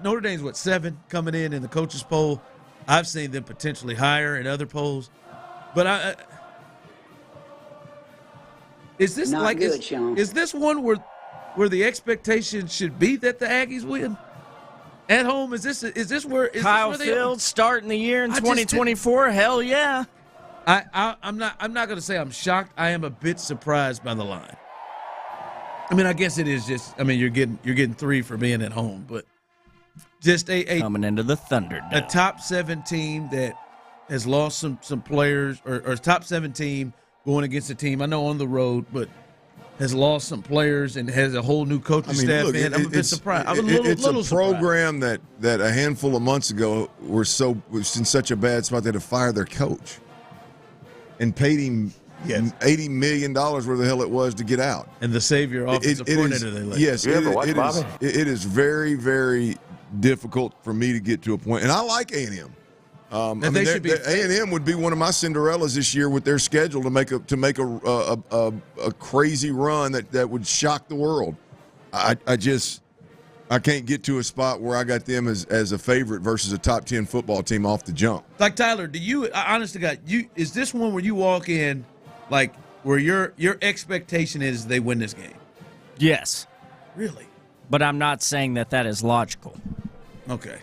Notre Dame's what, 7 coming in the coaches poll? I've seen them potentially higher in other polls, but is this not like good, Sean. Is this one where the expectation should be that the Aggies win? At home, is this where Kyle Fields starting the year in 2024? Hell yeah! I'm not going to say I'm shocked. I am a bit surprised by the line. I mean, I guess it is just. I mean, you're getting 3 for being at home, but just a coming into the Thunderdome, a top 7 team that has lost some players, or top 7 team going against a team I know on the road, but has lost some players and has a whole new coaching staff. Look, I'm a bit surprised. I'm It's little a program that a handful of months ago was in such a bad spot they had to fire their coach and paid him $80 million where the hell it was to get out. And the savior offensive coordinator they let. Yes, it is very, very difficult for me to get to a point. And I like A&M. A&M would be one of my Cinderellas this year with their schedule to make a crazy run that would shock the world. I can't get to a spot where I got them as a favorite versus a top 10 football team off the jump. Like, Tyler, do you, honest to God, is this one where you walk in like where your expectation is they win this game? Yes. Really? But I'm not saying that is logical. Okay.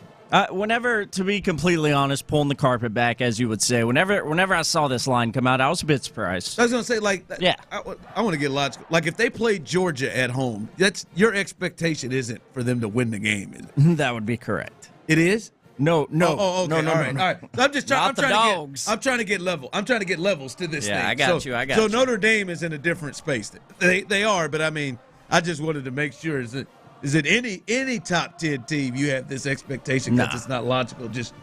Whenever, to be completely honest, pulling the carpet back, as you would say, whenever I saw this line come out, I was a bit surprised. I was going to say, like, yeah. I want to get logical. Like, if they played Georgia at home, that's your expectation isn't for them to win the game, is it? That would be correct. It is? No. Okay. No. All right. I'm just trying. I'm trying to get level. I'm trying to get levels to this thing. Yeah, I got you. So Notre Dame is in a different space. They are, but I mean, I just wanted to make sure. Is it any top 10 team you have this expectation because it's not logical? Just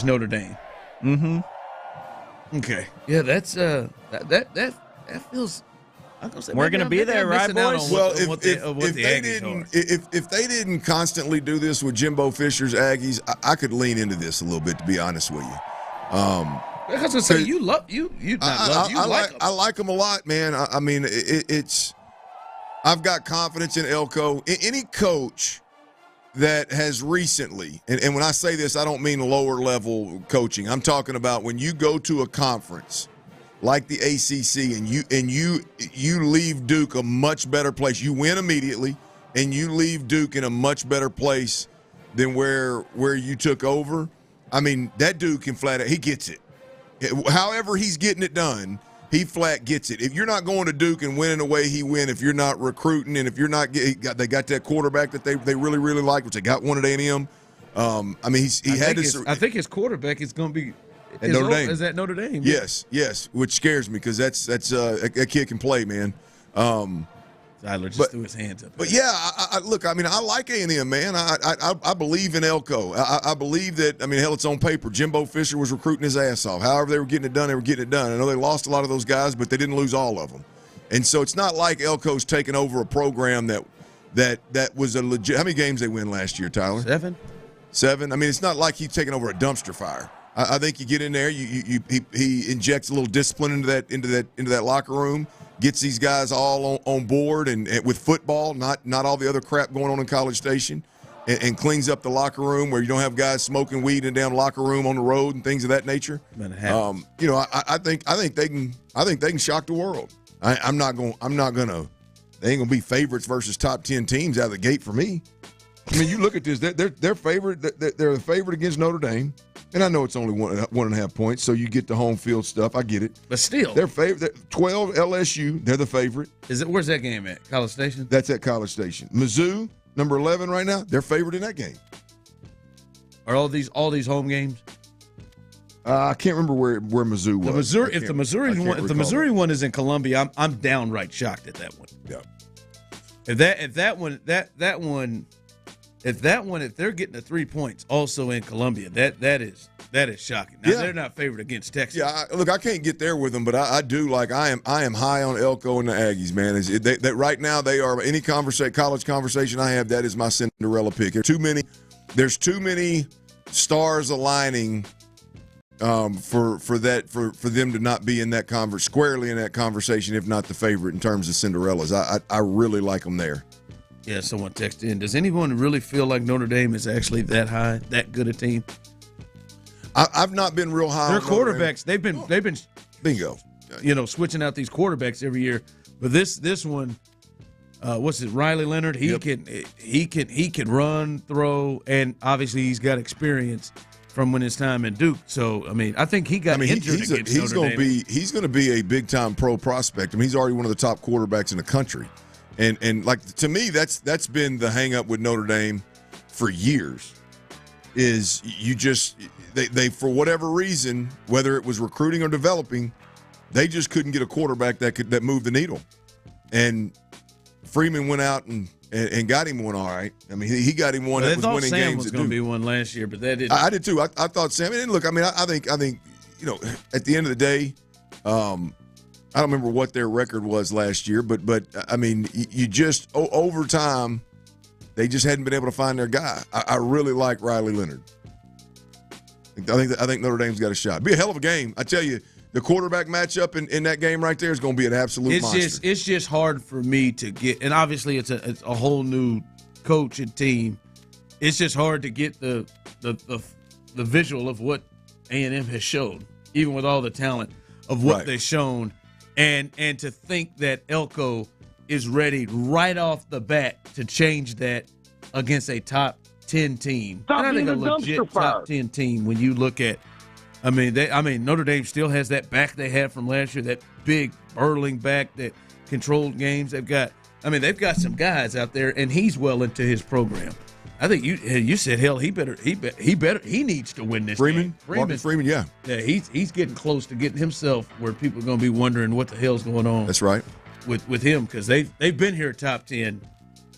Notre Dame. Mm-hmm. Okay. Yeah, that's that feels. We're going to be there, right, boys? Well, if they didn't constantly do this with Jimbo Fisher's Aggies, I could lean into this a little bit, to be honest with you. I was going to say you like them. I like them a lot, man. I mean, it's. I've got confidence in Elko. Any coach that has recently, and when I say this, I don't mean lower level coaching. I'm talking about when you go to a conference like the ACC and you leave Duke a much better place. You win immediately, and you leave Duke in a much better place than where you took over. I mean, that dude can flat out. He gets it. However he's getting it done, he flat gets it. If you're not going to Duke and winning the way he win, if you're not recruiting, and if you're not they got that quarterback that they really, really like, which they got one at A&M. I mean, I think his quarterback is going to be at Notre Dame. Is at Notre Dame? Yes, which scares me because that's a kid can play, man. Tyler just threw his hands up. But yeah, look, I mean, I like A&M, man. I believe in Elko. I believe that. I mean, hell, it's on paper. Jimbo Fisher was recruiting his ass off. However they were getting it done, they were getting it done. I know they lost a lot of those guys, but they didn't lose all of them. And so it's not like Elko's taking over a program that was a legit. How many games they win last year, Tyler? 7. 7. I mean, it's not like he's taking over a dumpster fire. I think you get in there, he injects a little discipline into that locker room, gets these guys all on board and with football, not all the other crap going on in College Station, and cleans up the locker room where you don't have guys smoking weed in the damn locker room on the road and things of that nature. I think they can shock the world. They ain't gonna be favorites versus top 10 teams out of the gate for me. I mean, you look at this; they're favorite. They're the favorite against Notre Dame, and I know it's only 1.5 points, so you get the home field stuff. I get it, but still, they're favorite. 12 LSU, they're the favorite. Where's that game at? College Station. That's at College Station. Mizzou, number 11 right now, they're favored in that game. Are all these home games? I can't remember where Mizzou was. If the Missouri one is in Columbia, I'm downright shocked at that one. Yeah. If they're getting the 3 points also in Columbia, that is shocking. Now, they're not favored against Texas. Yeah, I can't get there with them, but I do like I am high on Elko and the Aggies, man. That right now they are any college conversation I have, that is my Cinderella pick. There's too many stars aligning for them to not be in that squarely in that conversation, if not the favorite in terms of Cinderellas. I really like them there. Yeah, someone texted in. Does anyone really feel like Notre Dame is actually that high, that good a team? I've not been real high. Their quarterbacks, they've been bingo. Switching out these quarterbacks every year. But this one, what's it? Riley Leonard. He can run, throw, and obviously he's got experience from when his time in Duke. So I mean, I think he got injured against Notre Dame. He's going to be a big time pro prospect. I mean, he's already one of the top quarterbacks in the country. And like, to me, that's been the hang up with Notre Dame for years. Is they for whatever reason, whether it was recruiting or developing, they just couldn't get a quarterback that moved the needle. And Freeman went out and got him one all right. I mean, he got him one that was winning Sam games. Was going to be one last year, but that didn't. I did too. I thought Sam. And look, I mean, I think at the end of the day, I don't remember what their record was last year, but I mean, you just over time, they just hadn't been able to find their guy. I really like Riley Leonard. I think Notre Dame's got a shot. It'd be a hell of a game. I tell you, the quarterback matchup in that game right there is going to be an absolute monster. It's just hard for me to get, and obviously it's a whole new coach and team. It's just hard to get the visual of what A&M has shown, even with all the talent of what they've shown. And to think that Elko is ready right off the bat to change that against a top 10 team. And I think a legit top 10 team when you look at, I mean Notre Dame still has that back they had from last year, that big burling back that controlled games. They've got some guys out there, and he's well into his program. I think you said, hell, he needs to win this game. Marcus Freeman, yeah. Yeah, he's getting close to getting himself where people are going to be wondering what the hell's going on. That's right. With him, because they've been here top 10,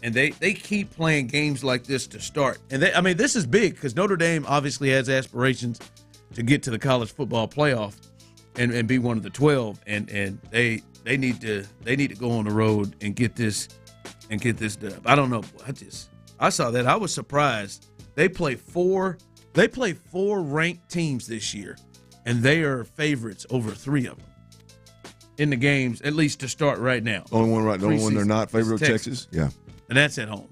and they keep playing games like this to start. And this is big because Notre Dame obviously has aspirations to get to the college football playoff and be one of the 12, and they need to go on the road and get this done. I don't know. I saw that. I was surprised. They play four ranked teams this year, and they are favorites over 3 of them in the games, at least to start right now. Only one they're not favorite of Texas. Yeah. And that's at home.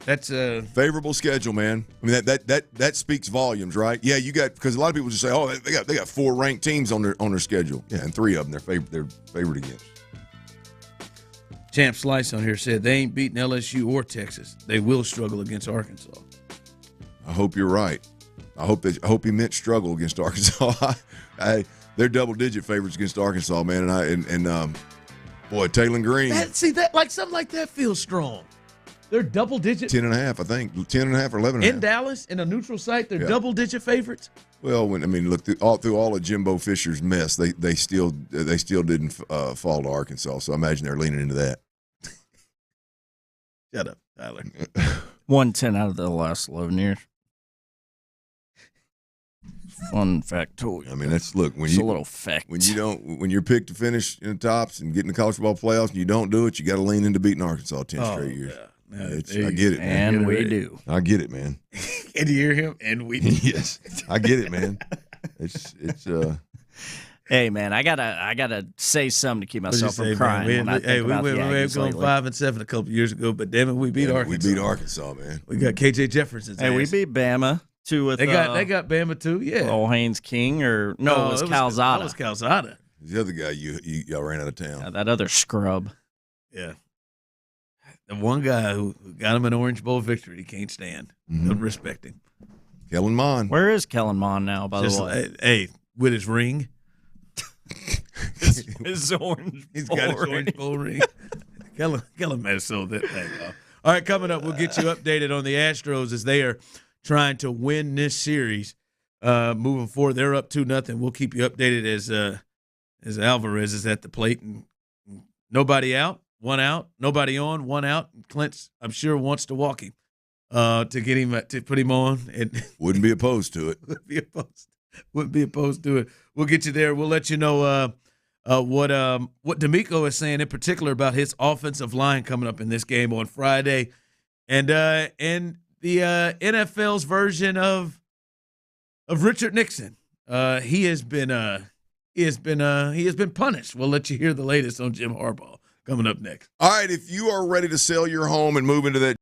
That's a favorable schedule, man. I mean that speaks volumes, right? Yeah, you got, because a lot of people just say, oh, they got 4 ranked teams on their schedule. Yeah, and 3 of them they're favored against. Champ Slice on here said they ain't beating LSU or Texas. They will struggle against Arkansas. I hope you're right. I hope he meant struggle against Arkansas. They're double-digit favorites against Arkansas, man. And boy, Taylor Green. Something like that feels strong. They're double-digit. 10.5, I think. 10.5 or 11.5. In Dallas, in a neutral site, they're double-digit favorites. Well, look through all of Jimbo Fisher's mess, they still didn't fall to Arkansas. So I imagine they're leaning into that. Shut up, Tyler. 110 out of the last 11 years. Fun factoid. I mean, that's a little fact. When you're picked to finish in the tops and get in the college football playoffs and you don't do it, you got to lean into beating Arkansas 10 straight years. I get it, man. And we do. I get it, man. Can you hear him? And we do. Yes, I get it, man. It's Hey man, I gotta say something to keep myself from crying. We went 5-7 a couple years ago, but damn it, we beat Arkansas. We beat Arkansas, man. We got KJ Jefferson's Hey, ass. we beat Bama too. With they got Bama too. Yeah. Old Haynes King it was Calzada. That was Calzada. The other guy y'all ran out of town. Yeah, that other scrub. Yeah. The one guy who got him an Orange Bowl victory, he can't stand. Don't respect him. Kellen Mond. Where is Kellen Mond now, by the way? Hey, with his ring. his orange. He's got his Orange Bowl ring. Kellen might have sold that thing off. All right, coming up, we'll get you updated on the Astros as they are trying to win this series. Moving forward, they're up 2-0. We'll keep you updated as Alvarez is at the plate and nobody out. 1 out, nobody on, 1 out. Clint, I'm sure, wants to walk him to get him to put him on. And wouldn't be opposed to it. Wouldn't be opposed to it. We'll get you there. We'll let you know what D'Amico is saying in particular about his offensive line coming up in this game on Friday, and the NFL's version of Richard Nixon. He has been punished. We'll let you hear the latest on Jim Harbaugh. Coming up next. All right, if you are ready to sell your home and move into that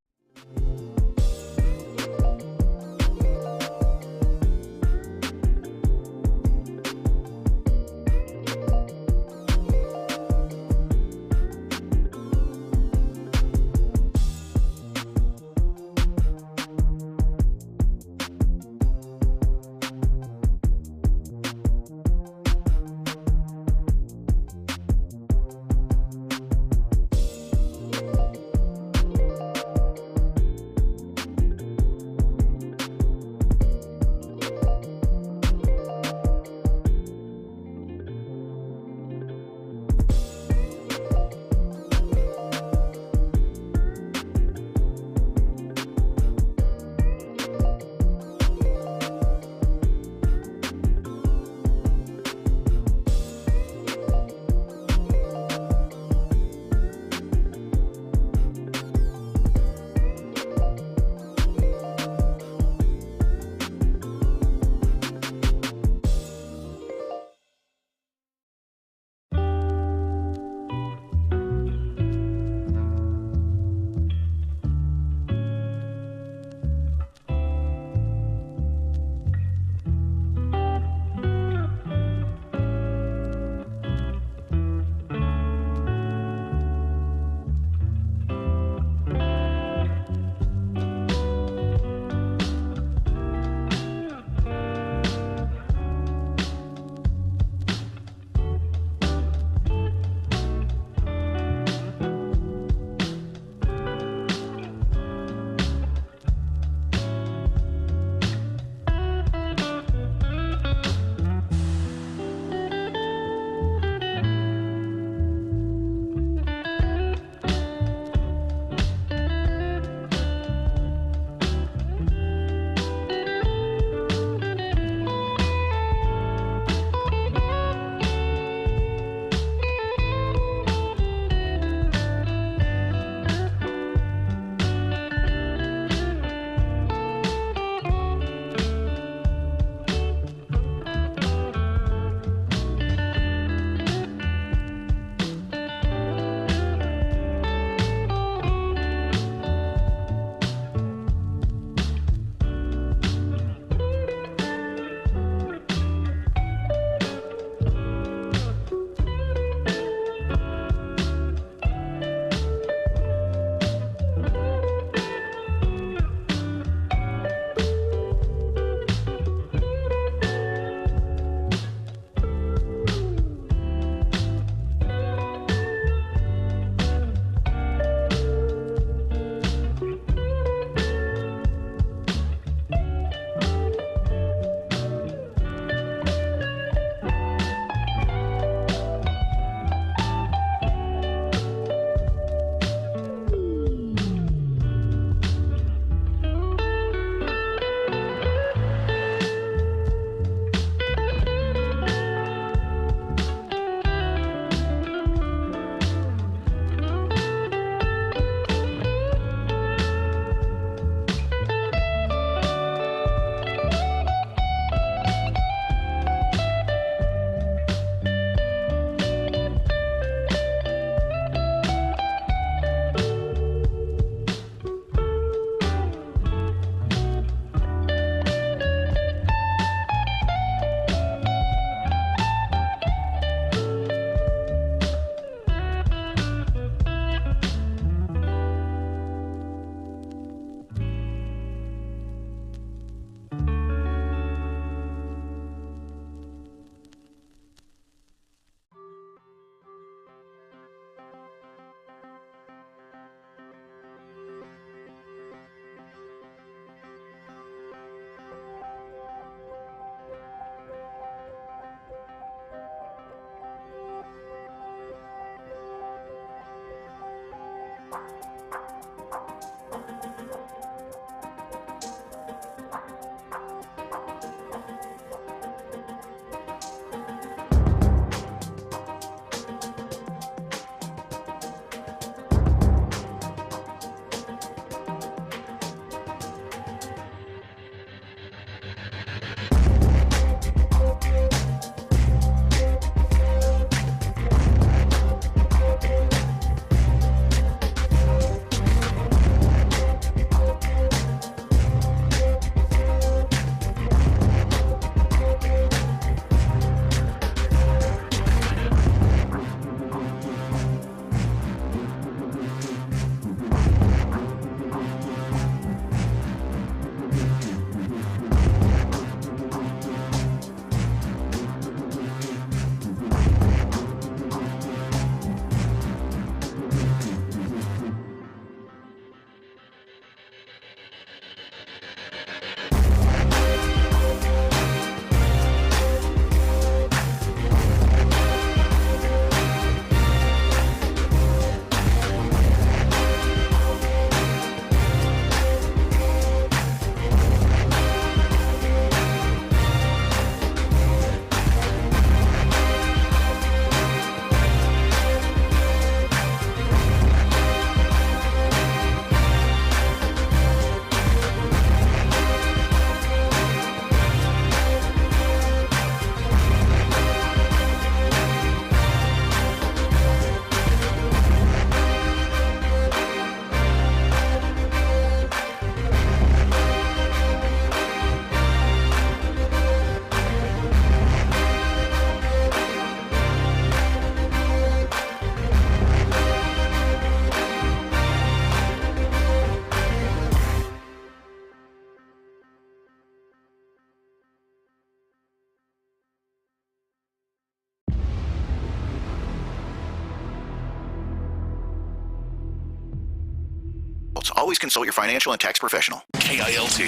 results. Always consult your financial and tax professional. KILT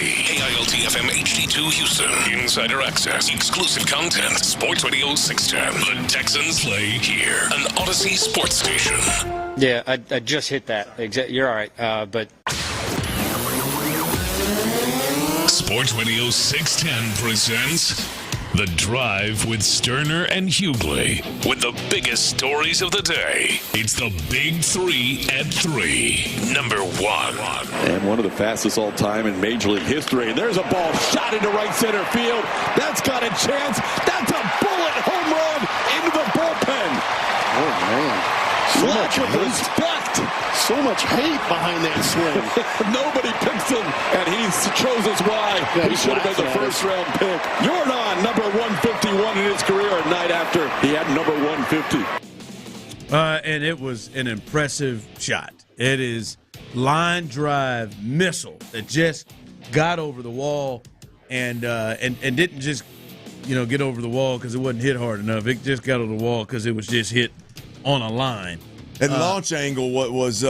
FM HD2 Houston. Insider access, exclusive content. Sports Radio 610. The Texans play here. An Odyssey sports station. Yeah, I just hit that. You're all right, but... Sports Radio 610 presents The Drive with Stoerner and Hughley. With the biggest stories of the day. It's the Big Three at 3. Number 1. And one of the fastest all time in Major League history. There's a ball shot into right center field. That's got a chance. That's a bullet home run into the bullpen. Oh, man. So much respect. So much hate behind that swing. Nobody picks him, and he shows us why. Yeah, he should have been the first-round pick. Jordan, number 151 in his career, a night after he had number 150. And it was an impressive shot. It is line drive missile that just got over the wall and didn't just get over the wall because it wasn't hit hard enough. It just got over the wall because it was just hit on a line. And launch angle was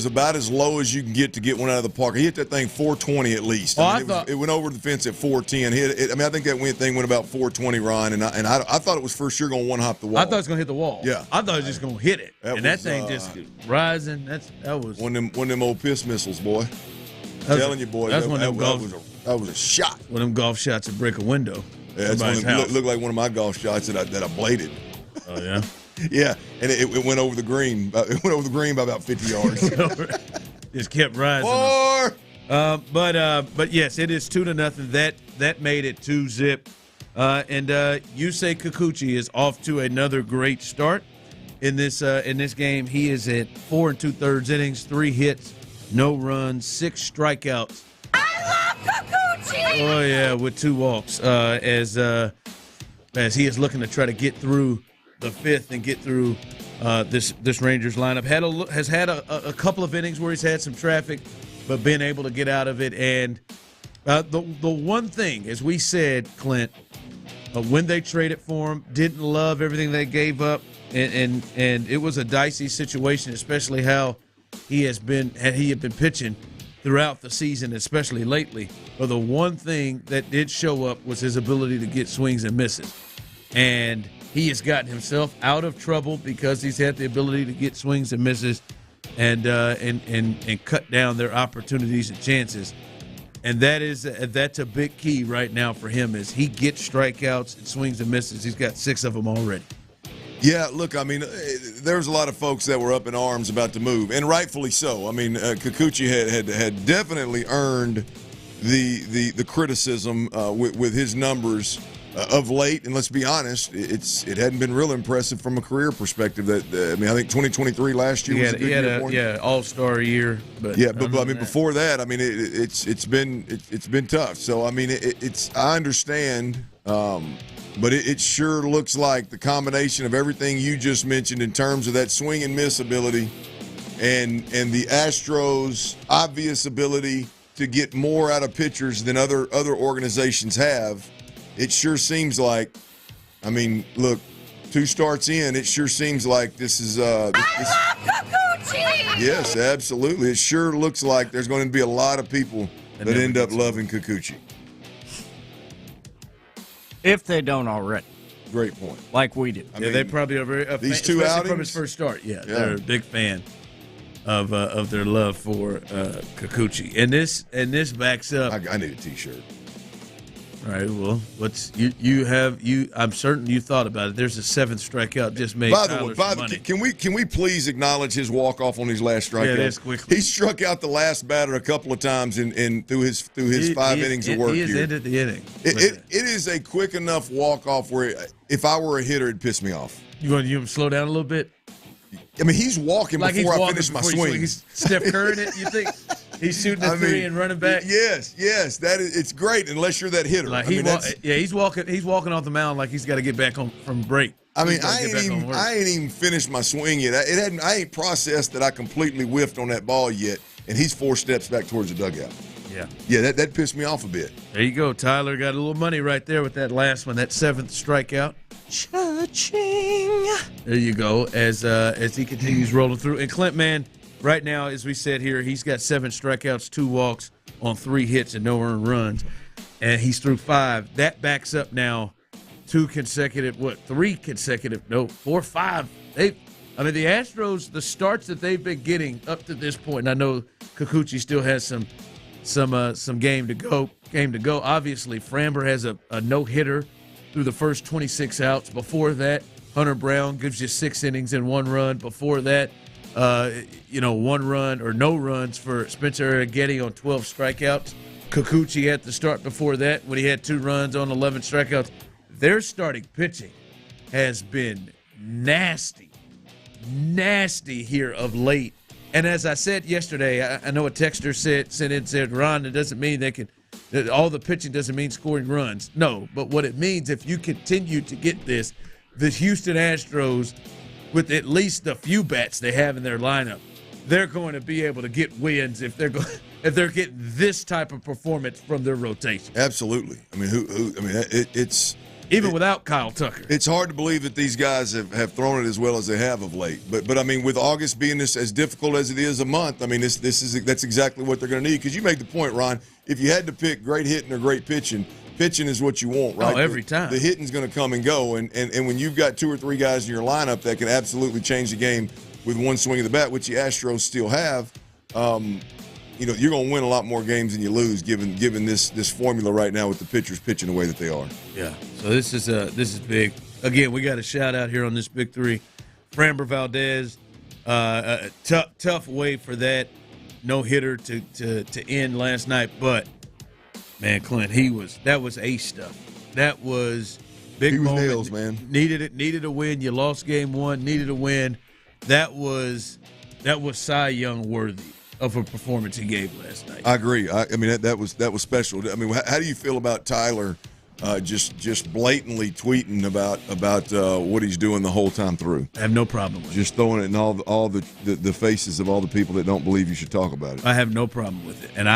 about as low as you can get to get one out of the park. He hit that thing 420 at least. It went over the fence at 410. I think that thing went about 420, Ryan. And I thought it was for sure going to one-hop the wall. I thought it was going to hit the wall. Yeah. I thought it was just going to hit it. That thing just rising. That was one of them old piss missiles, boy. I'm telling you, boy. That's one of them that was a shot. One of them golf shots that break a window. Yeah, it looked like one of my golf shots that I bladed. Oh yeah. Yeah, and it went over the green. It went over the green by about 50 yards. Just kept rising. But yes, it is 2-0. That made it 2-0. And Yusei Kikuchi is off to another great start in this game. He is at 4 2/3 innings, 3 hits, no runs, 6 strikeouts. I love Kikuchi. Oh yeah, with 2 walks. As he is looking to try to get through the 5th and get through this Rangers lineup. Has had a couple of innings where he's had some traffic, but been able to get out of it. And the one thing, as we said, Clint, when they traded for him, didn't love everything they gave up, and it was a dicey situation, especially how he had been pitching throughout the season, especially lately. But the one thing that did show up was his ability to get swings and misses, and he has gotten himself out of trouble because he's had the ability to get swings and misses and cut down their opportunities and chances. And that's a big key right now for him is he gets strikeouts and swings and misses. He's got 6 of them already. Yeah, look, I mean, there's a lot of folks that were up in arms about the move, and rightfully so. I mean, Kikuchi had definitely earned the criticism with his numbers of late, and let's be honest, it hadn't been real impressive from a career perspective. I think 2023 last year was a good year for him. all-star year. But before that, I mean, it's been tough. So I mean, I understand, but it sure looks like the combination of everything you just mentioned in terms of that swing and miss ability, and the Astros' obvious ability to get more out of pitchers than other organizations have. It sure seems like, I mean, look, 2 starts in, it sure seems like this is I love Kikuchi! Yes, absolutely. It sure looks like there's going to be a lot of people that end up loving Kikuchi. If they don't already. Great point. Like we do. They probably are these 2 outings from his first start. Yeah, they're a big fan of their love for Kikuchi. And this backs up. I need a T-shirt. All right. Well, I'm certain you thought about it. There's a 7th strikeout just made. By the way, can we please acknowledge his walk off on his last strikeout? Yeah, that's quickly. He struck out the last batter a couple of times in through his 5 innings of work he has here. ended the inning. It is a quick enough walk off where if I were a hitter, it'd piss me off. You want to slow down a little bit? I mean, he's walking like before I finish my swing. He's Steph Currying it. You think he's shooting a 3 and running back? Yes. It's great unless you're that hitter. Like he's walking off the mound like he's got to get back on from break. I mean, I ain't even finished my swing yet. I ain't processed that I completely whiffed on that ball yet, and he's 4 steps back towards the dugout. Yeah, that pissed me off a bit. There you go. Tyler got a little money right there with that last one, that 7th strikeout. Cha-ching. There you go. As he continues rolling through. And Clint, man, Right now, as we said here, he's got 7 strikeouts, 2 walks on 3 hits and no earned runs, and he's through 5. That backs up now 4, 5. The Astros, the starts that they've been getting up to this point, and I know Kikuchi still has some game to go. Obviously, Framber has a no-hitter through the first 26 outs. Before that, Hunter Brown gives you 6 innings and 1 run. Before that, 1 run or no runs for Spencer Arrighetti on 12 strikeouts. Kikuchi at the start before that when he had 2 runs on 11 strikeouts. Their starting pitching has been nasty here of late. And as I said yesterday, I know a texter said, Ron, it doesn't mean all the pitching doesn't mean scoring runs. No, but what it means, if you continue to get the Houston Astros, with at least the few bats they have in their lineup, they're going to be able to get wins if they're getting this type of performance from their rotation. Absolutely. I mean, it's even without Kyle Tucker. It's hard to believe that these guys have thrown it as well as they have of late. But I mean, with August being as difficult as it is a month, I mean, that's exactly what they're going to need. Because you make the point, Ron. If you had to pick great hitting or great pitching is what you want, right? Oh, every time. The hitting's going to come and go, and when you've got 2 or 3 guys in your lineup that can absolutely change the game with one swing of the bat, which the Astros still have, you're going to win a lot more games than you lose, given this formula right now with the pitchers pitching the way that they are. Yeah. So this is big. Again, we got a shout out here on this big 3. Framber Valdez, tough way for that no hitter to end last night, but. Man, Clint, that was ace stuff. That was big. He was moment. nails, man. Needed a win. You lost game 1. Needed a win. That was Cy Young worthy of a performance he gave last night. I agree. I mean that was special. I mean, how do you feel about Tyler just blatantly tweeting about what he's doing the whole time through? I have no problem with it. Just throwing it in all the faces of all the people that don't believe you should talk about it. I have no problem with it, and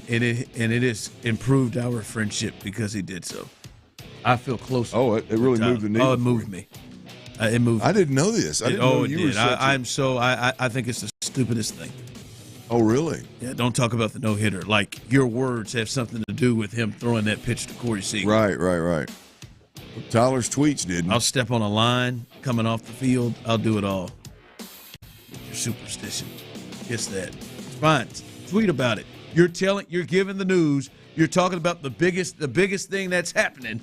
it has improved our friendship because he did so. I feel close. Oh, it really moved the needle. Oh, it moved me. It moved. I didn't know this. I didn't know you were such I think it's the stupidest thing. Oh, really? Yeah, don't talk about the no-hitter. Like, your words have something to do with him throwing that pitch to Corey Seager. Right. Tyler's tweets didn't. I'll step on a line coming off the field. I'll do it all. Your superstition. Guess that. It's fine. Tweet about it. You're giving the news. You're talking about the biggest thing that's happening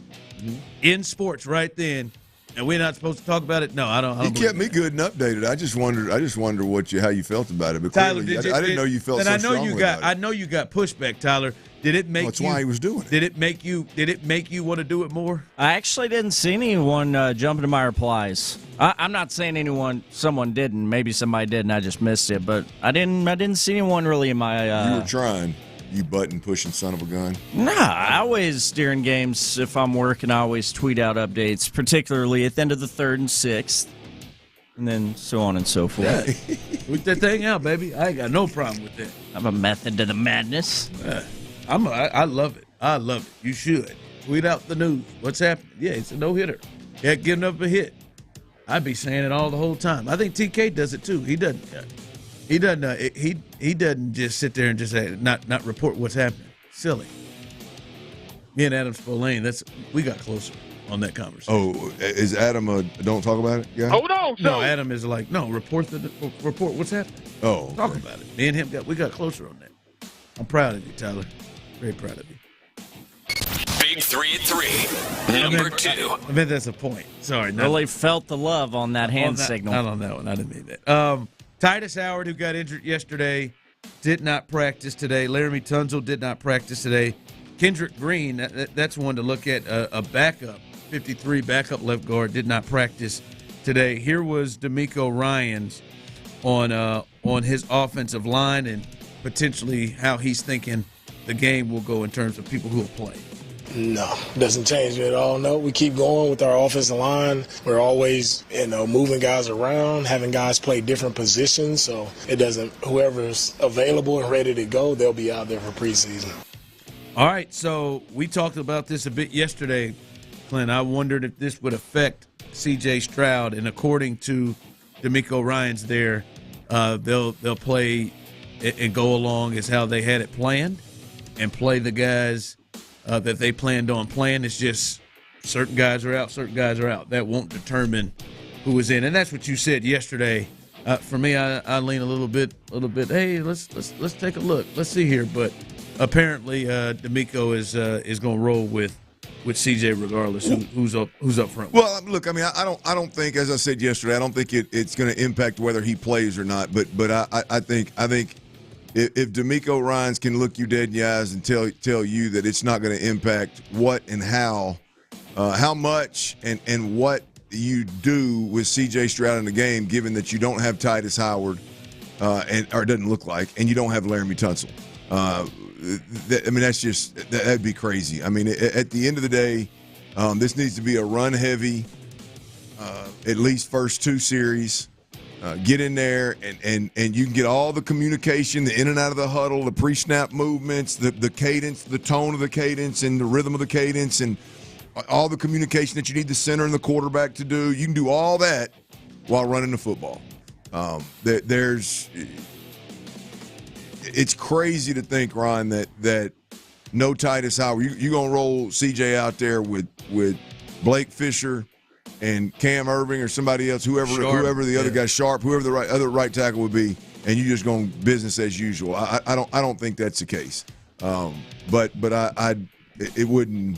in sports right then. And we're not supposed to talk about it? No, I don't. He kept me good and updated. I just wondered how you felt about it. But Tyler, clearly, I didn't know you felt so strongly about it. I know you got pushback, Tyler. Did it make that's why he was doing it. Did it make you want to do it more? I actually didn't see anyone jump into my replies. I'm not saying someone didn't. Maybe somebody did and I just missed it. But I didn't see anyone really in my. You were trying. You button-pushing son of a gun. Nah, I always, during games, if I'm working, I always tweet out updates, particularly at the end of the 3rd and 6th, and then so on and so forth. Yeah. Tweet that thing out, baby. I ain't got no problem with that. I have a method to the madness. I love it. I love it. You should. Tweet out the news. What's happening? Yeah, it's a no-hitter. Can't give up a hit. I'd be saying it all the whole time. I think TK does it, too. He doesn't. He doesn't just sit there and just say, not report what's happening. Silly. Me and Adam Spillane, we got closer on that conversation. Oh, is Adam a don't talk about it guy? Hold on. No, Adam is like, no, report what's happening. Oh, okay. Talk about it. Me and him we got closer on that. I'm proud of you, Tyler. Very proud of you. Big 3 at 3. Number 2. I meant that's a point. Sorry. Really felt the love on that hand signal. Not on that one. I didn't mean that. Titus Howard, who got injured yesterday, did not practice today. Laramie Tunzel did not practice today. Kendrick Green, that's one to look at. A backup, 53 backup left guard, did not practice today. Here was D'Amico Ryans on his offensive line and potentially how he's thinking the game will go in terms of people who will play. No, doesn't change it at all. No, we keep going with our offensive line. We're always, moving guys around, having guys play different positions. So it doesn't. Whoever's available and ready to go, they'll be out there for preseason. All right. So we talked about this a bit yesterday, Clint. I wondered if this would affect C.J. Stroud, and according to D'Amico Ryans, there, they'll play and go along as how they had it planned and play the guys that they planned on playing. It's just certain guys are out, certain guys are out. That won't determine who is in. And that's what you said yesterday. For me, I lean a little bit. Hey, let's take a look. Let's see here. But apparently, D'Amico is going to roll with CJ regardless who's up front. Well, look, I mean, I don't think, as I said yesterday, I don't think it's going to impact whether he plays or not. But I think if D'Amico Ryans can look you dead in the eyes and tell you that it's not going to impact what and how much and what you do with C.J. Stroud in the game, given that you don't have Titus Howard, or it doesn't look like, and you don't have Laramie Tunsil. That'd be crazy. I mean, at the end of the day, this needs to be a run-heavy, at least first two series. Get in there, and you can get all the communication, the in and out of the huddle, the pre-snap movements, the cadence, the tone of the cadence, and the rhythm of the cadence, and all the communication that you need the center and the quarterback to do. You can do all that while running the football. It's crazy to think, Ron, that no Titus Howard. You're going to roll CJ out there with Blake Fisher and Cam Irving or somebody else, whoever the other guy, Sharp, whoever the other right tackle would be, and you just going business as usual. I don't think that's the case. But it wouldn't.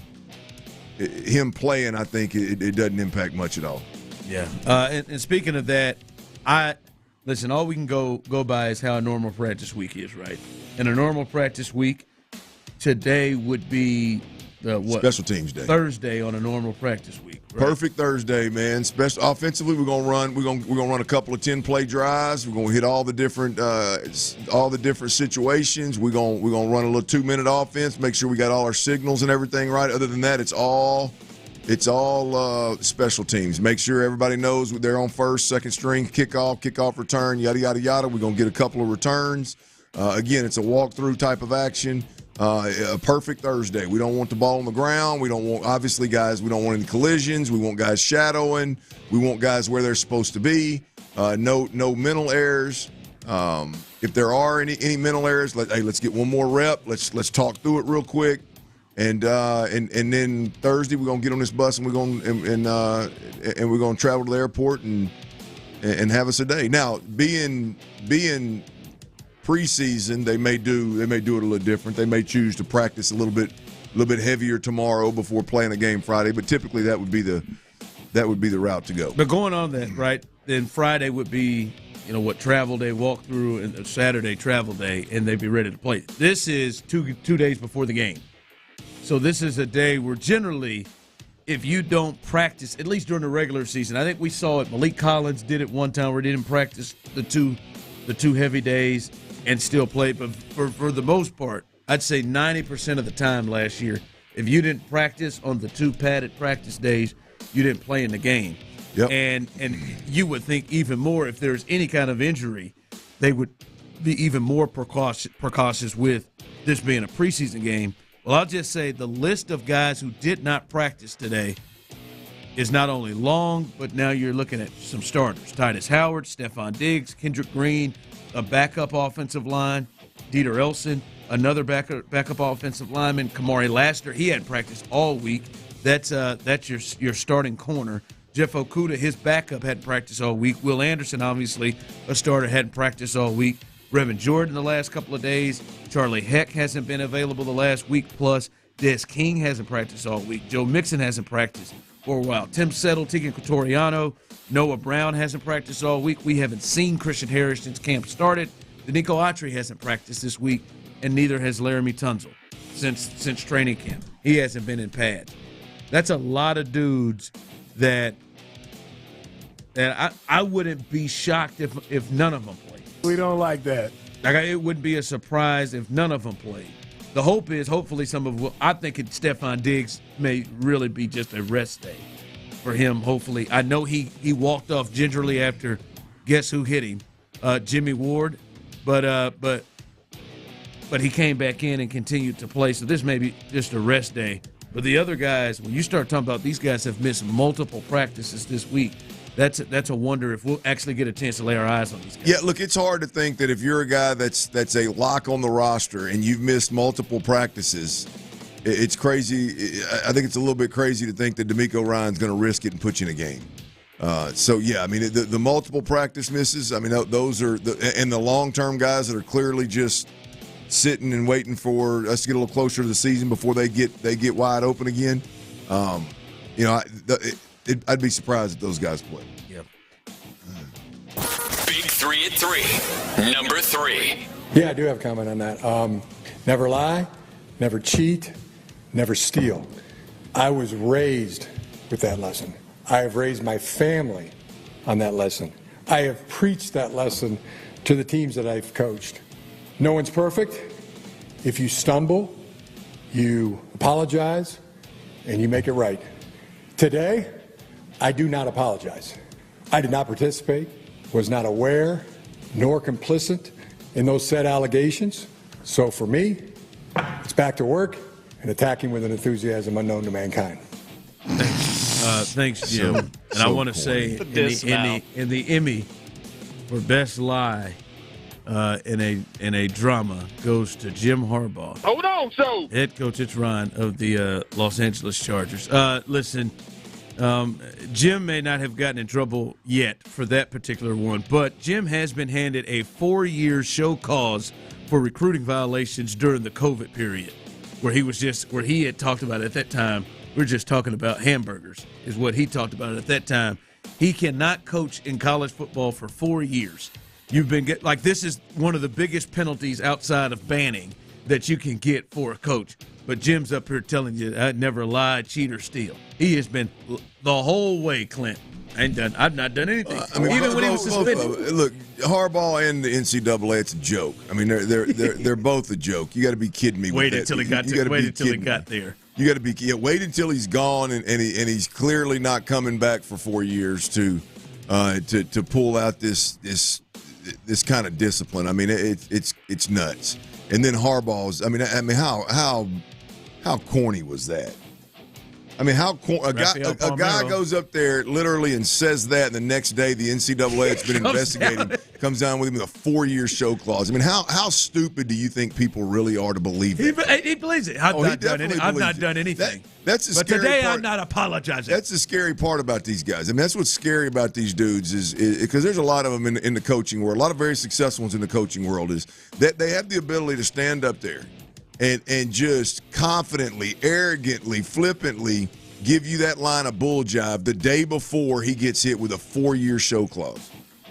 Him playing, I think it doesn't impact much at all. Yeah. And speaking of that, listen. All we can go by is how a normal practice week is, right? And a normal practice week today would be Special Teams Day. Thursday on a normal practice week. Right? Perfect Thursday, man. Offensively, we're gonna run a couple of 10-play drives. We're gonna hit all the different situations. We're gonna run a little 2-minute offense. Make sure we got all our signals and everything right. Other than that, it's all special teams. Make sure everybody knows they're on first, second string, kickoff return, yada yada yada. We're gonna get a couple of returns. Again, it's a walkthrough type of action. A perfect Thursday. We don't want the ball on the ground. We don't want, obviously, guys, we don't want any collisions. We want guys shadowing. We want guys where they're supposed to be. No mental errors. If there are any mental errors, let's get one more rep. Let's talk through it real quick. And then Thursday we're gonna get on this bus and we're gonna travel to the airport and have us a day. Now, being preseason, they may do it a little different. They may choose to practice a little bit heavier tomorrow before playing a game Friday. But typically that would be the route to go. But going on that, right? Then Friday would be travel day, walkthrough, and Saturday travel day, and they'd be ready to play. This is two days before the game, so this is a day where generally, if you don't practice, at least during the regular season, I think we saw it. Malik Collins did it one time where he didn't practice the two heavy days and still played. But for the most part, I'd say 90% of the time last year, if you didn't practice on the 2 padded practice days, you didn't play in the game. Yep. And you would think even more if there's any kind of injury, they would be even more precautious with this being a preseason game. Well, I'll just say the list of guys who did not practice today is not only long, but now you're looking at some starters. Titus Howard, Stephon Diggs, Kendrick Green, a backup offensive line, Dieter Elson, another backup offensive lineman, Kamari Laster. He hadn't practiced all week. That's your starting corner. Jeff Okudah, his backup, hadn't practiced all week. Will Anderson, obviously, a starter, hadn't practiced all week. Revan Jordan the last couple of days. Charlie Heck hasn't been available the last week plus. Des King hasn't practiced all week. Joe Mixon hasn't practiced for a while. Tim Settle, Tegan Quatoriano, Noah Brown hasn't practiced all week. We haven't seen Christian Harris since camp started. Danico Autry hasn't practiced this week, and neither has Laramie Tunsil since training camp. He hasn't been in pads. That's a lot of dudes that I wouldn't be shocked if none of them played. We don't like that. It wouldn't be a surprise if none of them played. The hope is hopefully I think Stephon Diggs may really be just a rest day for him, hopefully. I know he walked off gingerly after guess who hit him? Jimmy Ward. But he came back in and continued to play. So this may be just a rest day. But the other guys, when you start talking about these guys have missed multiple practices this week, that's a wonder if we'll actually get a chance to lay our eyes on these guys. Yeah, look, it's hard to think that if you're a guy that's a lock on the roster and you've missed multiple practices, it's crazy. I think it's a little bit crazy to think that D'Amico Ryan's going to risk it and put you in a game. So, yeah, I mean, the multiple practice misses, I mean, those are and the long-term guys that are clearly just sitting and waiting for us to get a little closer to the season before they get wide open again. You know, I'd be surprised if those guys play. Yep. Big 3 at 3. Number 3. Yeah, I do have a comment on that. Never lie, never cheat, never steal. I was raised with that lesson. I have raised my family on that lesson. I have preached that lesson to the teams that I've coached. No one's perfect. If you stumble, you apologize, and you make it right. Today, I do not apologize. I did not participate, was not aware, nor complicit in those said allegations. So for me, it's back to work and attacking with an enthusiasm unknown to mankind. Thanks, Jim. I want to say in the Emmy for best lie in a drama goes to Jim Harbaugh. Hold on, so Head coach, it's Ron of the Los Angeles Chargers. Listen, Jim may not have gotten in trouble yet for that particular one, but Jim has been handed a 4-year show cause for recruiting violations during the COVID period, where he had talked about at that time. We're just talking about hamburgers, is what he talked about at that time. He cannot coach in college football for 4 years. This is one of the biggest penalties outside of banning that you can get for a coach. But Jim's up here telling you, I never lie, cheat, or steal. He has been the whole way, Clint. I've not done anything. Even when he was suspended. Look, Harbaugh and the NCAA, it's a joke. I mean, they're both a joke. You got to be kidding me. Wait until he got there. You got to be wait until he's gone and he's clearly not coming back for 4 years to pull out this kind of discipline. I mean, it's nuts. And then Harbaugh's. I mean, how corny was that? I mean, a guy goes up there literally and says that, and the next day the NCAA that's been investigating comes down with him with a 4-year show clause. I mean, how stupid do you think people really are to believe that? He believes it. I've not done anything. That's the but scary today part. I'm not apologizing. That's the scary part about these guys. I mean, that's what's scary about these dudes is because there's a lot of them in the coaching world, a lot of very successful ones in the coaching world, is that they have the ability to stand up there and just confidently, arrogantly, flippantly give you that line of bull jive the day before he gets hit with a 4-year show clause.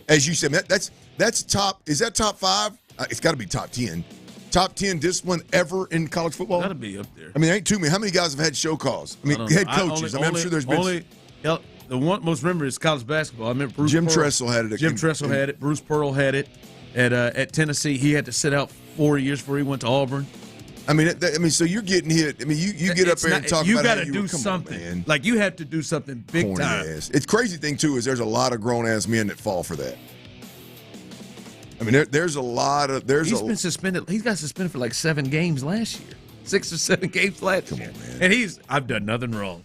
As you said, that's top. Is that top 5? It's got to be top 10. Top 10 discipline ever in college football? Got to be up there. I mean, there ain't too many. How many guys have had show calls? I mean, head coaches. I'm sure there's been. The one most remembered is college basketball. I remember Jim Tressel had it. Jim Tressel had it. Bruce Pearl had it at Tennessee. He had to sit out 4 years before he went to Auburn. I mean, so you're getting hit. I mean, you get up there and talk about how you do something. Man. Like you have to do something big corny time. Ass. It's crazy thing too is there's a lot of grown ass men that fall for that. I mean, there's a lot of He's been suspended. He got suspended for like 7 games last year. 6 or 7 games last year. Come on, man. And I've done nothing wrong.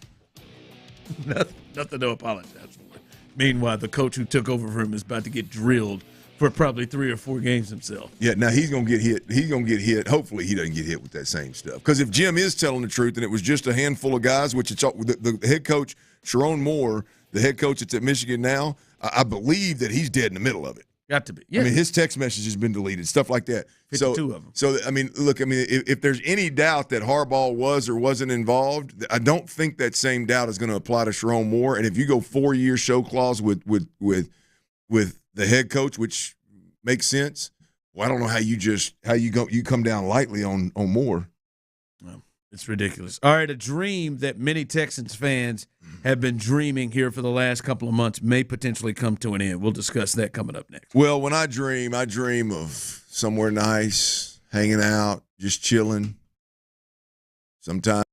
nothing to apologize for. Meanwhile, the coach who took over for him is about to get drilled for probably 3 or 4 games himself. Yeah, now he's going to get hit. He's going to get hit. Hopefully he doesn't get hit with that same stuff. Because if Jim is telling the truth and it was just a handful of guys, which it's the head coach, Sharon Moore, the head coach that's at Michigan now, I believe that he's dead in the middle of it. Got to be. Yeah. I mean, his text message has been deleted, stuff like that. 52 of them. So, I mean, look, if there's any doubt that Harbaugh was or wasn't involved, I don't think that same doubt is going to apply to Sharon Moore. And if you go 4-year show clause with the head coach, which makes sense, well, I don't know how you come down lightly on Moore. Well, it's ridiculous. All right, a dream that many Texans fans have been dreaming here for the last couple of months may potentially come to an end. We'll discuss that coming up next. Well, when I dream of somewhere nice, hanging out, just chilling. Sometimes.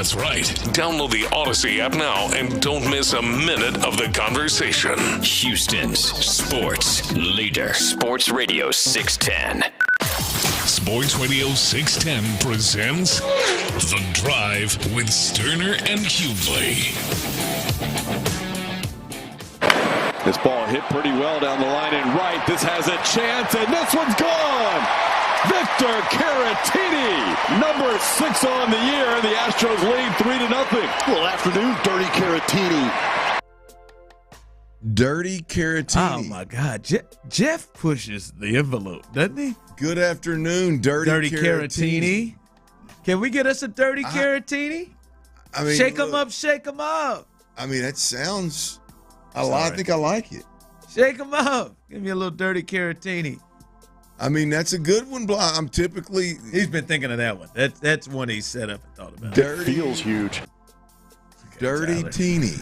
That's right. Download the Odyssey app now and don't miss a minute of the conversation. Houston's sports leader. Sports Radio 610. Sports Radio 610 presents The Drive with Stoerner and Hughley. This ball hit pretty well down the line and right. This has a chance, and this one's gone. Victor Caratini, number 6 on the year, and the Astros lead 3-0. Well, afternoon, Dirty Caratini. Dirty Caratini. Oh, my God. Jeff pushes the envelope, doesn't he? Good afternoon, Dirty Caratini. Can we get us a Dirty Caratini? I mean, shake him up, shake him up. I mean, that sounds... I think I like it. Shake him up. Give me a little Dirty Caratini. I mean, that's a good one. I'm typically... He's been thinking of that one. That's one he set up and thought about. Dirty. Feels huge. Dirty Teeny.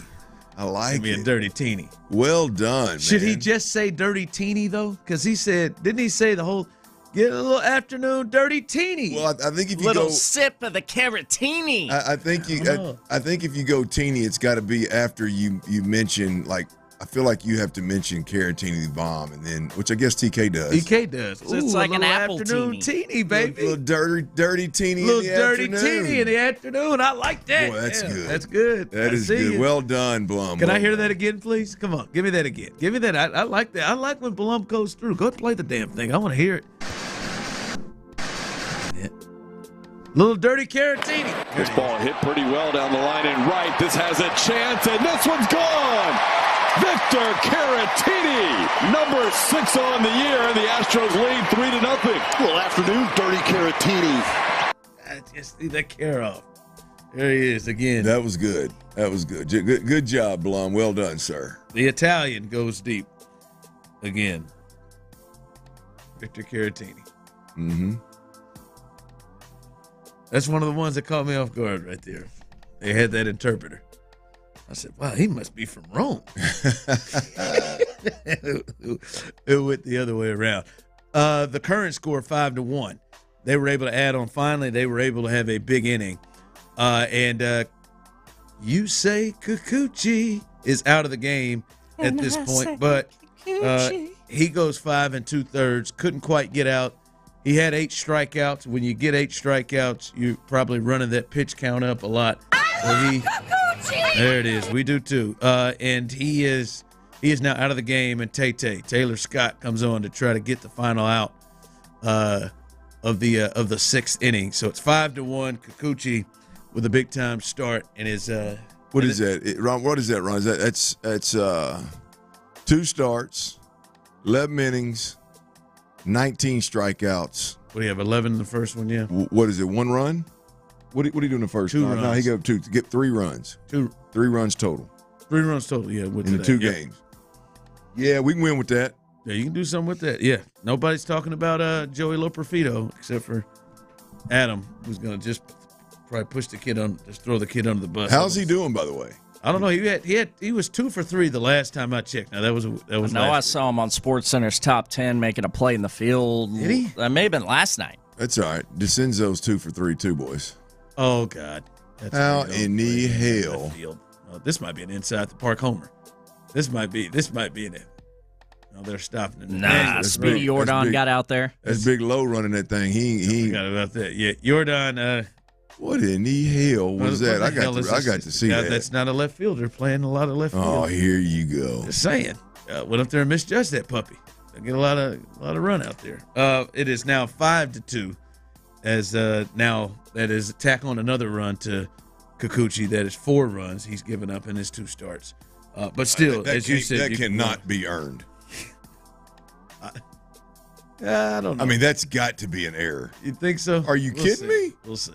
I like it. Give me a Dirty Teeny. Well done, man. Should he just say Dirty Teeny, though? Because he said, didn't he say the whole... Get a little afternoon Dirty Teeny. Well, I think if you little go sip of the Caratini. I think if you go teeny, it's got to be after you mention, like, I feel like you have to mention Caratini the bomb, and then, which I guess TK does. TK does. So it's like an apple afternoon teeny, baby. Little dirty teeny little in the dirty afternoon. teeny in the afternoon. I like that. Boy, that's good. That's good. That is good. You. Well done, Blum. Can I hear that again, please? Come on, give me that again. Give me that. I like that. I like when Blum goes through. Go play the damn thing. I want to hear it. Little Dirty Caratini. This ball hit pretty well down the line and right. This has a chance, and this one's gone. Victor Caratini, number 6 on the year, and the Astros lead 3-0. Well, afternoon, Dirty Caratini. I just need that care off. There he is again. That was good. That was good. Good job, Blum. Well done, sir. The Italian goes deep again. Victor Caratini. Mm-hmm. That's one of the ones that caught me off guard right there. They had that interpreter. I said, wow, he must be from Rome. It went the other way around. The current score, 5-1. They were able to add on. Finally, they were able to have a big inning. And you say Kikuchi is out of the game at this point. But he goes 5 2/3. Couldn't quite get out. He had 8 strikeouts. When you get 8 strikeouts, you're probably running that pitch count up a lot. So there it is. We do too. And he is now out of the game. And Taylor Scott comes on to try to get the final out of the 6th inning. So it's 5-1. Kikuchi with a big time start and is what is that, Ron? What is that, Ron? That's 2 starts, 11 innings. 19 strikeouts. What do you have, 11 in the first one, yeah? What is it, 1 run? What do you do in the first? 2 runs. No, he gave 2. To get 3 runs. 3 runs total. 3 runs total, yeah. In the 2 games. Yeah, we can win with that. Yeah, you can do something with that, yeah. Nobody's talking about Joey Loperfido except for Adam, who's going to just probably push the kid on, just throw the kid under the bus. How's he doing, by the way? I don't know. He was 2 for 3 the last time I checked. Now that was. No, I saw him on SportsCenter's top 10 making a play in the field. Did he? That may have been last night. That's all right. DeCenzo's 2 for 3 too, boys. Oh God! How in the hell? This might be an inside the park homer. This might be an. No, they're stopping it. Nah, Speedy Jordan got out there. That's Big Low running that thing. He forgot about that. Yeah, Jordan. What in the hell was that? I got to see that. That's not a left fielder playing a lot of left field. Oh, here you go. Just saying. Went up there and misjudged that puppy. They get a lot of run out there. It is now 5-2, as now that is tack on another run to Kikuchi. That is 4 runs he's given up in his 2 starts. But still, as you said, that cannot be earned. I don't know. I mean, that's got to be an error. You think so? Are you kidding me? We'll see.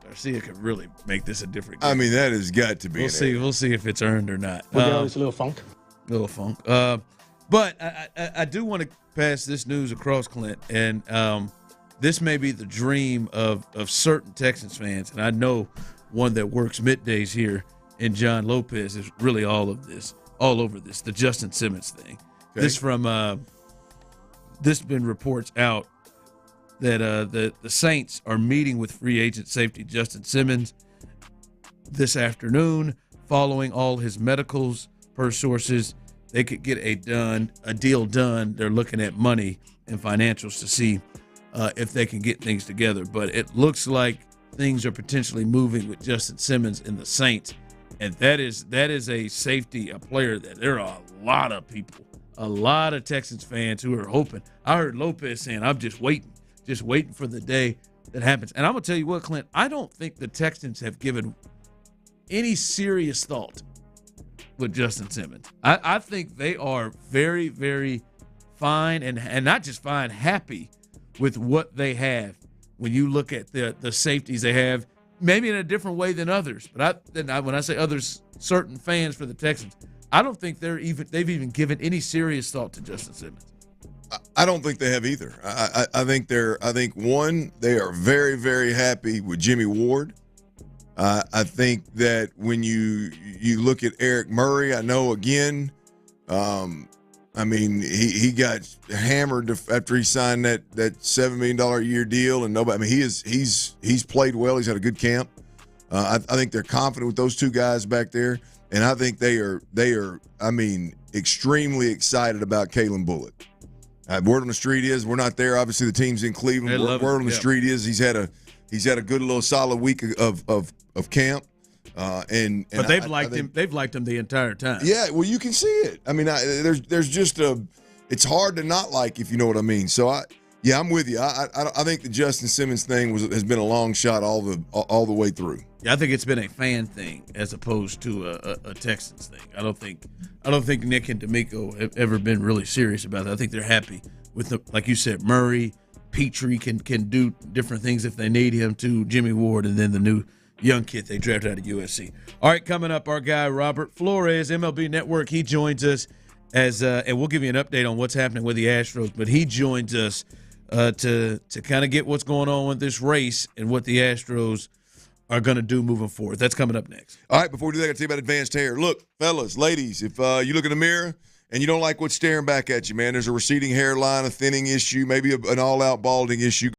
Garcia could really make this a different game. I mean, that has got to be. We'll see if it's earned or not. It's a little funk. But I do want to pass this news across, Clint, and this may be the dream of certain Texans fans, and I know one that works middays here, and John Lopez is really all over this, the Justin Simmons thing. Okay. This been reports out that the Saints are meeting with free agent safety Justin Simmons, this afternoon following all his medicals. Per sources, they could get a deal done. They're looking at money and financials to see if they can get things together. But it looks like things are potentially moving with Justin Simmons and the Saints. And that is a safety, a player that there are a lot of people, a lot of Texans fans who are hoping. I heard Lopez saying, I'm just waiting for the day that happens. And I'm going to tell you what, Clint, I don't think the Texans have given any serious thought with Justin Simmons. I think they are very, very fine and not just fine, happy with what they have. When you look at the safeties they have, maybe in a different way than others, but when I say others, certain fans for the Texans, I don't think they've even given any serious thought to Justin Simmons. I don't think they have either. I think they are very, very happy with Jimmy Ward. I think that when you look at Eric Murray, I know again, he got hammered after he signed that $7 million a year deal, and nobody. I mean, he's played well. He's had a good camp. I think they're confident with those two guys back there, and I think they are. Extremely excited about Kalen Bullock. Word on the street is we're not there. Obviously, the team's in Cleveland. Word on the street is he's had a good little solid week of camp. But they've liked him. They've liked him the entire time. Yeah, well, you can see it. I mean, there's just it's hard to not like, if you know what I mean. So I'm with you. I think the Justin Simmons thing has been a long shot all the way through. Yeah, I think it's been a fan thing as opposed to a Texans thing. I don't think Nick and D'Amico have ever been really serious about it. I think they're happy with like you said, Murray, Petrie can do different things if they need him to. Jimmy Ward, and then the new young kid they drafted out of USC. All right, coming up, our guy Robert Flores, MLB Network. He joins us and we'll give you an update on what's happening with the Astros. But he joins us to kind of get what's going on with this race and what the Astros are going to do moving forward. That's coming up next. All right, before we do that, I got to tell you about advanced hair. Look, fellas, ladies, if you look in the mirror and you don't like what's staring back at you, man, there's a receding hairline, a thinning issue, maybe an all-out balding issue.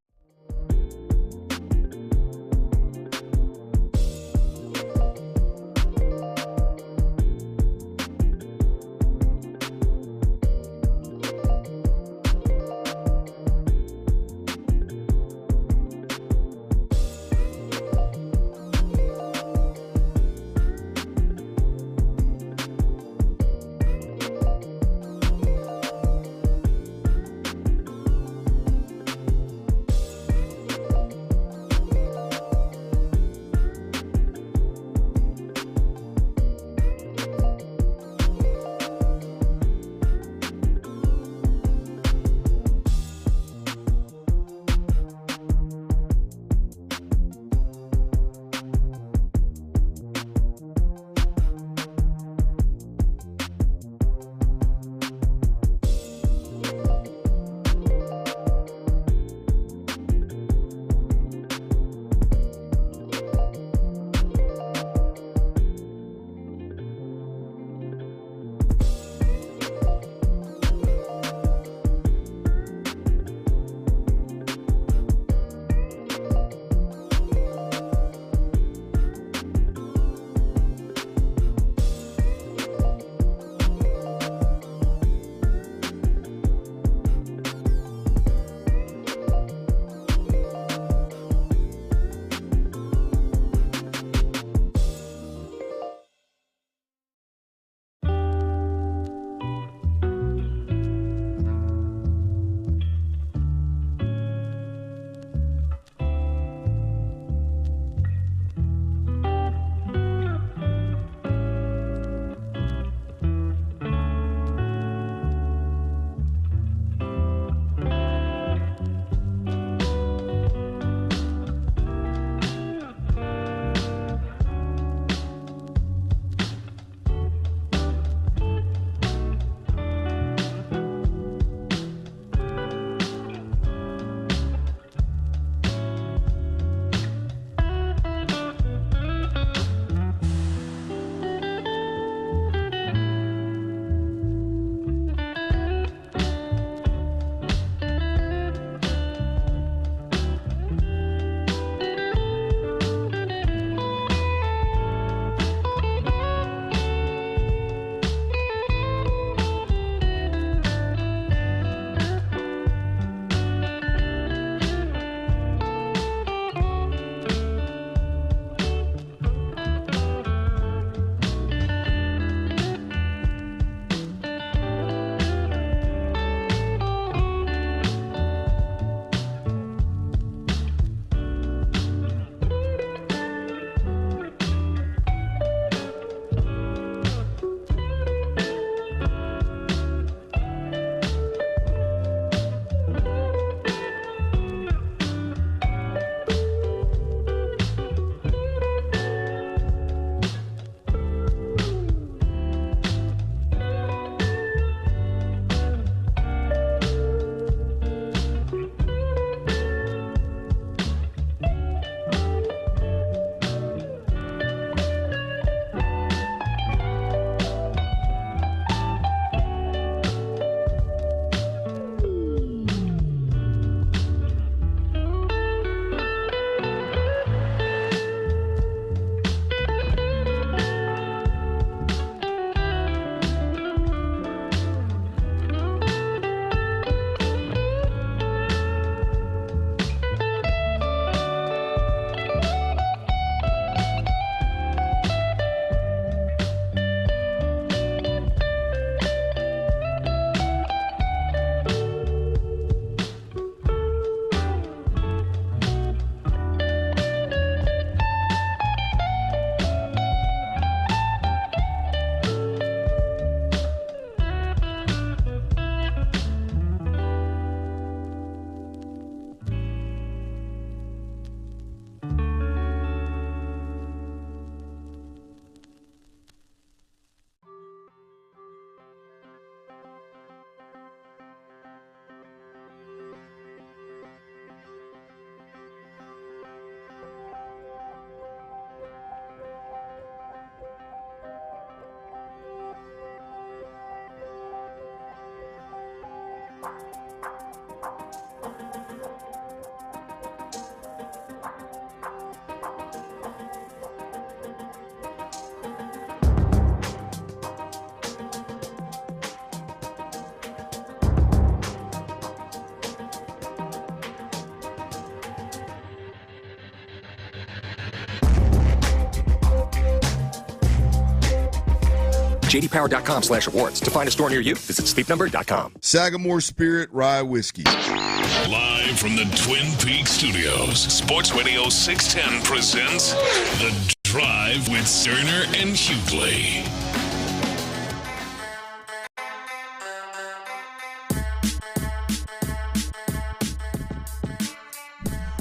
JDPower.com/awards. To find a store near you, visit sleepnumber.com. Sagamore Spirit Rye Whiskey. Live from the Twin Peaks Studios, Sports Radio 610 presents The Drive with Stoerner and Hughley.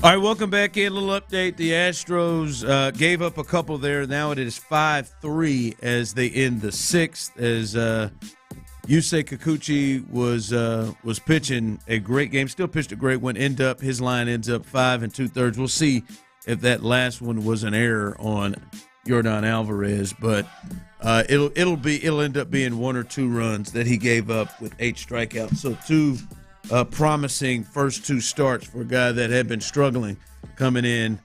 All right, welcome back in. A little update. The Astros gave up a couple there. Now it is 5-3 as they end the sixth. As Yusei Kikuchi was pitching a great game. Still pitched a great one. His line ends up 5 2/3. We'll see if that last one was an error on Yordan Alvarez, but it'll end up being 1 or 2 runs that he gave up with 8 strikeouts. So 2 promising first 2 starts for a guy that had been struggling coming in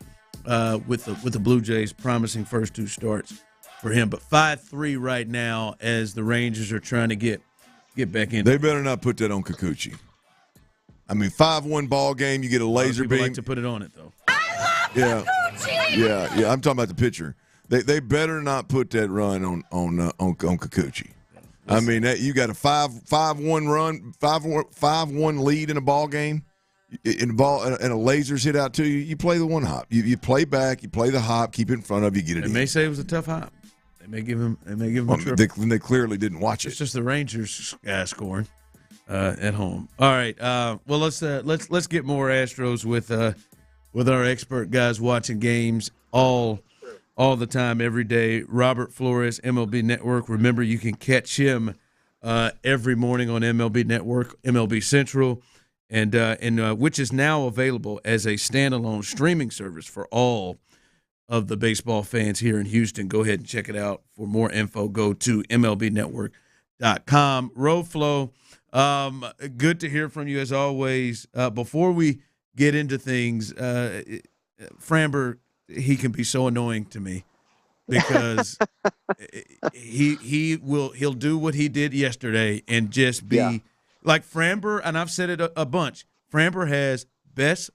with the Blue Jays. Promising first 2 starts for him, but 5-3 right now as the Rangers are trying to get back in. They better not put that on Kikuchi. I mean, 5-1 ball game. You get a laser beam. Like to put it on it though. Yeah. I'm talking about the pitcher. They better not put that run on Kikuchi. I mean, you got a 5-1 run, 5-1 lead in a ball game, and a laser's hit out to you. You play the one hop. You play back. You play the hop. Keep it in front of you. Get it. They may say it was a tough hop. They may give him. Well, a triple. they clearly didn't watch it. It's just the Rangers guy scoring at home. All right. Well, let's get more Astros with our expert guys watching games all the time, every day. Robert Flores, MLB Network. Remember, you can catch him every morning on MLB Network, MLB Central, and which is now available as a standalone streaming service for all of the baseball fans here in Houston. Go ahead and check it out. For more info, go to MLBnetwork.com. Roflo, good to hear from you as always. Before we get into things, Framber, he can be so annoying to me because he'll do what he did yesterday and just be like Framber, and I've said it a bunch. Framber has best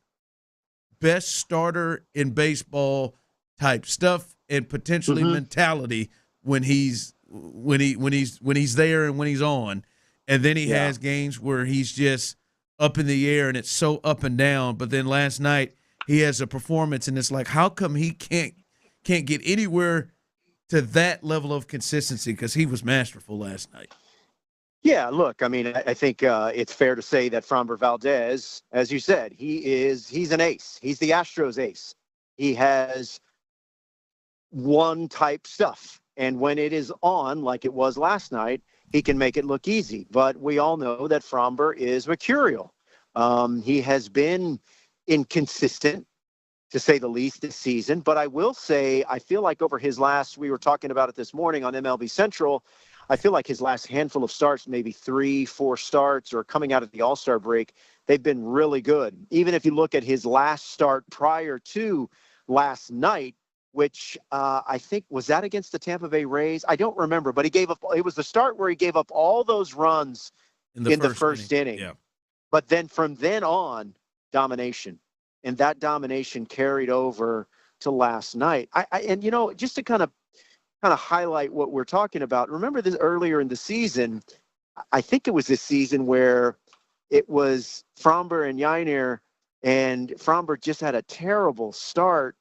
starter in baseball type stuff and potentially mentality when he's there and when he's on, and then he has games where he's just up in the air and it's so up and down. But then last night he has a performance, and it's like, how come he can't get anywhere to that level of consistency? Because he was masterful last night. Yeah, look, I mean, I think it's fair to say that Framber Valdez, as you said, he's an ace. He's the Astros ace. He has one type stuff, and when it is on, like it was last night, he can make it look easy. But we all know that Framber is mercurial. He has been inconsistent, to say the least, this season. But I will say, I feel like over his last, we were talking about it this morning on MLB Central, I feel like his last handful of starts, maybe 3-4 starts, or coming out of the All-Star break, they've been really good. Even if you look at his last start prior to last night, which I think, was that against the Tampa Bay Rays? I don't remember, but it was the start where he gave up all those runs in the first inning. Yeah. But then from then on, domination. And that domination carried over to last night. And just to kind of highlight what we're talking about, remember this earlier in the season, I think it was this season where it was Framber and Yainer, and Framber just had a terrible start.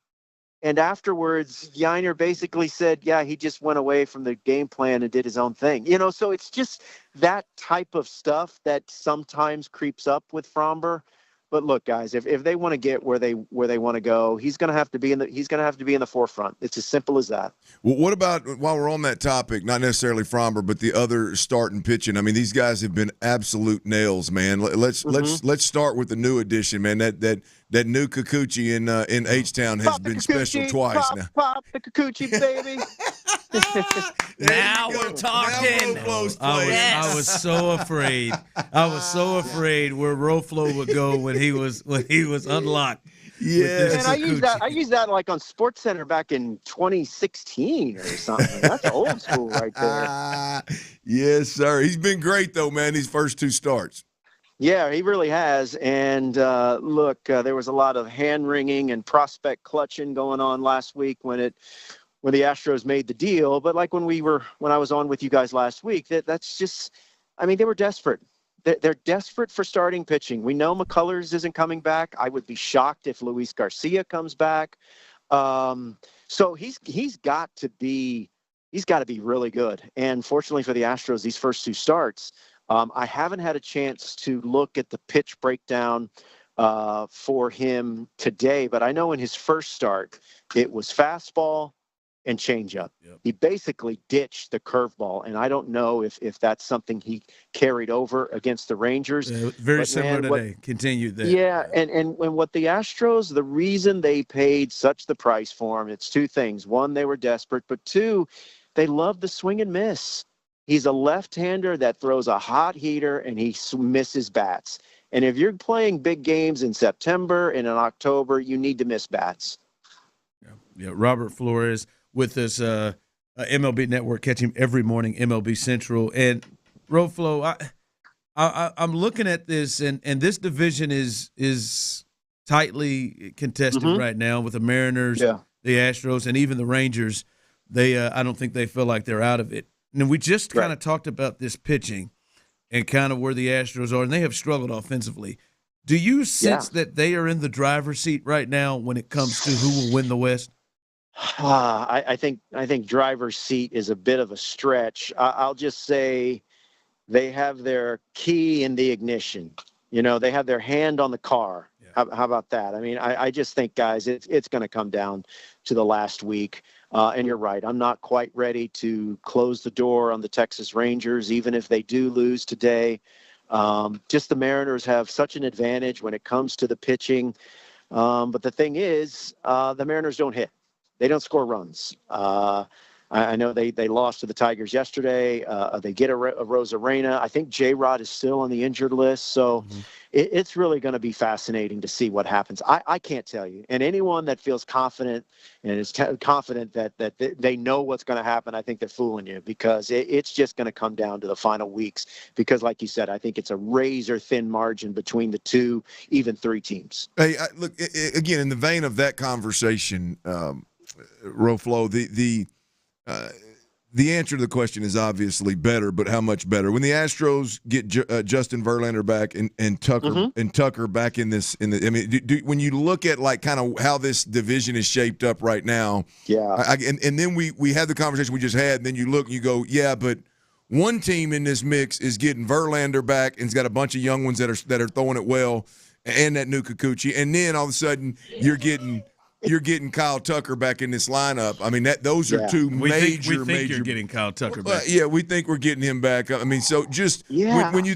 And afterwards, Yainer basically said, yeah, he just went away from the game plan and did his own thing. So it's just that type of stuff that sometimes creeps up with Framber. But look, guys, if they want to get where they want to go, he's going to have to be in the forefront. It's as simple as that. Well, what about, while we're on that topic, not necessarily Framber, but the other starting pitching? I mean, these guys have been absolute nails, man. Let's start with the new addition, man. That new Kikuchi in H-Town has been special twice now. Pop the Kikuchi, baby. Now we're talking. I was so afraid. I was so afraid where Roflo would go when he was unlocked. Yeah, and I used that like on SportsCenter back in 2016 or something. That's old school right there. Yes, sir. He's been great though, man. These first 2 starts. Yeah, he really has. And look, there was a lot of hand wringing and prospect clutching going on last week when the Astros made the deal. But like when I was on with you guys last week, that's just, I mean, they were desperate. They're desperate for starting pitching. We know McCullers isn't coming back. I would be shocked if Luis Garcia comes back. So he's got to be really good. And fortunately for the Astros, these first 2 starts, I haven't had a chance to look at the pitch breakdown for him today, but I know in his first start, it was fastball and changeup. Yep. He basically ditched the curveball, and I don't know if that's something he carried over against the Rangers. Very similar today. Continued that. Yeah, and what the Astros, the reason they paid such the price for him, it's 2 things. 1, they were desperate, but 2, they love the swing and miss. He's a left-hander that throws a hot heater, and he misses bats. And if you're playing big games in September and in October, you need to miss bats. Yeah. Robert Flores with us, MLB Network. Catch him every morning, MLB Central. And Roflo, I'm looking at this, and this division is tightly contested right now with the Mariners, the Astros, and even the Rangers. I don't think they feel like they're out of it. And we just kind of talked about this pitching and kind of where the Astros are, and they have struggled offensively. Do you sense that they are in the driver's seat right now when it comes to who will win the West? I think driver's seat is a bit of a stretch. I'll just say they have their key in the ignition. You know, they have their hand on the car. Yeah. How about that? I mean, I just think, guys, it's going to come down to the last week. And you're right. I'm not quite ready to close the door on the Texas Rangers, even if they do lose today. Just the Mariners have such an advantage when it comes to the pitching. But the thing is, the Mariners don't hit. They don't score runs. I know they lost to the Tigers yesterday. They get a Rosarena. I think J-Rod is still on the injured list. So it's really going to be fascinating to see what happens. I can't tell you. And anyone that feels confident and is confident that they know what's going to happen, I think they're fooling you, because it's just going to come down to the final weeks. Because like you said, I think it's a razor-thin margin between the 2, even 3 teams. Hey, look, again, in the vein of that conversation, Roflo, the answer to the question is obviously better, but how much better? When the Astros get Justin Verlander back and Tucker back in this, I mean, when you look at like kind of how this division is shaped up right now, and then we had the conversation we just had, and then you look and you go, yeah, but one team in this mix is getting Verlander back and it's got a bunch of young ones that are throwing it well, and that new Kikuchi, and then all of a sudden you're getting Kyle Tucker back in this lineup. I mean, those are 2 major. We think you're getting Kyle Tucker back. Yeah, we think we're getting him back. I mean, so just when you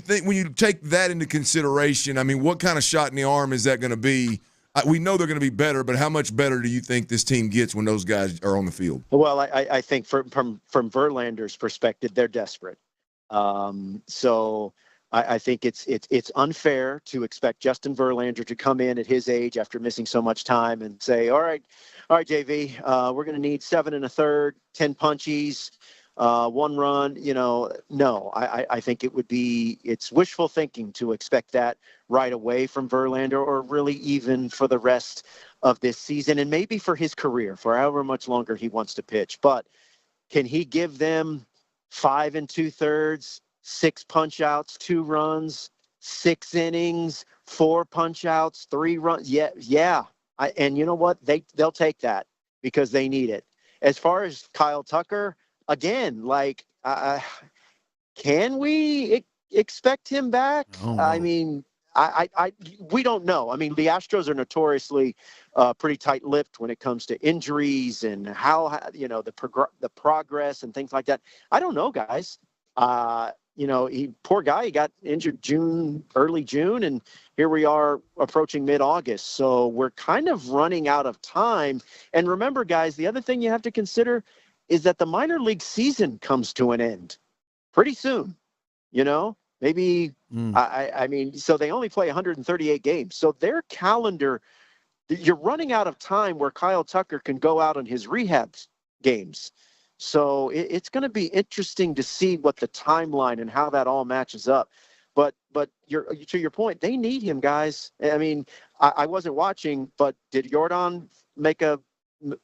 take that into consideration, I mean, what kind of shot in the arm is that going to be? We know they're going to be better, but how much better do you think this team gets when those guys are on the field? Well, I think from Verlander's perspective, they're desperate. So I think it's unfair to expect Justin Verlander to come in at his age after missing so much time and say, all right, JV, we're going to need 7 1/3, 10 punchies, 1 run. You know, no, I think it's wishful thinking to expect that right away from Verlander, or really even for the rest of this season, and maybe for his career, for however much longer he wants to pitch. But can he give them 5 2/3? 6 punch outs, 2 runs, 6 innings, 4 punch outs, 3 runs. Yeah. And you know what? They'll take that because they need it. As far as Kyle Tucker, again, like, can we expect him back? I mean, we don't know. I mean, the Astros are notoriously pretty tight-lipped when it comes to injuries and how the progress and things like that. I don't know, guys. Poor guy, he got injured early June, and here we are approaching mid-August. So we're kind of running out of time. And remember, guys, the other thing you have to consider, is that the minor league season comes to an end pretty soon. Maybe I mean, so they only play 138 games. So their calendar, you're running out of time where Kyle Tucker can go out on his rehab games. So it's going to be interesting to see what the timeline and how that all matches up. But to your point, they need him, guys. I mean, I wasn't watching, but did Jordan make a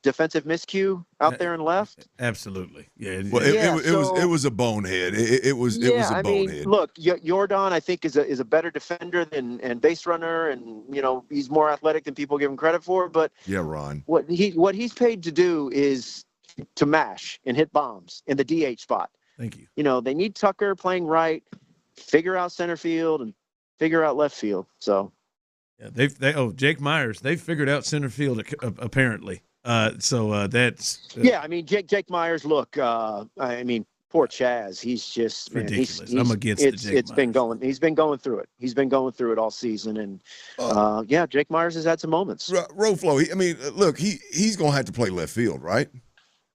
defensive miscue out there and left? Absolutely. Yeah. Well, it was a bonehead. It was a bonehead. Mean, look, Jordan, I think is a better defender and base runner, and he's more athletic than people give him credit for. But yeah, Ron, what he's paid to do is to mash and hit bombs in the DH spot. Thank you. They need Tucker playing right, figure out center field and figure out left field. So yeah, Jake Myers, they've figured out center field apparently. That's I mean, Jake Myers. Look, I mean, poor Chaz. He's just ridiculous. Man, I'm against Jake Myers. He's been going through it. He's been going through it all season, and Jake Myers has had some moments. Roflo. I mean, look, he's gonna have to play left field, right?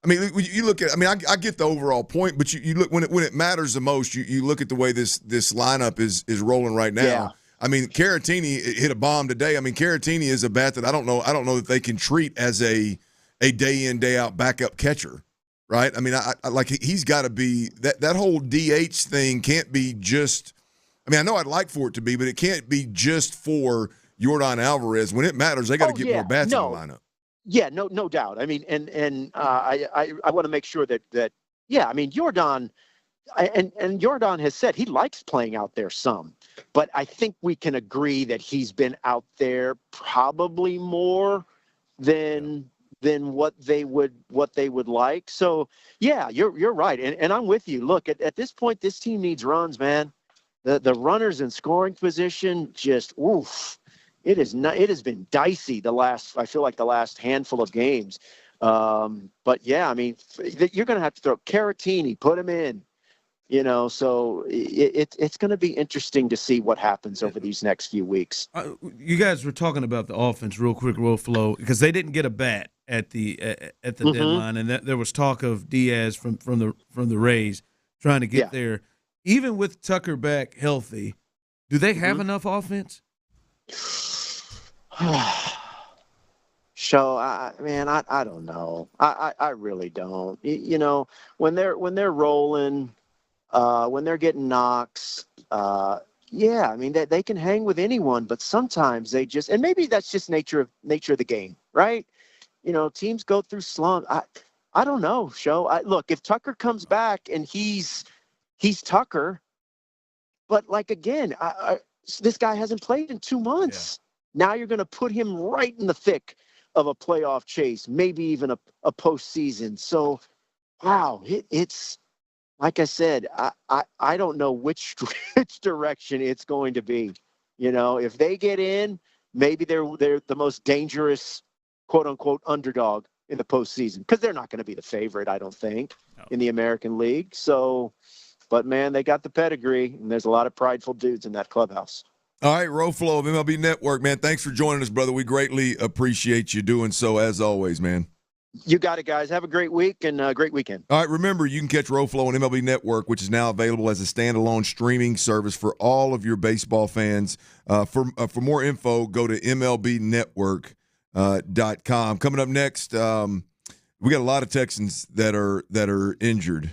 I mean, you look at. I mean, I get the overall point, but you look when it matters the most. You look at the way this lineup is rolling right now. Yeah. I mean, Caratini hit a bomb today. I mean, Caratini is a bat that I don't know that they can treat as a day in, day out backup catcher, right? I mean, I like he's got to be that whole DH thing can't be just. I mean, I know I'd like for it to be, but it can't be just for Jordan Alvarez. When it matters, they got to get more bats in the lineup. Yeah, no doubt. I mean, and I want to make sure that I mean, Jordan. And Jordan has said he likes playing out there some, but I think we can agree that he's been out there probably more than what they would like. So yeah, you're right, and I'm with you. Look, at this point, this team needs runs, man. The runners in scoring position just oof. It has been dicey I feel like the last handful of games. But yeah, I mean, you're going to have to throw Caratini, put him in. So it's going to be interesting to see what happens over these next few weeks. You guys were talking about the offense real quick, real flow, because they didn't get a bat at the deadline, and there was talk of Diaz from the Rays trying to get there. Even with Tucker back healthy, do they have enough offense? So, I don't know. I really don't. When they're rolling. When they're getting knocks, I mean, they can hang with anyone, but sometimes they just, and maybe that's just nature of the game, right? Teams go through slump. I don't know, look, if Tucker comes back and he's Tucker, but like, again, this guy hasn't played in 2 months. Yeah. Now you're going to put him right in the thick of a playoff chase, maybe even a postseason. So, wow, it's, like I said, I don't know which direction it's going to be. If they get in, maybe they're the most dangerous, quote unquote, underdog in the postseason, because they're not going to be the favorite, I don't think, in the American League. So, but man, they got the pedigree, and there's a lot of prideful dudes in that clubhouse. All right, Roflo of MLB Network, man. Thanks for joining us, brother. We greatly appreciate you doing so, as always, man. You got it, guys. Have a great week and a great weekend. All right, remember, you can catch Roflo on MLB Network, which is now available as a standalone streaming service for all of your baseball fans. For more info, go to MLBnetwork.com. Coming up next, we got a lot of Texans that are injured.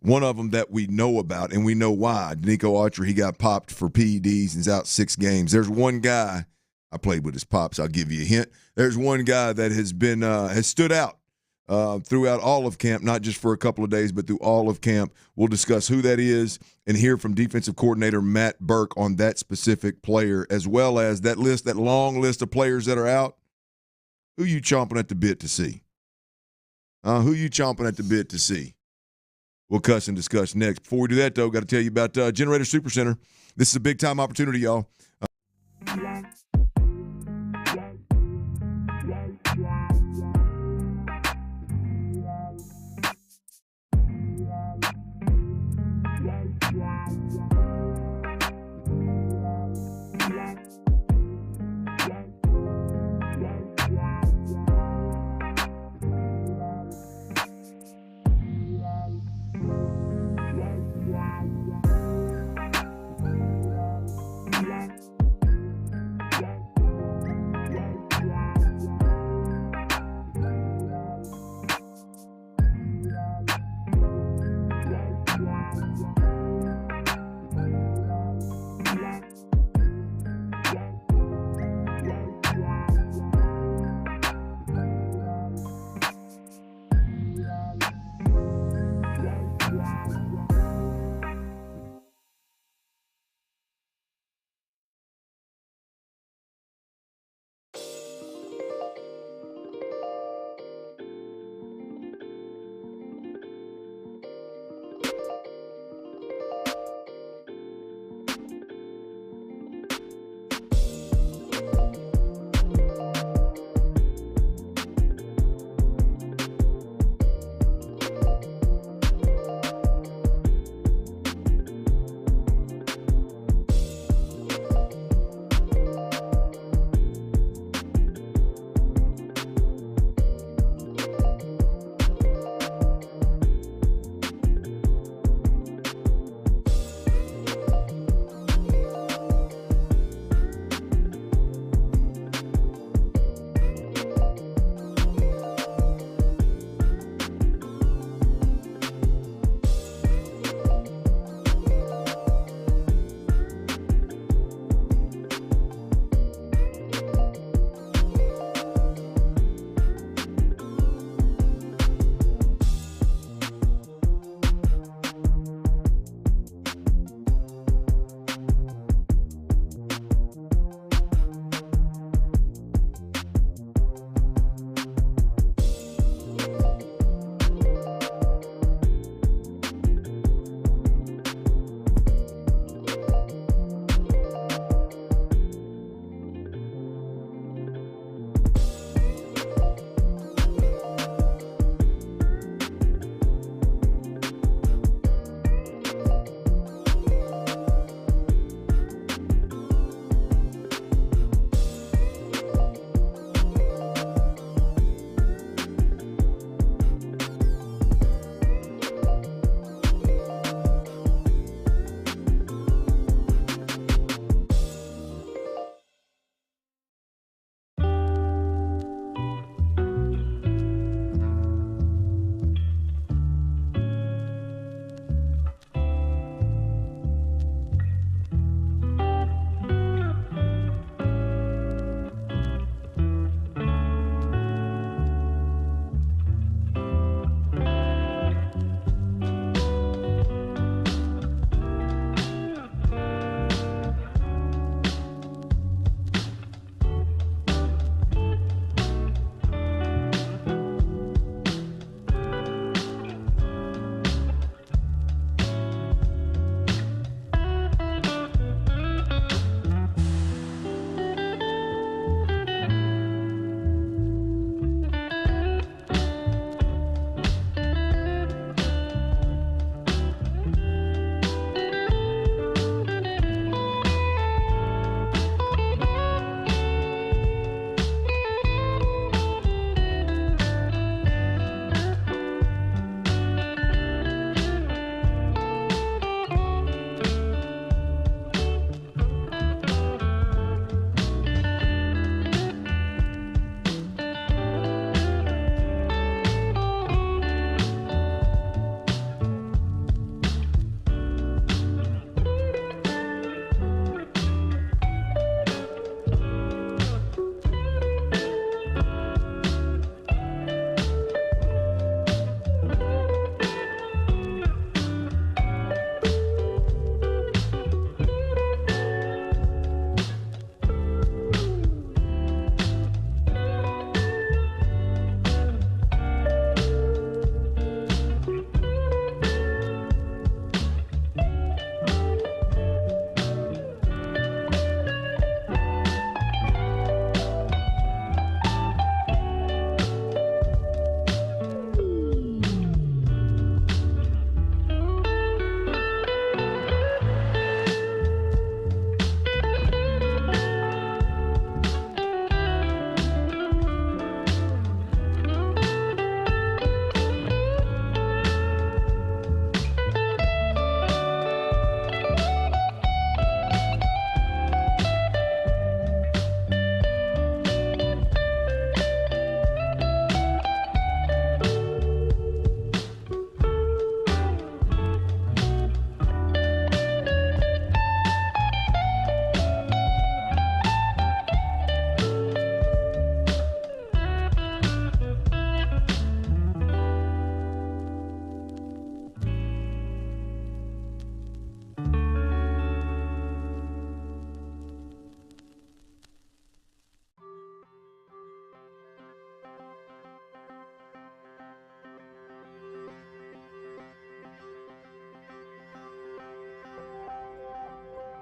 One of them that we know about, and we know why. Nico Autry, he got popped for PEDs and is out 6 games. There's one guy. I played with his pops. I'll give you a hint. There's one guy that has stood out throughout all of camp, not just for a couple of days, but through all of camp. We'll discuss who that is and hear from defensive coordinator Matt Burke on that specific player, as well as that long list of players that are out. Who you chomping at the bit to see? Who you chomping at the bit to see? We'll cuss and discuss next. Before we do that, though, got to tell you about Generator Supercenter. This is a big-time opportunity, y'all.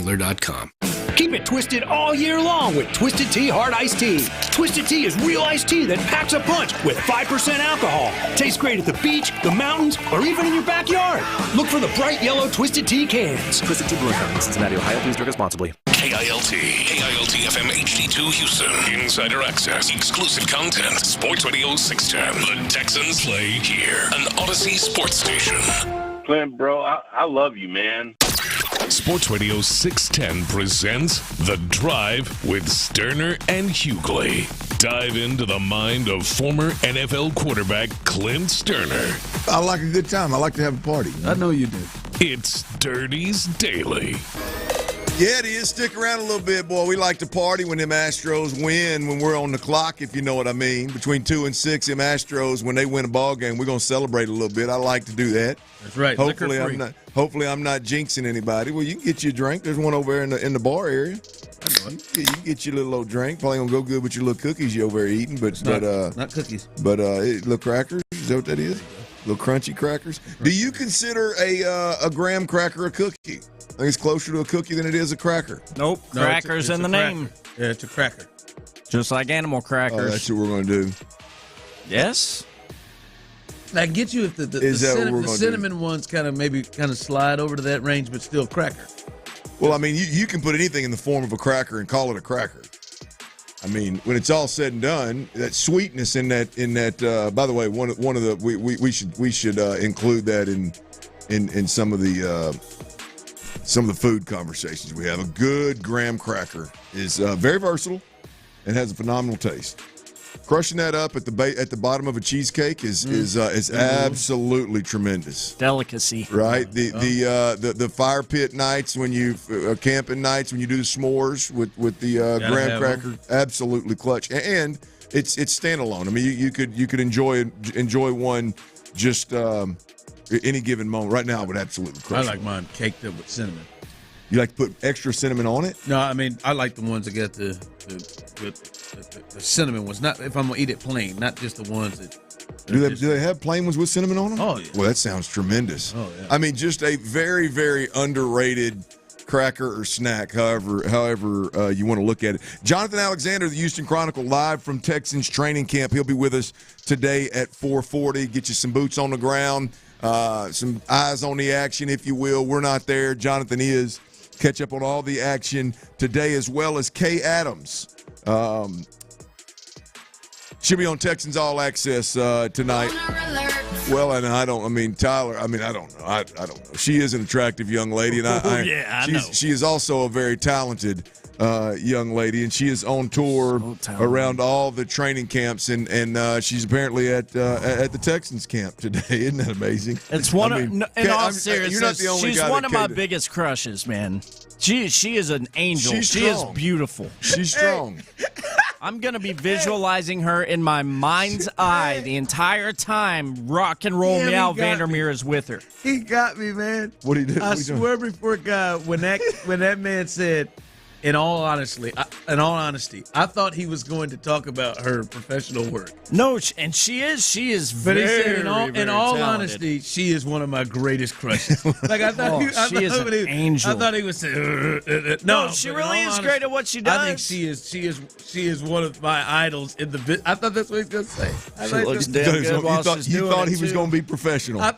retailer.com. Keep it twisted all year long with Twisted Tea Hard Iced Tea. Twisted Tea is real iced tea that packs a punch with 5% alcohol. Tastes great at the beach, the mountains, or even in your backyard. Look for the bright yellow Twisted Tea cans. Twisted Tea Brewing Company, Cincinnati, Ohio. Please drink responsibly. KILT FM HD2 Houston. Insider access, exclusive content. Sports Radio 610. The Texans play here. An Odyssey sports station. Clint, bro, I love you, man. Sports Radio 610 presents The Drive with Stoerner and Hughley. Dive into the mind of former NFL quarterback Clint Stoerner. I like a good time. I like to have a party. I know you do. It's Dirty's Daily. Yeah, it is. Stick around a little bit, boy. We like to party when them Astros win, when we're on the clock, if you know what I mean. Between 2 and 6, them Astros, when they win a ball game, we're going to celebrate a little bit. I like to do that. That's right. Hopefully I'm not jinxing anybody. Well, you can get you a drink. There's one over there in the bar area. You can get you a little old drink. Probably going to go good with your little cookies you over there eating. But not cookies. But little crackers. Is that what that is? Little crunchy crackers. Do you consider a graham cracker a cookie? I think it's closer to a cookie than it is a cracker. Nope. No, crackers in the name. Yeah, it's a cracker. Just like animal crackers. Oh, that's what we're going to do. Yes. I get you if the cinnamon ones kind of slide over to that range, but still cracker. Well, I mean, you can put anything in the form of a cracker and call it a cracker. I mean, when it's all said and done, that sweetness in that. By the way, one of the we should include that in some of the food conversations we have. A good graham cracker is very versatile and has a phenomenal taste. Crushing that up at the bottom of a cheesecake is absolutely tremendous. Delicacy, right? The fire pit nights when you camping nights when you do the s'mores with the graham cracker, absolutely clutch. And it's standalone. I mean, you could enjoy one just any given moment. Right now, I would absolutely crush. I like mine caked up with cinnamon. You like to put extra cinnamon on it? No, I mean I like the ones that get the cinnamon ones. Not if I'm gonna eat it plain, not just the ones that. Do they have plain ones with cinnamon on them? Oh yeah. Well, that sounds tremendous. Oh yeah. I mean, just a very, very underrated cracker or snack, however you want to look at it. Jonathan Alexander, the Houston Chronicle, live from Texans training camp. He'll be with us today at 4:40. Get you some boots on the ground, some eyes on the action, if you will. We're not there. Jonathan is. Catch up on all the action today, as well as Kay Adams. She'll be on Texans All Access tonight. Well, and I don't know. I don't know. She is an attractive young lady, and I know. She is also a very talented young lady, and she is on tour around all the training camps, and she's apparently at the Texans camp today. Isn't that amazing? It's in all seriousness, you're not the only she's one of my biggest crushes, man. She is an angel. She is beautiful. She's strong. I'm going to be visualizing her in my mind's eye the entire time Rock and Roll Meow Vandermeer is with her. He got me, man. What did he do? I swear before God, when that man said, in all honesty, I thought he was going to talk about her professional work. No, and she is But very, he said, in all talented. Honesty, she is one of my greatest crushes. Like I thought, she is an angel. I thought he would say, no, she really is great at what she does. I think she is one of my idols in the bit. I thought that's what he was going to say. She looks damn good while she's doing it. You thought he was going to be professional.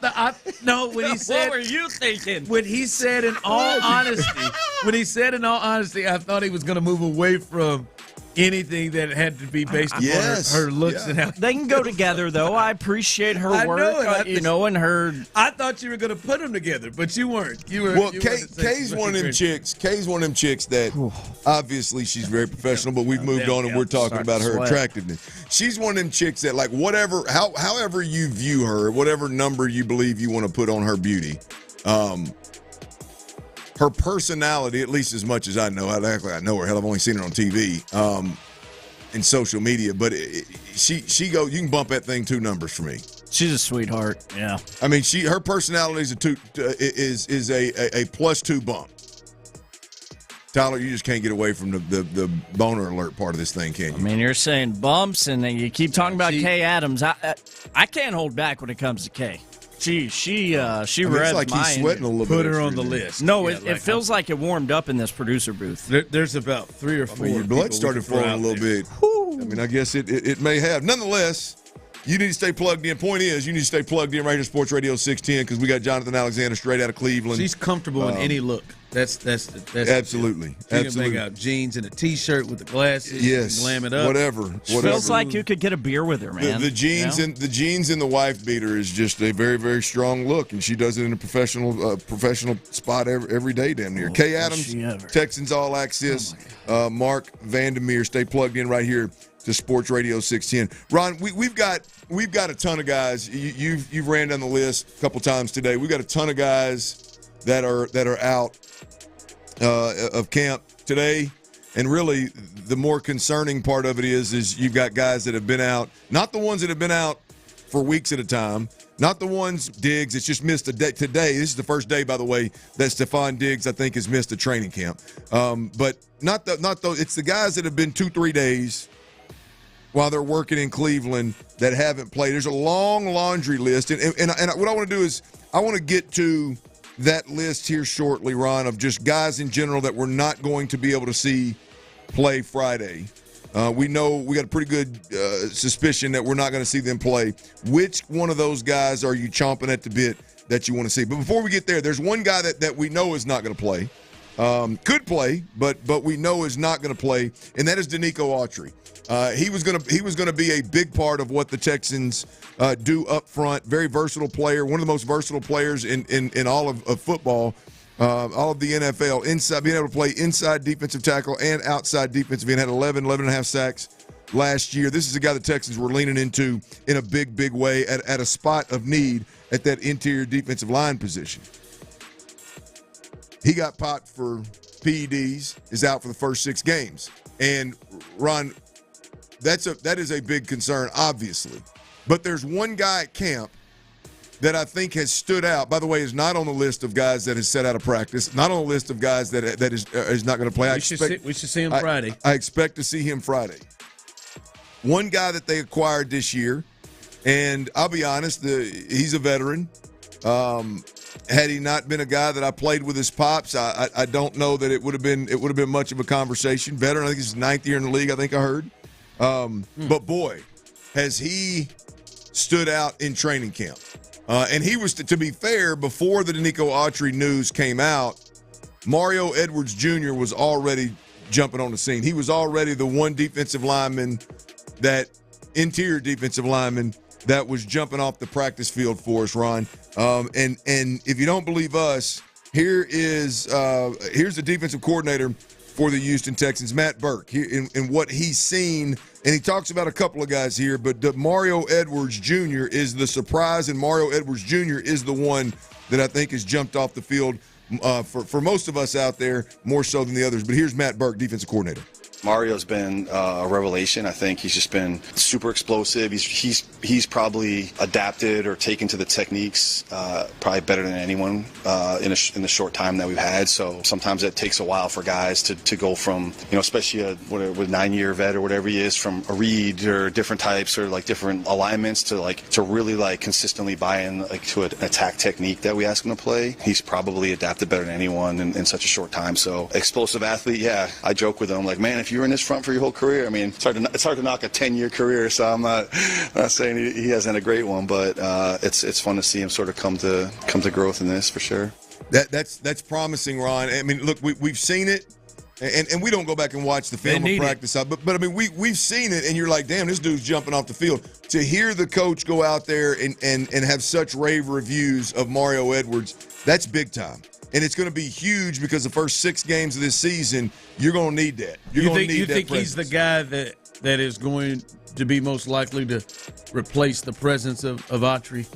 No, when he said, what were you thinking? When he said, in all honesty, I thought he was going to move away from anything that had to be based upon her looks and how they can go together. Though I appreciate her work, and her. I thought you were going to put them together, but you weren't. Kay's one of them chicks. Kay's one of them chicks that obviously she's very professional, but we've moved on and we're talking about her attractiveness. She's one of them chicks that, like, however you view her, whatever number you believe you want to put on her beauty. Her personality, at least as much as I know, I know her. Hell, I've only seen her on TV and social media. But she goes. You can bump that thing 2 numbers for me. She's a sweetheart. Yeah. I mean, her personality is a +2 bump. Tyler, you just can't get away from the boner alert part of this thing, can you? I mean, you're saying bumps, and then you keep talking about Kay Adams. I can't hold back when it comes to Kay. Geez, she read it's like he's sweating a little bit. Put her on the list. No, it feels like it warmed up in this producer booth. There's about 3 or 4. Your blood started flowing a little bit. I mean, I guess it may have. Nonetheless, you need to stay plugged in. Point is, you need to stay plugged in right here, Sports Radio 610, because we got Jonathan Alexander straight out of Cleveland. She's comfortable in any look. That's absolutely. She can make out jeans and a T-shirt with the glasses. Yes, glam it up. Whatever. Feels like you could get a beer with her, man. The jeans and the wife beater is just a very, very strong look, and she does it in a professional spot every day, damn near. Kay Adams, Texans All Access, Mark Vandermeer. Stay plugged in right here to Sports Radio 610. Ron, we've got a ton of guys. You've ran down the list a couple times today. We've got a ton of guys that are out of camp today, and really the more concerning part of it is you've got guys that have been out, not the ones that have been out for weeks at a time, not the ones Diggs that's just missed a day today. This is the first day, by the way, that Stephon Diggs I think has missed a training camp, but not those. It's the guys that have been 2-3 days while they're working in Cleveland that haven't played. There's a long laundry list, and what I want to do is I want to get to that list here shortly, Ron, of just guys in general that we're not going to be able to see play Friday. We know we got a pretty good suspicion that we're not going to see them play. Which one of those guys are you chomping at the bit that you want to see? But before we get there, there's one guy that we know is not going to play. Could play, but we know is not going to play, and that is Danico Autry. He was going to be a big part of what the Texans do up front. Very versatile player, one of the most versatile players in all of football, all of the NFL. Inside, being able to play inside defensive tackle and outside defensive end. Had 11 and a half sacks last year. This is a guy the Texans were leaning into in a big way at a spot of need at that interior defensive line position. He got popped for PEDs, is out for the first 6 games. And Ron, that is a big concern, obviously. But there's one guy at camp that I think has stood out. By the way, is not on the list of guys that has set out of practice. Not on the list of guys that is not going to play. We should see him Friday. I expect to see him Friday. One guy that they acquired this year, and I'll be honest, he's a veteran. Had he not been a guy that I played with his pops, I don't know that it would have been much of a conversation. Veteran, I think he's his 9th year in the league, I think I heard. But boy, has he stood out in training camp. And he was, to be fair, before the Danico Autry news came out, Mario Edwards Jr. was already jumping on the scene. He was already the one defensive lineman, that interior defensive lineman, that was jumping off the practice field for us, Ron. And if you don't believe us, here's the defensive coordinator for the Houston Texans, Matt Burke, in what he's seen. And he talks about a couple of guys here, but Mario Edwards Jr. is the surprise, and Mario Edwards Jr. is the one that I think has jumped off the field for most of us out there, more so than the others. But here's Matt Burke, defensive coordinator. Mario's been a revelation. I think he's just been super explosive. He's probably adapted or taken to the techniques probably better than anyone in the short time that we've had. So sometimes it takes a while for guys to go from, especially a 9-year vet or whatever he is, from a read or different types or like different alignments to really consistently buy in to an attack technique that we ask him to play. He's probably adapted better than anyone in such a short time. So explosive athlete. Yeah, I joke with him like, man, if you were in this front for your whole career, I mean, it's hard to knock a 10-year career. So I'm not saying he hasn't a great one, but it's fun to see him sort of come to growth in this for sure. That's promising, Ron. I mean, look, we've seen it, and we don't go back and watch the film of practice, but I mean, we've seen it, and you're like, damn, this dude's jumping off the field. To hear the coach go out there and have such rave reviews of Mario Edwards, that's big time. And it's going to be huge because the first 6 games of this season, you're going to need that. You think he's the guy that is going to be most likely to replace the presence of Autry?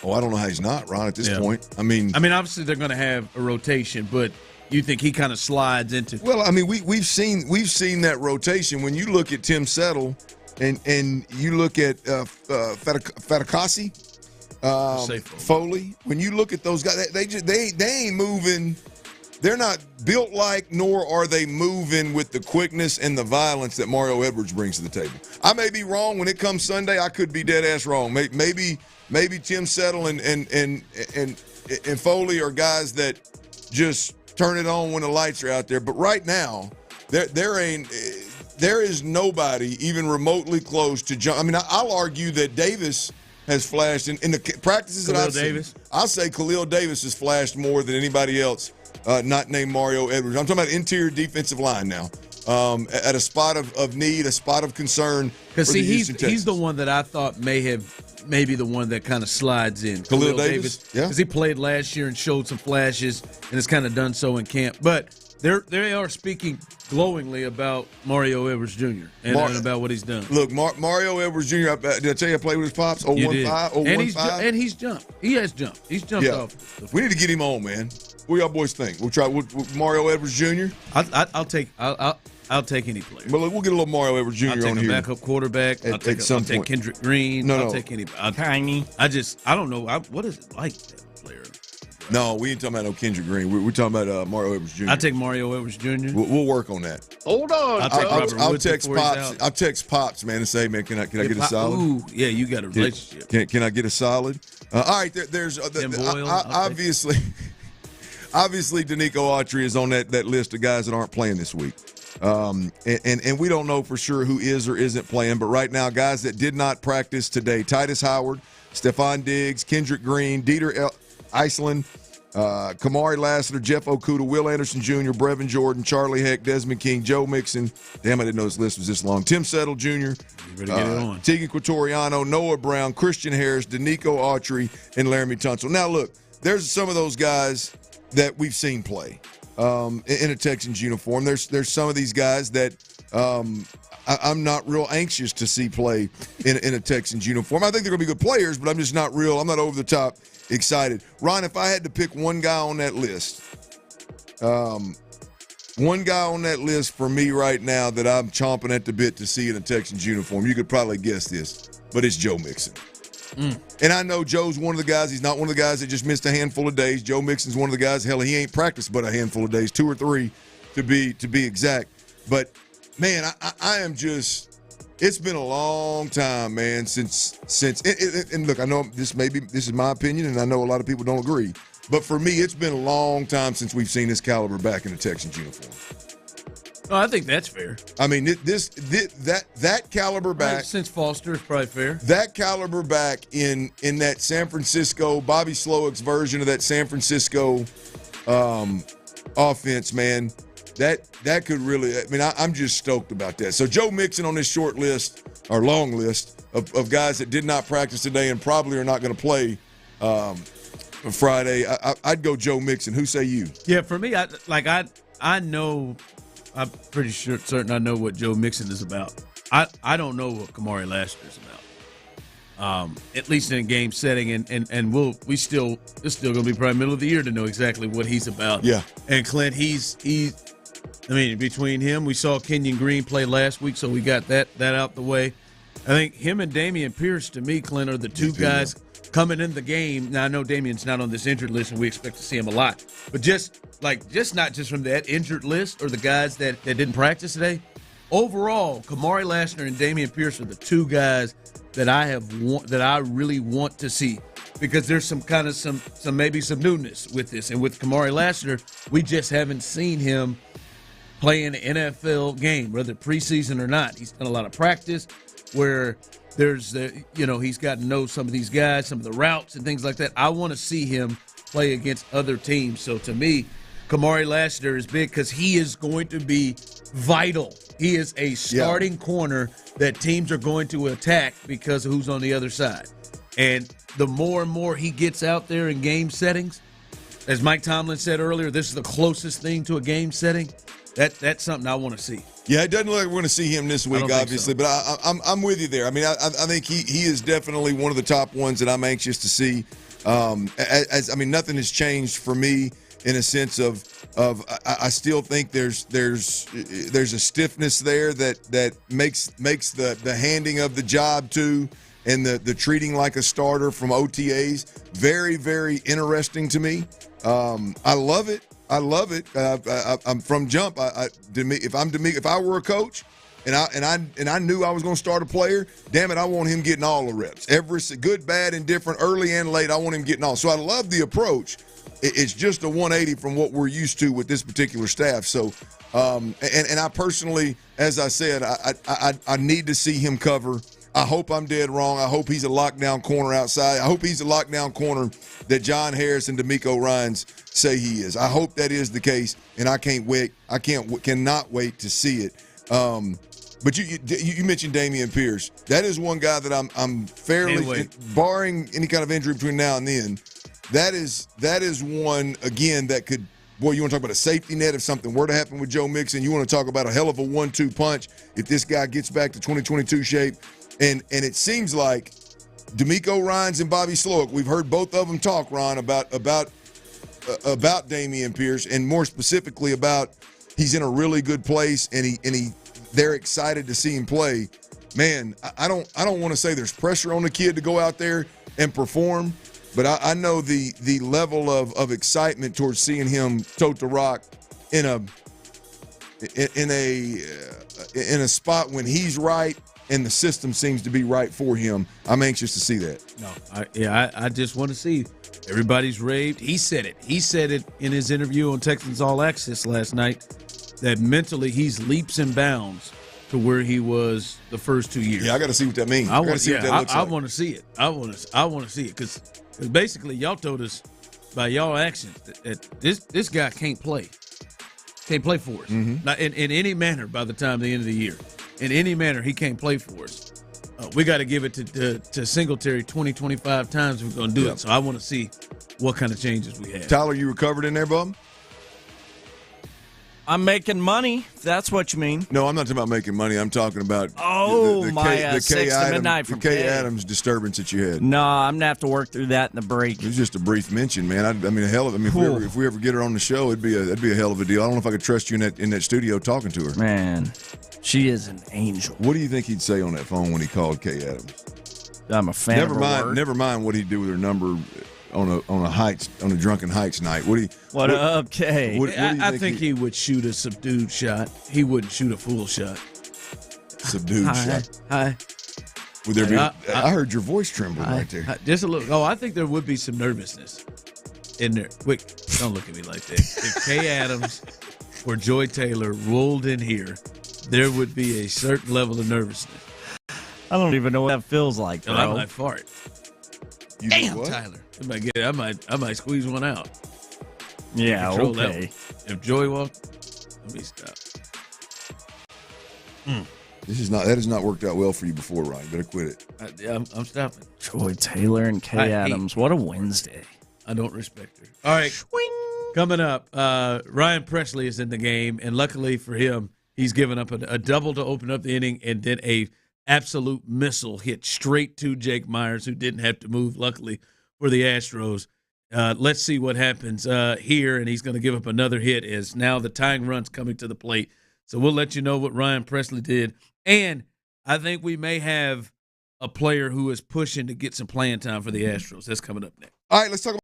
Oh, I don't know how he's not, Ron, at this point. I mean, obviously they're going to have a rotation, but you think he kind of slides into? Well, I mean, we've seen that rotation. When you look at Tim Settle and you look at Fatukasi, Foley, when you look at those guys, they ain't moving built like, nor are they moving with the quickness and the violence that Mario Edwards brings to the table. I may be wrong when it comes Sunday. I could be dead ass wrong. Maybe Tim Settle and Foley are guys that just turn it on when the lights are out there. But right now, there is nobody even remotely close to John. I mean, I'll argue that Davis has flashed in the practices that I've seen. I'll say Khalil Davis has flashed more than anybody else, not named Mario Edwards. I'm talking about interior defensive line now, at a spot of need, a spot of concern. Because he's the one that I thought maybe the one that kind of slides in. Khalil Davis, yeah, because he played last year and showed some flashes, and has kind of done so in camp. But they are speaking glowingly about Mario Edwards Jr. and about what he's done. Look, Mario Edwards Jr., did I tell you I played with his pops? 015, and he's jumped. He has jumped. He's jumped off. We need to get him on, man. What do y'all boys think? We'll try with Mario Edwards Jr.? I'll take any player. But we'll get a little Mario Edwards Jr. on here. I'll take a backup quarterback. I'll take Kendrick Green. I'll take anybody. Tiny. I don't know. What is it like, that player? No, we ain't talking about no Kendrick Green. We're talking about Mario Edwards Jr. I'll take Mario Edwards Jr. We'll work on that. Hold on. I'll text Pops. I'll text Pops, man, and say, man, can I get a solid? Ooh, yeah, you got a relationship. Can I get a solid? All right, there's obviously Danico Autry is on that list of guys that aren't playing this week. And we don't know for sure who is or isn't playing, but right now, guys that did not practice today: Titus Howard, Stephon Diggs, Kendrick Green, Dieter Iceland, Kamari Lassiter, Jeff Okuda, Will Anderson Jr., Brevin Jordan, Charlie Heck, Desmond King, Joe Mixon. Damn, I didn't know this list was this long. Tim Settle Jr., Tegan Quatoriano, Noah Brown, Christian Harris, Danico Autry, and Laramie Tunsil. Now, look, there's some of those guys that we've seen play in a Texans uniform. There's some of these guys that I'm not real anxious to see play in a Texans uniform. I think they're going to be good players, but I'm just not I'm not over the top excited. Ron, if I had to pick one guy on that list, for me right now that I'm chomping at the bit to see in a Texans uniform, you could probably guess this, but it's Joe Mixon. And I know Joe's one of the guys. He's not one of the guys that just missed a handful of days. Joe Mixon's one of the guys. Hell, he ain't practiced but a handful of days, 2 or 3 to be exact. But man, I am just. It's been a long time, man, since and look, I know this is my opinion, and I know a lot of people don't agree. But for me, it's been a long time since we've seen this caliber back in a Texans uniform. No, I think that's fair. I mean, that caliber back since Foster is probably fair. That caliber back in that San Francisco, Bobby Slowick's version of that San Francisco offense, man. That could really. I mean, I'm just stoked about that. So Joe Mixon on this short list or long list of guys that did not practice today and probably are not going to play Friday. I'd go Joe Mixon. Who say you? Yeah, for me, I know. I'm pretty certain I know what Joe Mixon is about. I don't know what Kamari Lassiter is about. At least in a game setting, and it's still going to be probably middle of the year to know exactly what he's about. Yeah. And Clint, I mean, between him, we saw Kenyon Green play last week, so we got that out the way. I think him and Dameon Pierce, to me, Clint, are the two guys coming in the game. Now, I know Damien's not on this injured list, and we expect to see him a lot. But just not just from that injured list or the guys that didn't practice today. Overall, Kamari Lassiter and Dameon Pierce are the two guys that I really want to see, because there's some maybe some newness with this. And with Kamari Lassiter, we just haven't seen him play an NFL game, whether preseason or not. He's done a lot of practice where there's he's got to know some of these guys, some of the routes and things like that. I want to see him play against other teams. So to me, Kamari Lassiter is big because he is going to be vital. He is a starting corner that teams are going to attack because of who's on the other side. And the more and more he gets out there in game settings, as Mike Tomlin said earlier, this is the closest thing to a game setting. That's something I want to see. Yeah, it doesn't look like we're going to see him this week, obviously, but I'm with you there. I mean, I think he is definitely one of the top ones that I'm anxious to see. Nothing has changed for me in a sense of I still think there's a stiffness there that makes the handing of the job to and the treating like a starter from OTAs very, very interesting to me. I love it. I love it. I'm from jump. If I were a coach, and I knew I was going to start a player, damn it, I want him getting all the reps. Every good, bad, and different, early and late. I want him getting all. So I love the approach. It's just a 180 from what we're used to with this particular staff. So, and I personally, as I said, I need to see him cover. I hope I'm dead wrong. I hope he's a lockdown corner outside. I hope he's a lockdown corner that John Harris and D'Amico Ryans say he is. I hope that is the case, and I can't wait. I cannot wait to see it. But you mentioned Dameon Pierce. That is one guy that I'm fairly, barring any kind of injury between now and then, that is one, again, that could, boy, you want to talk about a safety net if something were to happen with Joe Mixon. You want to talk about a hell of a 1-2 punch if this guy gets back to 2022 shape. And it seems like D'Amico Ryans and Bobby Slowick, we've heard both of them talk, Ron, about Dameon Pierce, and more specifically about he's in a really good place and they're excited to see him play. Man, I don't want to say there's pressure on the kid to go out there and perform, but I know the level of excitement towards seeing him tote the rock in a spot when he's right and the system seems to be right for him. I'm anxious to see that. I just want to see. Everybody's raved. He said it. He said it in his interview on Texans All Access last night that mentally he's leaps and bounds to where he was the first 2 years. Yeah, I got to see what that means. I want to see it. I want to see it because basically y'all told us by y'all actions that this guy can't play for us. Not in any manner by the time the end of the year. In any manner, he can't play for us. We got to give it to Singletary 20-25 times if we're going to do it. So I want to see what kind of changes we have. Tyler, you recovered in there, bub? I'm making money, if that's what you mean. No, I'm not talking about making money. I'm talking about the 6 to midnight from Kay Adams disturbance that you had. No, I'm going to have to work through that in the break. It was just a brief mention, man. If we ever get her on the show, it'd be a hell of a deal. I don't know if I could trust you in that studio talking to her. Man, she is an angel. What do you think he'd say on that phone when he called Kay Adams? I'm a fan of her work. Never mind what he'd do with her number on a drunken heights night. What up, Kay? I think he would shoot a subdued shot. He wouldn't shoot a full shot. Subdued shot. Hi. Would there be? I heard your voice tremble right there. Just a little. Oh, I think there would be some nervousness in there. Wait, don't look at me like that. If Kay Adams or Joy Taylor rolled in here, there would be a certain level of nervousness. I don't even know what that feels like, bro. I might fart. Damn, Tyler. I might squeeze one out. Yeah, okay. If Joy walked, let me stop. That has not worked out well for you before, Ryan. You better quit it. I'm stopping. Joy Taylor and Kay Adams. What a Wednesday. I don't respect her. All right. Swing. Coming up, Ryan Presley is in the game, and luckily for him, he's given up a double to open up the inning, and then a absolute missile hit straight to Jake Myers, who didn't have to move, luckily, for the Astros. Let's see what happens here, and he's going to give up another hit as now the tying run's coming to the plate. So we'll let you know what Ryan Presley did. And I think we may have a player who is pushing to get some playing time for the Astros. That's coming up next. All right, let's talk about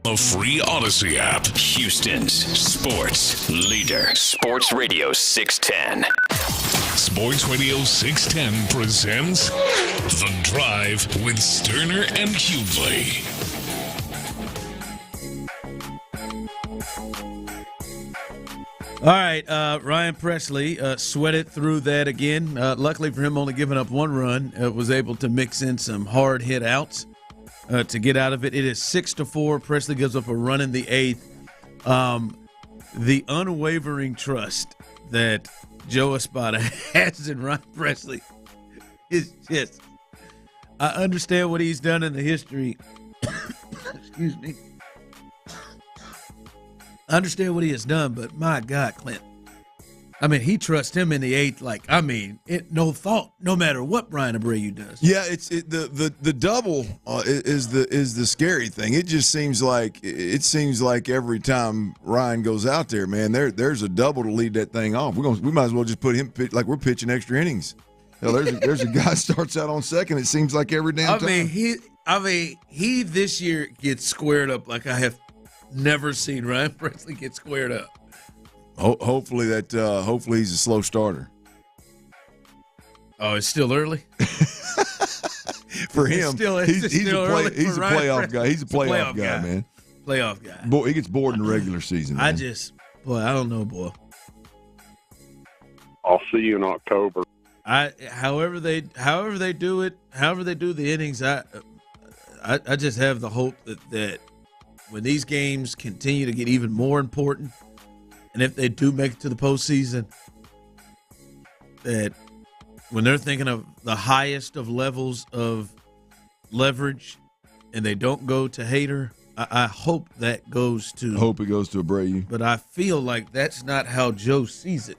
A free Odyssey app. Houston's sports leader. Sports Radio 610. Sports Radio 610 presents The Drive with Stoerner and Hughley. All right, Ryan Presley sweated through that again. Luckily for him, only giving up one run, was able to mix in some hard hit outs to get out of it. It is 6-4. Presley gives up a run in the eighth. The unwavering trust that Joe Espada has in Ryan Presley is just, I understand what he's done in the history. Excuse me. I understand what he has done, but my God, Clint. I mean, he trusts him in the eighth. No thought, no matter what Brian Abreu does. Yeah, the double is the scary thing. It just seems like every time Ryan goes out there, man, there's a double to lead that thing off. We might as well just put him like we're pitching extra innings. Hell, there's a guy starts out on second. It seems like every damn time. He this year gets squared up like I have never seen Ryan Presley get squared up. Hopefully he's a slow starter. Oh, it's still early? For him, he's a playoff guy. He's a playoff guy, man. Playoff guy. Boy, he gets bored in the regular season, man. I don't know, boy. I'll see you in October. However they do it, however they do the innings, I just have the hope that when these games continue to get even more important, and if they do make it to the postseason, that when they're thinking of the highest of levels of leverage and they don't go to Hader, I hope that goes to – hope it goes to Abreu. But I feel like that's not how Joe sees it.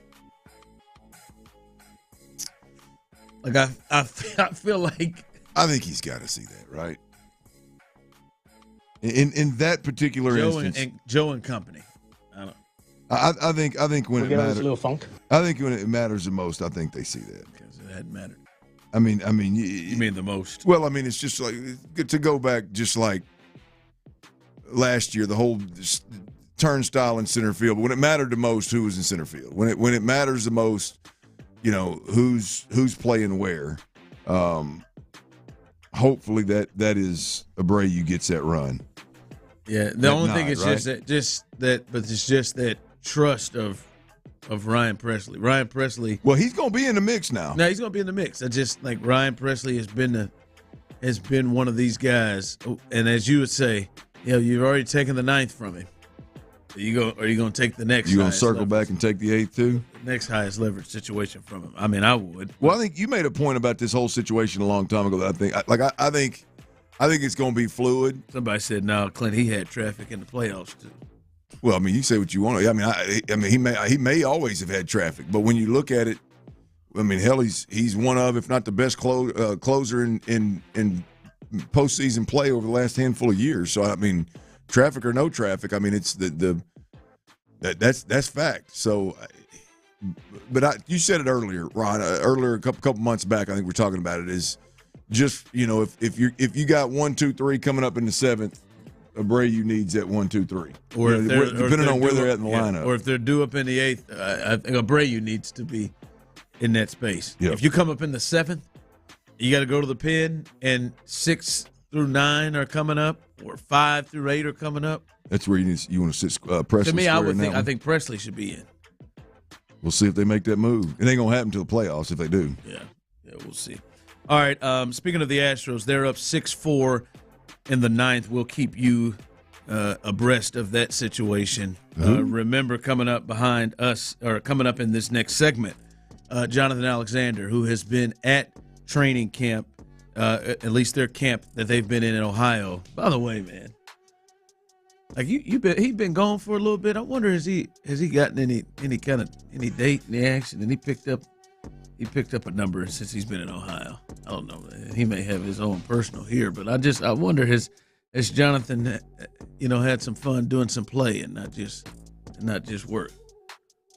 Like I feel like – I think he's got to see that, right? In that particular instance, Joe and company. I think when it matters, a little funk. I think when it matters the most, I think they see that because it hadn't mattered. I mean, you mean the most? Well, I mean, it's just like to go back, just like last year, the whole turnstile in center field. But when it mattered the most, who was in center field? When it matters the most, who's playing where. Hopefully that is Abreu gets that run. Yeah, the only thing is but it's just that trust of Ryan Presley. Ryan Presley. Well, he's going to be in the mix now. No, he's going to be in the mix. I just like Ryan Presley has been one of these guys, and as you would say, you've already taken the ninth from him. Are you going to take the next? You going to circle back and take the eighth too? Next highest leverage situation from him. I mean, I would. Well, I think you made a point about this whole situation a long time ago that I think it's going to be fluid. Somebody said, "No, Clint, he had traffic in the playoffs too." Well, I mean, you say what you want. I mean, he may always have had traffic, but when you look at it, I mean, hell, he's one of, if not the best closer in postseason play over the last handful of years. So I mean, traffic or no traffic, I mean, it's that's fact. So, but you said it earlier, Ron. Earlier, a couple months back, I think we're talking about it. Is just if you got 1, 2, 3 coming up in the seventh, Abreu needs that 1, 2, 3. Or depending on where they're at in the lineup. Or if they're due up in the eighth, I think Abreu needs to be in that space. Yep. If you come up in the seventh, you got to go to the pen, and 6 through 9 are coming up, or 5 through 8 are coming up. That's where you want to sit Presley. To me, I think Presley should be in. We'll see if they make that move. It ain't gonna happen till the playoffs if they do. Yeah, we'll see. All right. Speaking of the Astros, they're up 6-4 in the ninth. We'll keep you abreast of that situation. Remember, coming up behind us, or coming up in this next segment, Jonathan Alexander, who has been at training camp, at least their camp that they've been in Ohio. By the way, man, like he's been gone for a little bit. I wonder has he gotten any date, any action, and he picked up a number since he's been in Ohio. I don't know. He may have his own personal here, but I wonder has Jonathan, had some fun doing some play and not just work.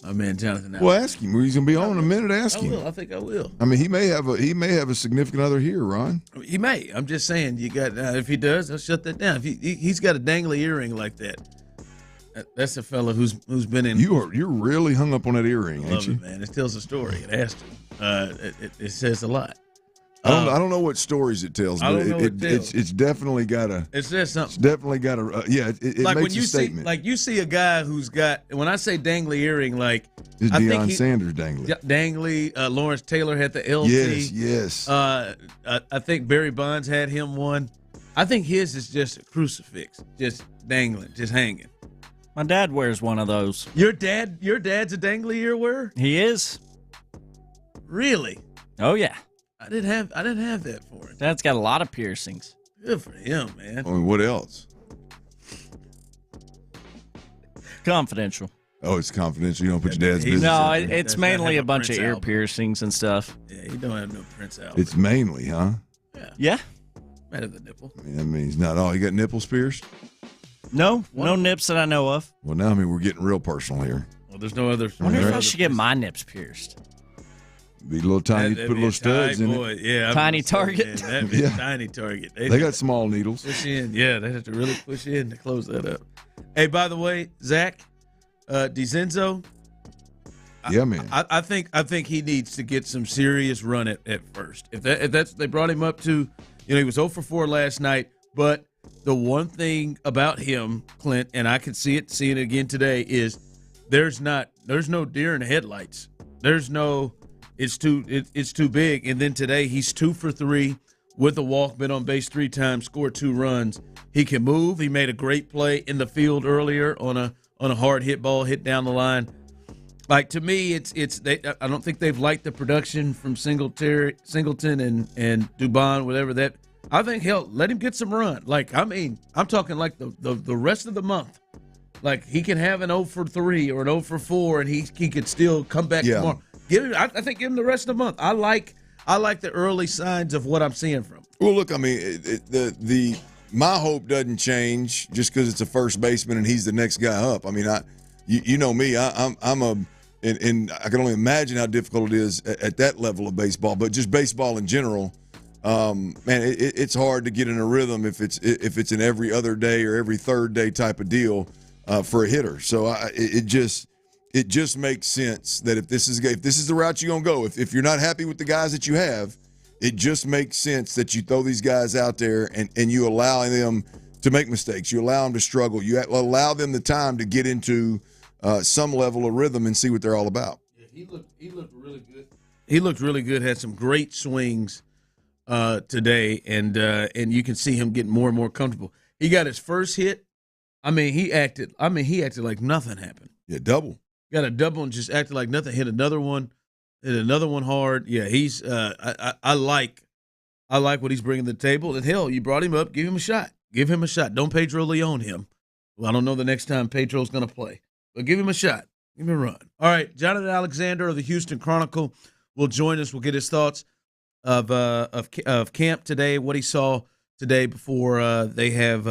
My man Jonathan. Well, ask him. He's going to be on in a minute. Ask him. I will. I think I will. I mean, he may have a significant other here, Ron. He may. I'm just saying. You got if he does, I'll shut that down. If he's got a dangly earring like that, that's a fella who's been in. You're really hung up on that earring, ain't you? It, man. It tells a story. It has to. It says a lot. I don't know what stories it tells, but it's definitely got a. It says something. It's definitely got a. It like makes when you a statement. you see a guy who's got. When I say dangly earring, like it's Deion Sanders dangly. Dangly. Lawrence Taylor had the LT. Yes. I think Barry Bonds had him one. I think his is just a crucifix, just dangling, just hanging. My dad wears one of those. Your dad's a dangly ear wearer? He is. Really? Oh yeah. I didn't have that for him. Dad's got a lot of piercings. Good for him, man. I mean, what else? Confidential. Oh, it's confidential. You don't put your dad's business. No, it's mainly a bunch of ear piercings and stuff. Yeah, you don't have no Prince album. It's mainly, huh? Yeah. Better than nipple. I mean, he's not all. You got nipples pierced? No nips that I know of. Well, now we're getting real personal here. Well, there's no other. I wonder if I should get my nips pierced. Be a little tiny, put little studs in it. Yeah, tiny target. That'd be a tiny target. They got small needles. Push in. Yeah, they have to really push in to close that up. Hey, by the way, Zach DiZenzo. Yeah, man. I think he needs to get some serious run at first. If that's they brought him up to, he was 0 for 4 last night. But the one thing about him, Clint, and I can see it again today, is there's no deer in the headlights. It's too big. And then today he's 2 for 3 with a walk, been on base 3 times, scored 2 runs. He can move. He made a great play in the field earlier on a hard hit ball hit down the line. Like, to me, I don't think they've liked the production from Singleton and Dubon, whatever that. I think let him get some run. Like, I mean, I'm talking like the rest of the month. Like, he can have an 0 for 3 or an 0 for 4, and he could still come back tomorrow. I think give him the rest of the month. I like the early signs of what I'm seeing from him. Well, look, I mean, my hope doesn't change just because it's a first baseman and he's the next guy up. I mean, you know me, and I can only imagine how difficult it is at that level of baseball. But just baseball in general, man, it's hard to get in a rhythm if it's an every other day or every third day type of deal for a hitter. So it just makes sense that if this is the route you're gonna go, if you're not happy with the guys that you have, it just makes sense that you throw these guys out there and you allow them to make mistakes. You allow them to struggle. You allow them the time to get into some level of rhythm and see what they're all about. Yeah, he looked really good. He looked really good. Had some great swings today, and you can see him getting more and more comfortable. He got his first hit. I mean, he acted like nothing happened. Yeah, double. Got a double and just acted like nothing. Hit another one hard. Yeah, he's. I like what he's bringing to the table. And hell, you brought him up. Give him a shot. Give him a shot. Don't Pedro Leon him. Well, I don't know the next time Pedro's going to play, but give him a shot. Give him a run. All right, Jonathan Alexander of the Houston Chronicle will join us. We'll get his thoughts of camp today, what he saw today before they have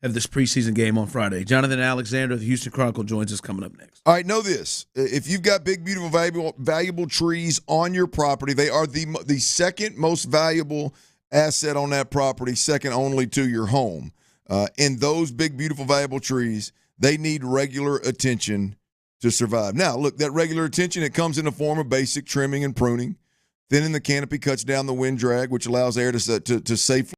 this preseason game on Friday. Jonathan Alexander of the Houston Chronicle joins us coming up next. All right, know this. If you've got big, beautiful, valuable trees on your property, they are the second most valuable asset on that property, second only to your home. And those big, beautiful, valuable trees, they need regular attention to survive. Now, look, that regular attention, it comes in the form of basic trimming and pruning. Thinning the canopy cuts down the wind drag, which allows air to safely.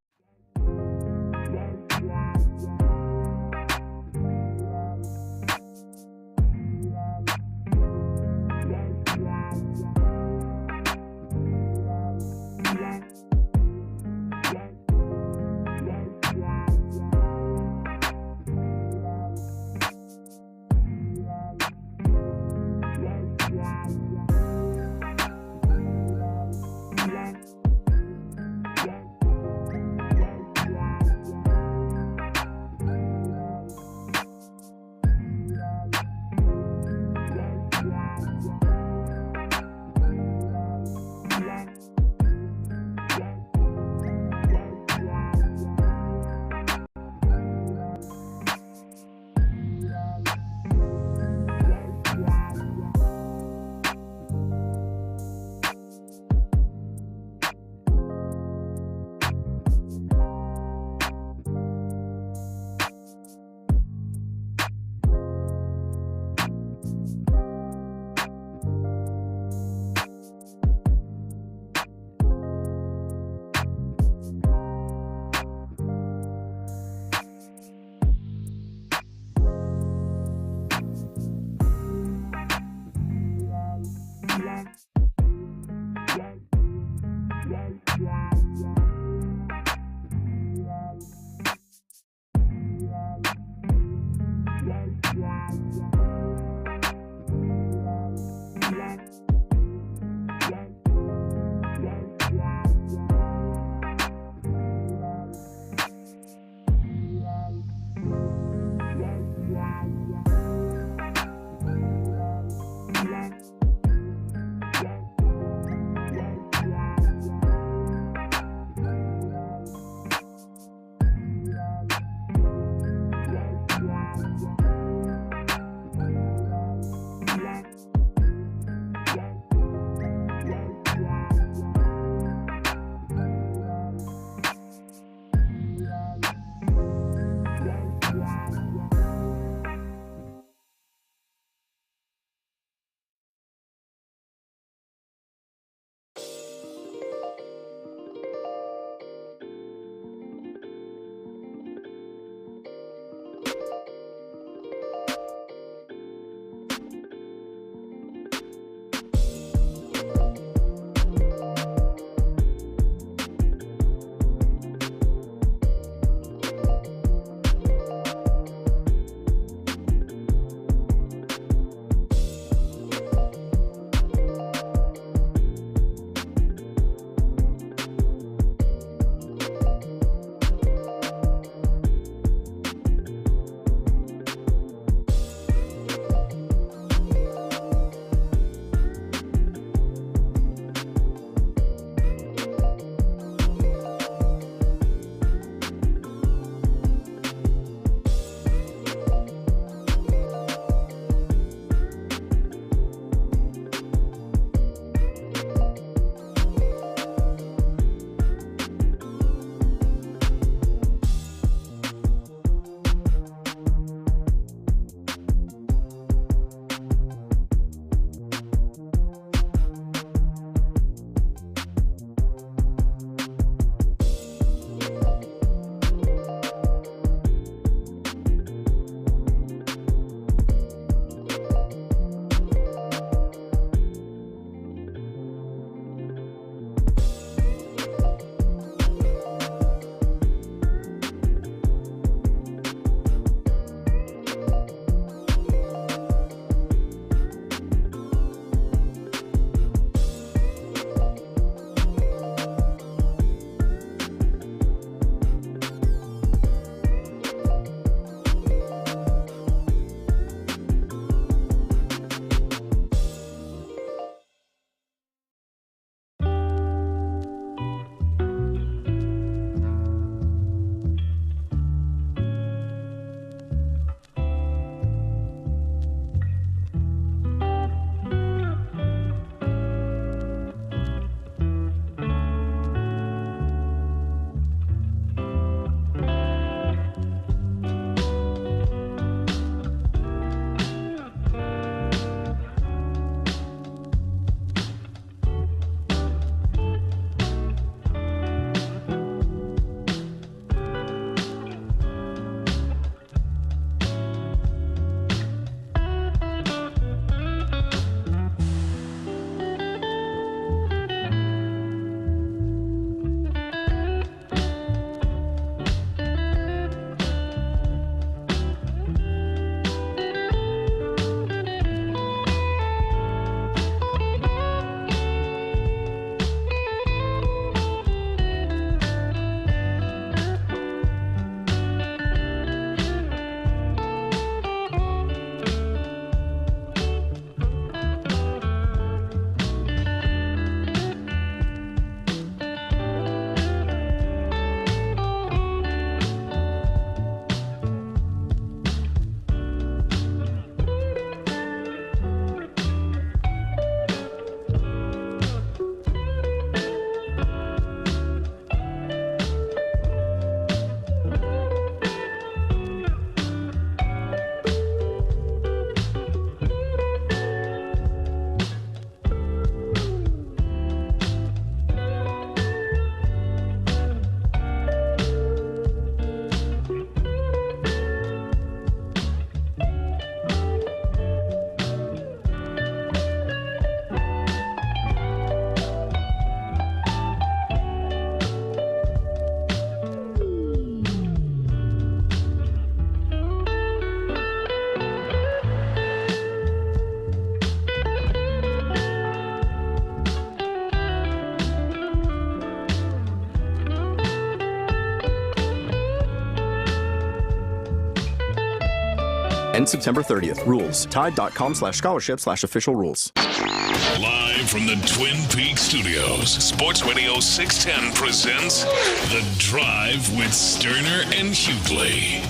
End September 30th. Rules. Tide.com/scholarship/official rules. Live from the Twin Peaks studios, Sports Radio 610 presents The Drive with Stoerner and Hughley.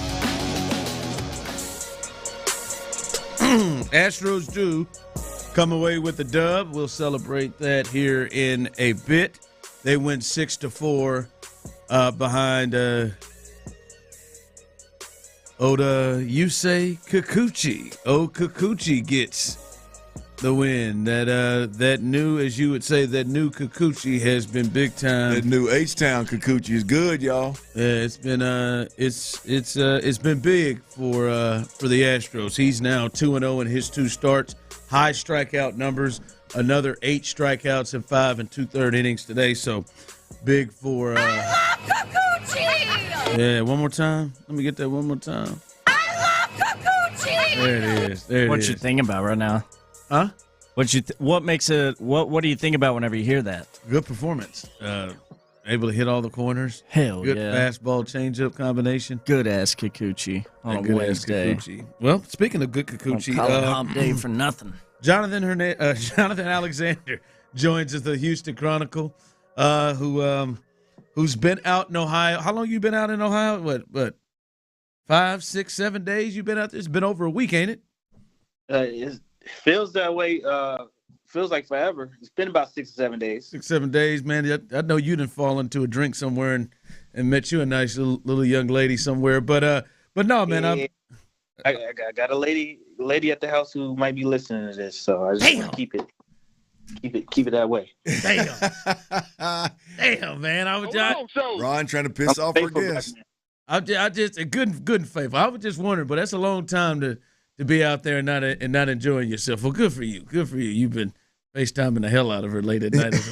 Astros do come away with the dub. We'll celebrate that here in a bit. They went 6-4 behind Oda Yusei Kikuchi. Kikuchi gets the win. That new, as you would say, that new Kikuchi has been big time. That new H-Town Kikuchi is good, y'all. Yeah, it's been it's been big for the Astros. He's now 2-0 in his 2 starts. High strikeout numbers. Another 8 strikeouts in 5 2/3 innings today. So big for. I love Kikuchi! Yeah, one more time. Let me get that one more time. I love Kikuchi! There it is. There it is. What you thinking about right now? Huh? What makes it? What do you think about whenever you hear that? Good performance. Able to hit all the corners. Hell good yeah. Fastball changeup combination. Good ass Kikuchi on a Wednesday. Kikuchi. Well, speaking of good Kikuchi, hump day for nothing. Jonathan Alexander joins us, the Houston Chronicle, who's been out in Ohio. How long you been out in Ohio? What? 5, 6, 7 days you've been out there? It's been over a week, ain't it? It feels that way. Feels like forever. It's been about 6 or 7 days. 6, 7 days, man. I know you didn't fall into a drink somewhere and met you a nice little young lady somewhere. But no, man. Yeah. I got a lady at the house who might be listening to this, so I just want to keep it that way. Damn, man. I was Ron trying to piss off our guests. I just a good and faithful. I was just wondering, but that's a long time to be out there and not enjoying yourself. Well, good for you. Good for you. You've been FaceTiming the hell out of her late at night, as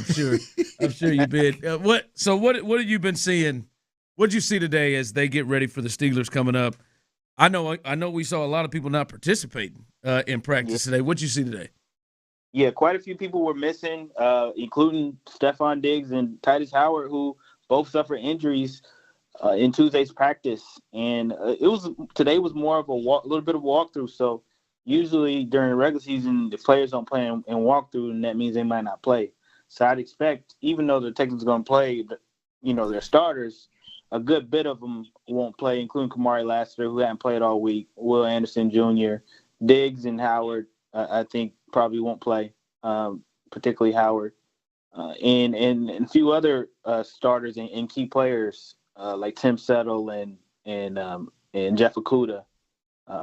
I'm sure you've been. What have you been seeing? What did you see today as they get ready for the Steelers coming up? I know we saw a lot of people not participating in practice today. What did you see today? Yeah, quite a few people were missing, including Stephon Diggs and Titus Howard, who both suffered injuries in Tuesday's practice. And today was more of a little bit of walkthrough. So usually during the regular season, if players don't play in walkthrough, and that means they might not play. So I'd expect, even though the Texans are going to play, their starters, a good bit of them won't play, including Kamari Lassiter, who hadn't played all week, Will Anderson Jr., Diggs and Howard, I think probably won't play, particularly Howard, and a few other starters and key players like Tim Settle and Jeff Okudah.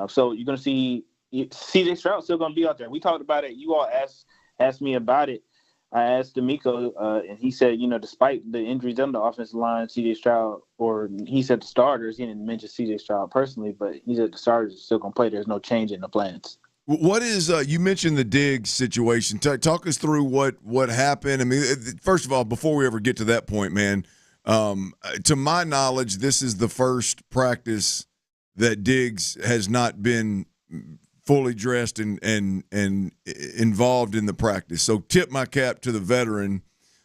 So you're going to see CJ Stroud still going to be out there. We talked about it. You all asked me about it. I asked D'Amico, and he said, despite the injuries on the offensive line, CJ Stroud, or he said the starters, he didn't mention CJ Stroud personally, but he said the starters are still going to play. There's no change in the plans. What is you mentioned the Diggs situation? Talk us through what happened. I mean, first of all, before we ever get to that point, man, to my knowledge, this is the first practice that Diggs has not been fully dressed and involved in the practice. So tip my cap to the veteran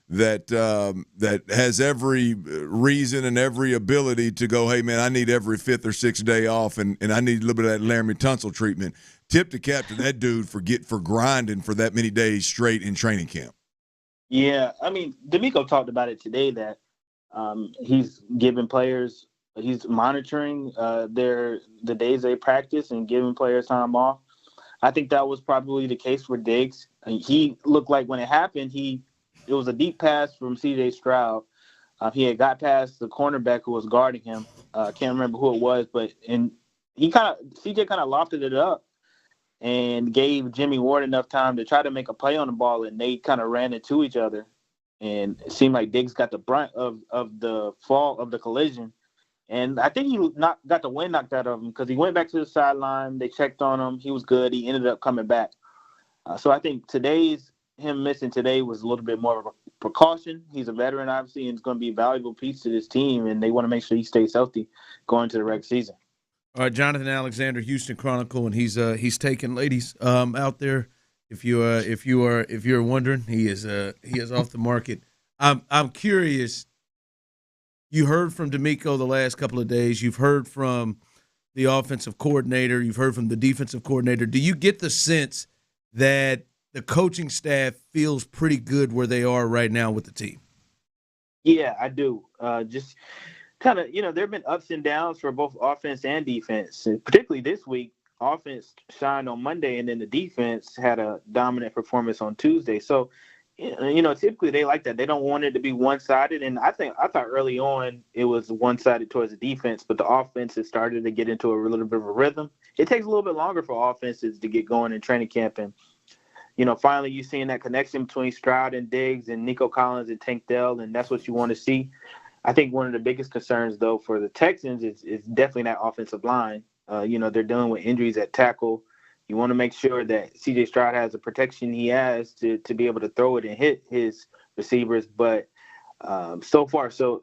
that has every reason and every ability to go, hey, man, I need every 5th or 6th day off, and I need a little bit of that Laramie Tunsil treatment. Tip the cap to that dude for grinding for that many days straight in training camp. Yeah, I mean, D'Amico talked about it today that he's giving players – he's monitoring the days they practice and giving players time off. I think that was probably the case for Diggs. He looked like when it happened, it was a deep pass from C.J. Stroud. He had got past the cornerback who was guarding him. Can't remember who it was, but C.J. kind of lofted it up and gave Jimmy Ward enough time to try to make a play on the ball, and they kind of ran into each other. And it seemed like Diggs got the brunt of the fall of the collision. And I think he got the wind knocked out of him because he went back to the sideline. They checked on him. He was good. He ended up coming back. So I think him missing today was a little bit more of a precaution. He's a veteran, obviously, and it's going to be a valuable piece to this team, and they want to make sure he stays healthy going into the regular season. All right, Jonathan Alexander, Houston Chronicle, and he's taking ladies out there. If you're wondering, he is off the market. I'm curious. You heard from D'Amico the last couple of days. You've heard from the offensive coordinator. You've heard from the defensive coordinator. Do you get the sense that the coaching staff feels pretty good where they are right now with the team? Yeah, I do. Just kind of, there have been ups and downs for both offense and defense. And particularly this week, offense shined on Monday, and then the defense had a dominant performance on Tuesday. So, typically they like that. They don't want it to be one-sided. And I thought early on it was one-sided towards the defense, but the offense has started to get into a little bit of a rhythm. It takes a little bit longer for offenses to get going in training camp. And, finally you're seeing that connection between Stroud and Diggs and Nico Collins and Tank Dell, and that's what you want to see. I think one of the biggest concerns, though, for the Texans is definitely that offensive line. They're dealing with injuries at tackle. You want to make sure that C.J. Stroud has the protection he has to be able to throw it and hit his receivers. But so far so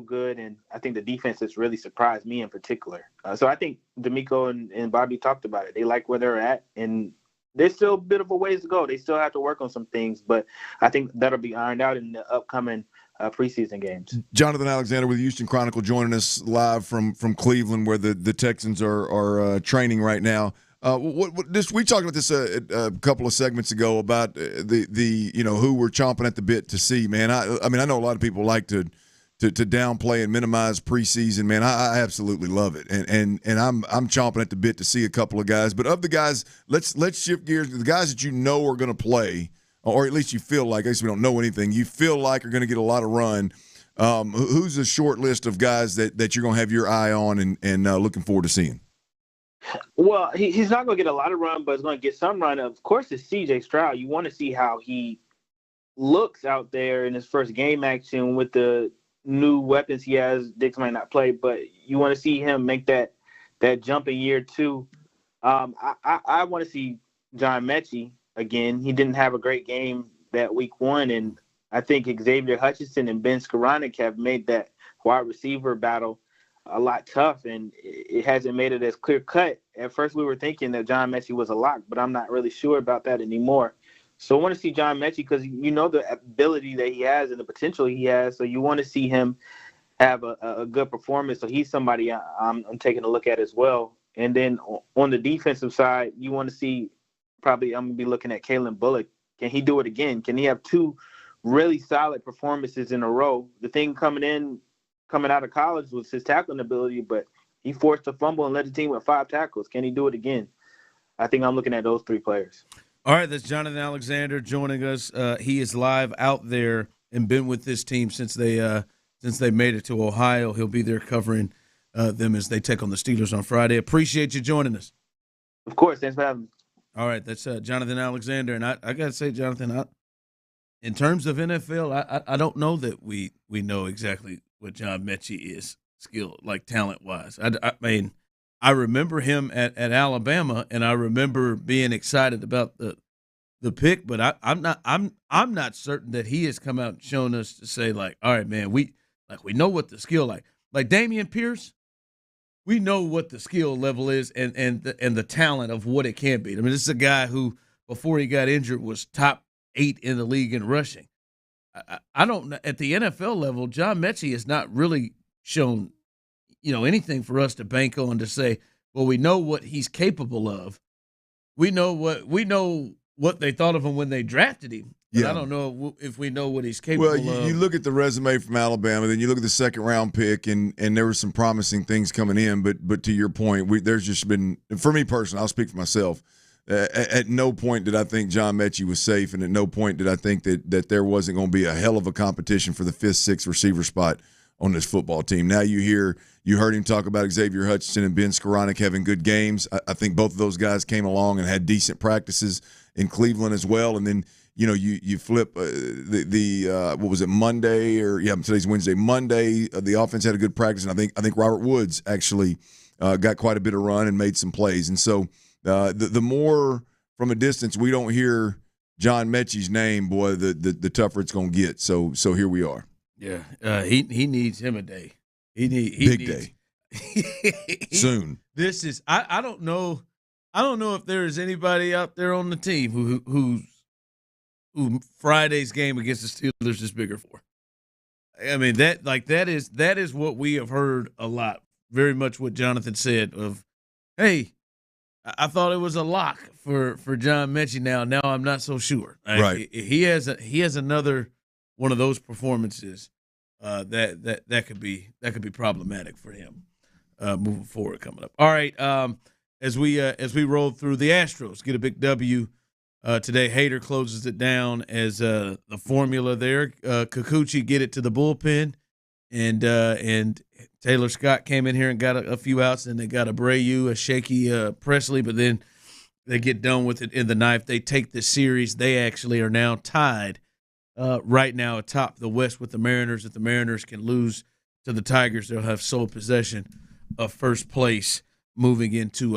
good, and I think the defense has really surprised me in particular. So I think D'Amico and Bobby talked about it. They like where they're at, and there's still a bit of a ways to go. They still have to work on some things, but I think that'll be ironed out in the upcoming preseason games. Jonathan Alexander with the Houston Chronicle joining us live from Cleveland, where the Texans are training right now. We talked about this a couple of segments ago about the who we're chomping at the bit to see. Man, I know a lot of people like to downplay and minimize preseason. Man, I absolutely love it, and I'm chomping at the bit to see a couple of guys. But of the guys, let's shift gears to the guys that are going to play, or at least you feel like. I guess we don't know anything. You feel like are going to get a lot of run. Who's a short list of guys that you're going to have your eye on and looking forward to seeing? Well, he's not going to get a lot of run, but he's going to get some run. Of course, it's C.J. Stroud. You want to see how he looks out there in his first game action with the new weapons he has. Diggs might not play, but you want to see him make that jump in year two. I want to see John Mechie again. He didn't have a great game that week one, and I think Xavier Hutchinson and Ben Skoranek have made that wide receiver battle a lot tough, and it hasn't made it as clear cut. At first we were thinking that John Mechie was a lock, but I'm not really sure about that anymore. So I want to see John Mechie because the ability that he has and the potential he has. So you want to see him have a good performance. So he's somebody I'm taking a look at as well. And then on the defensive side, you want to see I'm going to be looking at Kalen Bullock. Can he do it again? Can he have two really solid performances in a row? The thing coming out of college was his tackling ability, but he forced a fumble and led the team with 5 tackles. Can he do it again? I think I'm looking at those 3 players. All right, that's Jonathan Alexander joining us. He is live out there and been with this team since they made it to Ohio. He'll be there covering them as they take on the Steelers on Friday. Appreciate you joining us. Of course. Thanks for having me. All right, that's Jonathan Alexander. And I got to say, Jonathan, in terms of NFL, I don't know that we know exactly what John Mechie is skilled, like talent-wise. I mean, I remember him at Alabama, and I remember being excited about the pick, but I'm not certain that he has come out and shown us to say, like, all right, man, we know what the skill like Dameon Pierce. We know what the skill level is and the talent of what it can be. I mean, this is a guy who, before he got injured, was top 8 in the league in rushing. I don't know. At the NFL level, John Mechie has not really shown, anything for us to bank on to say, well, we know what he's capable of. We know what they thought of him when they drafted him. But I don't know if we know what he's capable of. Well, you look at the resume from Alabama, then you look at the second-round pick, and there were some promising things coming in. But to your point, there's just been, for me personally, I'll speak for myself, at no point did I think John Mechie was safe, and at no point did I think that there wasn't going to be a hell of a competition for the 5th, 6th receiver spot on this football team. Now you heard him talk about Xavier Hutchinson and Ben Skoranek having good games. I think both of those guys came along and had decent practices in Cleveland as well. And then, you flip what was it, Monday today's Wednesday. Monday, the offense had a good practice, and I think Robert Woods actually got quite a bit of run and made some plays. And so the more from a distance we don't hear John Mechie's name, boy, the tougher it's going to get. So here we are. Yeah, he needs him a day. He Big needs, day soon. This is I don't know if there is anybody out there on the team who Friday's game against the Steelers is bigger for. I mean that is what we have heard a lot very much what Jonathan said of, hey, I thought it was a lock for John Mechie. Now I'm not so sure. Right. He has another one of those performances that could be problematic for him moving forward coming up. All right. As we roll through, the Astros get a big W today. Hader closes it down as the formula there. Kikuchi get it to the bullpen, and Taylor Scott came in here and got a few outs, and they got Abreu, a shaky Presley, but then they get done with it in the ninth. They take the series. They actually are now tied right now atop the West with the Mariners. If the Mariners can lose to the Tigers, they'll have sole possession of first place moving into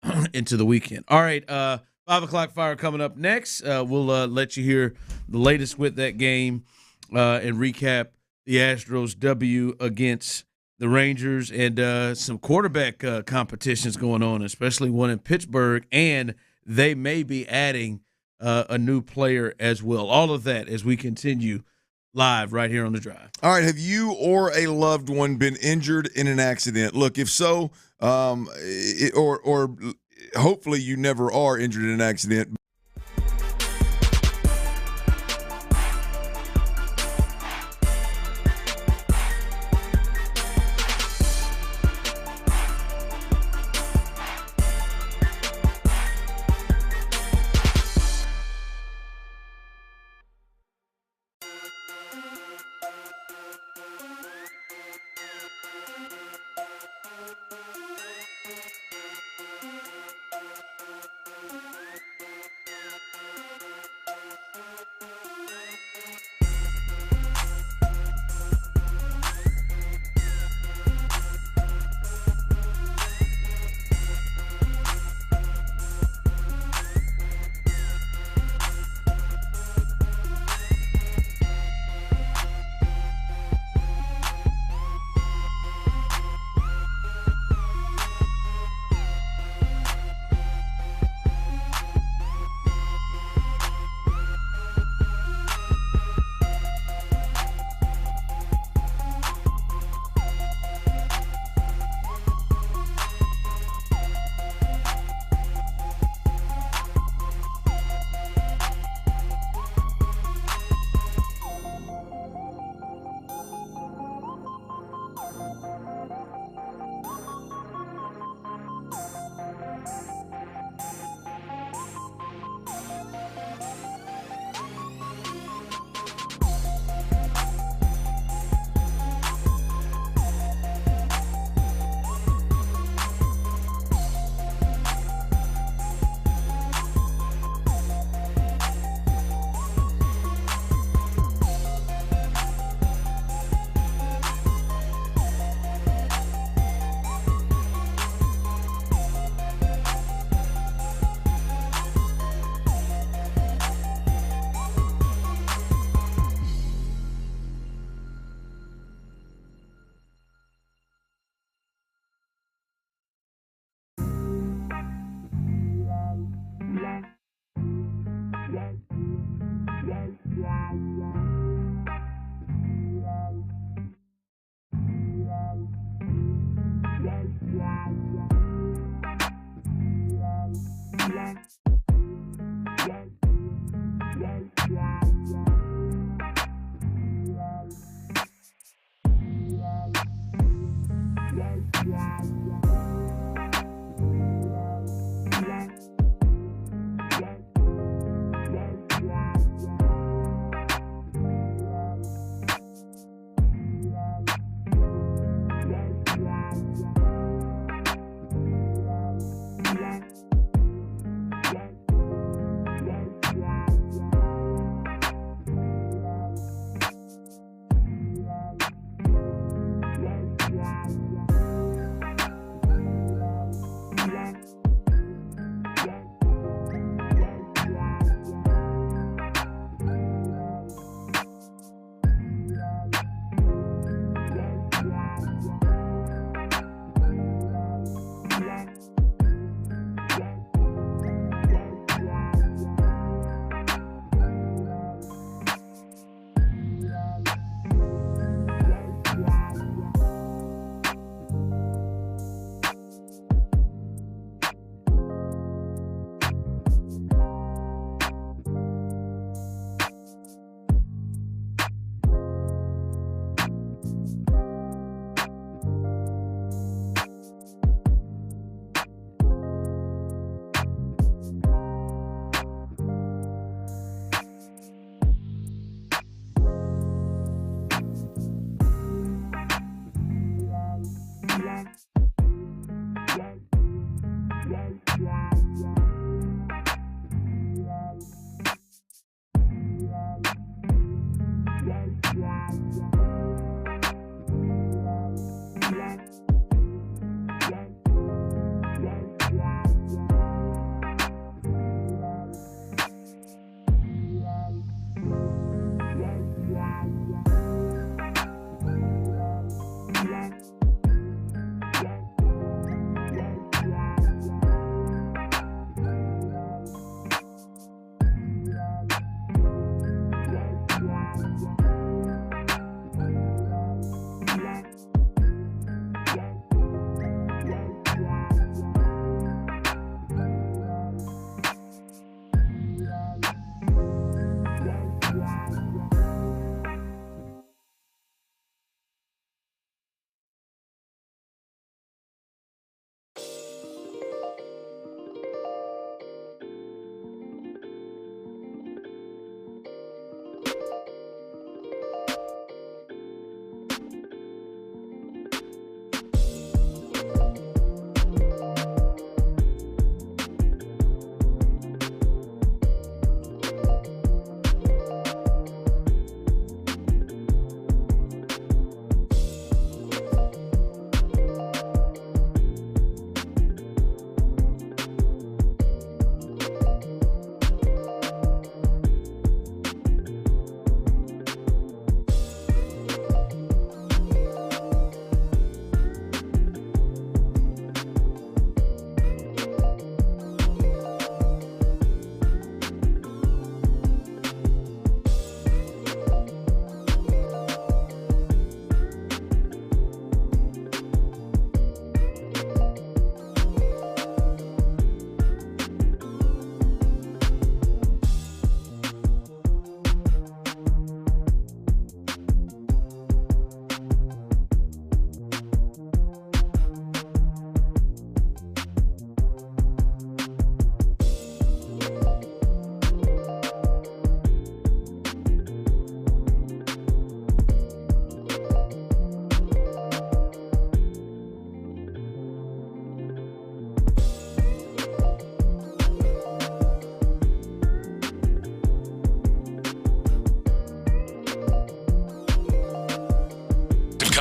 the weekend. All right, 5 o'clock fire coming up next. We'll let you hear the latest with that game and recap the Astros W against the Rangers and some quarterback competitions going on, especially one in Pittsburgh, and they may be adding a new player as well. All of that as we continue live right here on The Drive. All right, have you or a loved one been injured in an accident? Look, if so, or hopefully you never are injured in an accident.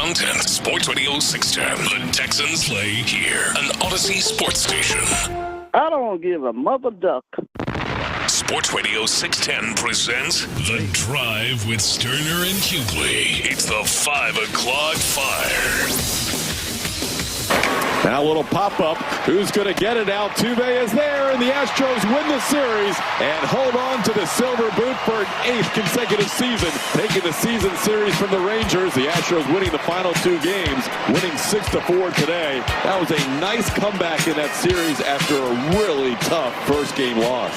Content, Sports Radio 610. The Texans play here. An Odyssey sports station. I don't give a mother duck. Sports Radio 610 presents The Drive with Stoerner and Hughley. It's the 5 o'clock fire. Now a little pop-up. Who's going to get it? Altuve is there, and the Astros win the series and hold on to the silver boot for an 8th consecutive season. Taking the season series from the Rangers, the Astros winning the final 2 games, winning 6-4 today. That was a nice comeback in that series after a really tough first game loss.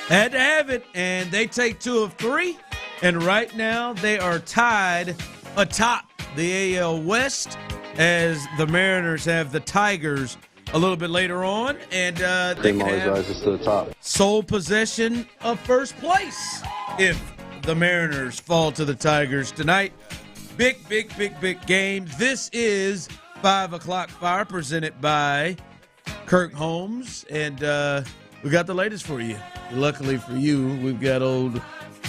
Had to have it, and they take 2 of 3, and right now they are tied atop the AL West, as the Mariners have the Tigers a little bit later on, and they can always rises to the top. Sole possession of first place if the Mariners fall to the Tigers tonight. Big game. This is 5 o'clock fire presented by Kirk Holmes, and we got the latest for you. Luckily for you, we've got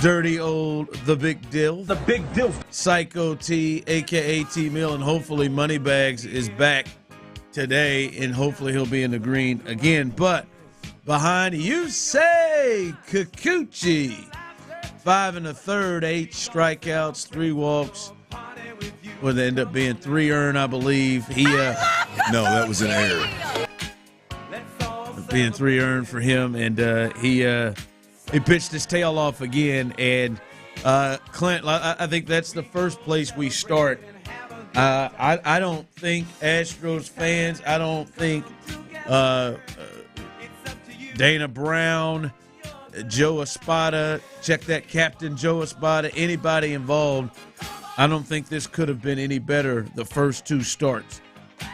dirty old The Big Deal. The Big Deal. Psycho T, a.k.a. T-Mill, and hopefully Moneybags is back today, and hopefully he'll be in the green again. But behind you say Kikuchi. 5 1/3, 8 strikeouts, 3 walks. Well, they end up being 3 earned, I believe. No, that was an error. Being 3 earned for him, and he pitched his tail off again. And Clint, I think that's the first place we start. I don't think Astros fans, I don't think Dana Brown, Joe Espada, check that Captain Joe Espada, anybody involved, I don't think this could have been any better, the first 2 starts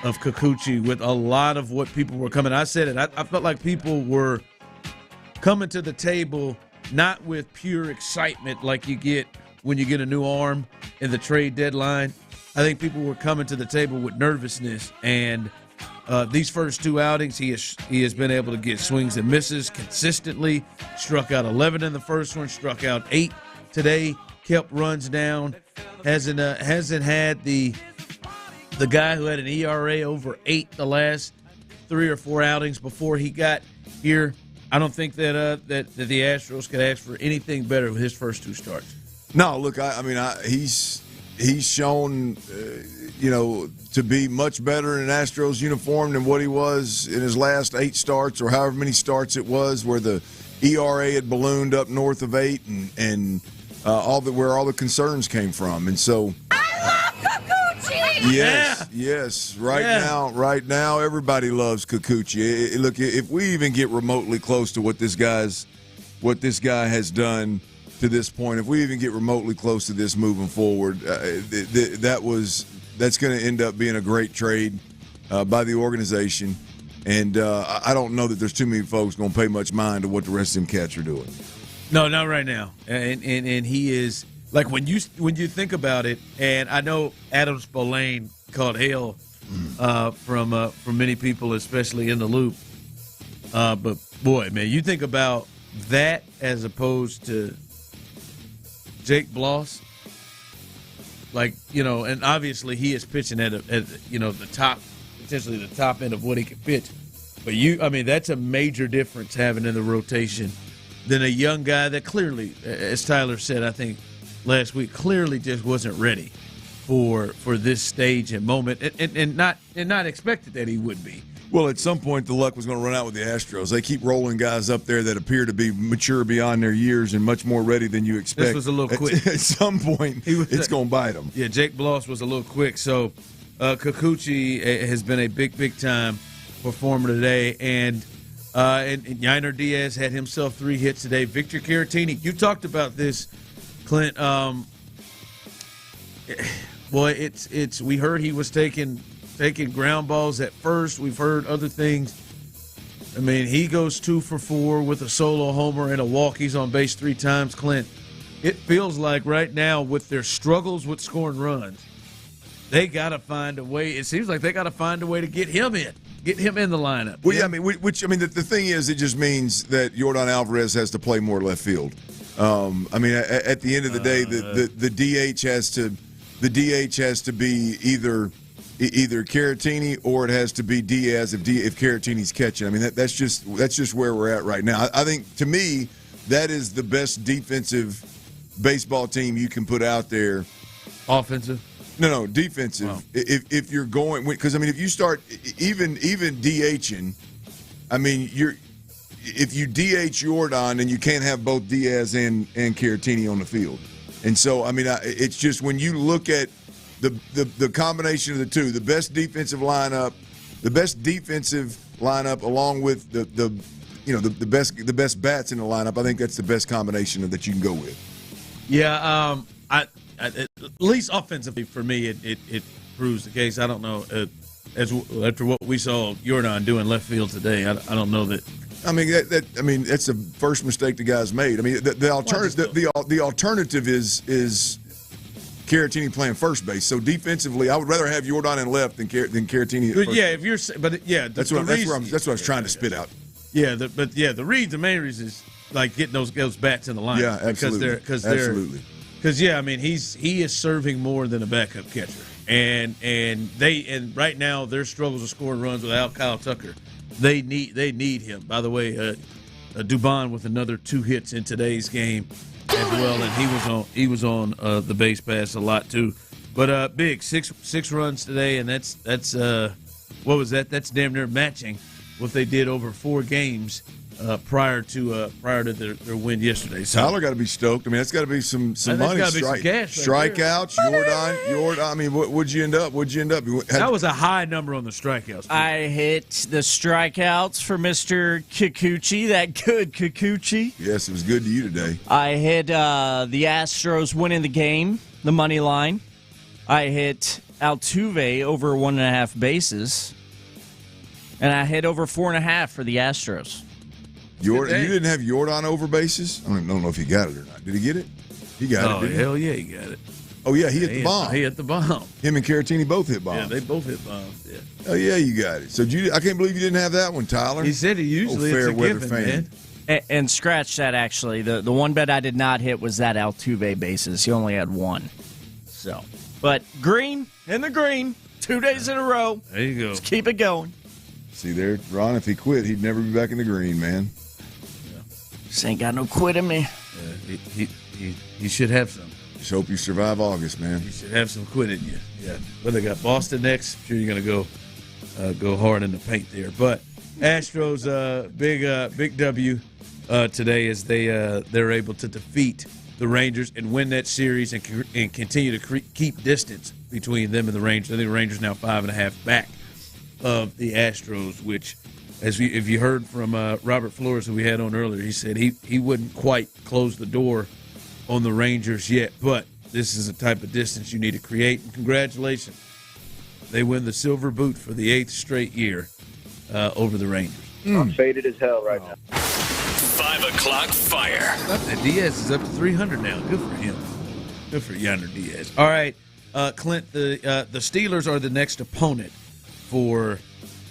of Kikuchi, with a lot of what people were coming. I said it, I felt like people were coming to the table not with pure excitement like you get when you get a new arm in the trade deadline. I think people were coming to the table with nervousness, and These first two outings, he has been able to get swings and misses consistently. Struck out 11 in the first one, struck out 8 today, kept runs down. Hasn't had the guy who had an ERA over 8 the last 3 or 4 outings before he got here. I don't think that the Astros could ask for anything better with his first 2 starts. No, look, he's shown, to be much better in an Astros uniform than what he was in his last 8 starts or however many starts it was, where the ERA had ballooned up north of 8 and where all the concerns came from. And so, yes, right now, everybody loves Kikuchi. Look, if we even get remotely close to what this guy has done to this point, if we even get remotely close to this moving forward, that's going to end up being a great trade by the organization. And I don't know that there's too many folks going to pay much mind to what the rest of them cats are doing. No, not right now. And he is, like, when you think about it, and I know Adam Spillane caught hail from many people, especially in the loop. But boy, man, you think about that as opposed to Jake Bloss, and obviously he is pitching at the top, potentially the top end of what he can pitch. But that's a major difference having in the rotation than a young guy that clearly, as Tyler said, I think last week, clearly just wasn't ready for this stage and moment, and not expected that he would be. Well, at some point, the luck was going to run out with the Astros. They keep rolling guys up there that appear to be mature beyond their years and much more ready than you expect. This was a little quick. At some point, it's going to bite them. Yeah, Jake Bloss was a little quick. So Kikuchi has been a big time performer today, and Yainer Diaz had himself 3 hits today. Victor Caratini, you talked about this, Clint. Boy, we heard he was taking ground balls at first. We've heard other things. I mean, he goes 2 for 4 with a solo homer and a walk. He's on base 3 times, Clint. It feels like right now, with their struggles with scoring runs, they got to find a way. It seems like they got to find a way to get him in the lineup. Well, yeah, the thing is, it just means that Yordan Alvarez has to play more left field. At the end of the day, the DH has to be either Caratini or it has to be Diaz if Caratini's catching. I mean, that's just where we're at right now. I think, to me, that is the best defensive baseball team you can put out there. Offensive? No, defensive. Wow. If you're going, because if you start even DHing, if you DH Yordan, then you can't have both Diaz and Caratini on the field. And so, it's just when you look at the combination of the two, the best defensive lineup along with the best bats in the lineup, I think that's the best combination that you can go with. Yeah, at least offensively for me, it proves the case. I don't know after what we saw Yordan doing left field today. I don't know that. That's the first mistake the guy's made. The alternative is Caratini playing first base. So defensively, I would rather have Yordan in left than Caratini. That's what I was trying to spit out. Yeah, the main reason is like getting those bats in the line. Yeah, absolutely. Because he is serving more than a backup catcher, and right now their struggles of scoring runs without Kyle Tucker. They need him. By the way, Dubon with another 2 hits in today's game as well, and he was on the base pass a lot too. But big six runs today, and that's what was that? That's damn near matching what they did over 4 games prior to their win yesterday. So Tyler got to be stoked. That's got to be some money. Strikeouts, Yordan. What'd you end up? That was a high number on the strikeouts. I hit the strikeouts for Mr. Kikuchi, that good Kikuchi. Yes, it was good to you today. I hit the Astros winning the game, the money line. I hit Altuve over 1.5 bases. And I hit over 4.5 for the Astros. You didn't have Yordan over bases? I don't know if he got it or not. Did he get it? He got it. Hell yeah, he got it. Oh, yeah, he hit the bomb. He hit the bomb. Him and Caratini both hit bombs. Yeah, they both hit bombs, yeah. Oh, yeah, you got it. So I can't believe you didn't have that one, Tyler. He said he usually it's a given, man. And scratch that, actually. The one bet I did not hit was that Altuve bases. He only had one. So, but green, in the green, 2 days in a row. There you go. Just keep it going. See there, Ron, if he quit, he'd never be back in the green, man. Yeah. Just ain't got no quit in me. Yeah, he should have some. Just hope you survive August, man. You should have some quit in you. Yeah. Well, they got Boston next. I'm sure you're going to go hard in the paint there. But Astros, big W today as they're able to defeat the Rangers and win that series and continue to keep distance between them and the Rangers. I think the Rangers now 5.5 back of the Astros, which, if you heard from Robert Flores, who we had on earlier, he said he wouldn't quite close the door on the Rangers yet, but this is the type of distance you need to create. And congratulations. They win the silver boot for the 8th straight year over the Rangers. I'm faded as hell right now. 5 o'clock fire. Diaz is up to 300 now. Good for him. Good for Yonder Diaz. All right, Clint, the Steelers are the next opponent for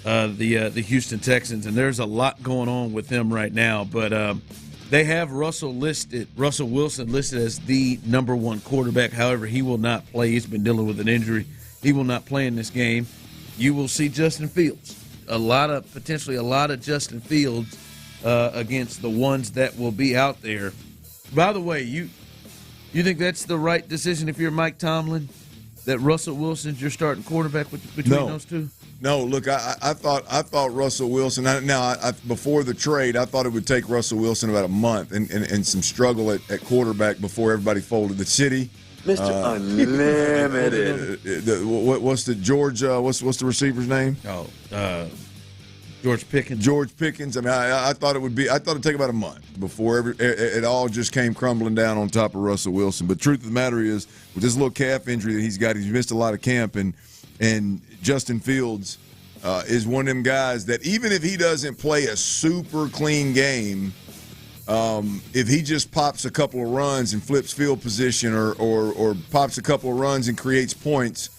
the Houston Texans, and there's a lot going on with them right now, but they have Russell Wilson listed as the number one quarterback. However, he will not play. He's been dealing with an injury. He will not play in this game. You will see Justin Fields. Potentially a lot of Justin Fields against the ones that will be out there. By the way, you think that's the right decision if you're Mike Tomlin, that Russell Wilson's your starting quarterback between those two? No, look, I thought Russell Wilson. Before the trade, I thought it would take Russell Wilson about a month and some struggle at quarterback before everybody folded the city. Mr. Unlimited. What's the George? What's the receiver's name? George Pickens. George Pickens. I mean, I thought it'd take about a month before it all just came crumbling down on top of Russell Wilson. But truth of the matter is, with this little calf injury that he's got, he's missed a lot of camp, and Justin Fields is one of them guys that even if he doesn't play a super clean game, if he just pops a couple of runs and flips field position or pops a couple of runs and creates points,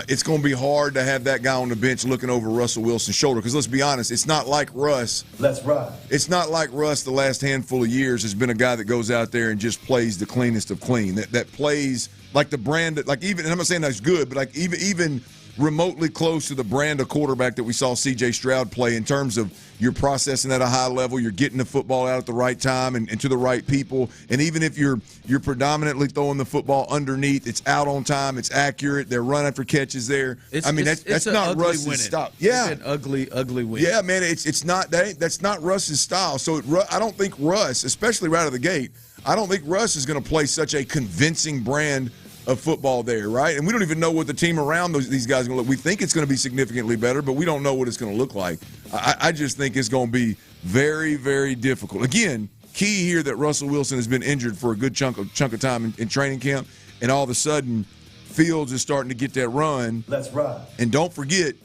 it's going to be hard to have that guy on the bench looking over Russell Wilson's shoulder. Because let's be honest, it's not like Russ. Let's ride. It's not like Russ the last handful of years has been a guy that goes out there and just plays the cleanest of clean. That plays like the brand that, like, even, and I'm not saying that's good, but like even remotely close to the brand of quarterback that we saw C.J. Stroud play in terms of you're processing at a high level, you're getting the football out at the right time and to the right people, and even if you're predominantly throwing the football underneath, it's out on time, it's accurate, their run after catches there. That's not Russ's style. Yeah, it's an ugly win. Yeah, man, it's not that's not Russ's style. So I don't think Russ, especially right out of the gate, I don't think Russ is going to play such a convincing brand of football there, right? And we don't even know what the team around these guys are going to look. We think it's going to be significantly better, but we don't know what it's going to look like. I just think it's going to be very, very difficult. Again, key here that Russell Wilson has been injured for a good chunk of time in training camp, and all of a sudden Fields is starting to get that run. Let's ride. And don't forget,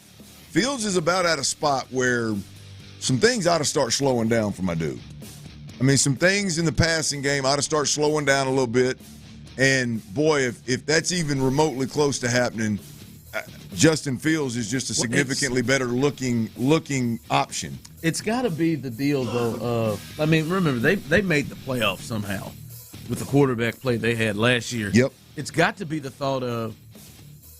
Fields is about at a spot where some things ought to start slowing down for my dude. I mean, some things in the passing game ought to start slowing down a little bit. And, boy, if that's even remotely close to happening, Justin Fields is just a significantly better looking option. It's got to be the deal, though, of, I mean, remember, they made the playoffs somehow with the quarterback play they had last year. Yep. It's got to be the thought of,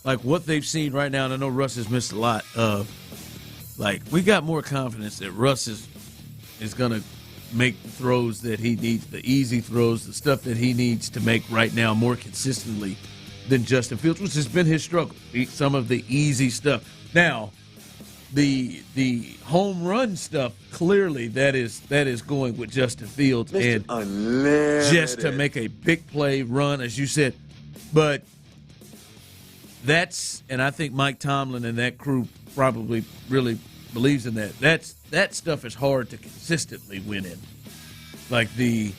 like, what they've seen right now, and I know Russ has missed a lot of, like, we got more confidence that Russ is going to make the throws that he needs, the easy throws, the stuff that he needs to make right now more consistently than Justin Fields, which has been his struggle, some of the easy stuff. Now, the home run stuff, clearly that is going with Justin Fields, Mr. and Unlimited. just to make a big play run, as you said. But and I think Mike Tomlin and that crew probably really believes in that. That stuff is hard to consistently win in. Like I mean,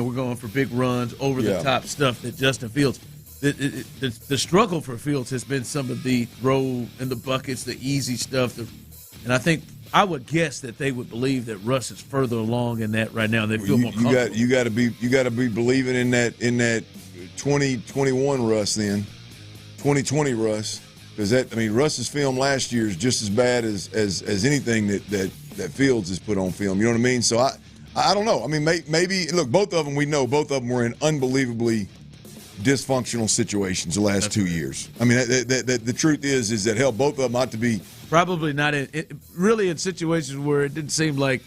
we're going for big runs, over the top stuff that Justin Fields. The struggle for Fields has been some of the throw in the buckets, the easy stuff. And I think I would guess that they would believe that Russ is further along in that right now. They feel more comfortable. You got to be believing in that 2021 Russ then, 2020 Russ, because Russ's film last year is just as bad as anything that Fields has put on film. You know what I mean? So I don't know. I mean, maybe look, both of them were in unbelievably dysfunctional situations the last 2 years. I mean, the truth is that hell, both of them ought to be. Probably not really in situations where it didn't seem like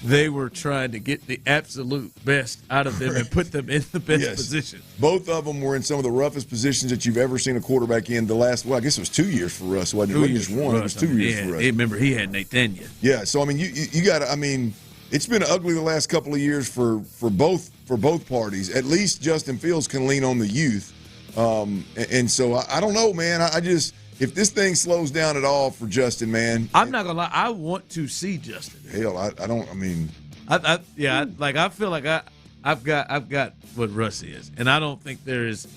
they were trying to get the absolute best out of them and put them in the best position. Both of them were in some of the roughest positions that you've ever seen a quarterback in the last, I guess it was 2 years for Russ. Wasn't it? It wasn't just one. It was 2 years for Russ. Remember, he had Nathaniel. Yeah, so, I mean, you got to, I mean, it's been ugly the last couple of years for both parties. At least Justin Fields can lean on the youth. And so I don't know, man. I just – if this thing slows down at all for Justin, man, I'm not gonna lie. I want to see Justin. Hell, I don't. I mean, I feel like I've got what Russ is, and I don't think there is.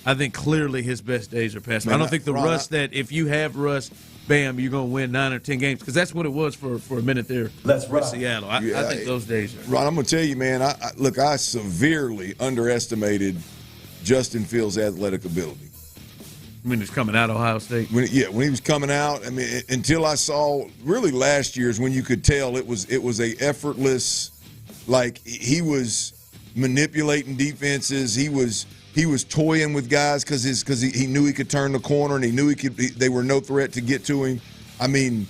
I think clearly his best days are past. I don't think the Russ that if you have Russ, bam, you're gonna win 9 or 10 games, because that's what it was for a minute there. That's right. Seattle. I think those days are. Ron, I'm gonna tell you, man. I severely underestimated Justin Fields' athletic ability. When he was coming out of Ohio State? When he was coming out, I mean, until I saw really last year's when you could tell it was a effortless, like he was manipulating defenses. He was toying with guys because he knew he could turn the corner and he knew they were no threat to get to him. I mean,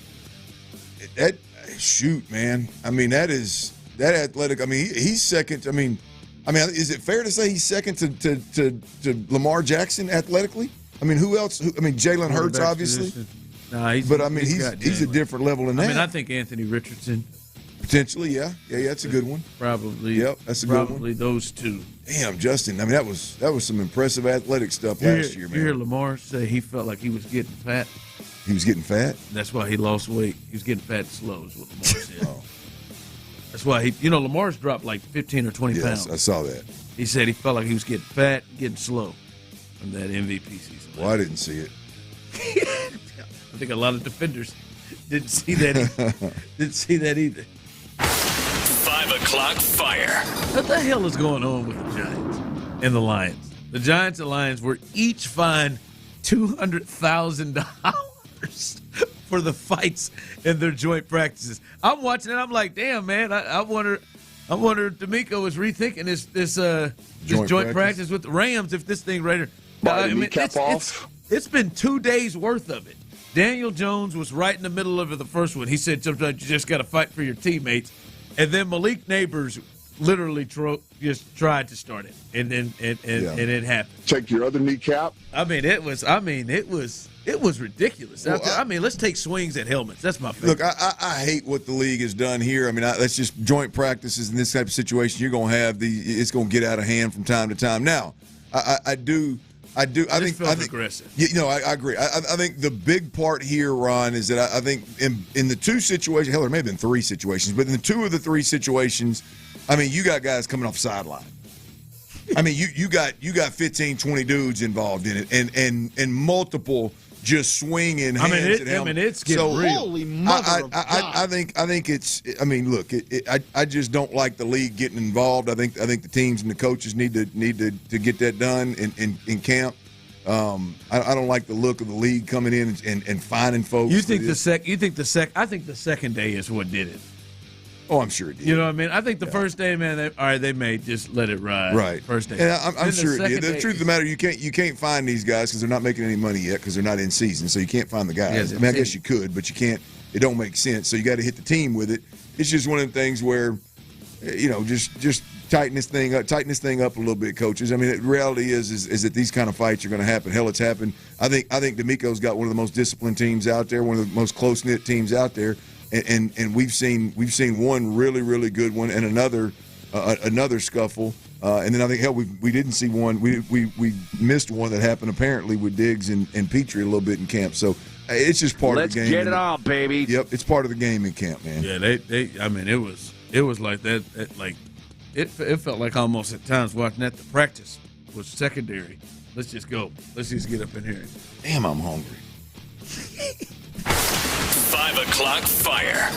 man. I mean, that athletic. I mean, he's second. I mean, is it fair to say he's second to Lamar Jackson athletically? I mean, who else? Jalen Hurts, obviously. But he's a different level than that. I mean, I think Anthony Richardson. Potentially, yeah, that's a good one. Probably. Yep, that's a good one. Probably those two. Damn, Justin. I mean, that was some impressive athletic stuff last year, man. You hear Lamar say he felt like he was getting fat. He was getting fat? That's why he lost weight. He was getting fat slow, is what Lamar said. That's why Lamar's dropped like 15 or 20 pounds. Yes, I saw that. He said he felt like he was getting fat, getting slow from that MVP season. Well, I didn't see it. I think a lot of defenders didn't see that either. 5 o'clock fire. What the hell is going on with the Giants and the Lions? The Giants and Lions were each fined $200,000 for the fights in their joint practices. I'm watching it. I'm like, damn, man. I wonder if D'Amico is rethinking this joint practice with the Rams if this thing right here. It's been 2 days worth of it. Daniel Jones was right in the middle of the first one. He said sometimes you just got to fight for your teammates. And then Malik Neighbors literally just tried to start it, and it happened. Take your other kneecap. It was ridiculous. Well, let's take swings at helmets. That's my favorite. Look, I hate what the league has done here. I mean, that's just joint practices in this type of situation. You're going to have it's going to get out of hand from time to time. Now, I think aggressive. I agree. I think the big part here, Ron, is that I think in the two situations, hell, there may have been 3 situations, but in the 2 of the 3 situations, I mean, you got guys coming off the sideline. I mean, you got 15, 20 dudes involved in it, and multiple just swinging hands at helmets. It's getting real. Holy mother of God. I think it's. I mean, look, I just don't like the league getting involved. I think the teams and the coaches need to get that done in camp. I don't like the look of the league coming in and finding folks. I think the second day is what did it. Oh, I'm sure it did. You know what I mean? I think the first day, man, they may just let it ride. Right. First day. And I'm sure it did. The truth of the matter, you can't find these guys because they're not making any money yet because they're not in season. So you can't find the guys. I guess you could, but you can't. It don't make sense. So you got to hit the team with it. It's just one of the things where, just tighten this thing up a little bit, coaches. I mean, the reality is that these kind of fights are going to happen. Hell, it's happened. I think D'Amico's got one of the most disciplined teams out there, one of the most close-knit teams out there. And we've seen one really, really good one and another scuffle. And then I think, hell, we didn't see one. We missed one that happened apparently with Diggs and Petrie a little bit in camp. So it's just part of the game. Let's get it on, baby. Yep, it's part of the game in camp, man. Yeah, it was like that. It felt like almost at times watching that the practice was secondary. Let's just go. Let's just get up in here. Damn, I'm hungry. 5 5 o'clock fire.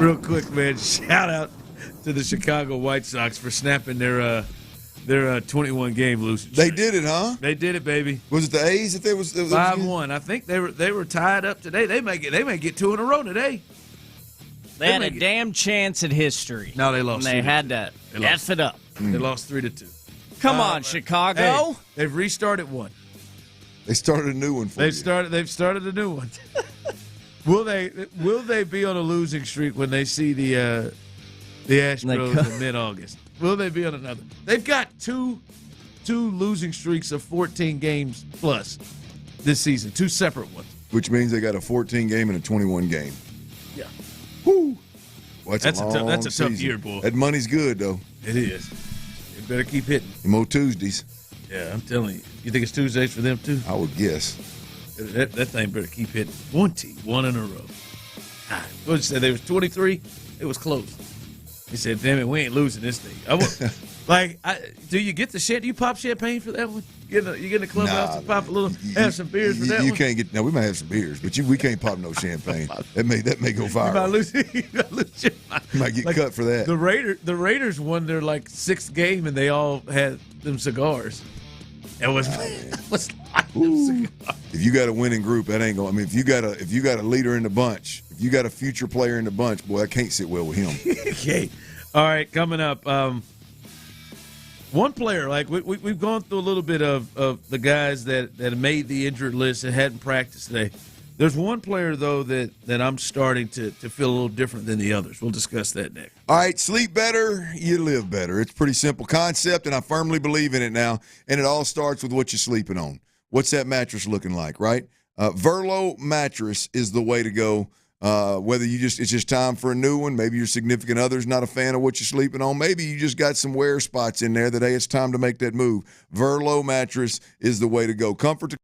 Real quick, man, shout out to the Chicago White Sox for snapping their 21-game losing streak. They did it, huh? They did it, baby. Was it the A's that they was 5-1? I think they were tied up today. They may get 2 in a row today. They had a damn chance at history. No, they lost. And they had to F it up. They lost 3-2. Come on, Chicago. Hey, they've restarted one. They started a new one for you. They've started a new one. Will they be on a losing streak when they see the Astros in mid-August? Will they be on another? They've got two losing streaks of 14 games plus this season, 2 separate ones. Which means they got a 14 game and a 21 game. Yeah. Woo. Well, That's a tough season. year, boy. That money's good, though. It is. You better keep hitting. More Tuesdays. Yeah, I'm telling you. You think it's Tuesdays for them, too? I would guess. That thing better keep hitting. 1 in a row. God, what did you say? There was 23? It was close. He said, damn it, we ain't losing this thing. Do you get do you pop champagne for that one? You get in the clubhouse and pop a little, have some beers for that one? You can't get, we might have some beers, but we can't pop no champagne. That may go viral. You might get cut for that. The Raiders won their 6th game and they all had them cigars. It was if you got a winning group, that ain't going. I mean, if you got a leader in the bunch, if you got a future player in the bunch, boy, that can't sit well with him. Okay, all right, coming up, one player we've gone through a little bit of the guys that made the injured list and hadn't practiced today. There's one player though that I'm starting to feel a little different than the others. We'll discuss that next. All right, sleep better, you live better. It's a pretty simple concept, and I firmly believe in it now. And it all starts with what you're sleeping on. What's that mattress looking like, right? Verlo mattress is the way to go. Whether it's just time for a new one, maybe your significant other's not a fan of what you're sleeping on, maybe you just got some wear spots in there that, hey, it's time to make that move. Verlo mattress is the way to go. Comfort to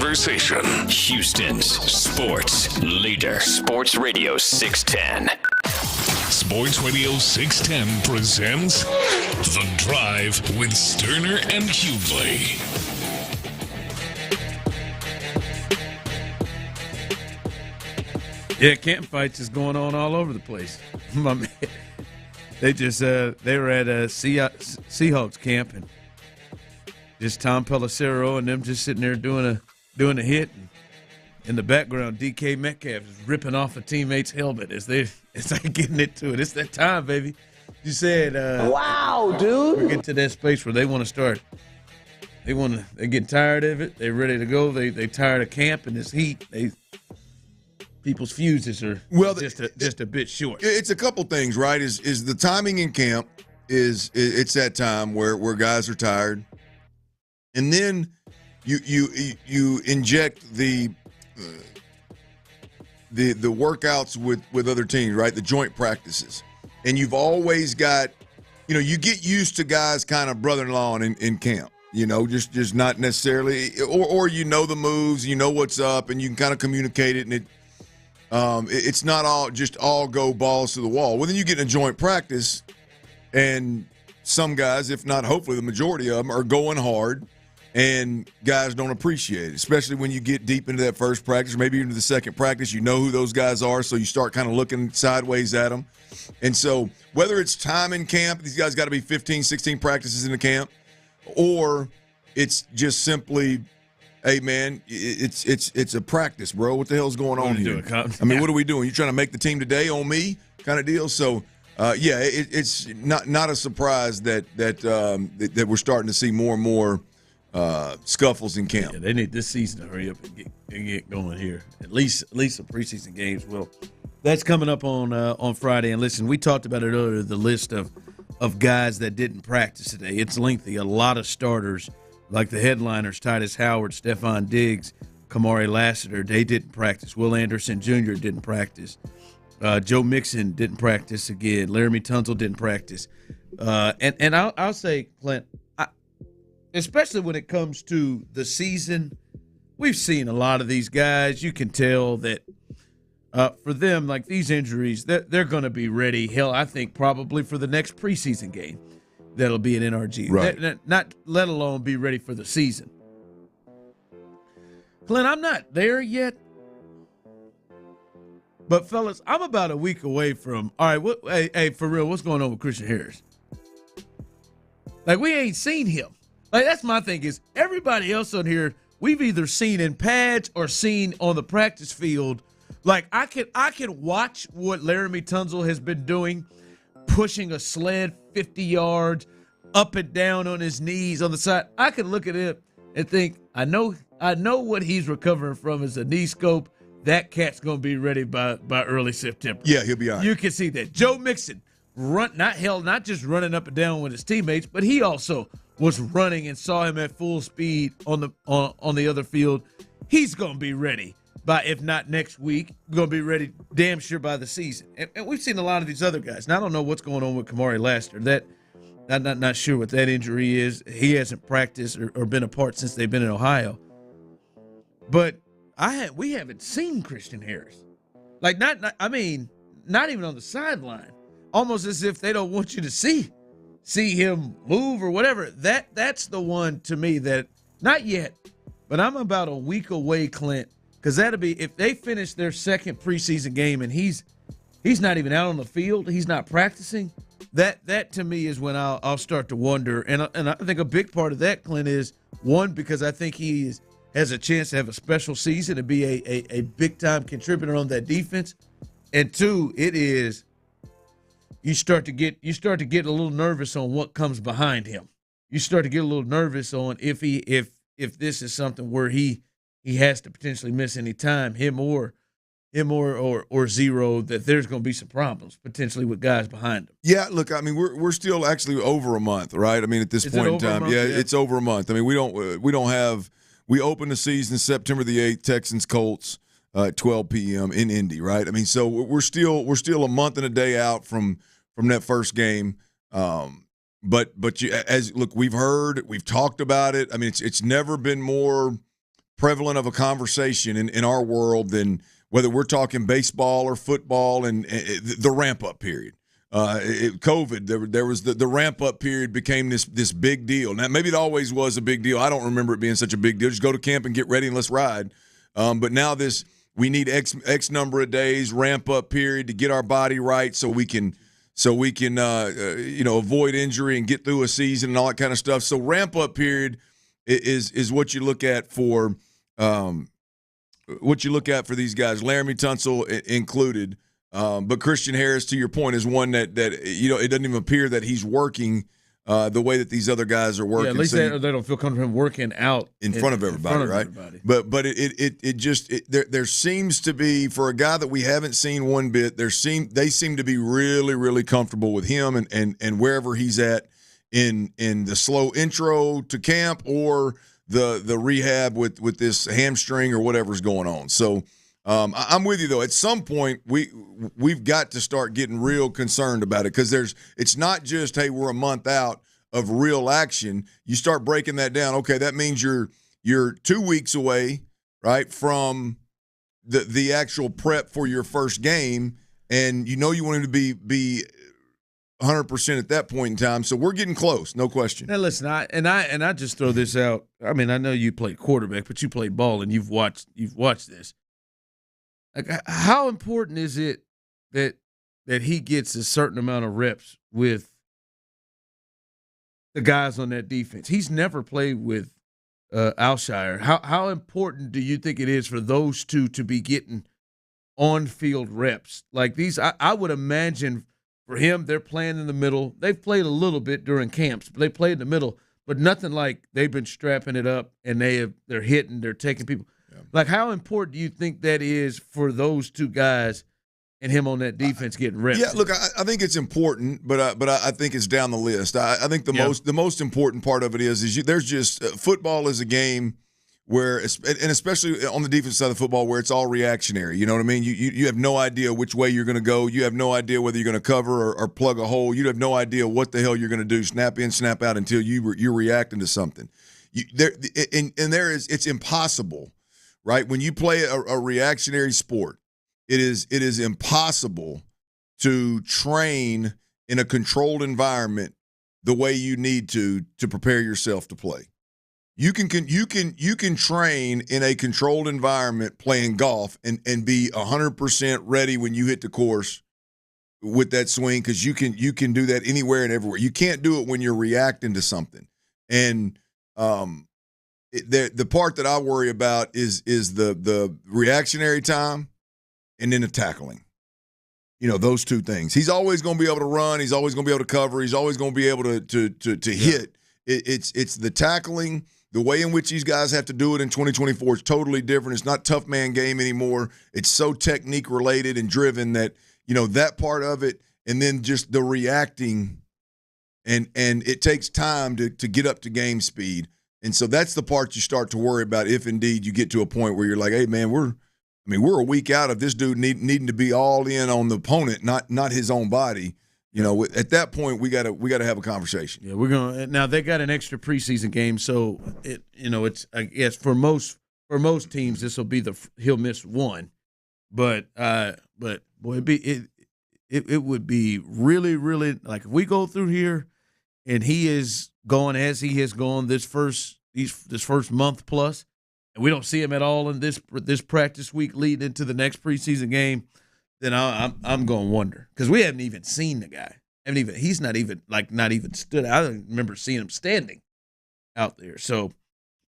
conversation. Houston's sports leader. Sports Radio 610. Sports Radio 610 presents The Drive with Stoerner and Hughley. Yeah, camp fights is going on all over the place. My man, they were at a Seahawks camp, and just Tom Pelissero and them just sitting there doing a hit. And in the background, DK Metcalf is ripping off a teammate's helmet as they getting into it. It's that time, baby. You said, "Wow, dude!" We're getting to that space where they want to start. They get tired of it. They're ready to go. They tired of camp and this heat. People's fuses are just a bit short. It's a couple things, right? Is the timing in camp it's that time where guys are tired, and then you inject the workouts with other teams, right? The joint practices, and you've always got, you get used to guys kind of brother-in-law in camp. Just not necessarily, or the moves, what's up, and you can kind of communicate it, and it's not all go balls to the wall. Well, then you get in a joint practice, and some guys, if not hopefully the majority of them, are going hard, and guys don't appreciate it, especially when you get deep into that first practice, or maybe even the second practice. You know who those guys are, so you start kind of looking sideways at them. And so whether it's time in camp, these guys got to be 15, 16 practices in the camp, or it's just simply, hey, man, it's a practice, bro. What the hell's going on here? What are we doing? You trying to make the team today on me kind of deal? So, it's not a surprise that we're starting to see more and more scuffles in camp. Yeah, they need this season to hurry up and get going here. At least some preseason games. Well, that's coming up on Friday. And listen, we talked about it earlier, the list of guys that didn't practice today. It's lengthy. A lot of starters, like the headliners, Titus Howard, Stephon Diggs, Kamari Lassiter, they didn't practice. Will Anderson Jr. didn't practice. Joe Mixon didn't practice again. Laramie Tunsil didn't practice. And I'll say, Clint, especially when it comes to the season, we've seen a lot of these guys. You can tell that for them, like these injuries, they're going to be ready. Hell, I think probably for the next preseason game that'll be an NRG. Right. Not let alone be ready for the season. Clint, I'm not there yet. But, fellas, I'm about a week away from, all right, hey, for real, what's going on with Christian Harris? Like, we ain't seen him. Like, that's my thing is everybody else on here, we've either seen in pads or seen on the practice field. Like, I can watch what Laramie Tunsil has been doing, pushing a sled 50 yards, up and down on his knees on the side. I can look at him and think, I know what he's recovering from is a knee scope. That cat's going to be ready by early September. Yeah, he'll be all right. You can see that. Joe Mixon, not just running up and down with his teammates, but he also was running and saw him at full speed on the other field. He's going to be ready by, if not next week, going to be ready damn sure by the season. And we've seen a lot of these other guys. Now, I don't know what's going on with Kamari Lassiter. I'm not sure what that injury is. He hasn't practiced or been a part since they've been in Ohio. But we haven't seen Christian Harris. Like, not even on the sideline. Almost as if they don't want you to see him move or whatever. That's the one to me that, not yet, but I'm about a week away, Clint, because that'll be, if they finish their second preseason game and he's not even out on the field, he's not practicing, that to me is when I'll start to wonder. And I think a big part of that, Clint, is, one, because I think he has a chance to have a special season and be a big-time contributor on that defense. And two, it is you start to get a little nervous on what comes behind him. You start to get a little nervous on if this is something where he has to potentially miss any time, him or Zero, that there's going to be some problems potentially with guys behind him. Yeah, look, I mean, we're still actually over a month, right? I mean, at this point in time, it's over a month. I mean, we don't have. We open the season September the 8th, Texans Colts at 12 p.m. in Indy, right? I mean, so we're still a month and a day out from that first game. But we've talked about it. I mean, it's never been more prevalent of a conversation in our world than whether we're talking baseball or football and the ramp-up period. COVID, there was the ramp-up period became this big deal. Now, maybe it always was a big deal. I don't remember it being such a big deal. Just go to camp and get ready and let's ride. But now we need X number of days ramp-up period to get our body right so we can avoid injury and get through a season and all that kind of stuff. So ramp-up period is what you look at for these guys, Laramie Tunsil included. But Christian Harris, to your point, is one that it doesn't even appear that he's working the way that these other guys are working. Yeah, at least they don't feel comfortable him working out in front of everybody, right? But there seems to be, for a guy that we haven't seen one bit, they seem to be really, really comfortable with him and wherever he's at in the slow intro to camp or the rehab with this hamstring or whatever's going on. So I'm with you though. At some point we've got to start getting real concerned about it because it's not just, hey, we're a month out of real action. You start breaking that down. Okay, that means you're 2 weeks away, right, from the actual prep for your first game, and you want him to be 100% at that point in time. So we're getting close, no question. Now listen, I just throw this out. I mean, I know you played quarterback, but you played ball and you've watched this. Like, how important is it that he gets a certain amount of reps with the guys on that defense? He's never played with Alshire. How important do you think it is for those two to be getting on-field reps like these? I would imagine for him, they're playing in the middle. They've played a little bit during camps, but they played in the middle, but nothing like they've been strapping it up and they're hitting, they're taking people. Like, how important do you think that is for those two guys and him on that defense getting reps? Yeah, look, I think it's important, but I think it's down the list. I think the most important part of it is there's just football is a game where, and especially on the defense side of football, where it's all reactionary. You know what I mean? You have no idea which way you're going to go. You have no idea whether you're going to cover or plug a hole. You have no idea what the hell you're going to do, snap in, snap out, until you're reacting to something. It's impossible. Right? When you play a reactionary sport, it is impossible to train in a controlled environment the way you need to prepare yourself to play. You can train in a controlled environment playing golf and be 100% ready when you hit the course with that swing, because you can do that anywhere and everywhere. You can't do it when you're reacting to something. And the part that I worry about is the reactionary time and then the tackling. Those two things. He's always going to be able to run. He's always going to be able to cover. He's always going to be able to hit. It's the tackling, the way in which these guys have to do it in 2024 is totally different. It's not tough man game anymore. It's so technique related and driven that, that part of it, and then just the reacting, and it takes time to get up to game speed. And so that's the part you start to worry about if indeed you get to a point where you're like, hey, man, we're a week out of this dude needing to be all in on the opponent, not his own body. At that point we got to have a conversation. Yeah, we're going. Now they got an extra preseason game, so it's I guess for most teams this will be he'll miss one, but boy, it would be really, really, like, if we go through here and he is going as he has gone this first month plus, and we don't see him at all in this practice week leading into the next preseason game, then I'm going to wonder, because we haven't even seen the guy. He's not even stood. I don't remember seeing him standing out there. So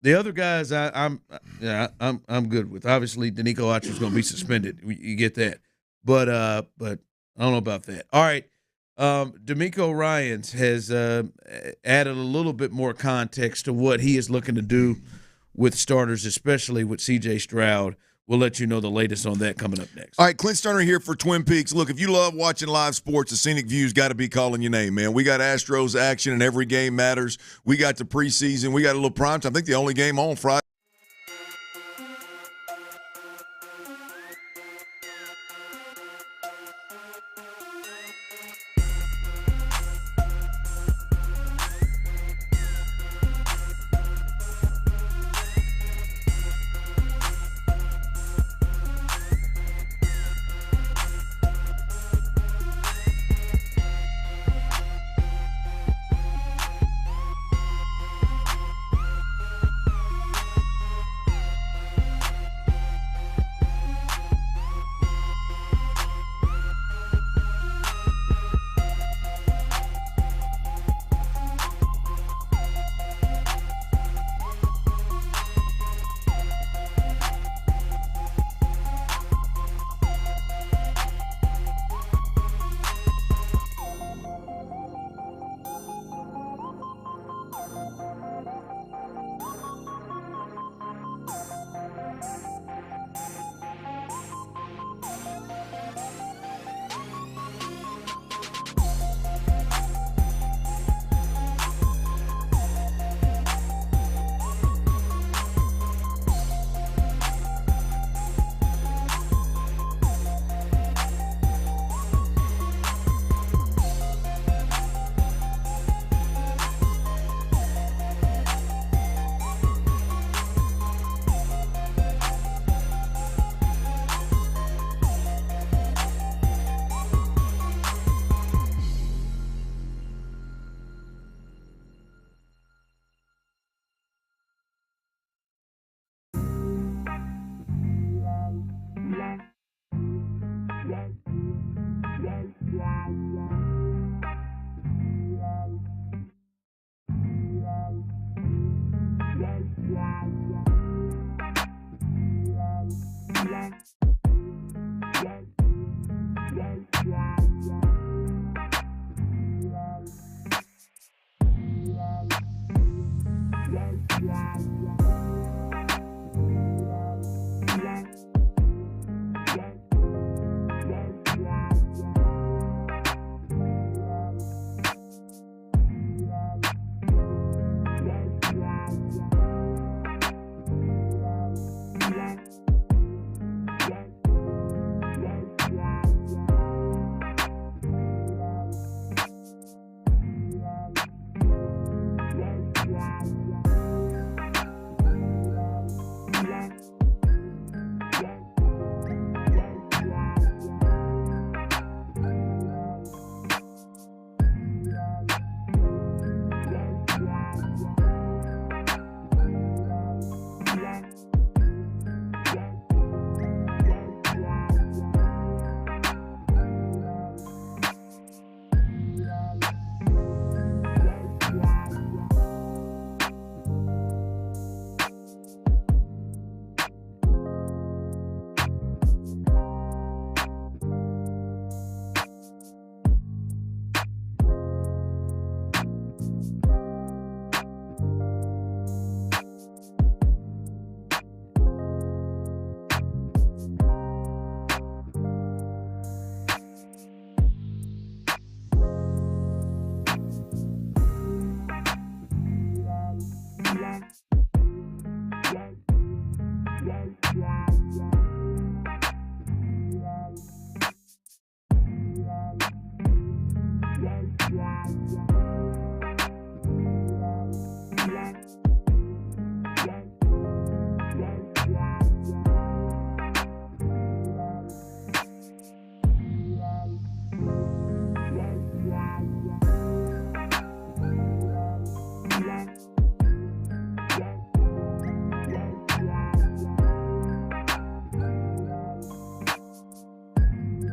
the other guys I'm good with. Obviously, Danico Archer's going to be suspended. You get that, but I don't know about that. All right. D'Amico Ryans has added a little bit more context to what he is looking to do with starters, especially with C.J. Stroud. We'll let you know the latest on that coming up next. All right, Clint Stoerner here for Twin Peaks. Look, if you love watching live sports, the scenic view's got to be calling your name, man. We got Astros action, and every game matters. We got the preseason. We got a little primetime. I think the only game on Friday.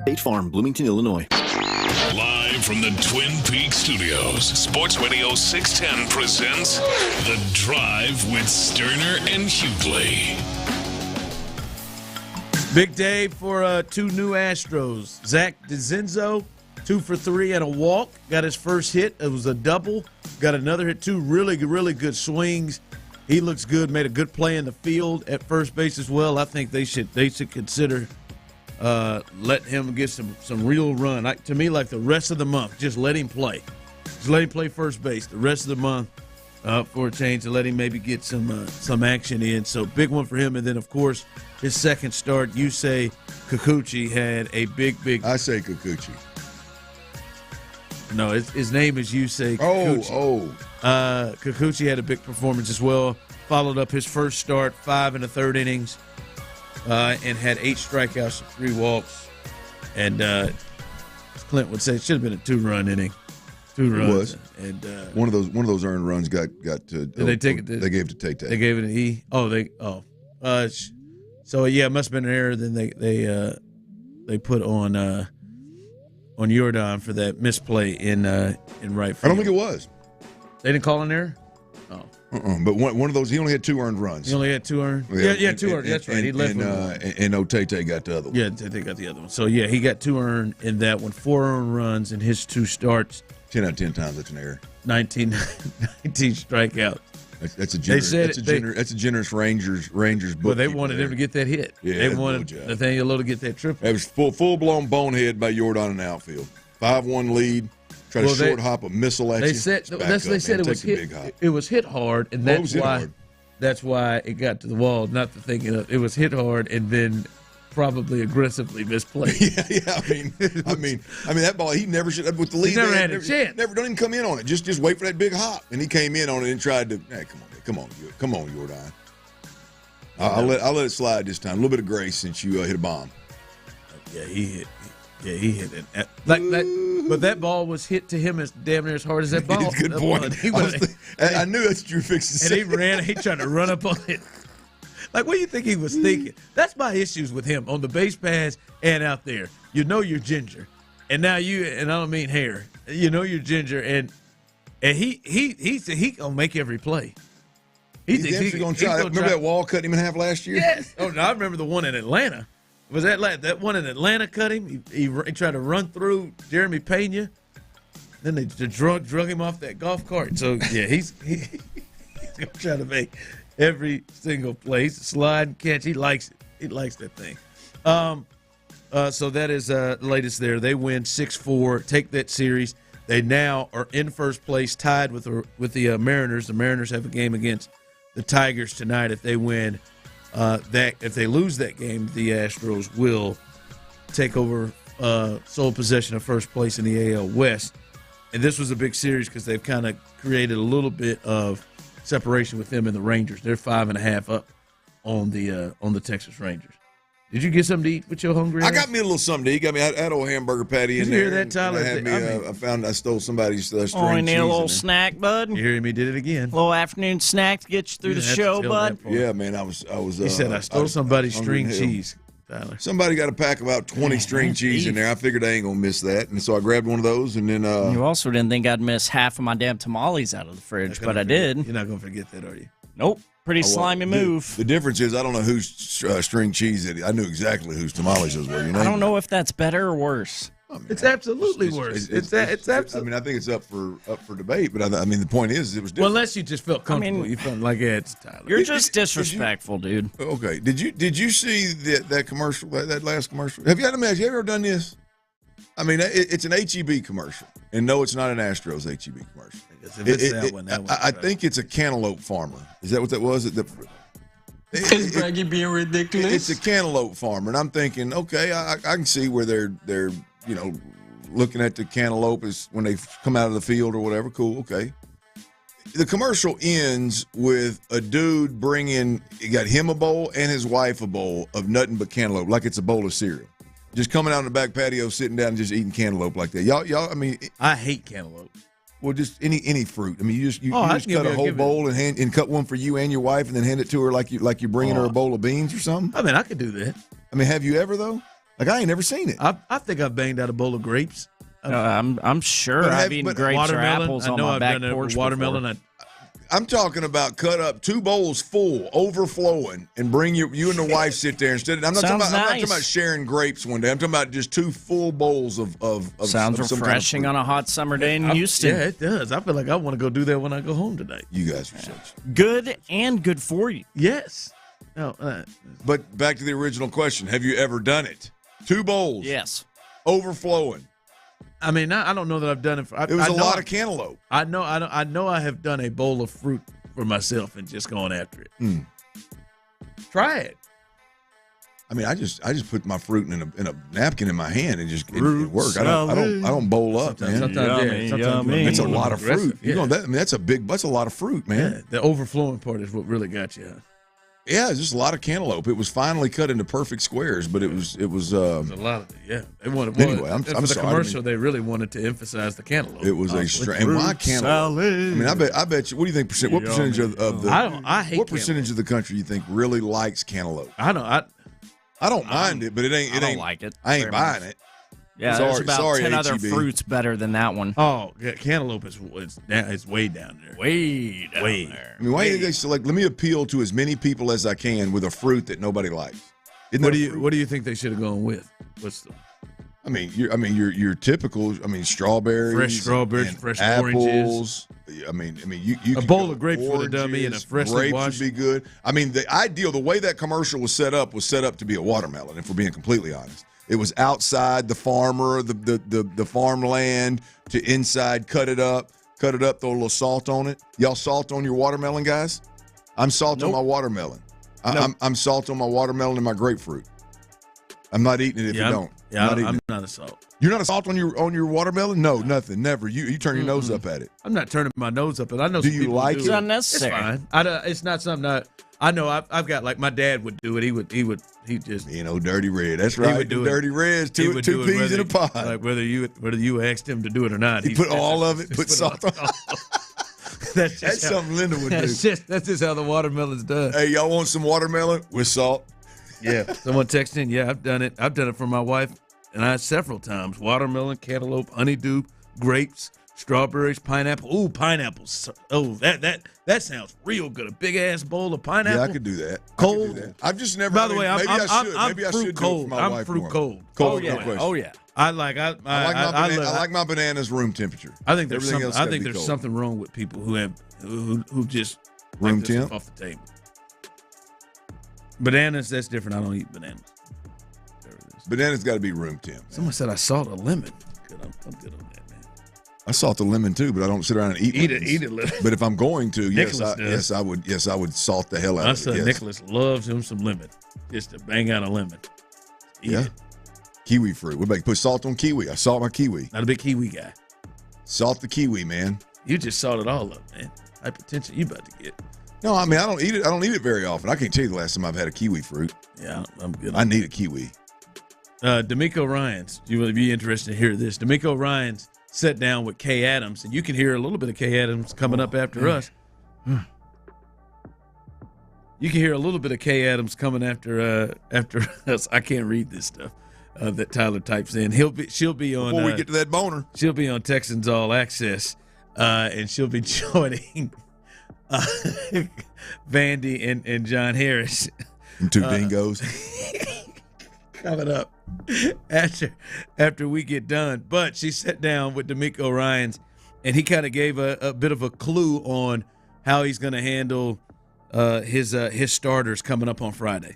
State Farm, Bloomington, Illinois. Live from the Twin Peaks studios, Sports Radio 610 presents The Drive with Stoerner and Hughley. Big day for two new Astros. Zach DeZenzo, 2 for 3 and a walk. Got his first hit. It was a double. Got another hit, 2 really good swings. He looks good. Made a good play in the field at first base as well. I think they should consider letting him get some real run. To me, like the rest of the month, just let him play. Just let him play first base the rest of the month for a change, to let him maybe get some action in. So big one for him. And then, of course, his second start, Yusei Kikuchi had a big. I say Kikuchi. No, his name is Yusei Kikuchi. Kikuchi had a big performance as well. Followed up his first start, 5 1/3 innings, and had 8 strikeouts and 3 walks. And as Clint would say, it should have been a 2-run inning. 2 runs. It was. And one of those earned runs got to. Did they take it? They gave it to Tate. They gave it an E. So yeah, it must have been an error. Then they put on Jordan for that misplay in right field. I don't think it was. They didn't call an error? Oh. But one of those, he only had 2 earned runs. He only had 2 earned? Yeah, 2 earned. That's right. He left and Tate got the other one. Yeah, Tate got the other one. So, yeah, he got 2 earned in that one. 4 earned runs in his 2 starts. 10 out of 10 times that's an error. 19 strikeouts. That's a generous Rangers book. Well, they wanted him to get that hit. Yeah, they wanted Nathaniel Lowe to get that triple. It was full-blown bonehead by Jordan in the outfield. 5-1 lead. Try to short hop a missile at you. They said it was hit hard, and that's why it got to the wall. Not the thinking of it was hit hard, and then probably aggressively misplayed. Yeah. I mean that ball he never should have with the lead. He never had a chance. Don't even come in on it. Just wait for that big hop, and he came in on it and tried to. Hey, come on, Jordan. I'll let it slide this time. A little bit of grace since you hit a bomb. Yeah, he hit. Yeah, he hit it. But that ball was hit to him as damn near as hard as that ball. Good point. I knew that's what you were fixing to say. And he tried to run up on it. Like, what do you think he was thinking? That's my issues with him on the base paths and out there. You know you're ginger, and now and I don't mean hair. You know you're ginger, and he gonna make every play. He's gonna try. Remember that wall cut him in half last year? Yes. Oh no, I remember the one in Atlanta. Was that one in Atlanta cut him? He tried to run through Jeremy Pena. Then they drug him off that golf cart. So yeah, he's gonna try to make every single play. Slide and catch. He likes it. He likes that thing. So that is the latest there. They win 6-4. Take that series. They now are in first place, tied with the Mariners. The Mariners have a game against the Tigers tonight. If they win. If they lose that game, the Astros will take over sole possession of first place in the AL West. And this was a big series because they've kind of created a little bit of separation with them and the Rangers. They're 5.5 up on the Texas Rangers. Did you get something to eat with your hungry ass? I got me a little something to eat. Got me that old hamburger patty in there. Did you hear that, Tyler? I stole somebody's string cheese. Oh, need a little snack, bud. You hear me? Did it again. Little afternoon snack to get you through the show, bud. Yeah, man. I was. He said I stole somebody's string cheese. Tyler. Somebody got a pack of about 20 string cheese in there. I figured I ain't gonna miss that, and so I grabbed one of those, and then. You also didn't think I'd miss half of my damn tamales out of the fridge, but I did. You're not gonna forget that, are you? Nope. Pretty slimy move. The difference is I don't know whose string cheese it is. I knew exactly whose tamales those were. I don't know if that's better or worse. I mean, it's absolutely worse. It's absolutely. I mean, I think it's up for debate, but I mean, the point is, it was different. Well, unless you just felt comfortable, you felt like it's Tyler. You're just disrespectful, dude. Okay, did you see that commercial? That last commercial? Have you ever done this? I mean, it's an HEB commercial, and no, it's not an Astros HEB commercial. I think it's a cantaloupe farmer. Is that what that was? Is Braggy being ridiculous? It's a cantaloupe farmer, and I'm thinking, okay, I can see where they're looking at the cantaloupe as when they come out of the field or whatever. Cool, okay. The commercial ends with a dude got him a bowl and his wife a bowl of nothing but cantaloupe, like it's a bowl of cereal. Just coming out on the back patio, sitting down and just eating cantaloupe like that. Y'all. I mean, I hate cantaloupe. Well, just any fruit. I mean, you just cut a whole bowl and cut one for you and your wife, and then hand it to her like you're bringing her a bowl of beans or something. I mean, I could do that. I mean, have you ever though? Like, I ain't never seen it. I think I've banged out a bowl of grapes. I'm sure I've eaten grapes or apples on my back porch. Watermelon. I'm talking about cut up 2 bowls full, overflowing, and bring you and the wife sit there instead. I'm not talking about sharing grapes one day. I'm talking about just 2 full bowls of Sounds of some refreshing kind of on a hot summer day in Houston. Yeah, it does. I feel like I want to go do that when I go home tonight. You guys are such good and good for you. Yes. No, but back to the original question: have you ever done it? 2 bowls. Yes. Overflowing. I mean, I don't know that I've done it. It was a lot of cantaloupe. I know I have done a bowl of fruit for myself and just gone after it. Try it. I mean, I just put my fruit in a napkin in my hand and just it worked. I don't bowl up, man. Sometimes it's a lot of fruit. Yeah. You know that? I mean, that's a lot of fruit, man. Yeah, the overflowing part is what really got you. Huh? Yeah, it's just a lot of cantaloupe. It was finally cut into perfect squares, but it was. There's a lot of it. Yeah, they wanted. Anyway, I'm for the sorry. commercial, they really wanted to emphasize the cantaloupe. It was and why cantaloupe? I mean, I bet you. What do you think? What percentage of the? I hate. What percentage of the country you think really likes cantaloupe? I don't mind it, but it ain't. I don't like it. I ain't buying it. Yeah, there's about 10 other fruits better than that one. Oh, yeah, cantaloupe is way down there. Way down there. I mean, why do they select? Let me appeal to as many people as I can with a fruit that nobody likes. What do you think they should have gone with? I mean, your typical. I mean, strawberries, fresh strawberries, fresh apples. Oranges. I mean, you a bowl of grapes for the dummy and a freshly washed. Grapes would be good. I mean, the way that commercial was set up to be a watermelon. If we're being completely honest. It was outside the farmer, the farmland to inside, cut it up, throw a little salt on it. Y'all salt on your watermelon, guys? I'm salt on my watermelon. I'm salt on my watermelon and my grapefruit. I'm not eating it if you don't. Yeah, I'm not a salt. You're not a salt on your watermelon? No, nothing, never. You turn your nose up at it. I'm not turning my nose up at it. I know. Do you like it? It's unnecessary. It's fine. It's not something I know. I've got like my dad would do it. He just dirty red. That's right. He would do dirty reds. Two peas in a pot. Like whether you asked him to do it or not. He put all of it. Put salt on. That's something Linda would do. That's just how the watermelon's done. Hey, y'all want some watermelon with salt? Yeah. Someone texted in. Yeah, I've done it. I've done it for my wife and I several times. Watermelon, cantaloupe, honeydew, grapes, strawberries, pineapple. Ooh, pineapples. Oh, that sounds real good. A big ass bowl of pineapple. Yeah, I could do that. Cold. I've just never. By the way, maybe I should do it for my wife. I'm fruit cold. Cold. Oh yeah. I like my bananas room temperature. I think there's something wrong with people who just room temp off the table. Bananas, that's different. I don't eat bananas. Bananas got to be room temp. Someone said I salt a lemon. I'm good on that, man. I salt a lemon too, but I don't sit around and eat it. But if I'm going to, yes, I would salt the hell out of it. My son Nicholas loves him some lemon, just to bang out a lemon. Eat it. Kiwi fruit. What about put salt on kiwi? I salt my kiwi. Not a big kiwi guy. Salt the kiwi, man. You just salted all of it, man. Hypertension, you about to get. No, I mean I don't eat it. I don't eat it very often. I can't tell you the last time I've had a kiwi fruit. Yeah, I'm good. I need a kiwi. D'Amico Ryans, you will be interested to hear this. D'Amico Ryans sat down with Kay Adams, and you can hear a little bit of Kay Adams coming up after us. You can hear a little bit of Kay Adams coming after us. I can't read this stuff that Tyler types in. She'll be on. Before we get to that boner, she'll be on Texans All Access, and she'll be joining Vandy and John Harris. And two dingoes. Coming up after we get done. But she sat down with D'Amico Ryans, and he kind of gave a bit of a clue on how he's going to handle his starters coming up on Friday.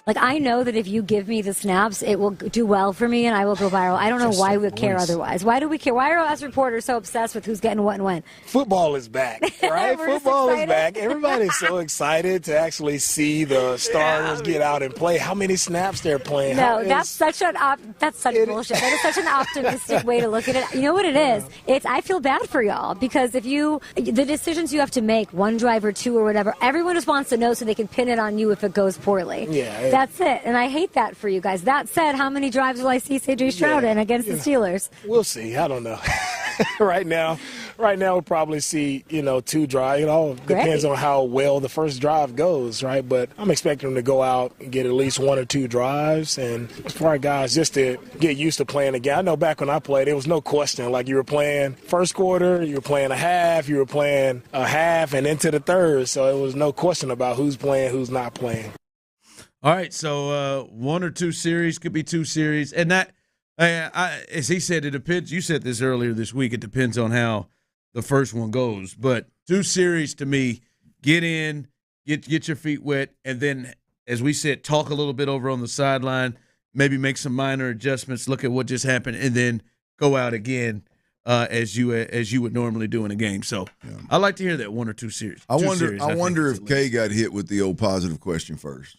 Like, I know that if you give me the snaps, it will do well for me and I will go viral. I don't know why we care otherwise. Why do we care? Why are us reporters so obsessed with who's getting what and when? Football is back, right? Football is back. Everybody's so excited to actually see the starters get out and play. How many snaps they're playing? No, that's such bullshit. That is such an optimistic way to look at it. You know what it is? I feel bad for y'all because the decisions you have to make, one drive or two or whatever, everyone just wants to know so they can pin it on you if it goes poorly. Yeah. That's it. And I hate that for you guys. That said, how many drives will I see C.J. Stroud in against the Steelers? We'll see. I don't know. Right now, right now we'll probably see, 2 drives. It all depends on how well the first drive goes, right? But I'm expecting them to go out and get at least 1 or 2 drives. And for our guys, just to get used to playing again. I know back when I played, there was no question. Like, you were playing first quarter, you were playing a half, you were playing a half, and into the third. So it was no question about who's playing, who's not playing. All right, so 1 or 2 series, could be 2 series. And that, as he said, it depends. You said this earlier this week. It depends on how the first one goes. But 2 series, to me, get in, get your feet wet, and then, as we said, talk a little bit over on the sideline, maybe make some minor adjustments, look at what just happened, and then go out again as you would normally do in a game. So I like to hear that 1 or 2 series. I wonder if Kay got hit with the old positive question first.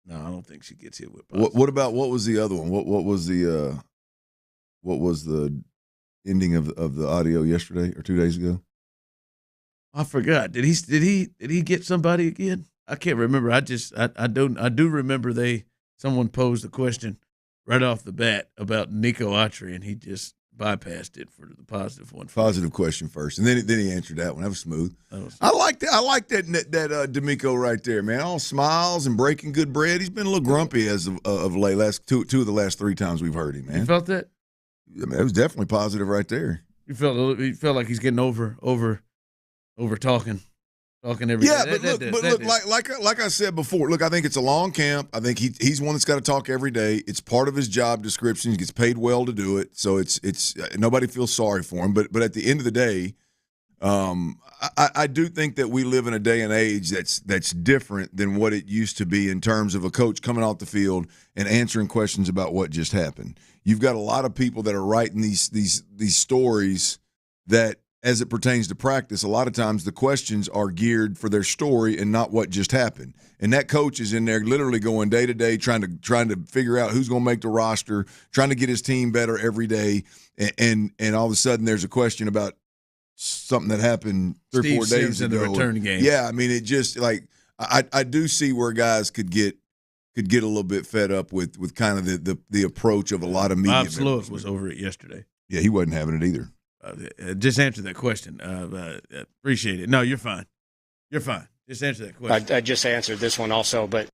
No, I don't think she gets hit with positive. What was the other one? What was the ending of the audio yesterday or 2 days ago? I forgot. Did he get somebody again? I can't remember. I do remember someone posed a question right off the bat about Nico Autry, and he just bypassed it for the positive one. Positive question first, and then he answered that one. That was smooth. I like that D'Amico right there, man. All smiles and breaking good bread. He's been a little grumpy as of late. Last two of the last 3 times we've heard him, man. You felt that? I mean, it was definitely positive right there. You felt like he's getting over talking every day. Yeah, look, like I said before, look, I think it's a long camp. I think he's one that's got to talk every day. It's part of his job description. He gets paid well to do it, so it's nobody feels sorry for him. But at the end of the day, I do think that we live in a day and age that's different than what it used to be in terms of a coach coming off the field and answering questions about what just happened. You've got a lot of people that are writing these stories that, as it pertains to practice, a lot of times the questions are geared for their story and not what just happened. And that coach is in there literally going day to day, trying to figure out who's going to make the roster, trying to get his team better every day. And all of a sudden there's a question about something that happened 3 or 4 days ago. In the return game. Yeah, I mean, it just like I do see where guys could get a little bit fed up with kind of the approach of a lot of media. Bob Slowick was over it yesterday. Yeah, he wasn't having it either. Just answer that question. Appreciate it. No, you're fine. You're fine. Just answer that question. I just answered this one also, but